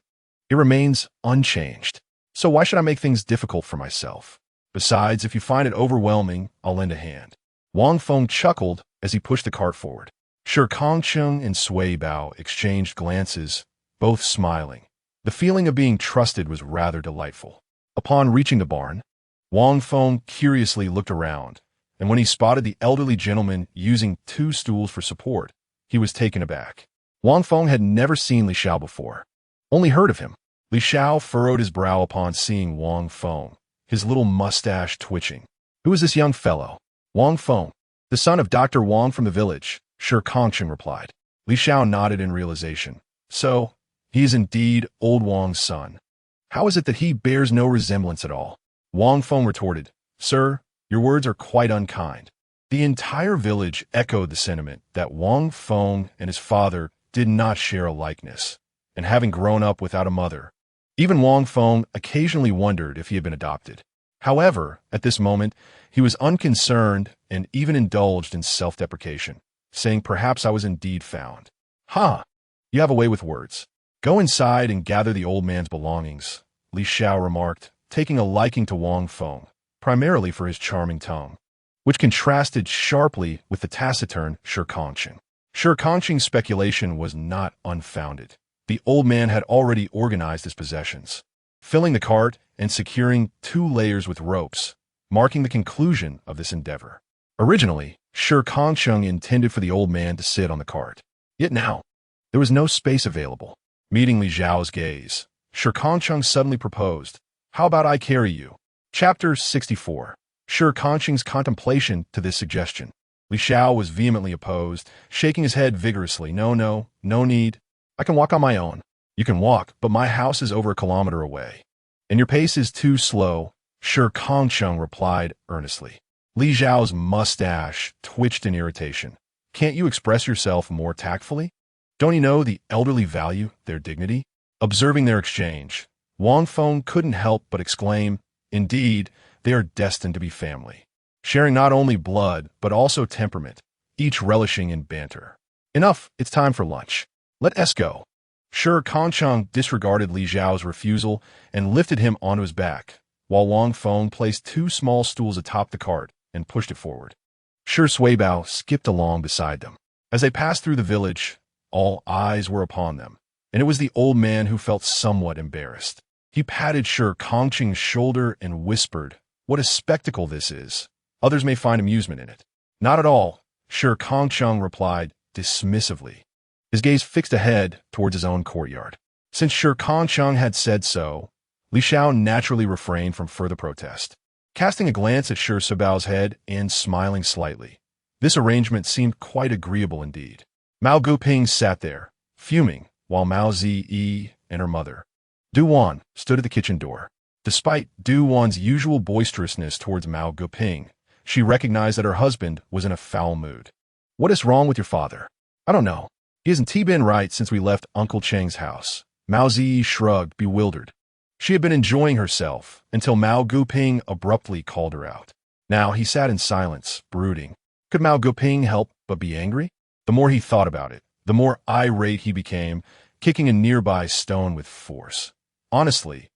it remains unchanged. So why should I make things difficult for myself? Besides, if you find it overwhelming, I'll lend a hand. Wang Feng chuckled as he pushed the cart forward. Shi Kangcheng and Sui Bao exchanged glances, both smiling. The feeling of being trusted was rather delightful. Upon reaching the barn, Wang Feng curiously looked around, and when he spotted the elderly gentleman using 2 stools for support, he was taken aback. Wang Feng had never seen Li Xiao before, only heard of him. Li Xiao furrowed his brow upon seeing Wang Feng, his little mustache twitching. Who is this young fellow? Wang Feng, the son of Dr. Wang from the village, Shi Kangcheng replied. Li Xiao nodded in realization. So, he is indeed old Wang's son. How is it that he bears no resemblance at all? Wang Feng retorted, Sir, your words are quite unkind. The entire village echoed the sentiment that Wang Feng and his father did not share a likeness, and having grown up without a mother. Even Wang Feng occasionally wondered if he had been adopted. However, at this moment, he was unconcerned and even indulged in self-deprecation, saying perhaps I was indeed found. "Huh, you have a way with words. Go inside and gather the old man's belongings," Li Xiao remarked, taking a liking to Wang Feng, primarily for his charming tongue, which contrasted sharply with the taciturn Shi Kangcheng. Shi Kangcheng's speculation was not unfounded. The old man had already organized his possessions, filling the cart and securing 2 layers with ropes, marking the conclusion of this endeavor. Originally, Shi Kangcheng intended for the old man to sit on the cart. Yet now, there was no space available. Meeting Li Xiao's gaze, Shi Kangcheng suddenly proposed, "How about I carry you?" Chapter 64. Shi Kangcheng's contemplation to this suggestion. Li Xiao was vehemently opposed, shaking his head vigorously. No need. I can walk on my own." "You can walk, but my house is over a kilometer away, and your pace is too slow," Shi Kangcheng replied earnestly. Li Xiao's mustache twitched in irritation. "Can't you express yourself more tactfully? Don't you know the elderly value their dignity?" Observing their exchange, Wang Feng couldn't help but exclaim, "Indeed, they are destined to be family, sharing not only blood but also temperament, each relishing in banter. Enough, it's time for lunch. Let us go." Shi Kangcheng disregarded Li Xiao's refusal and lifted him onto his back, while Wang Feng placed 2 small stools atop the cart and pushed it forward. Shi Suibao skipped along beside them. As they passed through the village, all eyes were upon them, and it was the old man who felt somewhat embarrassed. He patted Shi Kangcheng's shoulder and whispered, "What a spectacle this is. Others may find amusement in it." "Not at all," Shi Kangcheng replied dismissively, his gaze fixed ahead towards his own courtyard. Since Shi Kangcheng had said so, Li Xiao naturally refrained from further protest. Casting a glance at Shi Suibao's head and smiling slightly, this arrangement seemed quite agreeable indeed. Mao Guping sat there, fuming, while Mao Ziyi and her mother, Du Wan, stood at the kitchen door. Despite Du Wan's usual boisterousness towards Mao Guping, she recognized that her husband was in a foul mood. "What is wrong with your father?" "I don't know. He hasn't been right since we left Uncle Cheng's house." Mao Ziyi shrugged, bewildered. She had been enjoying herself until Mao Guping abruptly called her out. Now he sat in silence, brooding. Could Mao Guping help but be angry? The more he thought about it, the more irate he became, kicking a nearby stone with force. "Honestly,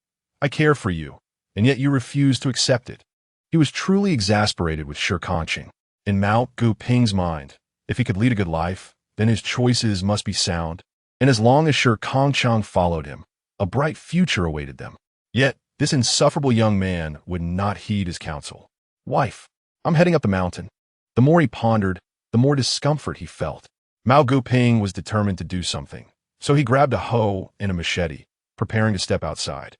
I care for you, and yet you refuse to accept it." He was truly exasperated with Shi Kangcheng. In Mao Guping's mind, if he could lead a good life, then his choices must be sound, and as long as Shi Kangcheng followed him, a bright future awaited them. Yet, this insufferable young man would not heed his counsel. "Wife, I'm heading up the mountain." The more he pondered, the more discomfort he felt. Mao Guping was determined to do something, so he grabbed a hoe and a machete, preparing to step outside.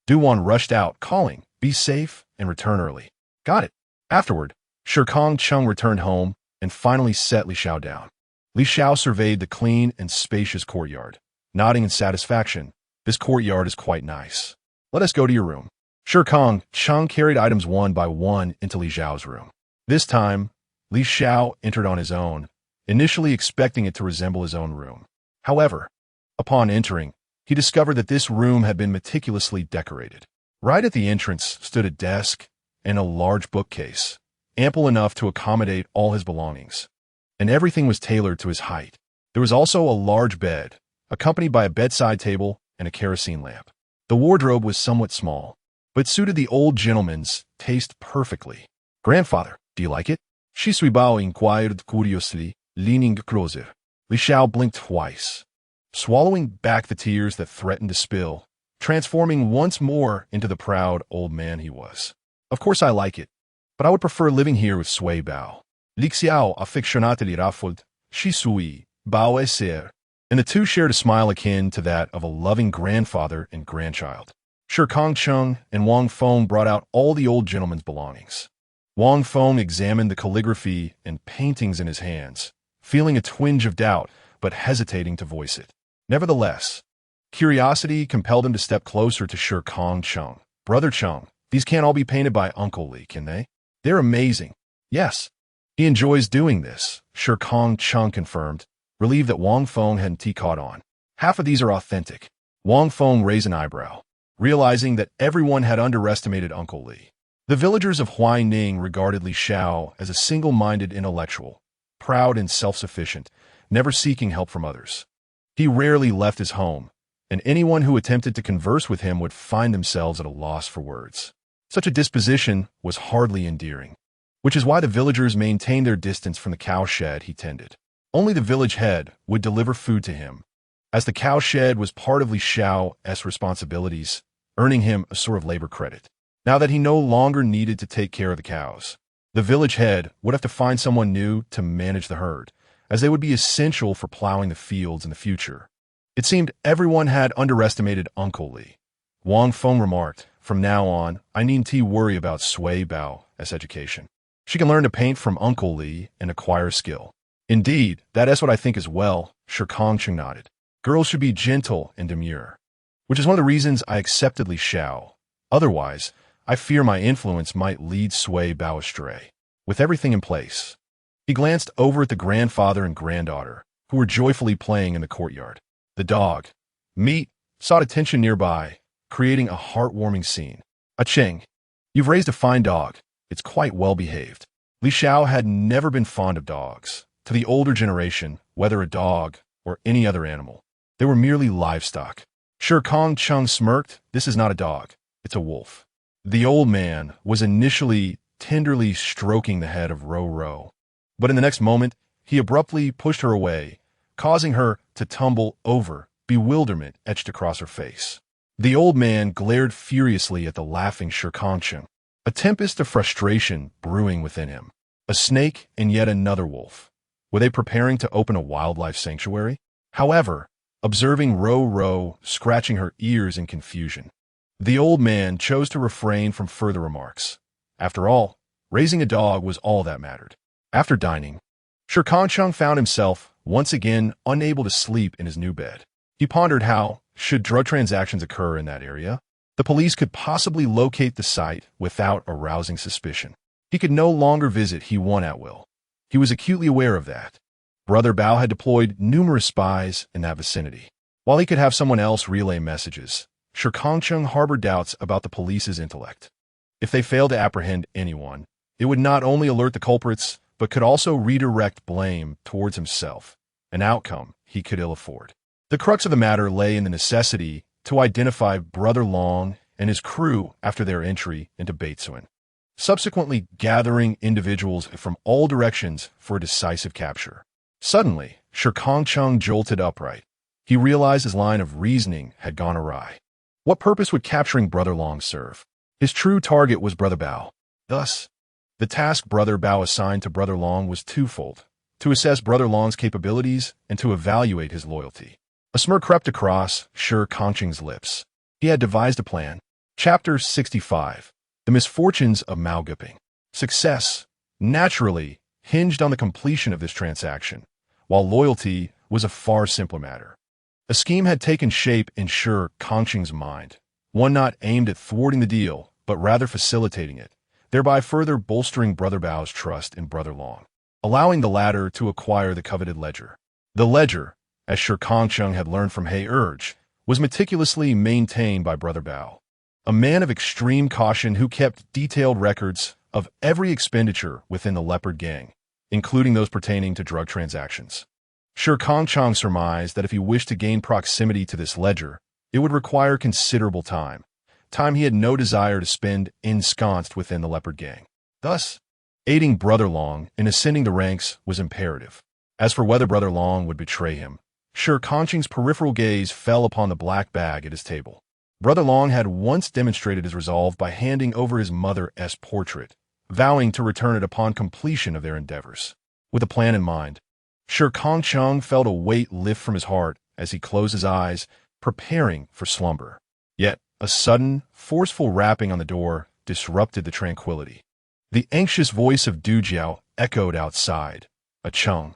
Du Wan rushed out, calling, "Be safe and return early." "Got it." Afterward, Shi Kangcheng returned home and finally set Li Xiao down. Li Xiao surveyed the clean and spacious courtyard, nodding in satisfaction. "This courtyard is quite nice. Let us go to your room." Shi Kangcheng carried items one by one into Li Xiao's room. This time, Li Xiao entered on his own, initially expecting it to resemble his own room. However, upon entering, he discovered that this room had been meticulously decorated. Right at the entrance stood a desk and a large bookcase, ample enough to accommodate all his belongings, and everything was tailored to his height. There was also a large bed, accompanied by a bedside table and a kerosene lamp. The wardrobe was somewhat small, but suited the old gentleman's taste perfectly. "Grandfather, do you like it?" Shi Suibao inquired curiously, leaning closer. Li Xiao blinked twice, swallowing back the tears that threatened to spill, transforming once more into the proud old man he was. "Of course I like it, but I would prefer living here with Suibao." Li Xiao affectionately ruffled Shi Suibao ser, and the two shared a smile akin to that of a loving grandfather and grandchild. Shi Kangcheng and Wang Feng brought out all the old gentleman's belongings. Wang Feng examined the calligraphy and paintings in his hands, feeling a twinge of doubt, but hesitating to voice it. Nevertheless, curiosity compelled him to step closer to Shi Kangcheng. "Brother Cheng, these can't all be painted by Uncle Li, can they? They're amazing." "Yes, he enjoys doing this," Shi Kangcheng confirmed, relieved that Wang Feng hadn't caught on. Half of these are authentic. Wang Feng raised an eyebrow, realizing that everyone had underestimated Uncle Li. The villagers of Huaining regarded Li Xiao as a single-minded intellectual, proud and self-sufficient, never seeking help from others. He rarely left his home, and anyone who attempted to converse with him would find themselves at a loss for words. Such a disposition was hardly endearing, which is why the villagers maintained their distance from the cowshed he tended. Only the village head would deliver food to him, as the cowshed was part of Li Xiao's responsibilities, earning him a sort of labor credit. Now that he no longer needed to take care of the cows, the village head would have to find someone new to manage the herd, as they would be essential for plowing the fields in the future. It seemed everyone had underestimated Uncle Li. Wang Feng remarked, "From now on, I needn't worry about Sui Bao's education. She can learn to paint from Uncle Li and acquire skill." "Indeed, that is what I think as well," Shi Kangcheng nodded. "Girls should be gentle and demure, which is one of the reasons I accepted Li Xiao. Otherwise, I fear my influence might lead Sui Bao astray." With everything in place, he glanced over at the grandfather and granddaughter, who were joyfully playing in the courtyard. The dog, Meat, sought attention nearby, creating a heartwarming scene. "Cheng, you've raised a fine dog. It's quite well behaved." Li Xiao had never been fond of dogs. To the older generation, whether a dog or any other animal, they were merely livestock. Shi Kangcheng smirked. "This is not a dog. It's a wolf." The old man was initially tenderly stroking the head of Ro, but in the next moment, he abruptly pushed her away, causing her to tumble over, bewilderment etched across her face. The old man glared furiously at the laughing Shi Kangcheng, a tempest of frustration brewing within him. A snake and yet another wolf. Were they preparing to open a wildlife sanctuary? However, observing Ro scratching her ears in confusion, the old man chose to refrain from further remarks. After all, raising a dog was all that mattered. After dining, Shi Kangcheng found himself once again unable to sleep in his new bed. He pondered how, should drug transactions occur in that area, the police could possibly locate the site without arousing suspicion. He could no longer visit He1 at will. He was acutely aware of that. Brother Bao had deployed numerous spies in that vicinity. While he could have someone else relay messages, Shi Kangcheng harbored doubts about the police's intellect. If they failed to apprehend anyone, it would not only alert the culprits, but could also redirect blame towards himself, an outcome he could ill afford. The crux of the matter lay in the necessity to identify Brother Long and his crew after their entry into Beitsuan, subsequently gathering individuals from all directions for a decisive capture. Suddenly, Shi Kangcheng jolted upright. He realized his line of reasoning had gone awry. What purpose would capturing Brother Long serve? His true target was Brother Bao. Thus, the task Brother Bao assigned to Brother Long was twofold: to assess Brother Long's capabilities and to evaluate his loyalty. A smirk crept across Shi Kangcheng's lips. He had devised a plan. Chapter 65. The Misfortunes of Mao Guping. Success, naturally, hinged on the completion of this transaction, while loyalty was a far simpler matter. A scheme had taken shape in Shi Kangcheng's mind, one not aimed at thwarting the deal, but rather facilitating it, thereby further bolstering Brother Bao's trust in Brother Long, allowing the latter to acquire the coveted ledger. The ledger, as Shi Kangcheng had learned from He Urge, was meticulously maintained by Brother Bao, a man of extreme caution who kept detailed records of every expenditure within the Leopard Gang, including those pertaining to drug transactions. Shi Kangcheng surmised that if he wished to gain proximity to this ledger, it would require considerable time he had no desire to spend ensconced within the Leopard Gang. Thus, aiding Brother Long in ascending the ranks was imperative. As for whether Brother Long would betray him, Shi Kangcheng's peripheral gaze fell upon the black bag at his table. Brother Long had once demonstrated his resolve by handing over his mother's portrait, vowing to return it upon completion of their endeavors. With a plan in mind, Shi Kangcheng felt a weight lift from his heart as he closed his eyes, preparing for slumber. Yet, a sudden, forceful rapping on the door disrupted the tranquility. The anxious voice of Du Jiao echoed outside. "Cheng,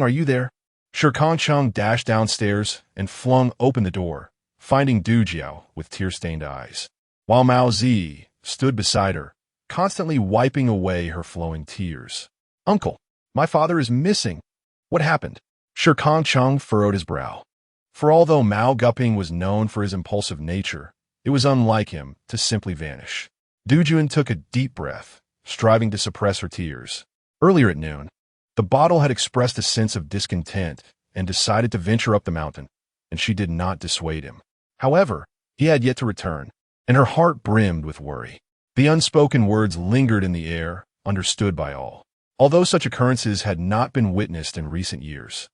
are you there?" Shi Kangcheng dashed downstairs and flung open the door, finding Du Jiao with tear-stained eyes, while Mao Zi stood beside her, constantly wiping away her flowing tears. "Uncle, my father is missing. What happened?" Shi Kangcheng furrowed his brow. For although Mao Guping was known for his impulsive nature, it was unlike him to simply vanish. Du Juan took a deep breath, striving to suppress her tears. Earlier at noon, the bottle had expressed a sense of discontent and decided to venture up the mountain, and she did not dissuade him. However, he had yet to return, and her heart brimmed with worry. The unspoken words lingered in the air, understood by all. Although such occurrences had not been witnessed in recent years,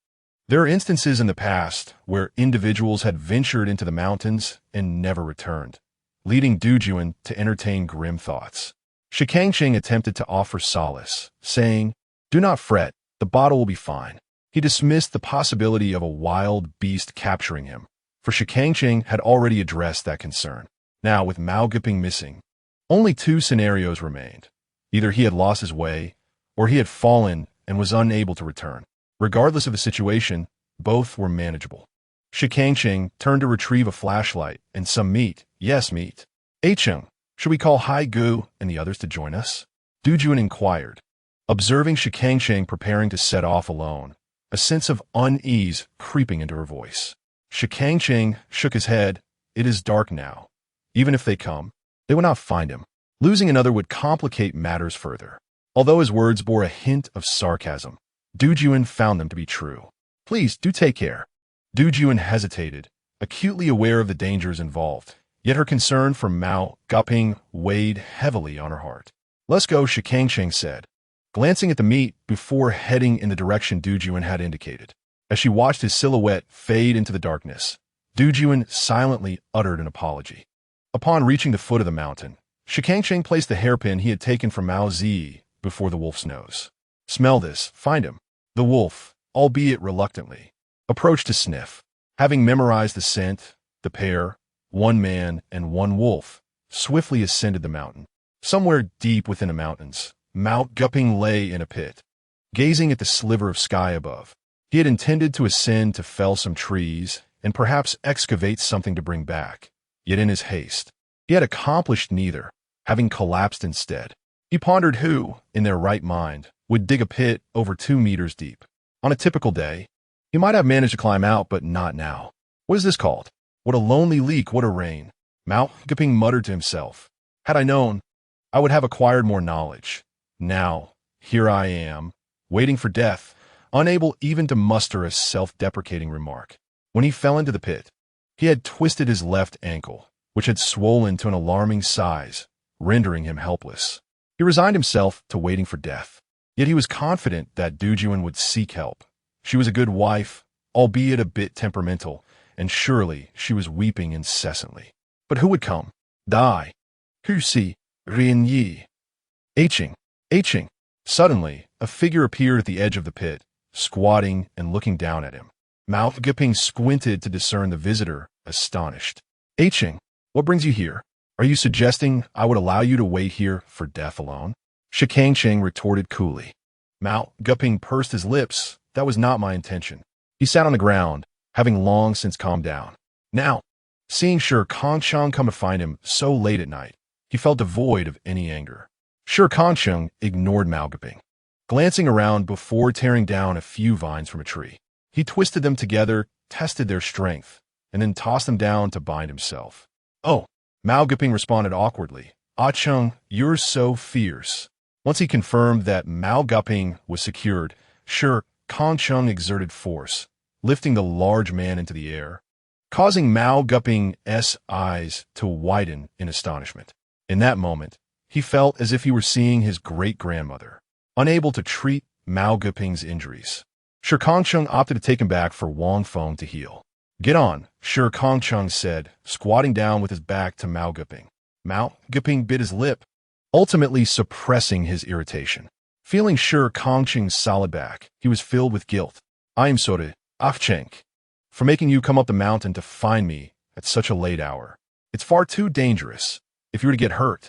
there are instances in the past where individuals had ventured into the mountains and never returned, leading Du Juan to entertain grim thoughts. Shi Kangcheng attempted to offer solace, saying, "Do not fret, the bottle will be fine." He dismissed the possibility of a wild beast capturing him, for Shi Kangcheng had already addressed that concern. Now, with Mao Guping missing, only two scenarios remained. Either he had lost his way, or he had fallen and was unable to return. Regardless of the situation, both were manageable. Shi Kangcheng turned to retrieve a flashlight and some meat. Yes, meat. Cheng, should we call Hai Gu and the others to join us? Du Juan inquired. Observing Shi Kangcheng preparing to set off alone, a sense of unease creeping into her voice. Shi Kangcheng shook his head. It is dark now. Even if they come, they will not find him. Losing another would complicate matters further. Although his words bore a hint of sarcasm, Du Juan found them to be true. Please, do take care. Du Juan hesitated, acutely aware of the dangers involved, yet her concern for Mao Guping weighed heavily on her heart. Let's go, Shi Kangcheng said, glancing at the meat before heading in the direction Du Juan had indicated. As she watched his silhouette fade into the darkness, Du Juan silently uttered an apology. Upon reaching the foot of the mountain, Shi Kangcheng placed the hairpin he had taken from Mao Zi before the wolf's nose. Smell this, find him. The wolf, albeit reluctantly, approached to sniff. Having memorized the scent, the pair, one man and one wolf, swiftly ascended the mountain. Somewhere deep within the mountains, Mao Guping lay in a pit, gazing at the sliver of sky above. He had intended to ascend to fell some trees and perhaps excavate something to bring back. Yet in his haste, he had accomplished neither, having collapsed instead. He pondered who, in their right mind, would dig a pit over 2 meters deep. On a typical day, he might have managed to climb out, but not now. What is this called? What a lonely leak, what a rain. Mao Guping muttered to himself. Had I known, I would have acquired more knowledge. Now, here I am, waiting for death, unable even to muster a self-deprecating remark. When he fell into the pit, he had twisted his left ankle, which had swollen to an alarming size, rendering him helpless. He resigned himself to waiting for death. Yet he was confident that Du Juan would seek help. She was a good wife, albeit a bit temperamental, and surely she was weeping incessantly. But who would come? Die. Who see? Rien Yi. Cheng. Cheng. Suddenly, a figure appeared at the edge of the pit, squatting and looking down at him. Mao Guping squinted to discern the visitor, astonished. Cheng, what brings you here? Are you suggesting I would allow you to wait here for death alone? Shi Kangcheng retorted coolly. Mao Guping pursed his lips. That was not my intention. He sat on the ground, having long since calmed down. Now, seeing Shi Kangcheng come to find him so late at night, he felt devoid of any anger. Shi Kangcheng ignored Mao Guping, glancing around before tearing down a few vines from a tree. He twisted them together, tested their strength, and then tossed them down to bind himself. Oh, Mao Guping responded awkwardly. Ah Cheng, you're so fierce. Once he confirmed that Mao Guping was secured, Shi Kangcheng exerted force, lifting the large man into the air, causing Mao Guping's eyes to widen in astonishment. In that moment, he felt as if he were seeing his great-grandmother, unable to treat Mao Guping's injuries. Shi Kangcheng opted to take him back for Wang Feng to heal. Get on, Shi Kangcheng said, squatting down with his back to Mao Guping. Mao Guping bit his lip, ultimately suppressing his irritation. Feeling Shi Kangcheng's solid back, he was filled with guilt. I am sorry, Cheng, for making you come up the mountain to find me at such a late hour. It's far too dangerous. If you were to get hurt,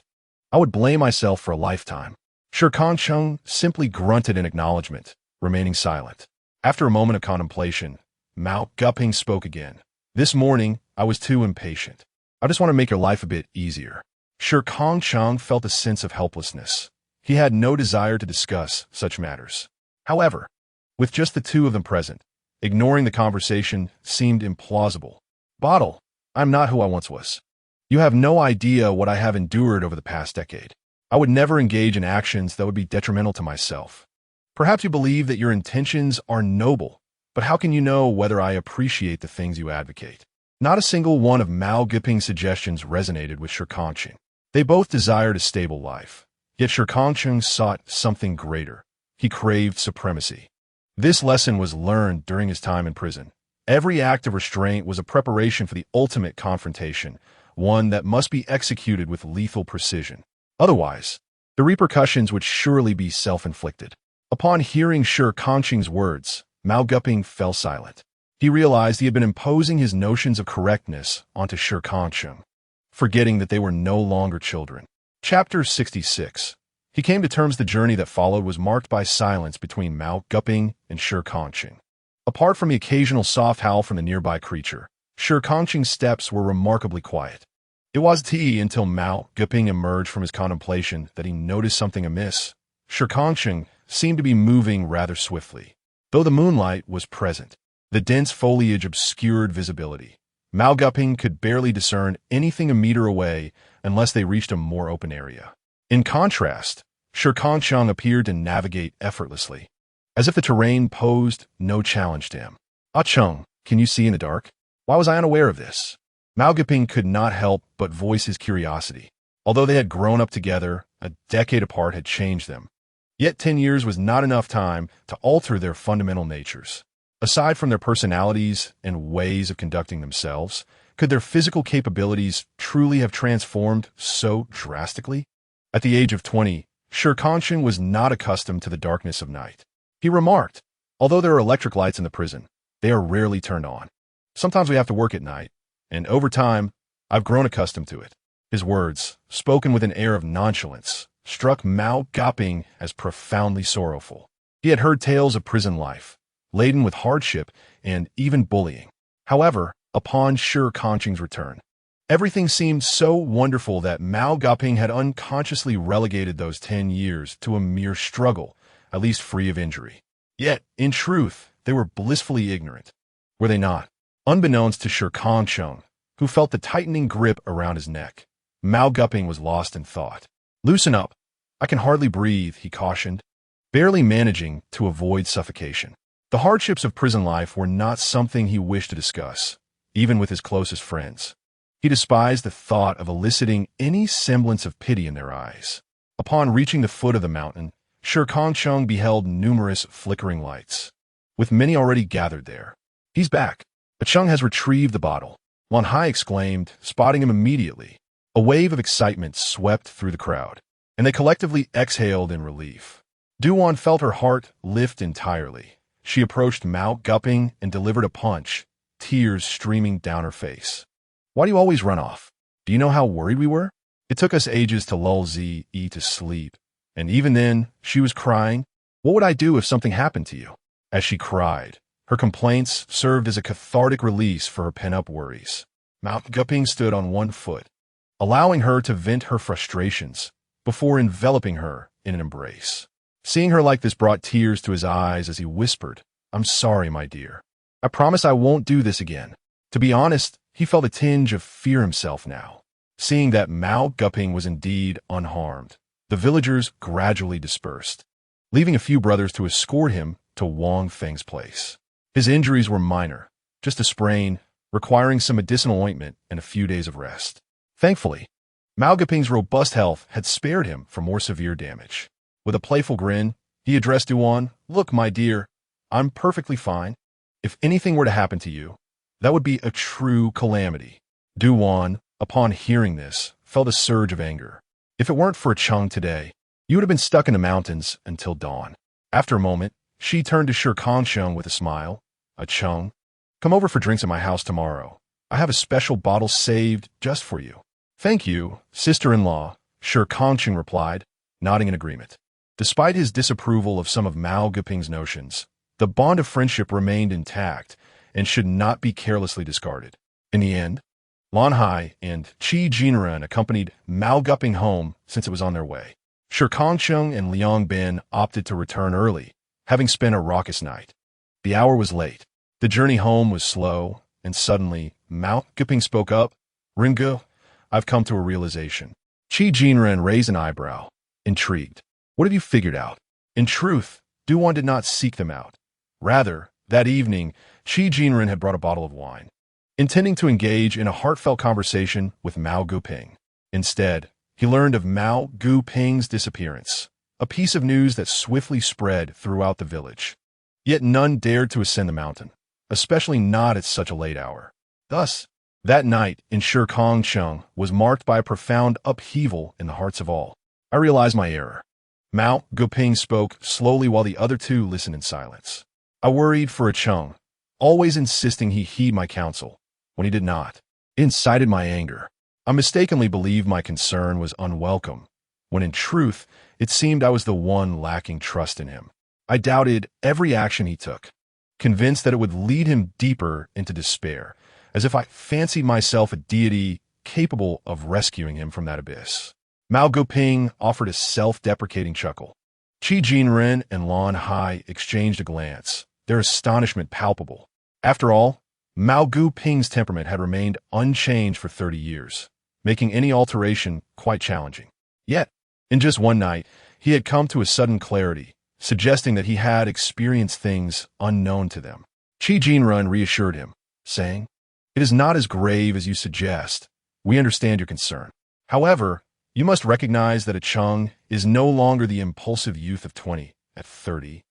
I would blame myself for a lifetime. Shi Kangcheng simply grunted in acknowledgement, remaining silent. After a moment of contemplation, Mao Guping spoke again. This morning, I was too impatient. I just want to make your life a bit easier. Shi Kangcheng felt a sense of helplessness. He had no desire to discuss such matters. However, with just the two of them present, Ignoring the conversation seemed implausible. Bottle, I'm not who I once was. You have no idea what I have endured over the past decade. I would never engage in actions that would be detrimental to myself. Perhaps you believe that your intentions are noble, but how can you know whether I appreciate the things you advocate? Not a single one of Mao Geping's suggestions resonated with Shi Kangcheng. They both desired a stable life, yet Shi Kangcheng sought something greater. He craved supremacy. This lesson was learned during his time in prison. Every act of restraint was a preparation for the ultimate confrontation, one that must be executed with lethal precision. Otherwise, the repercussions would surely be self-inflicted. Upon hearing Shi Kangcheng's words, Mao Geping fell silent. He realized he had been imposing his notions of correctness onto Shi Kangcheng, forgetting that they were no longer children. Chapter 66. He came to terms the journey that followed was marked by silence between Mao Geping and Shi Kangcheng. Apart from the occasional soft howl from the nearby creature, Shi Kangcheng's steps were remarkably quiet. It wasn't until Mao Geping emerged from his contemplation that he noticed something amiss. Shi Kangcheng seemed to be moving rather swiftly. Though the moonlight was present, the dense foliage obscured visibility. Mao Geping could barely discern anything a meter away unless they reached a more open area. In contrast, Shi Kangcheng appeared to navigate effortlessly, as if the terrain posed no challenge to him. "Ah Cheng, can you see in the dark? Why was I unaware of this?" Mao Geping could not help but voice his curiosity. Although they had grown up together, a decade apart had changed them. Yet 10 years was not enough time to alter their fundamental natures. Aside from their personalities and ways of conducting themselves, could their physical capabilities truly have transformed so drastically? At the age of 20, Shi Kangcheng was not accustomed to the darkness of night. He remarked, "Although there are electric lights in the prison, they are rarely turned on. Sometimes we have to work at night, and over time, I've grown accustomed to it." His words, spoken with an air of nonchalance, struck Mao Geping as profoundly sorrowful. He had heard tales of prison life, laden with hardship and even bullying. However, upon Shi Kangcheng's return, everything seemed so wonderful that Mao Geping had unconsciously relegated those 10 years to a mere struggle, at least free of injury. Yet, in truth, they were blissfully ignorant. Were they not? Unbeknownst to Shi Kangcheng, who felt the tightening grip around his neck, Mao Geping was lost in thought. "Loosen up. I can hardly breathe," he cautioned, barely managing to avoid suffocation. The hardships of prison life were not something he wished to discuss, even with his closest friends. He despised the thought of eliciting any semblance of pity in their eyes. Upon reaching the foot of the mountain, Shi Kangcheng beheld numerous flickering lights, with many already gathered there. "He's back. Cheng has retrieved the bottle," Lan Hai exclaimed, spotting him immediately. A wave of excitement swept through the crowd, and they collectively exhaled in relief. Duan felt her heart lift entirely. She approached Mao Geping and delivered a punch, tears streaming down her face. "Why do you always run off? Do you know how worried we were? It took us ages to lull Zi to sleep, and even then, she was crying. What would I do if something happened to you?" As she cried, her complaints served as a cathartic release for her pent-up worries. Mao Geping stood on one foot, allowing her to vent her frustrations before enveloping her in an embrace. Seeing her like this brought tears to his eyes as he whispered, "I'm sorry, my dear. I promise I won't do this again." To be honest, he felt a tinge of fear himself now. Seeing that Mao Geping was indeed unharmed, the villagers gradually dispersed, leaving a few brothers to escort him to Wang Feng's place. His injuries were minor, just a sprain, requiring some medicinal ointment and a few days of rest. Thankfully, Mao Geping's robust health had spared him from more severe damage. With a playful grin, he addressed Duan, "Look, my dear, I'm perfectly fine. If anything were to happen to you, that would be a true calamity." Duan, upon hearing this, felt a surge of anger. "If it weren't for Cheng today, you would have been stuck in the mountains until dawn." After a moment, she turned to Shi Kangcheng with a smile. "Cheng, come over for drinks at my house tomorrow. I have a special bottle saved just for you." "Thank you, sister-in-law," Shi Kangcheng replied, nodding in agreement. Despite his disapproval of some of Mao Geping's notions, the bond of friendship remained intact and should not be carelessly discarded. In the end, Lan Hai and Qi Jinren accompanied Mao Geping home since it was on their way. Shi Kangcheng and Liang Bin opted to return early, having spent a raucous night. The hour was late, The journey home was slow, and suddenly, Mao Guping spoke up. Ringu, I've come to a realization. Shi Jinren raised an eyebrow, intrigued. What have you figured out? In truth, Duan did not seek them out. Rather, that evening, Shi Jinren had brought a bottle of wine, intending to engage in a heartfelt conversation with Mao Guping. Instead, he learned of Mao Guping's disappearance, a piece of news that swiftly spread throughout the village. Yet none dared to ascend the mountain, especially not at such a late hour. Thus, that night in Shi Kangcheng was marked by a profound upheaval in the hearts of all. I realized my error. Mao Guping spoke slowly while the other two listened in silence. I worried for a Cheng, always insisting he heed my counsel. When he did not, it incited my anger. I mistakenly believed my concern was unwelcome, when in truth, it seemed I was the one lacking trust in him. I doubted every action he took, convinced that it would lead him deeper into despair, as if I fancied myself a deity capable of rescuing him from that abyss. Mao Guping offered a self-deprecating chuckle. Shi Jinren and Lan Hai exchanged a glance, their astonishment palpable. After all, Mao Guping's temperament had remained unchanged for 30 years, making any alteration quite challenging. Yet, in just one night, he had come to a sudden clarity, suggesting that he had experienced things unknown to them. Shi Jinren reassured him, saying, "It is not as grave as you suggest. We understand your concern. However, you must recognize that a Cheng is no longer the impulsive youth of 20 at 30.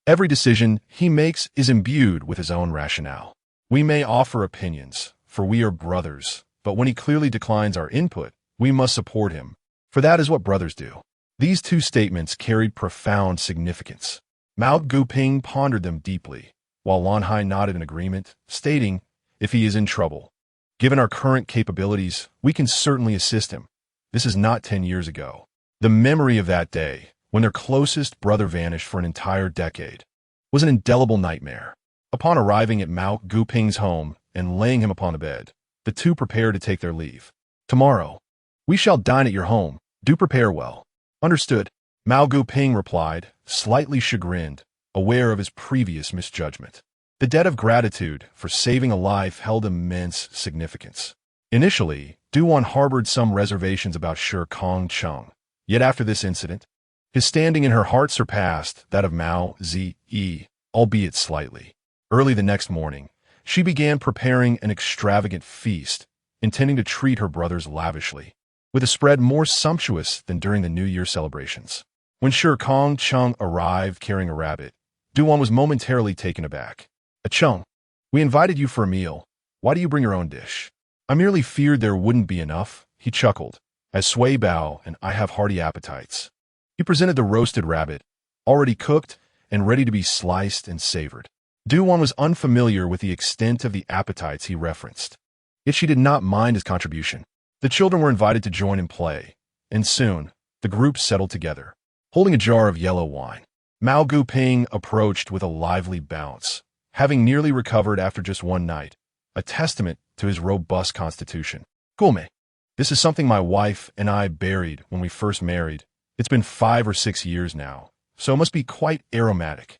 Every decision he makes is imbued with his own rationale. We may offer opinions, for we are brothers, but when he clearly declines our input, we must support him, for that is what brothers do." These two statements carried profound significance. Mao Guping pondered them deeply, while Lan Hai nodded in agreement, stating, "If he is in trouble, given our current capabilities, we can certainly assist him." This is not 10 years ago. The memory of that day, when their closest brother vanished for an entire decade, was an indelible nightmare. Upon arriving at Mao Guping's home and laying him upon the bed, the two prepared to take their leave. "Tomorrow, we shall dine at your home. Do prepare well." "Understood," Mao Guping replied, slightly chagrined, aware of his previous misjudgment. The debt of gratitude for saving a life held immense significance. Initially, Duan harbored some reservations about Shi Kangcheng. Yet after this incident, his standing in her heart surpassed that of Mao Zi, albeit slightly. Early the next morning, she began preparing an extravagant feast, intending to treat her brothers lavishly, with a spread more sumptuous than during the New Year celebrations. When Shi Kangcheng arrived carrying a rabbit, Duan was momentarily taken aback. "A Cheng, we invited you for a meal. Why do you bring your own dish?" "I merely feared there wouldn't be enough," he chuckled, "as Sui Bao and I have hearty appetites." He presented the roasted rabbit, already cooked and ready to be sliced and savored. Duan was unfamiliar with the extent of the appetites he referenced, yet she did not mind his contribution. The children were invited to join in play, and soon, the group settled together, holding a jar of yellow wine. Mao Guping approached with a lively bounce, having nearly recovered after just one night, a testament to his robust constitution. "Gulme, this is something my wife and I buried when we first married. It's been 5 or 6 years now, so it must be quite aromatic."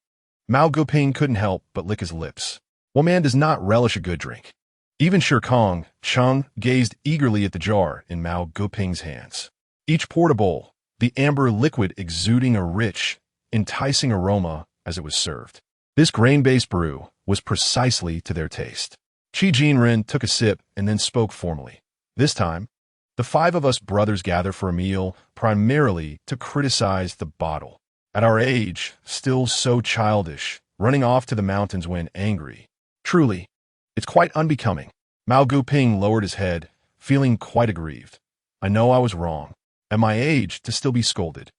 Mao Guping couldn't help but lick his lips. What man does not relish a good drink? Even Shi Kangcheng gazed eagerly at the jar in Mao Guping's hands. Each poured a bowl, the amber liquid exuding a rich, enticing aroma as it was served. This grain-based brew was precisely to their taste. Shi Jinren took a sip and then spoke formally. "This time, the 5 of us brothers gather for a meal primarily to criticize the bottle. At our age, still so childish, running off to the mountains when angry. Truly, it's quite unbecoming." Mao Guping lowered his head, feeling quite aggrieved. "I know I was wrong. At my age, to still be scolded.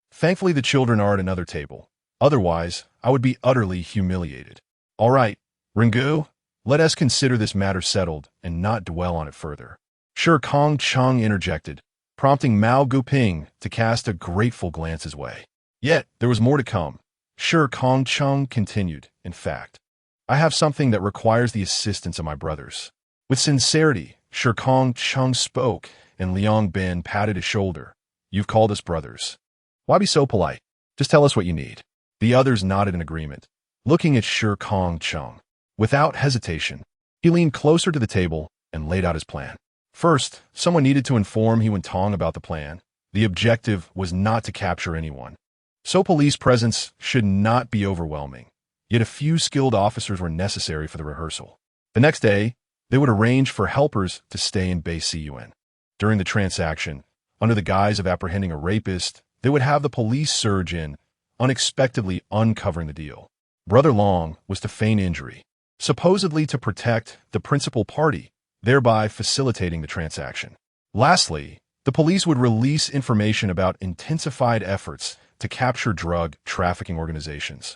Thankfully the children are at another table. Otherwise, I would be utterly humiliated. All right, Ringu, let us consider this matter settled and not dwell on it further." Shi Kangcheng interjected, prompting Mao Guping to cast a grateful glance his way. Yet, there was more to come. Shi Kangcheng continued, "In fact, I have something that requires the assistance of my brothers." With sincerity, Shi Kangcheng spoke, and Liang Bin patted his shoulder. "You've called us brothers. Why be so polite? Just tell us what you need." The others nodded in agreement, looking at Shi Kangcheng. Without hesitation, he leaned closer to the table and laid out his plan. First, someone needed to inform He Tong about the plan. The objective was not to capture anyone, so police presence should not be overwhelming. Yet a few skilled officers were necessary for the rehearsal. The next day, they would arrange for helpers to stay in Base Cun. During the transaction, under the guise of apprehending a rapist, they would have the police surge in, unexpectedly uncovering the deal. Brother Long was to feign injury, supposedly to protect the principal party, thereby facilitating the transaction. Lastly, the police would release information about intensified efforts to capture drug trafficking organizations,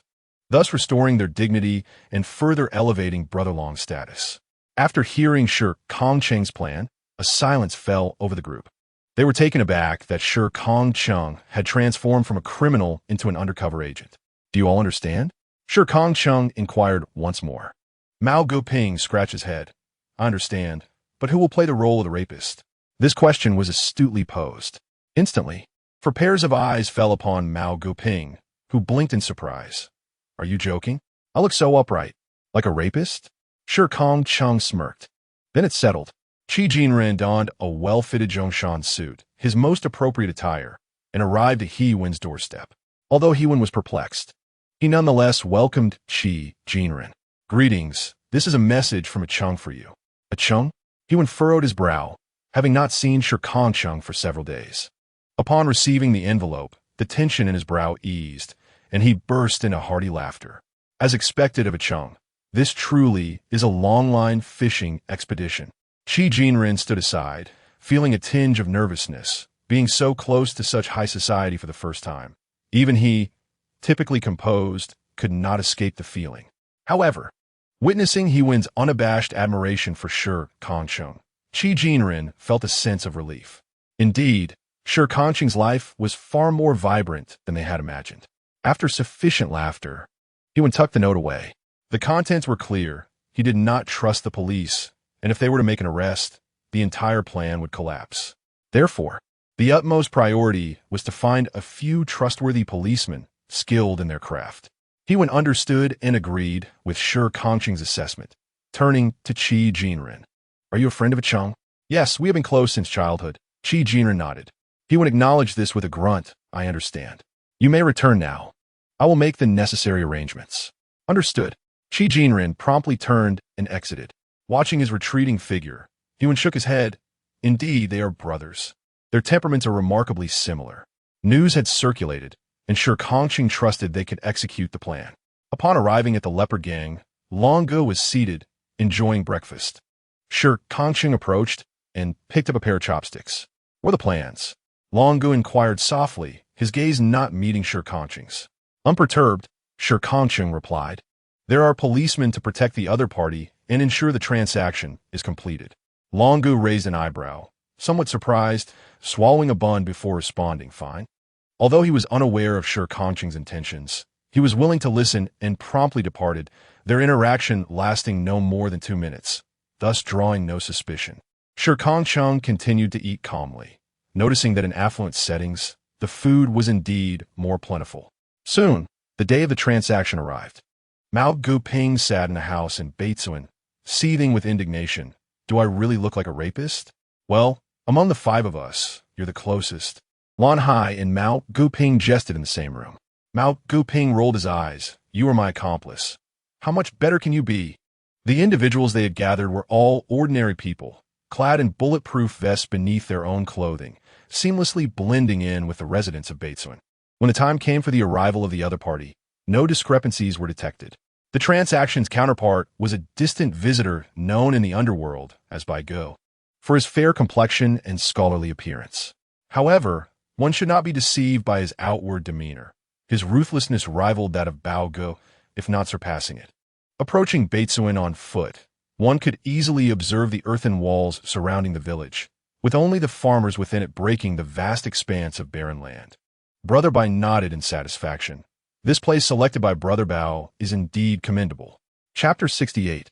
thus restoring their dignity and further elevating Brother Long's status. After hearing Shi Kangcheng's plan, a silence fell over the group. They were taken aback that Shi Kangcheng had transformed from a criminal into an undercover agent. Do you all understand? Shi Kangcheng inquired once more. Mao Guoping scratched his head. I understand, but who will play the role of the rapist? This question was astutely posed. Instantly, for pairs of eyes fell upon Mao Guoping, who blinked in surprise. Are you joking? I look so upright. Like a rapist? Shi Kangcheng smirked. Then it settled. Qi Jinren donned a well-fitted Zhongshan suit, his most appropriate attire, and arrived at He-Wen's doorstep. Although He-Wen was perplexed, he nonetheless welcomed Qi Jinren. Greetings, this is a message from a Cheng for you. A Cheng? He-Wen furrowed his brow, having not seen Shi Kangcheng for several days. Upon receiving the envelope, the tension in his brow eased, and he burst into hearty laughter. As expected of a Cheng, this truly is a long-line fishing expedition. Qi Jinren stood aside, feeling a tinge of nervousness, being so close to such high society for the first time. Even he, typically composed, could not escape the feeling. However, witnessing He-Wen's unabashed admiration for Shi Kangcheng, Qi Jinren felt a sense of relief. Indeed, Shi Kangcheng's life was far more vibrant than they had imagined. After sufficient laughter, He-Wen tucked the note away. The contents were clear. He did not trust the police, and if they were to make an arrest, the entire plan would collapse. Therefore, the utmost priority was to find a few trustworthy policemen skilled in their craft. He-Wen understood and agreed with Shi Kangcheng's assessment, turning to Qi Jinren. Are you a friend of a Cheng? Yes, we have been close since childhood. Qi Jinren nodded. He-Wen acknowledged this with a grunt. I understand. You may return now. I will make the necessary arrangements. Understood. Qi Jinren promptly turned and exited. Watching his retreating figure, He-Wen shook his head. Indeed, they are brothers. Their temperaments are remarkably similar. News had circulated, and Shi Kangcheng trusted they could execute the plan. Upon arriving at the leopard gang, Long Gu was seated, enjoying breakfast. Shi Kangcheng approached and picked up a pair of chopsticks. What are the plans? Long Gu inquired softly, his gaze not meeting Shi Kangcheng's. Unperturbed, Shi Kangcheng replied, there are policemen to protect the other party and ensure the transaction is completed. Long Gu raised an eyebrow, somewhat surprised, swallowing a bun before responding, fine. Although he was unaware of Shi Kangcheng's intentions, he was willing to listen and promptly departed, their interaction lasting no more than 2 minutes, thus drawing no suspicion. Shi Kangcheng continued to eat calmly, noticing that in affluent settings, the food was indeed more plentiful. Soon, the day of the transaction arrived. Mao Guoping sat in a house in Beicuan, seething with indignation. Do I really look like a rapist? Well, among the 5 of us, you're the closest. Lan Hai and Mao Guoping jested in the same room. Mao Guoping rolled his eyes. You are my accomplice. How much better can you be? The individuals they had gathered were all ordinary people, clad in bulletproof vests beneath their own clothing, seamlessly blending in with the residents of Beicuan. When the time came for the arrival of the other party, no discrepancies were detected. The transaction's counterpart was a distant visitor known in the underworld as Bai Go, for his fair complexion and scholarly appearance. However, one should not be deceived by his outward demeanor. His ruthlessness rivaled that of Bao Go, if not surpassing it. Approaching Beicuan on foot, one could easily observe the earthen walls surrounding the village, with only the farmers within it breaking the vast expanse of barren land. Brother Bai nodded in satisfaction. This place selected by Brother Bao is indeed commendable. Chapter 68.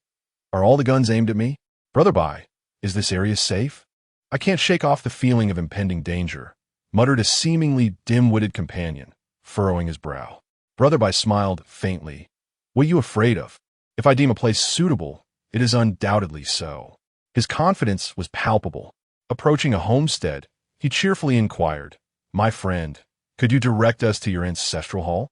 Are all the guns aimed at me? Brother Bai, is this area safe? I can't shake off the feeling of impending danger, muttered a seemingly dim-witted companion, furrowing his brow. Brother Bai smiled faintly. What are you afraid of? If I deem a place suitable, it is undoubtedly so. His confidence was palpable. Approaching a homestead, he cheerfully inquired, "My friend, could you direct us to your ancestral hall?"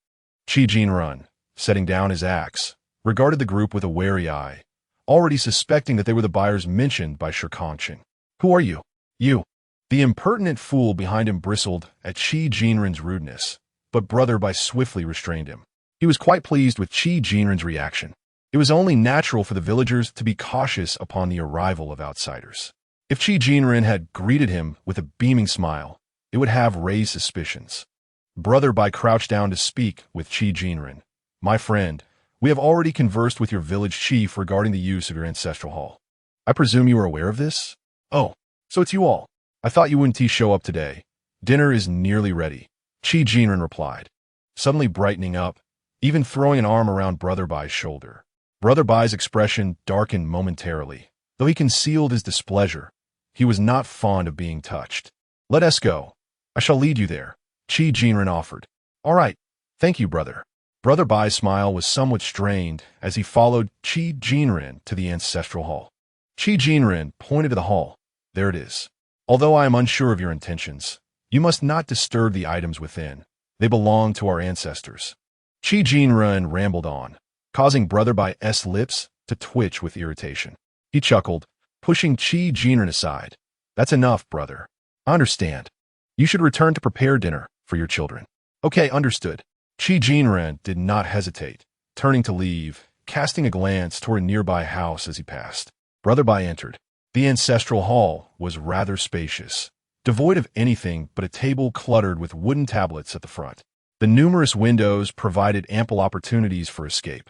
Shi Kangcheng, setting down his axe, regarded the group with a wary eye, already suspecting that they were the buyers mentioned by Shi Kangcheng. "Who are you?" "You." The impertinent fool behind him bristled at Shi Kangcheng's rudeness, but Brother Bai swiftly restrained him. He was quite pleased with Shi Kangcheng's reaction. It was only natural for the villagers to be cautious upon the arrival of outsiders. If Shi Kangcheng had greeted him with a beaming smile, it would have raised suspicions. Brother Bai crouched down to speak with Shi Kangcheng. "My friend, we have already conversed with your village chief regarding the use of your ancestral hall. I presume you are aware of this?" "Oh, so it's you all. I thought you wouldn't show up today. Dinner is nearly ready," Shi Kangcheng replied, suddenly brightening up, even throwing an arm around Brother Bai's shoulder. Brother Bai's expression darkened momentarily. Though he concealed his displeasure, he was not fond of being touched. "Let us go. I shall lead you there," Shi Kangcheng offered. "All right. Thank you, brother." Brother Bai's smile was somewhat strained as he followed Shi Kangcheng to the ancestral hall. Shi Kangcheng pointed to the hall. "There it is. Although I am unsure of your intentions, you must not disturb the items within. They belong to our ancestors." Shi Kangcheng rambled on, causing Brother Bai's lips to twitch with irritation. He chuckled, pushing Shi Kangcheng aside. "That's enough, brother. I understand. You should return to prepare dinner for your children." "Okay, understood." Shi Kangcheng did not hesitate, turning to leave, casting a glance toward a nearby house as he passed. Brother Bai entered. The ancestral hall was rather spacious, devoid of anything but a table cluttered with wooden tablets at the front. The numerous windows provided ample opportunities for escape.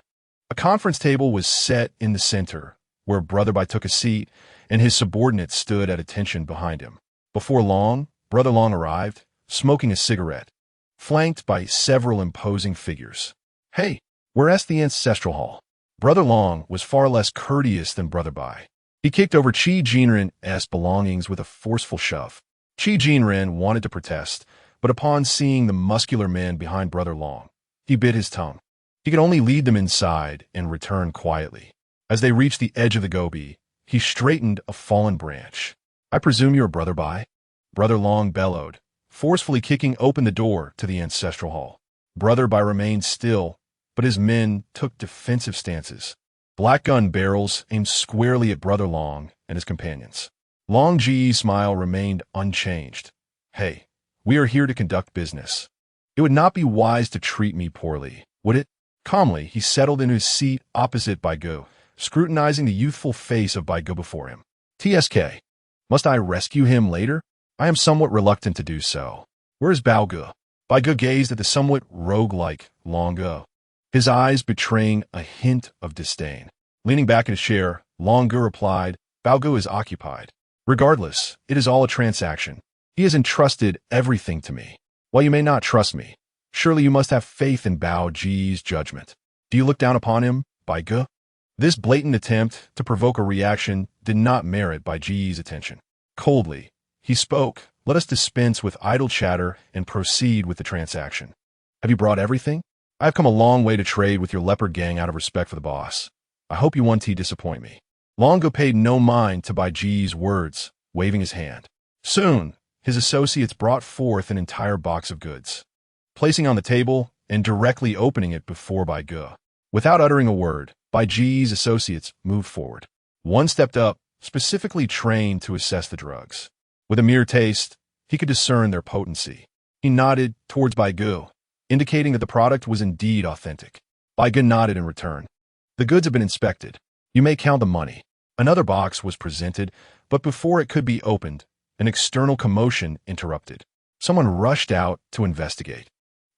A conference table was set in the center, where Brother Bai took a seat, and his subordinate stood at attention behind him. Before long, Brother Long arrived, smoking a cigarette, flanked by several imposing figures. "Hey, where's the ancestral hall?" Brother Long was far less courteous than Brother Bai. He kicked over Shi Kangcheng's belongings with a forceful shove. Shi Kangcheng wanted to protest, but upon seeing the muscular man behind Brother Long, he bit his tongue. He could only lead them inside and return quietly. As they reached the edge of the gobi, he straightened a fallen branch. "I presume you're Brother Bai?" Brother Long bellowed, forcefully kicking open the door to the ancestral hall. Brother Bai remained still, but his men took defensive stances. Black gun barrels aimed squarely at Brother Long and his companions. Long Ji's smile remained unchanged. "Hey, we are here to conduct business. It would not be wise to treat me poorly, would it?" Calmly, he settled into his seat opposite Baigu, scrutinizing the youthful face of Baigu before him. "TSK, must I rescue him later? I am somewhat reluctant to do so. Where is Baogu?" Baigu gazed at the somewhat rogue-like Long Gu, his eyes betraying a hint of disdain. Leaning back in his chair, Long Gu replied, "Baogu is occupied. Regardless, it is all a transaction. He has entrusted everything to me. While you may not trust me, surely you must have faith in Bao Ji's judgment. Do you look down upon him, Baigu?" This blatant attempt to provoke a reaction did not merit Bai Ji's attention. Coldly, he spoke, "Let us dispense with idle chatter and proceed with the transaction. Have you brought everything? I have come a long way to trade with your leopard gang out of respect for the boss. I hope you won't disappoint me." Longo paid no mind to Bai Ji's words, waving his hand. Soon, his associates brought forth an entire box of goods, placing on the table and directly opening it before Baigu. Without uttering a word, Bai Ji's associates moved forward. One stepped up, specifically trained to assess the drugs. With a mere taste, he could discern their potency. He nodded towards Baigu, indicating that the product was indeed authentic. Baigu nodded in return. "The goods have been inspected. You may count the money." Another box was presented, but before it could be opened, an external commotion interrupted. Someone rushed out to investigate.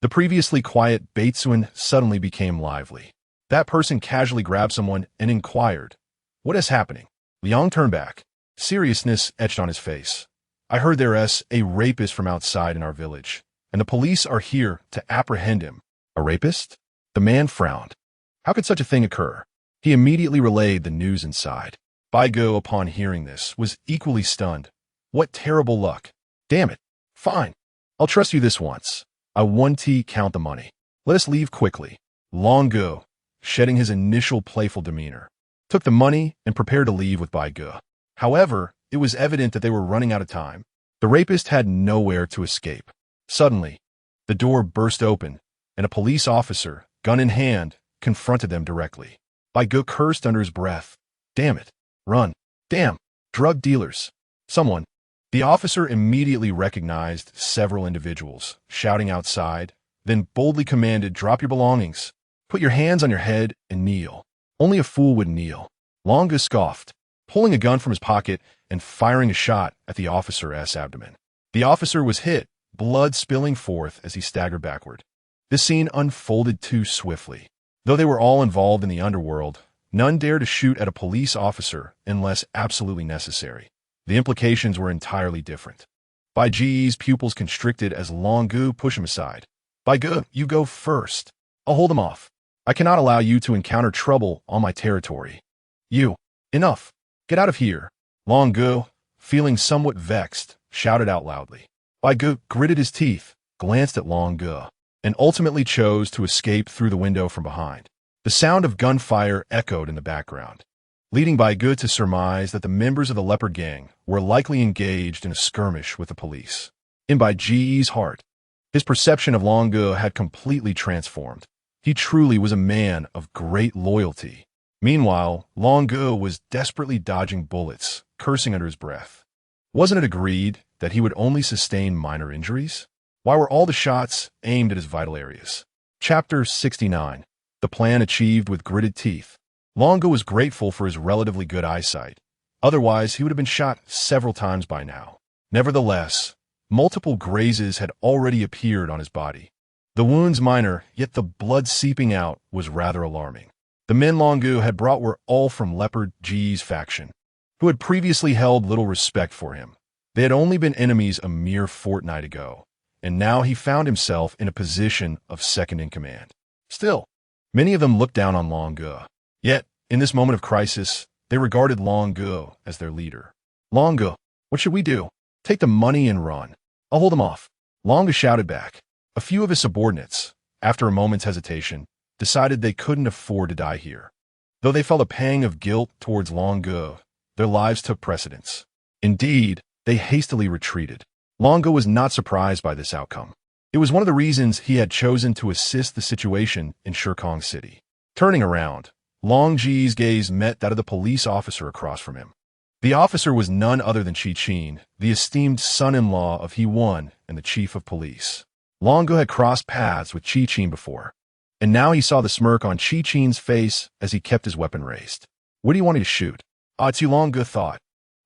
The previously quiet Baitsuan suddenly became lively. That person casually grabbed someone and inquired, "What is happening?" Liang turned back. Seriousness etched on his face. "I heard there's a rapist from outside in our village, and the police are here to apprehend him." "A rapist?" The man frowned. How could such a thing occur? He immediately relayed the news inside. Baigu, upon hearing this, was equally stunned. What terrible luck. "Damn it. Fine. I'll trust you this once. I want to count the money. Let us leave quickly." Long Gu, shedding his initial playful demeanor, took the money and prepared to leave with Bai Ge. However, it was evident that they were running out of time. The rapist had nowhere to escape. Suddenly, the door burst open, and a police officer, gun in hand, confronted them directly. Bai Ge cursed under his breath. "Damn it. Run. Damn. Drug dealers. Someone." The officer immediately recognized several individuals, shouting outside, then boldly commanded, "Drop your belongings. Put your hands on your head and kneel." Only a fool would kneel. Long Ge scoffed, pulling a gun from his pocket and firing a shot at the officer's abdomen. The officer was hit, blood spilling forth as he staggered backward. This scene unfolded too swiftly. Though they were all involved in the underworld, none dared to shoot at a police officer unless absolutely necessary. The implications were entirely different. Bai Ge's pupils constricted as Long Ge pushed him aside. "Bai Ge, you go first. I'll hold him off. I cannot allow you to encounter trouble on my territory." "You. Enough. Get out of here." Long Ge, feeling somewhat vexed, shouted out loudly. Bai Ge gritted his teeth, glanced at Long Ge, and ultimately chose to escape through the window from behind. The sound of gunfire echoed in the background, leading Bai Ge to surmise that the members of the leopard gang were likely engaged in a skirmish with the police. In Bai Ge's heart, his perception of Long Ge had completely transformed. He truly was a man of great loyalty. Meanwhile, Long Ge was desperately dodging bullets, cursing under his breath. Wasn't it agreed that he would only sustain minor injuries? Why were all the shots aimed at his vital areas? Chapter 69. The plan achieved with gritted teeth. Long Ge was grateful for his relatively good eyesight. Otherwise, he would have been shot several times by now. Nevertheless, multiple grazes had already appeared on his body. The wounds minor, yet the blood seeping out was rather alarming. The men Long Ge had brought were all from Leopard G's faction, who had previously held little respect for him. They had only been enemies a mere fortnight ago, and now he found himself in a position of second in command. Still, many of them looked down on Long Ge. Yet, in this moment of crisis, they regarded Long Ge as their leader. "Long Ge, what should we do?" "Take the money and run. I'll hold them off." Long Ge shouted back. A few of his subordinates, after a moment's hesitation, decided they couldn't afford to die here. Though they felt a pang of guilt towards Long Ge, their lives took precedence. Indeed, they hastily retreated. Long Ge was not surprised by this outcome. It was one of the reasons he had chosen to assist the situation in Shikang City. Turning around, Long Ge's gaze met that of the police officer across from him. The officer was none other than Shi Kangcheng, the esteemed son-in-law of He Wan and the chief of police. Long Ge had crossed paths with Shi Kangcheng before, and now he saw the smirk on Shi Kangcheng's face as he kept his weapon raised. "What do you want me to shoot?" Long Ge thought.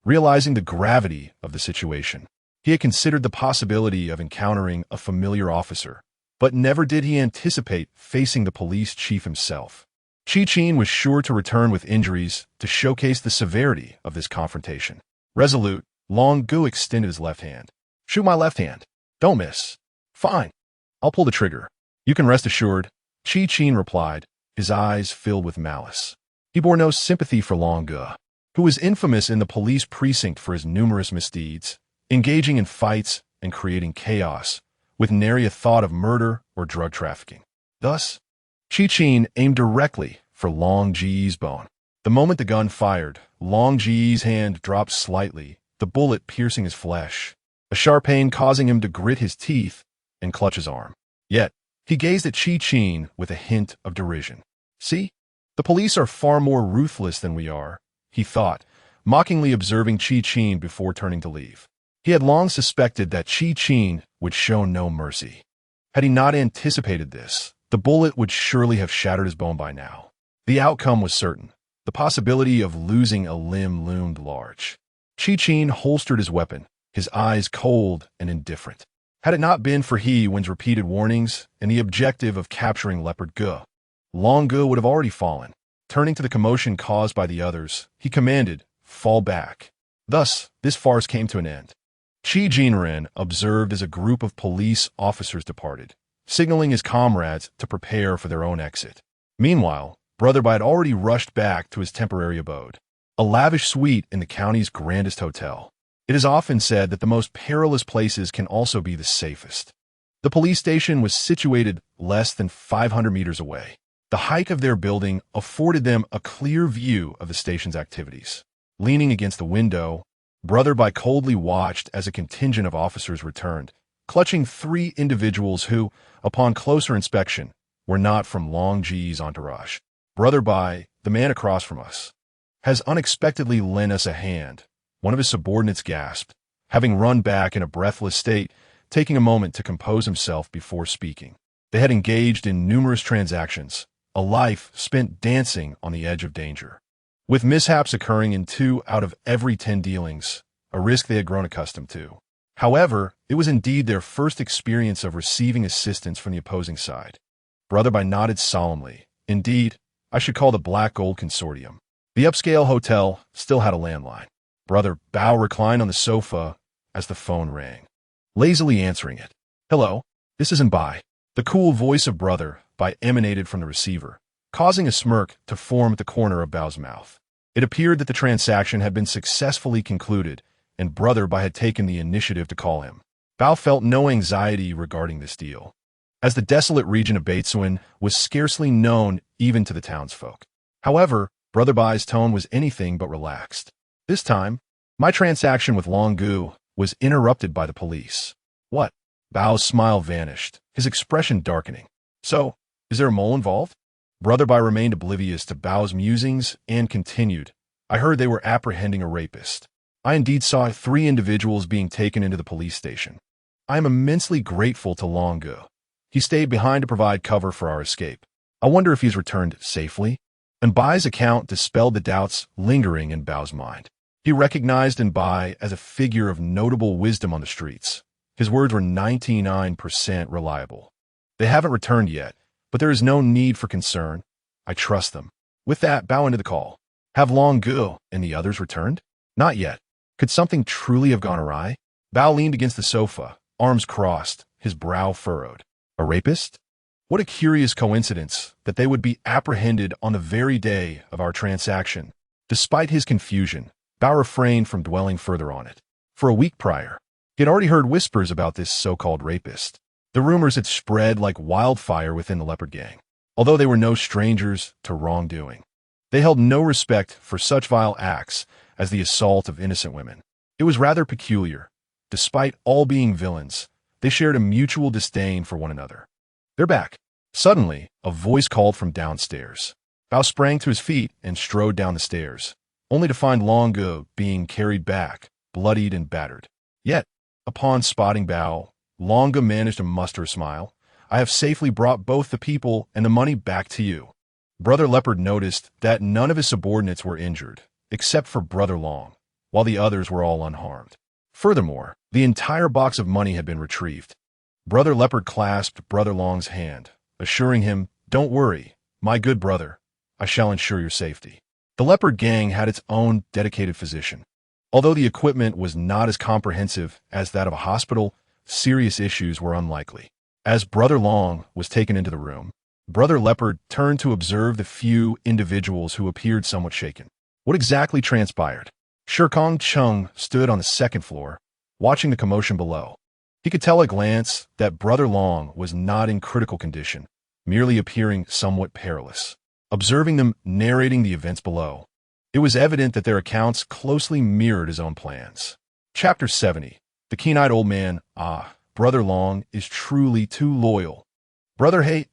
Realizing the gravity of the situation, he had considered the possibility of encountering a familiar officer, but never did he anticipate facing the police chief himself. Shi Kangcheng was sure to return with injuries to showcase the severity of this confrontation. Resolute, Long Ge extended his left hand. "Shoot my left hand. Don't miss." "Fine. I'll pull the trigger. You can rest assured," Shi Kangcheng replied, his eyes filled with malice. He bore no sympathy for Long Ge, who was infamous in the police precinct for his numerous misdeeds, engaging in fights and creating chaos, with nary a thought of murder or drug trafficking. Thus, Shi Kangcheng aimed directly for Long Ge's bone. The moment the gun fired, Long Ge's hand dropped slightly, the bullet piercing his flesh, a sharp pain causing him to grit his teeth and clutch his arm. Yet, he gazed at Shi Kangcheng with a hint of derision. "See? The police are far more ruthless than we are," he thought, mockingly observing Shi Kangcheng before turning to leave. He had long suspected that Shi Kangcheng would show no mercy. Had he not anticipated this, the bullet would surely have shattered his bone by now. The outcome was certain. The possibility of losing a limb loomed large. Shi Kangcheng holstered his weapon, his eyes cold and indifferent. Had it not been for He Wan's repeated warnings and the objective of capturing Leopard Ge, Long Ge would have already fallen. Turning to the commotion caused by the others, he commanded, "Fall back." Thus, this farce came to an end. Shi Jinren observed as a group of police officers departed, signaling his comrades to prepare for their own exit. Meanwhile, Brother Bai had already rushed back to his temporary abode, a lavish suite in the county's grandest hotel. It is often said that the most perilous places can also be the safest. The police station was situated less than 500 meters away. The height of their building afforded them a clear view of the station's activities. Leaning against the window, Brother Bai coldly watched as a contingent of officers returned, clutching 3 individuals who, upon closer inspection, were not from Long Ji's entourage. Brother Bai, the man across from us, has unexpectedly lent us a hand, one of his subordinates gasped, having run back in a breathless state, taking a moment to compose himself before speaking. They had engaged in numerous transactions, a life spent dancing on the edge of danger. With mishaps occurring in 2 out of every 10 dealings, a risk they had grown accustomed to. However, it was indeed their first experience of receiving assistance from the opposing side. Brother Bai nodded solemnly. Indeed, I should call the Black Gold Consortium. The upscale hotel still had a landline. Brother Bao reclined on the sofa as the phone rang, lazily answering it. Hello, this isn't Bai. The cool voice of Brother Bai emanated from the receiver, causing a smirk to form at the corner of Bao's mouth. It appeared that the transaction had been successfully concluded, and Brother Bai had taken the initiative to call him. Bao felt no anxiety regarding this deal, as the desolate region of Baitsuan was scarcely known even to the townsfolk. However, Brother Bai's tone was anything but relaxed. This time, my transaction with Long Gu was interrupted by the police. What? Bao's smile vanished, his expression darkening. So, is there a mole involved? Brother Bai remained oblivious to Bao's musings and continued. I heard they were apprehending a rapist. I indeed saw 3 individuals being taken into the police station. I am immensely grateful to Long Gu. He stayed behind to provide cover for our escape. I wonder if he's returned safely? And Bai's account dispelled the doubts lingering in Bao's mind. He recognized in Bai as a figure of notable wisdom on the streets. His words were 99% reliable. They haven't returned yet, but there is no need for concern. I trust them. With that, Bao ended the call. Have Long Gu and the others returned? Not yet. Could something truly have gone awry? Bao leaned against the sofa, arms crossed, his brow furrowed. A rapist? What a curious coincidence that they would be apprehended on the very day of our transaction. Despite his confusion, Bao refrained from dwelling further on it. For a week prior, he had already heard whispers about this so-called rapist. The rumors had spread like wildfire within the Leopard Gang. Although they were no strangers to wrongdoing, they held no respect for such vile acts as the assault of innocent women. It was rather peculiar. Despite all being villains, they shared a mutual disdain for one another. They're back. Suddenly, a voice called from downstairs. Bao sprang to his feet and strode down the stairs, only to find Long Gu being carried back, bloodied and battered. Yet, upon spotting Bao, Long Gu managed to muster a smile. I have safely brought both the people and the money back to you. Brother Leopard noticed that none of his subordinates were injured, except for Brother Long, while the others were all unharmed. Furthermore, the entire box of money had been retrieved. Brother Leopard clasped Brother Long's hand, assuring him, Don't worry, my good brother, I shall ensure your safety. The Leopard Gang had its own dedicated physician. Although the equipment was not as comprehensive as that of a hospital, serious issues were unlikely. As Brother Long was taken into the room, Brother Leopard turned to observe the few individuals who appeared somewhat shaken. What exactly transpired? Shi Kangcheng stood on the second floor, watching the commotion below. He could tell at a glance that Brother Long was not in critical condition, merely appearing somewhat perilous. Observing them narrating the events below, it was evident that their accounts closely mirrored his own plans. Chapter 70. The keen-eyed old man. Brother Long is truly too loyal. Brother He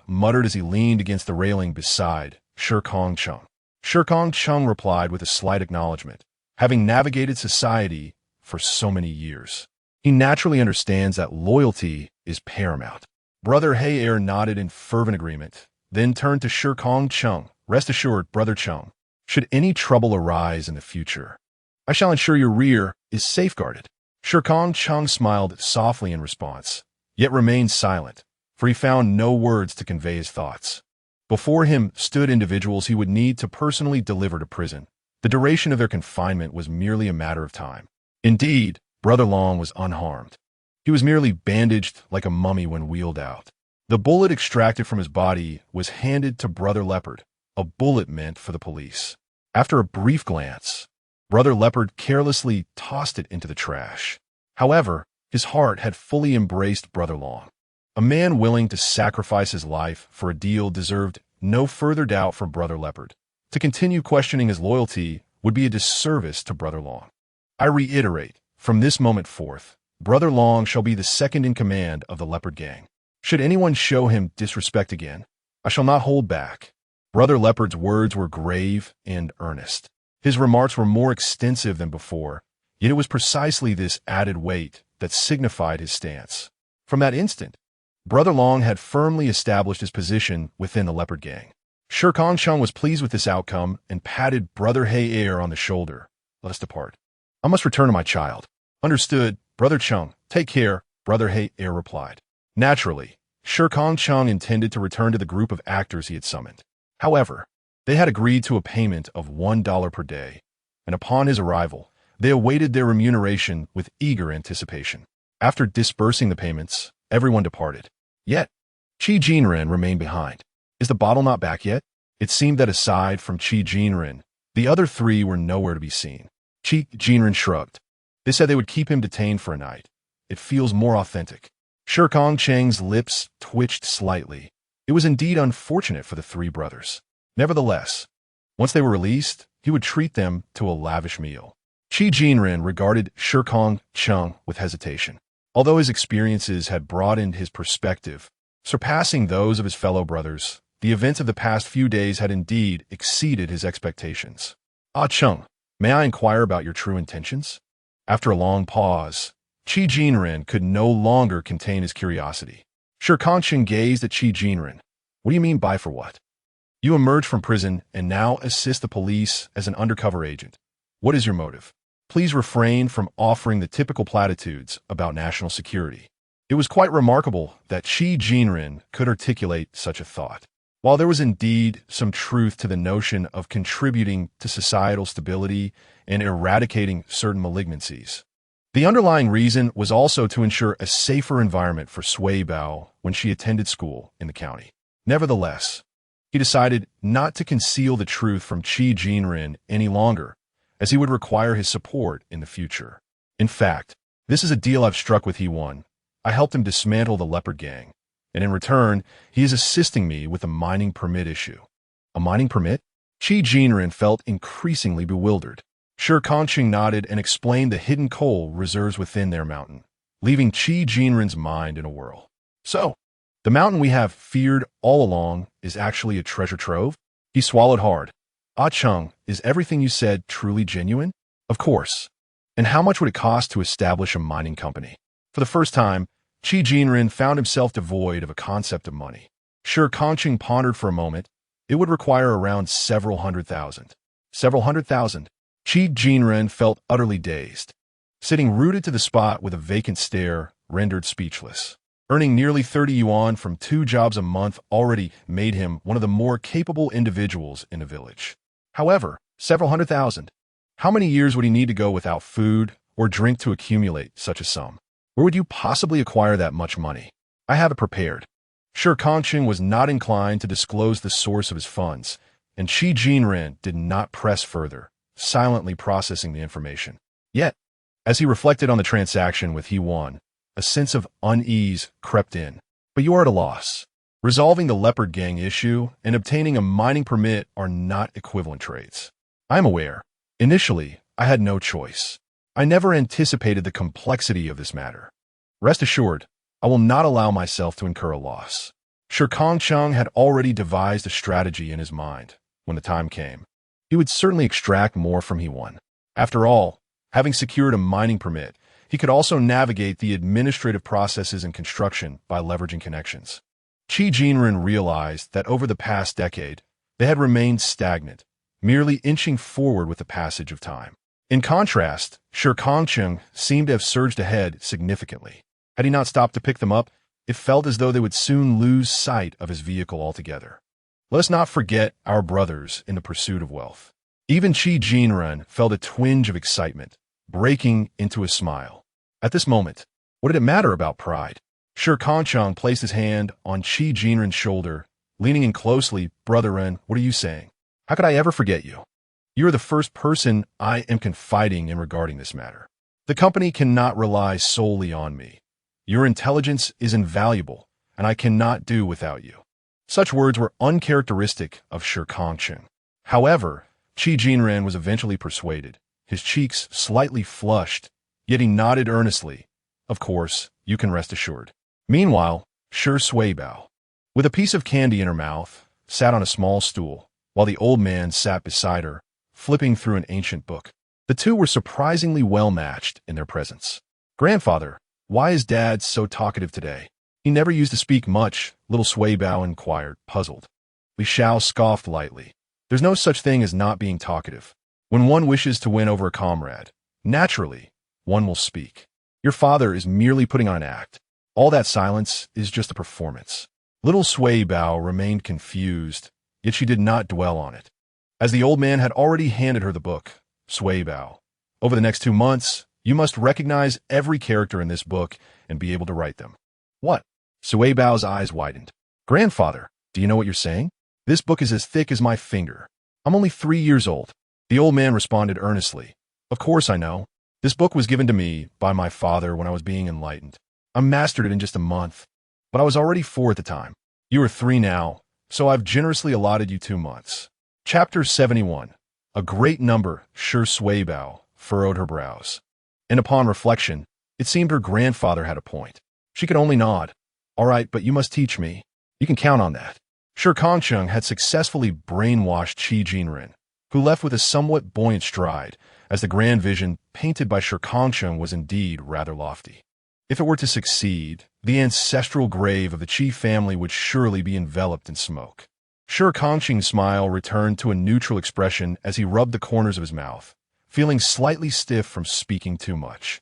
muttered as he leaned against the railing beside Shi Kangcheng. Shi Kangcheng replied with a slight acknowledgement, having navigated society for so many years. He naturally understands that loyalty is paramount. Brother He nodded in fervent agreement, then turned to Shi Kangcheng. Rest assured, Brother Cheng, should any trouble arise in the future, I shall ensure your rear is safeguarded. Shi Kangcheng smiled softly in response, yet remained silent, for he found no words to convey his thoughts. Before him stood individuals he would need to personally deliver to prison. The duration of their confinement was merely a matter of time. Indeed, Brother Long was unharmed. He was merely bandaged like a mummy when wheeled out. The bullet extracted from his body was handed to Brother Leopard, a bullet meant for the police. After a brief glance, Brother Leopard carelessly tossed it into the trash. However, his heart had fully embraced Brother Long. A man willing to sacrifice his life for a deal deserved no further doubt for Brother Leopard. To continue questioning his loyalty would be a disservice to Brother Long. I reiterate, from this moment forth, Brother Long shall be the second in command of the Leopard Gang. Should anyone show him disrespect again, I shall not hold back. Brother Leopard's words were grave and earnest. His remarks were more extensive than before, yet it was precisely this added weight that signified his stance. From that instant, Brother Long had firmly established his position within the Leopard Gang. Shi Kangcheng was pleased with this outcome and patted Brother He on the shoulder. Let us depart. I must return to my child. Understood, Brother Cheng. Take care, Brother He replied. Naturally, Shi Kangcheng intended to return to the group of actors he had summoned. However, they had agreed to a payment of $1 per day, and upon his arrival, they awaited their remuneration with eager anticipation. After disbursing the payments, everyone departed. Yet, Qi Jinren remained behind. Is the bottle not back yet? It seemed that aside from Qi Jinren, the other three were nowhere to be seen. Qi Jinren shrugged. They said they would keep him detained for a night. It feels more authentic. Shi Kangcheng's lips twitched slightly. It was indeed unfortunate for the three brothers. Nevertheless, once they were released, he would treat them to a lavish meal. Qi Jinren regarded Shi Kangcheng with hesitation. Although his experiences had broadened his perspective, surpassing those of his fellow brothers, the events of the past few days had indeed exceeded his expectations. Ah Cheng, may I inquire about your true intentions? After a long pause, Qi Jinren could no longer contain his curiosity. Shi Kangcheng gazed at Qi Jinren. What do you mean by for what? You emerged from prison and now assist the police as an undercover agent. What is your motive? Please refrain from offering the typical platitudes about national security. It was quite remarkable that Qi Jinren could articulate such a thought. While there was indeed some truth to the notion of contributing to societal stability and eradicating certain malignancies, the underlying reason was also to ensure a safer environment for Sui Bao when she attended school in the county. Nevertheless, he decided not to conceal the truth from Qi Jinren any longer, as he would require his support in the future. In fact, this is a deal I've struck with He-Won. I helped him dismantle the Leopard Gang, and in return, he is assisting me with a mining permit issue. A mining permit? Qi Jinren felt increasingly bewildered. Shi Kangcheng nodded and explained the hidden coal reserves within their mountain, leaving Qi Jinren's mind in a whirl. So, the mountain we have feared all along is actually a treasure trove? He swallowed hard. Ah Cheng, is everything you said truly genuine? Of course. And how much would it cost to establish a mining company? For the first time, Qi Jinren found himself devoid of a concept of money. Shi Kangcheng pondered for a moment. It would require around several hundred thousand. Several hundred thousand. Qi Jinren felt utterly dazed. Sitting rooted to the spot with a vacant stare, rendered speechless. Earning nearly 30 yuan from 2 jobs a month already made him one of the more capable individuals in the village. However, several hundred thousand. How many years would he need to go without food or drink to accumulate such a sum? Where would you possibly acquire that much money? I have it prepared. Shi Kangcheng was not inclined to disclose the source of his funds, and Qi Jinren did not press further, silently processing the information. Yet, as he reflected on the transaction with He-Won, a sense of unease crept in. But you are at a loss. Resolving the Leopard Gang issue and obtaining a mining permit are not equivalent trades. I am aware. Initially, I had no choice. I never anticipated the complexity of this matter. Rest assured, I will not allow myself to incur a loss. Shi Kangcheng had already devised a strategy in his mind. When the time came, he would certainly extract more from He-Won. After all, having secured a mining permit, he could also navigate the administrative processes and construction by leveraging connections. Qi Jinren realized that over the past decade, they had remained stagnant, merely inching forward with the passage of time. In contrast, Shi Kangcheng seemed to have surged ahead significantly. Had he not stopped to pick them up, it felt as though they would soon lose sight of his vehicle altogether. Let us not forget our brothers in the pursuit of wealth. Even Qi Jinren felt a twinge of excitement, breaking into a smile. At this moment, what did it matter about pride? Shi Kangcheng placed his hand on Qi Jinren's shoulder, leaning in closely. Brother Ren, what are you saying? How could I ever forget you? You are the first person I am confiding in regarding this matter. The company cannot rely solely on me. Your intelligence is invaluable, and I cannot do without you. Such words were uncharacteristic of Shi Kangcheng. However, Shi Jinren was eventually persuaded, his cheeks slightly flushed, yet he nodded earnestly. Of course, you can rest assured. Meanwhile, Shi Suibao, with a piece of candy in her mouth, sat on a small stool, while the old man sat beside her, flipping through an ancient book. The two were surprisingly well matched in their presence. "Grandfather, why is Dad so talkative today? He never used to speak much," little Suibao inquired, puzzled. Li Xiao scoffed lightly. "There's no such thing as not being talkative. When one wishes to win over a comrade, naturally, one will speak. Your father is merely putting on an act. All that silence is just a performance." Little Suibao remained confused, yet she did not dwell on it. As the old man had already handed her the book, "Suibao, over the next 2 months, you must recognize every character in this book and be able to write them." "What?" Suibao's eyes widened. "Grandfather, do you know what you're saying? This book is as thick as my finger. I'm only 3 years old." The old man responded earnestly. "Of course I know. This book was given to me by my father when I was being enlightened. I mastered it in just a month, but I was already 4 at the time. You are 3 now, so I've generously allotted you 2 months." Chapter 71. A great number, Shi Suibao furrowed her brows. And upon reflection, it seemed her grandfather had a point. She could only nod. "All right, but you must teach me. You can count on that." Shi Kangcheng had successfully brainwashed Shi Jinren, who left with a somewhat buoyant stride, as the grand vision painted by Shi Kangcheng was indeed rather lofty. If it were to succeed, the ancestral grave of the Qi family would surely be enveloped in smoke. Shi Kangcheng's smile returned to a neutral expression as he rubbed the corners of his mouth, feeling slightly stiff from speaking too much.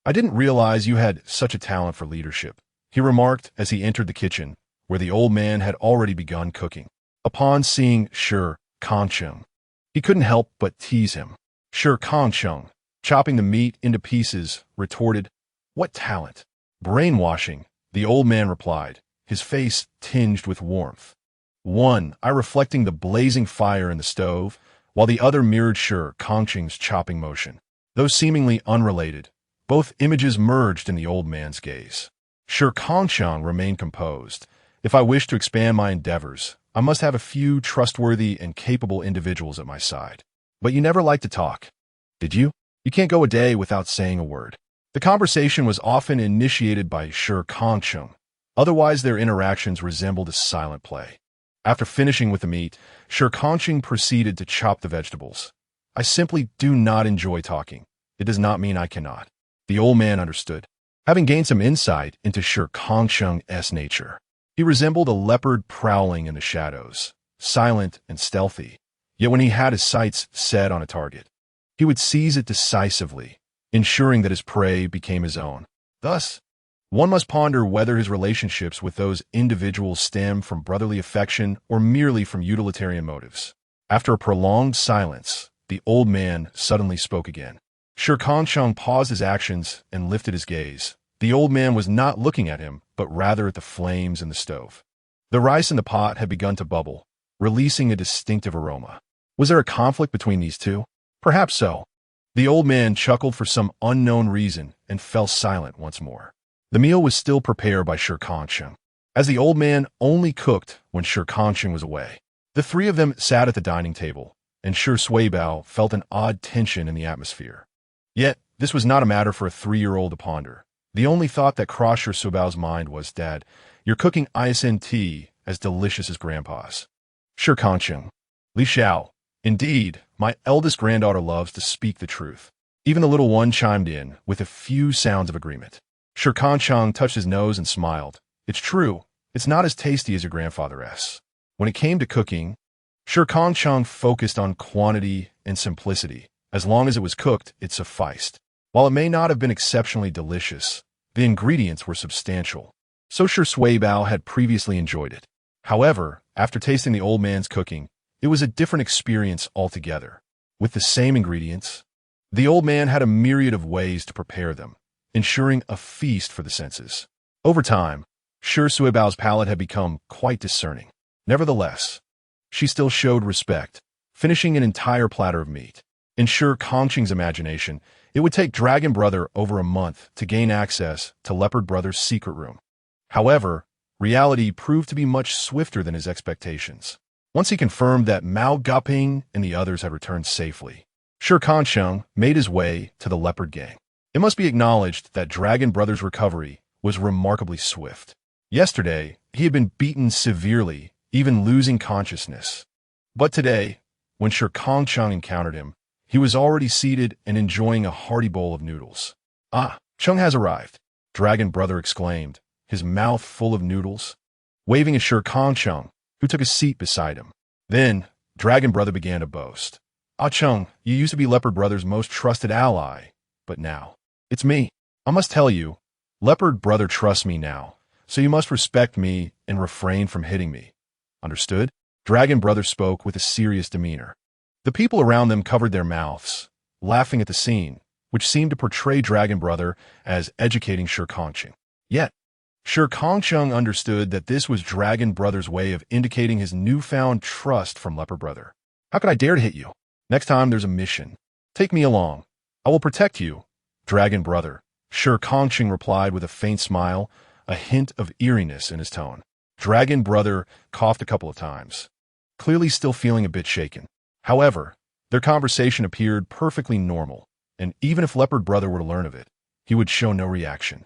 "I didn't realize you had such a talent for leadership," he remarked as he entered the kitchen, where the old man had already begun cooking. Upon seeing Shi Kangcheng, he couldn't help but tease him. Shi Kangcheng, chopping the meat into pieces, retorted, "What talent?" "Brainwashing," the old man replied, his face tinged with warmth. One eye reflecting the blazing fire in the stove, while the other mirrored Shi Kangcheng's chopping motion. Though seemingly unrelated, both images merged in the old man's gaze. Shi Kangcheng remained composed. "If I wish to expand my endeavors, I must have a few trustworthy and capable individuals at my side. But you never liked to talk, did you? You can't go a day without saying a word." The conversation was often initiated by Shi Kangcheng. Otherwise, their interactions resembled a silent play. After finishing with the meat, Shi Kangcheng proceeded to chop the vegetables. "I simply do not enjoy talking. It does not mean I cannot." The old man understood. Having gained some insight into Shi Kangcheng's nature, he resembled a leopard prowling in the shadows, silent and stealthy. Yet when he had his sights set on a target, he would seize it decisively, ensuring that his prey became his own. Thus, one must ponder whether his relationships with those individuals stem from brotherly affection or merely from utilitarian motives. After a prolonged silence, the old man suddenly spoke again. Shi Kangcheng paused his actions and lifted his gaze. The old man was not looking at him, but rather at the flames in the stove. The rice in the pot had begun to bubble, releasing a distinctive aroma. Was there a conflict between these two? Perhaps so. The old man chuckled for some unknown reason and fell silent once more. The meal was still prepared by Shi Kangcheng, as the old man only cooked when Shi Kangcheng was away. The 3 of them sat at the dining table, and Shi Suibao felt an odd tension in the atmosphere. Yet, this was not a matter for a 3-year-old to ponder. The only thought that crossed Shi Suibao's mind was, "Dad, you're cooking ISNT as delicious as Grandpa's." Shi Kangcheng. "Li Xiao, indeed, my eldest granddaughter loves to speak the truth." Even the little one chimed in, with a few sounds of agreement. Shi Kangcheng touched his nose and smiled. "It's true, it's not as tasty as your grandfather's." When it came to cooking, Shi Kangcheng focused on quantity and simplicity. As long as it was cooked, it sufficed. While it may not have been exceptionally delicious, the ingredients were substantial. So Shi Suibao had previously enjoyed it. However, after tasting the old man's cooking, it was a different experience altogether. With the same ingredients, the old man had a myriad of ways to prepare them, ensuring a feast for the senses. Over time, Shi Suibao's palate had become quite discerning. Nevertheless, she still showed respect, finishing an entire platter of meat. In Shi Kangcheng's imagination, it would take Dragon Brother over a month to gain access to Leopard Brother's secret room. However, reality proved to be much swifter than his expectations. Once he confirmed that Mao Gaping and the others had returned safely, Shi Kangcheng made his way to the Leopard Gang. It must be acknowledged that Dragon Brother's recovery was remarkably swift. Yesterday, he had been beaten severely, even losing consciousness. But today, when Shi Kangcheng encountered him, he was already seated and enjoying a hearty bowl of noodles. "Ah, Cheng has arrived," Dragon Brother exclaimed, his mouth full of noodles, waving at Shi Kangcheng, who took a seat beside him. Then, Dragon Brother began to boast. "Ah, Cheng, you used to be Leopard Brother's most trusted ally, but now, it's me. I must tell you, Leopard Brother trusts me now, so you must respect me and refrain from hitting me. Understood?" Dragon Brother spoke with a serious demeanor. The people around them covered their mouths, laughing at the scene, which seemed to portray Dragon Brother as educating Shi Kangcheng. Yet, Shi Kangcheng understood that this was Dragon Brother's way of indicating his newfound trust from Leopard Brother. "How could I dare to hit you? Next time there's a mission. Take me along. I will protect you, Dragon Brother," Shi Kangcheng replied with a faint smile, a hint of eeriness in his tone. Dragon Brother coughed a couple of times, clearly still feeling a bit shaken. However, their conversation appeared perfectly normal, and even if Leopard Brother were to learn of it, he would show no reaction.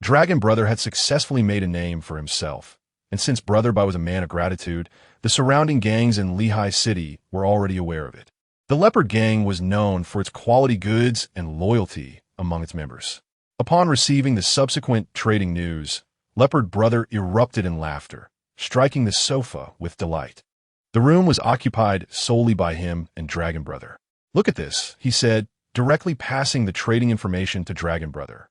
Dragon Brother had successfully made a name for himself, and since Brother was a man of gratitude, the surrounding gangs in Lehigh City were already aware of it. The Leopard Gang was known for its quality goods and loyalty among its members. Upon receiving the subsequent trading news, Leopard Brother erupted in laughter, striking the sofa with delight. The room was occupied solely by him and Dragon Brother. "Look at this," he said, directly passing the trading information to Dragon Brother.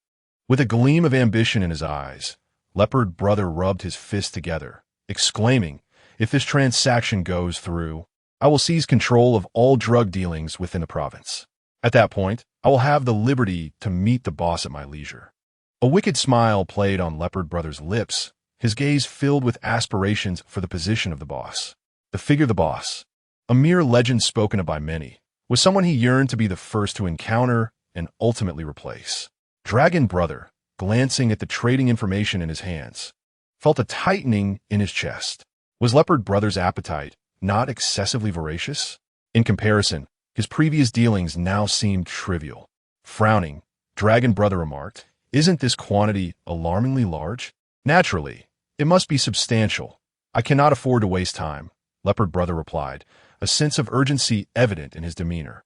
With a gleam of ambition in his eyes, Leopard Brother rubbed his fists together, exclaiming, "If this transaction goes through, I will seize control of all drug dealings within the province. At that point, I will have the liberty to meet the boss at my leisure." A wicked smile played on Leopard Brother's lips, his gaze filled with aspirations for the position of the boss. The figure of the boss, a mere legend spoken of by many, was someone he yearned to be the first to encounter and ultimately replace. Dragon Brother, glancing at the trading information in his hands, felt a tightening in his chest. Was Leopard Brother's appetite not excessively voracious? In comparison, his previous dealings now seemed trivial. Frowning, Dragon Brother remarked, "Isn't this quantity alarmingly large?" "Naturally, it must be substantial. I cannot afford to waste time," Leopard Brother replied, a sense of urgency evident in his demeanor.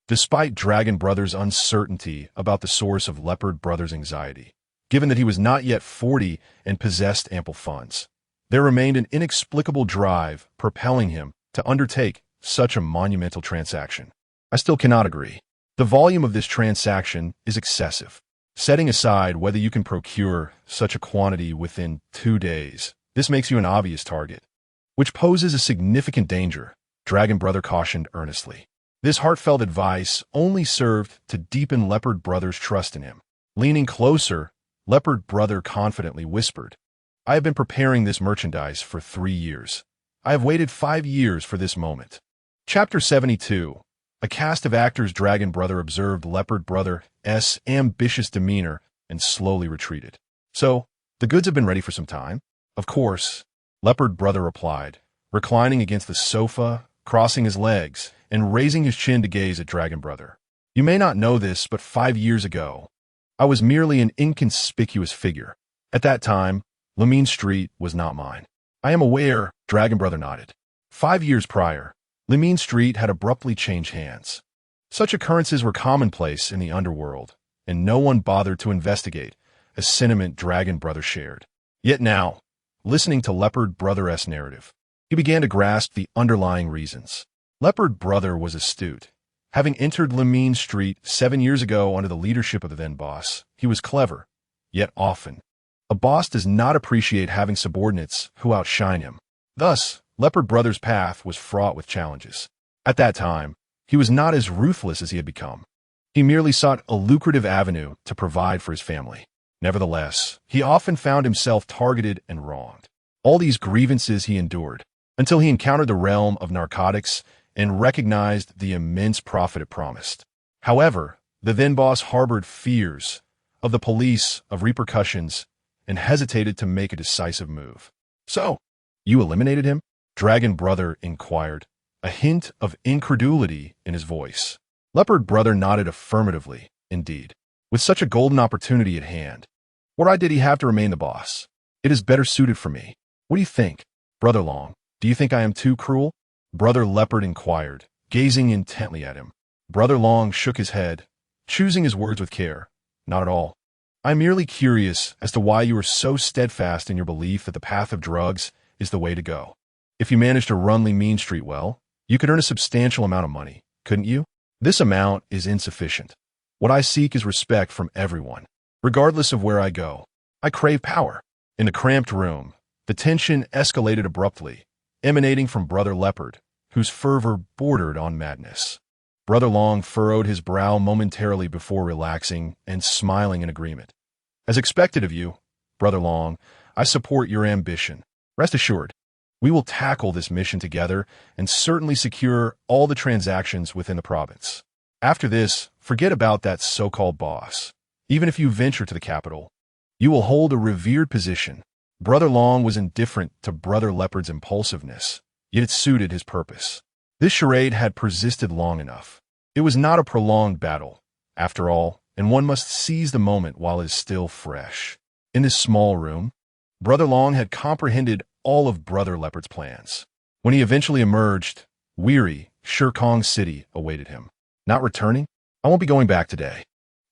Despite Dragon Brother's uncertainty about the source of Leopard Brother's anxiety, given that he was not yet 40 and possessed ample funds, there remained an inexplicable drive propelling him to undertake such a monumental transaction. "I still cannot agree. The volume of this transaction is excessive. Setting aside whether you can procure such a quantity within 2 days, this makes you an obvious target, which poses a significant danger," Dragon Brother cautioned earnestly. This heartfelt advice only served to deepen Leopard Brother's trust in him. Leaning closer, Leopard Brother confidently whispered, "I have been preparing this merchandise for 3 years. I have waited 5 years for this moment." Chapter 72. A cast of actors. Dragon Brother observed Leopard Brother's ambitious demeanor and slowly retreated. "So, the goods have been ready for some time?" "Of course," Leopard Brother replied, reclining against the sofa, crossing his legs, and raising his chin to gaze at Dragon Brother. "You may not know this, but 5 years ago, I was merely an inconspicuous figure. At that time, Lemine Street was not mine." "I am aware," Dragon Brother nodded. 5 years prior, Lemine Street had abruptly changed hands. Such occurrences were commonplace in the underworld, and no one bothered to investigate, a sentiment Dragon Brother shared. Yet now, listening to Leopard Brother's narrative, he began to grasp the underlying reasons. Leopard Brother was astute. Having entered Lemine Street 7 years ago under the leadership of the then boss, he was clever, yet often. A boss does not appreciate having subordinates who outshine him. Thus, Leopard Brother's path was fraught with challenges. At that time, he was not as ruthless as he had become. He merely sought a lucrative avenue to provide for his family. Nevertheless, he often found himself targeted and wronged. All these grievances he endured, until he encountered the realm of narcotics and recognized the immense profit it promised. However, the then boss harbored fears of the police, of repercussions, and hesitated to make a decisive move. So, you eliminated him? Dragon Brother inquired, a hint of incredulity in his voice. Leopard Brother nodded affirmatively, indeed. With such a golden opportunity at hand, what right did he have to remain the boss? It is better suited for me. What do you think? Brother Long, do you think I am too cruel? Brother Leopard inquired, gazing intently at him. Brother Long shook his head, choosing his words with care. Not at all. I'm merely curious as to why you are so steadfast in your belief that the path of drugs is the way to go. If you manage to run Lee Mean Street well, you could earn a substantial amount of money, couldn't you? This amount is insufficient. What I seek is respect from everyone, regardless of where I go. I crave power. In the cramped room, the tension escalated abruptly, emanating from Brother Leopard, whose fervor bordered on madness. Brother Long furrowed his brow momentarily before relaxing and smiling in agreement. As expected of you, Brother Long, I support your ambition. Rest assured, we will tackle this mission together and certainly secure all the transactions within the province. After this, forget about that so-called boss. Even if you venture to the capital, you will hold a revered position. Brother Long was indifferent to Brother Leopard's impulsiveness, yet it suited his purpose. This charade had persisted long enough. It was not a prolonged battle, after all, and one must seize the moment while it is still fresh. In this small room, Brother Long had comprehended all of Brother Leopard's plans. When he eventually emerged, weary, Shi Kangcheng City awaited him. Not returning? I won't be going back today.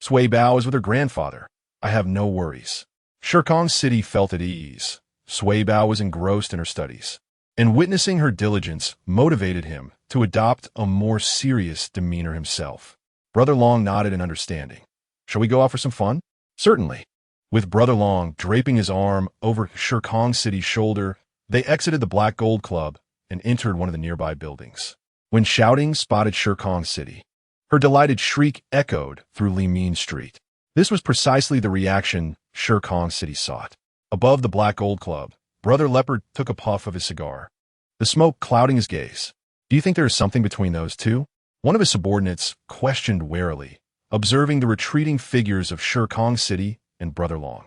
Sui Bao is with her grandfather. I have no worries. Shi Kangcheng City felt at ease. Sui Bao was engrossed in her studies, and witnessing her diligence motivated him to adopt a more serious demeanor himself. Brother Long nodded in understanding. Shall we go out for some fun? Certainly. With Brother Long draping his arm over Shi Kangcheng City's shoulder, they exited the Black Gold Club and entered one of the nearby buildings. When shouting spotted Shi Kangcheng City, her delighted shriek echoed through Lee Mean Street. This was precisely the reaction Shi Kangcheng City sought. Above the Black Gold Club, Brother Leopard took a puff of his cigar, the smoke clouding his gaze. Do you think there is something between those two? One of his subordinates questioned warily, observing the retreating figures of Shi Kangcheng City and Brother Long.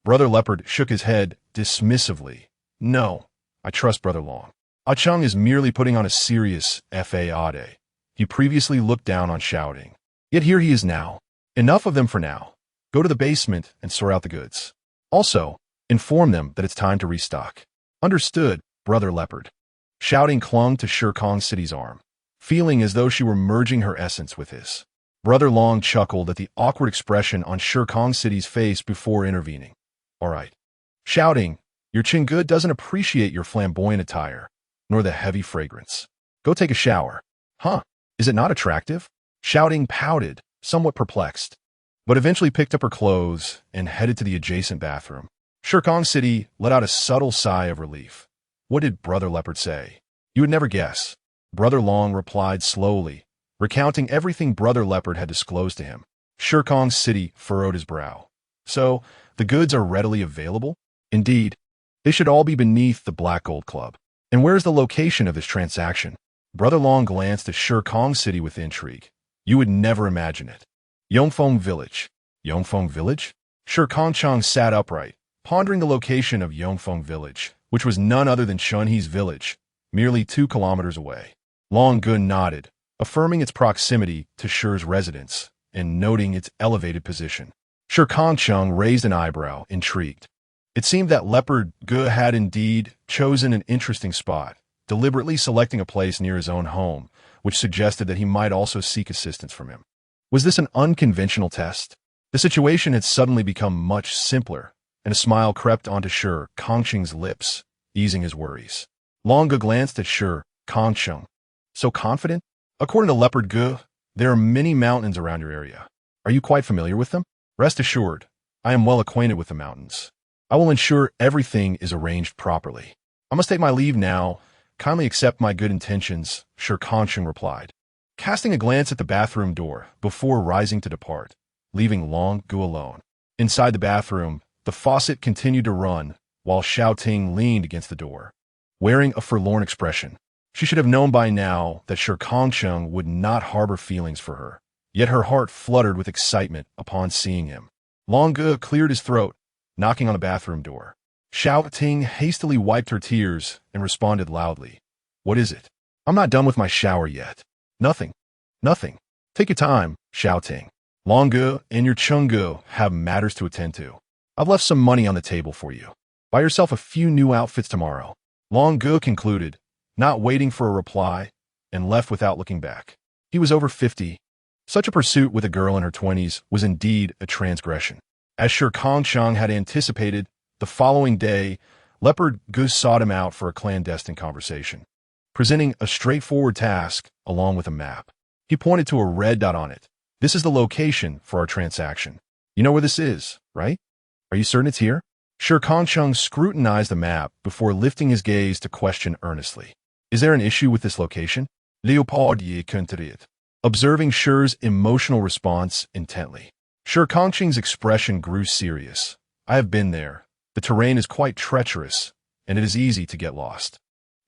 Brother Leopard shook his head dismissively. No, I trust Brother Long. Ah Chung is merely putting on a serious facade. He previously looked down on shouting. Yet here he is now. Enough of them for now. Go to the basement and sort out the goods. Also, inform them that it's time to restock. Understood, Brother Leopard. Shouting clung to Shi Kangcheng City's arm, feeling as though she were merging her essence with his. Brother Long chuckled at the awkward expression on Shi Kangcheng City's face before intervening. All right. Shouting, your Chingu doesn't appreciate your flamboyant attire, nor the heavy fragrance. Go take a shower. Huh? Is it not attractive? Shouting pouted, somewhat perplexed, but eventually picked up her clothes and headed to the adjacent bathroom. Shi Kangcheng City let out a subtle sigh of relief. What did Brother Leopard say? You would never guess. Brother Long replied slowly, recounting everything Brother Leopard had disclosed to him. Shi Kangcheng City furrowed his brow. So, the goods are readily available? Indeed. They should all be beneath the Black Gold Club. And where's the location of this transaction? Brother Long glanced at Shi Kangcheng City with intrigue. You would never imagine it. Yongfeng Village. Yongfeng Village? Shi Kangcheng sat upright, pondering the location of Yongfeng Village, which was none other than Chunhe's village, merely 2 kilometers away. Long Gun nodded, affirming its proximity to Shi's residence and noting its elevated position. Shi Kangcheng raised an eyebrow, intrigued. It seemed that Leopard Gu had indeed chosen an interesting spot, deliberately selecting a place near his own home, which suggested that he might also seek assistance from him. Was this an unconventional test? The situation had suddenly become much simpler, and a smile crept onto Shi Kangcheng's lips, easing his worries. Long Gu glanced at Shi Kangcheng. So confident? According to Leopard Gu, there are many mountains around your area. Are you quite familiar with them? Rest assured, I am well acquainted with the mountains. I will ensure everything is arranged properly. I must take my leave now. Kindly accept my good intentions, Shi Kangcheng replied, casting a glance at the bathroom door before rising to depart, leaving Long Gu alone. Inside the bathroom, the faucet continued to run, while Xiao Ting leaned against the door, wearing a forlorn expression. She should have known by now that Shi Kangcheng would not harbor feelings for her, yet her heart fluttered with excitement upon seeing him. Long Gu cleared his throat, knocking on the bathroom door. Xiao Ting hastily wiped her tears and responded loudly. What is it? I'm not done with my shower yet. Nothing. Nothing. Take your time, Xiao Ting. Longgu and your Chenggu have matters to attend to. I've left some money on the table for you. Buy yourself a few new outfits tomorrow. Longgu concluded, not waiting for a reply, and left without looking back. He was over 50. Such a pursuit with a girl in her 20s was indeed a transgression. As Shi Kangcheng had anticipated, the following day, Leopard Goose sought him out for a clandestine conversation, presenting a straightforward task along with a map. He pointed to a red dot on it. This is the location for our transaction. You know where this is, right? Are you certain it's here? Shi Kangcheng scrutinized the map before lifting his gaze to question earnestly. Is there an issue with this location? Leopold ye contributed, observing Shi's emotional response intently. Shi Kangcheng's expression grew serious. I have been there. The terrain is quite treacherous, and it is easy to get lost.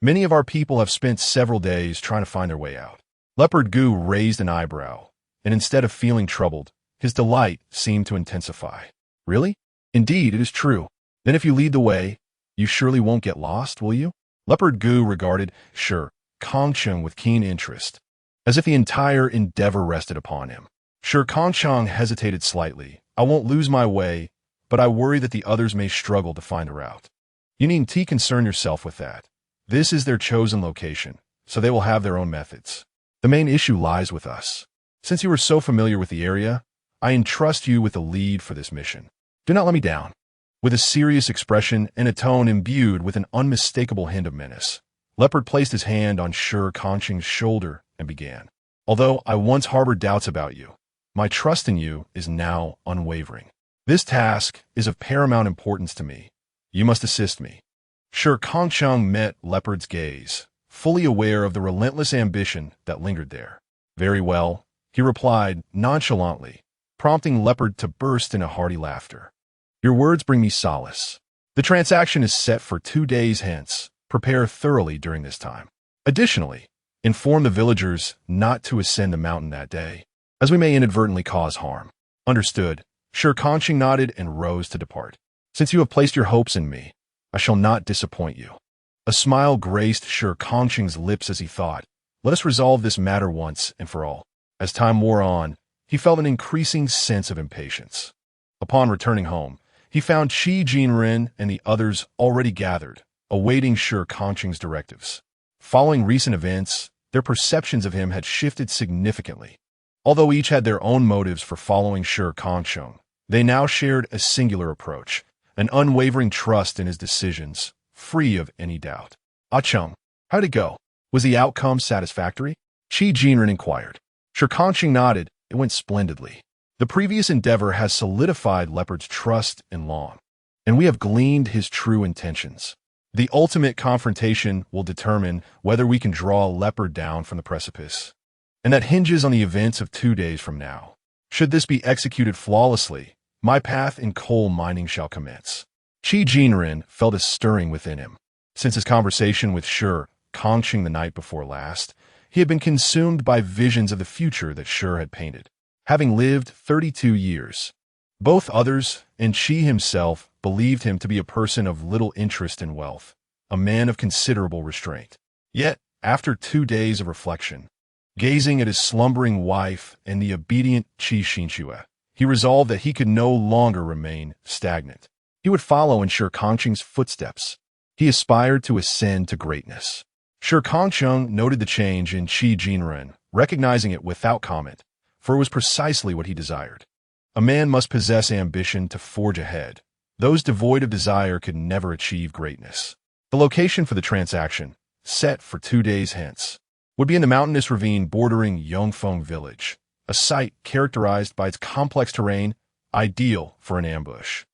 Many of our people have spent several days trying to find their way out. Leopard Gu raised an eyebrow, and instead of feeling troubled, his delight seemed to intensify. Really? Indeed, it is true. Then if you lead the way, you surely won't get lost, will you? Leopard Gu regarded Shi Kangcheng with keen interest, as if the entire endeavor rested upon him. Shi Kangcheng hesitated slightly. I won't lose my way, but I worry that the others may struggle to find a route. You needn't concern yourself with that. This is their chosen location, so they will have their own methods. The main issue lies with us. Since you are so familiar with the area, I entrust you with the lead for this mission. Do not let me down. With a serious expression and a tone imbued with an unmistakable hint of menace, Leopard placed his hand on Shi Kangcheng's shoulder and began. Although I once harbored doubts about you, my trust in you is now unwavering. This task is of paramount importance to me. You must assist me. Shi Kangcheng met Leopard's gaze, fully aware of the relentless ambition that lingered there. Very well, he replied nonchalantly, prompting Leopard to burst into hearty laughter. Your words bring me solace. The transaction is set for 2 days hence. Prepare thoroughly during this time. Additionally, inform the villagers not to ascend the mountain that day, as we may inadvertently cause harm. Understood. Shi Kangcheng nodded and rose to depart. Since you have placed your hopes in me, I shall not disappoint you. A smile graced Shi Kangcheng's lips as he thought, let us resolve this matter once and for all. As time wore on, he felt an increasing sense of impatience. Upon returning home, he found Qi Jinren and the others already gathered, awaiting Shi Kangcheng's directives. Following recent events, their perceptions of him had shifted significantly. Although each had their own motives for following Shi Kangcheng, they now shared a singular approach, an unwavering trust in his decisions, free of any doubt. Ah Cheng, how'd it go? Was the outcome satisfactory? Qi Jinren inquired. Shi Kangcheng nodded. It went splendidly. The previous endeavor has solidified Leopard's trust in Long, and we have gleaned his true intentions. The ultimate confrontation will determine whether we can draw Leopard down from the precipice, and that hinges on the events of 2 days from now. Should this be executed flawlessly, my path in coal mining shall commence. Qi Jinren felt a stirring within him. Since his conversation with Shi Kangcheng the night before last, he had been consumed by visions of the future that Shi had painted. Having lived 32 years, both others and Qi himself believed him to be a person of little interest in wealth, a man of considerable restraint. Yet, after 2 days of reflection, gazing at his slumbering wife and the obedient Qi Xinxue, he resolved that he could no longer remain stagnant. He would follow in Shi Kangcheng's footsteps. He aspired to ascend to greatness. Shi Kangcheng noted the change in Qi Jinren, recognizing it without comment, for it was precisely what he desired. A man must possess ambition to forge ahead. Those devoid of desire could never achieve greatness. The location for the transaction, set for 2 days hence, would be in the mountainous ravine bordering Yongfeng village, a site characterized by its complex terrain, ideal for an ambush.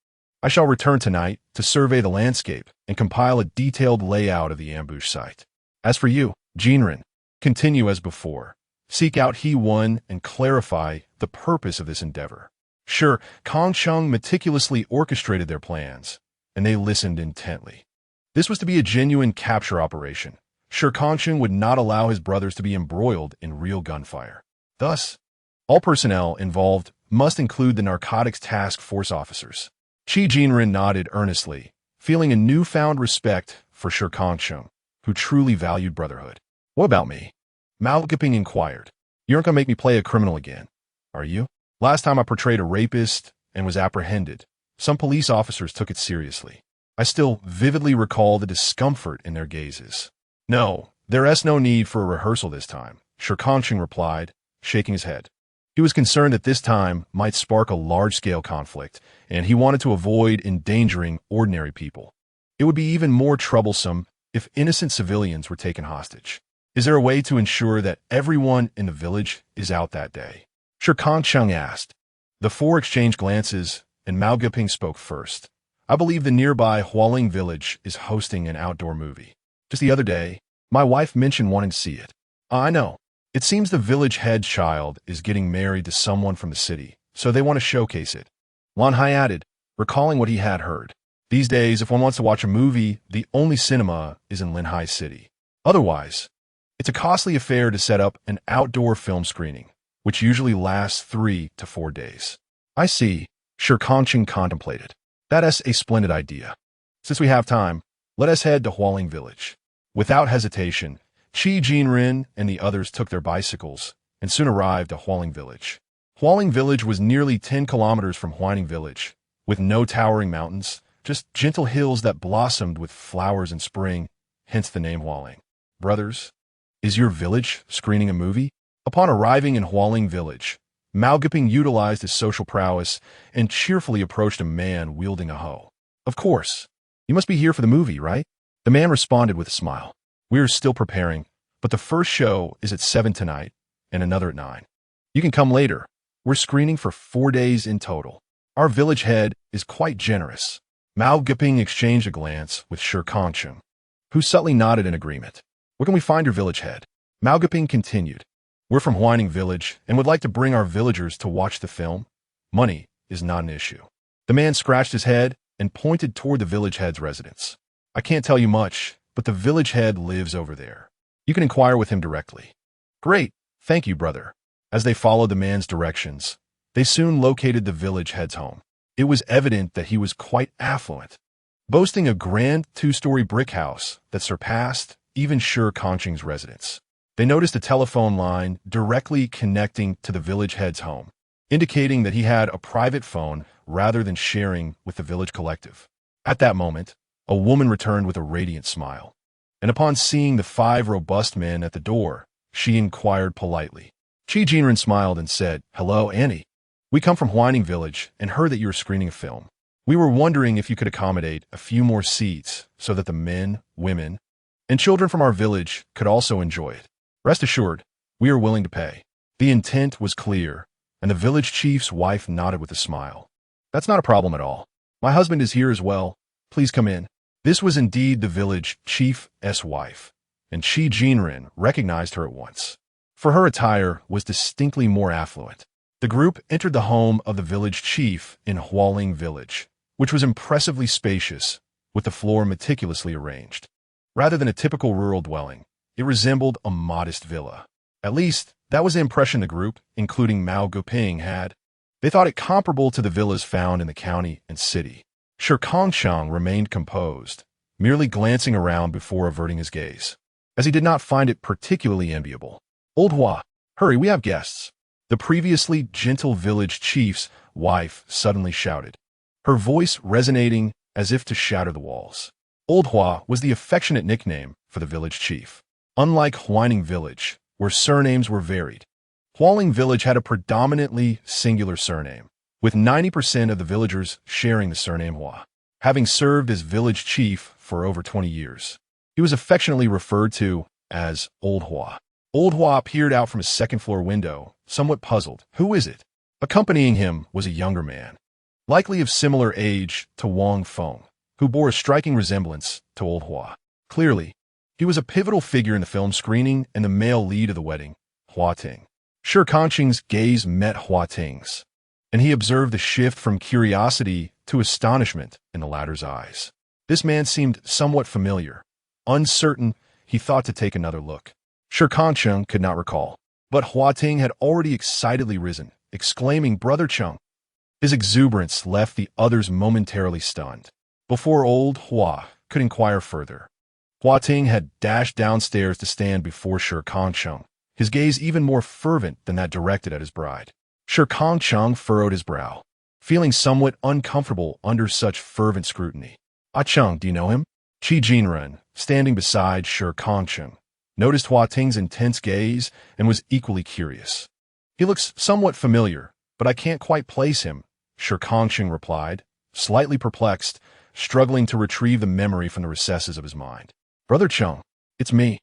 I shall return tonight to survey the landscape and compile a detailed layout of the ambush site. As for you, Jinren, continue as before. Seek out He-One and clarify the purpose of this endeavor. Shi Kangcheng meticulously orchestrated their plans, and they listened intently. This was to be a genuine capture operation. Shi Kangcheng would not allow his brothers to be embroiled in real gunfire. Thus, all personnel involved must include the narcotics task force officers. Qi Jinren nodded earnestly, feeling a newfound respect for Shi Kangcheng, who truly valued brotherhood. What about me? Mao Geping inquired. You aren't going to make me play a criminal again, are you? Last time I portrayed a rapist and was apprehended. Some police officers took it seriously. I still vividly recall the discomfort in their gazes. No, there's no need for a rehearsal this time, Shi Kangcheng replied, shaking his head. He was concerned that this time might spark a large-scale conflict, and he wanted to avoid endangering ordinary people. It would be even more troublesome if innocent civilians were taken hostage. Is there a way to ensure that everyone in the village is out that day? Shi Kangcheng asked. The four exchanged glances, and Mao Geping spoke first. I believe the nearby Hualing village is hosting an outdoor movie. Just the other day, my wife mentioned wanting to see it. I know. It seems the village head child is getting married to someone from the city, so they want to showcase it. Lan Hai added, recalling what he had heard. These days, if one wants to watch a movie, the only cinema is in Linhai City. Otherwise, it's a costly affair to set up an outdoor film screening, which usually lasts 3 to 4 days. I see, Shi Kangcheng contemplated. That's a splendid idea. Since we have time, let us head to Hualing village. Without hesitation, Qi Jinren and the others took their bicycles and soon arrived at Hualing village. Hualing village was nearly 10 kilometers from Huaning village, with no towering mountains, just gentle hills that blossomed with flowers in spring, hence the name Hualing. Brothers, is your village screening a movie? Upon arriving in Hualing village, Mao Geping utilized his social prowess and cheerfully approached a man wielding a hoe. Of course. You must be here for the movie, right? The man responded with a smile. We are still preparing, but the first show is at 7 tonight and another at 9. You can come later. We're screening for 4 days in total. Our village head is quite generous. Mao Geping exchanged a glance with Shi Kangcheng, who subtly nodded in agreement. Where can we find your village head? Mao Geping continued. We're from Huaning village and would like to bring our villagers to watch the film. Money is not an issue. The man scratched his head and pointed toward the village head's residence. I can't tell you much, but the village head lives over there. You can inquire with him directly. Great, thank you, brother. As they followed the man's directions, they soon located the village head's home. It was evident that he was quite affluent, boasting a grand 2-story brick house that surpassed even Shi Kangcheng's residence. They noticed a telephone line directly connecting to the village head's home, indicating that he had a private phone rather than sharing with the village collective. At that moment, a woman returned with a radiant smile, and upon seeing the 5 robust men at the door, she inquired politely. Qi Jinren smiled and said, Hello, Annie. We come from Huaning village and heard that you were screening a film. We were wondering if you could accommodate a few more seats so that the men, women, and children from our village could also enjoy it. Rest assured, we are willing to pay. The intent was clear, and the village chief's wife nodded with a smile. That's not a problem at all. My husband is here as well. Please come in. This was indeed the village chief's wife, and Qi Jinren recognized her at once, for her attire was distinctly more affluent. The group entered the home of the village chief in Hualing village, which was impressively spacious, with the floor meticulously arranged. Rather than a typical rural dwelling, it resembled a modest villa. At least, that was the impression the group, including Mao Geping, had. They thought it comparable to the villas found in the county and city. Shi Kangcheng remained composed, merely glancing around before averting his gaze, as he did not find it particularly enviable. Old Hua, hurry, we have guests. The previously gentle village chief's wife suddenly shouted, her voice resonating as if to shatter the walls. Old Hua was the affectionate nickname for the village chief. Unlike Huaning village, where surnames were varied, Hualing village had a predominantly singular surname, with 90% of the villagers sharing the surname Hua. Having served as village chief for over 20 years, he was affectionately referred to as Old Hua. Old Hua peered out from his second-floor window, somewhat puzzled. Who is it? Accompanying him was a younger man, likely of similar age to Wang Feng, who bore a striking resemblance to Old Hua. Clearly, he was a pivotal figure in the film screening and the male lead of the wedding, Hua Ting. Shi Kangcheng's gaze met Hua Ting's, and he observed the shift from curiosity to astonishment in the latter's eyes. This man seemed somewhat familiar. Uncertain, he thought to take another look. Shi Kangcheng could not recall, but Hua Ting had already excitedly risen, exclaiming, Brother Cheng. His exuberance left the others momentarily stunned. before old Hua could inquire further. Hua Ting had dashed downstairs to stand before Shi Kangcheng, his gaze even more fervent than that directed at his bride. Shi Kangcheng furrowed his brow, feeling somewhat uncomfortable under such fervent scrutiny. "Ah Cheng, do you know him?" Qi Jinren, standing beside Shi Kangcheng, noticed Hua Ting's intense gaze and was equally curious. "He looks somewhat familiar, but I can't quite place him," Shi Kangcheng replied, slightly perplexed, struggling to retrieve the memory from the recesses of his mind. "Brother Cheng, it's me.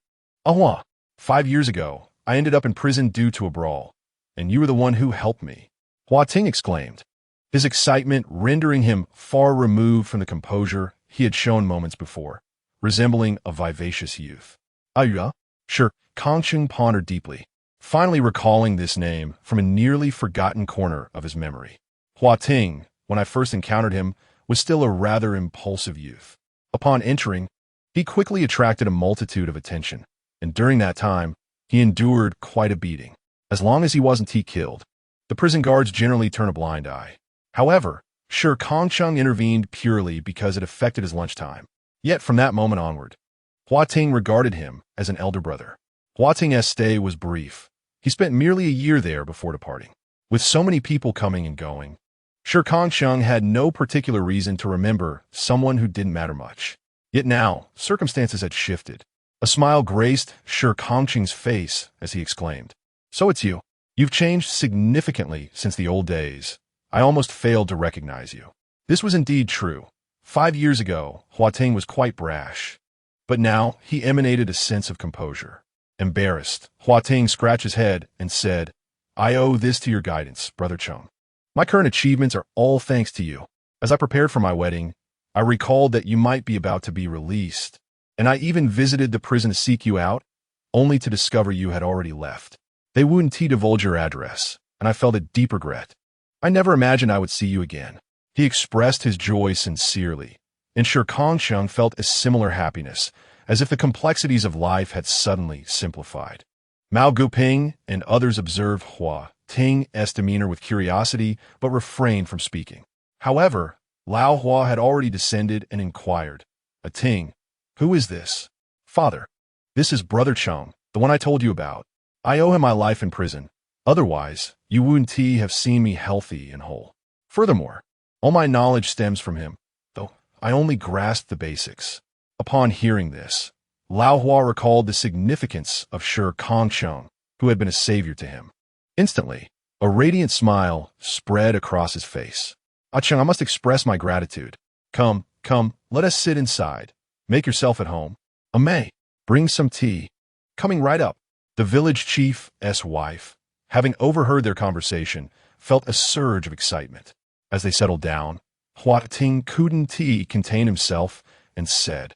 Hua. 5 years ago, I ended up in prison due to a brawl, and you were the one who helped me," Hua Ting exclaimed, his excitement rendering him far removed from the composure he had shown moments before, resembling a vivacious youth. "Ayuya?" Shi Kangcheng pondered deeply, finally recalling this name from a nearly forgotten corner of his memory. Hua Ting, when I first encountered him, was still a rather impulsive youth. Upon entering, he quickly attracted a multitude of attention, and during that time, he endured quite a beating. As long as he wasn't killed, the prison guards generally turn a blind eye. However, Shi Kangcheng intervened purely because it affected his lunchtime. Yet from that moment onward, Hua Ting regarded him as an elder brother. Hua Ting's stay was brief. He spent merely a year there before departing. With so many people coming and going, Shi Kangcheng had no particular reason to remember someone who didn't matter much. Yet now, circumstances had shifted. A smile graced Shi Kangcheng's face as he exclaimed, "So it's you. You've changed significantly since the old days. I almost failed to recognize you." This was indeed true. 5 years ago, Hua Ting was quite brash, but now he emanated a sense of composure. Embarrassed, Hua Ting scratched his head and said, "I owe this to your guidance, Brother Cheng. My current achievements are all thanks to you. As I prepared for my wedding, I recalled that you might be about to be released, and I even visited the prison to seek you out, only to discover you had already left. They wouldn't divulge your address, and I felt a deep regret. I never imagined I would see you again." He expressed his joy sincerely, and Shi Kangcheng felt a similar happiness, as if the complexities of life had suddenly simplified. Mao Guping and others observed Hua Ting's demeanor with curiosity, but refrained from speaking. However, Lao Hua had already descended and inquired, "A Ting, who is this?" "Father, this is Brother Cheng, the one I told you about. I owe him my life in prison. Otherwise, you wouldn't have seen me healthy and whole. Furthermore, all my knowledge stems from him, though I only grasped the basics." Upon hearing this, Lao Hua recalled the significance of Shi Kangcheng, who had been a savior to him. Instantly, a radiant smile spread across his face. "Ah Cheng, I must express my gratitude. Come, let us sit inside. Make yourself at home. May, bring some tea." Coming right up, the village chief's wife, having overheard their conversation, felt a surge of excitement. As they settled down, Hua Ting couldn't contain himself and said,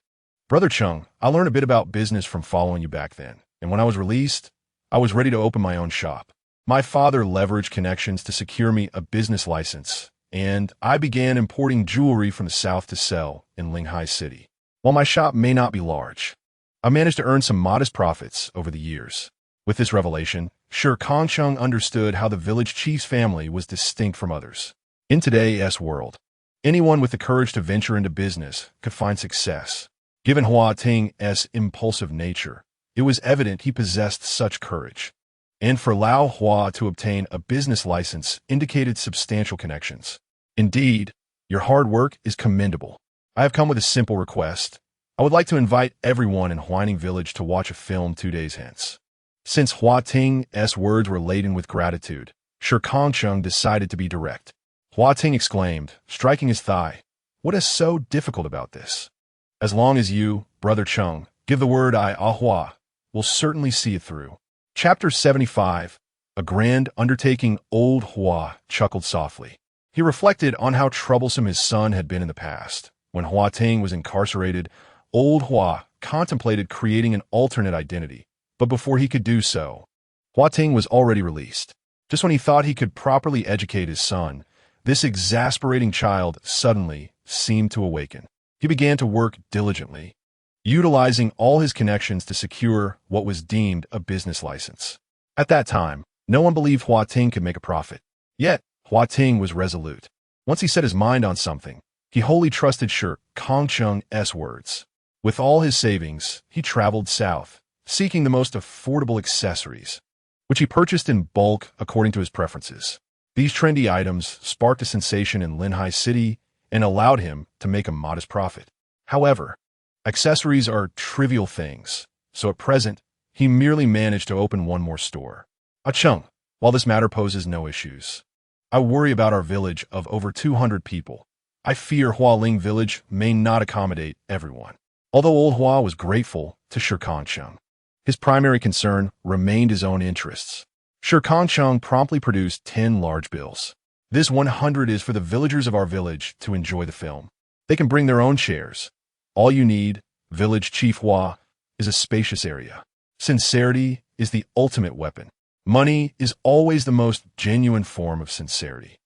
"Brother Cheng, I learned a bit about business from following you back then, and when I was released, I was ready to open my own shop. My father leveraged connections to secure me a business license, and I began importing jewelry from the south to sell in Linghai City. While my shop may not be large, I managed to earn some modest profits over the years." With this revelation, Shi Kangcheng understood how the village chief's family was distinct from others. In today's world, anyone with the courage to venture into business could find success. Given Hua Ting's impulsive nature, it was evident he possessed such courage. And for Lao Hua to obtain a business license indicated substantial connections. "Indeed, your hard work is commendable. I have come with a simple request. I would like to invite everyone in Huaining Village to watch a film 2 days hence." Since Hua Ting's words were laden with gratitude, Shi Kangcheng decided to be direct. Hua Ting exclaimed, striking his thigh, "What is so difficult about this? As long as you, Brother Cheng, give the word, Hua will certainly see it through." Chapter 75, A Grand Undertaking. Old Hua chuckled softly. He reflected on how troublesome his son had been in the past. When Hua Ting was incarcerated, old Hua contemplated creating an alternate identity, but before he could do so, Hua Ting was already released. Just when he thought he could properly educate his son, this exasperating child suddenly seemed to awaken. He began to work diligently, utilizing all his connections to secure what was deemed a business license. At that time, no one believed Hua Ting could make a profit. Yet, Hua Ting was resolute. Once he set his mind on something, He wholly trusted Shi Kangcheng's words. With all his savings, he traveled south, seeking the most affordable accessories, which he purchased in bulk according to his preferences. These trendy items sparked a sensation in Linhai City and allowed him to make a modest profit. However, accessories are trivial things, so at present, he merely managed to open one more store. Acheng, while this matter poses no issues, I worry about our village of over 200 people. I fear Hualing village may not accommodate everyone. Although Old Hua was grateful to Shi Kangcheng, his primary concern remained his own interests. Shi Kangcheng promptly produced 10 large bills. This 100 is for the villagers of our village to enjoy the film. They can bring their own chairs. All you need, Village Chief Hua, is a spacious area. Sincerity is the ultimate weapon. Money is always the most genuine form of sincerity.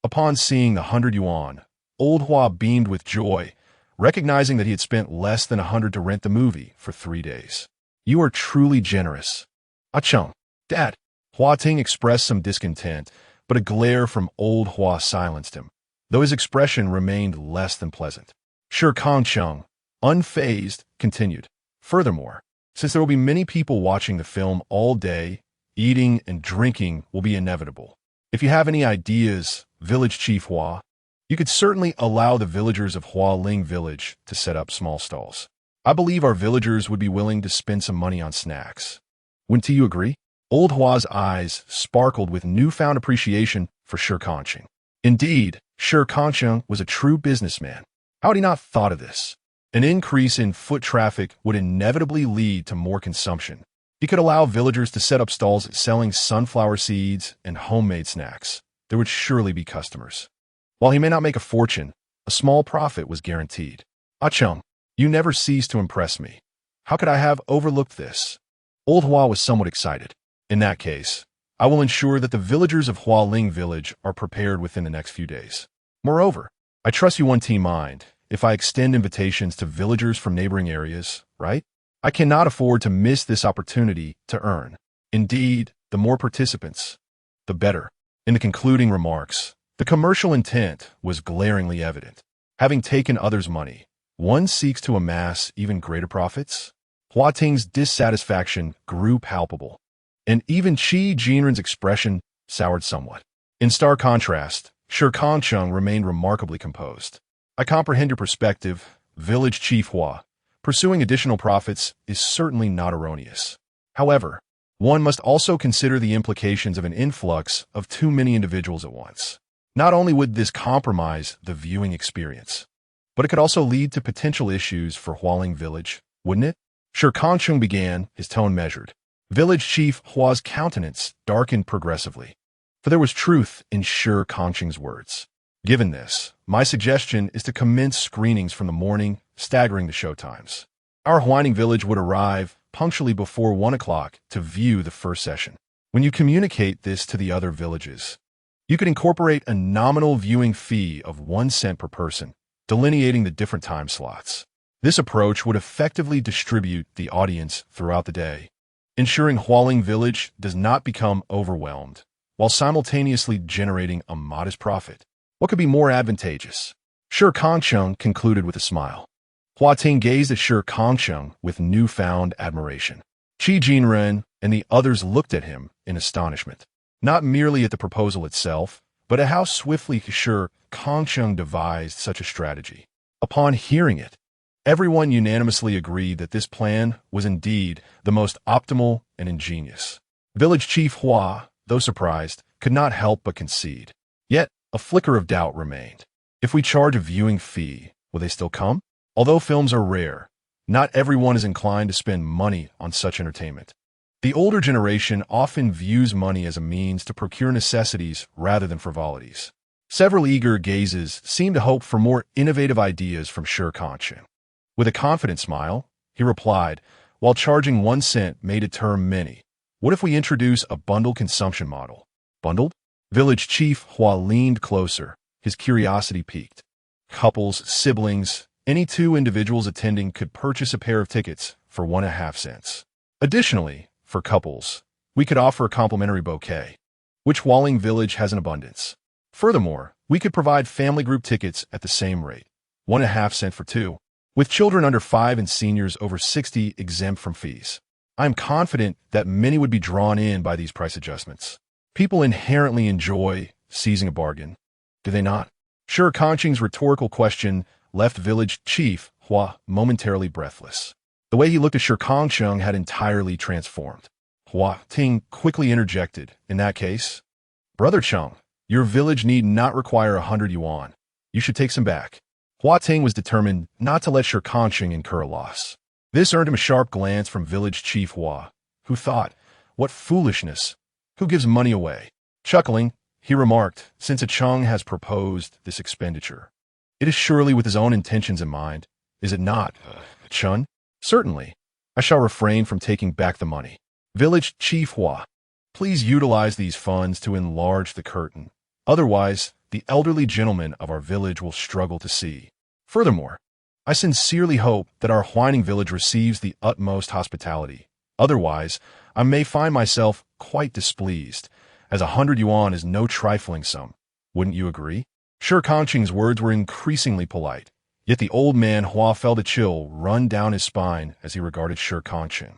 Upon seeing the 100 yuan, Old Hua beamed with joy, recognizing that he had spent less than 100 to rent the movie for 3 days. You are truly generous. Acheng, Dad. Hua Ting expressed some discontent, but a glare from Old Hua silenced him, though his expression remained less than pleasant. Shi Kangcheng, unfazed, continued. Furthermore, since there will be many people watching the film all day, eating and drinking will be inevitable. If you have any ideas, Village Chief Hua, you could certainly allow the villagers of Hualing Village to set up small stalls. I believe our villagers would be willing to spend some money on snacks. Wouldn't you agree? Old Hua's eyes sparkled with newfound appreciation for Shi Kangcheng. Indeed, Shi Kangcheng was a true businessman. How had he not thought of this? An increase in foot traffic would inevitably lead to more consumption. He could allow villagers to set up stalls selling sunflower seeds and homemade snacks. There would surely be customers. While he may not make a fortune, a small profit was guaranteed. Acheng, you never cease to impress me. How could I have overlooked this? Old Hua was somewhat excited. In that case, I will ensure that the villagers of Hualing Village are prepared within the next few days. Moreover, I trust you won't mind if I extend invitations to villagers from neighboring areas, right? I cannot afford to miss this opportunity to earn. Indeed, the more participants, the better. In the concluding remarks, the commercial intent was glaringly evident. Having taken others' money, one seeks to amass even greater profits? Hua Ting's dissatisfaction grew palpable, and even Qi Jinren's expression soured somewhat. In stark contrast, Shi Kangcheng remained remarkably composed. I comprehend your perspective, Village Chief Hua. Pursuing additional profits is certainly not erroneous. However, one must also consider the implications of an influx of too many individuals at once. Not only would this compromise the viewing experience, but it could also lead to potential issues for Hualing Village, wouldn't it? Shi Kangcheng began, his tone measured. Village Chief Hua's countenance darkened progressively, for there was truth in Shi Kangcheng's words. Given this, my suggestion is to commence screenings from the morning, staggering the showtimes. Our Huaning Village would arrive punctually before 1 o'clock to view the first session. When you communicate this to the other villages, you could incorporate a nominal viewing fee of 1 cent per person, delineating the different time slots. This approach would effectively distribute the audience throughout the day, ensuring Hualing Village does not become overwhelmed, while simultaneously generating a modest profit. What could be more advantageous? Shi Kangcheng concluded with a smile. Hua Ting gazed at Shi Kangcheng with newfound admiration. Qi Jinren and the others looked at him in astonishment, not merely at the proposal itself, but at how swiftly Shi Kangcheng devised such a strategy. Upon hearing it, everyone unanimously agreed that this plan was indeed the most optimal and ingenious. Village Chief Hua, though surprised, could not help but concede. Yet, a flicker of doubt remained. If we charge a viewing fee, will they still come? Although films are rare, not everyone is inclined to spend money on such entertainment. The older generation often views money as a means to procure necessities rather than frivolities. Several eager gazes seemed to hope for more innovative ideas from Shi Kangcheng. With a confident smile, he replied, while charging 1 cent may deter many, what if we introduce a bundled consumption model? Bundled? Village Chief Hua leaned closer, his curiosity piqued. Couples, siblings, any 2 individuals attending could purchase a pair of tickets for 1.5 cents. Additionally, for couples, we could offer a complimentary bouquet, which Hualing Village has in abundance. Furthermore, we could provide family group tickets at the same rate. 1.5 cents for two, with children under 5 and seniors over 60 exempt from fees. I am confident that many would be drawn in by these price adjustments. People inherently enjoy seizing a bargain, do they not? Shi Kangcheng's rhetorical question left village chief Hua momentarily breathless. The way he looked at Shi Kangcheng had entirely transformed. Hua Ting quickly interjected, in that case, Brother Cheng, your village need not require 100 yuan. You should take some back. Hua Ting was determined not to let Shi Kangcheng incur a loss. This earned him a sharp glance from village chief Hua, who thought, what foolishness! Who gives money away? Chuckling, he remarked, since a Cheng has proposed this expenditure, it is surely with his own intentions in mind, is it not, Chun? Certainly. I shall refrain from taking back the money. Village Chief Hua, please utilize these funds to enlarge the curtain. Otherwise, the elderly gentlemen of our village will struggle to see. Furthermore, I sincerely hope that our whining village receives the utmost hospitality. Otherwise, I may find myself quite displeased, as 100 yuan is no trifling sum. Wouldn't you agree? Shi Kangcheng's words were increasingly polite, yet the old man Hua felt a chill run down his spine as he regarded Shi Kangcheng,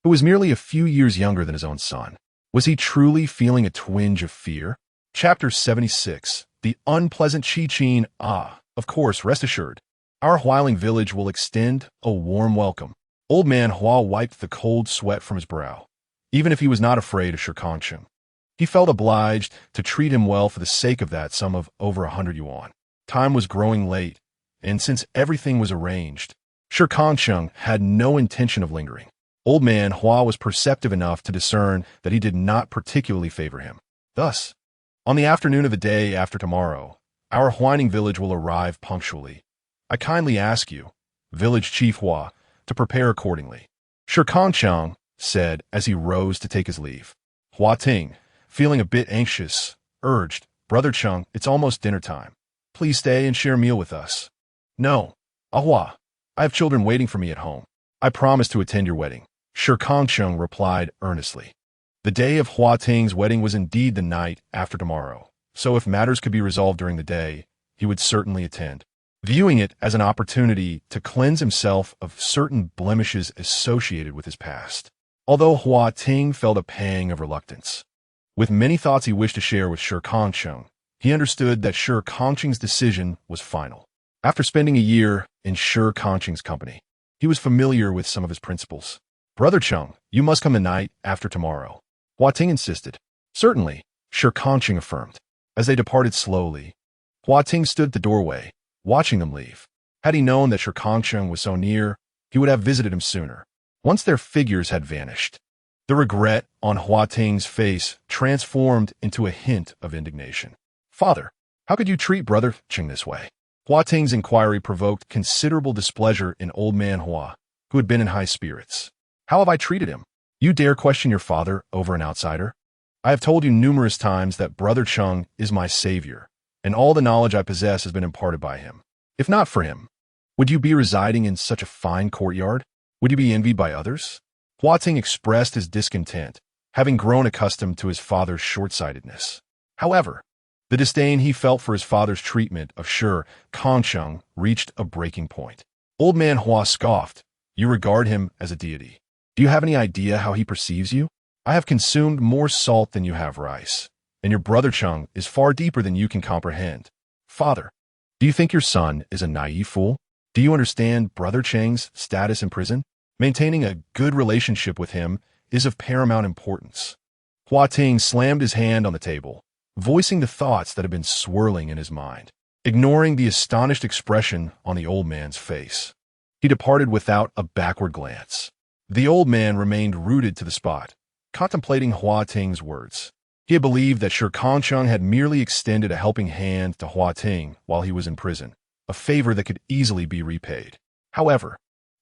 who was merely a few years younger than his own son. Was he truly feeling a twinge of fear? Chapter 76. The Unpleasant Chi-Chin. Of course, rest assured, our whiling village will extend a warm welcome. Old man Hua wiped the cold sweat from his brow. Even if he was not afraid of Shi Kangcheng, he felt obliged to treat him well for the sake of that sum of over 100 yuan. Time was growing late, and since everything was arranged, Shi Kangcheng had no intention of lingering. Old man Hua was perceptive enough to discern that he did not particularly favor him. Thus, on the afternoon of the day after tomorrow, our whining village will arrive punctually. I kindly ask you, village chief Hua, to prepare accordingly. Shi Kangcheng said as he rose to take his leave. Hua Ting, feeling a bit anxious, urged, Brother Cheng, it's almost dinner time. Please stay and share a meal with us. No, Hua, I have children waiting for me at home. I promise to attend your wedding. Shi Kangcheng replied earnestly. The day of Hua Ting's wedding was indeed the night after tomorrow, so if matters could be resolved during the day, he would certainly attend, viewing it as an opportunity to cleanse himself of certain blemishes associated with his past. Although Hua Ting felt a pang of reluctance, with many thoughts he wished to share with Shi Kangcheng, he understood that Shi Kangcheng's decision was final. After spending a year in Shi Kangcheng's company, he was familiar with some of his principles. Brother Cheng, you must come the night after tomorrow. Hua Ting insisted. Certainly, Shi Kangcheng affirmed. As they departed slowly, Hua Ting stood at the doorway, watching them leave. Had he known that Shi Kangcheng was so near, he would have visited him sooner. Once their figures had vanished, the regret on Hua Ting's face transformed into a hint of indignation. Father, how could you treat Brother Cheng this way? Hua Ting's inquiry provoked considerable displeasure in old man Hua, who had been in high spirits. How have I treated him? You dare question your father over an outsider? I have told you numerous times that Brother Cheng is my savior, and all the knowledge I possess has been imparted by him. If not for him, would you be residing in such a fine courtyard? Would you be envied by others? Hua Ting expressed his discontent, having grown accustomed to his father's short-sightedness. However, the disdain he felt for his father's treatment of Shi Kangcheng reached a breaking point. Old man Hua scoffed. You regard him as a deity. Do you have any idea how he perceives you? I have consumed more salt than you have rice, and your brother Cheng is far deeper than you can comprehend. Father, do you think your son is a naive fool? Do you understand Brother Cheng's status in prison? Maintaining a good relationship with him is of paramount importance. Hua Ting slammed his hand on the table, voicing the thoughts that had been swirling in his mind. Ignoring the astonished expression on the old man's face, he departed without a backward glance. The old man remained rooted to the spot, contemplating Hua Ting's words. He had believed that Shi Kangcheng had merely extended a helping hand to Hua Ting while he was in prison, a favor that could easily be repaid. However,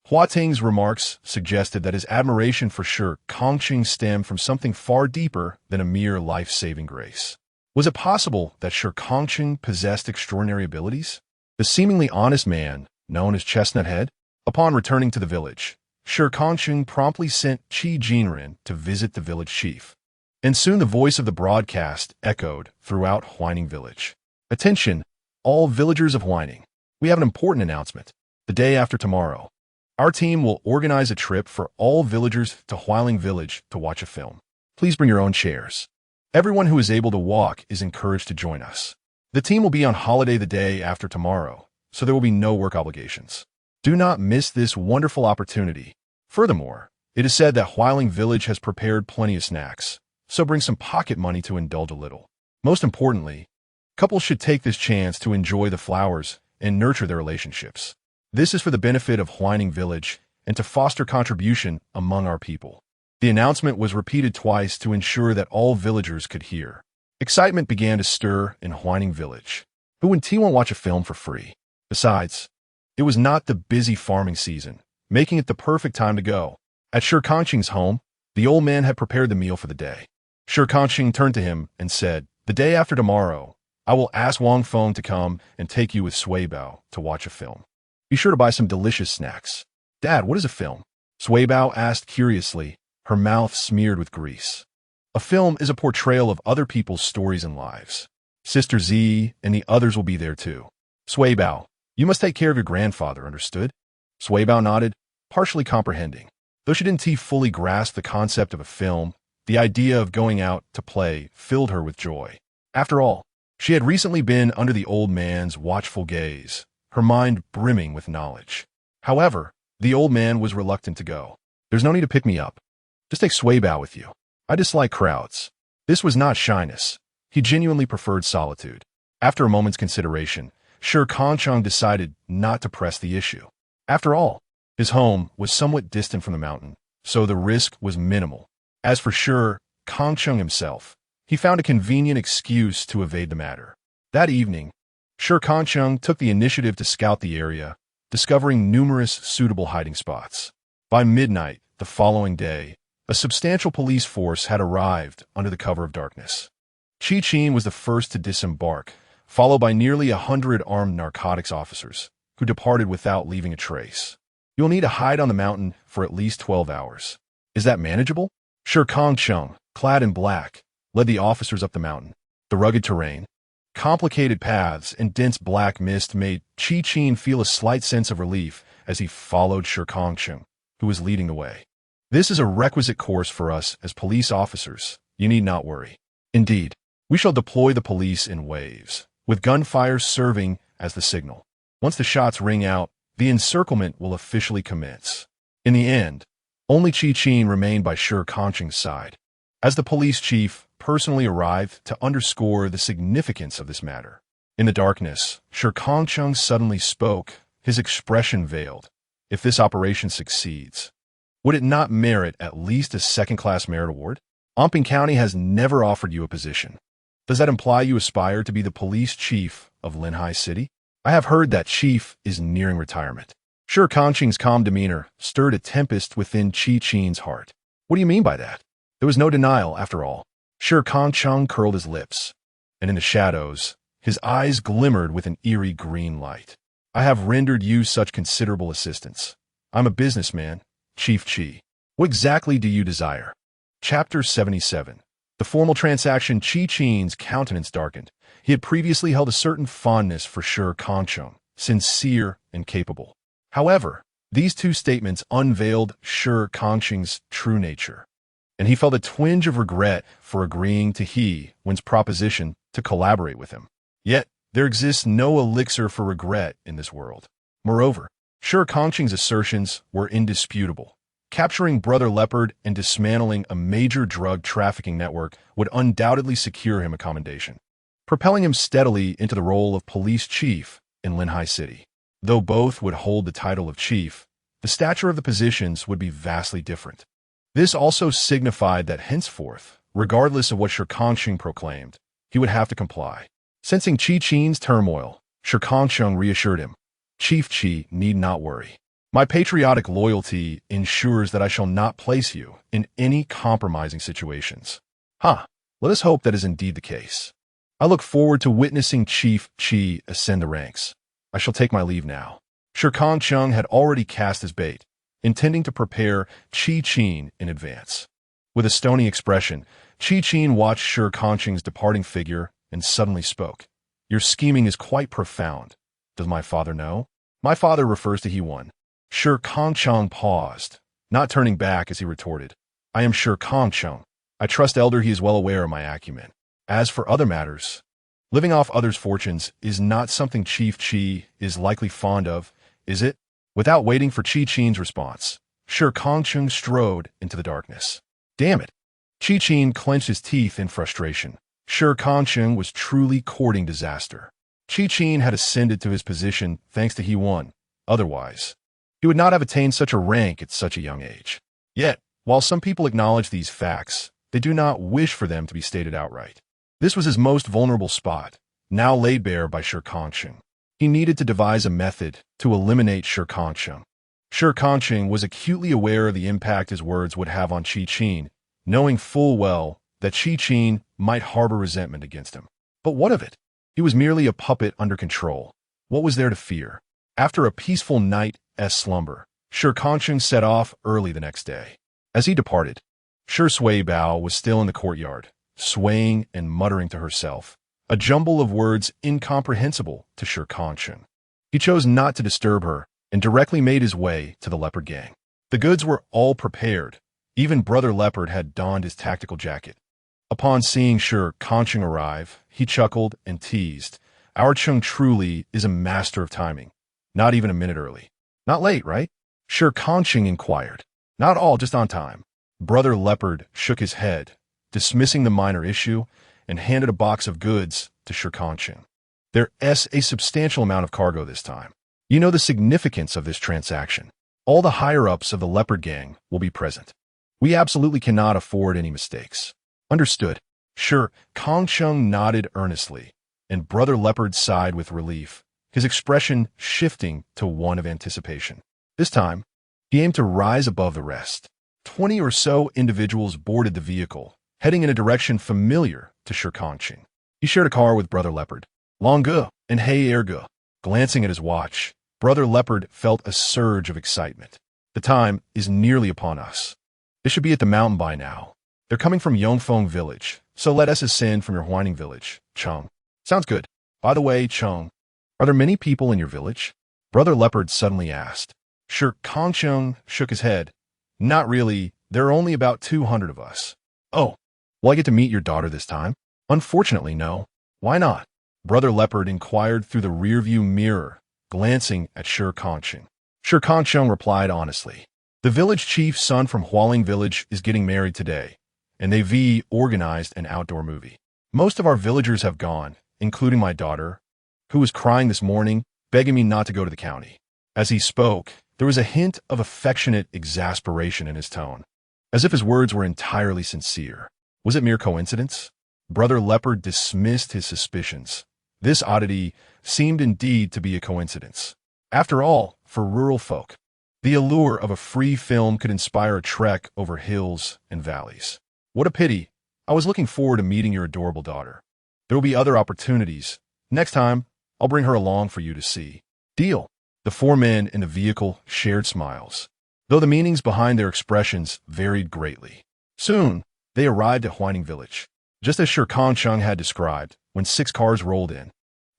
Hua Ting's remarks suggested that his admiration for Shi Kangcheng stemmed from something far deeper than a mere life-saving grace. Was it possible that Shi Kangcheng possessed extraordinary abilities? The seemingly honest man, known as Chestnut Head, upon returning to the village, Shi Kangcheng promptly sent Qi Jinren to visit the village chief. And soon the voice of the broadcast echoed throughout Whining Village. Attention, all villagers of Whining. We have an important announcement. The day after tomorrow, our team will organize a trip for all villagers to Huailing Village to watch a film. Please bring your own chairs. Everyone who is able to walk is encouraged to join us. The team will be on holiday the day after tomorrow, so there will be no work obligations. Do not miss this wonderful opportunity. Furthermore, it is said that Huailing Village has prepared plenty of snacks, so bring some pocket money to indulge a little. Most importantly, couples should take this chance to enjoy the flowers and nurture their relationships. This is for the benefit of Huailing Village and to foster contribution among our people. The announcement was repeated twice to ensure that all villagers could hear. Excitement began to stir in Huailing Village. Who would T1 watch a film for free? Besides, it was not the busy farming season, making it the perfect time to go. At Shi Kangcheng's home, the old man had prepared the meal for the day. Shi Kangcheng turned to him and said, "The day after tomorrow, I will ask Wang Feng to come and take you with Sui Bao to watch a film. Be sure to buy some delicious snacks." "Dad, what is a film?" Sui Bao asked curiously, her mouth smeared with grease. "A film is a portrayal of other people's stories and lives. Sister Z and the others will be there too." "Sui Bao, you must take care of your grandfather, understood?" Sui Bao nodded, partially comprehending. Though she didn't fully grasp the concept of a film, the idea of going out to play filled her with joy. After all, she had recently been under the old man's watchful gaze, her mind brimming with knowledge. However, the old man was reluctant to go. "There's no need to pick me up. Just take Sui Bao with you. I dislike crowds." This was not shyness. He genuinely preferred solitude. After a moment's consideration, Shi Kangcheng decided not to press the issue. After all, his home was somewhat distant from the mountain, so the risk was minimal. As for Shi Kangcheng himself, he found a convenient excuse to evade the matter. That evening, Shi Kangcheng took the initiative to scout the area, discovering numerous suitable hiding spots. By midnight the following day, a substantial police force had arrived under the cover of darkness. Qi Qin was the first to disembark, followed by nearly 100 armed narcotics officers, who departed without leaving a trace. "You'll need to hide on the mountain for at least 12 hours. Is that manageable?" Shi Kangcheng, clad in black, led the officers up the mountain. The rugged terrain, complicated paths, and dense black mist made Qi Qin feel a slight sense of relief as he followed Shi Kangcheng, who was leading the way. "This is a requisite course for us as police officers. You need not worry. Indeed, we shall deploy the police in waves, with gunfire serving as the signal. Once the shots ring out, the encirclement will officially commence." In the end, only Qi Qin remained by Shi Kangcheng's side, as the police chief personally arrived to underscore the significance of this matter. In the darkness, Shi Kangcheng suddenly spoke, his expression veiled. "If this operation succeeds, would it not merit at least a second-class merit award? Amping County has never offered you a position. Does that imply you aspire to be the police chief of Linhai City? I have heard that chief is nearing retirement." Shi Kangcheng's calm demeanor stirred a tempest within Qi Qin's heart. "What do you mean by that?" There was no denial, after all. Shi Kangcheng curled his lips, and in the shadows, his eyes glimmered with an eerie green light. "I have rendered you such considerable assistance. I'm a businessman, Chief Qi. What exactly do you desire?" Chapter 77. The formal transaction. Qi Qin's countenance darkened. He had previously held a certain fondness for Shi Kangcheng, sincere and capable. However, these two statements unveiled Shi Kangcheng's true nature, and he felt a twinge of regret for agreeing to Wen's proposition to collaborate with him. Yet, there exists no elixir for regret in this world. Moreover, Shi Kangcheng's assertions were indisputable. Capturing Brother Leopard and dismantling a major drug trafficking network would undoubtedly secure him a commendation, propelling him steadily into the role of police chief in Linhai City. Though both would hold the title of chief, the stature of the positions would be vastly different. This also signified that henceforth, regardless of what Shi Kangcheng proclaimed, he would have to comply. Sensing Qi Qin's turmoil, Shi Kangcheng reassured him, "Chief Qi need not worry. My patriotic loyalty ensures that I shall not place you in any compromising situations." Let us hope that is indeed the case. I look forward to witnessing Chief Qi ascend the ranks. I shall take my leave now. Shi Kangcheng had already cast his bait, intending to prepare Qi Qin in advance. With a stony expression, Qi Qin watched Shi Kangcheng's departing figure and suddenly spoke. "Your scheming is quite profound. Does my father know? My father refers to He One. Shi Kangcheng paused, not turning back as he retorted. I am Shi Kangcheng. I trust Elder he is well aware of my acumen. As for other matters, living off others' fortunes is not something Chief Chi is likely fond of, is it? Without waiting for Chi Chin's response, Shi Kangcheng strode into the darkness. Damn it! Chi Chin clenched his teeth in frustration. Shi Kangcheng was truly courting disaster. Chi Chin had ascended to his position thanks to He One. Otherwise, he would not have attained such a rank at such a young age. Yet, while some people acknowledge these facts, they do not wish for them to be stated outright. This was his most vulnerable spot, now laid bare by Shi Kangcheng. He needed to devise a method to eliminate Shi Kangcheng. Shi Kangcheng was acutely aware of the impact his words would have on Chi Chin, knowing full well that Chi Chin might harbor resentment against him. But what of it? He was merely a puppet under control. What was there to fear? After a peaceful night's slumber, Shi Kangcheng set off early the next day. As he departed, Shi Sui Bao was still in the courtyard, swaying and muttering to herself, a jumble of words incomprehensible to Shi Kangcheng. He chose not to disturb her and directly made his way to the leopard gang. The goods were all prepared. Even Brother Leopard had donned his tactical jacket. Upon seeing Shi Kangcheng arrive, he chuckled and teased. Our Cheng truly is a master of timing. Not even a minute early. Not late, right? Shi Kangcheng inquired. Not all, just on time. Brother Leopard shook his head, dismissing the minor issue, and handed a box of goods to Shi Kangcheng. There's a substantial amount of cargo this time. You know the significance of this transaction. All the higher-ups of the leopard gang will be present. We absolutely cannot afford any mistakes. Understood. Shi Kangcheng nodded earnestly, and Brother Leopard sighed with relief, his expression shifting to one of anticipation. This time, he aimed to rise above the rest. 20 or so individuals boarded the vehicle, heading in a direction familiar to Shi Kangcheng. He shared a car with Brother Leopard. Longue and hey ergue. Glancing at his watch, Brother Leopard felt a surge of excitement. The time is nearly upon us. They should be at the mountain by now. They're coming from Yongfeng village, so let us ascend from your whining village, Cheng. Sounds good. By the way, Cheng, are there many people in your village? Brother Leopard suddenly asked. Shi Kangcheng shook his head. Not really. There are only about 200 of us. Oh, will I get to meet your daughter this time? Unfortunately, no. Why not? Brother Leopard inquired through the rearview mirror, glancing at Shi Kangcheng. Shi Kangcheng replied honestly. The village chief's son from Hualing village is getting married today, and they've organized an outdoor movie. Most of our villagers have gone, including my daughter, who was crying this morning, begging me not to go to the county. As he spoke, there was a hint of affectionate exasperation in his tone, as if his words were entirely sincere. Was it mere coincidence? Brother Leopard dismissed his suspicions. This oddity seemed indeed to be a coincidence. After all, for rural folk, the allure of a free film could inspire a trek over hills and valleys. What a pity. I was looking forward to meeting your adorable daughter. There will be other opportunities. Next time, I'll bring her along for you to see. Deal. The four men in the vehicle shared smiles, though the meanings behind their expressions varied greatly. Soon, they arrived at Huining village, just as Shi Kangcheng had described, when 6 cars rolled in.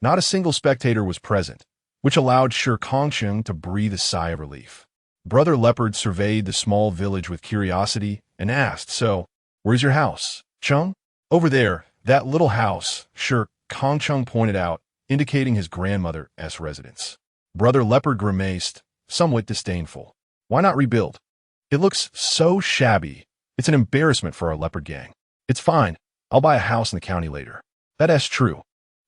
Not a single spectator was present, which allowed Shi Kangcheng to breathe a sigh of relief. Brother Leopard surveyed the small village with curiosity and asked, So, where's your house, Cheng? Over there, that little house, Shi Kangcheng pointed out, indicating his grandmother's residence. Brother Leopard grimaced, somewhat disdainful. Why not rebuild? It looks so shabby. It's an embarrassment for our leopard gang. It's fine. I'll buy a house in the county later. That's true.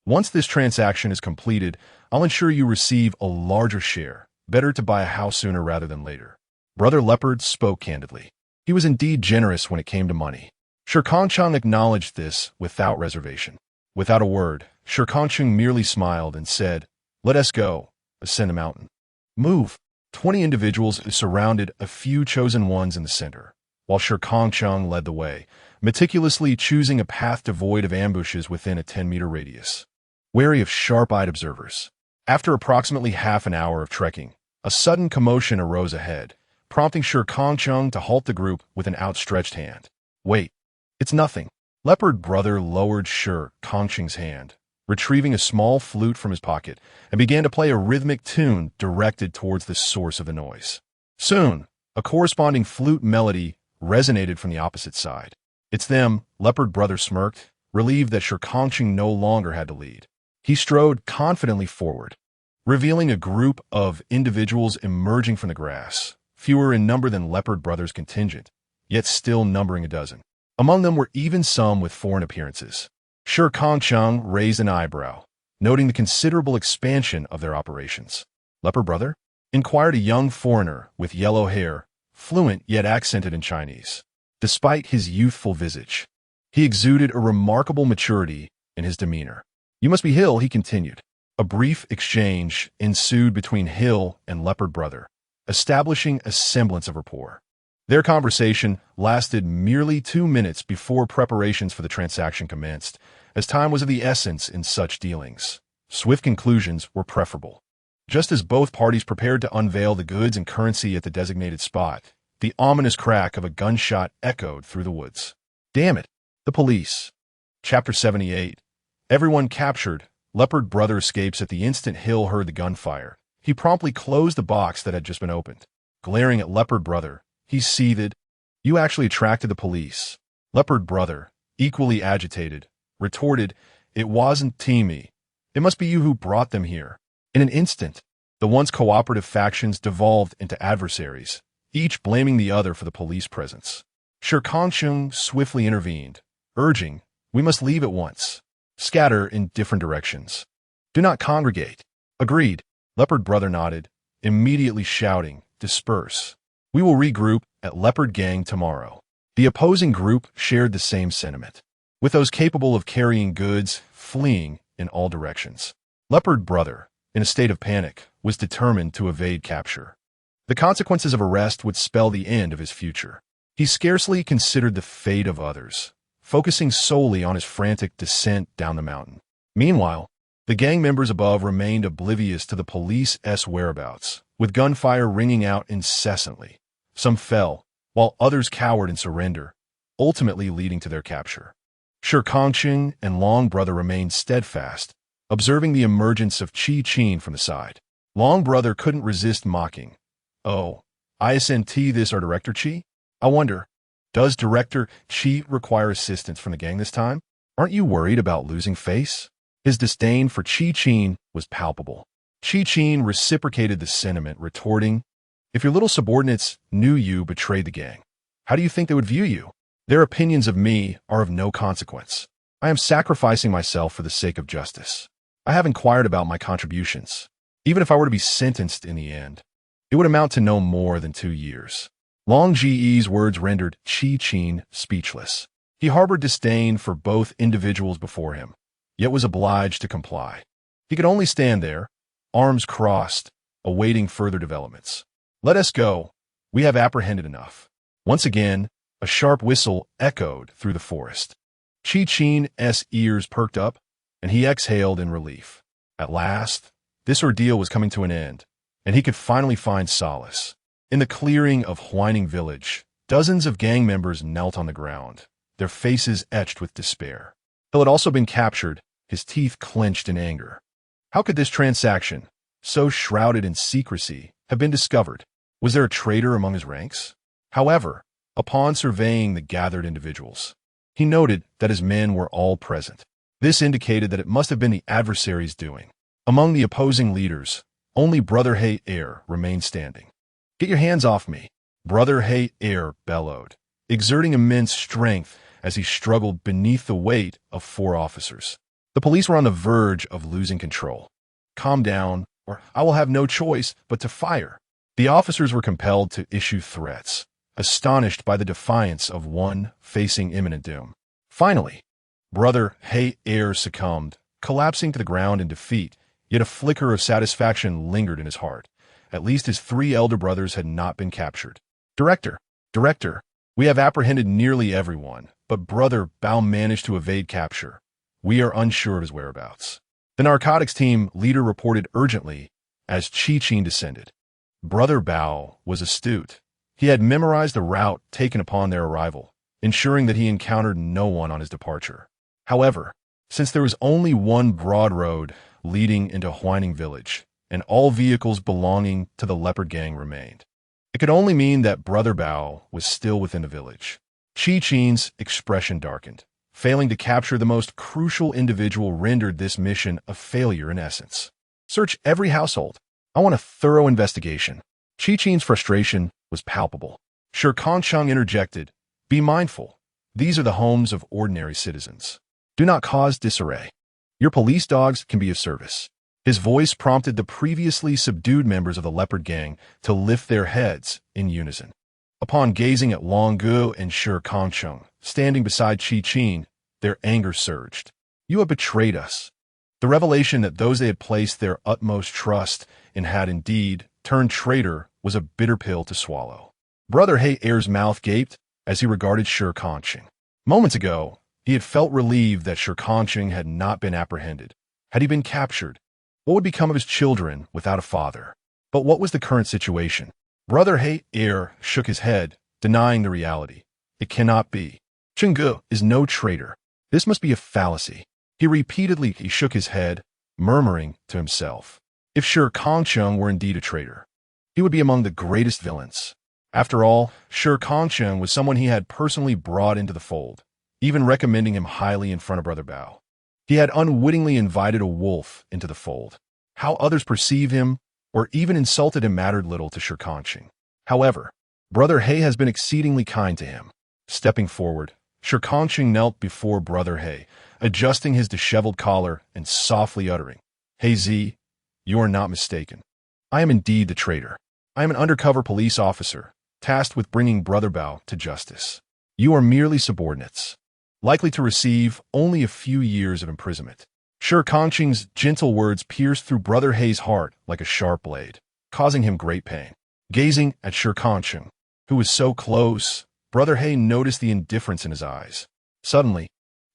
Once this transaction is completed, I'll ensure you receive a larger share. Better to buy a house sooner rather than later. Brother Leopard spoke candidly. He was indeed generous when it came to money. Shi Kangcheng acknowledged this without reservation. Without a word, Shi Kangcheng merely smiled and said, Let us go. Ascend the mountain. Move. 20 individuals surrounded a few chosen ones in the center, while Shi Kangcheng led the way, meticulously choosing a path devoid of ambushes within a 10-meter radius. Wary of sharp-eyed observers. After approximately half an hour of trekking, a sudden commotion arose ahead, prompting Shi Kangcheng to halt the group with an outstretched hand. Wait, it's nothing. Leopard Brother lowered Shi Kangcheng's hand, retrieving a small flute from his pocket, and began to play a rhythmic tune directed towards the source of the noise. Soon, a corresponding flute melody resonated from the opposite side. "It's them," Leopard Brother smirked, relieved that Shi Kangcheng no longer had to lead. He strode confidently forward, revealing a group of individuals emerging from the grass, fewer in number than Leopard Brother's contingent, yet still numbering a dozen. Among them were even some with foreign appearances. Shi Kangcheng raised an eyebrow, noting the considerable expansion of their operations. "Leopard Brother?" inquired a young foreigner with yellow hair, fluent yet accented in Chinese. Despite his youthful visage, he exuded a remarkable maturity in his demeanor. "You must be Hill," he continued. A brief exchange ensued between Hill and Leopard Brother, establishing a semblance of rapport. Their conversation lasted merely 2 minutes before preparations for the transaction commenced, as time was of the essence in such dealings. Swift conclusions were preferable. Just as both parties prepared to unveil the goods and currency at the designated spot, the ominous crack of a gunshot echoed through the woods. "Damn it! The police!" Chapter 78. Everyone captured. Leopard Brother escapes at the instant Hill heard the gunfire. He promptly closed the box that had just been opened. Glaring at Leopard Brother, he seethed. "You actually attracted the police." Leopard Brother, equally agitated, retorted, "It wasn't me. It must be you who brought them here." In an instant, the once cooperative factions devolved into adversaries, each blaming the other for the police presence. Shi Kangcheng swiftly intervened, urging, "We must leave at once. Scatter in different directions. Do not congregate." "Agreed." Leopard Brother nodded, immediately shouting, "Disperse. We will regroup at Leopard Gang tomorrow." The opposing group shared the same sentiment, with those capable of carrying goods fleeing in all directions. Leopard Brother, in a state of panic, was determined to evade capture. The consequences of arrest would spell the end of his future. He scarcely considered the fate of others, focusing solely on his frantic descent down the mountain. Meanwhile, the gang members above remained oblivious to the police's whereabouts, with gunfire ringing out incessantly. Some fell, while others cowered in surrender, ultimately leading to their capture. Shi Kangcheng and Long Brother remained steadfast, observing the emergence of Chi from the side. Long Brother couldn't resist mocking. "Oh, isn't this our Director Chi? I wonder, does Director Chi require assistance from the gang this time? Aren't you worried about losing face?" His disdain for Chi was palpable. Chi reciprocated the sentiment, retorting, "If your little subordinates knew you betrayed the gang, how do you think they would view you? Their opinions of me are of no consequence. I am sacrificing myself for the sake of justice. I have inquired about my contributions. Even if I were to be sentenced in the end, it would amount to no more than 2 years." Long Ji's words rendered Chi speechless. He harbored disdain for both individuals before him, yet was obliged to comply. He could only stand there, arms crossed, awaiting further developments. "Let us go. We have apprehended enough." Once again, a sharp whistle echoed through the forest. Chi's ears perked up, and he exhaled in relief. At last, this ordeal was coming to an end, and he could finally find solace. In the clearing of Huining Village, dozens of gang members knelt on the ground, their faces etched with despair. Hill had also been captured, his teeth clenched in anger. How could this transaction, so shrouded in secrecy, have been discovered? Was there a traitor among his ranks? However, upon surveying the gathered individuals, he noted that his men were all present. This indicated that it must have been the adversary's doing. Among the opposing leaders, only Brother Hey Air remained standing. "Get your hands off me," Brother Hey Air bellowed, exerting immense strength as he struggled beneath the weight of 4 officers. The police were on the verge of losing control. "Calm down, or I will have no choice but to fire." The officers were compelled to issue threats, astonished by the defiance of one facing imminent doom. Finally, Brother Hey Air succumbed, collapsing to the ground in defeat, yet a flicker of satisfaction lingered in his heart. At least his 3 elder brothers had not been captured. Director, we have apprehended nearly everyone, but Brother Bao managed to evade capture. We are unsure of his whereabouts." The narcotics team leader reported urgently as Chi descended. Brother Bao was astute. He had memorized the route taken upon their arrival, ensuring that he encountered no one on his departure. However, Since there was only one broad road leading into Huining village, and all vehicles belonging to the leopard gang remained, it could only mean that Brother Bao was still within the village. Chi Chen's expression darkened. Failing to capture the most crucial individual rendered this mission a failure in essence. Search every household. I want a thorough investigation. Chi Chen's frustration was palpable. Shi Kangcheng interjected, "Be mindful. These are the homes of ordinary citizens. Do not cause disarray. Your police dogs can be of service." His voice prompted the previously subdued members of the leopard gang to lift their heads in unison. Upon gazing at Long Gu and Shi Kangcheng, standing beside Chi Chen, their anger surged. "You have betrayed us." The revelation that those they had placed their utmost trust in had indeed turned traitor was a bitter pill to swallow. Brother He Air's mouth gaped as he regarded Shi Kangcheng. Moments ago, he had felt relieved that Shi Kangcheng had not been apprehended. Had he been captured, what would become of his children without a father? But what was the current situation? Brother He Air shook his head, denying the reality. It cannot be. Chenggu is no traitor. This must be a fallacy. He shook his head, murmuring to himself. If Shi Kangcheng were indeed a traitor, he would be among the greatest villains. After all, Shi Kangcheng was someone he had personally brought into the fold, even recommending him highly in front of Brother Bao. He had unwittingly invited a wolf into the fold. How others perceive him or even insulted him mattered little to Shi Kangcheng. However, Brother He has been exceedingly kind to him. Stepping forward, Shi Kangcheng knelt before Brother He, adjusting his disheveled collar and softly uttering, "Hey Z, you are not mistaken. I am indeed the traitor. I am an undercover police officer, tasked with bringing Brother Bao to justice. You are merely subordinates, likely to receive only a few years of imprisonment." Shi Kangcheng's gentle words pierced through Brother He's heart like a sharp blade, causing him great pain. Gazing at Shi Kangcheng, who was so close, Brother He noticed the indifference in his eyes. Suddenly,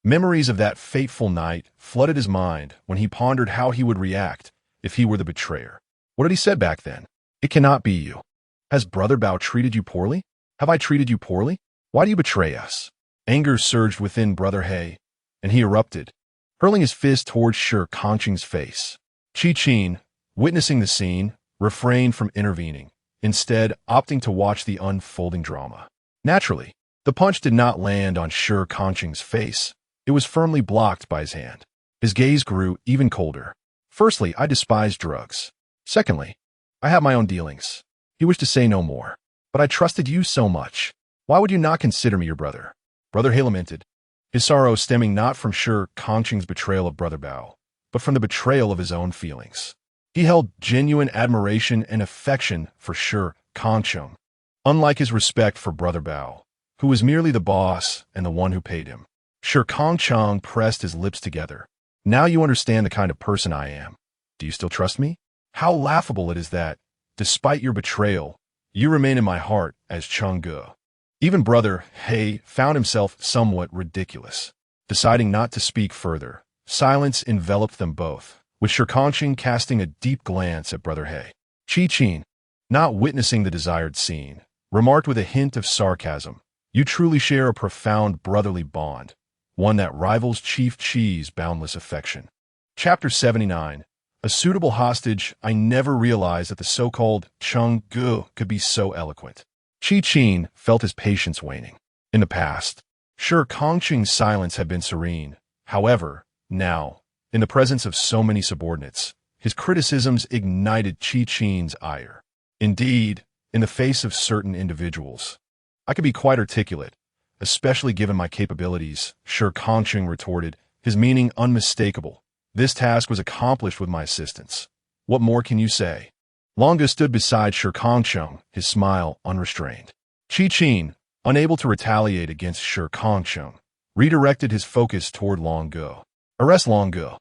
memories of that fateful night flooded his mind when he pondered how he would react if he were the betrayer. What had he said back then? "It cannot be you. Has Brother Bao treated you poorly? Have I treated you poorly? Why do you betray us?" Anger surged within Brother He, and he erupted, hurling his fist towards Shi Kangcheng's face. Chi Chen, witnessing the scene, refrained from intervening, instead opting to watch the unfolding drama. Naturally, the punch did not land on Shi Kangcheng's face. It was firmly blocked by his hand. His gaze grew even colder. "Firstly, I despise drugs. Secondly, I have my own dealings." He wished to say no more. "But I trusted you so much. Why would you not consider me your brother?" Brother He lamented, his sorrow stemming not from Shi Kangcheng's betrayal of Brother Bao, but from the betrayal of his own feelings. He held genuine admiration and affection for Shi Kangcheng, unlike his respect for Brother Bao, who was merely the boss and the one who paid him. Shi Kangcheng pressed his lips together. "Now you understand the kind of person I am. Do you still trust me? How laughable it is that, despite your betrayal, you remain in my heart as Chenggu." Even Brother He found himself somewhat ridiculous. Deciding not to speak further, silence enveloped them both, with Shi Kangcheng casting a deep glance at Brother He. Chi Chen, not witnessing the desired scene, remarked with a hint of sarcasm, "You truly share a profound brotherly bond, one that rivals Chief Chi's boundless affection." Chapter 79. A suitable hostage. I never realized that the so-called Chenggu could be so eloquent. Chi Chen felt his patience waning. In the past, Shi Kangcheng's silence had been serene. However, now, in the presence of so many subordinates, his criticisms ignited Chi Chen's ire. Indeed, in the face of certain individuals, I could be quite articulate, especially given my capabilities, Shi Kangcheng retorted, his meaning unmistakable. This task was accomplished with my assistance. What more can you say? Longa stood beside Shi Kangcheng, his smile unrestrained. Chi Chen, unable to retaliate against Shi Kangcheng, redirected his focus toward Long Gu. "Arrest Long Gu.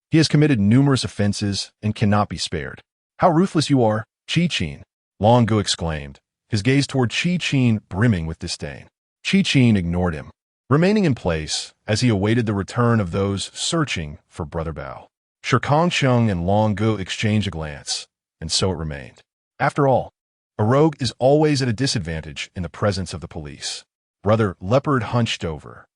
He has committed numerous offenses and cannot be spared." "How ruthless you are, Chi Chen," Long Gu exclaimed, his gaze toward Chi Chen brimming with disdain. Chi Chen ignored him, remaining in place as he awaited the return of those searching for Brother Bao. Shi Kangcheng and Long Gu exchanged a glance, and so it remained. After all, a rogue is always at a disadvantage in the presence of the police. Brother Leopard hunched over,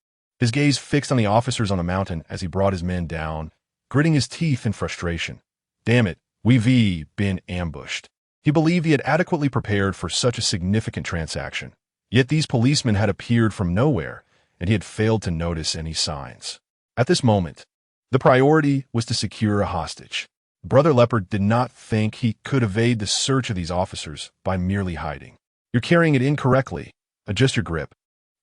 his gaze fixed on the officers on the mountain as he brought his men down, gritting his teeth in frustration. Damn it, we've been ambushed. He believed he had adequately prepared for such a significant transaction. Yet these policemen had appeared from nowhere, and he had failed to notice any signs. At this moment, the priority was to secure a hostage. Brother Leopard did not think he could evade the search of these officers by merely hiding. You're carrying it incorrectly. Adjust your grip.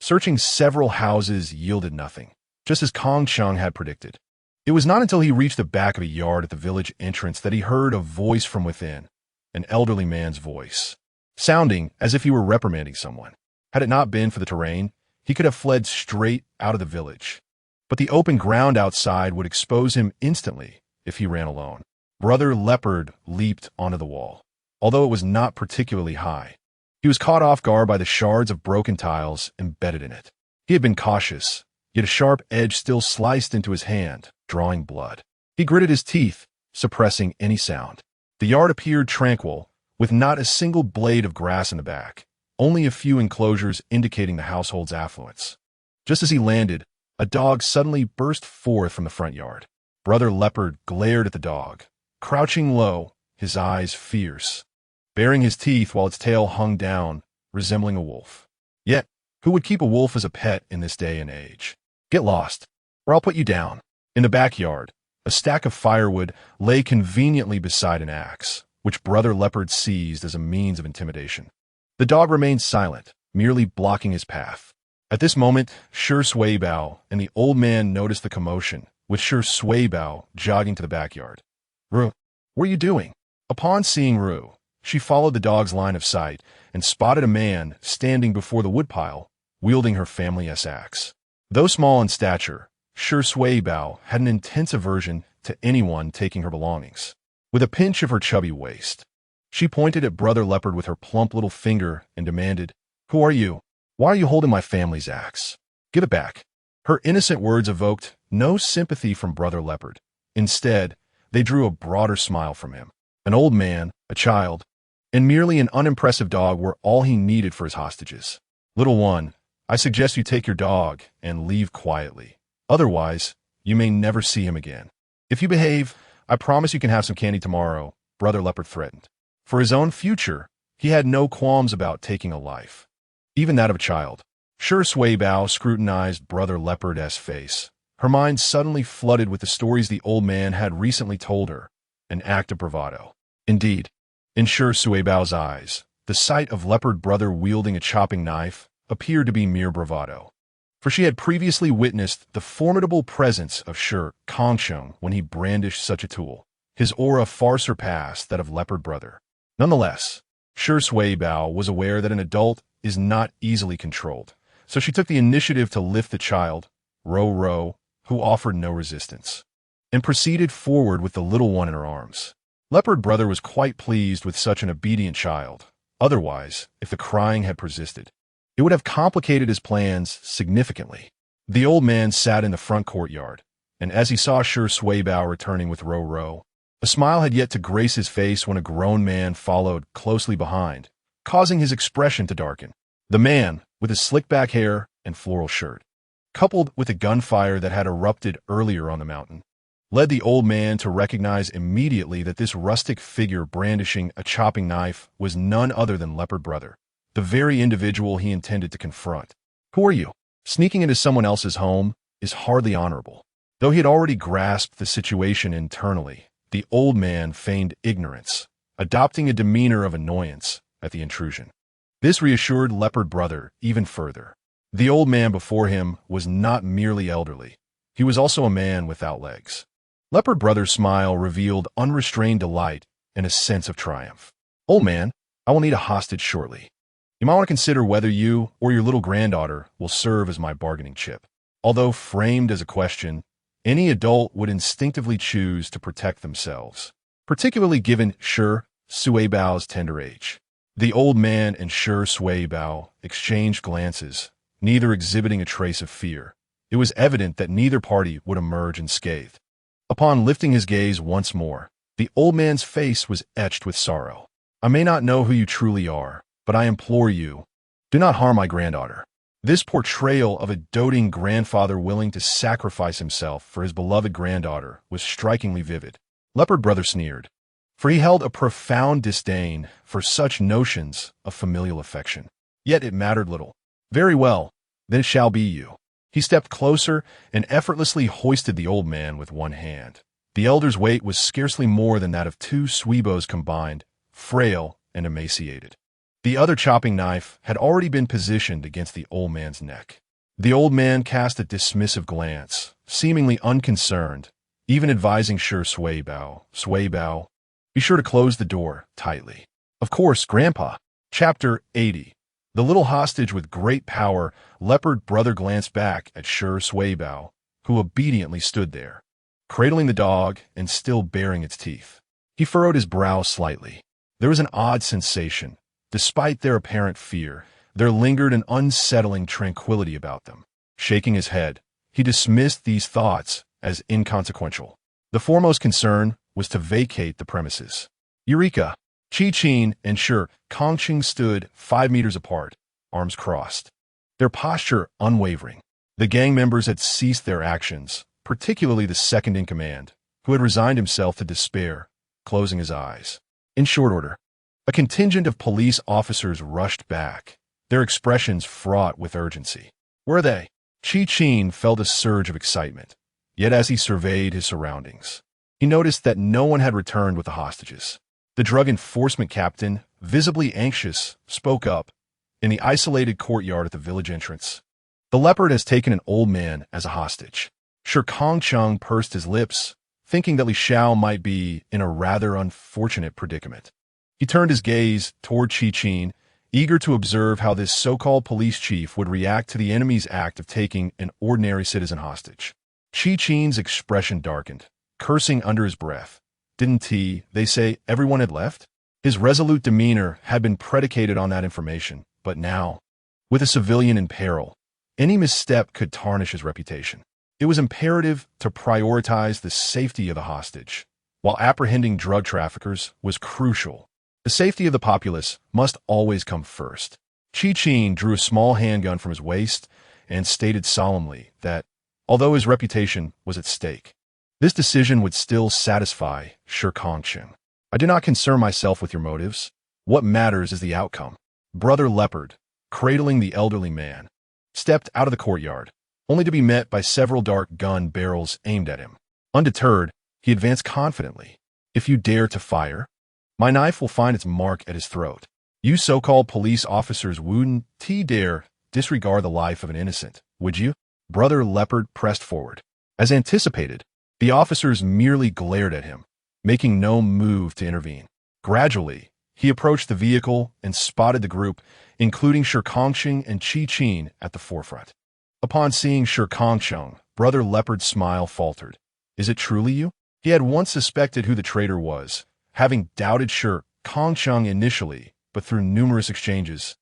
Searching several houses yielded nothing, just as Kangcheng had predicted. It was not until he reached the back of a yard at the village entrance that he heard a voice from within, an elderly man's voice, sounding as if he were reprimanding someone. Had it not been for the terrain, he could have fled straight out of the village. But the open ground outside would expose him instantly if he ran alone. Brother Leopard leaped onto the wall, although it was not particularly high. He was caught off guard by the shards of broken tiles embedded in it. He had been cautious, yet a sharp edge still sliced into his hand, drawing blood. He gritted his teeth, suppressing any sound. The yard appeared tranquil, with not a single blade of grass in the back, only a few enclosures indicating the household's affluence. Just as he landed, a dog suddenly burst forth from the front yard. Brother Leopard glared at the dog, crouching low, his eyes fierce, baring his teeth while its tail hung down, resembling a wolf. Yet, who would keep a wolf as a pet in this day and age? Get lost, or I'll put you down. In the backyard, a stack of firewood lay conveniently beside an axe, which Brother Leopard seized as a means of intimidation. The dog remained silent, merely blocking his path. At this moment, Shi Kangcheng and the old man noticed the commotion, with Shi Kangcheng jogging to the backyard. Ru, what are you doing? Upon seeing Ru, she followed the dog's line of sight and spotted a man standing before the woodpile, wielding her family's axe. Though small in stature, Shi Kangcheng had an intense aversion to anyone taking her belongings. With a pinch of her chubby waist, she pointed at Brother Leopard with her plump little finger and demanded, "Who are you? Why are you holding my family's axe? Give it back." Her innocent words evoked no sympathy from Brother Leopard. Instead, they drew a broader smile from him. An old man, a child, and merely an unimpressive dog were all he needed for his hostages. "Little one, I suggest you take your dog and leave quietly. Otherwise, you may never see him again. If you behave, I promise you can have some candy tomorrow," Brother Leopard threatened. For his own future, he had no qualms about taking a life, even that of a child. Shi Kangcheng scrutinized Brother Leopard's face. Her mind suddenly flooded with the stories the old man had recently told her, an act of bravado. Indeed, in Shi Kangcheng's eyes, the sight of Leopard Brother wielding a chopping knife appeared to be mere bravado. For she had previously witnessed the formidable presence of Shi Kangcheng when he brandished such a tool. His aura far surpassed that of Leopard Brother. Nonetheless, Shi Kangcheng was aware that an adult is not easily controlled, so she took the initiative to lift the child, Ro, who offered no resistance, and proceeded forward with the little one in her arms. Leopard Brother was quite pleased with such an obedient child. Otherwise, if the crying had persisted, it would have complicated his plans significantly. The old man sat in the front courtyard, and as he saw Shi Kangcheng returning with Ro, a smile had yet to grace his face when a grown man followed closely behind, causing his expression to darken. The man, with his slick-back hair and floral shirt, coupled with the gunfire that had erupted earlier on the mountain, led the old man to recognize immediately that this rustic figure brandishing a chopping knife was none other than Leopard Brother, the very individual he intended to confront. "Who are you? Sneaking into someone else's home is hardly honorable." Though he had already grasped the situation internally, the old man feigned ignorance, adopting a demeanor of annoyance at the intrusion. This reassured Leopard Brother even further. The old man before him was not merely elderly. He was also a man without legs. Leopard Brother's smile revealed unrestrained delight and a sense of triumph. "Old man, I will need a hostage shortly. You might want to consider whether you or your little granddaughter will serve as my bargaining chip." Although framed as a question, any adult would instinctively choose to protect themselves, particularly given Shi Kangcheng's tender age. The old man and Shi Kangcheng exchanged glances, neither exhibiting a trace of fear. It was evident that neither party would emerge unscathed. Upon lifting his gaze once more, the old man's face was etched with sorrow. "I may not know who you truly are, but I implore you, do not harm my granddaughter." This portrayal of a doting grandfather willing to sacrifice himself for his beloved granddaughter was strikingly vivid. Leopard Brother sneered, for he held a profound disdain for such notions of familial affection. Yet it mattered little. Very well, then it shall be you. He stepped closer and effortlessly hoisted the old man with one hand. The elder's weight was scarcely more than that of two Swebos combined, frail and emaciated. The other chopping knife had already been positioned against the old man's neck. The old man cast a dismissive glance, seemingly unconcerned, even advising Shi Kangcheng, be sure to close the door tightly. Of course, Grandpa. Chapter 80. The little hostage with great power, Leopard Brother glanced back at Shi Kangcheng, who obediently stood there, cradling the dog and still baring its teeth. He furrowed his brow slightly. There was an odd sensation. Despite their apparent fear, there lingered an unsettling tranquility about them. Shaking his head, he dismissed these thoughts as inconsequential. The foremost concern was to vacate the premises. Eureka! Chi and Shi Kangcheng stood 5 meters apart, arms crossed, their posture unwavering. The gang members had ceased their actions, particularly the second-in-command, who had resigned himself to despair, closing his eyes. In short order, a contingent of police officers rushed back, their expressions fraught with urgency. Where are they? Chi felt a surge of excitement, yet as he surveyed his surroundings, he noticed that no one had returned with the hostages. The drug enforcement captain, visibly anxious, spoke up in the isolated courtyard at the village entrance. The leopard has taken an old man as a hostage. Shi Kangcheng pursed his lips, thinking that Li Xiao might be in a rather unfortunate predicament. He turned his gaze toward Chi, eager to observe how this so-called police chief would react to the enemy's act of taking an ordinary citizen hostage. Chi's expression darkened, cursing under his breath. Didn't they say everyone had left? His resolute demeanor had been predicated on that information, but now, with a civilian in peril, any misstep could tarnish his reputation. It was imperative to prioritize the safety of the hostage, while apprehending drug traffickers was crucial. The safety of the populace must always come first. Chi drew a small handgun from his waist and stated solemnly that, although his reputation was at stake, this decision would still satisfy Shi Kangcheng. I do not concern myself with your motives. What matters is the outcome. Brother Leopard, cradling the elderly man, stepped out of the courtyard, only to be met by several dark gun barrels aimed at him. Undeterred, he advanced confidently. If you dare to fire, my knife will find its mark at his throat. You so-called police officers wouldn't dare disregard the life of an innocent, would you? Brother Leopard pressed forward. As anticipated, the officers merely glared at him, making no move to intervene. Gradually, he approached the vehicle and spotted the group, including Shi Kangcheng and Chi at the forefront. Upon seeing Shi Kangcheng, Brother Leopard's smile faltered. Is it truly you? He had once suspected who the traitor was, having doubted Shi Kangcheng initially, but through numerous exchanges,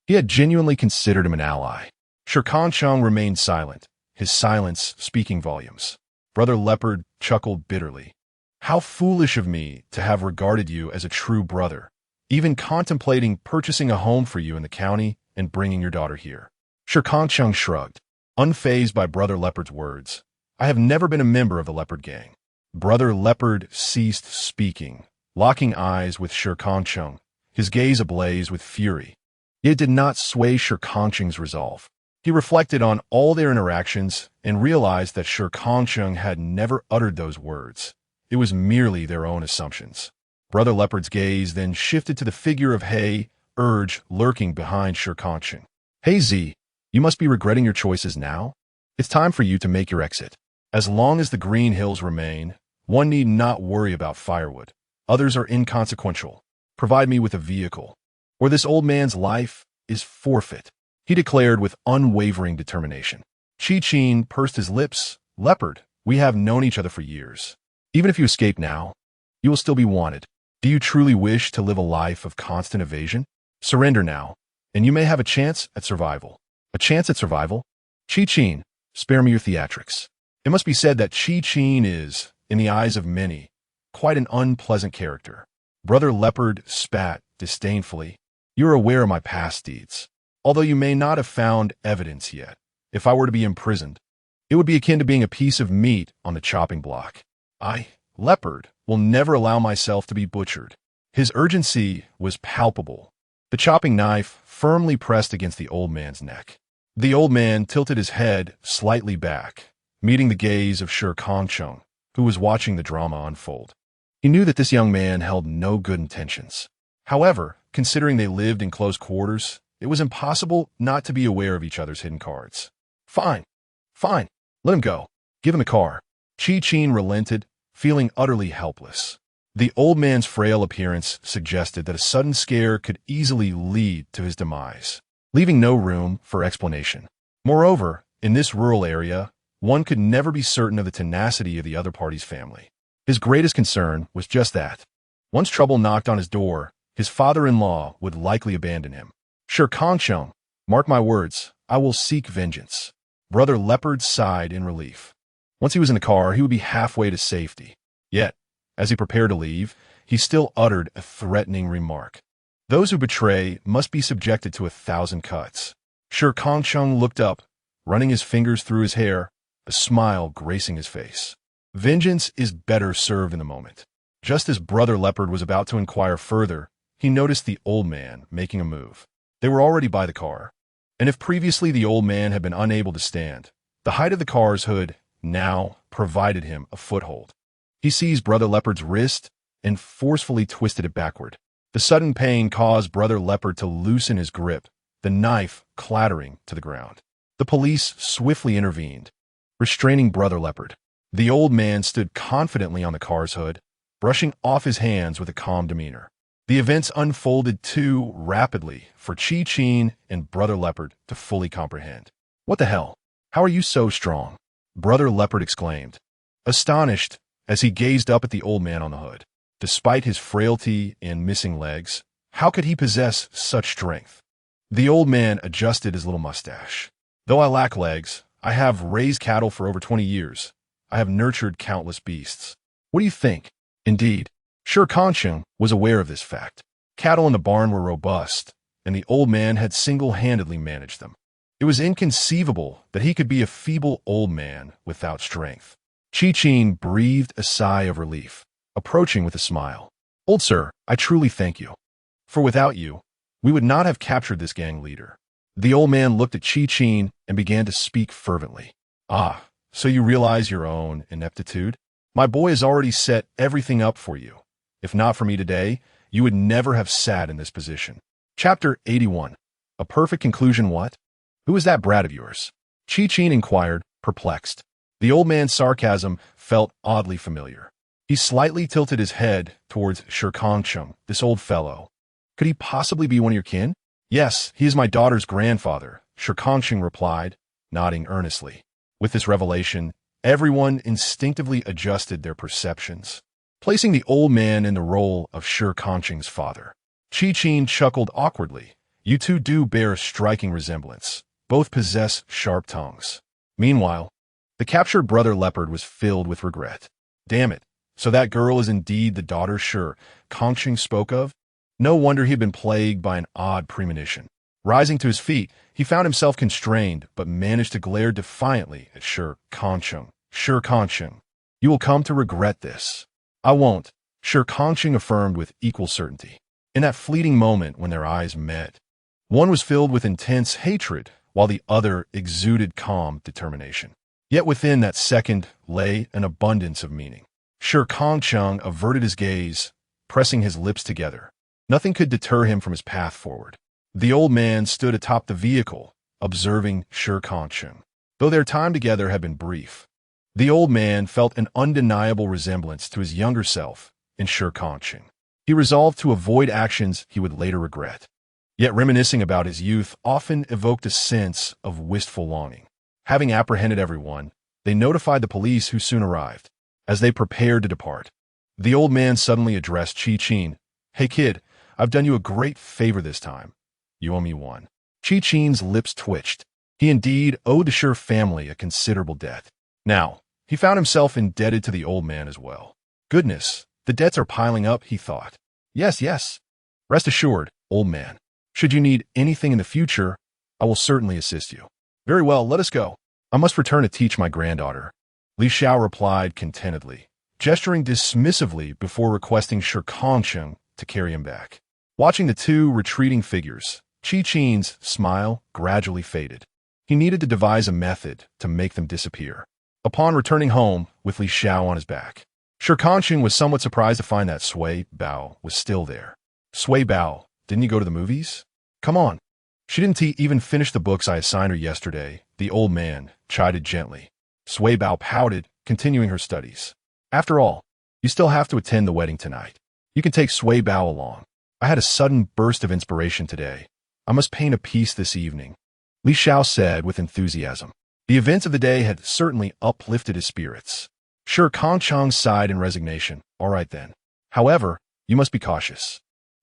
he had genuinely considered him an ally. Shi Kangcheng remained silent, his silence speaking volumes. Brother Leopard chuckled bitterly. How foolish of me to have regarded you as a true brother, even contemplating purchasing a home for you in the county and bringing your daughter here. Shi Kangcheng shrugged, unfazed by Brother Leopard's words. I have never been a member of the Leopard gang. Brother Leopard ceased speaking, locking eyes with Shi Kangcheng, his gaze ablaze with fury. Yet it did not sway Shi Kangcheng's resolve. He reflected on all their interactions and realized that Shi Kangcheng had never uttered those words. It was merely their own assumptions. Brother Leopard's gaze then shifted to the figure of Urge lurking behind Shi Kangcheng. Hey Z, you must be regretting your choices now? It's time for you to make your exit. As long as the green hills remain, one need not worry about firewood. Others are inconsequential. Provide me with a vehicle, or this old man's life is forfeit, he declared with unwavering determination. Chi pursed his lips. Leopard, we have known each other for years. Even if you escape now, you will still be wanted. Do you truly wish to live a life of constant evasion? Surrender now, and you may have a chance at survival. A chance at survival? Chi, spare me your theatrics. It must be said that Chi is, in the eyes of many, quite an unpleasant character. Brother Leopard spat disdainfully. You're aware of my past deeds. Although you may not have found evidence yet, if I were to be imprisoned, it would be akin to being a piece of meat on the chopping block. I, Leopard, will never allow myself to be butchered. His urgency was palpable, the chopping knife firmly pressed against the old man's neck. The old man tilted his head slightly back, meeting the gaze of Shi Kangcheng, who was watching the drama unfold. He knew that this young man held no good intentions. However, considering they lived in close quarters, it was impossible not to be aware of each other's hidden cards. Fine. Let him go. Give him the car. Shi Kangcheng relented, feeling utterly helpless. The old man's frail appearance suggested that a sudden scare could easily lead to his demise, leaving no room for explanation. Moreover, in this rural area, one could never be certain of the tenacity of the other party's family. His greatest concern was just that. Once trouble knocked on his door, his father-in-law would likely abandon him. Shi Kangcheng, mark my words, I will seek vengeance. Brother Leopard sighed in relief. Once he was in the car, he would be halfway to safety. Yet, as he prepared to leave, he still uttered a threatening remark. Those who betray must be subjected to 1,000 cuts. Shi Kangcheng looked up, running his fingers through his hair, a smile gracing his face. Vengeance is better served in the moment. Just as Brother Leopard was about to inquire further, he noticed the old man making a move. They were already by the car, and if previously the old man had been unable to stand, the height of the car's hood now provided him a foothold. He seized Brother Leopard's wrist and forcefully twisted it backward. The sudden pain caused Brother Leopard to loosen his grip, the knife clattering to the ground. The police swiftly intervened, restraining Brother Leopard. The old man stood confidently on the car's hood, brushing off his hands with a calm demeanor. The events unfolded too rapidly for Shi Kangcheng and Brother Leopard to fully comprehend. What the hell? How are you so strong? Brother Leopard exclaimed, astonished as he gazed up at the old man on the hood. Despite his frailty and missing legs, how could he possess such strength? The old man adjusted his little mustache. Though I lack legs, I have raised cattle for over 20 years. I have nurtured countless beasts. What do you think? Indeed, Shi Kangcheng was aware of this fact. Cattle in the barn were robust, and the old man had single-handedly managed them. It was inconceivable that he could be a feeble old man without strength. Shi Kangcheng breathed a sigh of relief, approaching with a smile. Old sir, I truly thank you. For without you, we would not have captured this gang leader. The old man looked at Shi Kangcheng and began to speak fervently. Ah, so you realize your own ineptitude? My boy has already set everything up for you. If not for me today, you would never have sat in this position. Chapter 81. A perfect conclusion what? Who is that brat of yours? Shi Kangcheng inquired, perplexed. The old man's sarcasm felt oddly familiar. He slightly tilted his head towards Shi Kangcheng. This old fellow. Could he possibly be one of your kin? Yes, he is my daughter's grandfather, Shi Kangcheng replied, nodding earnestly. With this revelation, everyone instinctively adjusted their perceptions, placing the old man in the role of Shi Kangcheng's father. Shi Kangcheng chuckled awkwardly. You two do bear a striking resemblance. Both possess sharp tongues. Meanwhile, the captured Brother Leopard was filled with regret. Damn it, so that girl is indeed the daughter Shi Kangcheng spoke of? No wonder he had been plagued by an odd premonition. Rising to his feet, he found himself constrained, but managed to glare defiantly at Shi Kangcheng. Shi Kangcheng, you will come to regret this. I won't, Shi Kangcheng affirmed with equal certainty. In that fleeting moment when their eyes met, one was filled with intense hatred, while the other exuded calm determination. Yet within that second lay an abundance of meaning. Shi Kangcheng averted his gaze, pressing his lips together. Nothing could deter him from his path forward. The old man stood atop the vehicle, observing Shi Kangcheng. Though their time together had been brief, the old man felt an undeniable resemblance to his younger self in Shi Kangcheng. He resolved to avoid actions he would later regret. Yet reminiscing about his youth often evoked a sense of wistful longing. Having apprehended everyone, they notified the police who soon arrived. As they prepared to depart, the old man suddenly addressed Shi Kangcheng. Hey kid, I've done you a great favor this time. You owe me one. Shi Kangcheng's lips twitched. He indeed owed the Shi family a considerable debt. Now, he found himself indebted to the old man as well. Goodness, the debts are piling up, he thought. Yes. Rest assured, old man. Should you need anything in the future, I will certainly assist you. Very well, let us go. I must return to teach my granddaughter. Li Xiao replied contentedly, gesturing dismissively before requesting Shi Kangcheng to carry him back. Watching the two retreating figures, Qi Qin's smile gradually faded. He needed to devise a method to make them disappear. Upon returning home with Li Xiao on his back, Shi Kangcheng was somewhat surprised to find that Sui Bao was still there. Sui Bao, didn't you go to the movies? Come on. She didn't even finish the books I assigned her yesterday, the old man chided gently. Sui Bao pouted, continuing her studies. After all, you still have to attend the wedding tonight. You can take Sui Bao along. I had a sudden burst of inspiration today. I must paint a piece this evening, Li Xiao said with enthusiasm. The events of the day had certainly uplifted his spirits. Shi Kangcheng sighed in resignation. All right then. However, you must be cautious.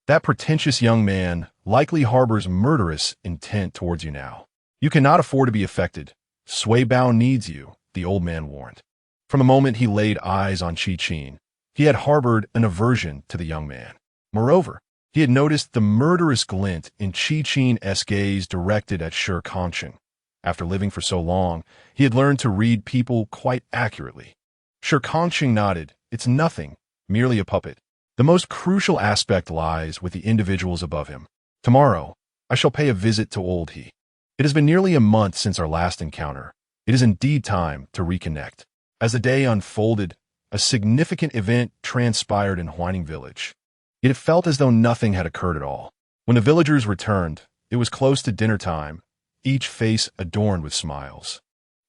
That pretentious young man likely harbors murderous intent towards you now. You cannot afford to be affected. Sui Bao needs you, the old man warned. From the moment he laid eyes on Qi Qin, he had harbored an aversion to the young man. Moreover, he had noticed the murderous glint in Qi Qin's gaze directed at Shi Kangcheng. After living for so long, he had learned to read people quite accurately. Shi Kangcheng nodded. It's nothing, merely a puppet. The most crucial aspect lies with the individuals above him. Tomorrow, I shall pay a visit to old he. It has been nearly a month since our last encounter. It is indeed time to reconnect. As the day unfolded, a significant event transpired in Huining village. Yet it felt as though nothing had occurred at all. When the villagers returned, it was close to dinner time, each face adorned with smiles,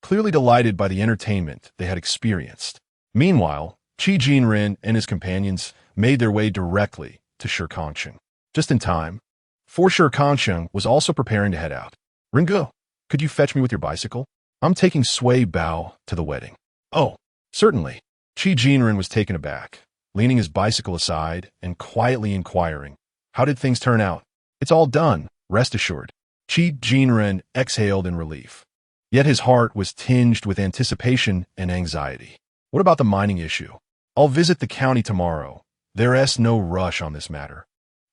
clearly delighted by the entertainment they had experienced. Meanwhile, Qi Jinren and his companions made their way directly to Shi Kangcheng. Just in time, for Shi Kangcheng was also preparing to head out. Ringo, could you fetch me with your bicycle? I'm taking Sui Bao to the wedding. Oh, certainly. Qi Jinren was taken aback, leaning his bicycle aside and quietly inquiring, how did things turn out? It's all done, rest assured. Qi Jinren exhaled in relief. Yet his heart was tinged with anticipation and anxiety. What about the mining issue? I'll visit the county tomorrow. There's no rush on this matter.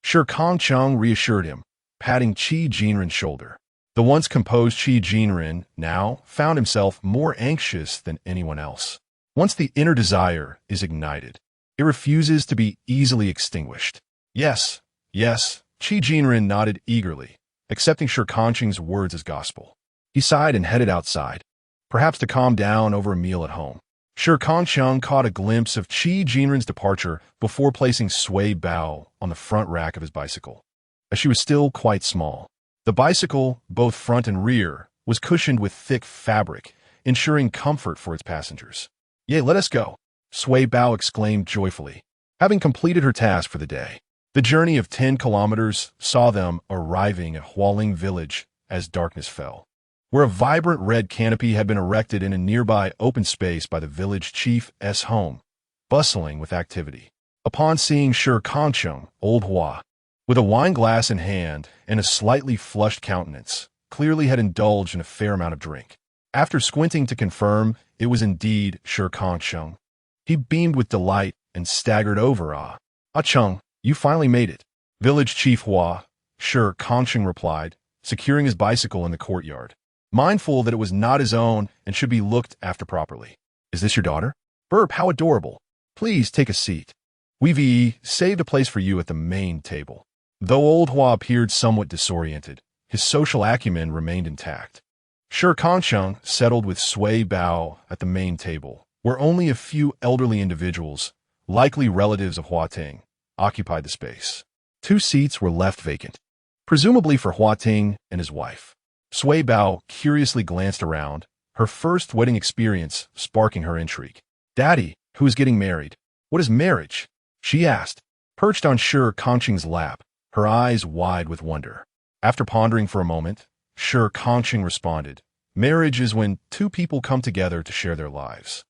Shi Kangcheng reassured him, patting Qi Jinren's shoulder. The once composed Qi Jinren now found himself more anxious than anyone else. Once the inner desire is ignited, it refuses to be easily extinguished. Yes, Qi Jinren nodded eagerly, accepting Shi Kangcheng's words as gospel. He sighed and headed outside, perhaps to calm down over a meal at home. Shi Kangcheng caught a glimpse of Qi Jinren's departure before placing Sui Bao on the front rack of his bicycle. As she was still quite small, the bicycle, both front and rear, was cushioned with thick fabric, ensuring comfort for its passengers. Yea, let us go, Sui Bao exclaimed joyfully. Having completed her task for the day, the journey of 10 kilometers saw them arriving at Hualing village as darkness fell, where a vibrant red canopy had been erected in a nearby open space by the village chief's home, bustling with activity. Upon seeing Shi Kangcheng, old Hua, with a wine glass in hand and a slightly flushed countenance, clearly had indulged in a fair amount of drink. After squinting to confirm it was indeed Shi Kangcheng, he beamed with delight and staggered over. Ah Cheng, you finally made it. Village Chief Hua, Shi Kangcheng replied, securing his bicycle in the courtyard, mindful that it was not his own and should be looked after properly. Is this your daughter? Burp, how adorable. Please take a seat. We've saved a place for you at the main table. Though old Hua appeared somewhat disoriented, his social acumen remained intact. Shi Kangcheng settled with Sui Bao at the main table, where only a few elderly individuals, likely relatives of Hua Ting, occupied the space. 2 seats were left vacant, presumably for Hua Ting and his wife. Sui Bao curiously glanced around, her first wedding experience sparking her intrigue. Daddy, who is getting married? What is marriage? She asked, perched on Shi Kangcheng's lap, her eyes wide with wonder. After pondering for a moment, Shi Kangcheng responded, marriage is when 2 people come together to share their lives.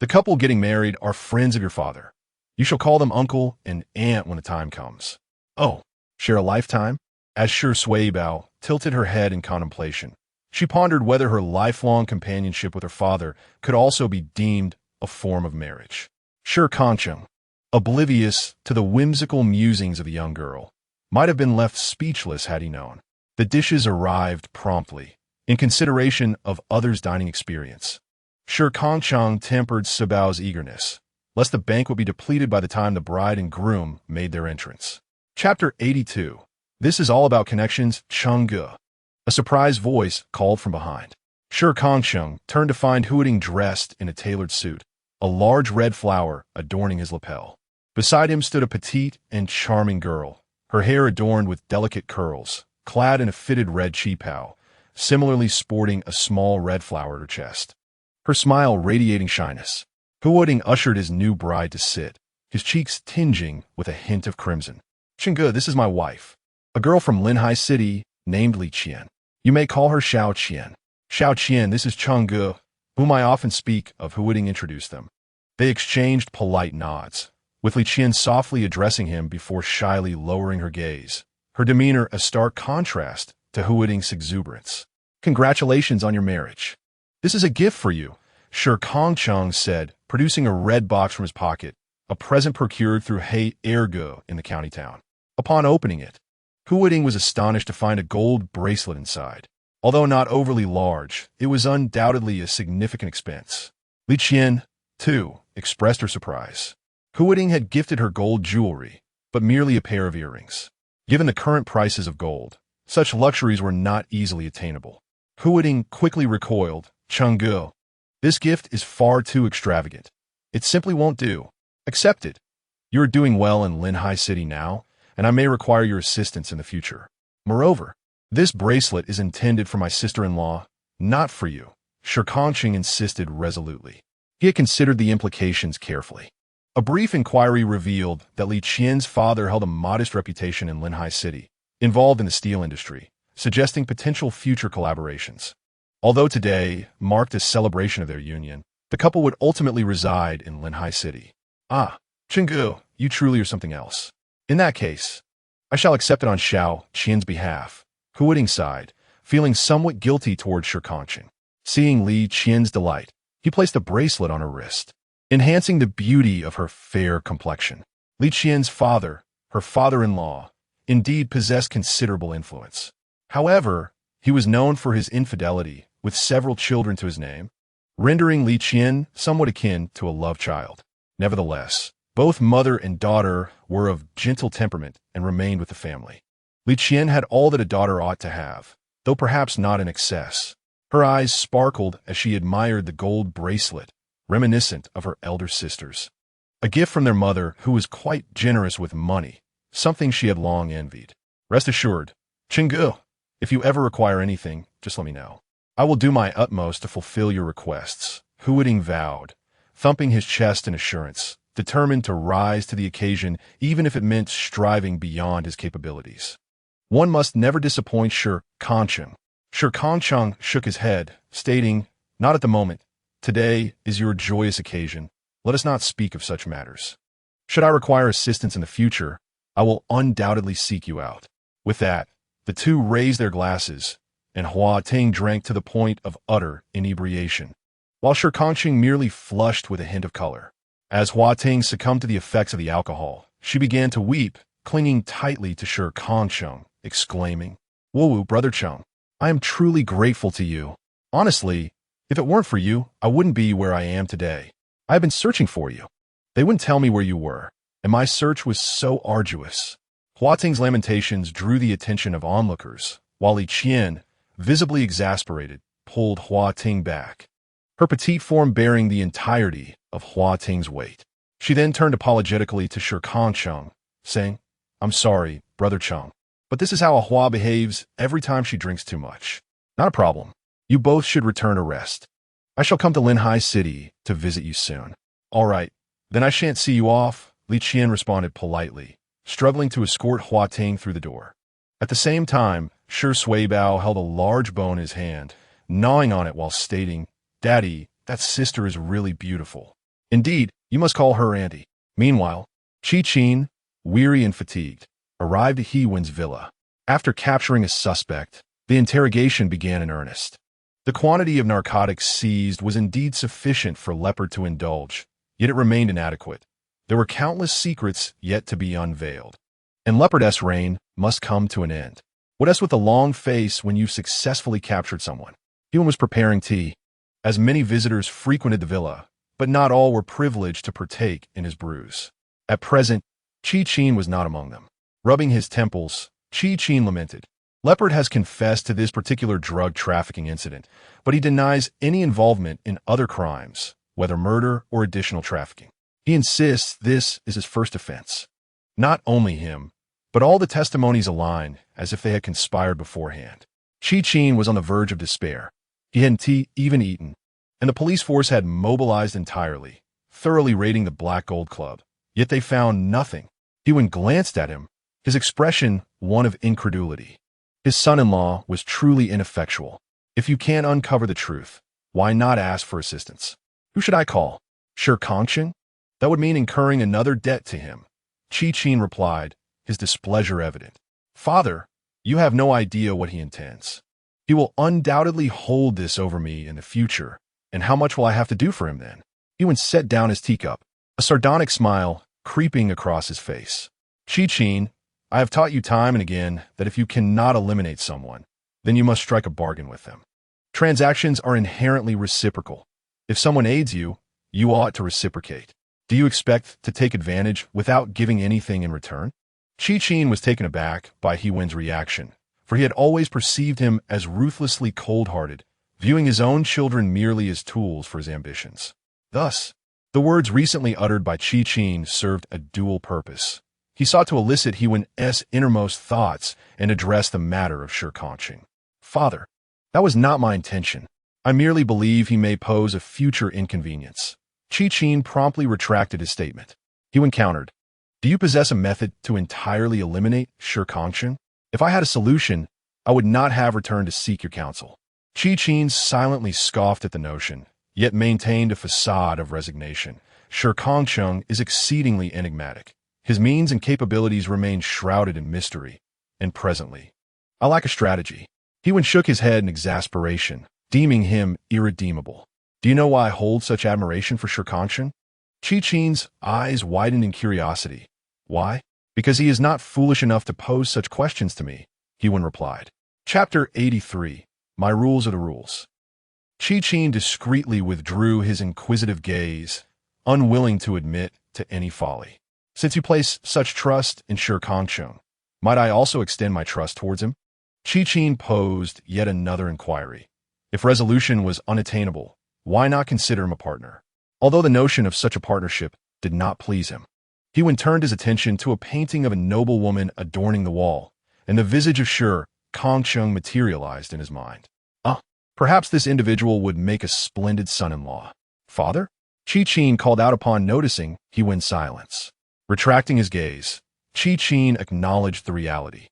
The couple getting married are friends of your father. You shall call them uncle and aunt when the time comes. Oh, share a lifetime? As Sui Bao tilted her head in contemplation, she pondered whether her lifelong companionship with her father could also be deemed a form of marriage. Shi Kangcheng, oblivious to the whimsical musings of the young girl, might have been left speechless had he known. The dishes arrived promptly, in consideration of others' dining experience. Shi Kangcheng tempered Sibao's eagerness, lest the banquet be depleted by the time the bride and groom made their entrance. Chapter 82. This is all about connections, Chengge. A surprised voice called from behind. Shi Kangcheng turned to find Huading dressed in a tailored suit, a large red flower adorning his lapel. Beside him stood a petite and charming girl, her hair adorned with delicate curls, clad in a fitted red qipao, similarly sporting a small red flower at her chest. Her smile radiating shyness. Huading ushered his new bride to sit, his cheeks tinging with a hint of crimson. Chengge, this is my wife, a girl from Linhai City named Li Qian. You may call her Xiao Qian. Xiao Qian, this is Chengge, whom I often speak of. Huading introduced them. They exchanged polite nods, with Li Qian softly addressing him before shyly lowering her gaze, her demeanor a stark contrast to Huading's exuberance. Congratulations on your marriage. This is a gift for you, Shi Kangcheng said, producing a red box from his pocket, a present procured through He Ergo in the county town. Upon opening it, Huading was astonished to find a gold bracelet inside. Although not overly large, it was undoubtedly a significant expense. Li Qian, too, expressed her surprise. Huading had gifted her gold jewelry, but merely a pair of earrings. Given the current prices of gold, such luxuries were not easily attainable. Huading quickly recoiled. Chengge, this gift is far too extravagant. It simply won't do. Accept it. You are doing well in Linhai City now, and I may require your assistance in the future. Moreover, this bracelet is intended for my sister-in-law, not for you, Shi Kangcheng insisted resolutely. He had considered the implications carefully. A brief inquiry revealed that Li Qian's father held a modest reputation in Linhai City, involved in the steel industry, suggesting potential future collaborations. Although today marked a celebration of their union, the couple would ultimately reside in Linhai City. Ah, Chengge, you truly are something else. In that case, I shall accept it on Xiao Qian's behalf. Huading sighed, feeling somewhat guilty toward Shi Kangcheng. Seeing Li Qian's delight, he placed a bracelet on her wrist, enhancing the beauty of her fair complexion. Li Qian's father, her father-in-law, indeed possessed considerable influence. However, he was known for his infidelity, with several children to his name, rendering Li Qian somewhat akin to a love child. Nevertheless, both mother and daughter were of gentle temperament and remained with the family. Li Qian had all that a daughter ought to have, though perhaps not in excess. Her eyes sparkled as she admired the gold bracelet, reminiscent of her elder sisters. A gift from their mother, who was quite generous with money, something she had long envied. Rest assured, Chengge, if you ever require anything, just let me know. I will do my utmost to fulfill your requests, Huading vowed, thumping his chest in assurance, determined to rise to the occasion even if it meant striving beyond his capabilities. One must never disappoint Shi Kangcheng. Shi Kangcheng shook his head, stating, not at the moment. Today is your joyous occasion. Let us not speak of such matters. Should I require assistance in the future, I will undoubtedly seek you out. With that, the two raised their glasses, and Huading drank to the point of utter inebriation, while Shi Kangcheng merely flushed with a hint of color. As Huading succumbed to the effects of the alcohol, she began to weep, clinging tightly to Shi Kangcheng, exclaiming, "Whoa, Brother Cheng, I am truly grateful to you. Honestly, if it weren't for you, I wouldn't be where I am today. I have been searching for you. They wouldn't tell me where you were, and my search was so arduous." Huading's lamentations drew the attention of onlookers, while Li Qian, visibly exasperated, pulled Huading back, her petite form bearing the entirety of Huading's weight. She then turned apologetically to Shi Kangcheng, saying, "I'm sorry, Brother Cheng, but this is how a Hua behaves every time she drinks too much. Not a problem. You both should return to rest. I shall come to Linhai City to visit you soon." "All right, then I shan't see you off," Li Qian responded politely, struggling to escort Huading through the door. At the same time, Shi Suibao held a large bone in his hand, gnawing on it while stating, "Daddy, that sister is really beautiful. Indeed, you must call her auntie." Meanwhile, Qi Qin, weary and fatigued, arrived at He-Wen's villa. After capturing a suspect, the interrogation began in earnest. The quantity of narcotics seized was indeed sufficient for Leopard to indulge, yet it remained inadequate. There were countless secrets yet to be unveiled, and Leopard's reign must come to an end. What else with a long face when you've successfully captured someone? He was preparing tea, as many visitors frequented the villa, but not all were privileged to partake in his brews. At present, Chi was not among them. Rubbing his temples, Chi lamented. Leopard has confessed to this particular drug trafficking incident, but he denies any involvement in other crimes, whether murder or additional trafficking. He insists this is his first offense. Not only him, but all the testimonies align as if they had conspired beforehand. Chi was on the verge of despair. He hadn't even eaten, and the police force had mobilized entirely, thoroughly raiding the Black Gold Club. Yet they found nothing. He glanced at him, his expression one of incredulity. His son-in-law was truly ineffectual. If you can't uncover the truth, why not ask for assistance? Who should I call? Shi Kangcheng? That would mean incurring another debt to him. Chi replied, his displeasure evident. Father, you have no idea what he intends. He will undoubtedly hold this over me in the future, and how much will I have to do for him then? He set down his teacup, a sardonic smile creeping across his face. Chi, I have taught you time and again that if you cannot eliminate someone, then you must strike a bargain with them. Transactions are inherently reciprocal. If someone aids you, you ought to reciprocate. Do you expect to take advantage without giving anything in return? Chi was taken aback by He-Wen's reaction, for he had always perceived him as ruthlessly cold-hearted, viewing his own children merely as tools for his ambitions. Thus, the words recently uttered by Chi served a dual purpose. He sought to elicit He-Wen's innermost thoughts and address the matter of Shi Kangcheng. Father, that was not my intention. I merely believe he may pose a future inconvenience. Chi promptly retracted his statement. He countered, do you possess a method to entirely eliminate Shi Kangcheng? If I had a solution, I would not have returned to seek your counsel. Chi silently scoffed at the notion, yet maintained a facade of resignation. Shi Kangcheng is exceedingly enigmatic. His means and capabilities remain shrouded in mystery, and presently, I lack a strategy. He shook his head in exasperation, deeming him irredeemable. Do you know why I hold such admiration for Shi Kangcheng? Chi eyes widened in curiosity. Why? Because he is not foolish enough to pose such questions to me, He-Wen replied. Chapter 83. My Rules are the Rules. Chi discreetly withdrew his inquisitive gaze, unwilling to admit to any folly. Since you place such trust in Shi Kangcheng, might I also extend my trust towards him? Chi posed yet another inquiry. If resolution was unattainable, why not consider him a partner? Although the notion of such a partnership did not please him, He turned his attention to a painting of a noble woman adorning the wall, and the visage of Shi Kangcheng materialized in his mind. Perhaps this individual would make a splendid son-in-law. Father? Chi called out upon noticing He-Wen's silence. Retracting his gaze, Chi acknowledged the reality.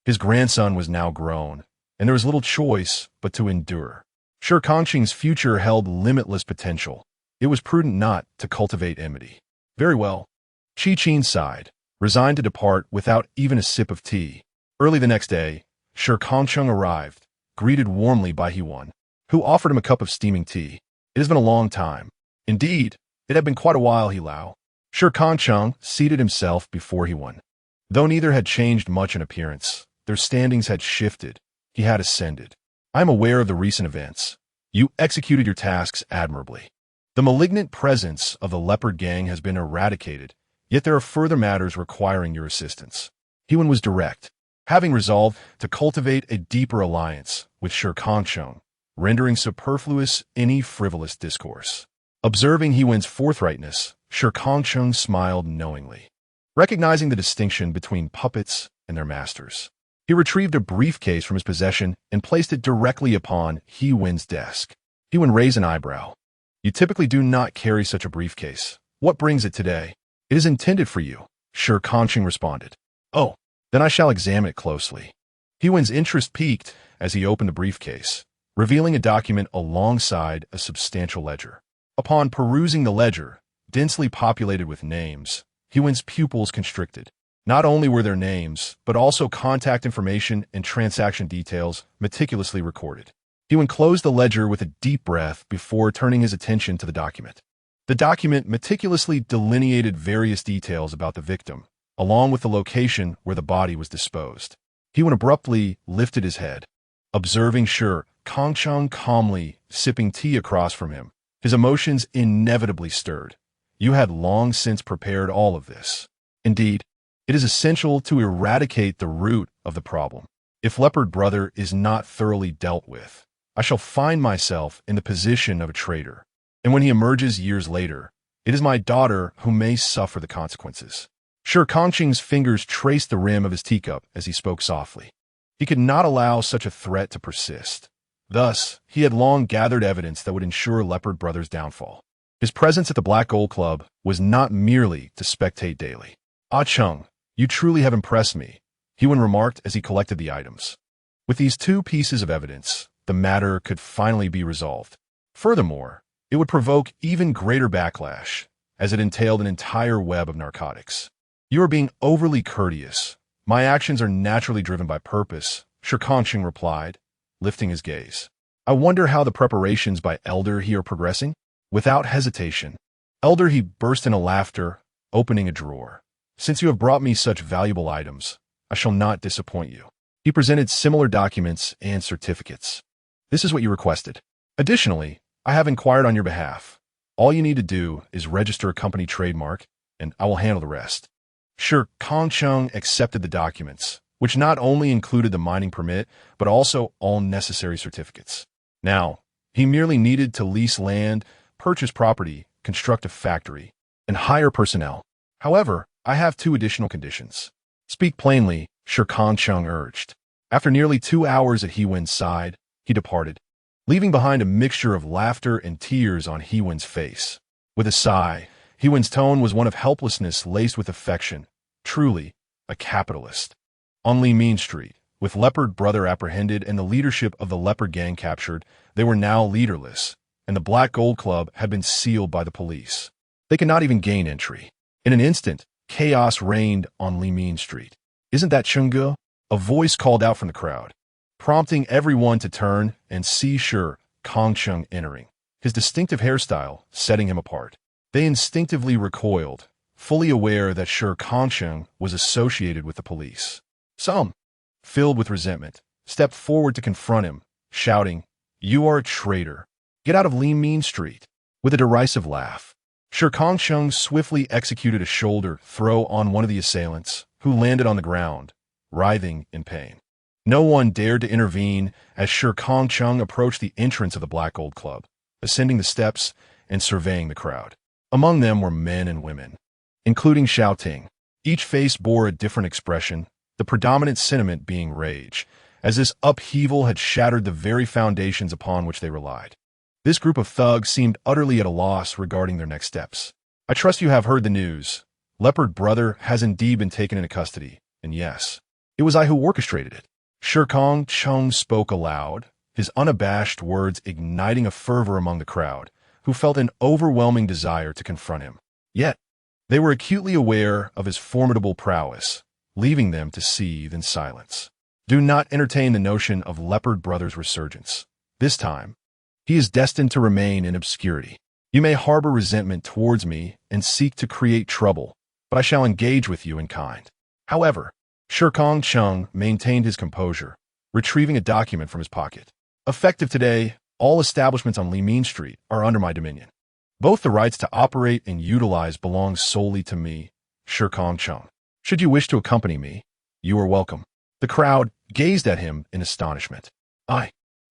His grandson was now grown, and there was little choice but to endure. Shi Kangcheng's future held limitless potential. It was prudent not to cultivate enmity. Very well. Chi sighed, resigned to depart without even a sip of tea. Early the next day, Shi Kangcheng arrived, greeted warmly by He-Wen, who offered him a cup of steaming tea. It has been a long time. Indeed, it had been quite a while, He Lao. Shi Kangcheng seated himself before He-Wen. Though neither had changed much in appearance, their standings had shifted. He had ascended. I am aware of the recent events. You executed your tasks admirably. The malignant presence of the Leopard Gang has been eradicated, yet there are further matters requiring your assistance. He-Wen was direct, having resolved to cultivate a deeper alliance with Shi Kangcheng, rendering superfluous any frivolous discourse. Observing He-Wen's forthrightness, Shi Kangcheng smiled knowingly. Recognizing the distinction between puppets and their masters, he retrieved a briefcase from his possession and placed it directly upon He-Wen's desk. He-Wen raised an eyebrow. You typically do not carry such a briefcase. What brings it today? It is intended for you, Shi Kangcheng responded. Oh, then I shall examine it closely. He-Wen's interest piqued as he opened the briefcase, revealing a document alongside a substantial ledger. Upon perusing the ledger, densely populated with names, He-Wen's pupils constricted. Not only were there names, but also contact information and transaction details meticulously recorded. He-Wen closed the ledger with a deep breath before turning his attention to the document. The document meticulously delineated various details about the victim, along with the location where the body was disposed. He abruptly lifted his head, observing Shi Kangcheng calmly sipping tea across from him. His emotions inevitably stirred. You had long since prepared all of this. Indeed, it is essential to eradicate the root of the problem. If Leopard Brother is not thoroughly dealt with, I shall find myself in the position of a traitor. And when he emerges years later, it is my daughter who may suffer the consequences. Shi Kangcheng's fingers traced the rim of his teacup as he spoke softly. He could not allow such a threat to persist. Thus, he had long gathered evidence that would ensure Leopard Brother's downfall. His presence at the Black Gold Club was not merely to spectate daily. "Ah Chung, you truly have impressed me," Hewen remarked as he collected the items. With these two pieces of evidence, the matter could finally be resolved. Furthermore, it would provoke even greater backlash, as it entailed an entire web of narcotics. "You are being overly courteous. My actions are naturally driven by purpose," Shi Kangcheng replied, lifting his gaze. "I wonder how the preparations by Elder he are progressing?" Without hesitation, Elder he burst into laughter, opening a drawer. "Since you have brought me such valuable items, I shall not disappoint you." He presented similar documents and certificates. "This is what you requested. Additionally, I have inquired on your behalf. All you need to do is register a company trademark, and I will handle the rest." Shi Kangcheng accepted the documents, which not only included the mining permit, but also all necessary certificates. Now, he merely needed to lease land, purchase property, construct a factory, and hire personnel. "However, I have two additional conditions." "Speak plainly," Shi Kangcheng urged. After nearly 2 hours at Hewen's side, he departed, leaving behind a mixture of laughter and tears on Hewen's face. With a sigh, Hewen's tone was one of helplessness laced with affection. Truly, a capitalist. On Li Min Street, with Leopard Brother apprehended and the leadership of the Leopard Gang captured, they were now leaderless, and the Black Gold Club had been sealed by the police. They could not even gain entry. In an instant, chaos reigned on Li Min Street. "Isn't that Chungu?" A voice called out from the crowd, prompting everyone to turn and see Shi Kangcheng entering, his distinctive hairstyle setting him apart. They instinctively recoiled, fully aware that Shi Kangcheng was associated with the police. Some, filled with resentment, stepped forward to confront him, shouting, "You are a traitor. Get out of Li Min Street." With a derisive laugh, Shi Kangcheng swiftly executed a shoulder throw on one of the assailants, who landed on the ground, writhing in pain. No one dared to intervene as Shi Kangcheng approached the entrance of the Black Gold Club, ascending the steps and surveying the crowd. Among them were men and women, including Xiao Ting. Each face bore a different expression, the predominant sentiment being rage, as this upheaval had shattered the very foundations upon which they relied. This group of thugs seemed utterly at a loss regarding their next steps. "I trust you have heard the news. Leopard Brother has indeed been taken into custody, and yes, it was I who orchestrated it." Shi Kangcheng spoke aloud, his unabashed words igniting a fervor among the crowd, who felt an overwhelming desire to confront him. Yet, they were acutely aware of his formidable prowess, leaving them to seethe in silence. "Do not entertain the notion of Leopard Brother's resurgence. This time, he is destined to remain in obscurity. You may harbor resentment towards me and seek to create trouble, but I shall engage with you in kind." However, Shi Kangcheng maintained his composure, retrieving a document from his pocket. "Effective today, all establishments on Li Min Street are under my dominion. Both the rights to operate and utilize belong solely to me, Shi Kangcheng. Should you wish to accompany me, you are welcome." The crowd gazed at him in astonishment.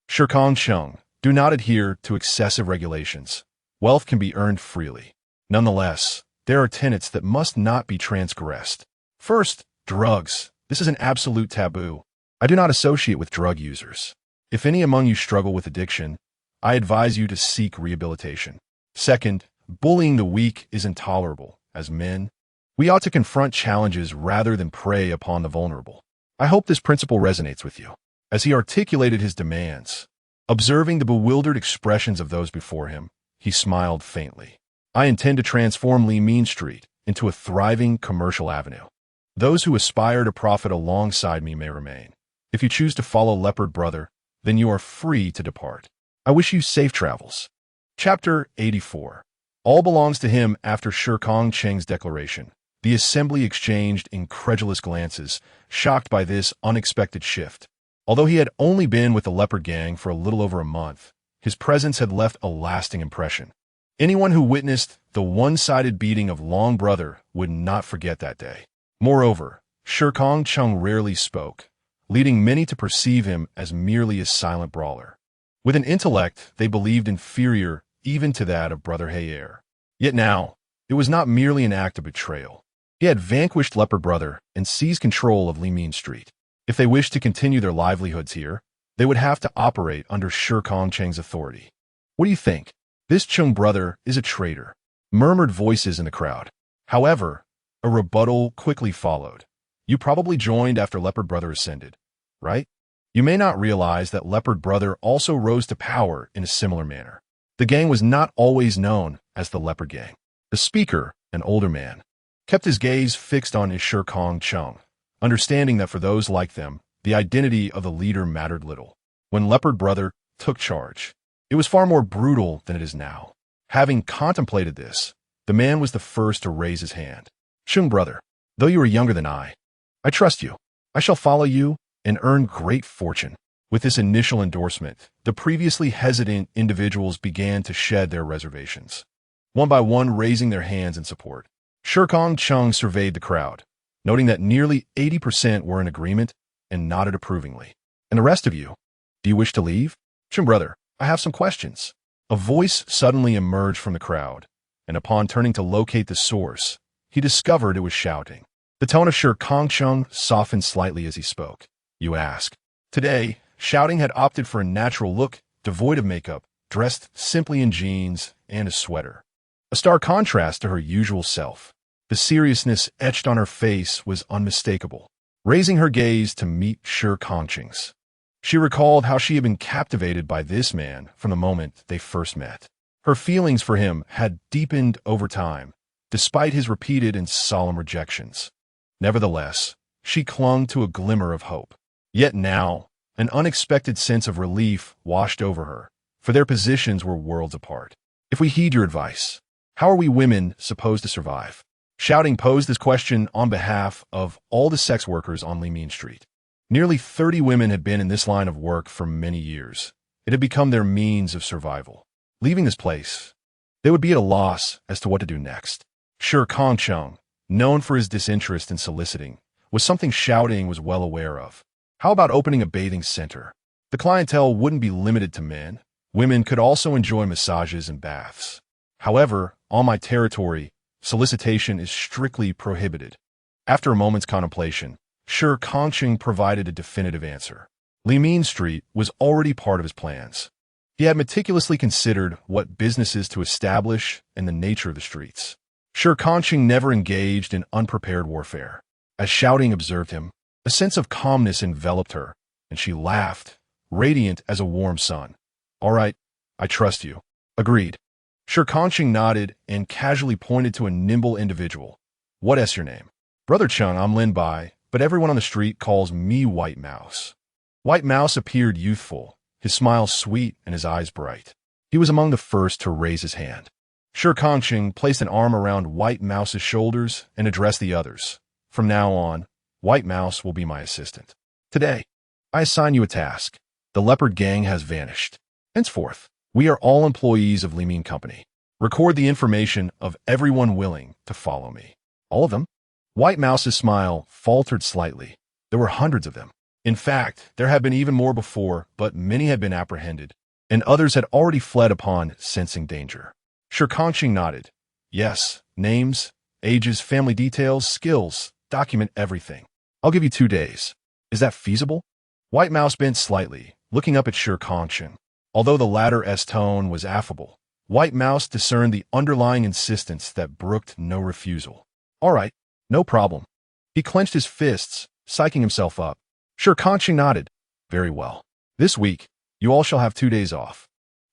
Shi Kangcheng, do not adhere to excessive regulations. Wealth can be earned freely. Nonetheless, there are tenets that must not be transgressed. First, drugs. This is an absolute taboo. I do not associate with drug users. If any among you struggle with addiction, I advise you to seek rehabilitation. Second, bullying the weak is intolerable. As men, we ought to confront challenges rather than prey upon the vulnerable. I hope this principle resonates with you. As he articulated his demands, observing the bewildered expressions of those before him, he smiled faintly. "I intend to transform Li Min Street into a thriving commercial avenue. Those who aspire to profit alongside me may remain. If you choose to follow Leopard Brother, then you are free to depart. I wish you safe travels." Chapter 84. All belongs to him. After Shi Kangcheng's declaration, The assembly exchanged incredulous glances, shocked by this unexpected shift. Although he had only been with the leopard gang for a little over a month, his presence had left a lasting impression. Anyone who witnessed the one-sided beating of Long Brother would not forget that day. Moreover, Shi Kangcheng rarely spoke, leading many to perceive him as merely a silent brawler. With an intellect they believed inferior even to that of Brother Heyer. Yet now, it was not merely an act of betrayal. He had vanquished Leopard Brother and seized control of Limin Street. If they wished to continue their livelihoods here, they would have to operate under Shi Kangcheng's authority. What do you think? This Chung brother is a traitor, murmured voices in the crowd. However, a rebuttal quickly followed. You probably joined after Leopard Brother ascended, right? You may not realize that Leopard Brother also rose to power in a similar manner. The gang was not always known as the Leopard Gang. The speaker, an older man, kept his gaze fixed on Shi Kangcheng, understanding that for those like them, the identity of the leader mattered little. When Leopard Brother took charge, it was far more brutal than it is now. Having contemplated this, the man was the first to raise his hand. Chung brother, though you are younger than I trust you. I shall follow you and earn great fortune. With this initial endorsement, the previously hesitant individuals began to shed their reservations, one by one raising their hands in support. Shi Kangcheng surveyed the crowd, noting that nearly 80% were in agreement and nodded approvingly. And the rest of you, do you wish to leave? Chung brother, I have some questions. A voice suddenly emerged from the crowd, and upon turning to locate the source, he discovered it was shouting. The tone of Shi Kangcheng softened slightly as he spoke. You ask. Today, Shouting had opted for a natural look, devoid of makeup, dressed simply in jeans and a sweater. A stark contrast to her usual self. The seriousness etched on her face was unmistakable. Raising her gaze to meet Shi Kangcheng's, she recalled how she had been captivated by this man from the moment they first met. Her feelings for him had deepened over time, despite his repeated and solemn rejections. Nevertheless, she clung to a glimmer of hope. Yet now, an unexpected sense of relief washed over her, for their positions were worlds apart. If we heed your advice, how are we women supposed to survive? Shouting posed this question on behalf of all the sex workers on Limin Street. Nearly 30 women had been in this line of work for many years. It had become their means of survival. Leaving this place, they would be at a loss as to what to do next. Shi Kangcheng, known for his disinterest in soliciting, was something Shouting was well aware of. How about opening a bathing center? The clientele wouldn't be limited to men. Women could also enjoy massages and baths. However, on my territory, solicitation is strictly prohibited. After a moment's contemplation, Shi Kangcheng provided a definitive answer. Limin Street was already part of his plans. He had meticulously considered what businesses to establish and the nature of the streets. Shi Kangcheng never engaged in unprepared warfare. As Shouting observed him, a sense of calmness enveloped her, and she laughed, radiant as a warm sun. All right, I trust you. Agreed. Shi Kangcheng nodded and casually pointed to a nimble individual. What is your name? Brother Chung, I'm Lin Bai, but everyone on the street calls me White Mouse. White Mouse appeared youthful, his smile sweet and his eyes bright. He was among the first to raise his hand. Shi Kangcheng placed an arm around White Mouse's shoulders and addressed the others. From now on, White Mouse will be my assistant. Today, I assign you a task. The Leopard Gang has vanished. Henceforth, we are all employees of Limin Company. Record the information of everyone willing to follow me. All of them? White Mouse's smile faltered slightly. There were hundreds of them. In fact, there had been even more before, but many had been apprehended, and others had already fled upon sensing danger. Shi Kangcheng nodded. Yes, names, ages, family details, skills, document everything. I'll give you 2 days. Is that feasible? White Mouse bent slightly, looking up at Shi Kangcheng. Although the latter's tone was affable, White Mouse discerned the underlying insistence that brooked no refusal. All right, no problem. He clenched his fists, psyching himself up. Shi Kangcheng nodded. Very well. This week, you all shall have 2 days off.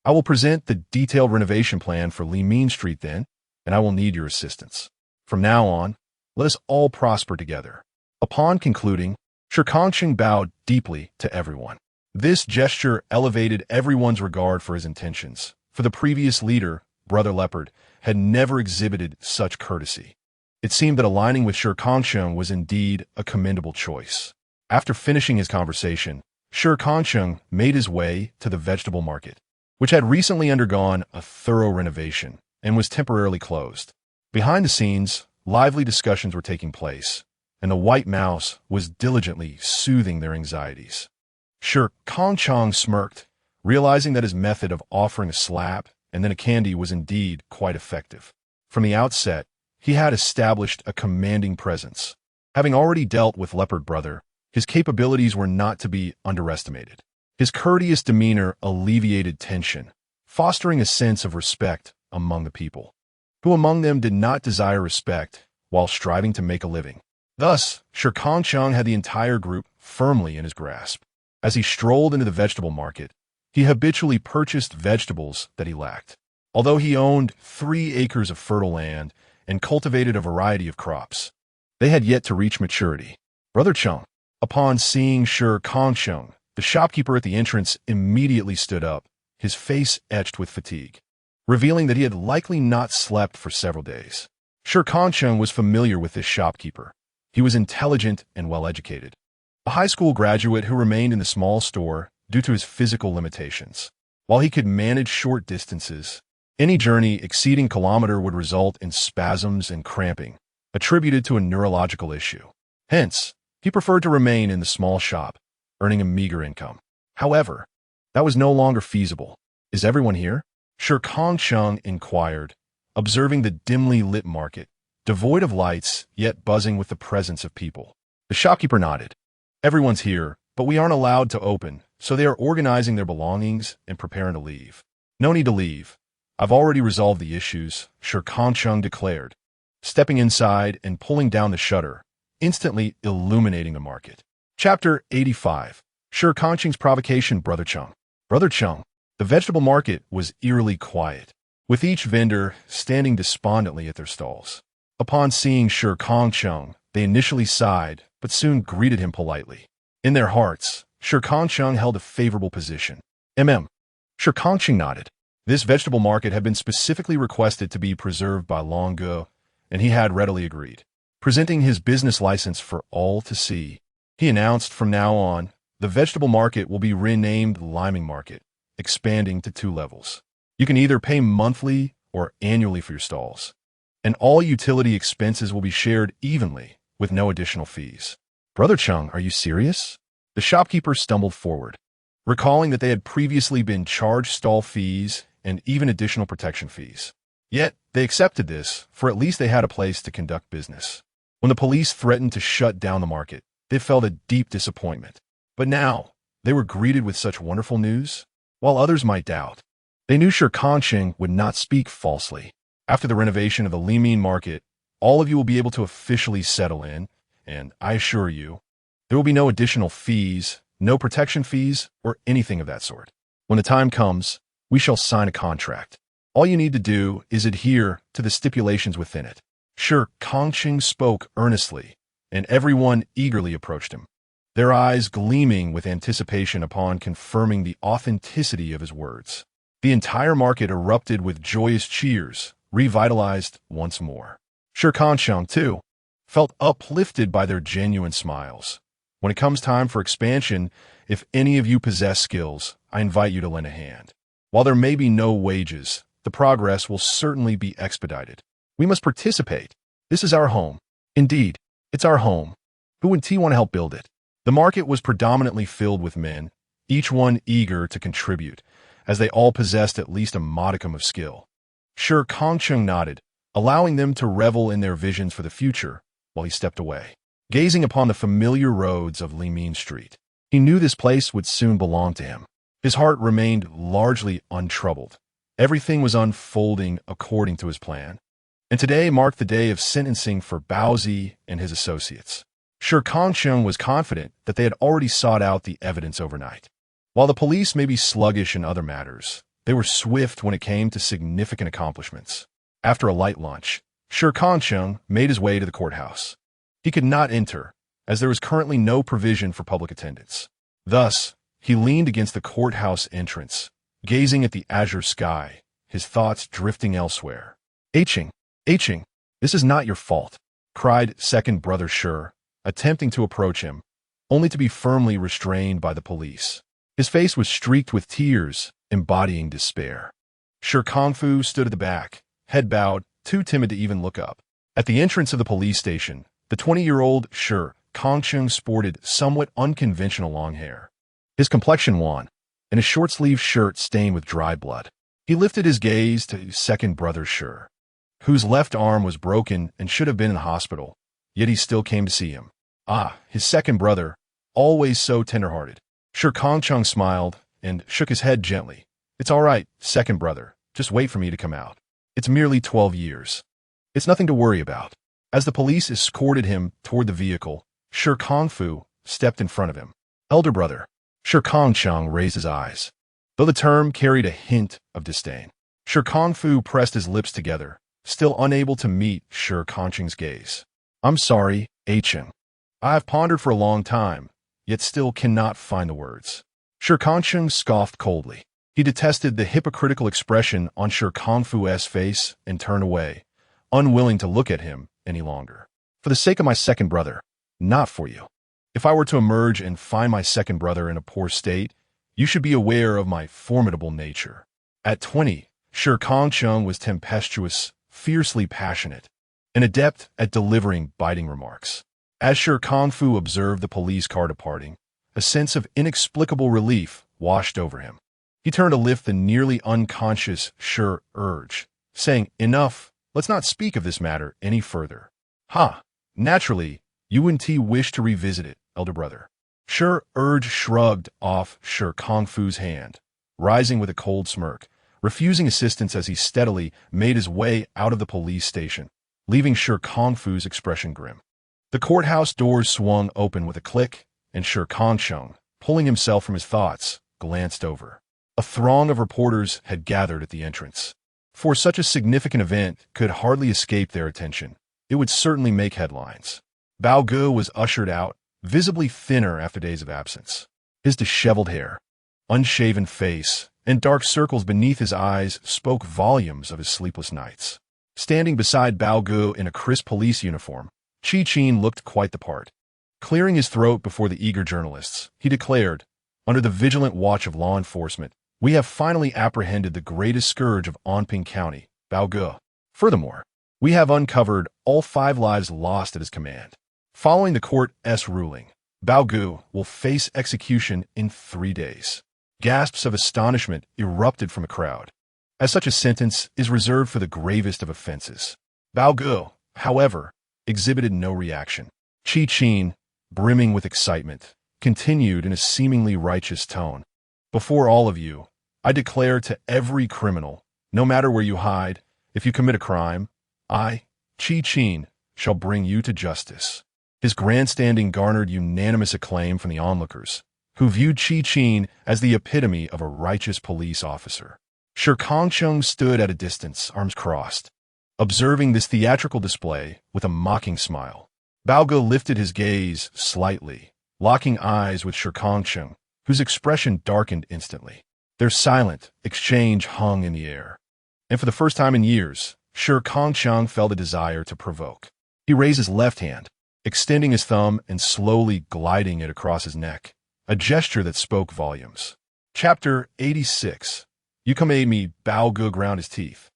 I will present the detailed renovation plan for Limin Street then, and I will need your assistance. From now on, let us all prosper together. Upon concluding, Shi Kangcheng bowed deeply to everyone. This gesture elevated everyone's regard for his intentions, for the previous leader, Brother Leopard, had never exhibited such courtesy. It seemed that aligning with Shi Kangcheng was indeed a commendable choice. After finishing his conversation, Shi Kangcheng made his way to the vegetable market, which had recently undergone a thorough renovation and was temporarily closed. Behind the scenes, lively discussions were taking place, and the white mouse was diligently soothing their anxieties. Shi Kangcheng smirked, realizing that his method of offering a slap and then a candy was indeed quite effective. From the outset, he had established a commanding presence. Having already dealt with Leopard Brother, his capabilities were not to be underestimated. His courteous demeanor alleviated tension, fostering a sense of respect among the people, who among them did not desire respect while striving to make a living. Thus, Shi Kangcheng had the entire group firmly in his grasp. As he strolled into the vegetable market, he habitually purchased vegetables that he lacked. Although he owned 3 acres of fertile land and cultivated a variety of crops, they had yet to reach maturity. Brother Cheng, upon seeing Shi Kangcheng, the shopkeeper at the entrance immediately stood up, his face etched with fatigue, revealing that he had likely not slept for several days. Shi Kangcheng was familiar with this shopkeeper. He was intelligent and well-educated, a high school graduate who remained in the small store due to his physical limitations. While he could manage short distances, any journey exceeding a kilometer would result in spasms and cramping, attributed to a neurological issue. Hence, he preferred to remain in the small shop, earning a meager income. However, that was no longer feasible. "Is everyone here?" Shi Kangcheng inquired, observing the dimly lit market, devoid of lights, yet buzzing with the presence of people. The shopkeeper nodded. "Everyone's here, but we aren't allowed to open, so they are organizing their belongings and preparing to leave." "No need to leave. I've already resolved the issues," Shi Kangcheng declared, stepping inside and pulling down the shutter, instantly illuminating the market. Chapter 85. Shi Kangcheng's provocation. Brother Cheng. Brother Cheng. The vegetable market was eerily quiet, with each vendor standing despondently at their stalls. Upon seeing Shi Kangcheng, they initially sighed, but soon greeted him politely. In their hearts, Shi Kangcheng held a favorable position. Shi Kangcheng nodded. This vegetable market had been specifically requested to be preserved by long ago, and he had readily agreed. Presenting his business license for all to see, he announced from now on, the vegetable market will be renamed Liming Market, expanding to 2 levels. You can either pay monthly or annually for your stalls, and all utility expenses will be shared evenly with no additional fees. Brother Cheng, are you serious? The shopkeeper stumbled forward, recalling that they had previously been charged stall fees and even additional protection fees. Yet, they accepted this, for at least they had a place to conduct business. When the police threatened to shut down the market, they felt a deep disappointment. But now, they were greeted with such wonderful news, while others might doubt. They knew Shi Kangcheng would not speak falsely. After the renovation of the Liming market, all of you will be able to officially settle in, and I assure you, there will be no additional fees, no protection fees, or anything of that sort. When the time comes, we shall sign a contract. All you need to do is adhere to the stipulations within it. Shi Kangcheng spoke earnestly, and everyone eagerly approached him, their eyes gleaming with anticipation upon confirming the authenticity of his words. The entire market erupted with joyous cheers, revitalized once more. Shi Kangcheng, too, felt uplifted by their genuine smiles. When it comes time for expansion, if any of you possess skills, I invite you to lend a hand. While there may be no wages, the progress will certainly be expedited. We must participate. This is our home. Indeed, it's our home. Who would want to help build it? The market was predominantly filled with men, each one eager to contribute, as they all possessed at least a modicum of skill. Shi Kangcheng nodded, allowing them to revel in their visions for the future, while he stepped away, gazing upon the familiar roads of Liming Street. He knew this place would soon belong to him. His heart remained largely untroubled. Everything was unfolding according to his plan. And today marked the day of sentencing for Baozi and his associates. Shi Kangcheng was confident that they had already sought out the evidence overnight. While the police may be sluggish in other matters, they were swift when it came to significant accomplishments. After a light lunch, Shi Kangcheng made his way to the courthouse. He could not enter, as there was currently no provision for public attendance. Thus, he leaned against the courthouse entrance, gazing at the azure sky, his thoughts drifting elsewhere. Aching, this is not your fault. cried second brother Shi, attempting to approach him, only to be firmly restrained by the police. His face was streaked with tears, embodying despair. Shi Kangfu stood at the back, head bowed, too timid to even look up. At the entrance of the police station, the 20-year-old Shi Kangcheng sported somewhat unconventional long hair. His complexion wan, and his short-sleeved shirt stained with dry blood. He lifted his gaze to second brother Shi, whose left arm was broken and should have been in the hospital, yet he still came to see him. Ah, his second brother, always so tender-hearted. Shi Kangcheng smiled and shook his head gently. It's all right, second brother. Just wait for me to come out. It's merely 12 years. It's nothing to worry about. As the police escorted him toward the vehicle, Shi Kangfu stepped in front of him. Elder brother. Shi Kangcheng raised his eyes, though the term carried a hint of disdain. Shi Kangfu pressed his lips together, still unable to meet Shi Kangcheng's gaze. I'm sorry, Cheng. I have pondered for a long time, yet still cannot find the words. Shi Kangcheng scoffed coldly. He detested the hypocritical expression on Shi Kangfu's face and turned away, unwilling to look at him any longer. For the sake of my second brother, not for you. If I were to emerge and find my second brother in a poor state, you should be aware of my formidable nature. At 20, Shi Kangcheng was tempestuous, fiercely passionate, an adept at delivering biting remarks. As Shi Kangfu observed the police car departing, a sense of inexplicable relief washed over him. He turned to lift the nearly unconscious Shi urge, saying, Enough, let's not speak of this matter any further. Ha! Naturally, you and T wish to revisit it, elder brother. Shi urge shrugged off Shi Kangfu's hand, rising with a cold smirk, refusing assistance as he steadily made his way out of the police station, leaving Shi Kangfu's expression grim. The courthouse doors swung open with a click, and Shi Kangcheng, pulling himself from his thoughts, glanced over. A throng of reporters had gathered at the entrance. For such a significant event could hardly escape their attention. It would certainly make headlines. Bao Ge was ushered out, visibly thinner after days of absence. His disheveled hair, unshaven face, and dark circles beneath his eyes spoke volumes of his sleepless nights. Standing beside Bao Ge in a crisp police uniform, Chi Qin looked quite the part. Clearing his throat before the eager journalists, he declared, under the vigilant watch of law enforcement, we have finally apprehended the greatest scourge of Anping County, Bao Ge. Furthermore, we have uncovered all 5 lives lost at his command. Following the court's ruling, Bao Ge will face execution in 3 days. Gasps of astonishment erupted from the crowd, as such a sentence is reserved for the gravest of offenses. Bao Ge, however, exhibited no reaction. Chi Qin, brimming with excitement, continued in a seemingly righteous tone. Before all of you, I declare to every criminal, no matter where you hide, if you commit a crime, I, Chi Qin, shall bring you to justice. His grandstanding garnered unanimous acclaim from the onlookers, who viewed Chi Qin as the epitome of a righteous police officer. Shi Kangcheng stood at a distance, arms crossed, observing this theatrical display with a mocking smile. Bao Ge lifted his gaze slightly, locking eyes with Shi Kangcheng, whose expression darkened instantly. Their silent exchange hung in the air. And for the first time in years, Shi Kangcheng felt a desire to provoke. He raised his left hand, extending his thumb and slowly gliding it across his neck, a gesture that spoke volumes. Chapter 86. You come aid me, Bao Ge ground his teeth,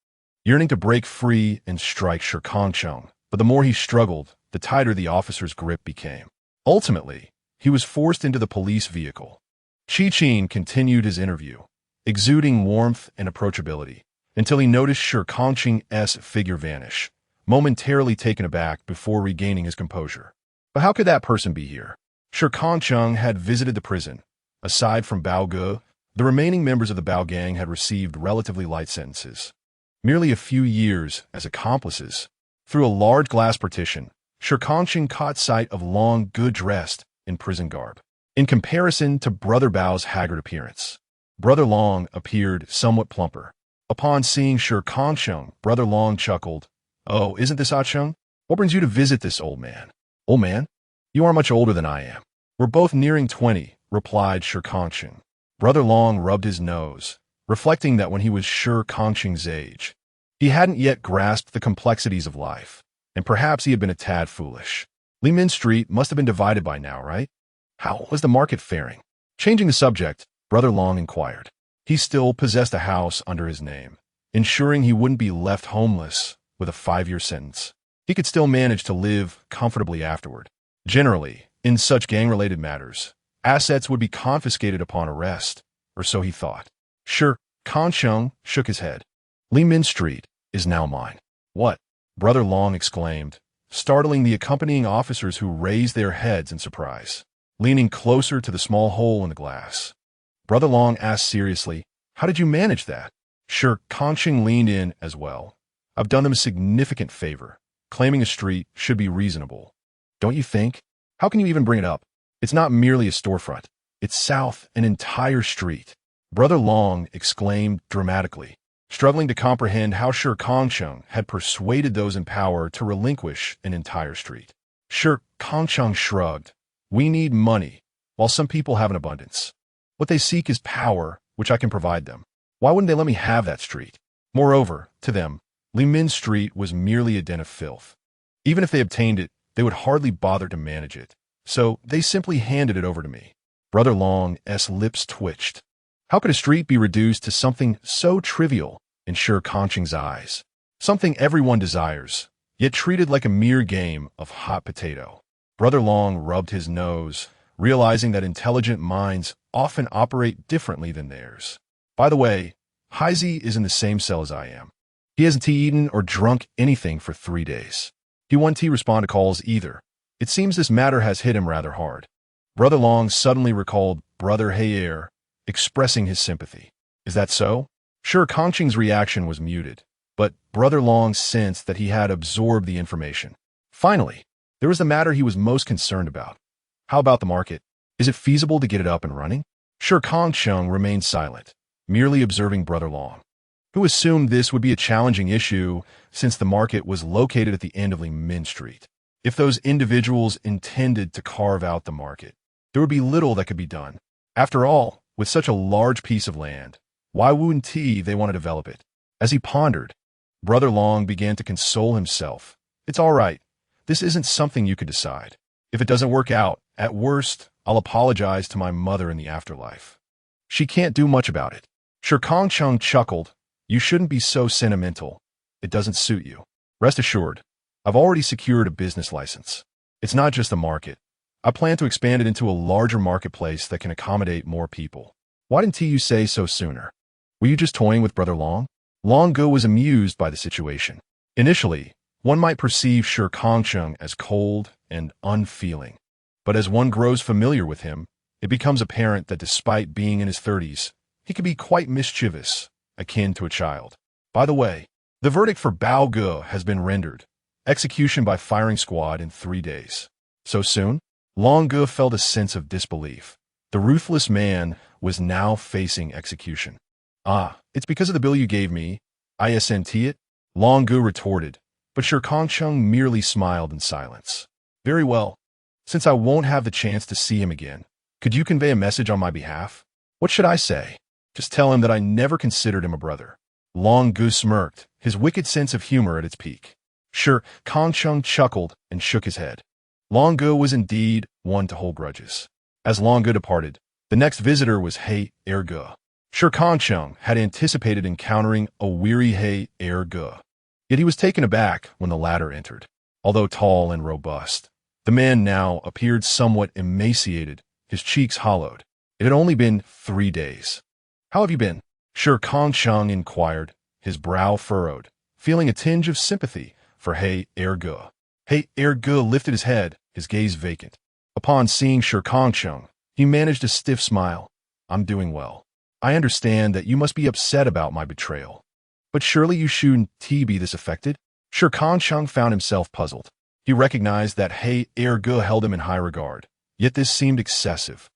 yearning to break free and strike Shi Kangcheng, but the more he struggled, the tighter the officer's grip became. Ultimately, he was forced into the police vehicle. Chi Qin continued his interview, exuding warmth and approachability, until he noticed Shi Kangcheng's figure vanish, momentarily taken aback before regaining his composure. But how could that person be here? Shi Kangcheng had visited the prison. Aside from Bao Ge, the remaining members of the Bao gang had received relatively light sentences. Merely a few years as accomplices. Through a large glass partition, Shi Kangcheng caught sight of Long Ge dressed in prison garb. In comparison to Brother Bao's haggard appearance, Brother Long appeared somewhat plumper. Upon seeing Shi Kangcheng, Brother Long chuckled, Oh, isn't this Cheng? What brings you to visit this old man? Old man? You are much older than I am. We're both nearing 20, replied Shi Kangcheng. Brother Long rubbed his nose, reflecting that when he was Shi Kangcheng's age, he hadn't yet grasped the complexities of life. and perhaps he had been a tad foolish. Li Min Street must have been divided by now, right? How was the market faring? Changing the subject, Brother Long inquired. He still possessed a house under his name, ensuring he wouldn't be left homeless with a 5-year sentence. He could still manage to live comfortably afterward. Generally, in such gang-related matters, assets would be confiscated upon arrest, or so he thought. Shi Kangcheng shook his head. Li Min Street is now mine. What? Brother Long exclaimed, startling the accompanying officers who raised their heads in surprise. Leaning closer to the small hole in the glass, Brother Long asked seriously, "How did you manage that?" Shi Kangcheng leaned in as well. "I've done them a significant favor. Claiming a street should be reasonable. Don't you think? How can you even bring it up? It's not merely a storefront. It's south an entire street." Brother Long exclaimed dramatically, struggling to comprehend how Shi Kangcheng had persuaded those in power to relinquish an entire street. Shi Kangcheng shrugged. "We need money, while some people have an abundance. What they seek is power, which I can provide them. Why wouldn't they let me have that street?" Moreover, to them, Li Min Street was merely a den of filth. Even if they obtained it, they would hardly bother to manage it. So they simply handed it over to me. Brother Long's lips twitched. How could a street be reduced to something so trivial in Shi Kangcheng's eyes? Something everyone desires, yet treated like a mere game of hot potato. Brother Long rubbed his nose, realizing that intelligent minds often operate differently than theirs. By the way, Heisey is in the same cell as I am. He hasn't eaten or drunk anything for 3 days. He won't respond to calls either. It seems this matter has hit him rather hard. Brother Long suddenly recalled Brother Heyer, expressing his sympathy. Is that so? Shi Kangcheng's reaction was muted, but Brother Long sensed that he had absorbed the information. Finally, there was the matter he was most concerned about. How about the market? Is it feasible to get it up and running? Shi Kangcheng remained silent, merely observing Brother Long, who assumed this would be a challenging issue since the market was located at the end of Li Min Street. If those individuals intended to carve out the market, there would be little that could be done. After all, with such a large piece of land, why wouldn't they want to develop it? As he pondered, Brother Long began to console himself. It's all right. This isn't something you could decide. If it doesn't work out, at worst, I'll apologize to my mother in the afterlife. She can't do much about it. Shi Kangcheng chuckled. You shouldn't be so sentimental. It doesn't suit you. Rest assured, I've already secured a business license. It's not just a market. I plan to expand it into a larger marketplace that can accommodate more people. Why didn't you say so sooner? Were you just toying with Brother Long? Long Go was amused by the situation. Initially, one might perceive Shi Kangcheng as cold and unfeeling. But as one grows familiar with him, it becomes apparent that despite being in his 30s, he can be quite mischievous, akin to a child. By the way, the verdict for Bao Ge has been rendered. Execution by firing squad in 3 days. So soon? Long Ge felt a sense of disbelief. The ruthless man was now facing execution. "Ah, it's because of the bill you gave me. Isn't it?" Long Ge retorted, but Shi Kangcheng merely smiled in silence. "Very well. Since I won't have the chance to see him again, could you convey a message on my behalf?" "What should I say?" "Just tell him that I never considered him a brother." Long Ge smirked, his wicked sense of humor at its peak. Shi Kangcheng chuckled and shook his head. Long Ge was indeed one to hold grudges. As Long Ge departed, the next visitor was Heyer Ge. Shi Kangcheng had anticipated encountering a weary Heyer Ge. Yet he was taken aback when the latter entered. Although tall and robust, the man now appeared somewhat emaciated, his cheeks hollowed. It had only been 3 days. "How have you been?" Shi Kangcheng inquired, his brow furrowed, feeling a tinge of sympathy for Heyer Ge. Heyer Ge lifted his head, his gaze vacant. Upon seeing Shi Kangcheng, he managed a stiff smile. "I'm doing well. I understand that you must be upset about my betrayal. But surely you shouldn't be this affected?" Shi Kangcheng found himself puzzled. He recognized that Heyer Ge held him in high regard, yet this seemed excessive.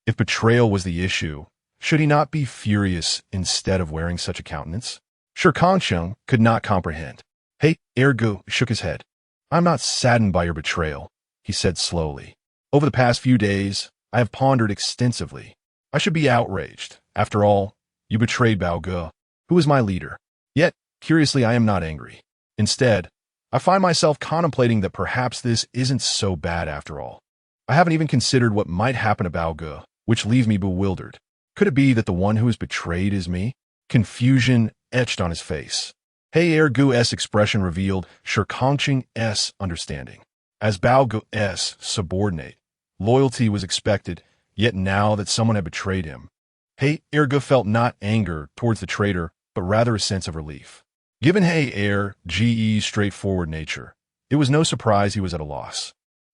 If betrayal was the issue, should he not be furious instead of wearing such a countenance? Shi Kangcheng could not comprehend. Heyer Ge shook his head. "I'm not saddened by your betrayal," he said slowly. "Over the past few days, I have pondered extensively. I should be outraged. After all, you betrayed Bao Ge, who was my leader. Yet, curiously, I am not angry. Instead, I find myself contemplating that perhaps this isn't so bad after all. I haven't even considered what might happen to Bao Ge, which leaves me bewildered. Could it be that the one who is betrayed is me? Confusion etched on his face. He Ergu's expression revealed Shi Kangcheng's understanding. As Bao Ge's subordinate, loyalty was expected, yet now that someone had betrayed him, He Ergu felt not anger towards the traitor, but rather a sense of relief. Given He Ergu's straightforward nature, it was no surprise he was at a loss.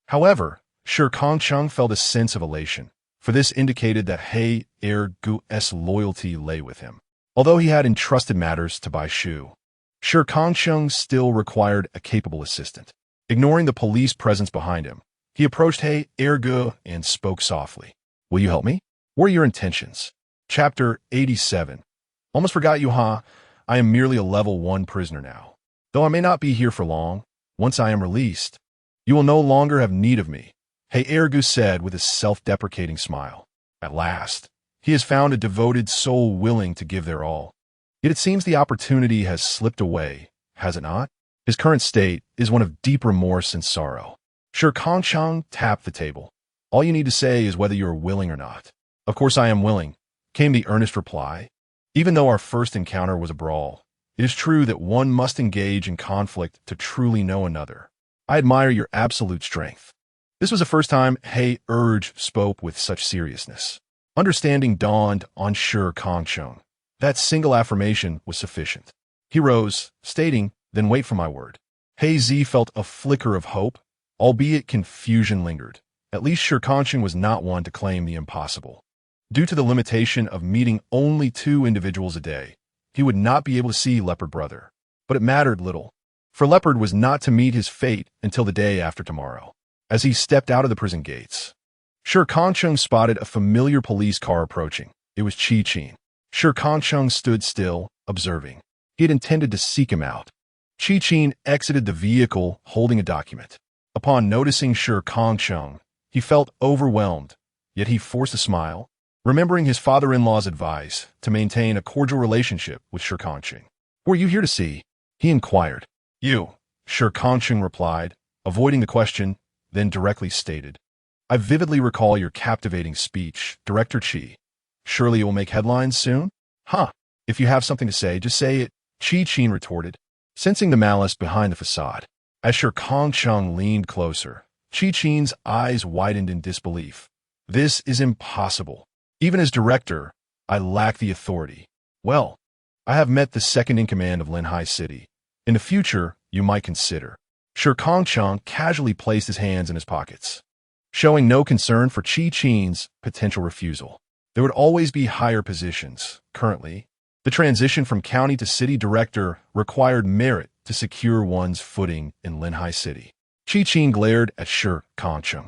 However, Shi Kangcheng felt a sense of elation, for this indicated that He Ergu's loyalty lay with him. Although he had entrusted matters to Bai Shu, Shi Kangcheng still required a capable assistant. Ignoring the police presence behind him, he approached He Ergu and spoke softly. Will you help me? What are your intentions? Chapter 87. Almost forgot you, huh? I am merely a level 1 prisoner now. Though I may not be here for long, once I am released, you will no longer have need of me, He Ergu said with a self-deprecating smile. At last, he has found a devoted soul willing to give their all. Yet it seems the opportunity has slipped away, has it not? His current state is one of deep remorse and sorrow. Shi Kangcheng tapped the table. All you need to say is whether you are willing or not. Of course I am willing, came the earnest reply. Even though our first encounter was a brawl, it is true that one must engage in conflict to truly know another. I admire your absolute strength. This was the first time He Ergu spoke with such seriousness. Understanding dawned on Shi Kangcheng. That single affirmation was sufficient. He rose, stating, then wait for my word. He Z felt a flicker of hope, albeit confusion lingered. At least Shi Kangcheng was not one to claim the impossible. Due to the limitation of meeting only 2 individuals a day, he would not be able to see Leopard Brother. But it mattered little, for Leopard was not to meet his fate until the day after tomorrow. As he stepped out of the prison gates, Shi Kangcheng spotted a familiar police car approaching. It was Shi Qin. Shi Kangcheng stood still, observing. He had intended to seek him out. Shi Qin exited the vehicle holding a document. Upon noticing Shi Kangcheng, he felt overwhelmed, yet he forced a smile, remembering his father-in-law's advice to maintain a cordial relationship with Shi Kangcheng. Who are you here to see? He inquired. You, Shi Kangcheng replied, avoiding the question, then directly stated. I vividly recall your captivating speech, Director Qi. Surely it will make headlines soon? Huh. If you have something to say, just say it, Shi Qin retorted, sensing the malice behind the facade. As Shi Kangcheng leaned closer, Shi Qin's eyes widened in disbelief. This is impossible. Even as director, I lack the authority. Well, I have met the second-in-command of Linhai City. In the future, you might consider. Shi Kangcheng casually placed his hands in his pockets, showing no concern for Shi Qin's potential refusal. There would always be higher positions. Currently, the transition from county to city director required merit to secure one's footing in Linhai City. Shi Qin glared at Shi Kangcheng,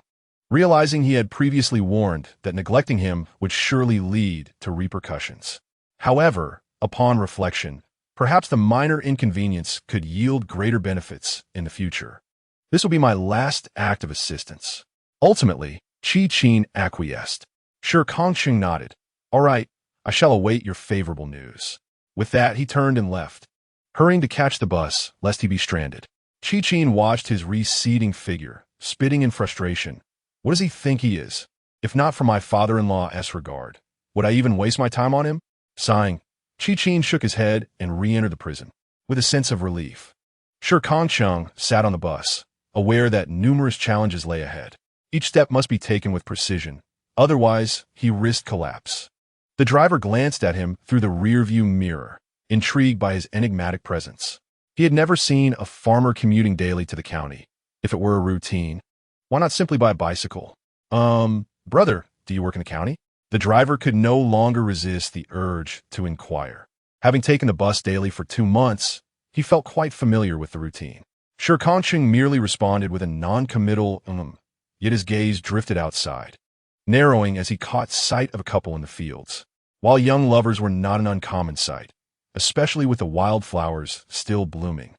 realizing he had previously warned that neglecting him would surely lead to repercussions. However, upon reflection, perhaps the minor inconvenience could yield greater benefits in the future. This will be my last act of assistance. Ultimately, Shi Qin acquiesced. Shi Kangcheng nodded. All right, I shall await your favorable news. With that, he turned and left, hurrying to catch the bus, lest he be stranded. Shi Qin watched his receding figure, spitting in frustration. What does he think he is? If not for my father-in-law's regard, would I even waste my time on him? Sighing, Shi Qin shook his head and re-entered the prison, with a sense of relief. Shi Kangcheng sat on the bus, aware that numerous challenges lay ahead. Each step must be taken with precision, otherwise he risked collapse. The driver glanced at him through the rearview mirror, intrigued by his enigmatic presence. He had never seen a farmer commuting daily to the county. If it were a routine, why not simply buy a bicycle? Brother, do you work in the county? The driver could no longer resist the urge to inquire. Having taken the bus daily for 2 months, he felt quite familiar with the routine. Shi Kangcheng merely responded with a non-committal yet his gaze drifted outside, narrowing as he caught sight of a couple in the fields. While young lovers were not an uncommon sight, especially with the wildflowers still blooming.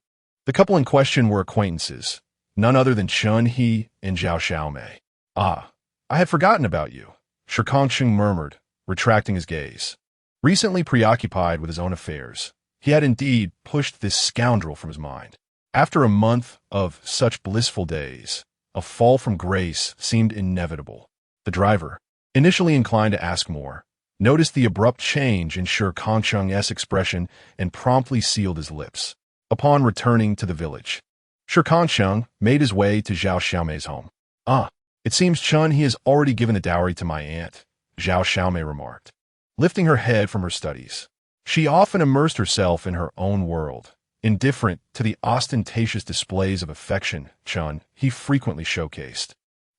The couple in question were acquaintances, none other than Chun He and Zhao Xiaomei. Ah, I had forgotten about you, Shi Kangcheng murmured, retracting his gaze. Recently preoccupied with his own affairs, he had indeed pushed this scoundrel from his mind. After a month of such blissful days, a fall from grace seemed inevitable. The driver, initially inclined to ask more, noticed the abrupt change in Shi Kangcheng's expression and promptly sealed his lips. Upon returning to the village, Shi Kangcheng made his way to Zhao Xiaomei's home. "Ah, it seems, Chun, he has already given the dowry to my aunt," Zhao Xiaomei remarked. Lifting her head from her studies, she often immersed herself in her own world, indifferent to the ostentatious displays of affection Chun he frequently showcased,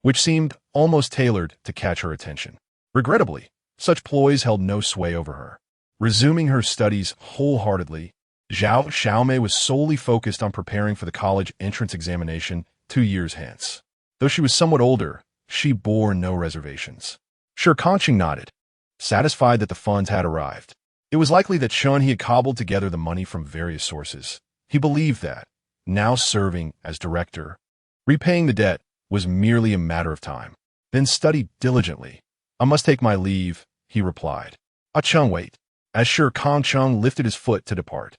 which seemed almost tailored to catch her attention. Regrettably, such ploys held no sway over her. Resuming her studies wholeheartedly, Zhao Xiaomei was solely focused on preparing for the college entrance examination 2 years hence. Though she was somewhat older, she bore no reservations. Shi Kangcheng nodded, satisfied that the funds had arrived. It was likely that Chun he had cobbled together the money from various sources. He believed that, now serving as director, repaying the debt was merely a matter of time. "Then study diligently. I must take my leave," he replied. "Chun, wait." As Shi Kangcheng lifted his foot to depart,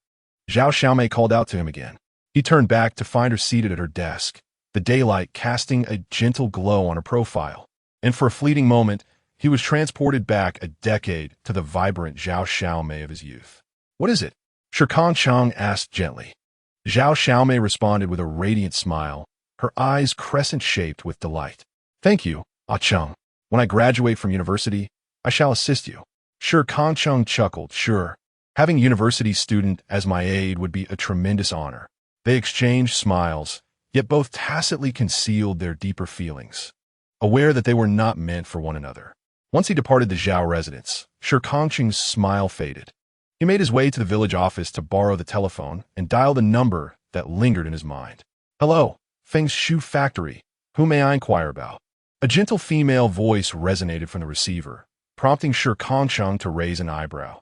Zhao Xiaomei called out to him again. He turned back to find her seated at her desk, the daylight casting a gentle glow on her profile. And for a fleeting moment, he was transported back a decade to the vibrant Zhao Xiaomei of his youth. "What is it?" Shi Kangcheng asked gently. Zhao Xiaomei responded with a radiant smile, her eyes crescent-shaped with delight. "Thank you, Chun. When I graduate from university, I shall assist you." Shi Kangcheng chuckled. "Sure. Having a university student as my aide would be a tremendous honor." They exchanged smiles, yet both tacitly concealed their deeper feelings, aware that they were not meant for one another. Once he departed the Zhao residence, Shi Kangcheng's smile faded. He made his way to the village office to borrow the telephone and dialed a number that lingered in his mind. "Hello, Feng's Shoe Factory. Who may I inquire about?" A gentle female voice resonated from the receiver, prompting Shi Kangcheng to raise an eyebrow.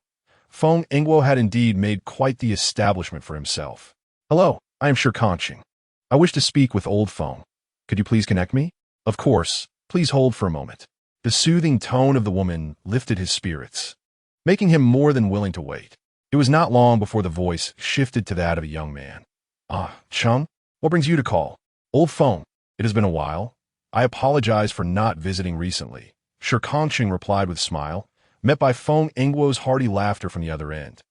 Feng Engwo had indeed made quite the establishment for himself. "Hello, I am Shi Kangcheng. I wish to speak with old Feng. Could you please connect me?" "Of course. Please hold for a moment." The soothing tone of the woman lifted his spirits, making him more than willing to wait. It was not long before the voice shifted to that of a young man. Cheng, what brings you to call?" "Old Feng, it has been a while. I apologize for not visiting recently," Shi Kangcheng replied with a smile, met by Feng Engwo's hearty laughter from the other end.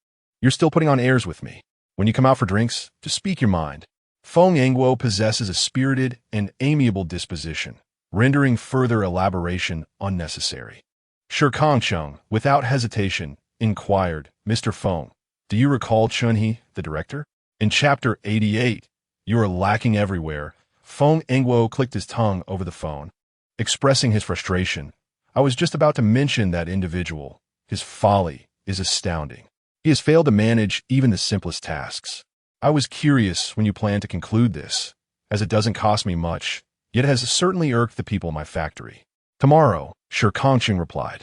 "You're still putting on airs with me. When you come out for drinks, just speak your mind." Feng Engwo possesses a spirited and amiable disposition, rendering further elaboration unnecessary. Shi Kangcheng, without hesitation, inquired, "Mr. Feng, do you recall Chun-He, the director? In Chapter 88, you are lacking everywhere." Feng Engwo clicked his tongue over the phone, expressing his frustration. "I was just about to mention that individual. His folly is astounding. He has failed to manage even the simplest tasks. I was curious when you plan to conclude this, as it doesn't cost me much, yet it has certainly irked the people in my factory." "Tomorrow," Shi Kangcheng replied.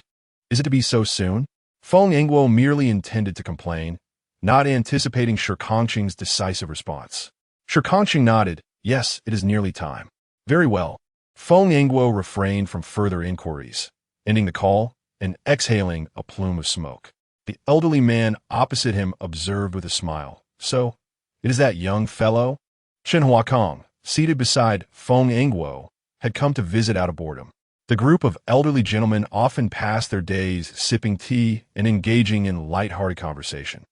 "Is it to be so soon?" Feng Engwo merely intended to complain, not anticipating Shi Kangcheng's decisive response. Shi Kangcheng nodded. "Yes, it is nearly time." "Very well." Feng Engwo refrained from further inquiries, ending the call and exhaling a plume of smoke. The elderly man opposite him observed with a smile. "So, it is that young fellow?" Chen Huakong, seated beside Feng Engwo, had come to visit out of boredom. The group of elderly gentlemen often passed their days sipping tea and engaging in light-hearted conversation.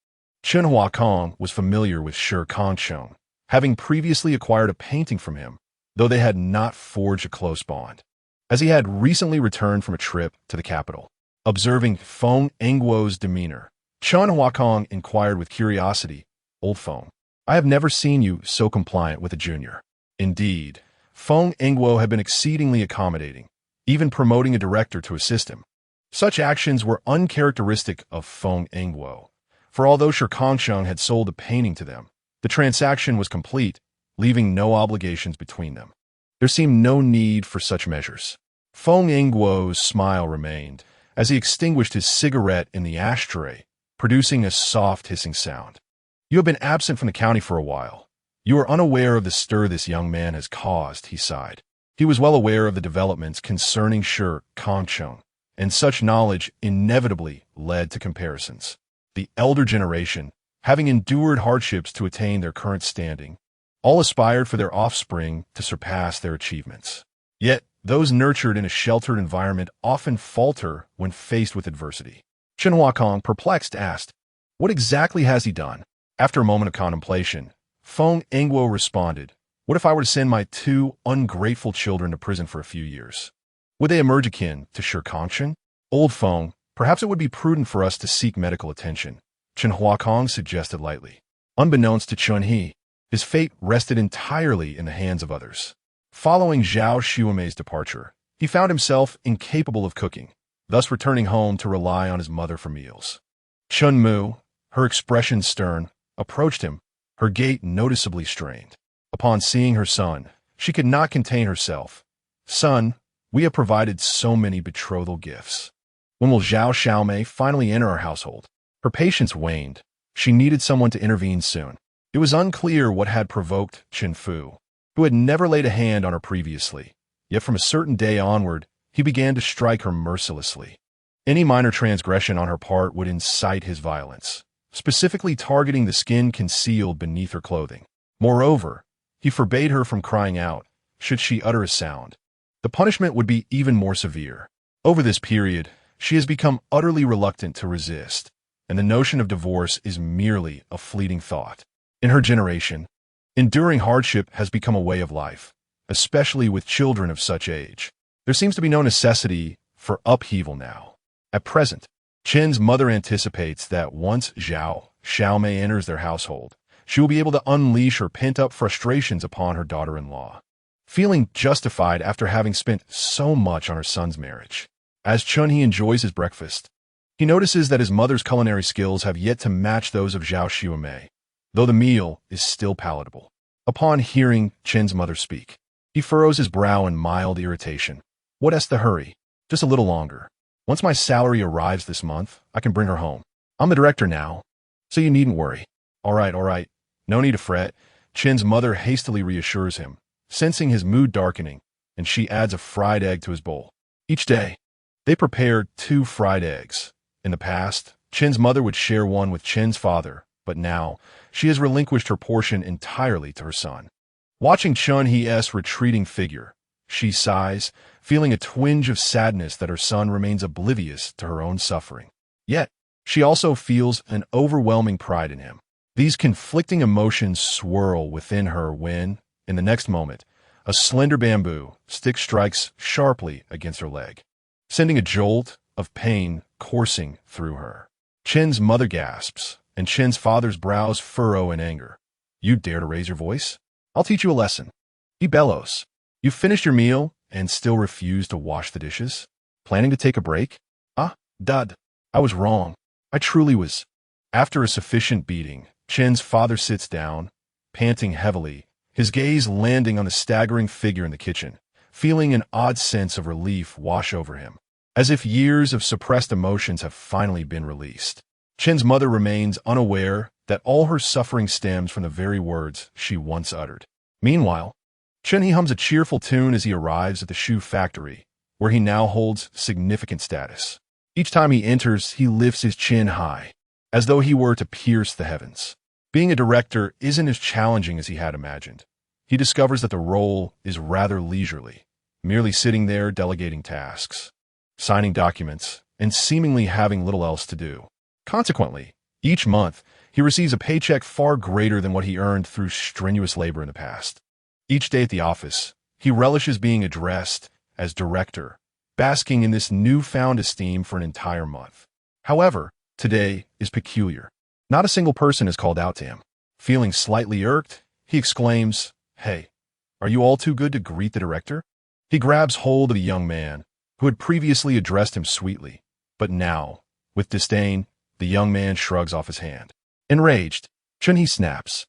Chen Huakong was familiar with Shi Kangcheng, having previously acquired a painting from him, though they had not forged a close bond, as he had recently returned from a trip to the capital. Observing Feng Engwo's demeanor, Chen Huakong inquired with curiosity, "Old Feng, I have never seen you so compliant with a junior." Indeed, Feng Engwo had been exceedingly accommodating, even promoting a director to assist him. Such actions were uncharacteristic of Feng Engwo, for although Shi Kangcheng had sold the painting to them, the transaction was complete, leaving no obligations between them. There seemed no need for such measures. Feng Engwo's smile remained, as he extinguished his cigarette in the ashtray, producing a soft hissing sound. "You have been absent from the county for a while. You are unaware of the stir this young man has caused," he sighed. He was well aware of the developments concerning Shi Kangcheng, and such knowledge inevitably led to comparisons. The elder generation, having endured hardships to attain their current standing, All aspired for their offspring to surpass their achievements. Yet, those nurtured in a sheltered environment often falter when faced with adversity. Chen Huakong, perplexed, asked, "What exactly has he done?" After a moment of contemplation, Feng Engwo responded, "What if I were to send my two ungrateful children to prison for a few years? Would they emerge akin to Shi Kangcheng?" "Old Feng, perhaps it would be prudent for us to seek medical attention," Chen Huakong suggested lightly. Unbeknownst to Chun He, his fate rested entirely in the hands of others. Following Zhao Xuemei's departure, he found himself incapable of cooking, thus returning home to rely on his mother for meals. Chun Mu, her expression stern, approached him, her gait noticeably strained. Upon seeing her son, she could not contain herself. "Son, we have provided so many betrothal gifts. When will Zhao Xiaomei finally enter our household?" Her patience waned. She needed someone to intervene soon. It was unclear what had provoked Chen Fu, who had never laid a hand on her previously. Yet from a certain day onward, he began to strike her mercilessly. Any minor transgression on her part would incite his violence, specifically targeting the skin concealed beneath her clothing. Moreover, he forbade her from crying out, should she utter a sound. The punishment would be even more severe. Over this period, she has become utterly reluctant to resist, and the notion of divorce is merely a fleeting thought. In her generation, enduring hardship has become a way of life, especially with children of such age. There seems to be no necessity for upheaval now. At present, Chen's mother anticipates that once Zhao Xiaomei enters their household, she will be able to unleash her pent-up frustrations upon her daughter-in-law. Feeling justified after having spent so much on her son's marriage, as Chun-He enjoys his breakfast, he notices that his mother's culinary skills have yet to match those of Zhao Xuemei, though the meal is still palatable. Upon hearing Chen's mother speak, he furrows his brow in mild irritation. "What's the hurry? Just a little longer. Once my salary arrives this month, I can bring her home. I'm the director now, so you needn't worry." All right. No need to fret," Chen's mother hastily reassures him, sensing his mood darkening, and she adds a fried egg to his bowl. Each day, they prepare 2 fried eggs. In the past, Chen's mother would share one with Chen's father, but now, she has relinquished her portion entirely to her son. Watching Chun-He's retreating figure, she sighs, feeling a twinge of sadness that her son remains oblivious to her own suffering. Yet, she also feels an overwhelming pride in him. These conflicting emotions swirl within her when, in the next moment, a slender bamboo stick strikes sharply against her leg, sending a jolt of pain coursing through her. Chen's mother gasps, and Chen's father's brows furrow in anger. "You dare to raise your voice? I'll teach you a lesson." He bellows. "You've finished your meal and still refuse to wash the dishes? Planning to take a break?" Dad, I was wrong. I truly was." After a sufficient beating, Chen's father sits down, panting heavily, his gaze landing on the staggering figure in the kitchen, feeling an odd sense of relief wash over him, as if years of suppressed emotions have finally been released. Chen's mother remains unaware that all her suffering stems from the very words she once uttered. Meanwhile, Chen-He hums a cheerful tune as he arrives at the shoe factory, where he now holds significant status. Each time he enters, he lifts his chin high, as though he were to pierce the heavens. Being a director isn't as challenging as he had imagined. He discovers that the role is rather leisurely, merely sitting there delegating tasks, signing documents, and seemingly having little else to do. Consequently, each month, he receives a paycheck far greater than what he earned through strenuous labor in the past. Each day at the office, he relishes being addressed as director, basking in this newfound esteem for an entire month. However, today is peculiar. Not a single person is called out to him. Feeling slightly irked, he exclaims, "Hey, are you all too good to greet the director?" He grabs hold of the young man, who had previously addressed him sweetly, but now, with disdain, the young man shrugs off his hand. Enraged, Chun-He snaps,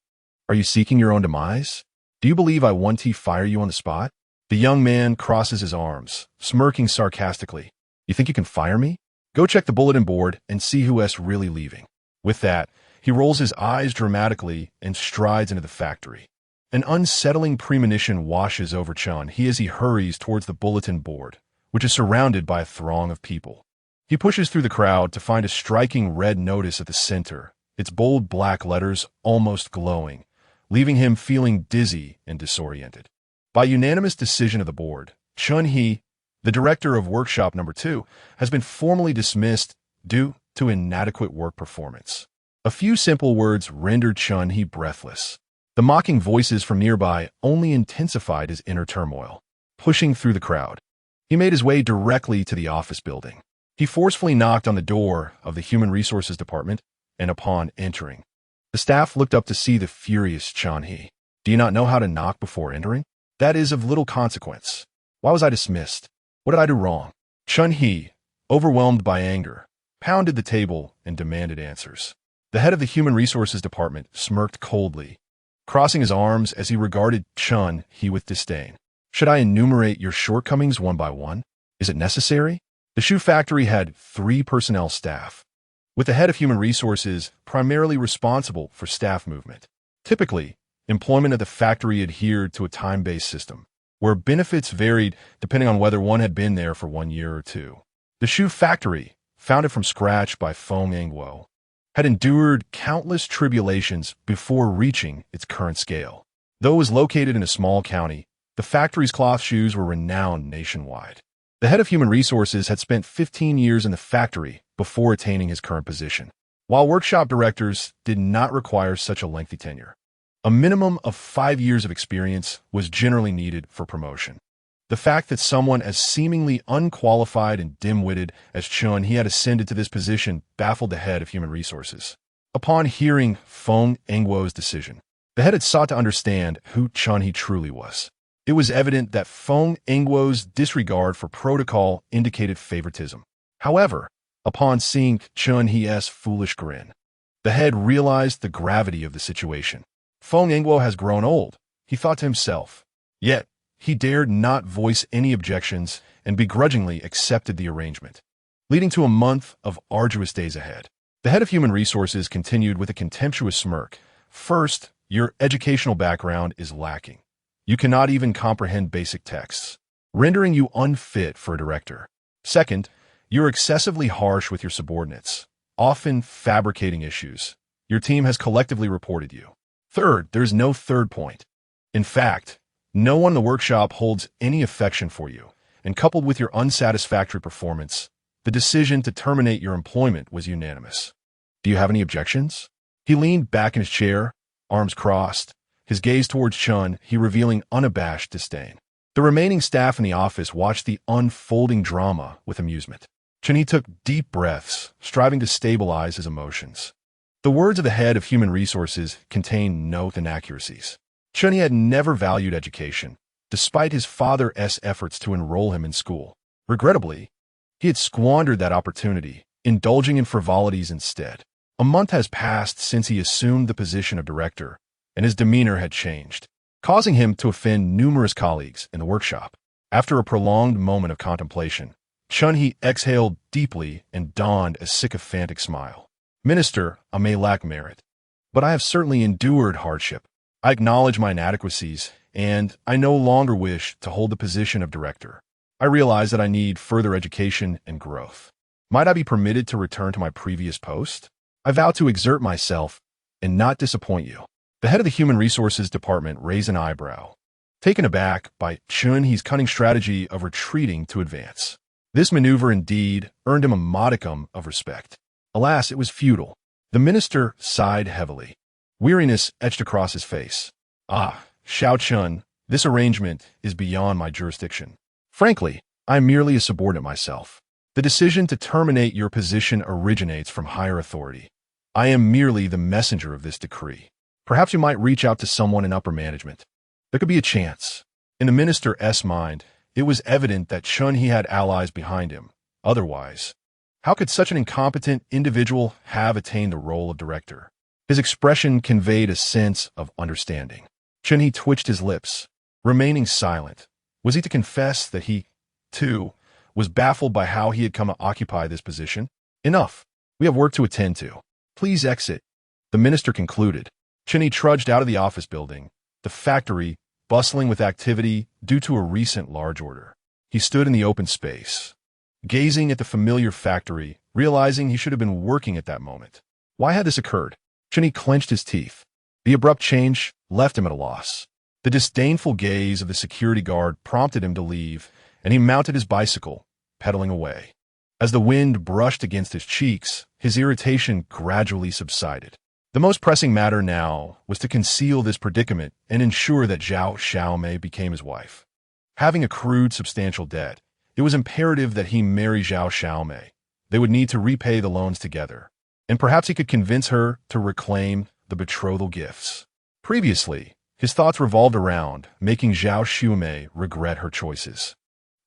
"Are you seeking your own demise? Do you believe I want to fire you on the spot?" The young man crosses his arms, smirking sarcastically. "You think you can fire me? Go check the bulletin board and see who's really leaving." With that, he rolls his eyes dramatically and strides into the factory. An unsettling premonition washes over Chun-He as he hurries towards the bulletin board, which is surrounded by a throng of people. He pushes through the crowd to find a striking red notice at the center, its bold black letters almost glowing, leaving him feeling dizzy and disoriented. By unanimous decision of the board, Chun-hee, the director of Workshop Number 2, has been formally dismissed due to inadequate work performance. A few simple words rendered Chun-hee breathless. The mocking voices from nearby only intensified his inner turmoil. Pushing through the crowd, he made his way directly to the office building. He forcefully knocked on the door of the Human Resources Department, and upon entering, the staff looked up to see the furious Chun-hee. Do you not know how to knock before entering? That is of little consequence. Why was I dismissed? What did I do wrong? Chun-hee, overwhelmed by anger, pounded the table and demanded answers. The head of the Human Resources Department smirked coldly, crossing his arms as he regarded Chun-hee with disdain. Should I enumerate your shortcomings one by one? Is it necessary? The shoe factory had 3 personnel staff, with the head of Human Resources primarily responsible for staff movement. Typically, employment at the factory adhered to a time-based system, where benefits varied depending on whether one had been there for 1 year or 2. The shoe factory, founded from scratch by Feng Engwo, had endured countless tribulations before reaching its current scale. Though it was located in a small county, the factory's cloth shoes were renowned nationwide. The head of Human Resources had spent 15 years in the factory before attaining his current position, while workshop directors did not require such a lengthy tenure. A minimum of 5 years of experience was generally needed for promotion. The fact that someone as seemingly unqualified and dim-witted as Chun-hee had ascended to this position baffled the head of Human Resources. Upon hearing Feng Engwo's decision, the head had sought to understand who Chun-hee truly was. It was evident that Feng Engwo's disregard for protocol indicated favoritism. However, upon seeing Chun-hee's foolish grin, the head realized the gravity of the situation. Feng Engwo has grown old, he thought to himself. Yet, he dared not voice any objections and begrudgingly accepted the arrangement, leading to a month of arduous days ahead. The head of Human Resources continued with a contemptuous smirk. First, your educational background is lacking. You cannot even comprehend basic texts, rendering you unfit for a director. Second, you're excessively harsh with your subordinates, often fabricating issues. Your team has collectively reported you. Third, there's no third point. In fact, no one in the workshop holds any affection for you, and coupled with your unsatisfactory performance, the decision to terminate your employment was unanimous. Do you have any objections? He leaned back in his chair, arms crossed, his gaze towards Chun-hee revealing unabashed disdain. The remaining staff in the office watched the unfolding drama with amusement. Chun-hee took deep breaths, striving to stabilize his emotions. The words of the head of Human Resources contained no inaccuracies. Chun-hee had never valued education, despite his father's efforts to enroll him in school. Regrettably, he had squandered that opportunity, indulging in frivolities instead. A month has passed since he assumed the position of director, and his demeanor had changed, causing him to offend numerous colleagues in the workshop. After a prolonged moment of contemplation, Chun-hee exhaled deeply and donned a sycophantic smile. Minister, I may lack merit, but I have certainly endured hardship. I acknowledge my inadequacies, and I no longer wish to hold the position of director. I realize that I need further education and growth. Might I be permitted to return to my previous post? I vow to exert myself and not disappoint you. The head of the Human Resources Department raised an eyebrow, taken aback by Chun-hee's cunning strategy of retreating to advance. This maneuver indeed earned him a modicum of respect. Alas, it was futile. The minister sighed heavily. Weariness etched across his face. Ah, Xiao Chun, this arrangement is beyond my jurisdiction. Frankly, I am merely a subordinate myself. The decision to terminate your position originates from higher authority. I am merely the messenger of this decree. Perhaps you might reach out to someone in upper management. There could be a chance. In the minister's mind, it was evident that Chun-hee had allies behind him. Otherwise, how could such an incompetent individual have attained the role of director? His expression conveyed a sense of understanding. Chun-hee twitched his lips, remaining silent. Was he to confess that he, too, was baffled by how he had come to occupy this position? Enough. We have work to attend to. Please exit. The minister concluded. Chun-hee trudged out of the office building, the factory bustling with activity due to a recent large order. He stood in the open space, gazing at the familiar factory, realizing he should have been working at that moment. Why had this occurred? Chun-hee clenched his teeth. The abrupt change left him at a loss. The disdainful gaze of the security guard prompted him to leave, and he mounted his bicycle, pedaling away. As the wind brushed against his cheeks, his irritation gradually subsided. The most pressing matter now was to conceal this predicament and ensure that Zhao Xiaomei became his wife. Having accrued substantial debt, it was imperative that he marry Zhao Xiaomei. They would need to repay the loans together, and perhaps he could convince her to reclaim the betrothal gifts. Previously, his thoughts revolved around making Zhao Xiaomei regret her choices.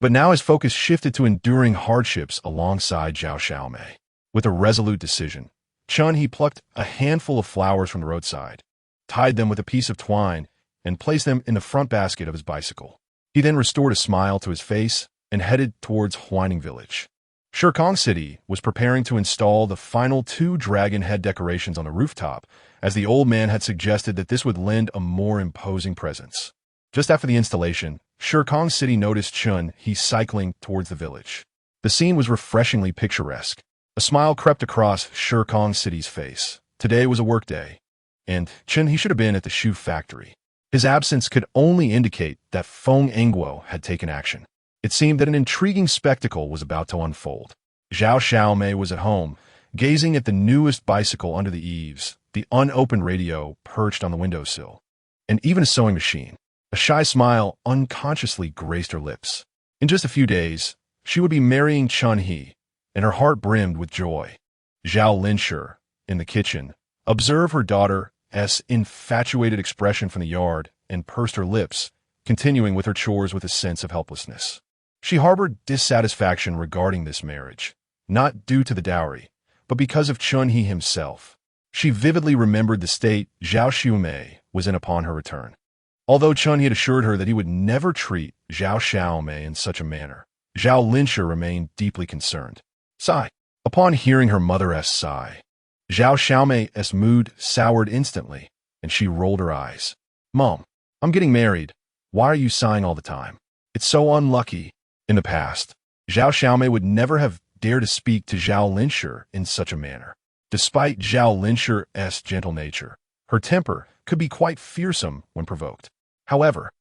But now his focus shifted to enduring hardships alongside Zhao Xiaomei. With a resolute decision, He plucked a handful of flowers from the roadside, tied them with a piece of twine, and placed them in the front basket of his bicycle. He then restored a smile to his face and headed towards Huaining Village. Shikang City was preparing to install the final 2 dragon head decorations on the rooftop, as the old man had suggested that this would lend a more imposing presence. Just after the installation, Shikang City noticed He cycling towards the village. The scene was refreshingly picturesque. A smile crept across Shikang City's face. Today was a workday, and he should have been at the shoe factory. His absence could only indicate that Feng Engguo had taken action. It seemed that an intriguing spectacle was about to unfold. Zhao Xiaomei was at home, gazing at the newest bicycle under the eaves, the unopened radio perched on the windowsill, and even a sewing machine. A shy smile unconsciously graced her lips. In just a few days, she would be marrying He, and her heart brimmed with joy. Zhao Linshi, in the kitchen, observed her daughter's infatuated expression from the yard and pursed her lips, continuing with her chores with a sense of helplessness. She harbored dissatisfaction regarding this marriage, not due to the dowry, but because of He himself. She vividly remembered the state Zhao Xiaomei was in upon her return. Although He had assured her that he would never treat Zhao Xiaomei in such a manner, Zhao Linshi remained deeply concerned. Sigh. Upon hearing her mother's sigh, Zhao Xiaomei's mood soured instantly, and she rolled her eyes. Mom, I'm getting married. Why are you sighing all the time? It's so unlucky. In the past, Zhao Xiaomei would never have dared to speak to Zhao Linshi in such a manner. Despite Zhao Linshi's gentle nature, her temper could be quite fearsome when provoked. However,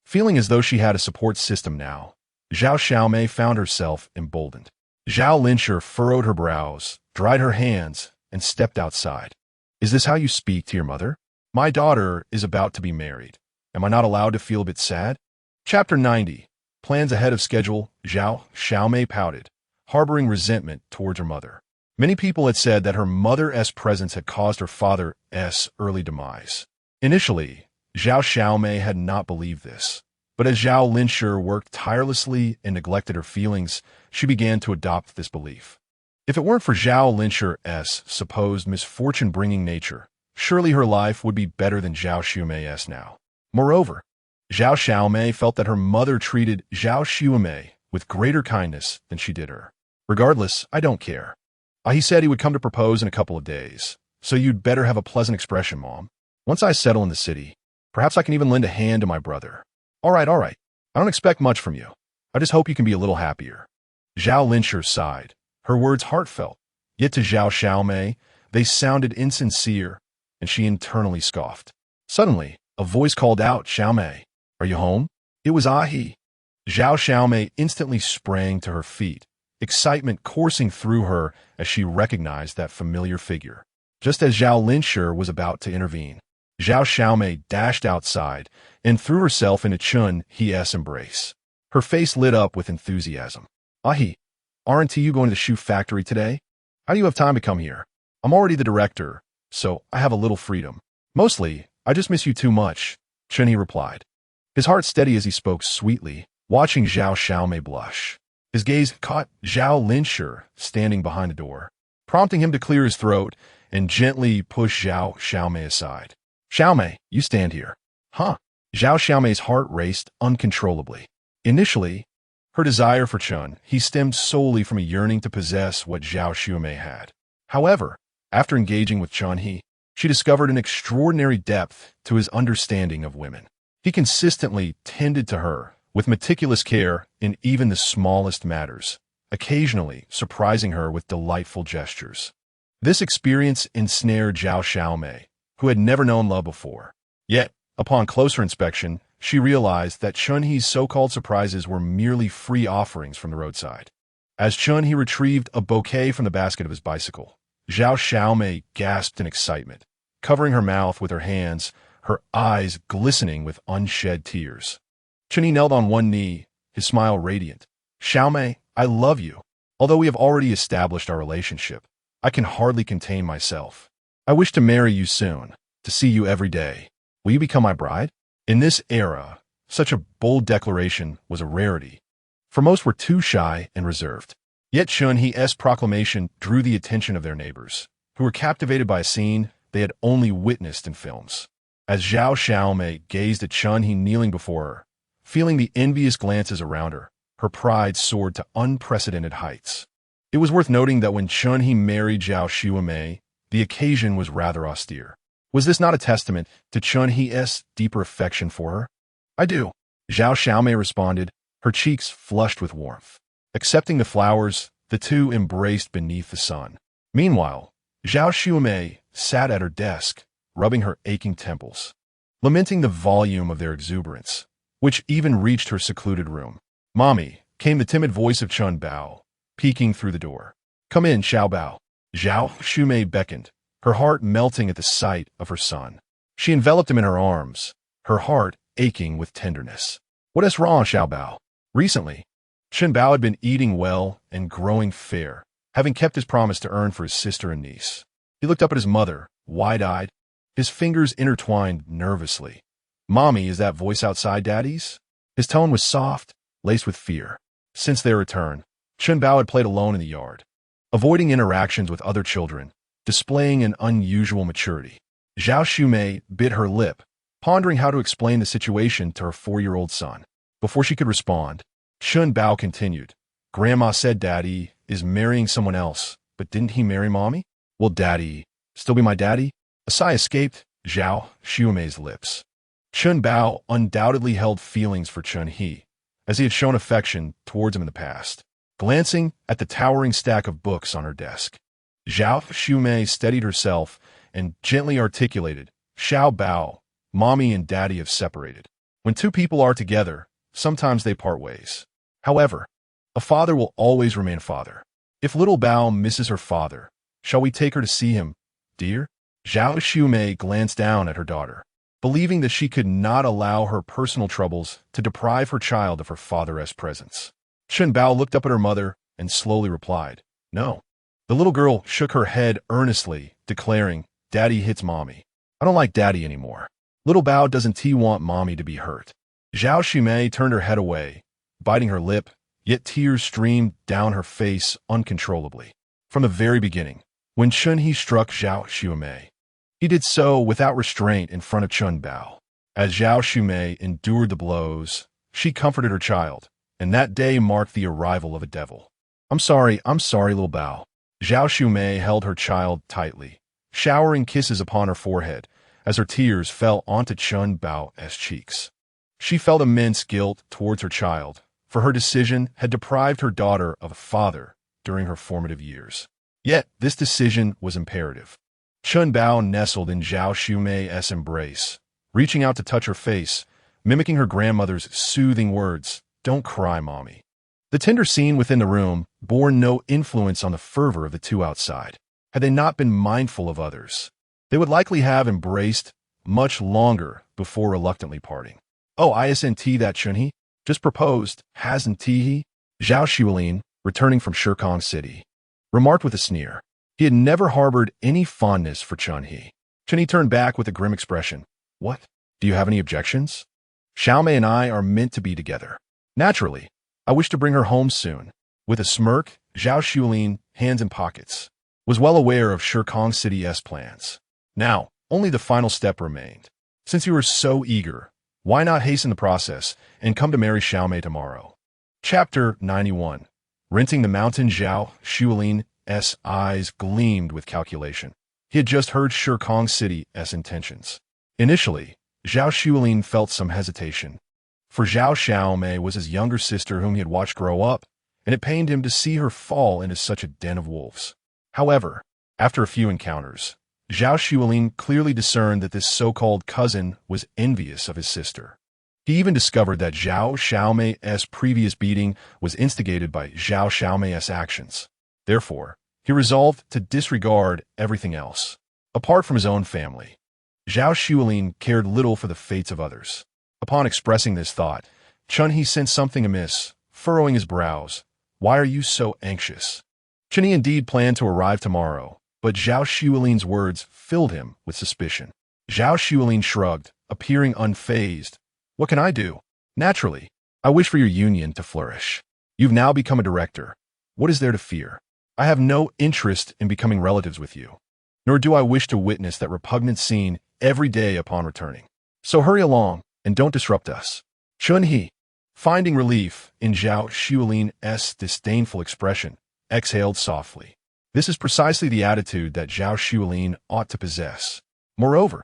feeling as though she had a support system now, Zhao Xiaomei found herself emboldened. Zhao Linshi furrowed her brows, dried her hands, and stepped outside. Is this how you speak to your mother? My daughter is about to be married. Am I not allowed to feel a bit sad? Chapter 90. Plans ahead of schedule. Zhao Xiaomei pouted, harboring resentment towards her mother. Many people had said that her mother's presence had caused her father's early demise. Initially, Zhao Xiaomei had not believed this, but as Zhao Linshi worked tirelessly and neglected her feelings, she began to adopt this belief. If it weren't for Zhao Linshi's supposed misfortune-bringing nature, surely her life would be better than Zhao Xiaomei's now. Moreover, Zhao Xiaomei felt that her mother treated Zhao Xiaomei with greater kindness than she did her. Regardless, I don't care. He said he would come to propose in a couple of days, so you'd better have a pleasant expression, Mom. Once I settle in the city, perhaps I can even lend a hand to my brother. All right. I don't expect much from you. I just hope you can be a little happier. Zhao Linshi sighed, her words heartfelt, yet to Zhao Xiaomei, they sounded insincere, and she internally scoffed. Suddenly, a voice called out, Xiaomei, are you home? It was Ahi. Zhao Xiaomei instantly sprang to her feet, excitement coursing through her as she recognized that familiar figure. Just as Zhao Linshi was about to intervene, Zhao Xiaomei dashed outside and threw herself into He's embrace. Her face lit up with enthusiasm. Ahi, aren't you going to the shoe factory today? How do you have time to come here? I'm already the director, so I have a little freedom. Mostly, I just miss you too much, He replied. His heart steady as he spoke sweetly, watching Zhao Xiaomei blush. His gaze caught Zhao Linshi standing behind the door, prompting him to clear his throat and gently push Zhao Xiaomei aside. Xiaomei, you stand here. Huh? Zhao Xiaomei's heart raced uncontrollably. Initially, her desire for He stemmed solely from a yearning to possess what Zhao Xiaomei had. However, after engaging with He, she discovered an extraordinary depth to his understanding of women. He consistently tended to her with meticulous care in even the smallest matters, occasionally surprising her with delightful gestures. This experience ensnared Zhao Xiaomei, who had never known love before. Yet, upon closer inspection, she realized that Chun-Hee's so-called surprises were merely free offerings from the roadside. As Chun-Hee retrieved a bouquet from the basket of his bicycle, Zhao Xiaomei gasped in excitement, covering her mouth with her hands, her eyes glistening with unshed tears. Chun-Hee knelt on one knee, his smile radiant. "Xiaomei, I love you. Although we have already established our relationship, I can hardly contain myself. I wish to marry you soon, to see you every day. Will you become my bride?" In this era, such a bold declaration was a rarity, for most were too shy and reserved. Yet Chun-Hee's proclamation drew the attention of their neighbors, who were captivated by a scene they had only witnessed in films. As Zhao Xiaomei gazed at Chun-Hee kneeling before her, feeling the envious glances around her, her pride soared to unprecedented heights. It was worth noting that when Chun-Hee married Zhao Xiaomei, the occasion was rather austere. Was this not a testament to Chun-Hee's deeper affection for her? "I do," Zhao Xiaomei responded, her cheeks flushed with warmth. Accepting the flowers, the two embraced beneath the sun. Meanwhile, Zhao Xiaomei sat at her desk, rubbing her aching temples, lamenting the volume of their exuberance, which even reached her secluded room. "Mommy," came the timid voice of Chun Bao, peeking through the door. "Come in, Xiao Bao." Zhao Xiaomei beckoned, her heart melting at the sight of her son. She enveloped him in her arms, her heart aching with tenderness. "What is wrong, Xiao Bao?" Recently, Chun Bao had been eating well and growing fair, having kept his promise to earn for his sister and niece. He looked up at his mother, wide-eyed, his fingers intertwined nervously. "Mommy, is that voice outside Daddy's?" His tone was soft, laced with fear. Since their return, Chun Bao had played alone in the yard, avoiding interactions with other children, displaying an unusual maturity. Zhao Xiaomei bit her lip, pondering how to explain the situation to her 4-year-old son. Before she could respond, Chun Bao continued, "Grandma said Daddy is marrying someone else, but didn't he marry Mommy? Will Daddy still be my daddy?" A sigh escaped Zhao Xiaomei's lips. Chun Bao undoubtedly held feelings for Chun-Hee, as he had shown affection towards him in the past. Glancing at the towering stack of books on her desk, Zhao Xiaomei steadied herself and gently articulated, "Xiao Bao, Mommy and Daddy have separated. When two people are together, sometimes they part ways. However, a father will always remain a father. If little Bao misses her father, shall we take her to see him, dear?" Zhao Xiaomei glanced down at her daughter, believing that she could not allow her personal troubles to deprive her child of her father's presence. Chun Bao looked up at her mother and slowly replied, "No." The little girl shook her head earnestly, declaring, "Daddy hits Mommy. I don't like Daddy anymore. Little Bao doesn't want Mommy to be hurt." Zhao Xiaomei turned her head away, biting her lip, yet tears streamed down her face uncontrollably. From the very beginning, when Chun-Hee struck Zhao Xiaomei, he did so without restraint in front of Chun Bao. As Zhao Xiaomei endured the blows, she comforted her child, and that day marked the arrival of a devil. I'm sorry, little Bao." Zhao Xiaomei held her child tightly, showering kisses upon her forehead as her tears fell onto Chun Bao's cheeks. She felt immense guilt towards her child, for her decision had deprived her daughter of a father during her formative years. Yet this decision was imperative. Chun Bao nestled in Zhao Xiaomei's embrace, reaching out to touch her face, mimicking her grandmother's soothing words, "Don't cry, Mommy." The tender scene within the room bore no influence on the fervor of the two outside. Had they not been mindful of others, they would likely have embraced much longer before reluctantly parting. "Oh, isn't that Chun-Hee? Just proposed, hasn't he?" Zhao Xiaolin, returning from Shi Kangcheng, remarked with a sneer. He had never harbored any fondness for Chun-Hee. Chun-Hee turned back with a grim expression. "What? Do you have any objections? Xiaomei and I are meant to be together. Naturally, I wish to bring her home soon." With a smirk, Zhao Xiaolin, hands in pockets, was well aware of Shi Kangcheng's plans. Now, only the final step remained. Since you were so eager, why not hasten the process and come to marry Xiaomei tomorrow? Chapter 91. Renting the mountain. Zhao Xiaolin's eyes gleamed with calculation. He had just heard Shi Kangcheng's intentions. Initially, Zhao Xiaolin felt some hesitation, for Zhao Xiaomei was his younger sister whom he had watched grow up, and it pained him to see her fall into such a den of wolves. However, after a few encounters, Zhao Xuelin clearly discerned that this so-called cousin was envious of his sister. He even discovered that Zhao Xiaomei's previous beating was instigated by Zhao Xiaomei's actions. Therefore, he resolved to disregard everything else. Apart from his own family, Zhao Xuelin cared little for the fates of others. Upon expressing this thought, Chunhe sensed something amiss, furrowing his brows. Why are you so anxious? Chunhe indeed planned to arrive tomorrow, but Zhao Xuelin's words filled him with suspicion. Zhao Xuelin shrugged, appearing unfazed. What can I do? Naturally, I wish for your union to flourish. You've now become a director. What is there to fear? I have no interest in becoming relatives with you, nor do I wish to witness that repugnant scene every day upon returning. So hurry along, and don't disrupt us. Chunhe, finding relief in Zhao Xuelin's disdainful expression, exhaled softly. This is precisely the attitude that Zhao Xuelin ought to possess. Moreover,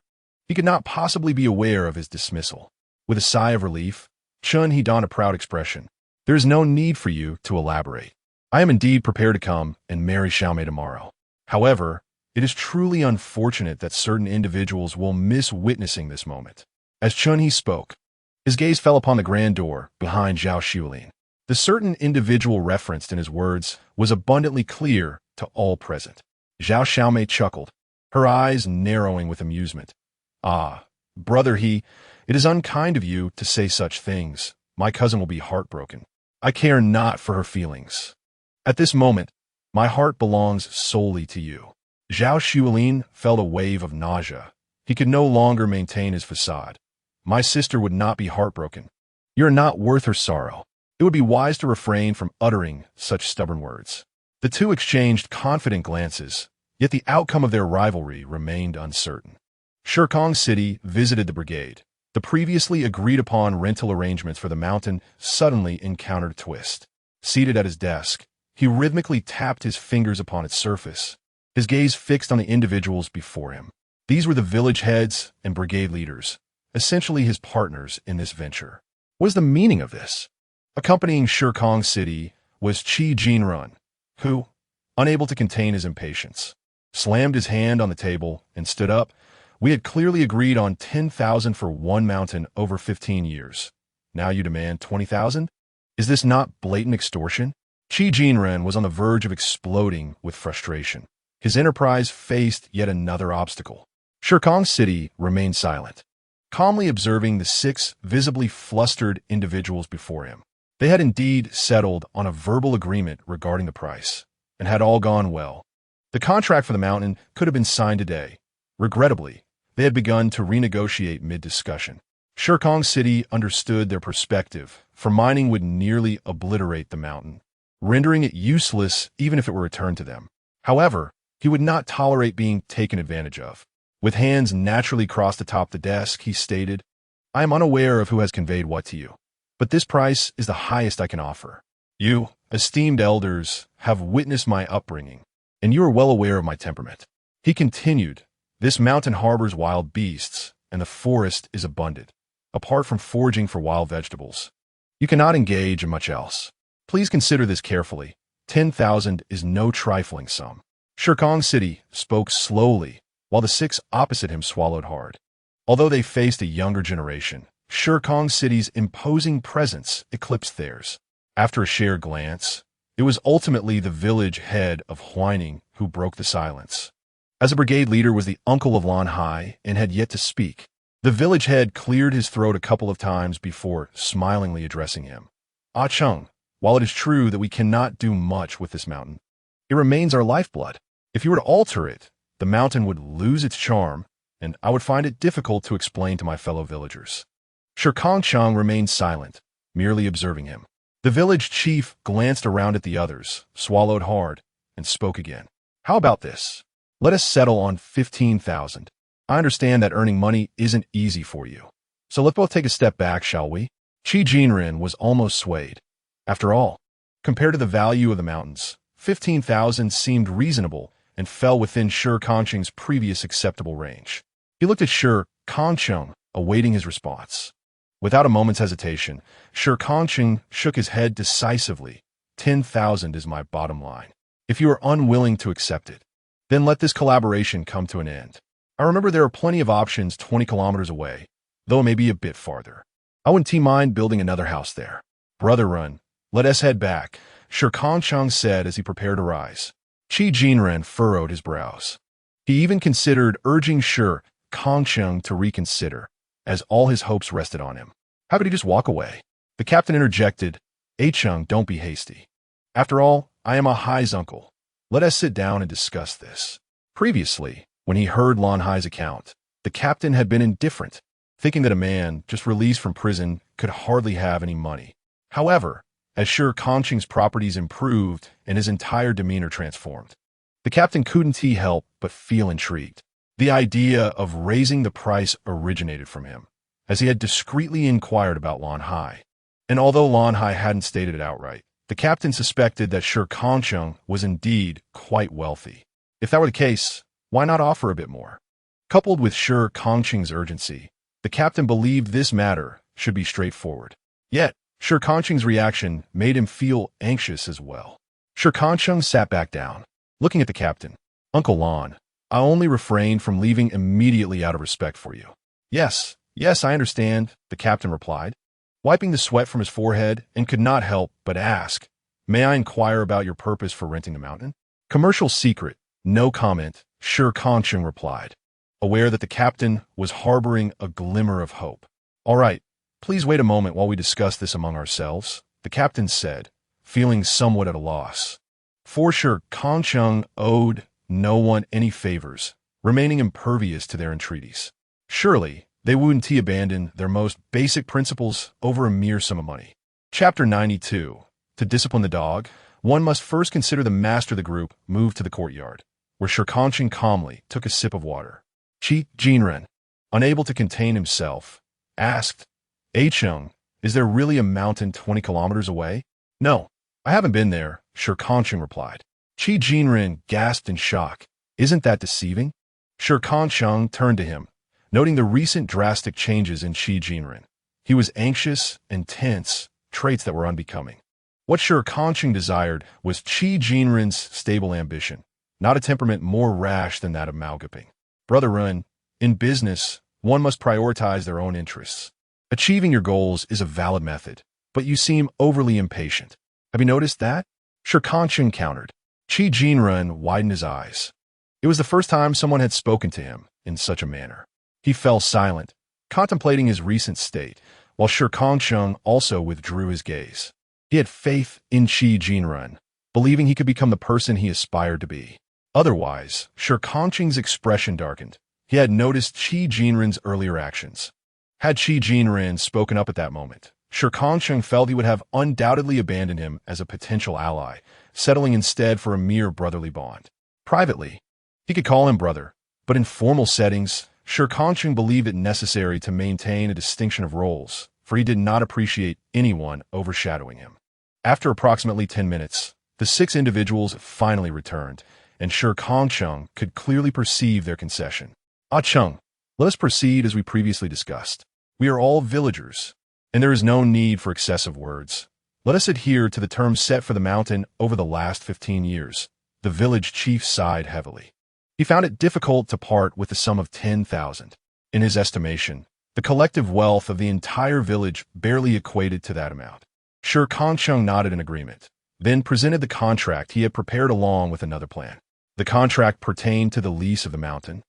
he could not possibly be aware of his dismissal. With a sigh of relief, Chunhe donned a proud expression. There is no need for you to elaborate. I am indeed prepared to come and marry Xiaomei tomorrow. However, it is truly unfortunate that certain individuals will miss witnessing this moment. As Chunhe spoke, his gaze fell upon the grand door behind Zhao Xuelin. The certain individual referenced in his words was abundantly clear to all present. Zhao Xiaomei chuckled, her eyes narrowing with amusement. Ah, brother it is unkind of you to say such things. My cousin will be heartbroken. I care not for her feelings. At this moment, my heart belongs solely to you. Zhao Xuelin felt a wave of nausea. He could no longer maintain his facade. My sister would not be heartbroken. You are not worth her sorrow. It would be wise to refrain from uttering such stubborn words. The two exchanged confident glances, yet the outcome of their rivalry remained uncertain. Shikang City visited the brigade. The previously agreed-upon rental arrangements for the mountain suddenly encountered a twist. Seated at his desk, he rhythmically tapped his fingers upon its surface, his gaze fixed on the individuals before him. These were the village heads and brigade leaders, essentially his partners in this venture. What is the meaning of this? Accompanying Shikang City was Qi Jinrun, who, unable to contain his impatience, slammed his hand on the table and stood up. We had clearly agreed on 10,000 for one mountain over 15 years. Now you demand 20,000? Is this not blatant extortion? Qi Jinren was on the verge of exploding with frustration. His enterprise faced yet another obstacle. Shikang City remained silent, calmly observing the 6 visibly flustered individuals before him. They had indeed settled on a verbal agreement regarding the price, and had all gone well. The contract for the mountain could have been signed today. Regrettably, they had begun to renegotiate mid-discussion. Shikang City understood their perspective, for mining would nearly obliterate the mountain, rendering it useless even if it were returned to them. However, he would not tolerate being taken advantage of. With hands naturally crossed atop the desk, he stated, I am unaware of who has conveyed what to you, but this price is the highest I can offer. You, esteemed elders, have witnessed my upbringing, and you are well aware of my temperament. He continued, this mountain harbors wild beasts, and the forest is abundant, apart from foraging for wild vegetables. You cannot engage in much else. Please consider this carefully. 10,000 is no trifling sum. Shikang City spoke slowly, while the 6 opposite him swallowed hard. Although they faced a younger generation, Shikang City's imposing presence eclipsed theirs. After a shared glance, it was ultimately the village head of Huaining who broke the silence. As a brigade leader was the uncle of Lan Hai and had yet to speak, the village head cleared his throat a couple of times before smilingly addressing him. Ah Chung, while it is true that we cannot do much with this mountain, it remains our lifeblood. If you were to alter it, the mountain would lose its charm, and I would find it difficult to explain to my fellow villagers. Shi Kangcheng remained silent, merely observing him. The village chief glanced around at the others, swallowed hard, and spoke again. How about this? Let us settle on 15,000. I understand that earning money isn't easy for you. So let's both take a step back, shall we? Qi Jinren was almost swayed. After all, compared to the value of the mountains, 15,000 seemed reasonable and fell within Shi Kangcheng's previous acceptable range. He looked at Shi Kangcheng, awaiting his response. Without a moment's hesitation, Shi Kangcheng shook his head decisively. 10,000 is my bottom line. If you are unwilling to accept it, Then let this collaboration come to an end. I remember there are plenty of options 20 kilometers away, though it may be a bit farther. I wouldn't mind building another house there. Brother Run, let us head back, Shi Kangcheng said as he prepared to rise. Shi Jinren furrowed his brows. He even considered urging Shi Kangcheng to reconsider, as all his hopes rested on him. How could he just walk away? The captain interjected, Cheng, don't be hasty. After all, I am a Hai's uncle. Let us sit down and discuss this. Previously, when he heard Lan Hai's account, the captain had been indifferent, thinking that a man just released from prison could hardly have any money. However, as Shi Kangcheng's properties improved and his entire demeanor transformed, the captain couldn't help but feel intrigued. The idea of raising the price originated from him, as he had discreetly inquired about Lan Hai. And although Lan Hai hadn't stated it outright, the captain suspected that Shi Kangcheng was indeed quite wealthy. If that were the case, why not offer a bit more? Coupled with Shi Kangcheng's urgency, the captain believed this matter should be straightforward. Yet, Shi Kangcheng's reaction made him feel anxious as well. Shi Kangcheng sat back down, looking at the captain. Uncle Lan, I only refrained from leaving immediately out of respect for you. Yes, I understand, the captain replied, wiping the sweat from his forehead, and could not help but ask, may I inquire about your purpose for renting the mountain? Commercial secret, no comment, Shi Kangcheng replied, aware that the captain was harboring a glimmer of hope. All right, please wait a moment while we discuss this among ourselves, the captain said, feeling somewhat at a loss. For Shi Kangcheng owed no one any favors, remaining impervious to their entreaties. Surely, they wouldn't abandon their most basic principles over a mere sum of money. Chapter 92. To discipline the dog, one must first consider the master of the group moved to the courtyard, where Shi Kangcheng calmly took a sip of water. Shi Jinren, unable to contain himself, asked, Cheng, is there really a mountain 20 kilometers away? No, I haven't been there, Shi Kangcheng replied. Shi Jinren gasped in shock. Isn't that deceiving? Shi Kangcheng turned to him, noting the recent drastic changes in Shi Jinren. He was anxious and tense, traits that were unbecoming. What Shi Kangcheng desired was Shi Jinren's stable ambition, not a temperament more rash than that of Malgaping. Brother Run, in business, one must prioritize their own interests. Achieving your goals is a valid method, but you seem overly impatient. Have you noticed that? Shi Kangcheng countered. Shi Jinren widened his eyes. It was the first time someone had spoken to him in such a manner. He fell silent, contemplating his recent state, while Shi Kangcheng also withdrew his gaze. He had faith in Shi Jinren, believing he could become the person he aspired to be. Otherwise, Shi Kangcheng's expression darkened. He had noticed Shi Jinren's earlier actions. Had Shi Jinren spoken up at that moment, Shi Kangcheng felt he would have undoubtedly abandoned him as a potential ally, settling instead for a mere brotherly bond. Privately, he could call him brother, but in formal settings, Shi Kangcheng believed it necessary to maintain a distinction of roles, for he did not appreciate anyone overshadowing him. After approximately 10 minutes, the 6 individuals finally returned, and Shi Kangcheng could clearly perceive their concession. Cheng, let us proceed as we previously discussed. We are all villagers, and there is no need for excessive words. Let us adhere to the terms set for the mountain over the last 15 years. The village chief sighed heavily. He found it difficult to part with the sum of 10,000. In his estimation, the collective wealth of the entire village barely equated to that amount. Shi Kangcheng nodded in agreement, then presented the contract he had prepared along with another plan. The contract pertained to the lease of the mountain,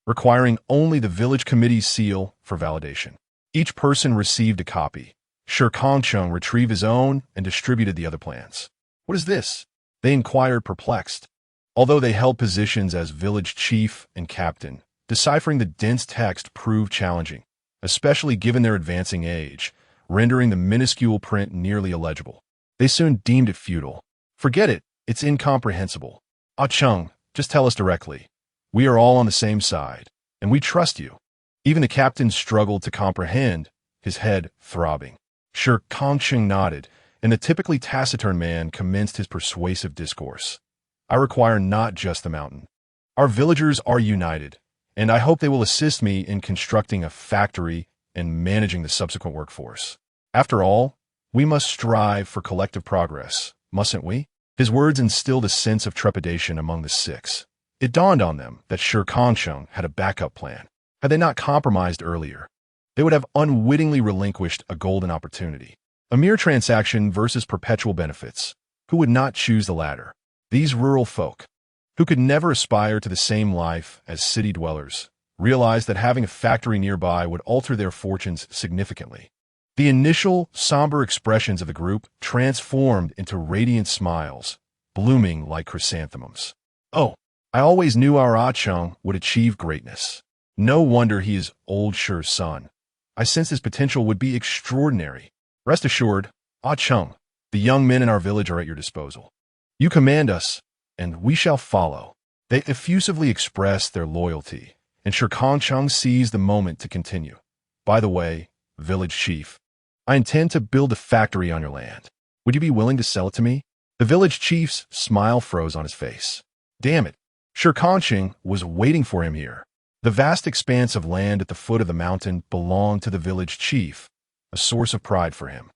requiring only the village committee's seal for validation. Each person received a copy. Shi Kangcheng retrieved his own and distributed the other plans. What is this? They inquired, perplexed. Although they held positions as village chief and captain, deciphering the dense text proved challenging, especially given their advancing age, rendering the minuscule print nearly illegible. They soon deemed it futile. Forget it, it's incomprehensible. Cheng, just tell us directly. We are all on the same side, and we trust you. Even the captain struggled to comprehend, his head throbbing. Shi Kangcheng nodded, and the typically taciturn man commenced his persuasive discourse. I require not just the mountain. Our villagers are united, and I hope they will assist me in constructing a factory and managing the subsequent workforce. After all, we must strive for collective progress, mustn't we? His words instilled a sense of trepidation among the 6. It dawned on them that Shi Kangcheng had a backup plan. Had they not compromised earlier, they would have unwittingly relinquished a golden opportunity. A mere transaction versus perpetual benefits. Who would not choose the latter? These rural folk, who could never aspire to the same life as city dwellers, realized that having a factory nearby would alter their fortunes significantly. The initial somber expressions of the group transformed into radiant smiles, blooming like chrysanthemums. Oh, I always knew our Ah-Chung would achieve greatness. No wonder he is old Shi's son. I sensed his potential would be extraordinary. Rest assured, Ah-Chung, the young men in our village are at your disposal. You command us, and we shall follow. They effusively expressed their loyalty, and Shi Kangcheng seized the moment to continue. By the way, village chief, I intend to build a factory on your land. Would you be willing to sell it to me? The village chief's smile froze on his face. Damn it, Shi Kangcheng was waiting for him here. The vast expanse of land at the foot of the mountain belonged to the village chief, a source of pride for him.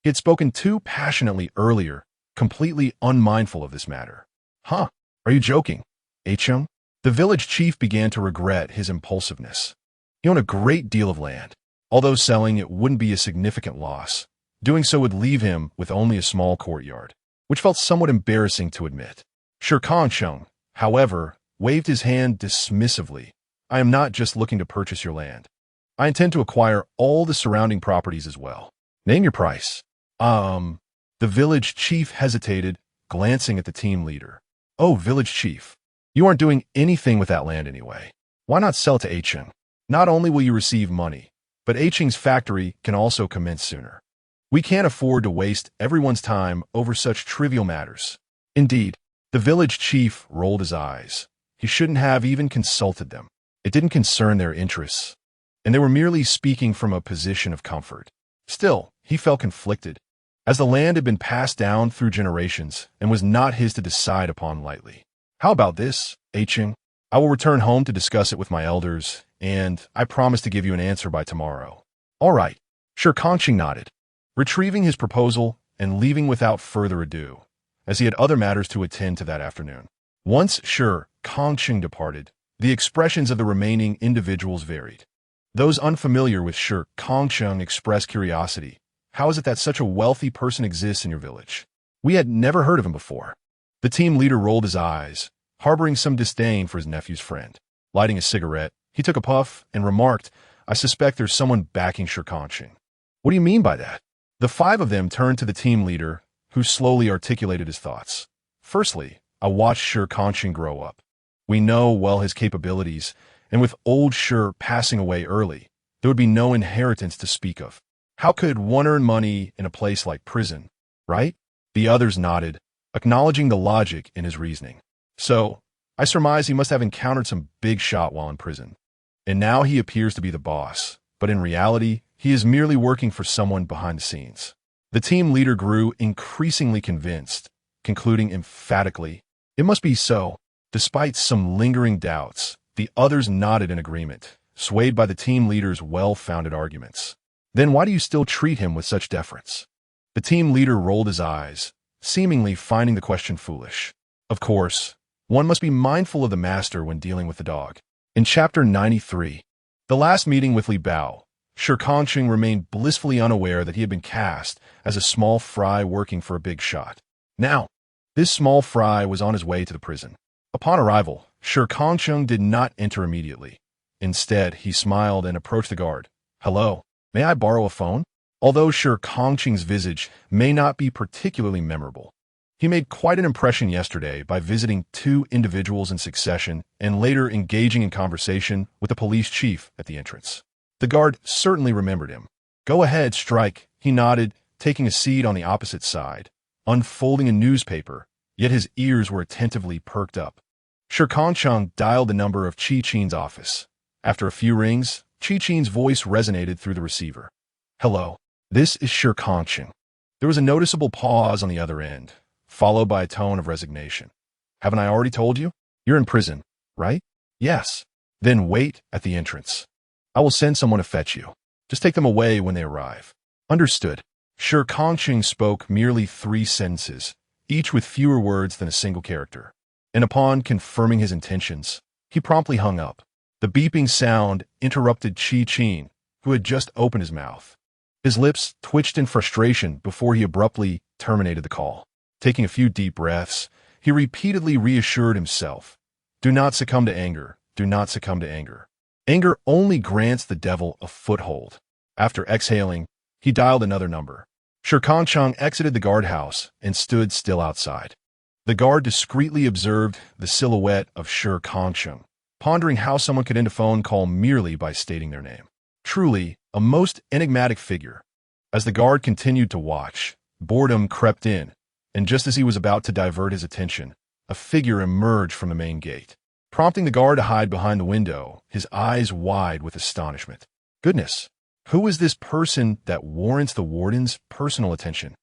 He had spoken too passionately earlier, completely unmindful of this matter. Huh? Are you joking, Ah-Chung? The village chief began to regret his impulsiveness. He owned a great deal of land. Although selling it wouldn't be a significant loss, doing so would leave him with only a small courtyard, which felt somewhat embarrassing to admit. Shi Kangcheng, however, waved his hand dismissively. I am not just looking to purchase your land. I intend to acquire all the surrounding properties as well. Name your price. The village chief hesitated, glancing at the team leader. Oh, village chief, you aren't doing anything with that land anyway. Why not sell it to Ah-Chung? Not only will you receive money, but Ah-Chung's factory can also commence sooner. We can't afford to waste everyone's time over such trivial matters. Indeed, the village chief rolled his eyes. He shouldn't have even consulted them. It didn't concern their interests, and they were merely speaking from a position of comfort. Still, he felt conflicted, as the land had been passed down through generations and was not his to decide upon lightly. How about this, Ah-Chung? I will return home to discuss it with my elders, and I promise to give you an answer by tomorrow. All right. Shi Kangcheng nodded, retrieving his proposal and leaving without further ado, as he had other matters to attend to that afternoon. Once Shi Kangcheng departed, the expressions of the remaining individuals varied. Those unfamiliar with Shi Kangcheng expressed curiosity. How is it that such a wealthy person exists in your village? We had never heard of him before. The team leader rolled his eyes, harboring some disdain for his nephew's friend. Lighting a cigarette, he took a puff and remarked, I suspect there's someone backing Shi Kangcheng. What do you mean by that? The five of them turned to the team leader, who slowly articulated his thoughts. Firstly, I watched Shi Kangcheng grow up. We know well his capabilities, and with old Shi passing away early, there would be no inheritance to speak of. How could one earn money in a place like prison, right? The others nodded, acknowledging the logic in his reasoning. So, I surmise he must have encountered some big shot while in prison. And now he appears to be the boss, but in reality, he is merely working for someone behind the scenes. The team leader grew increasingly convinced, concluding emphatically, it must be so. Despite some lingering doubts, the others nodded in agreement, swayed by the team leader's well-founded arguments. Then why do you still treat him with such deference? The team leader rolled his eyes, seemingly finding the question foolish. Of course, one must be mindful of the master when dealing with the dog. In Chapter 93, the last meeting with Li Bao, Shi Kangcheng remained blissfully unaware that he had been cast as a small fry working for a big shot. Now, this small fry was on his way to the prison. Upon arrival, Shi Kangcheng did not enter immediately. Instead, he smiled and approached the guard. Hello, may I borrow a phone? Although Shi Kangcheng's visage may not be particularly memorable, he made quite an impression yesterday by visiting two individuals in succession and later engaging in conversation with the police chief at the entrance. The guard certainly remembered him. Go ahead, strike, he nodded, taking a seat on the opposite side, unfolding a newspaper, yet his ears were attentively perked up. Shi Kangcheng dialed the number of Chi-Chen's office. After a few rings, Chi-Chen's voice resonated through the receiver. Hello, this is Shi Kangcheng. There was a noticeable pause on the other end, followed by a tone of resignation. Haven't I already told you? You're in prison, right? Yes. Then wait at the entrance. I will send someone to fetch you. Just take them away when they arrive. Understood. Shi Kangcheng spoke merely 3 sentences, each with fewer words than a single character. and upon confirming his intentions, he promptly hung up. The beeping sound interrupted Shi Kangcheng, who had just opened his mouth. His lips twitched in frustration before he abruptly terminated the call. Taking a few deep breaths, he repeatedly reassured himself, "Do not succumb to anger. Do not succumb to anger. Anger only grants the devil a foothold." After exhaling, he dialed another number. Shi Kangcheng exited the guardhouse and stood still outside. The guard discreetly observed the silhouette of Shi Kangcheng, pondering how someone could end a phone call merely by stating their name. Truly, a most enigmatic figure. As the guard continued to watch, boredom crept in, and just as he was about to divert his attention, a figure emerged from the main gate, prompting the guard to hide behind the window, his eyes wide with astonishment. Goodness, who is this person that warrants the warden's personal attention?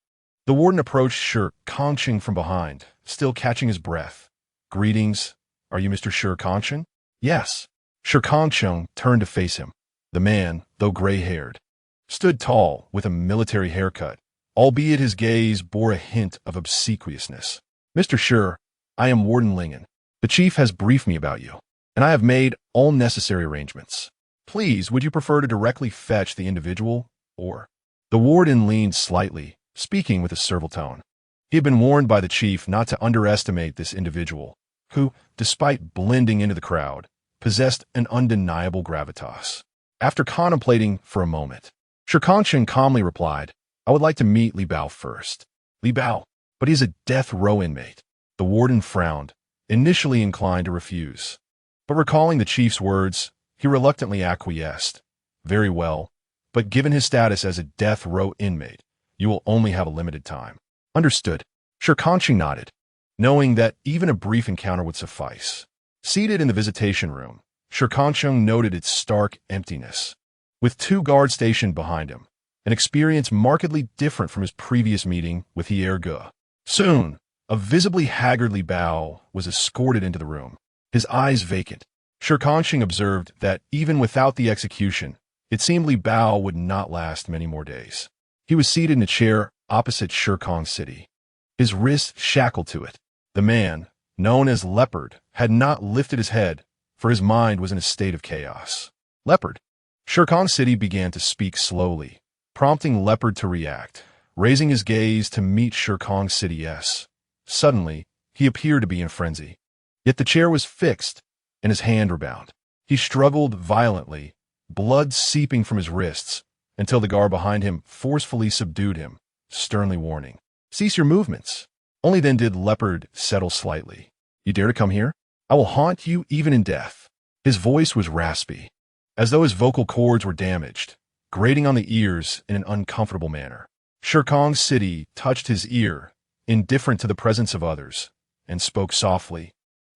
The warden approached Shi Kangcheng from behind, still catching his breath. "Greetings. Are you Mr. Shi Kangcheng?" "Yes." Shi Kangcheng turned to face him. The man, though gray-haired, stood tall with a military haircut, albeit his gaze bore a hint of obsequiousness. "Mr. Shi, I am Warden Lingen. The chief has briefed me about you, and I have made all necessary arrangements. Please, would you prefer to directly fetch the individual, or—" The warden leaned slightly, speaking with a servile tone. He had been warned by the chief not to underestimate this individual, who, despite blending into the crowd, possessed an undeniable gravitas. After contemplating for a moment, Shi Kangcheng calmly replied, "I would like to meet Li Bao first." "Li Bao? But he is a death row inmate." The warden frowned, initially inclined to refuse. But recalling the chief's words, he reluctantly acquiesced. "Very well, but given his status as a death row inmate, you will only have a limited time." "Understood." Shi Kangcheng nodded, knowing that even a brief encounter would suffice. Seated in the visitation room, Shi Kangcheng noted its stark emptiness. With 2 guards stationed behind him, an experience markedly different from his previous meeting with Hierge. Soon, a visibly haggard Li Bao was escorted into the room, his eyes vacant. Shi Kangcheng observed that even without the execution, it seemed Li Bao would not last many more days. He was seated in a chair opposite Shi Kangcheng, his wrists shackled to it. The man, known as Leopard, had not lifted his head, for his mind was in a state of chaos. "Leopard." Shi Kangcheng began to speak slowly, prompting Leopard to react, raising his gaze to meet Shi Kangcheng's. Suddenly, he appeared to be in a frenzy. Yet the chair was fixed, and his hand were bound. He struggled violently, blood seeping from his wrists, until the guard behind him forcefully subdued him, sternly warning, "Cease your movements." Only then did Leopard settle slightly. "You dare to come here? I will haunt you even in death." His voice was raspy, as though his vocal cords were damaged, grating on the ears in an uncomfortable manner. Shi Kangcheng touched his ear, indifferent to the presence of others, and spoke softly.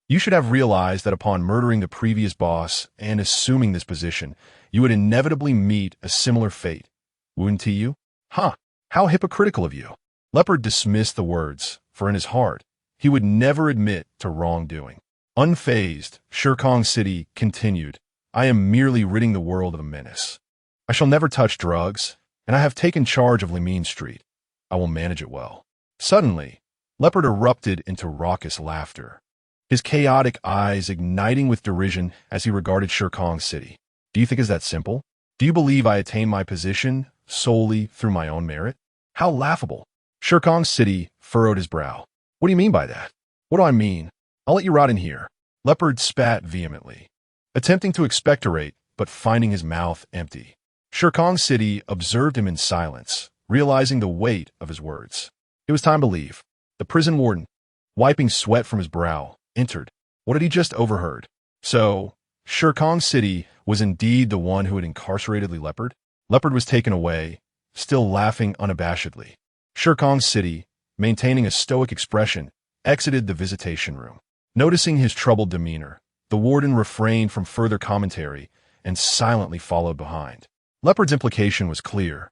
"You should have realized that upon murdering the previous boss and assuming this position, you would inevitably meet a similar fate, wouldn't you?" "Huh, how hypocritical of you." Leopard dismissed the words, for in his heart, he would never admit to wrongdoing. Unfazed, Shi Kangcheng continued, "I am merely ridding the world of a menace. I shall never touch drugs, and I have taken charge of Limine Street. I will manage it well." Suddenly, Leopard erupted into raucous laughter, his chaotic eyes igniting with derision as he regarded Shi Kangcheng. "Do you think it's that simple? Do you believe I attained my position solely through my own merit? How laughable!" Shi Kangcheng furrowed his brow. "What do you mean by that?" "What do I mean? I'll let you rot in here." Leopard spat vehemently, attempting to expectorate, but finding his mouth empty. Shi Kangcheng observed him in silence, realizing the weight of his words. It was time to leave. The prison warden, wiping sweat from his brow, entered. What had he just overheard? So, Shi Kangcheng was indeed the one who had incarcerated Leopard? Leopard was taken away, still laughing unabashedly. Shi Kangcheng, maintaining a stoic expression, exited the visitation room. Noticing his troubled demeanor, the warden refrained from further commentary and silently followed behind. Leopard's implication was clear.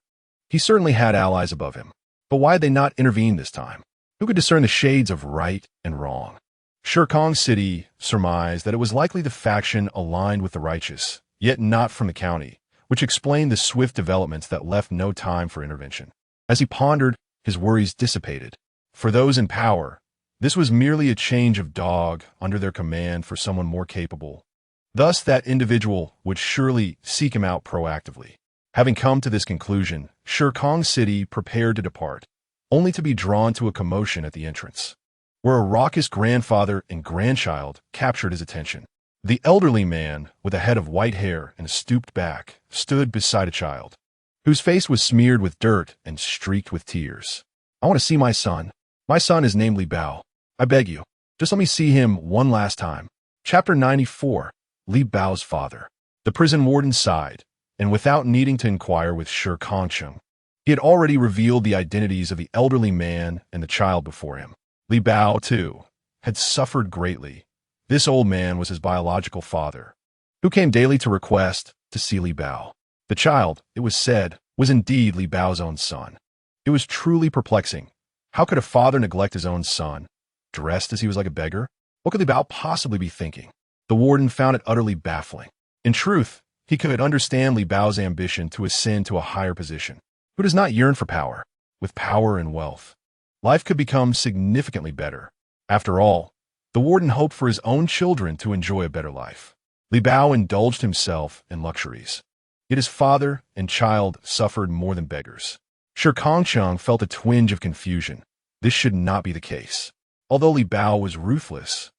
He certainly had allies above him, but why had they not intervened this time? Who could discern the shades of right and wrong? Shi Kangcheng surmised that it was likely the faction aligned with the Richest, yet not from the county, which explained the swift developments that left no time for intervention. As he pondered, his worries dissipated. For those in power, This was merely a change of dog under their command for someone more capable. Thus, that individual would surely seek him out proactively. Having come to this conclusion, Shi Kangcheng prepared to depart, only to be drawn to a commotion at the entrance, where a raucous grandfather and grandchild captured his attention. The elderly man, with a head of white hair and a stooped back, stood beside a child, whose face was smeared with dirt and streaked with tears. "I want to see my son. My son is named Li Bao. I beg you, just let me see him one last time." Chapter 94. Li Bao's father. The prison warden sighed, and without needing to inquire with Shi Kangcheng, he had already revealed the identities of the elderly man and the child before him. Li Bao, too, had suffered greatly. This old man was his biological father, who came daily to request to see Li Bao. The child, it was said, was indeed Li Bao's own son. It was truly perplexing. How could a father neglect his own son, dressed as he was like a beggar? What could Li Bao possibly be thinking? The warden found it utterly baffling. In truth, he could understand Li Bao's ambition to ascend to a higher position. Who does not yearn for power? With power and wealth, life could become significantly better. After all, the warden hoped for his own children to enjoy a better life. Li Bao indulged himself in luxuries. Yet his father and child suffered more than beggars. Shi Kangcheng felt a twinge of confusion. This should not be the case. Although Li Bao was ruthless,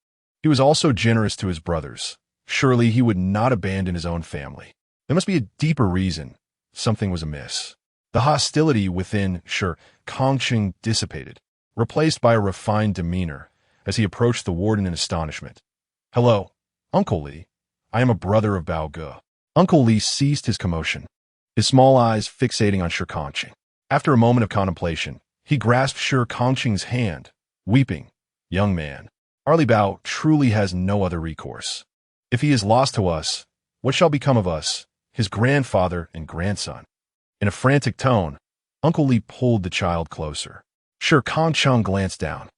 he was also generous to his brothers. Surely he would not abandon his own family. There must be a deeper reason. Something was amiss. The hostility within Shi Kangcheng dissipated, replaced by a refined demeanor as he approached the warden in astonishment. "Hello, Uncle Li. I am a brother of Bao Ge." Uncle Li ceased his commotion, his small eyes fixating on Shi Kangcheng. After a moment of contemplation, he grasped Shi Kangcheng's hand, weeping. "Young man, our Li Bao truly has no other recourse. If he is lost to us, what shall become of us, his grandfather and grandson?" In a frantic tone, Uncle Li pulled the child closer. Shi Kangcheng glanced down.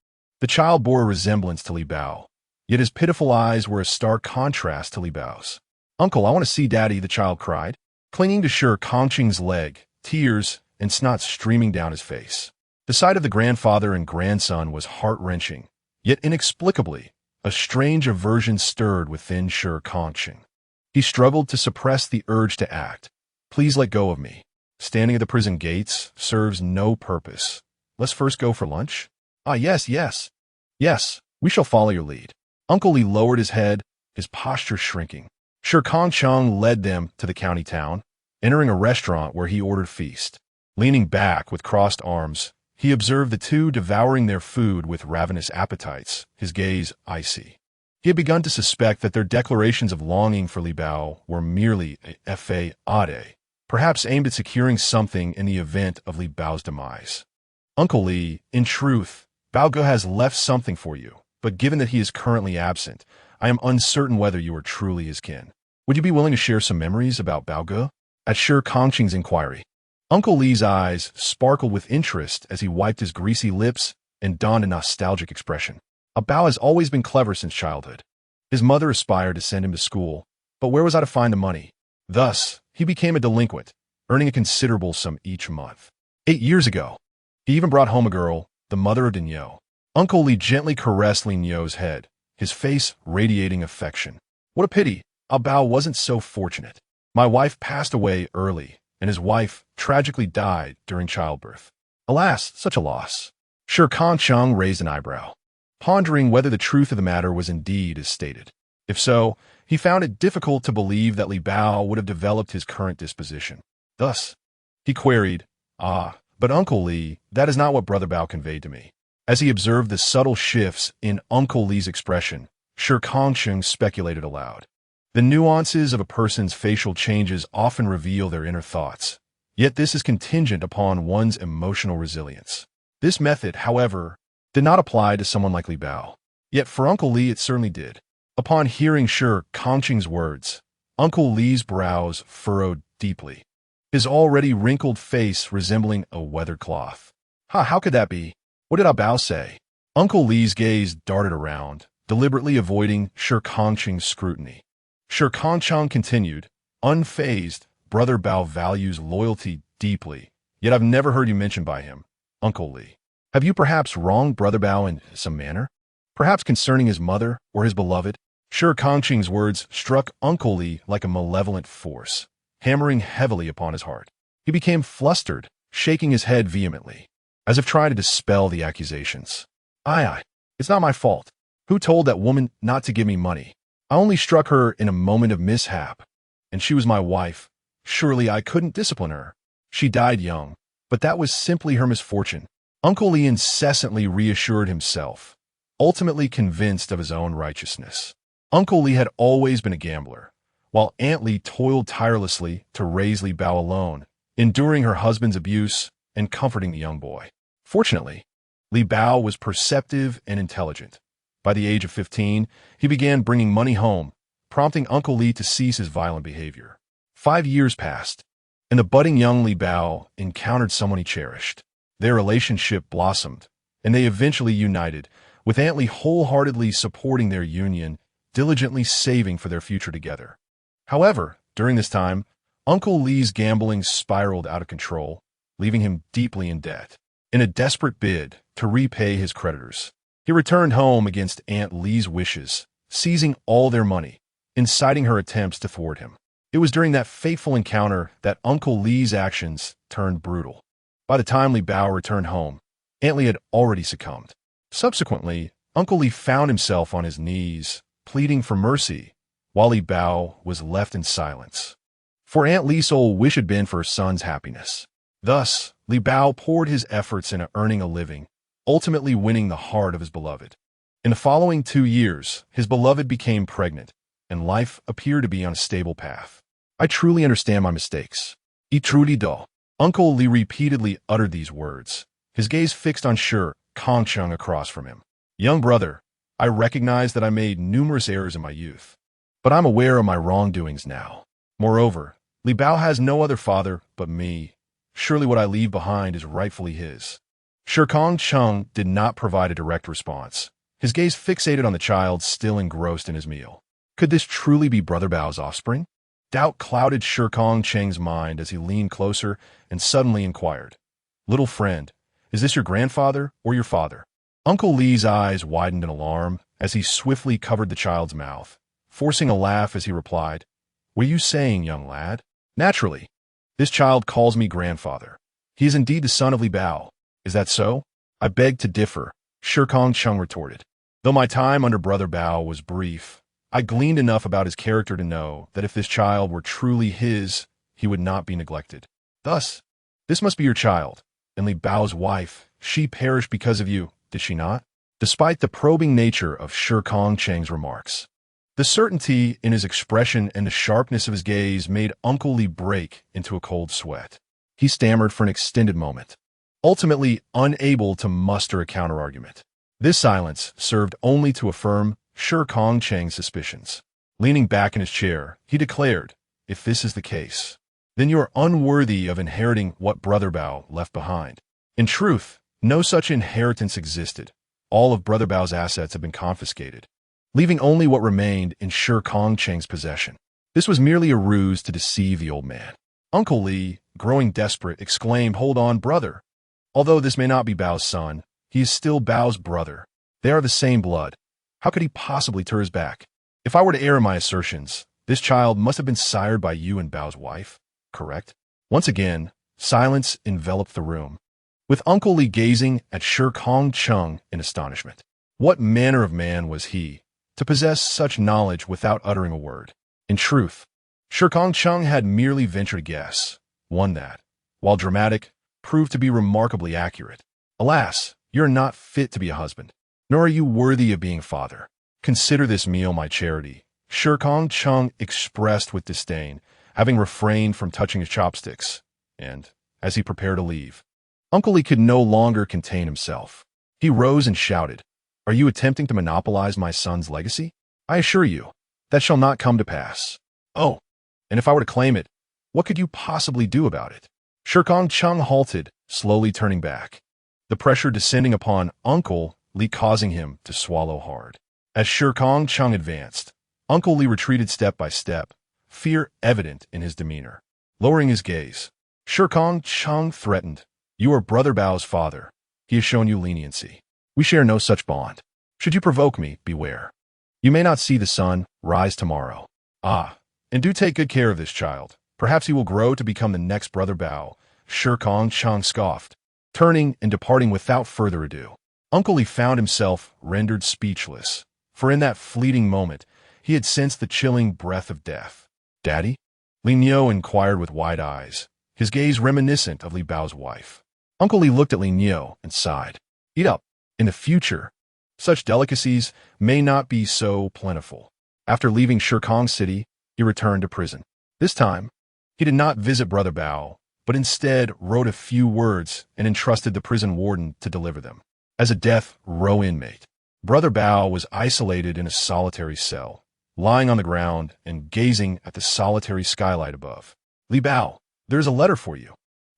The child bore a resemblance to Li Bao, yet his pitiful eyes were a stark contrast to Li Bao's. "Uncle, I want to see Daddy," the child cried, clinging to Shi Kangcheng's leg, tears and snot streaming down his face. The sight of the grandfather and grandson was heart-wrenching, yet inexplicably, a strange aversion stirred within Shi Kangcheng. He struggled to suppress the urge to act. "Please let go of me. Standing at the prison gates serves no purpose. Let's first go for lunch." "Ah, yes, yes. Yes, we shall follow your lead." Uncle Li lowered his head, his posture shrinking. Shi Kangcheng led them to the county town, entering a restaurant where he ordered feast. Leaning back with crossed arms, he observed the two devouring their food with ravenous appetites, his gaze icy. He had begun to suspect that their declarations of longing for Li Bao were merely a fade, perhaps aimed at securing something in the event of Li Bao's demise. "Uncle Li, in truth, Bao Ge has left something for you, but given that he is currently absent, I am uncertain whether you are truly his kin. Would you be willing to share some memories about Bao Ge?" At Shi Kangcheng's inquiry, Uncle Li's eyes sparkled with interest as he wiped his greasy lips and donned a nostalgic expression. Bao has always been clever since childhood. His mother aspired to send him to school, but where was I to find the money? Thus, he became a delinquent, earning a considerable sum each month. 8 years ago, he even brought home a girl, the mother of Dinyo. Uncle Li gently caressed Linyo's head, his face radiating affection. "What a pity, Bao wasn't so fortunate. My wife passed away early, and his wife tragically died during childbirth. Alas, such a loss." Shi Kangcheng raised an eyebrow, pondering whether the truth of the matter was indeed as stated. If so, he found it difficult to believe that Li Bao would have developed his current disposition. Thus, he queried, but Uncle Li, that is not what Brother Bao conveyed to me." As he observed the subtle shifts in Uncle Li's expression, Shi Kangcheng speculated aloud. The nuances of a person's facial changes often reveal their inner thoughts, yet this is contingent upon one's emotional resilience. This method, however, did not apply to someone like Li Bao. Yet for Uncle Li it certainly did. Upon hearing Shi Kangcheng's words, Uncle Li's brows furrowed deeply, his already wrinkled face resembling a weathered cloth. How could that be? What did Bao say?" Uncle Li's gaze darted around, deliberately avoiding Shi Kangcheng's scrutiny. Shi Kangcheng continued, "Unfazed, Brother Bao values loyalty deeply, yet I've never heard you mentioned by him, Uncle Li. Have you perhaps wronged Brother Bao in some manner? Perhaps concerning his mother or his beloved? Shi Kangcheng's words struck Uncle Li like a malevolent force, hammering heavily upon his heart. He became flustered, shaking his head vehemently, as if trying to dispel the accusations. It's not my fault. Who told that woman not to give me money? I only struck her in a moment of mishap, and she was my wife. Surely I couldn't discipline her. She died young, but that was simply her misfortune. Uncle Li incessantly reassured himself, ultimately convinced of his own righteousness. Uncle Li had always been a gambler, while Aunt Li toiled tirelessly to raise Li Bao alone, enduring her husband's abuse and comforting the young boy. Fortunately, Li Bao was perceptive and intelligent. By the age of 15, he began bringing money home, prompting Uncle Li to cease his violent behavior. 5 years passed, and the budding young Li Bao encountered someone he cherished. Their relationship blossomed, and they eventually united, with Aunt Li wholeheartedly supporting their union, diligently saving for their future together. However, during this time, Uncle Li's gambling spiraled out of control, leaving him deeply in debt. In a desperate bid to repay his creditors, he returned home against Aunt Li's wishes, seizing all their money, inciting her attempts to thwart him. It was during that fateful encounter that Uncle Li's actions turned brutal. By the time Li Bao returned home, Aunt Li had already succumbed. Subsequently, Uncle Li found himself on his knees, pleading for mercy, while Li Bao was left in silence. For Aunt Li's sole wish had been for her son's happiness. Thus, Li Bao poured his efforts into earning a living, ultimately winning the heart of his beloved. In the following 2 years, his beloved became pregnant, and life appeared to be on a stable path. I truly understand my mistakes. I truly do. Uncle Li repeatedly uttered these words, his gaze fixed on Shi Kangcheng across from him. Young brother, I recognize that I made numerous errors in my youth, but I'm aware of my wrongdoings now. Moreover, Li Bao has no other father but me. Surely what I leave behind is rightfully his. Shi Kangcheng did not provide a direct response, his gaze fixated on the child still engrossed in his meal. Could this truly be Brother Bao's offspring? Doubt clouded Shi Kangcheng's mind as he leaned closer and suddenly inquired, "Little friend, is this your grandfather or your father?" Uncle Li's eyes widened in alarm as he swiftly covered the child's mouth, forcing a laugh as he replied, "What are you saying, young lad?" "Naturally. This child calls me grandfather. He is indeed the son of Li Bao. Is that so?" "I beg to differ," Shi Kangcheng retorted. "Though my time under Brother Bao was brief, I gleaned enough about his character to know that if this child were truly his, he would not be neglected. Thus, this must be your child, and Li Bao's wife. She perished because of you, did she not?" Despite the probing nature of Shi Kangcheng's remarks, the certainty in his expression and the sharpness of his gaze made Uncle Li break into a cold sweat. He stammered for an extended moment, ultimately unable to muster a counterargument. This silence served only to affirm Shi Kangcheng's suspicions. Leaning back in his chair, he declared, "If this is the case, then you are unworthy of inheriting what Brother Bao left behind." In truth, no such inheritance existed. All of Brother Bao's assets had been confiscated, leaving only what remained in Shi Kangcheng's possession. This was merely a ruse to deceive the old man. Uncle Li, growing desperate, exclaimed, "Hold on, brother. Although this may not be Bao's son, he is still Bao's brother. They are the same blood. How could he possibly turn his back? If I were to err in my assertions, this child must have been sired by you and Bao's wife, correct?" Once again, silence enveloped the room, with Uncle Li gazing at Shi Kangcheng in astonishment. What manner of man was he, to possess such knowledge without uttering a word? In truth, Shi Kangcheng had merely ventured a guess, one that, while dramatic, proved to be remarkably accurate. "Alas, you are not fit to be a husband, nor are you worthy of being a father. Consider this meal my charity," Shi Kangcheng expressed with disdain, having refrained from touching his chopsticks, and, as he prepared to leave, Uncle Li could no longer contain himself. He rose and shouted, "Are you attempting to monopolize my son's legacy? I assure you, that shall not come to pass. Oh, and if I were to claim it, what could you possibly do about it?" Shi Kangcheng halted, slowly turning back, the pressure descending upon Uncle Li causing him to swallow hard. As Shi Kangcheng advanced, Uncle Li retreated step by step, fear evident in his demeanor. Lowering his gaze, Shi Kangcheng threatened, "You are Brother Bao's father. he has shown you leniency. We share no such bond. Should you provoke me, beware. You may not see the sun rise tomorrow. Ah, and do take good care of this child. Perhaps he will grow to become the next brother Bao. Shi Kangcheng scoffed, turning and departing without further ado. Uncle Li found himself rendered speechless, for in that fleeting moment, he had sensed the chilling breath of death. Daddy? Li Niu inquired with wide eyes, his gaze reminiscent of Li Bao's wife. Uncle Li looked at Li Niu and sighed. Eat up. In the future, such delicacies may not be so plentiful. After leaving Shikang City, he returned to prison. This time, he did not visit Brother Bao, but instead wrote a few words and entrusted the prison warden to deliver them. As a death row inmate, Brother Bao was isolated in a solitary cell, lying on the ground and gazing at the solitary skylight above. Li Bao, there is a letter for you.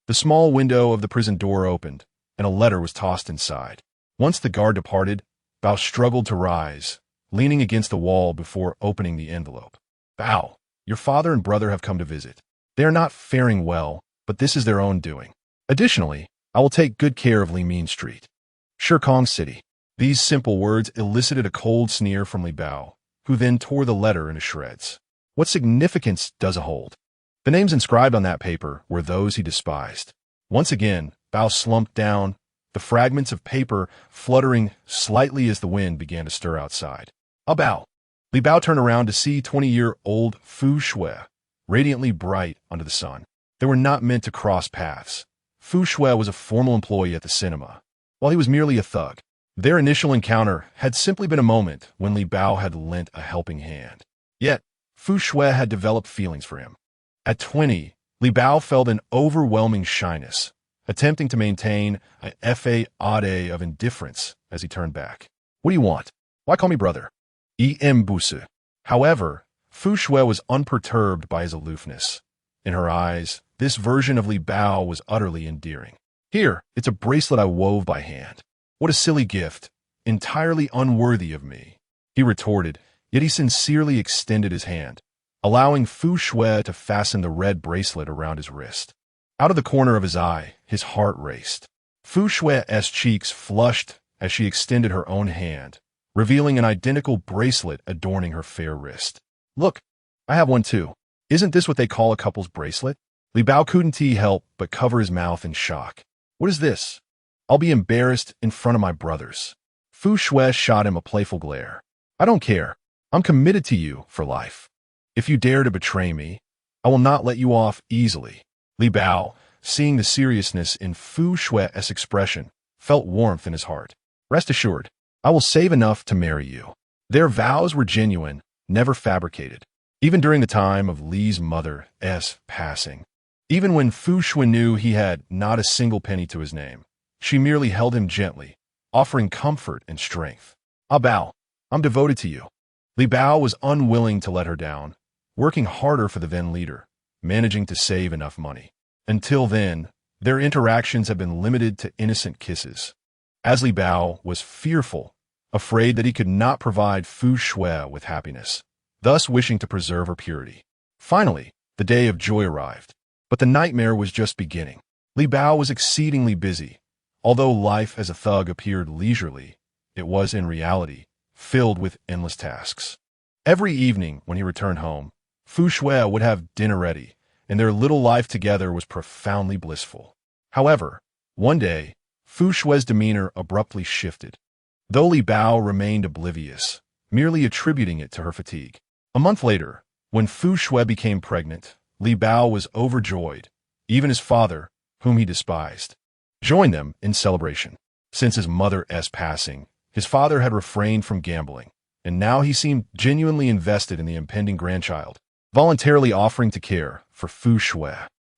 The small window of the prison door opened, and a letter was tossed inside. Once the guard departed, Bao struggled to rise, leaning against the wall before opening the envelope. Bao, your father and brother have come to visit. They are not faring well, but this is their own doing. Additionally, I will take good care of Li Min Street. Shikang City. These simple words elicited a cold sneer from Li Bao, who then tore the letter into shreds. What significance does it hold? The names inscribed on that paper were those he despised. Once again, Bao slumped down, the fragments of paper fluttering slightly as the wind began to stir outside. Bao. Li Bao turned around to see 20-year-old Fu Shui, radiantly bright under the sun. They were not meant to cross paths. Fu Shui was a formal employee at the cinema, while he was merely a thug. Their initial encounter had simply been a moment when Li Bao had lent a helping hand. Yet, Fu Shui had developed feelings for him. At 20, Li Bao felt an overwhelming shyness, attempting to maintain a facade of indifference as he turned back. What do you want? Why call me brother? Busu. However, Fu Shui was unperturbed by his aloofness. In her eyes, this version of Li Bao was utterly endearing. Here, it's a bracelet I wove by hand. What a silly gift, entirely unworthy of me, he retorted, yet he sincerely extended his hand, allowing Fu Shui to fasten the red bracelet around his wrist. Out of the corner of his eye, his heart raced. Fu Shui's cheeks flushed as she extended her own hand, revealing an identical bracelet adorning her fair wrist. Look, I have one too. Isn't this what they call a couple's bracelet? Li Bao couldn't help but cover his mouth in shock. What is this? I'll be embarrassed in front of my brothers. Fu Shui shot him a playful glare. I don't care. I'm committed to you for life. If you dare to betray me, I will not let you off easily. Li Bao, seeing the seriousness in Fu Shui's expression, felt warmth in his heart. Rest assured, I will save enough to marry you. Their vows were genuine, never fabricated. Even during the time of Li's mother's passing, even when Fu Shui knew he had not a single penny to his name, she merely held him gently, offering comfort and strength. Bao, I'm devoted to you. Li Bao was unwilling to let her down, working harder for the then leader, managing to save enough money. Until then, their interactions had been limited to innocent kisses. As Li Bao was fearful, afraid that he could not provide Fu Shui with happiness, thus wishing to preserve her purity. Finally, the day of joy arrived, but the nightmare was just beginning. Li Bao was exceedingly busy. Although life as a thug appeared leisurely, it was in reality filled with endless tasks. Every evening when he returned home, Fu Shui would have dinner ready, and their little life together was profoundly blissful. However, one day, Fu Shui's demeanor abruptly shifted. Though Li Bao remained oblivious, merely attributing it to her fatigue. A month later, when Fu Shui became pregnant, Li Bao was overjoyed. Even his father, whom he despised, joined them in celebration. Since his mother's passing, his father had refrained from gambling, and now he seemed genuinely invested in the impending grandchild. Voluntarily offering to care for Fu Shui,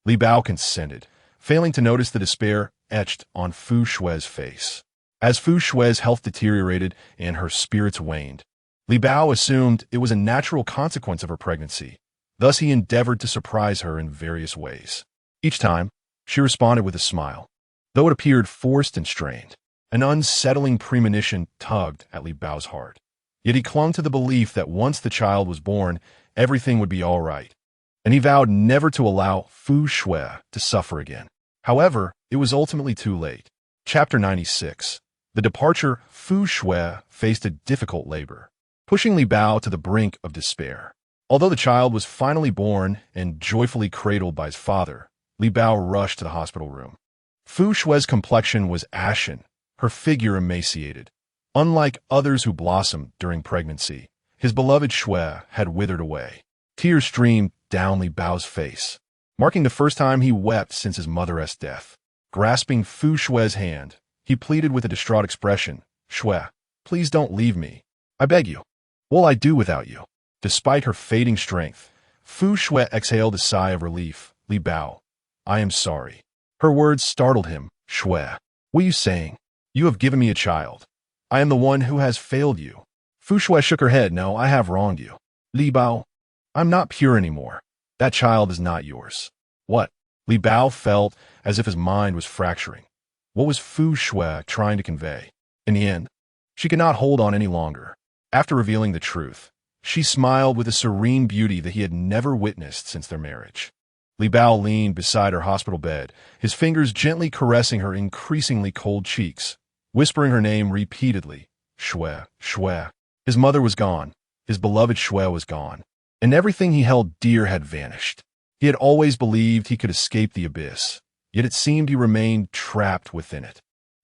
Li Bao consented, failing to notice the despair etched on Fu Shui's face. As Fu Shui's health deteriorated and her spirits waned, Li Bao assumed it was a natural consequence of her pregnancy. Thus he endeavored to surprise her in various ways. Each time, she responded with a smile, though it appeared forced and strained. An unsettling premonition tugged at Li Bao's heart. Yet he clung to the belief that once the child was born, everything would be all right, and he vowed never to allow Fu Shui to suffer again. However, it was ultimately too late. Chapter 96. The departure. Fu Shui faced a difficult labor, pushing Li Bao to the brink of despair. Although the child was finally born and joyfully cradled by his father, Li Bao rushed to the hospital room. Fu Shui's complexion was ashen, her figure emaciated. Unlike others who blossomed during pregnancy, his beloved Shui had withered away. Tears streamed down Li Bao's face, marking the first time he wept since his mother's death. Grasping Fu Shui's hand, he pleaded with a distraught expression, "Shui, please don't leave me. I beg you. What will I do without you?" Despite her fading strength, Fu Shui exhaled a sigh of relief. "Li Bao, I am sorry." Her words startled him. "Shui, what are you saying? You have given me a child. I am the one who has failed you." Fu Shui shook her head. "No, I have wronged you. Li Bao, I'm not pure anymore. That child is not yours." "What?" Li Bao felt as if his mind was fracturing. What was Fu Shui trying to convey? In the end, she could not hold on any longer. After revealing the truth, she smiled with a serene beauty that he had never witnessed since their marriage. Li Bao leaned beside her hospital bed, his fingers gently caressing her increasingly cold cheeks, whispering her name repeatedly. Shui, Shui. His mother was gone. His beloved Shui was gone. And everything he held dear had vanished. He had always believed he could escape the abyss, yet it seemed he remained trapped within it.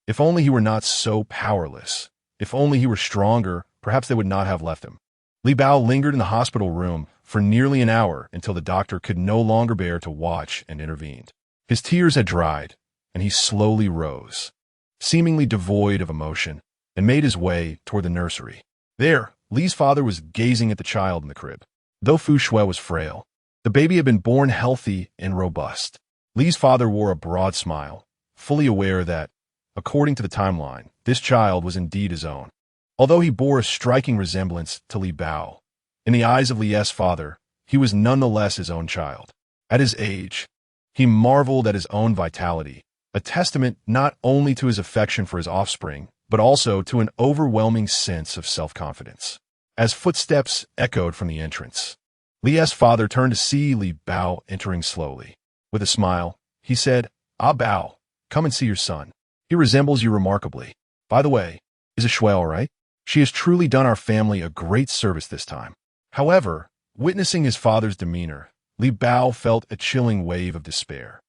If only he were not so powerless. If only he were stronger, perhaps they would not have left him. Li Bao lingered in the hospital room for nearly an hour until the doctor could no longer bear to watch and intervened. His tears had dried, and he slowly rose, seemingly devoid of emotion, and made his way toward the nursery. There, Li's father was gazing at the child in the crib. Though Fu Shui was frail, the baby had been born healthy and robust. Li's father wore a broad smile, fully aware that, according to the timeline, this child was indeed his own. Although he bore a striking resemblance to Li Bao, in the eyes of Li's father, he was nonetheless his own child. At his age, he marveled at his own vitality, a testament not only to his affection for his offspring, but also to an overwhelming sense of self-confidence. As footsteps echoed from the entrance, Li's father turned to see Li Bao entering slowly. With a smile, he said, "Ah Bao, come and see your son. He resembles you remarkably. By the way, is a Shui all right? She has truly done our family a great service this time." However, witnessing his father's demeanor, Li Bao felt a chilling wave of despair.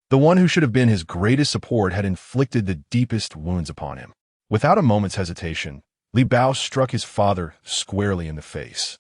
The one who should have been his greatest support had inflicted the deepest wounds upon him. Without a moment's hesitation, Li Bao struck his father squarely in the face,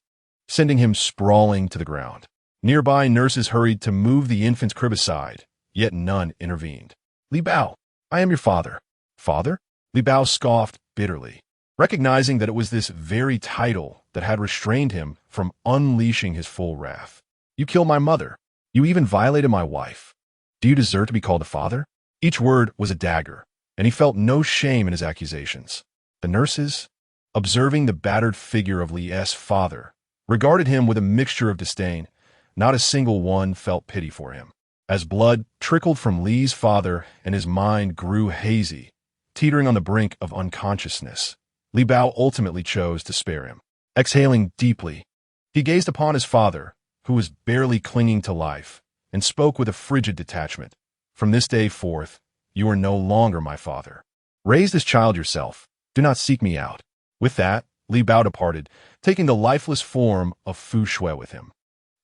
sending him sprawling to the ground. Nearby nurses hurried to move the infant's crib aside, yet none intervened. "Li Bao, I am your father." "Father?" Li Bao scoffed bitterly, recognizing that it was this very title that had restrained him from unleashing his full wrath. "You killed my mother. You even violated my wife. Do you deserve to be called a father?" Each word was a dagger, and he felt no shame in his accusations. The nurses, observing the battered figure of Li's father, regarded him with a mixture of disdain. Not a single one felt pity for him. As blood trickled from Li's father and his mind grew hazy, teetering on the brink of unconsciousness, Li Bao ultimately chose to spare him. Exhaling deeply, he gazed upon his father, who was barely clinging to life, and spoke with a frigid detachment. "From this day forth, you are no longer my father. Raise this child yourself. Do not seek me out." With that, Li Bao departed, taking the lifeless form of Fu Shui with him.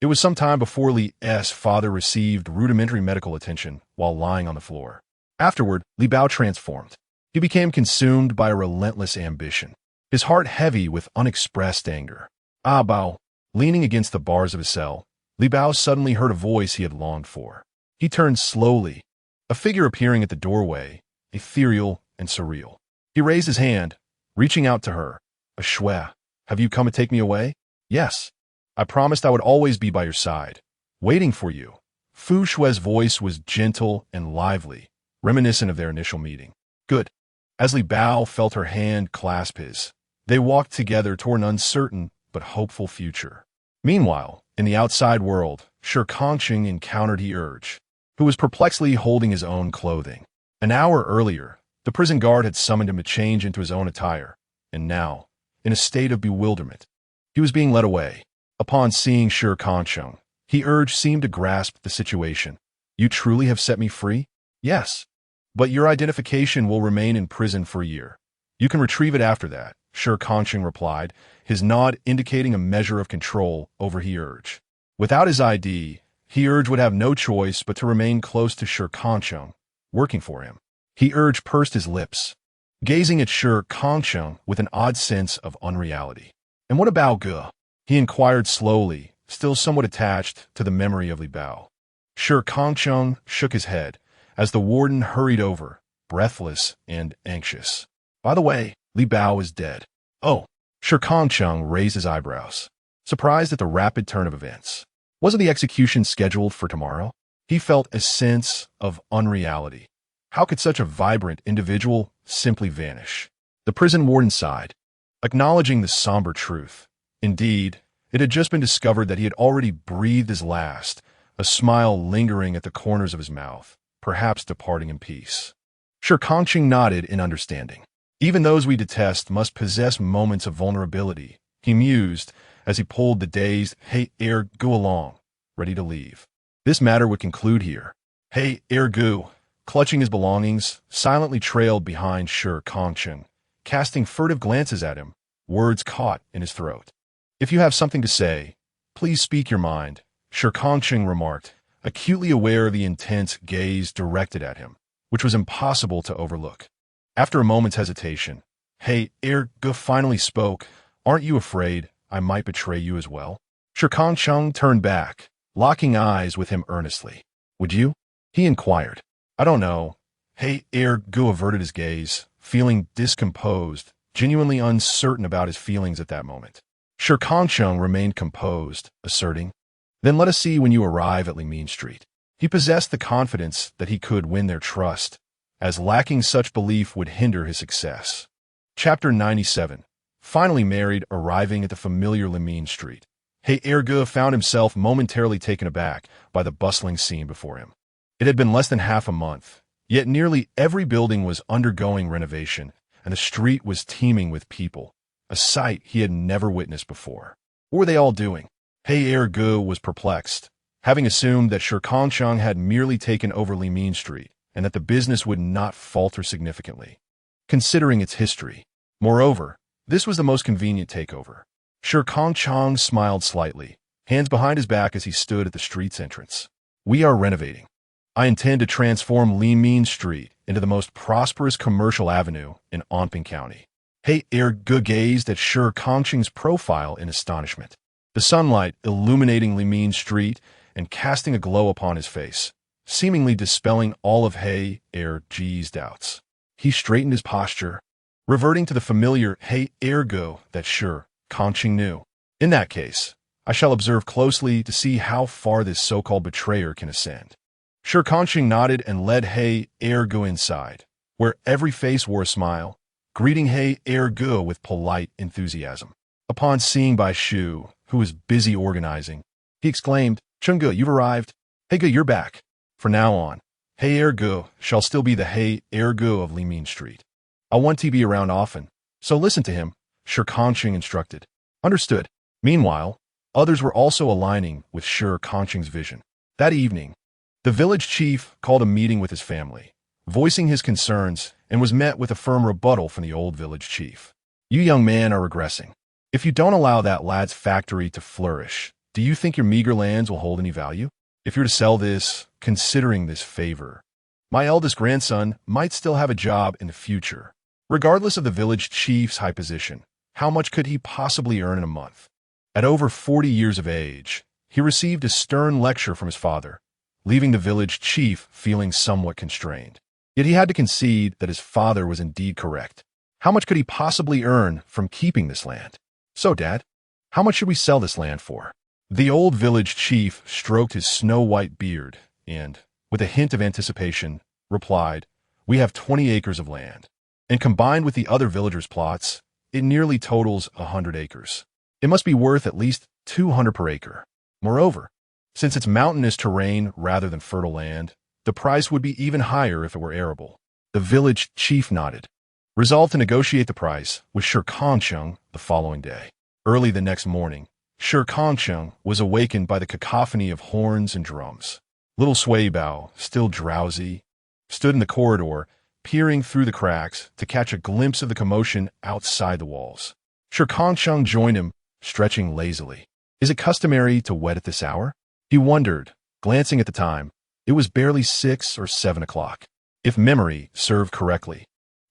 It was some time before Li's father received rudimentary medical attention while lying on the floor. Afterward, Li Bao transformed. He became consumed by a relentless ambition, his heart heavy with unexpressed anger. "Ah Bao." Leaning against the bars of his cell, Li Bao suddenly heard a voice he had longed for. He turned slowly, a figure appearing at the doorway, ethereal and surreal. He raised his hand, reaching out to her. "A Shui, have you come to take me away?" "Yes. I promised I would always be by your side, waiting for you." Fu Shui's voice was gentle and lively, reminiscent of their initial meeting. "Good." As Li Bao felt her hand clasp his, they walked together toward an uncertain but hopeful future. Meanwhile, in the outside world, Shi Kangcheng encountered He Urge, who was perplexedly holding his own clothing. An hour earlier, the prison guard had summoned him to change into his own attire, and now, in a state of bewilderment, he was being led away. Upon seeing Shi Kangcheng, He Urge seemed to grasp the situation. "You truly have set me free?" "Yes." But your identification will remain in prison for a year. You can retrieve it after that, Shi Kangcheng replied, his nod indicating a measure of control over He Urge. Without his ID, He Urge would have no choice but to remain close to Shi Kangcheng, working for him. He Urge pursed his lips, gazing at Shi Kangcheng with an odd sense of unreality. And what about Ge? He inquired slowly, still somewhat attached to the memory of Li Bao. Shi Kangcheng shook his head as the warden hurried over, breathless and anxious. By the way, Li Bao is dead. Oh, Shi Kangcheng raised his eyebrows, surprised at the rapid turn of events. Wasn't the execution scheduled for tomorrow? He felt a sense of unreality. How could such a vibrant individual simply vanish? The prison warden sighed, acknowledging the somber truth. Indeed, it had just been discovered that he had already breathed his last, a smile lingering at the corners of his mouth, perhaps departing in peace. Shi Kangcheng nodded in understanding. Even those we detest must possess moments of vulnerability, he mused as he pulled the dazed He Urge along, ready to leave. This matter would conclude here. He Urge, clutching his belongings, silently trailed behind Shi Kangcheng, casting furtive glances at him, words caught in his throat. If you have something to say, please speak your mind, Shi Kangcheng remarked, acutely aware of the intense gaze directed at him, which was impossible to overlook. After a moment's hesitation, He Urge finally spoke. Aren't you afraid I might betray you as well? Shi Kangcheng turned back, locking eyes with him earnestly. Would you? He inquired. I don't know. He Urge averted his gaze, feeling discomposed, genuinely uncertain about his feelings at that moment. Shi Kangcheng remained composed, asserting, Then let us see when you arrive at Limin Street. He possessed the confidence that he could win their trust, as lacking such belief would hinder his success. Chapter 97. Finally married, arriving at the familiar Limin Street, He Urge found himself momentarily taken aback by the bustling scene before him. It had been less than half a month, yet nearly every building was undergoing renovation, and the street was teeming with people, a sight he had never witnessed before. What were they all doing? He Urge was perplexed, having assumed that Shi Kangcheng had merely taken over Limin Street, and that the business would not falter significantly, considering its history. Moreover, this was the most convenient takeover. Shi Kangcheng smiled slightly, hands behind his back as he stood at the street's entrance. We are renovating. I intend to transform Limin Street into the most prosperous commercial avenue in Anping County. He Urge gazed at Shi Kangcheng's profile in astonishment, the sunlight illuminating Limin Street and casting a glow upon his face, seemingly dispelling all of He Urge's doubts. He straightened his posture, reverting to the familiar He Urge that Shi Kangcheng knew. In that case, I shall observe closely to see how far this so-called betrayer can ascend. Shi Kangcheng nodded and led He Urge inside, where every face wore a smile, greeting He Urge with polite enthusiasm. Upon seeing Bai Shu, who was busy organizing, he exclaimed, Chengge, you've arrived. He Ge, you're back. From now on, He Urge shall still be the He Urge of Limin Street. I want to be around often, so listen to him, Shi Kangcheng instructed. Understood. Meanwhile, others were also aligning with Shi Kangcheng's vision. That evening, the village chief called a meeting with his family, voicing his concerns, and was met with a firm rebuttal from the old village chief. You young men are regressing. If you don't allow that lad's factory to flourish, do you think your meager lands will hold any value? If you're to sell this, considering this favor, my eldest grandson might still have a job in the future. Regardless of the village chief's high position, how much could he possibly earn in a month? At over 40 years of age, he received a stern lecture from his father, leaving the village chief feeling somewhat constrained. Yet he had to concede that his father was indeed correct. How much could he possibly earn from keeping this land? So, Dad, how much should we sell this land for? The old village chief stroked his snow-white beard and, with a hint of anticipation, replied, We have 20 acres of land, and combined with the other villagers' plots, it nearly totals 100 acres. It must be worth at least 200 per acre. Moreover, since it's mountainous terrain rather than fertile land, the price would be even higher if it were arable. The village chief nodded, resolved to negotiate the price with Shi Kangcheng the following day. Early the next morning, Shi Kangcheng was awakened by the cacophony of horns and drums. Little Sui Bao, still drowsy, stood in the corridor, peering through the cracks to catch a glimpse of the commotion outside the walls. Shi Kangcheng joined him, stretching lazily. Is it customary to wed at this hour? He wondered, glancing at the time. It was barely 6 or 7 o'clock. If memory served correctly,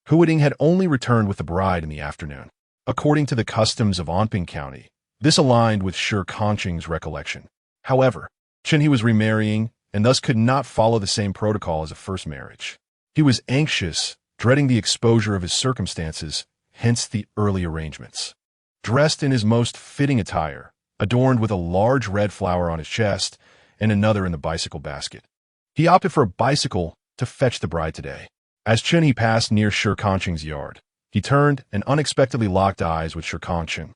Huading had only returned with the bride in the afternoon. According to the customs of Anping County, this aligned with Shi Kangcheng's recollection. However, Chen-He was remarrying and thus could not follow the same protocol as a first marriage. He was anxious, dreading the exposure of his circumstances, hence the early arrangements. Dressed in his most fitting attire, adorned with a large red flower on his chest and another in the bicycle basket, he opted for a bicycle to fetch the bride today. As Chen-He passed near Shi Kangcheng's yard, he turned and unexpectedly locked eyes with Shi Kangcheng,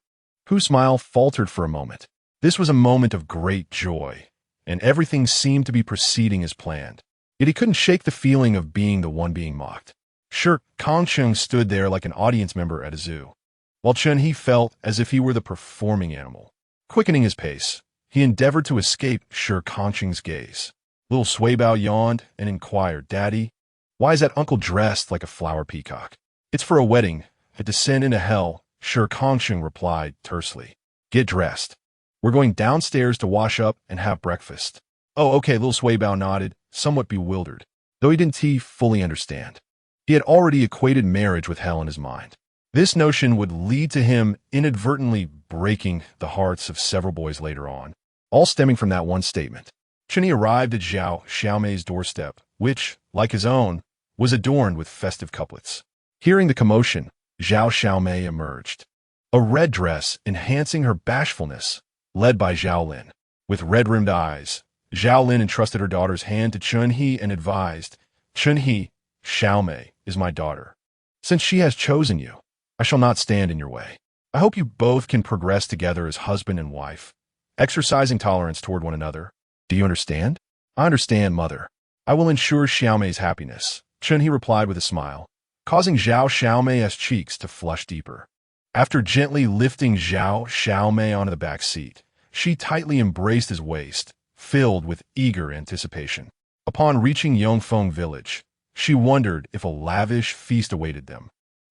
whose smile faltered for a moment. This was a moment of great joy, and everything seemed to be proceeding as planned. Yet he couldn't shake the feeling of being the one being mocked. Shi Kangcheng stood there like an audience member at a zoo, while Chen-He felt as if he were the performing animal. Quickening his pace, he endeavored to escape Shi Kangcheng's gaze. Little Swaybao yawned and inquired, "Daddy, why is that uncle dressed like a flower peacock?" "It's for a wedding, a descent into hell," Shi Kangcheng replied tersely. "Get dressed. We're going downstairs to wash up and have breakfast." "Oh, okay," Little Swaybao nodded, somewhat bewildered, though he didn't fully understand. He had already equated marriage with hell in his mind. This notion would lead to him inadvertently breaking the hearts of several boys later on, all stemming from that one statement. Chen-He arrived at Zhao Xiaomei's doorstep, which, like his own, was adorned with festive couplets. Hearing the commotion, Zhao Xiaomei emerged, a red dress enhancing her bashfulness, led by Zhao Lin. With red-rimmed eyes, Zhao Lin entrusted her daughter's hand to Chen-He and advised, "Chen-He, Xiaomei is my daughter. Since she has chosen you, I shall not stand in your way. I hope you both can progress together as husband and wife, exercising tolerance toward one another. Do you understand?" "I understand, mother. I will ensure Xiaomei's happiness," Chen-He replied with a smile, causing Zhao Xiaomei's cheeks to flush deeper. After gently lifting Zhao Xiaomei onto the back seat, she tightly embraced his waist, filled with eager anticipation. Upon reaching Yongfeng village, she wondered if a lavish feast awaited them,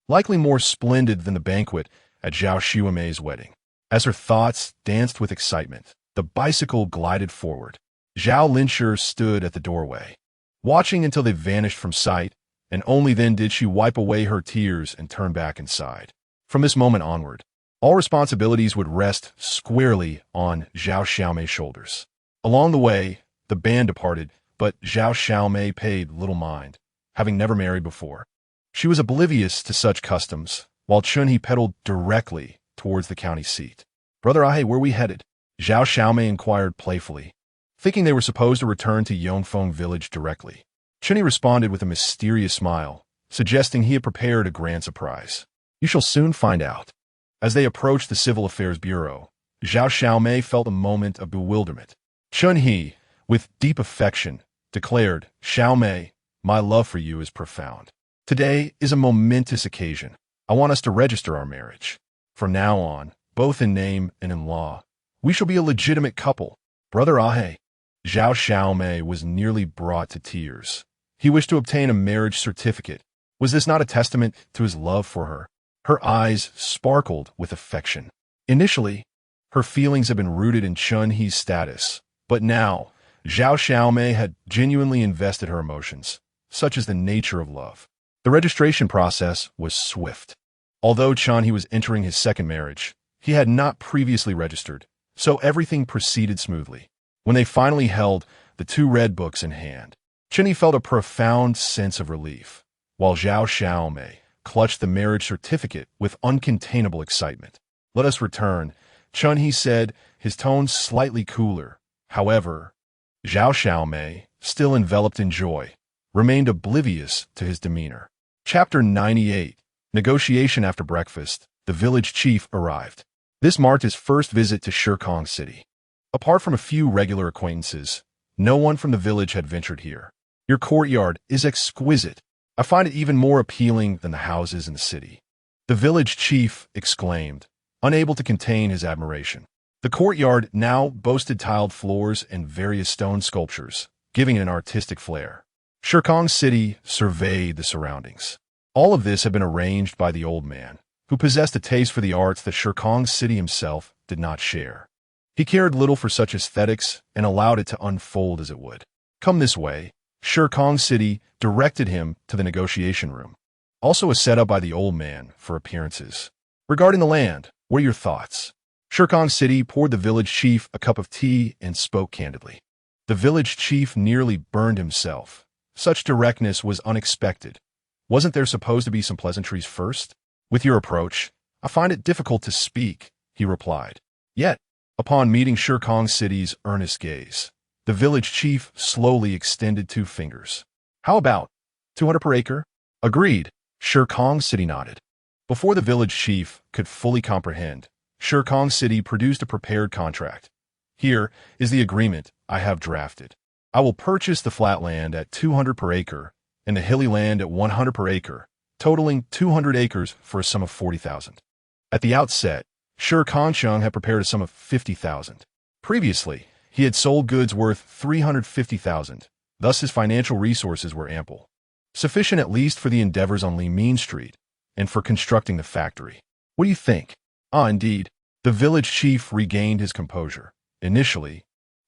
likely more splendid than the banquet at Zhao Xiaomei's wedding. As her thoughts danced with excitement, the bicycle glided forward. Zhao Linshi stood at the doorway, watching until they vanished from sight, and only then did she wipe away her tears and turn back inside. From this moment onward, all responsibilities would rest squarely on Zhao Xiaomei's shoulders. Along the way, the band departed, but Zhao Xiaomei paid little mind, having never married before. She was oblivious to such customs, while Chen-He pedaled directly towards the county seat. "Brother Ahe, where are we headed?" Zhao Xiaomei inquired playfully, thinking they were supposed to return to Yongfeng village directly. Chen-He responded with a mysterious smile, suggesting he had prepared a grand surprise. "You shall soon find out." As they approached the Civil Affairs Bureau, Zhao Xiaomei felt a moment of bewilderment. Chen-He, with deep affection, declared, "Xiaomei, my love for you is profound. Today is a momentous occasion. I want us to register our marriage. From now on, both in name and in law, we shall be a legitimate couple." "Brother Ahe." Zhao Xiaomei was nearly brought to tears. He wished to obtain a marriage certificate. Was this not a testament to his love for her? Her eyes sparkled with affection. Initially, her feelings had been rooted in Chen-He's status, but now, Zhao Xiaomei had genuinely invested her emotions, such as the nature of love. The registration process was swift. Although Chen-He was entering his second marriage, he had not previously registered, so everything proceeded smoothly. When they finally held the 2 red books in hand, Chen-He felt a profound sense of relief, while Zhao Xiaomei clutched the marriage certificate with uncontainable excitement. "Let us return," Chen-He said, his tone slightly cooler. However, Zhao Xiaomei, still enveloped in joy, remained oblivious to his demeanor. Chapter 98. Negotiation. After breakfast, the village chief arrived. This marked his first visit to Shikang City. Apart from a few regular acquaintances, no one from the village had ventured here. "Your courtyard is exquisite. I find it even more appealing than the houses in the city," the village chief exclaimed, unable to contain his admiration. The courtyard now boasted tiled floors and various stone sculptures, giving it an artistic flair. Shirkong City surveyed the surroundings. All of this had been arranged by the old man, who possessed a taste for the arts that Shirkong City himself did not share. He cared little for such aesthetics and allowed it to unfold as it would. Come this way, Shirkong City directed him to the negotiation room, also a setup by the old man for appearances. Regarding the land, what are your thoughts? Shirkong City poured the village chief a cup of tea and spoke candidly. The village chief nearly burned himself. Such directness was unexpected. Wasn't there supposed to be some pleasantries first? With your approach, I find it difficult to speak, he replied. Yet, upon meeting Shirkong City's earnest gaze, the village chief slowly extended 2 fingers. How about 200 per acre? Agreed, Shirkong City nodded. Before the village chief could fully comprehend, Shirkong City produced a prepared contract. Here is the agreement I have drafted. I will purchase the flat land at 200 per acre and the hilly land at 100 per acre, totaling 200 acres for a sum of 40,000. At the outset, Shi Kangcheng had prepared a sum of 50,000. Previously, he had sold goods worth 350,000, thus his financial resources were ample, sufficient at least for the endeavors on Li Mean Street and for constructing the factory. What do you think? Indeed, the village chief regained his composure. Initially,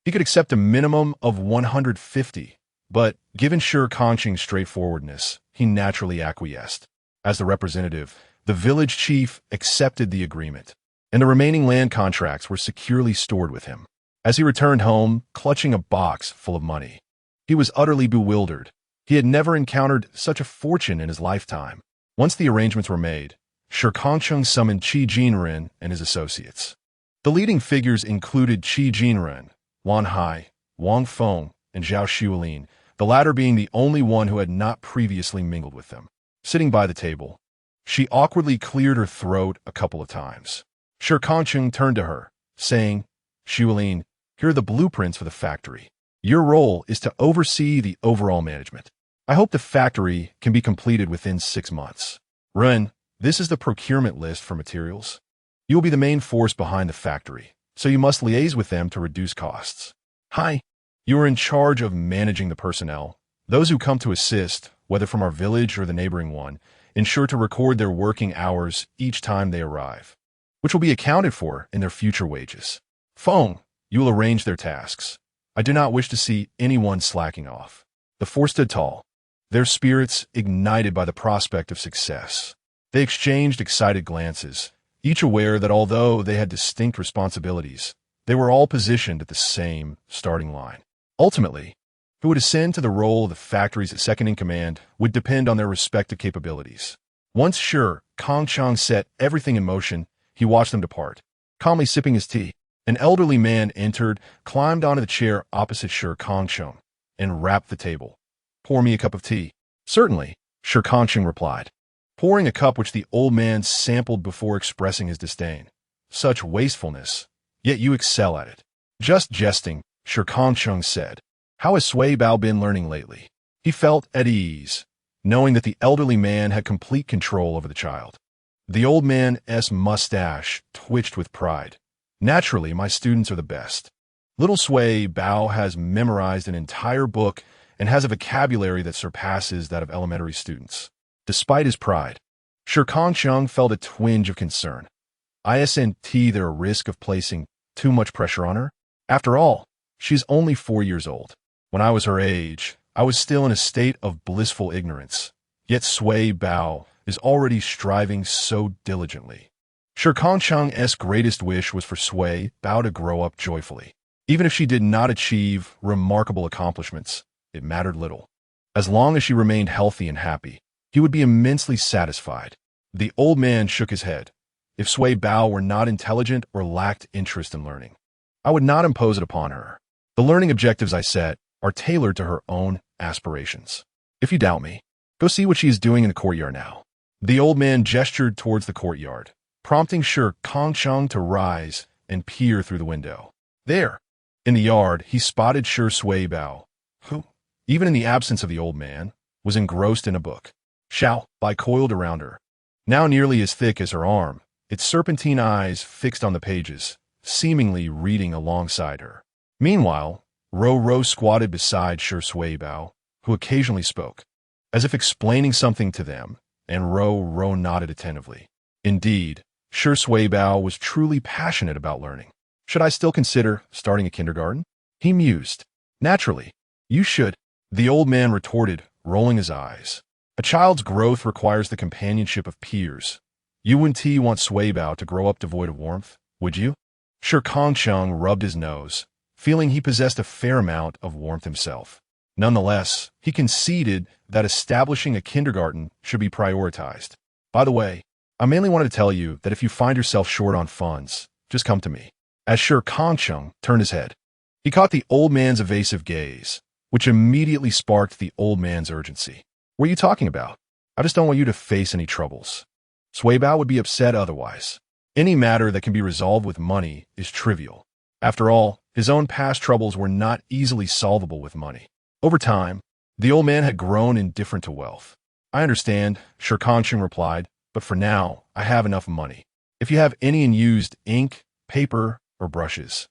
he could accept a minimum of 150, but given Shi Kangcheng's straightforwardness, he naturally acquiesced. As the representative, the village chief accepted the agreement, and the remaining land contracts were securely stored with him. As he returned home, clutching a box full of money, he was utterly bewildered. He had never encountered such a fortune in his lifetime. Once the arrangements were made, Shi Kangcheng summoned Qi Jinren and his associates. The leading figures included Qi Jinren, Wan Hai, Wang Feng, and Zhao Xuelin, the latter being the only one who had not previously mingled with them. Sitting by the table, she awkwardly cleared her throat a couple of times. Shi Kangcheng turned to her, saying, Xuelin, here are the blueprints for the factory. Your role is to oversee the overall management. I hope the factory can be completed within 6 months. Ren, this is the procurement list for materials. You will be the main force behind the factory, so you must liaise with them to reduce costs. Hi, you are in charge of managing the personnel. Those who come to assist, whether from our village or the neighboring one, ensure to record their working hours each time they arrive, which will be accounted for in their future wages. Feng, you will arrange their tasks. I do not wish to see anyone slacking off. The 4 stood tall, their spirits ignited by the prospect of success. They exchanged excited glances, each aware that although they had distinct responsibilities, they were all positioned at the same starting line. Ultimately, who would ascend to the role of the factory's second-in-command would depend on their respective capabilities. Once Shi Kangcheng set everything in motion, he watched them depart. Calmly sipping his tea, an elderly man entered, climbed onto the chair opposite Shi Kangcheng, and rapped the table. Pour me a cup of tea. Certainly, Shi Kangcheng replied, pouring a cup which the old man sampled before expressing his disdain. Such wastefulness, yet you excel at it. Just jesting, Shi Kangcheng said. How has Sui Bao been learning lately? He felt at ease, knowing that the elderly man had complete control over the child. The old man's mustache twitched with pride. Naturally, my students are the best. Little Sui Bao has memorized an entire book and has a vocabulary that surpasses that of elementary students. Despite his pride, Shi Kangcheng felt a twinge of concern. Isn't there a risk of placing too much pressure on her? After all, she's only 4 years old. When I was her age, I was still in a state of blissful ignorance. Yet Sui Bao is already striving so diligently. Shi Kangcheng's greatest wish was for Sui Bao to grow up joyfully. Even if she did not achieve remarkable accomplishments, it mattered little. As long as she remained healthy and happy, he would be immensely satisfied. The old man shook his head. If Sui Bao were not intelligent or lacked interest in learning, I would not impose it upon her. The learning objectives I set are tailored to her own aspirations. If you doubt me, go see what she is doing in the courtyard now. The old man gestured towards the courtyard, prompting Shi Kangcheng to rise and peer through the window. There, in the yard, he spotted Sui Bao, who, even in the absence of the old man, was engrossed in a book. Xiao Bai coiled around her, now nearly as thick as her arm, its serpentine eyes fixed on the pages, seemingly reading alongside her. Meanwhile, Ro squatted beside Sui Bao, who occasionally spoke, as if explaining something to them, and Ro nodded attentively. Indeed, Shi Suibao was truly passionate about learning. Should I still consider starting a kindergarten? He mused. Naturally. You should, the old man retorted, rolling his eyes. A child's growth requires the companionship of peers. You wouldn't want Suibao to grow up devoid of warmth, would you? Shi Kangcheng rubbed his nose, feeling he possessed a fair amount of warmth himself. Nonetheless, he conceded that establishing a kindergarten should be prioritized. By the way, I mainly wanted to tell you that if you find yourself short on funds, just come to me. As Shi Kangcheng turned his head, he caught the old man's evasive gaze, which immediately sparked the old man's urgency. What are you talking about? I just don't want you to face any troubles. Suibao would be upset otherwise. Any matter that can be resolved with money is trivial. After all, his own past troubles were not easily solvable with money. Over time, the old man had grown indifferent to wealth. I understand, Shi Kangcheng replied, but for now, I have enough money. If you have any unused ink, paper, or brushes,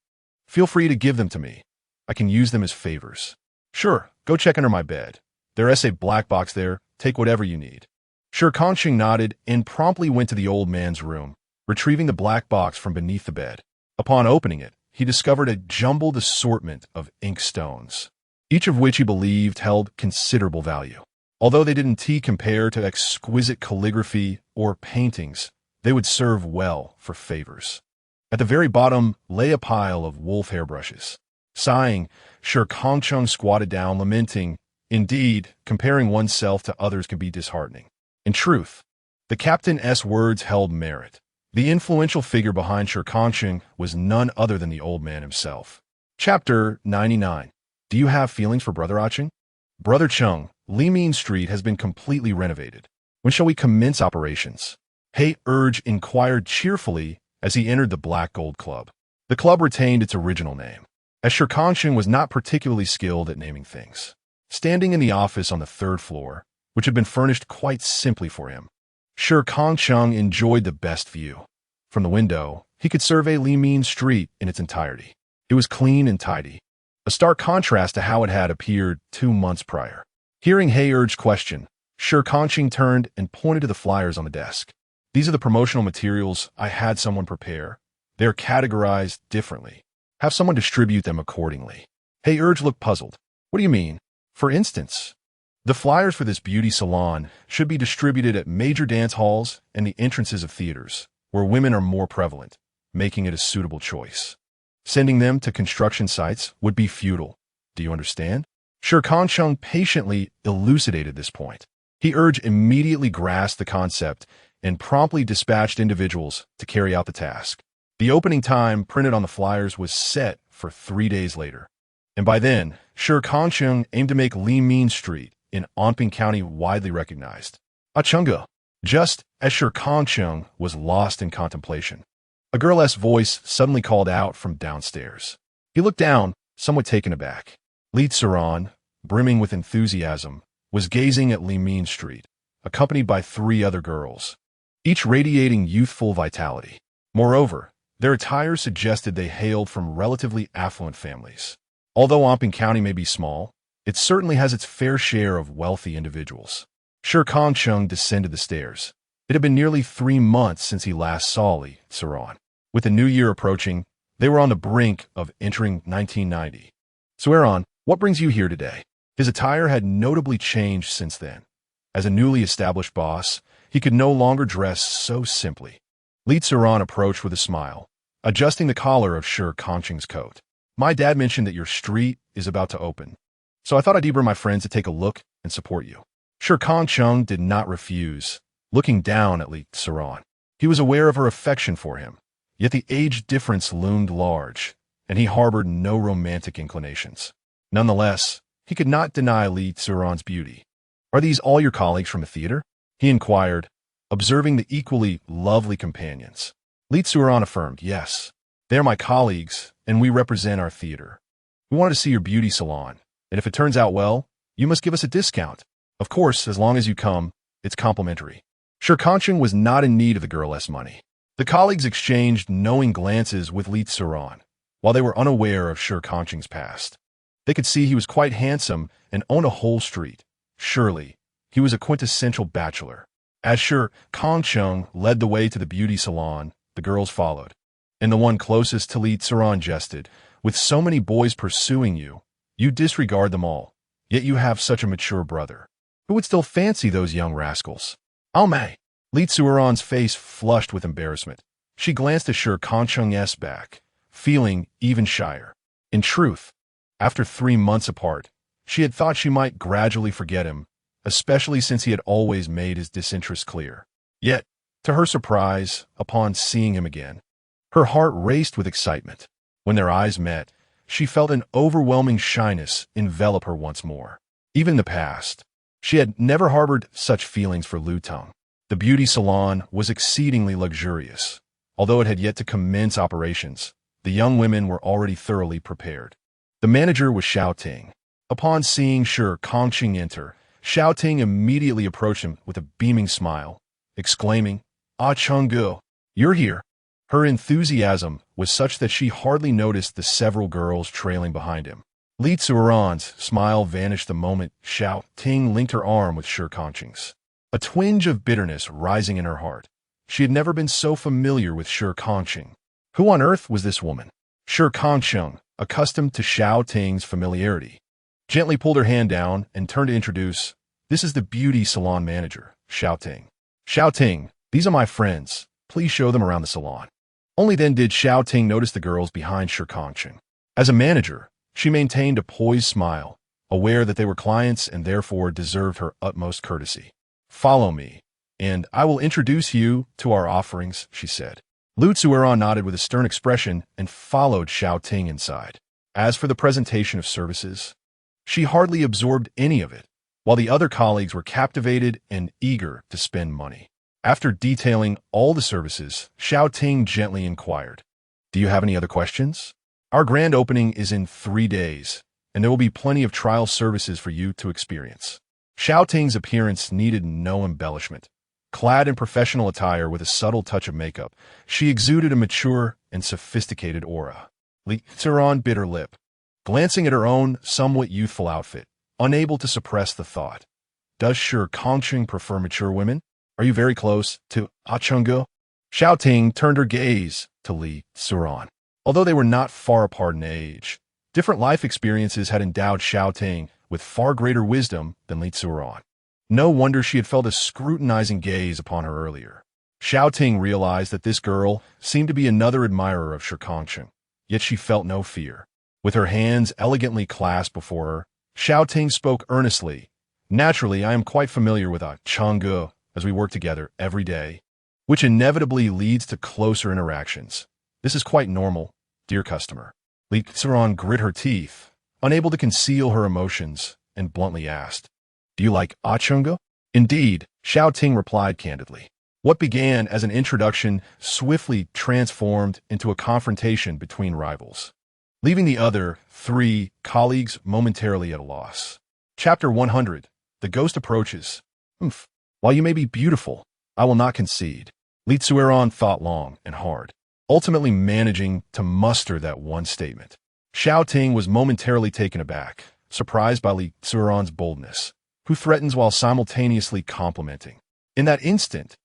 feel free to give them to me. I can use them as favors. Sure, go check under my bed. There is a black box there. Take whatever you need. Shi Kangcheng nodded and promptly went to the old man's room, retrieving the black box from beneath the bed. Upon opening it, he discovered a jumbled assortment of ink stones, each of which he believed held considerable value. Although they didn't compare to exquisite calligraphy or paintings, they would serve well for favors. At the very bottom lay a pile of wolf hairbrushes. Sighing, Shi Kangcheng squatted down, lamenting, indeed, comparing oneself to others can be disheartening. In truth, the captain's words held merit. The influential figure behind Shi Kangcheng was none other than the old man himself. Chapter 99. Do you have feelings for Brother Acheng? Brother Chung, Limin Street has been completely renovated. When shall we commence operations? He inquired cheerfully as he entered the Black Gold Club. The club retained its original name, as Shi Kangcheng was not particularly skilled at naming things. Standing in the office on the third floor, which had been furnished quite simply for him, Shi Kangcheng enjoyed the best view. From the window, he could survey Limin Street in its entirety. It was clean and tidy, a stark contrast to how it had appeared 2 months prior. Hearing Heur's question, Shi Kangcheng turned and pointed to the flyers on the desk. These are the promotional materials I had someone prepare. They are categorized differently. Have someone distribute them accordingly. Heur looked puzzled. What do you mean? For instance, the flyers for this beauty salon should be distributed at major dance halls and the entrances of theaters, where women are more prevalent, making it a suitable choice. Sending them to construction sites would be futile. Do you understand? Shi Kangcheng patiently elucidated this point. Heur immediately grasped the concept and promptly dispatched individuals to carry out the task. The opening time printed on the flyers was set for 3 days later, and by then, Shi Kangcheng aimed to make Limin Street in Anping County widely recognized. Achunga, just as Shi Kangcheng was lost in contemplation, a girl's voice suddenly called out from downstairs. He looked down, somewhat taken aback. Li Tsuran, brimming with enthusiasm, was gazing at Limin Street, accompanied by 3 other girls, each radiating youthful vitality. Moreover, their attire suggested they hailed from relatively affluent families. Although Anping County may be small, it certainly has its fair share of wealthy individuals. Shi Kangcheng descended the stairs. It had been nearly 3 months since he last saw Li Tsuran. With the new year approaching, they were on the brink of entering 1990. Suiran, what brings you here today? His attire had notably changed since then. As a newly established boss, he could no longer dress so simply. Li Tsuran approached with a smile, adjusting the collar of Shi Kangcheng's coat. My dad mentioned that your street is about to open, so I thought I'd bring my friends to take a look and support you. Shi Kangcheng did not refuse, looking down at Li Tsuran. He was aware of her affection for him, yet the age difference loomed large, and he harbored no romantic inclinations. Nonetheless, he could not deny Li Tsuran's beauty. Are these all your colleagues from the theater? He inquired, observing the equally lovely companions. Li Tsuran affirmed, yes, they are my colleagues, and we represent our theater. We wanted to see your beauty salon, and if it turns out well, you must give us a discount. Of course, as long as you come, it's complimentary. Shi Kangcheng was not in need of the girl's money. The colleagues exchanged knowing glances with Li Tsuran, while they were unaware of Shi Kangcheng's past. They could see he was quite handsome and owned a whole street. Surely, he was a quintessential bachelor. As Shi Kangcheng led the way to the beauty salon, the girls followed. And the one closest to Li Tsuran jested, "With so many boys pursuing you, you disregard them all. Yet you have such a mature brother. Who would still fancy those young rascals?" "Oh, May!" Li Tsuran's face flushed with embarrassment. She glanced at Shi Kangcheng's back, feeling even shyer. In truth, after 3 months apart, she had thought she might gradually forget him, especially since he had always made his disinterest clear. Yet, to her surprise, upon seeing him again, her heart raced with excitement. When their eyes met, she felt an overwhelming shyness envelop her once more. Even in the past, she had never harbored such feelings for Lu Teng. The beauty salon was exceedingly luxurious. Although it had yet to commence operations, the young women were already thoroughly prepared. The manager was Xiao Ting. Upon seeing Shi Kangcheng enter, Xiao Ting immediately approached him with a beaming smile, exclaiming, "Ah, Chenggu, you're here." Her enthusiasm was such that she hardly noticed the several girls trailing behind him. Li Tsuran's smile vanished the moment Xiao Ting linked her arm with Shi Kangcheng's. A twinge of bitterness rising in her heart. She had never been so familiar with Shi Kangcheng. Who on earth was this woman? Shi Kangcheng, accustomed to Xiao Ting's familiarity, gently pulled her hand down and turned to introduce, "This is the beauty salon manager, Xiao Ting." "Xiao Ting, these are my friends. Please show them around the salon." Only then did Xiao Ting notice the girls behind Shi Kangcheng. As a manager, she maintained a poised smile, aware that they were clients and therefore deserved her utmost courtesy. "Follow me, and I will introduce you to our offerings," she said. Lu Tsuran nodded with a stern expression and followed Xiao Ting inside. As for the presentation of services, she hardly absorbed any of it, while the other colleagues were captivated and eager to spend money. After detailing all the services, Xiao Ting gently inquired, "Do you have any other questions? Our grand opening is in 3 days, and there will be plenty of trial services for you to experience." Xiao Ting's appearance needed no embellishment. Clad in professional attire with a subtle touch of makeup, she exuded a mature and sophisticated aura. Li Tsuran bit her lip, glancing at her own somewhat youthful outfit, unable to suppress the thought. Does Shi Kangcheng prefer mature women? Are you very close to Chenggu? Xiao Ting turned her gaze to Li Tsuran. Although they were not far apart in age, different life experiences had endowed Xiao Ting with far greater wisdom than Li Tsuran. No wonder she had felt a scrutinizing gaze upon her earlier. Xiao Ting realized that this girl seemed to be another admirer of Shi Kangcheng, yet she felt no fear. With her hands elegantly clasped before her, Xiao Ting spoke earnestly. "Naturally, I am quite familiar with Chenggu, as we work together every day, which inevitably leads to closer interactions. This is quite normal, dear customer." Li Tsuran grit her teeth, unable to conceal her emotions, and bluntly asked, "Do you like Chenggu?" "Indeed," Xiao Ting replied candidly. What began as an introduction swiftly transformed into a confrontation between rivals, leaving the other 3 colleagues momentarily at a loss. Chapter 100. The Ghost Approaches. While you may be beautiful, I will not concede." Li Tsuran thought long and hard, ultimately managing to muster that one statement. Xiao Ting was momentarily taken aback, surprised by Li Tsuran's boldness, who threatens while simultaneously complimenting. In that instant,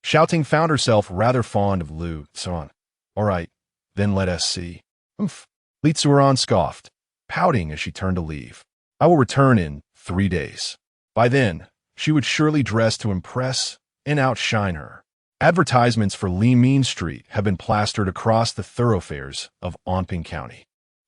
Xiao Ting found herself rather fond of Lu Tsuran. "All right, then let us see." Li Tsuran scoffed, pouting as she turned to leave. "I will return in 3 days. By then, she would surely dress to impress and outshine her." Advertisements for Li Min Street have been plastered across the thoroughfares of Anping County.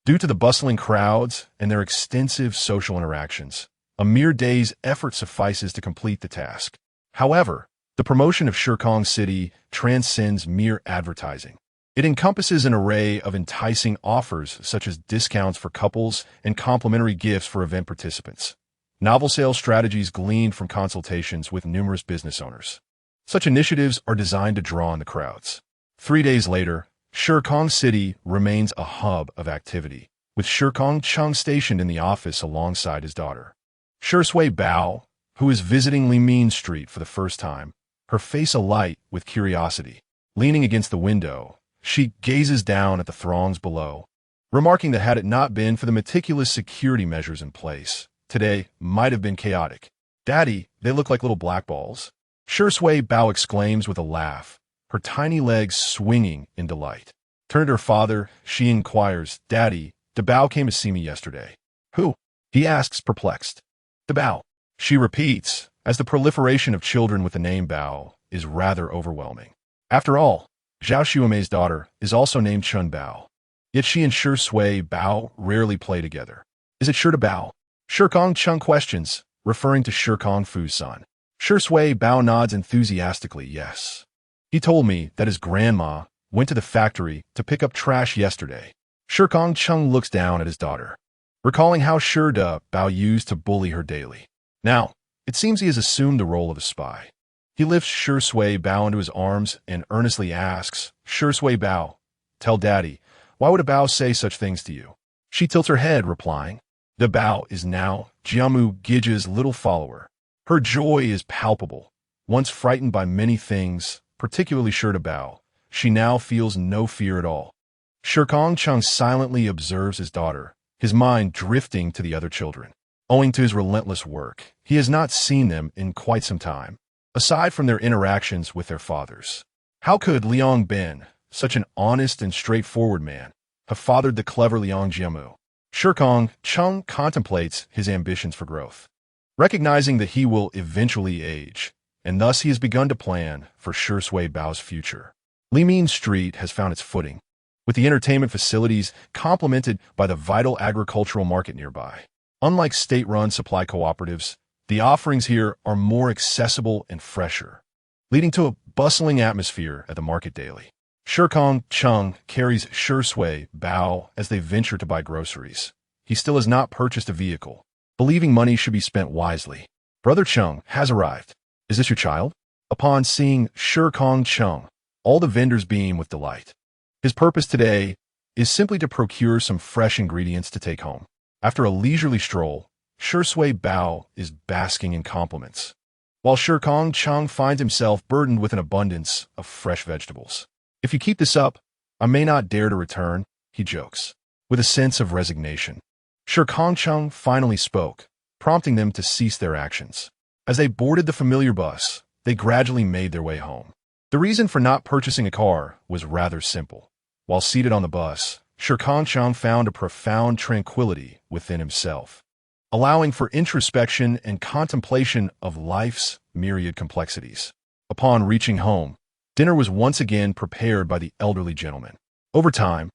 Due to the bustling crowds and their extensive social interactions, a mere day's effort suffices to complete the task. However, the promotion of Shikang City transcends mere advertising. It encompasses an array of enticing offers such as discounts for couples and complimentary gifts for event participants. Novel sales strategies gleaned from consultations with numerous business owners. Such initiatives are designed to draw in the crowds. 3 days later, Shikang City remains a hub of activity, with Shi Kangcheng stationed in the office alongside his daughter. Shi Sui Bao, who is visiting Li Min Street for the first time, her face alight with curiosity. Leaning against the window, she gazes down at the throngs below, remarking that had it not been for the meticulous security measures in place, today might have been chaotic. Daddy, they look like little black balls. Shi Sui Bao exclaims with a laugh, her tiny legs swinging in delight. Turning to her father, she inquires, Daddy, the Bao came to see me yesterday. Who? He asks, perplexed. The Bao. She repeats, as the proliferation of children with the name Bao is rather overwhelming. After all, Zhao Xuemei's daughter is also named Chun Bao. Yet she and Shi Sui Bao rarely play together. Is it Shi Bao? Shi Kangcheng questions, referring to Shi Kangfu's son. Shi Sui Bao nods enthusiastically, yes. He told me that his grandma went to the factory to pick up trash yesterday. Shi Kangcheng looks down at his daughter, recalling how Shi Bao used to bully her daily. Now, it seems he has assumed the role of a spy. He lifts Shi Sui Bao into his arms and earnestly asks, Shi Sui Bao, tell Daddy, why would a Bao say such things to you? She tilts her head, replying, the Bao is now Jiamu Gija's little follower. Her joy is palpable. Once frightened by many things, particularly Shi Bao, she now feels no fear at all. Shi Kangcheng silently observes his daughter, his mind drifting to the other children. Owing to his relentless work, he has not seen them in quite some time, aside from their interactions with their fathers. How could Liang Ben, such an honest and straightforward man, have fathered the clever Liang Jiamu? Shi Kangcheng contemplates his ambitions for growth, recognizing that he will eventually age, and thus he has begun to plan for Shi Sui Bao's future. Limin Street has found its footing, with the entertainment facilities complemented by the vital agricultural market nearby. Unlike state-run supply cooperatives, the offerings here are more accessible and fresher, leading to a bustling atmosphere at the market daily. Shi Kangcheng carries Shi Sui Bao as they venture to buy groceries. He still has not purchased a vehicle, believing money should be spent wisely. Brother Cheng has arrived. Is this your child? Upon seeing Shi Kangcheng, all the vendors beam with delight. His purpose today is simply to procure some fresh ingredients to take home. After a leisurely stroll, Shi Sui Bao is basking in compliments, while Shi Kangcheng finds himself burdened with an abundance of fresh vegetables. If you keep this up, I may not dare to return, he jokes, with a sense of resignation. Shi Kangcheng finally spoke, prompting them to cease their actions. As they boarded the familiar bus, they gradually made their way home. The reason for not purchasing a car was rather simple. While seated on the bus, Shi Kangcheng found a profound tranquility within himself, allowing for introspection and contemplation of life's myriad complexities. Upon reaching home, dinner was once again prepared by the elderly gentleman. Over time,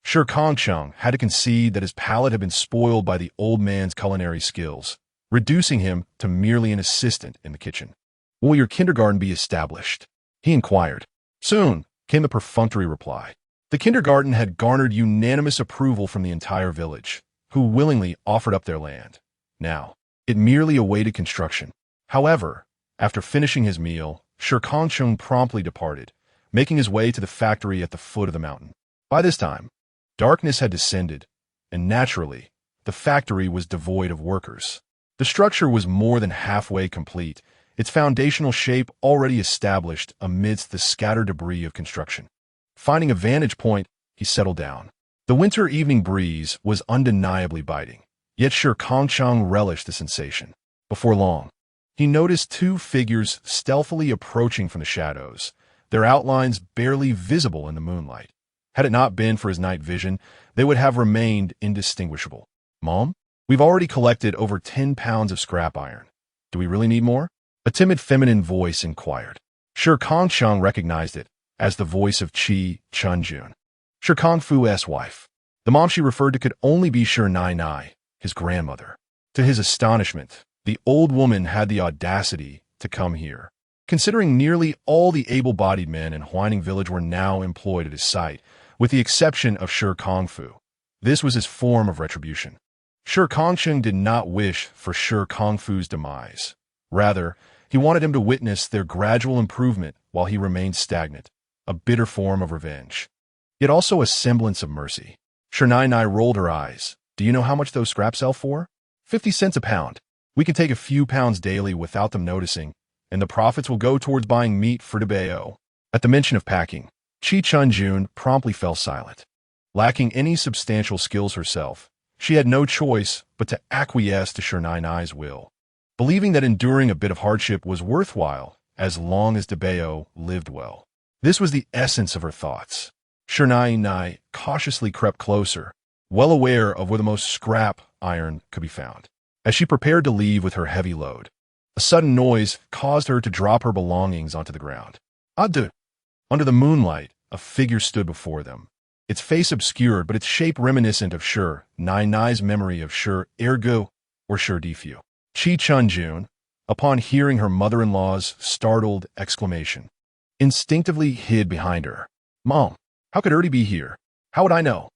Shi Kangcheng had to concede that his palate had been spoiled by the old man's culinary skills, reducing him to merely an assistant in the kitchen. Will your kindergarten be established? He inquired. Soon, came the perfunctory reply. The kindergarten had garnered unanimous approval from the entire village, who willingly offered up their land. Now, it merely awaited construction. However, after finishing his meal, Shi Kangcheng promptly departed, making his way to the factory at the foot of the mountain. By this time, darkness had descended, and naturally, the factory was devoid of workers. The structure was more than halfway complete, its foundational shape already established amidst the scattered debris of construction. Finding a vantage point, he settled down. The winter evening breeze was undeniably biting, yet Shi Kangcheng relished the sensation. Before long, he noticed two figures stealthily approaching from the shadows, their outlines barely visible in the moonlight. Had it not been for his night vision, they would have remained indistinguishable. Mom, we've already collected over 10 pounds of scrap iron. Do we really need more? A timid feminine voice inquired. Shi Kangcheng recognized it as the voice of Shi Kangcheng, Shi Kangfu's wife. The mom she referred to could only be Shi Nai, his grandmother. To his astonishment, the old woman had the audacity to come here. Considering nearly all the able-bodied men in Huaining village were now employed at his site, with the exception of Shi Kangfu, this was his form of retribution. Shi Kangcheng did not wish for Shi Kangfu's demise. Rather, he wanted him to witness their gradual improvement while he remained stagnant, a bitter form of revenge, yet also a semblance of mercy. Shi Nai rolled her eyes. Do you know how much those scraps sell for? 50 cents a pound. We can take a few pounds daily without them noticing, and the profits will go towards buying meat for the Bao. At the mention of packing, Shi Kangcheng promptly fell silent. Lacking any substantial skills herself, she had no choice but to acquiesce to Shi Nai's will, believing that enduring a bit of hardship was worthwhile as long as Debeo lived well. This was the essence of her thoughts. Shi Nai cautiously crept closer, well aware of where the most scrap iron could be found. As she prepared to leave with her heavy load, a sudden noise caused her to drop her belongings onto the ground. Adieu! Under the moonlight, a figure stood before them, its face obscured but its shape reminiscent of Shi Nai's memory of Shi Ergu or Shi Difu. Shi Kangcheng, upon hearing her mother-in-law's startled exclamation, instinctively hid behind her. Mom, how could Erdi be here? How would I know?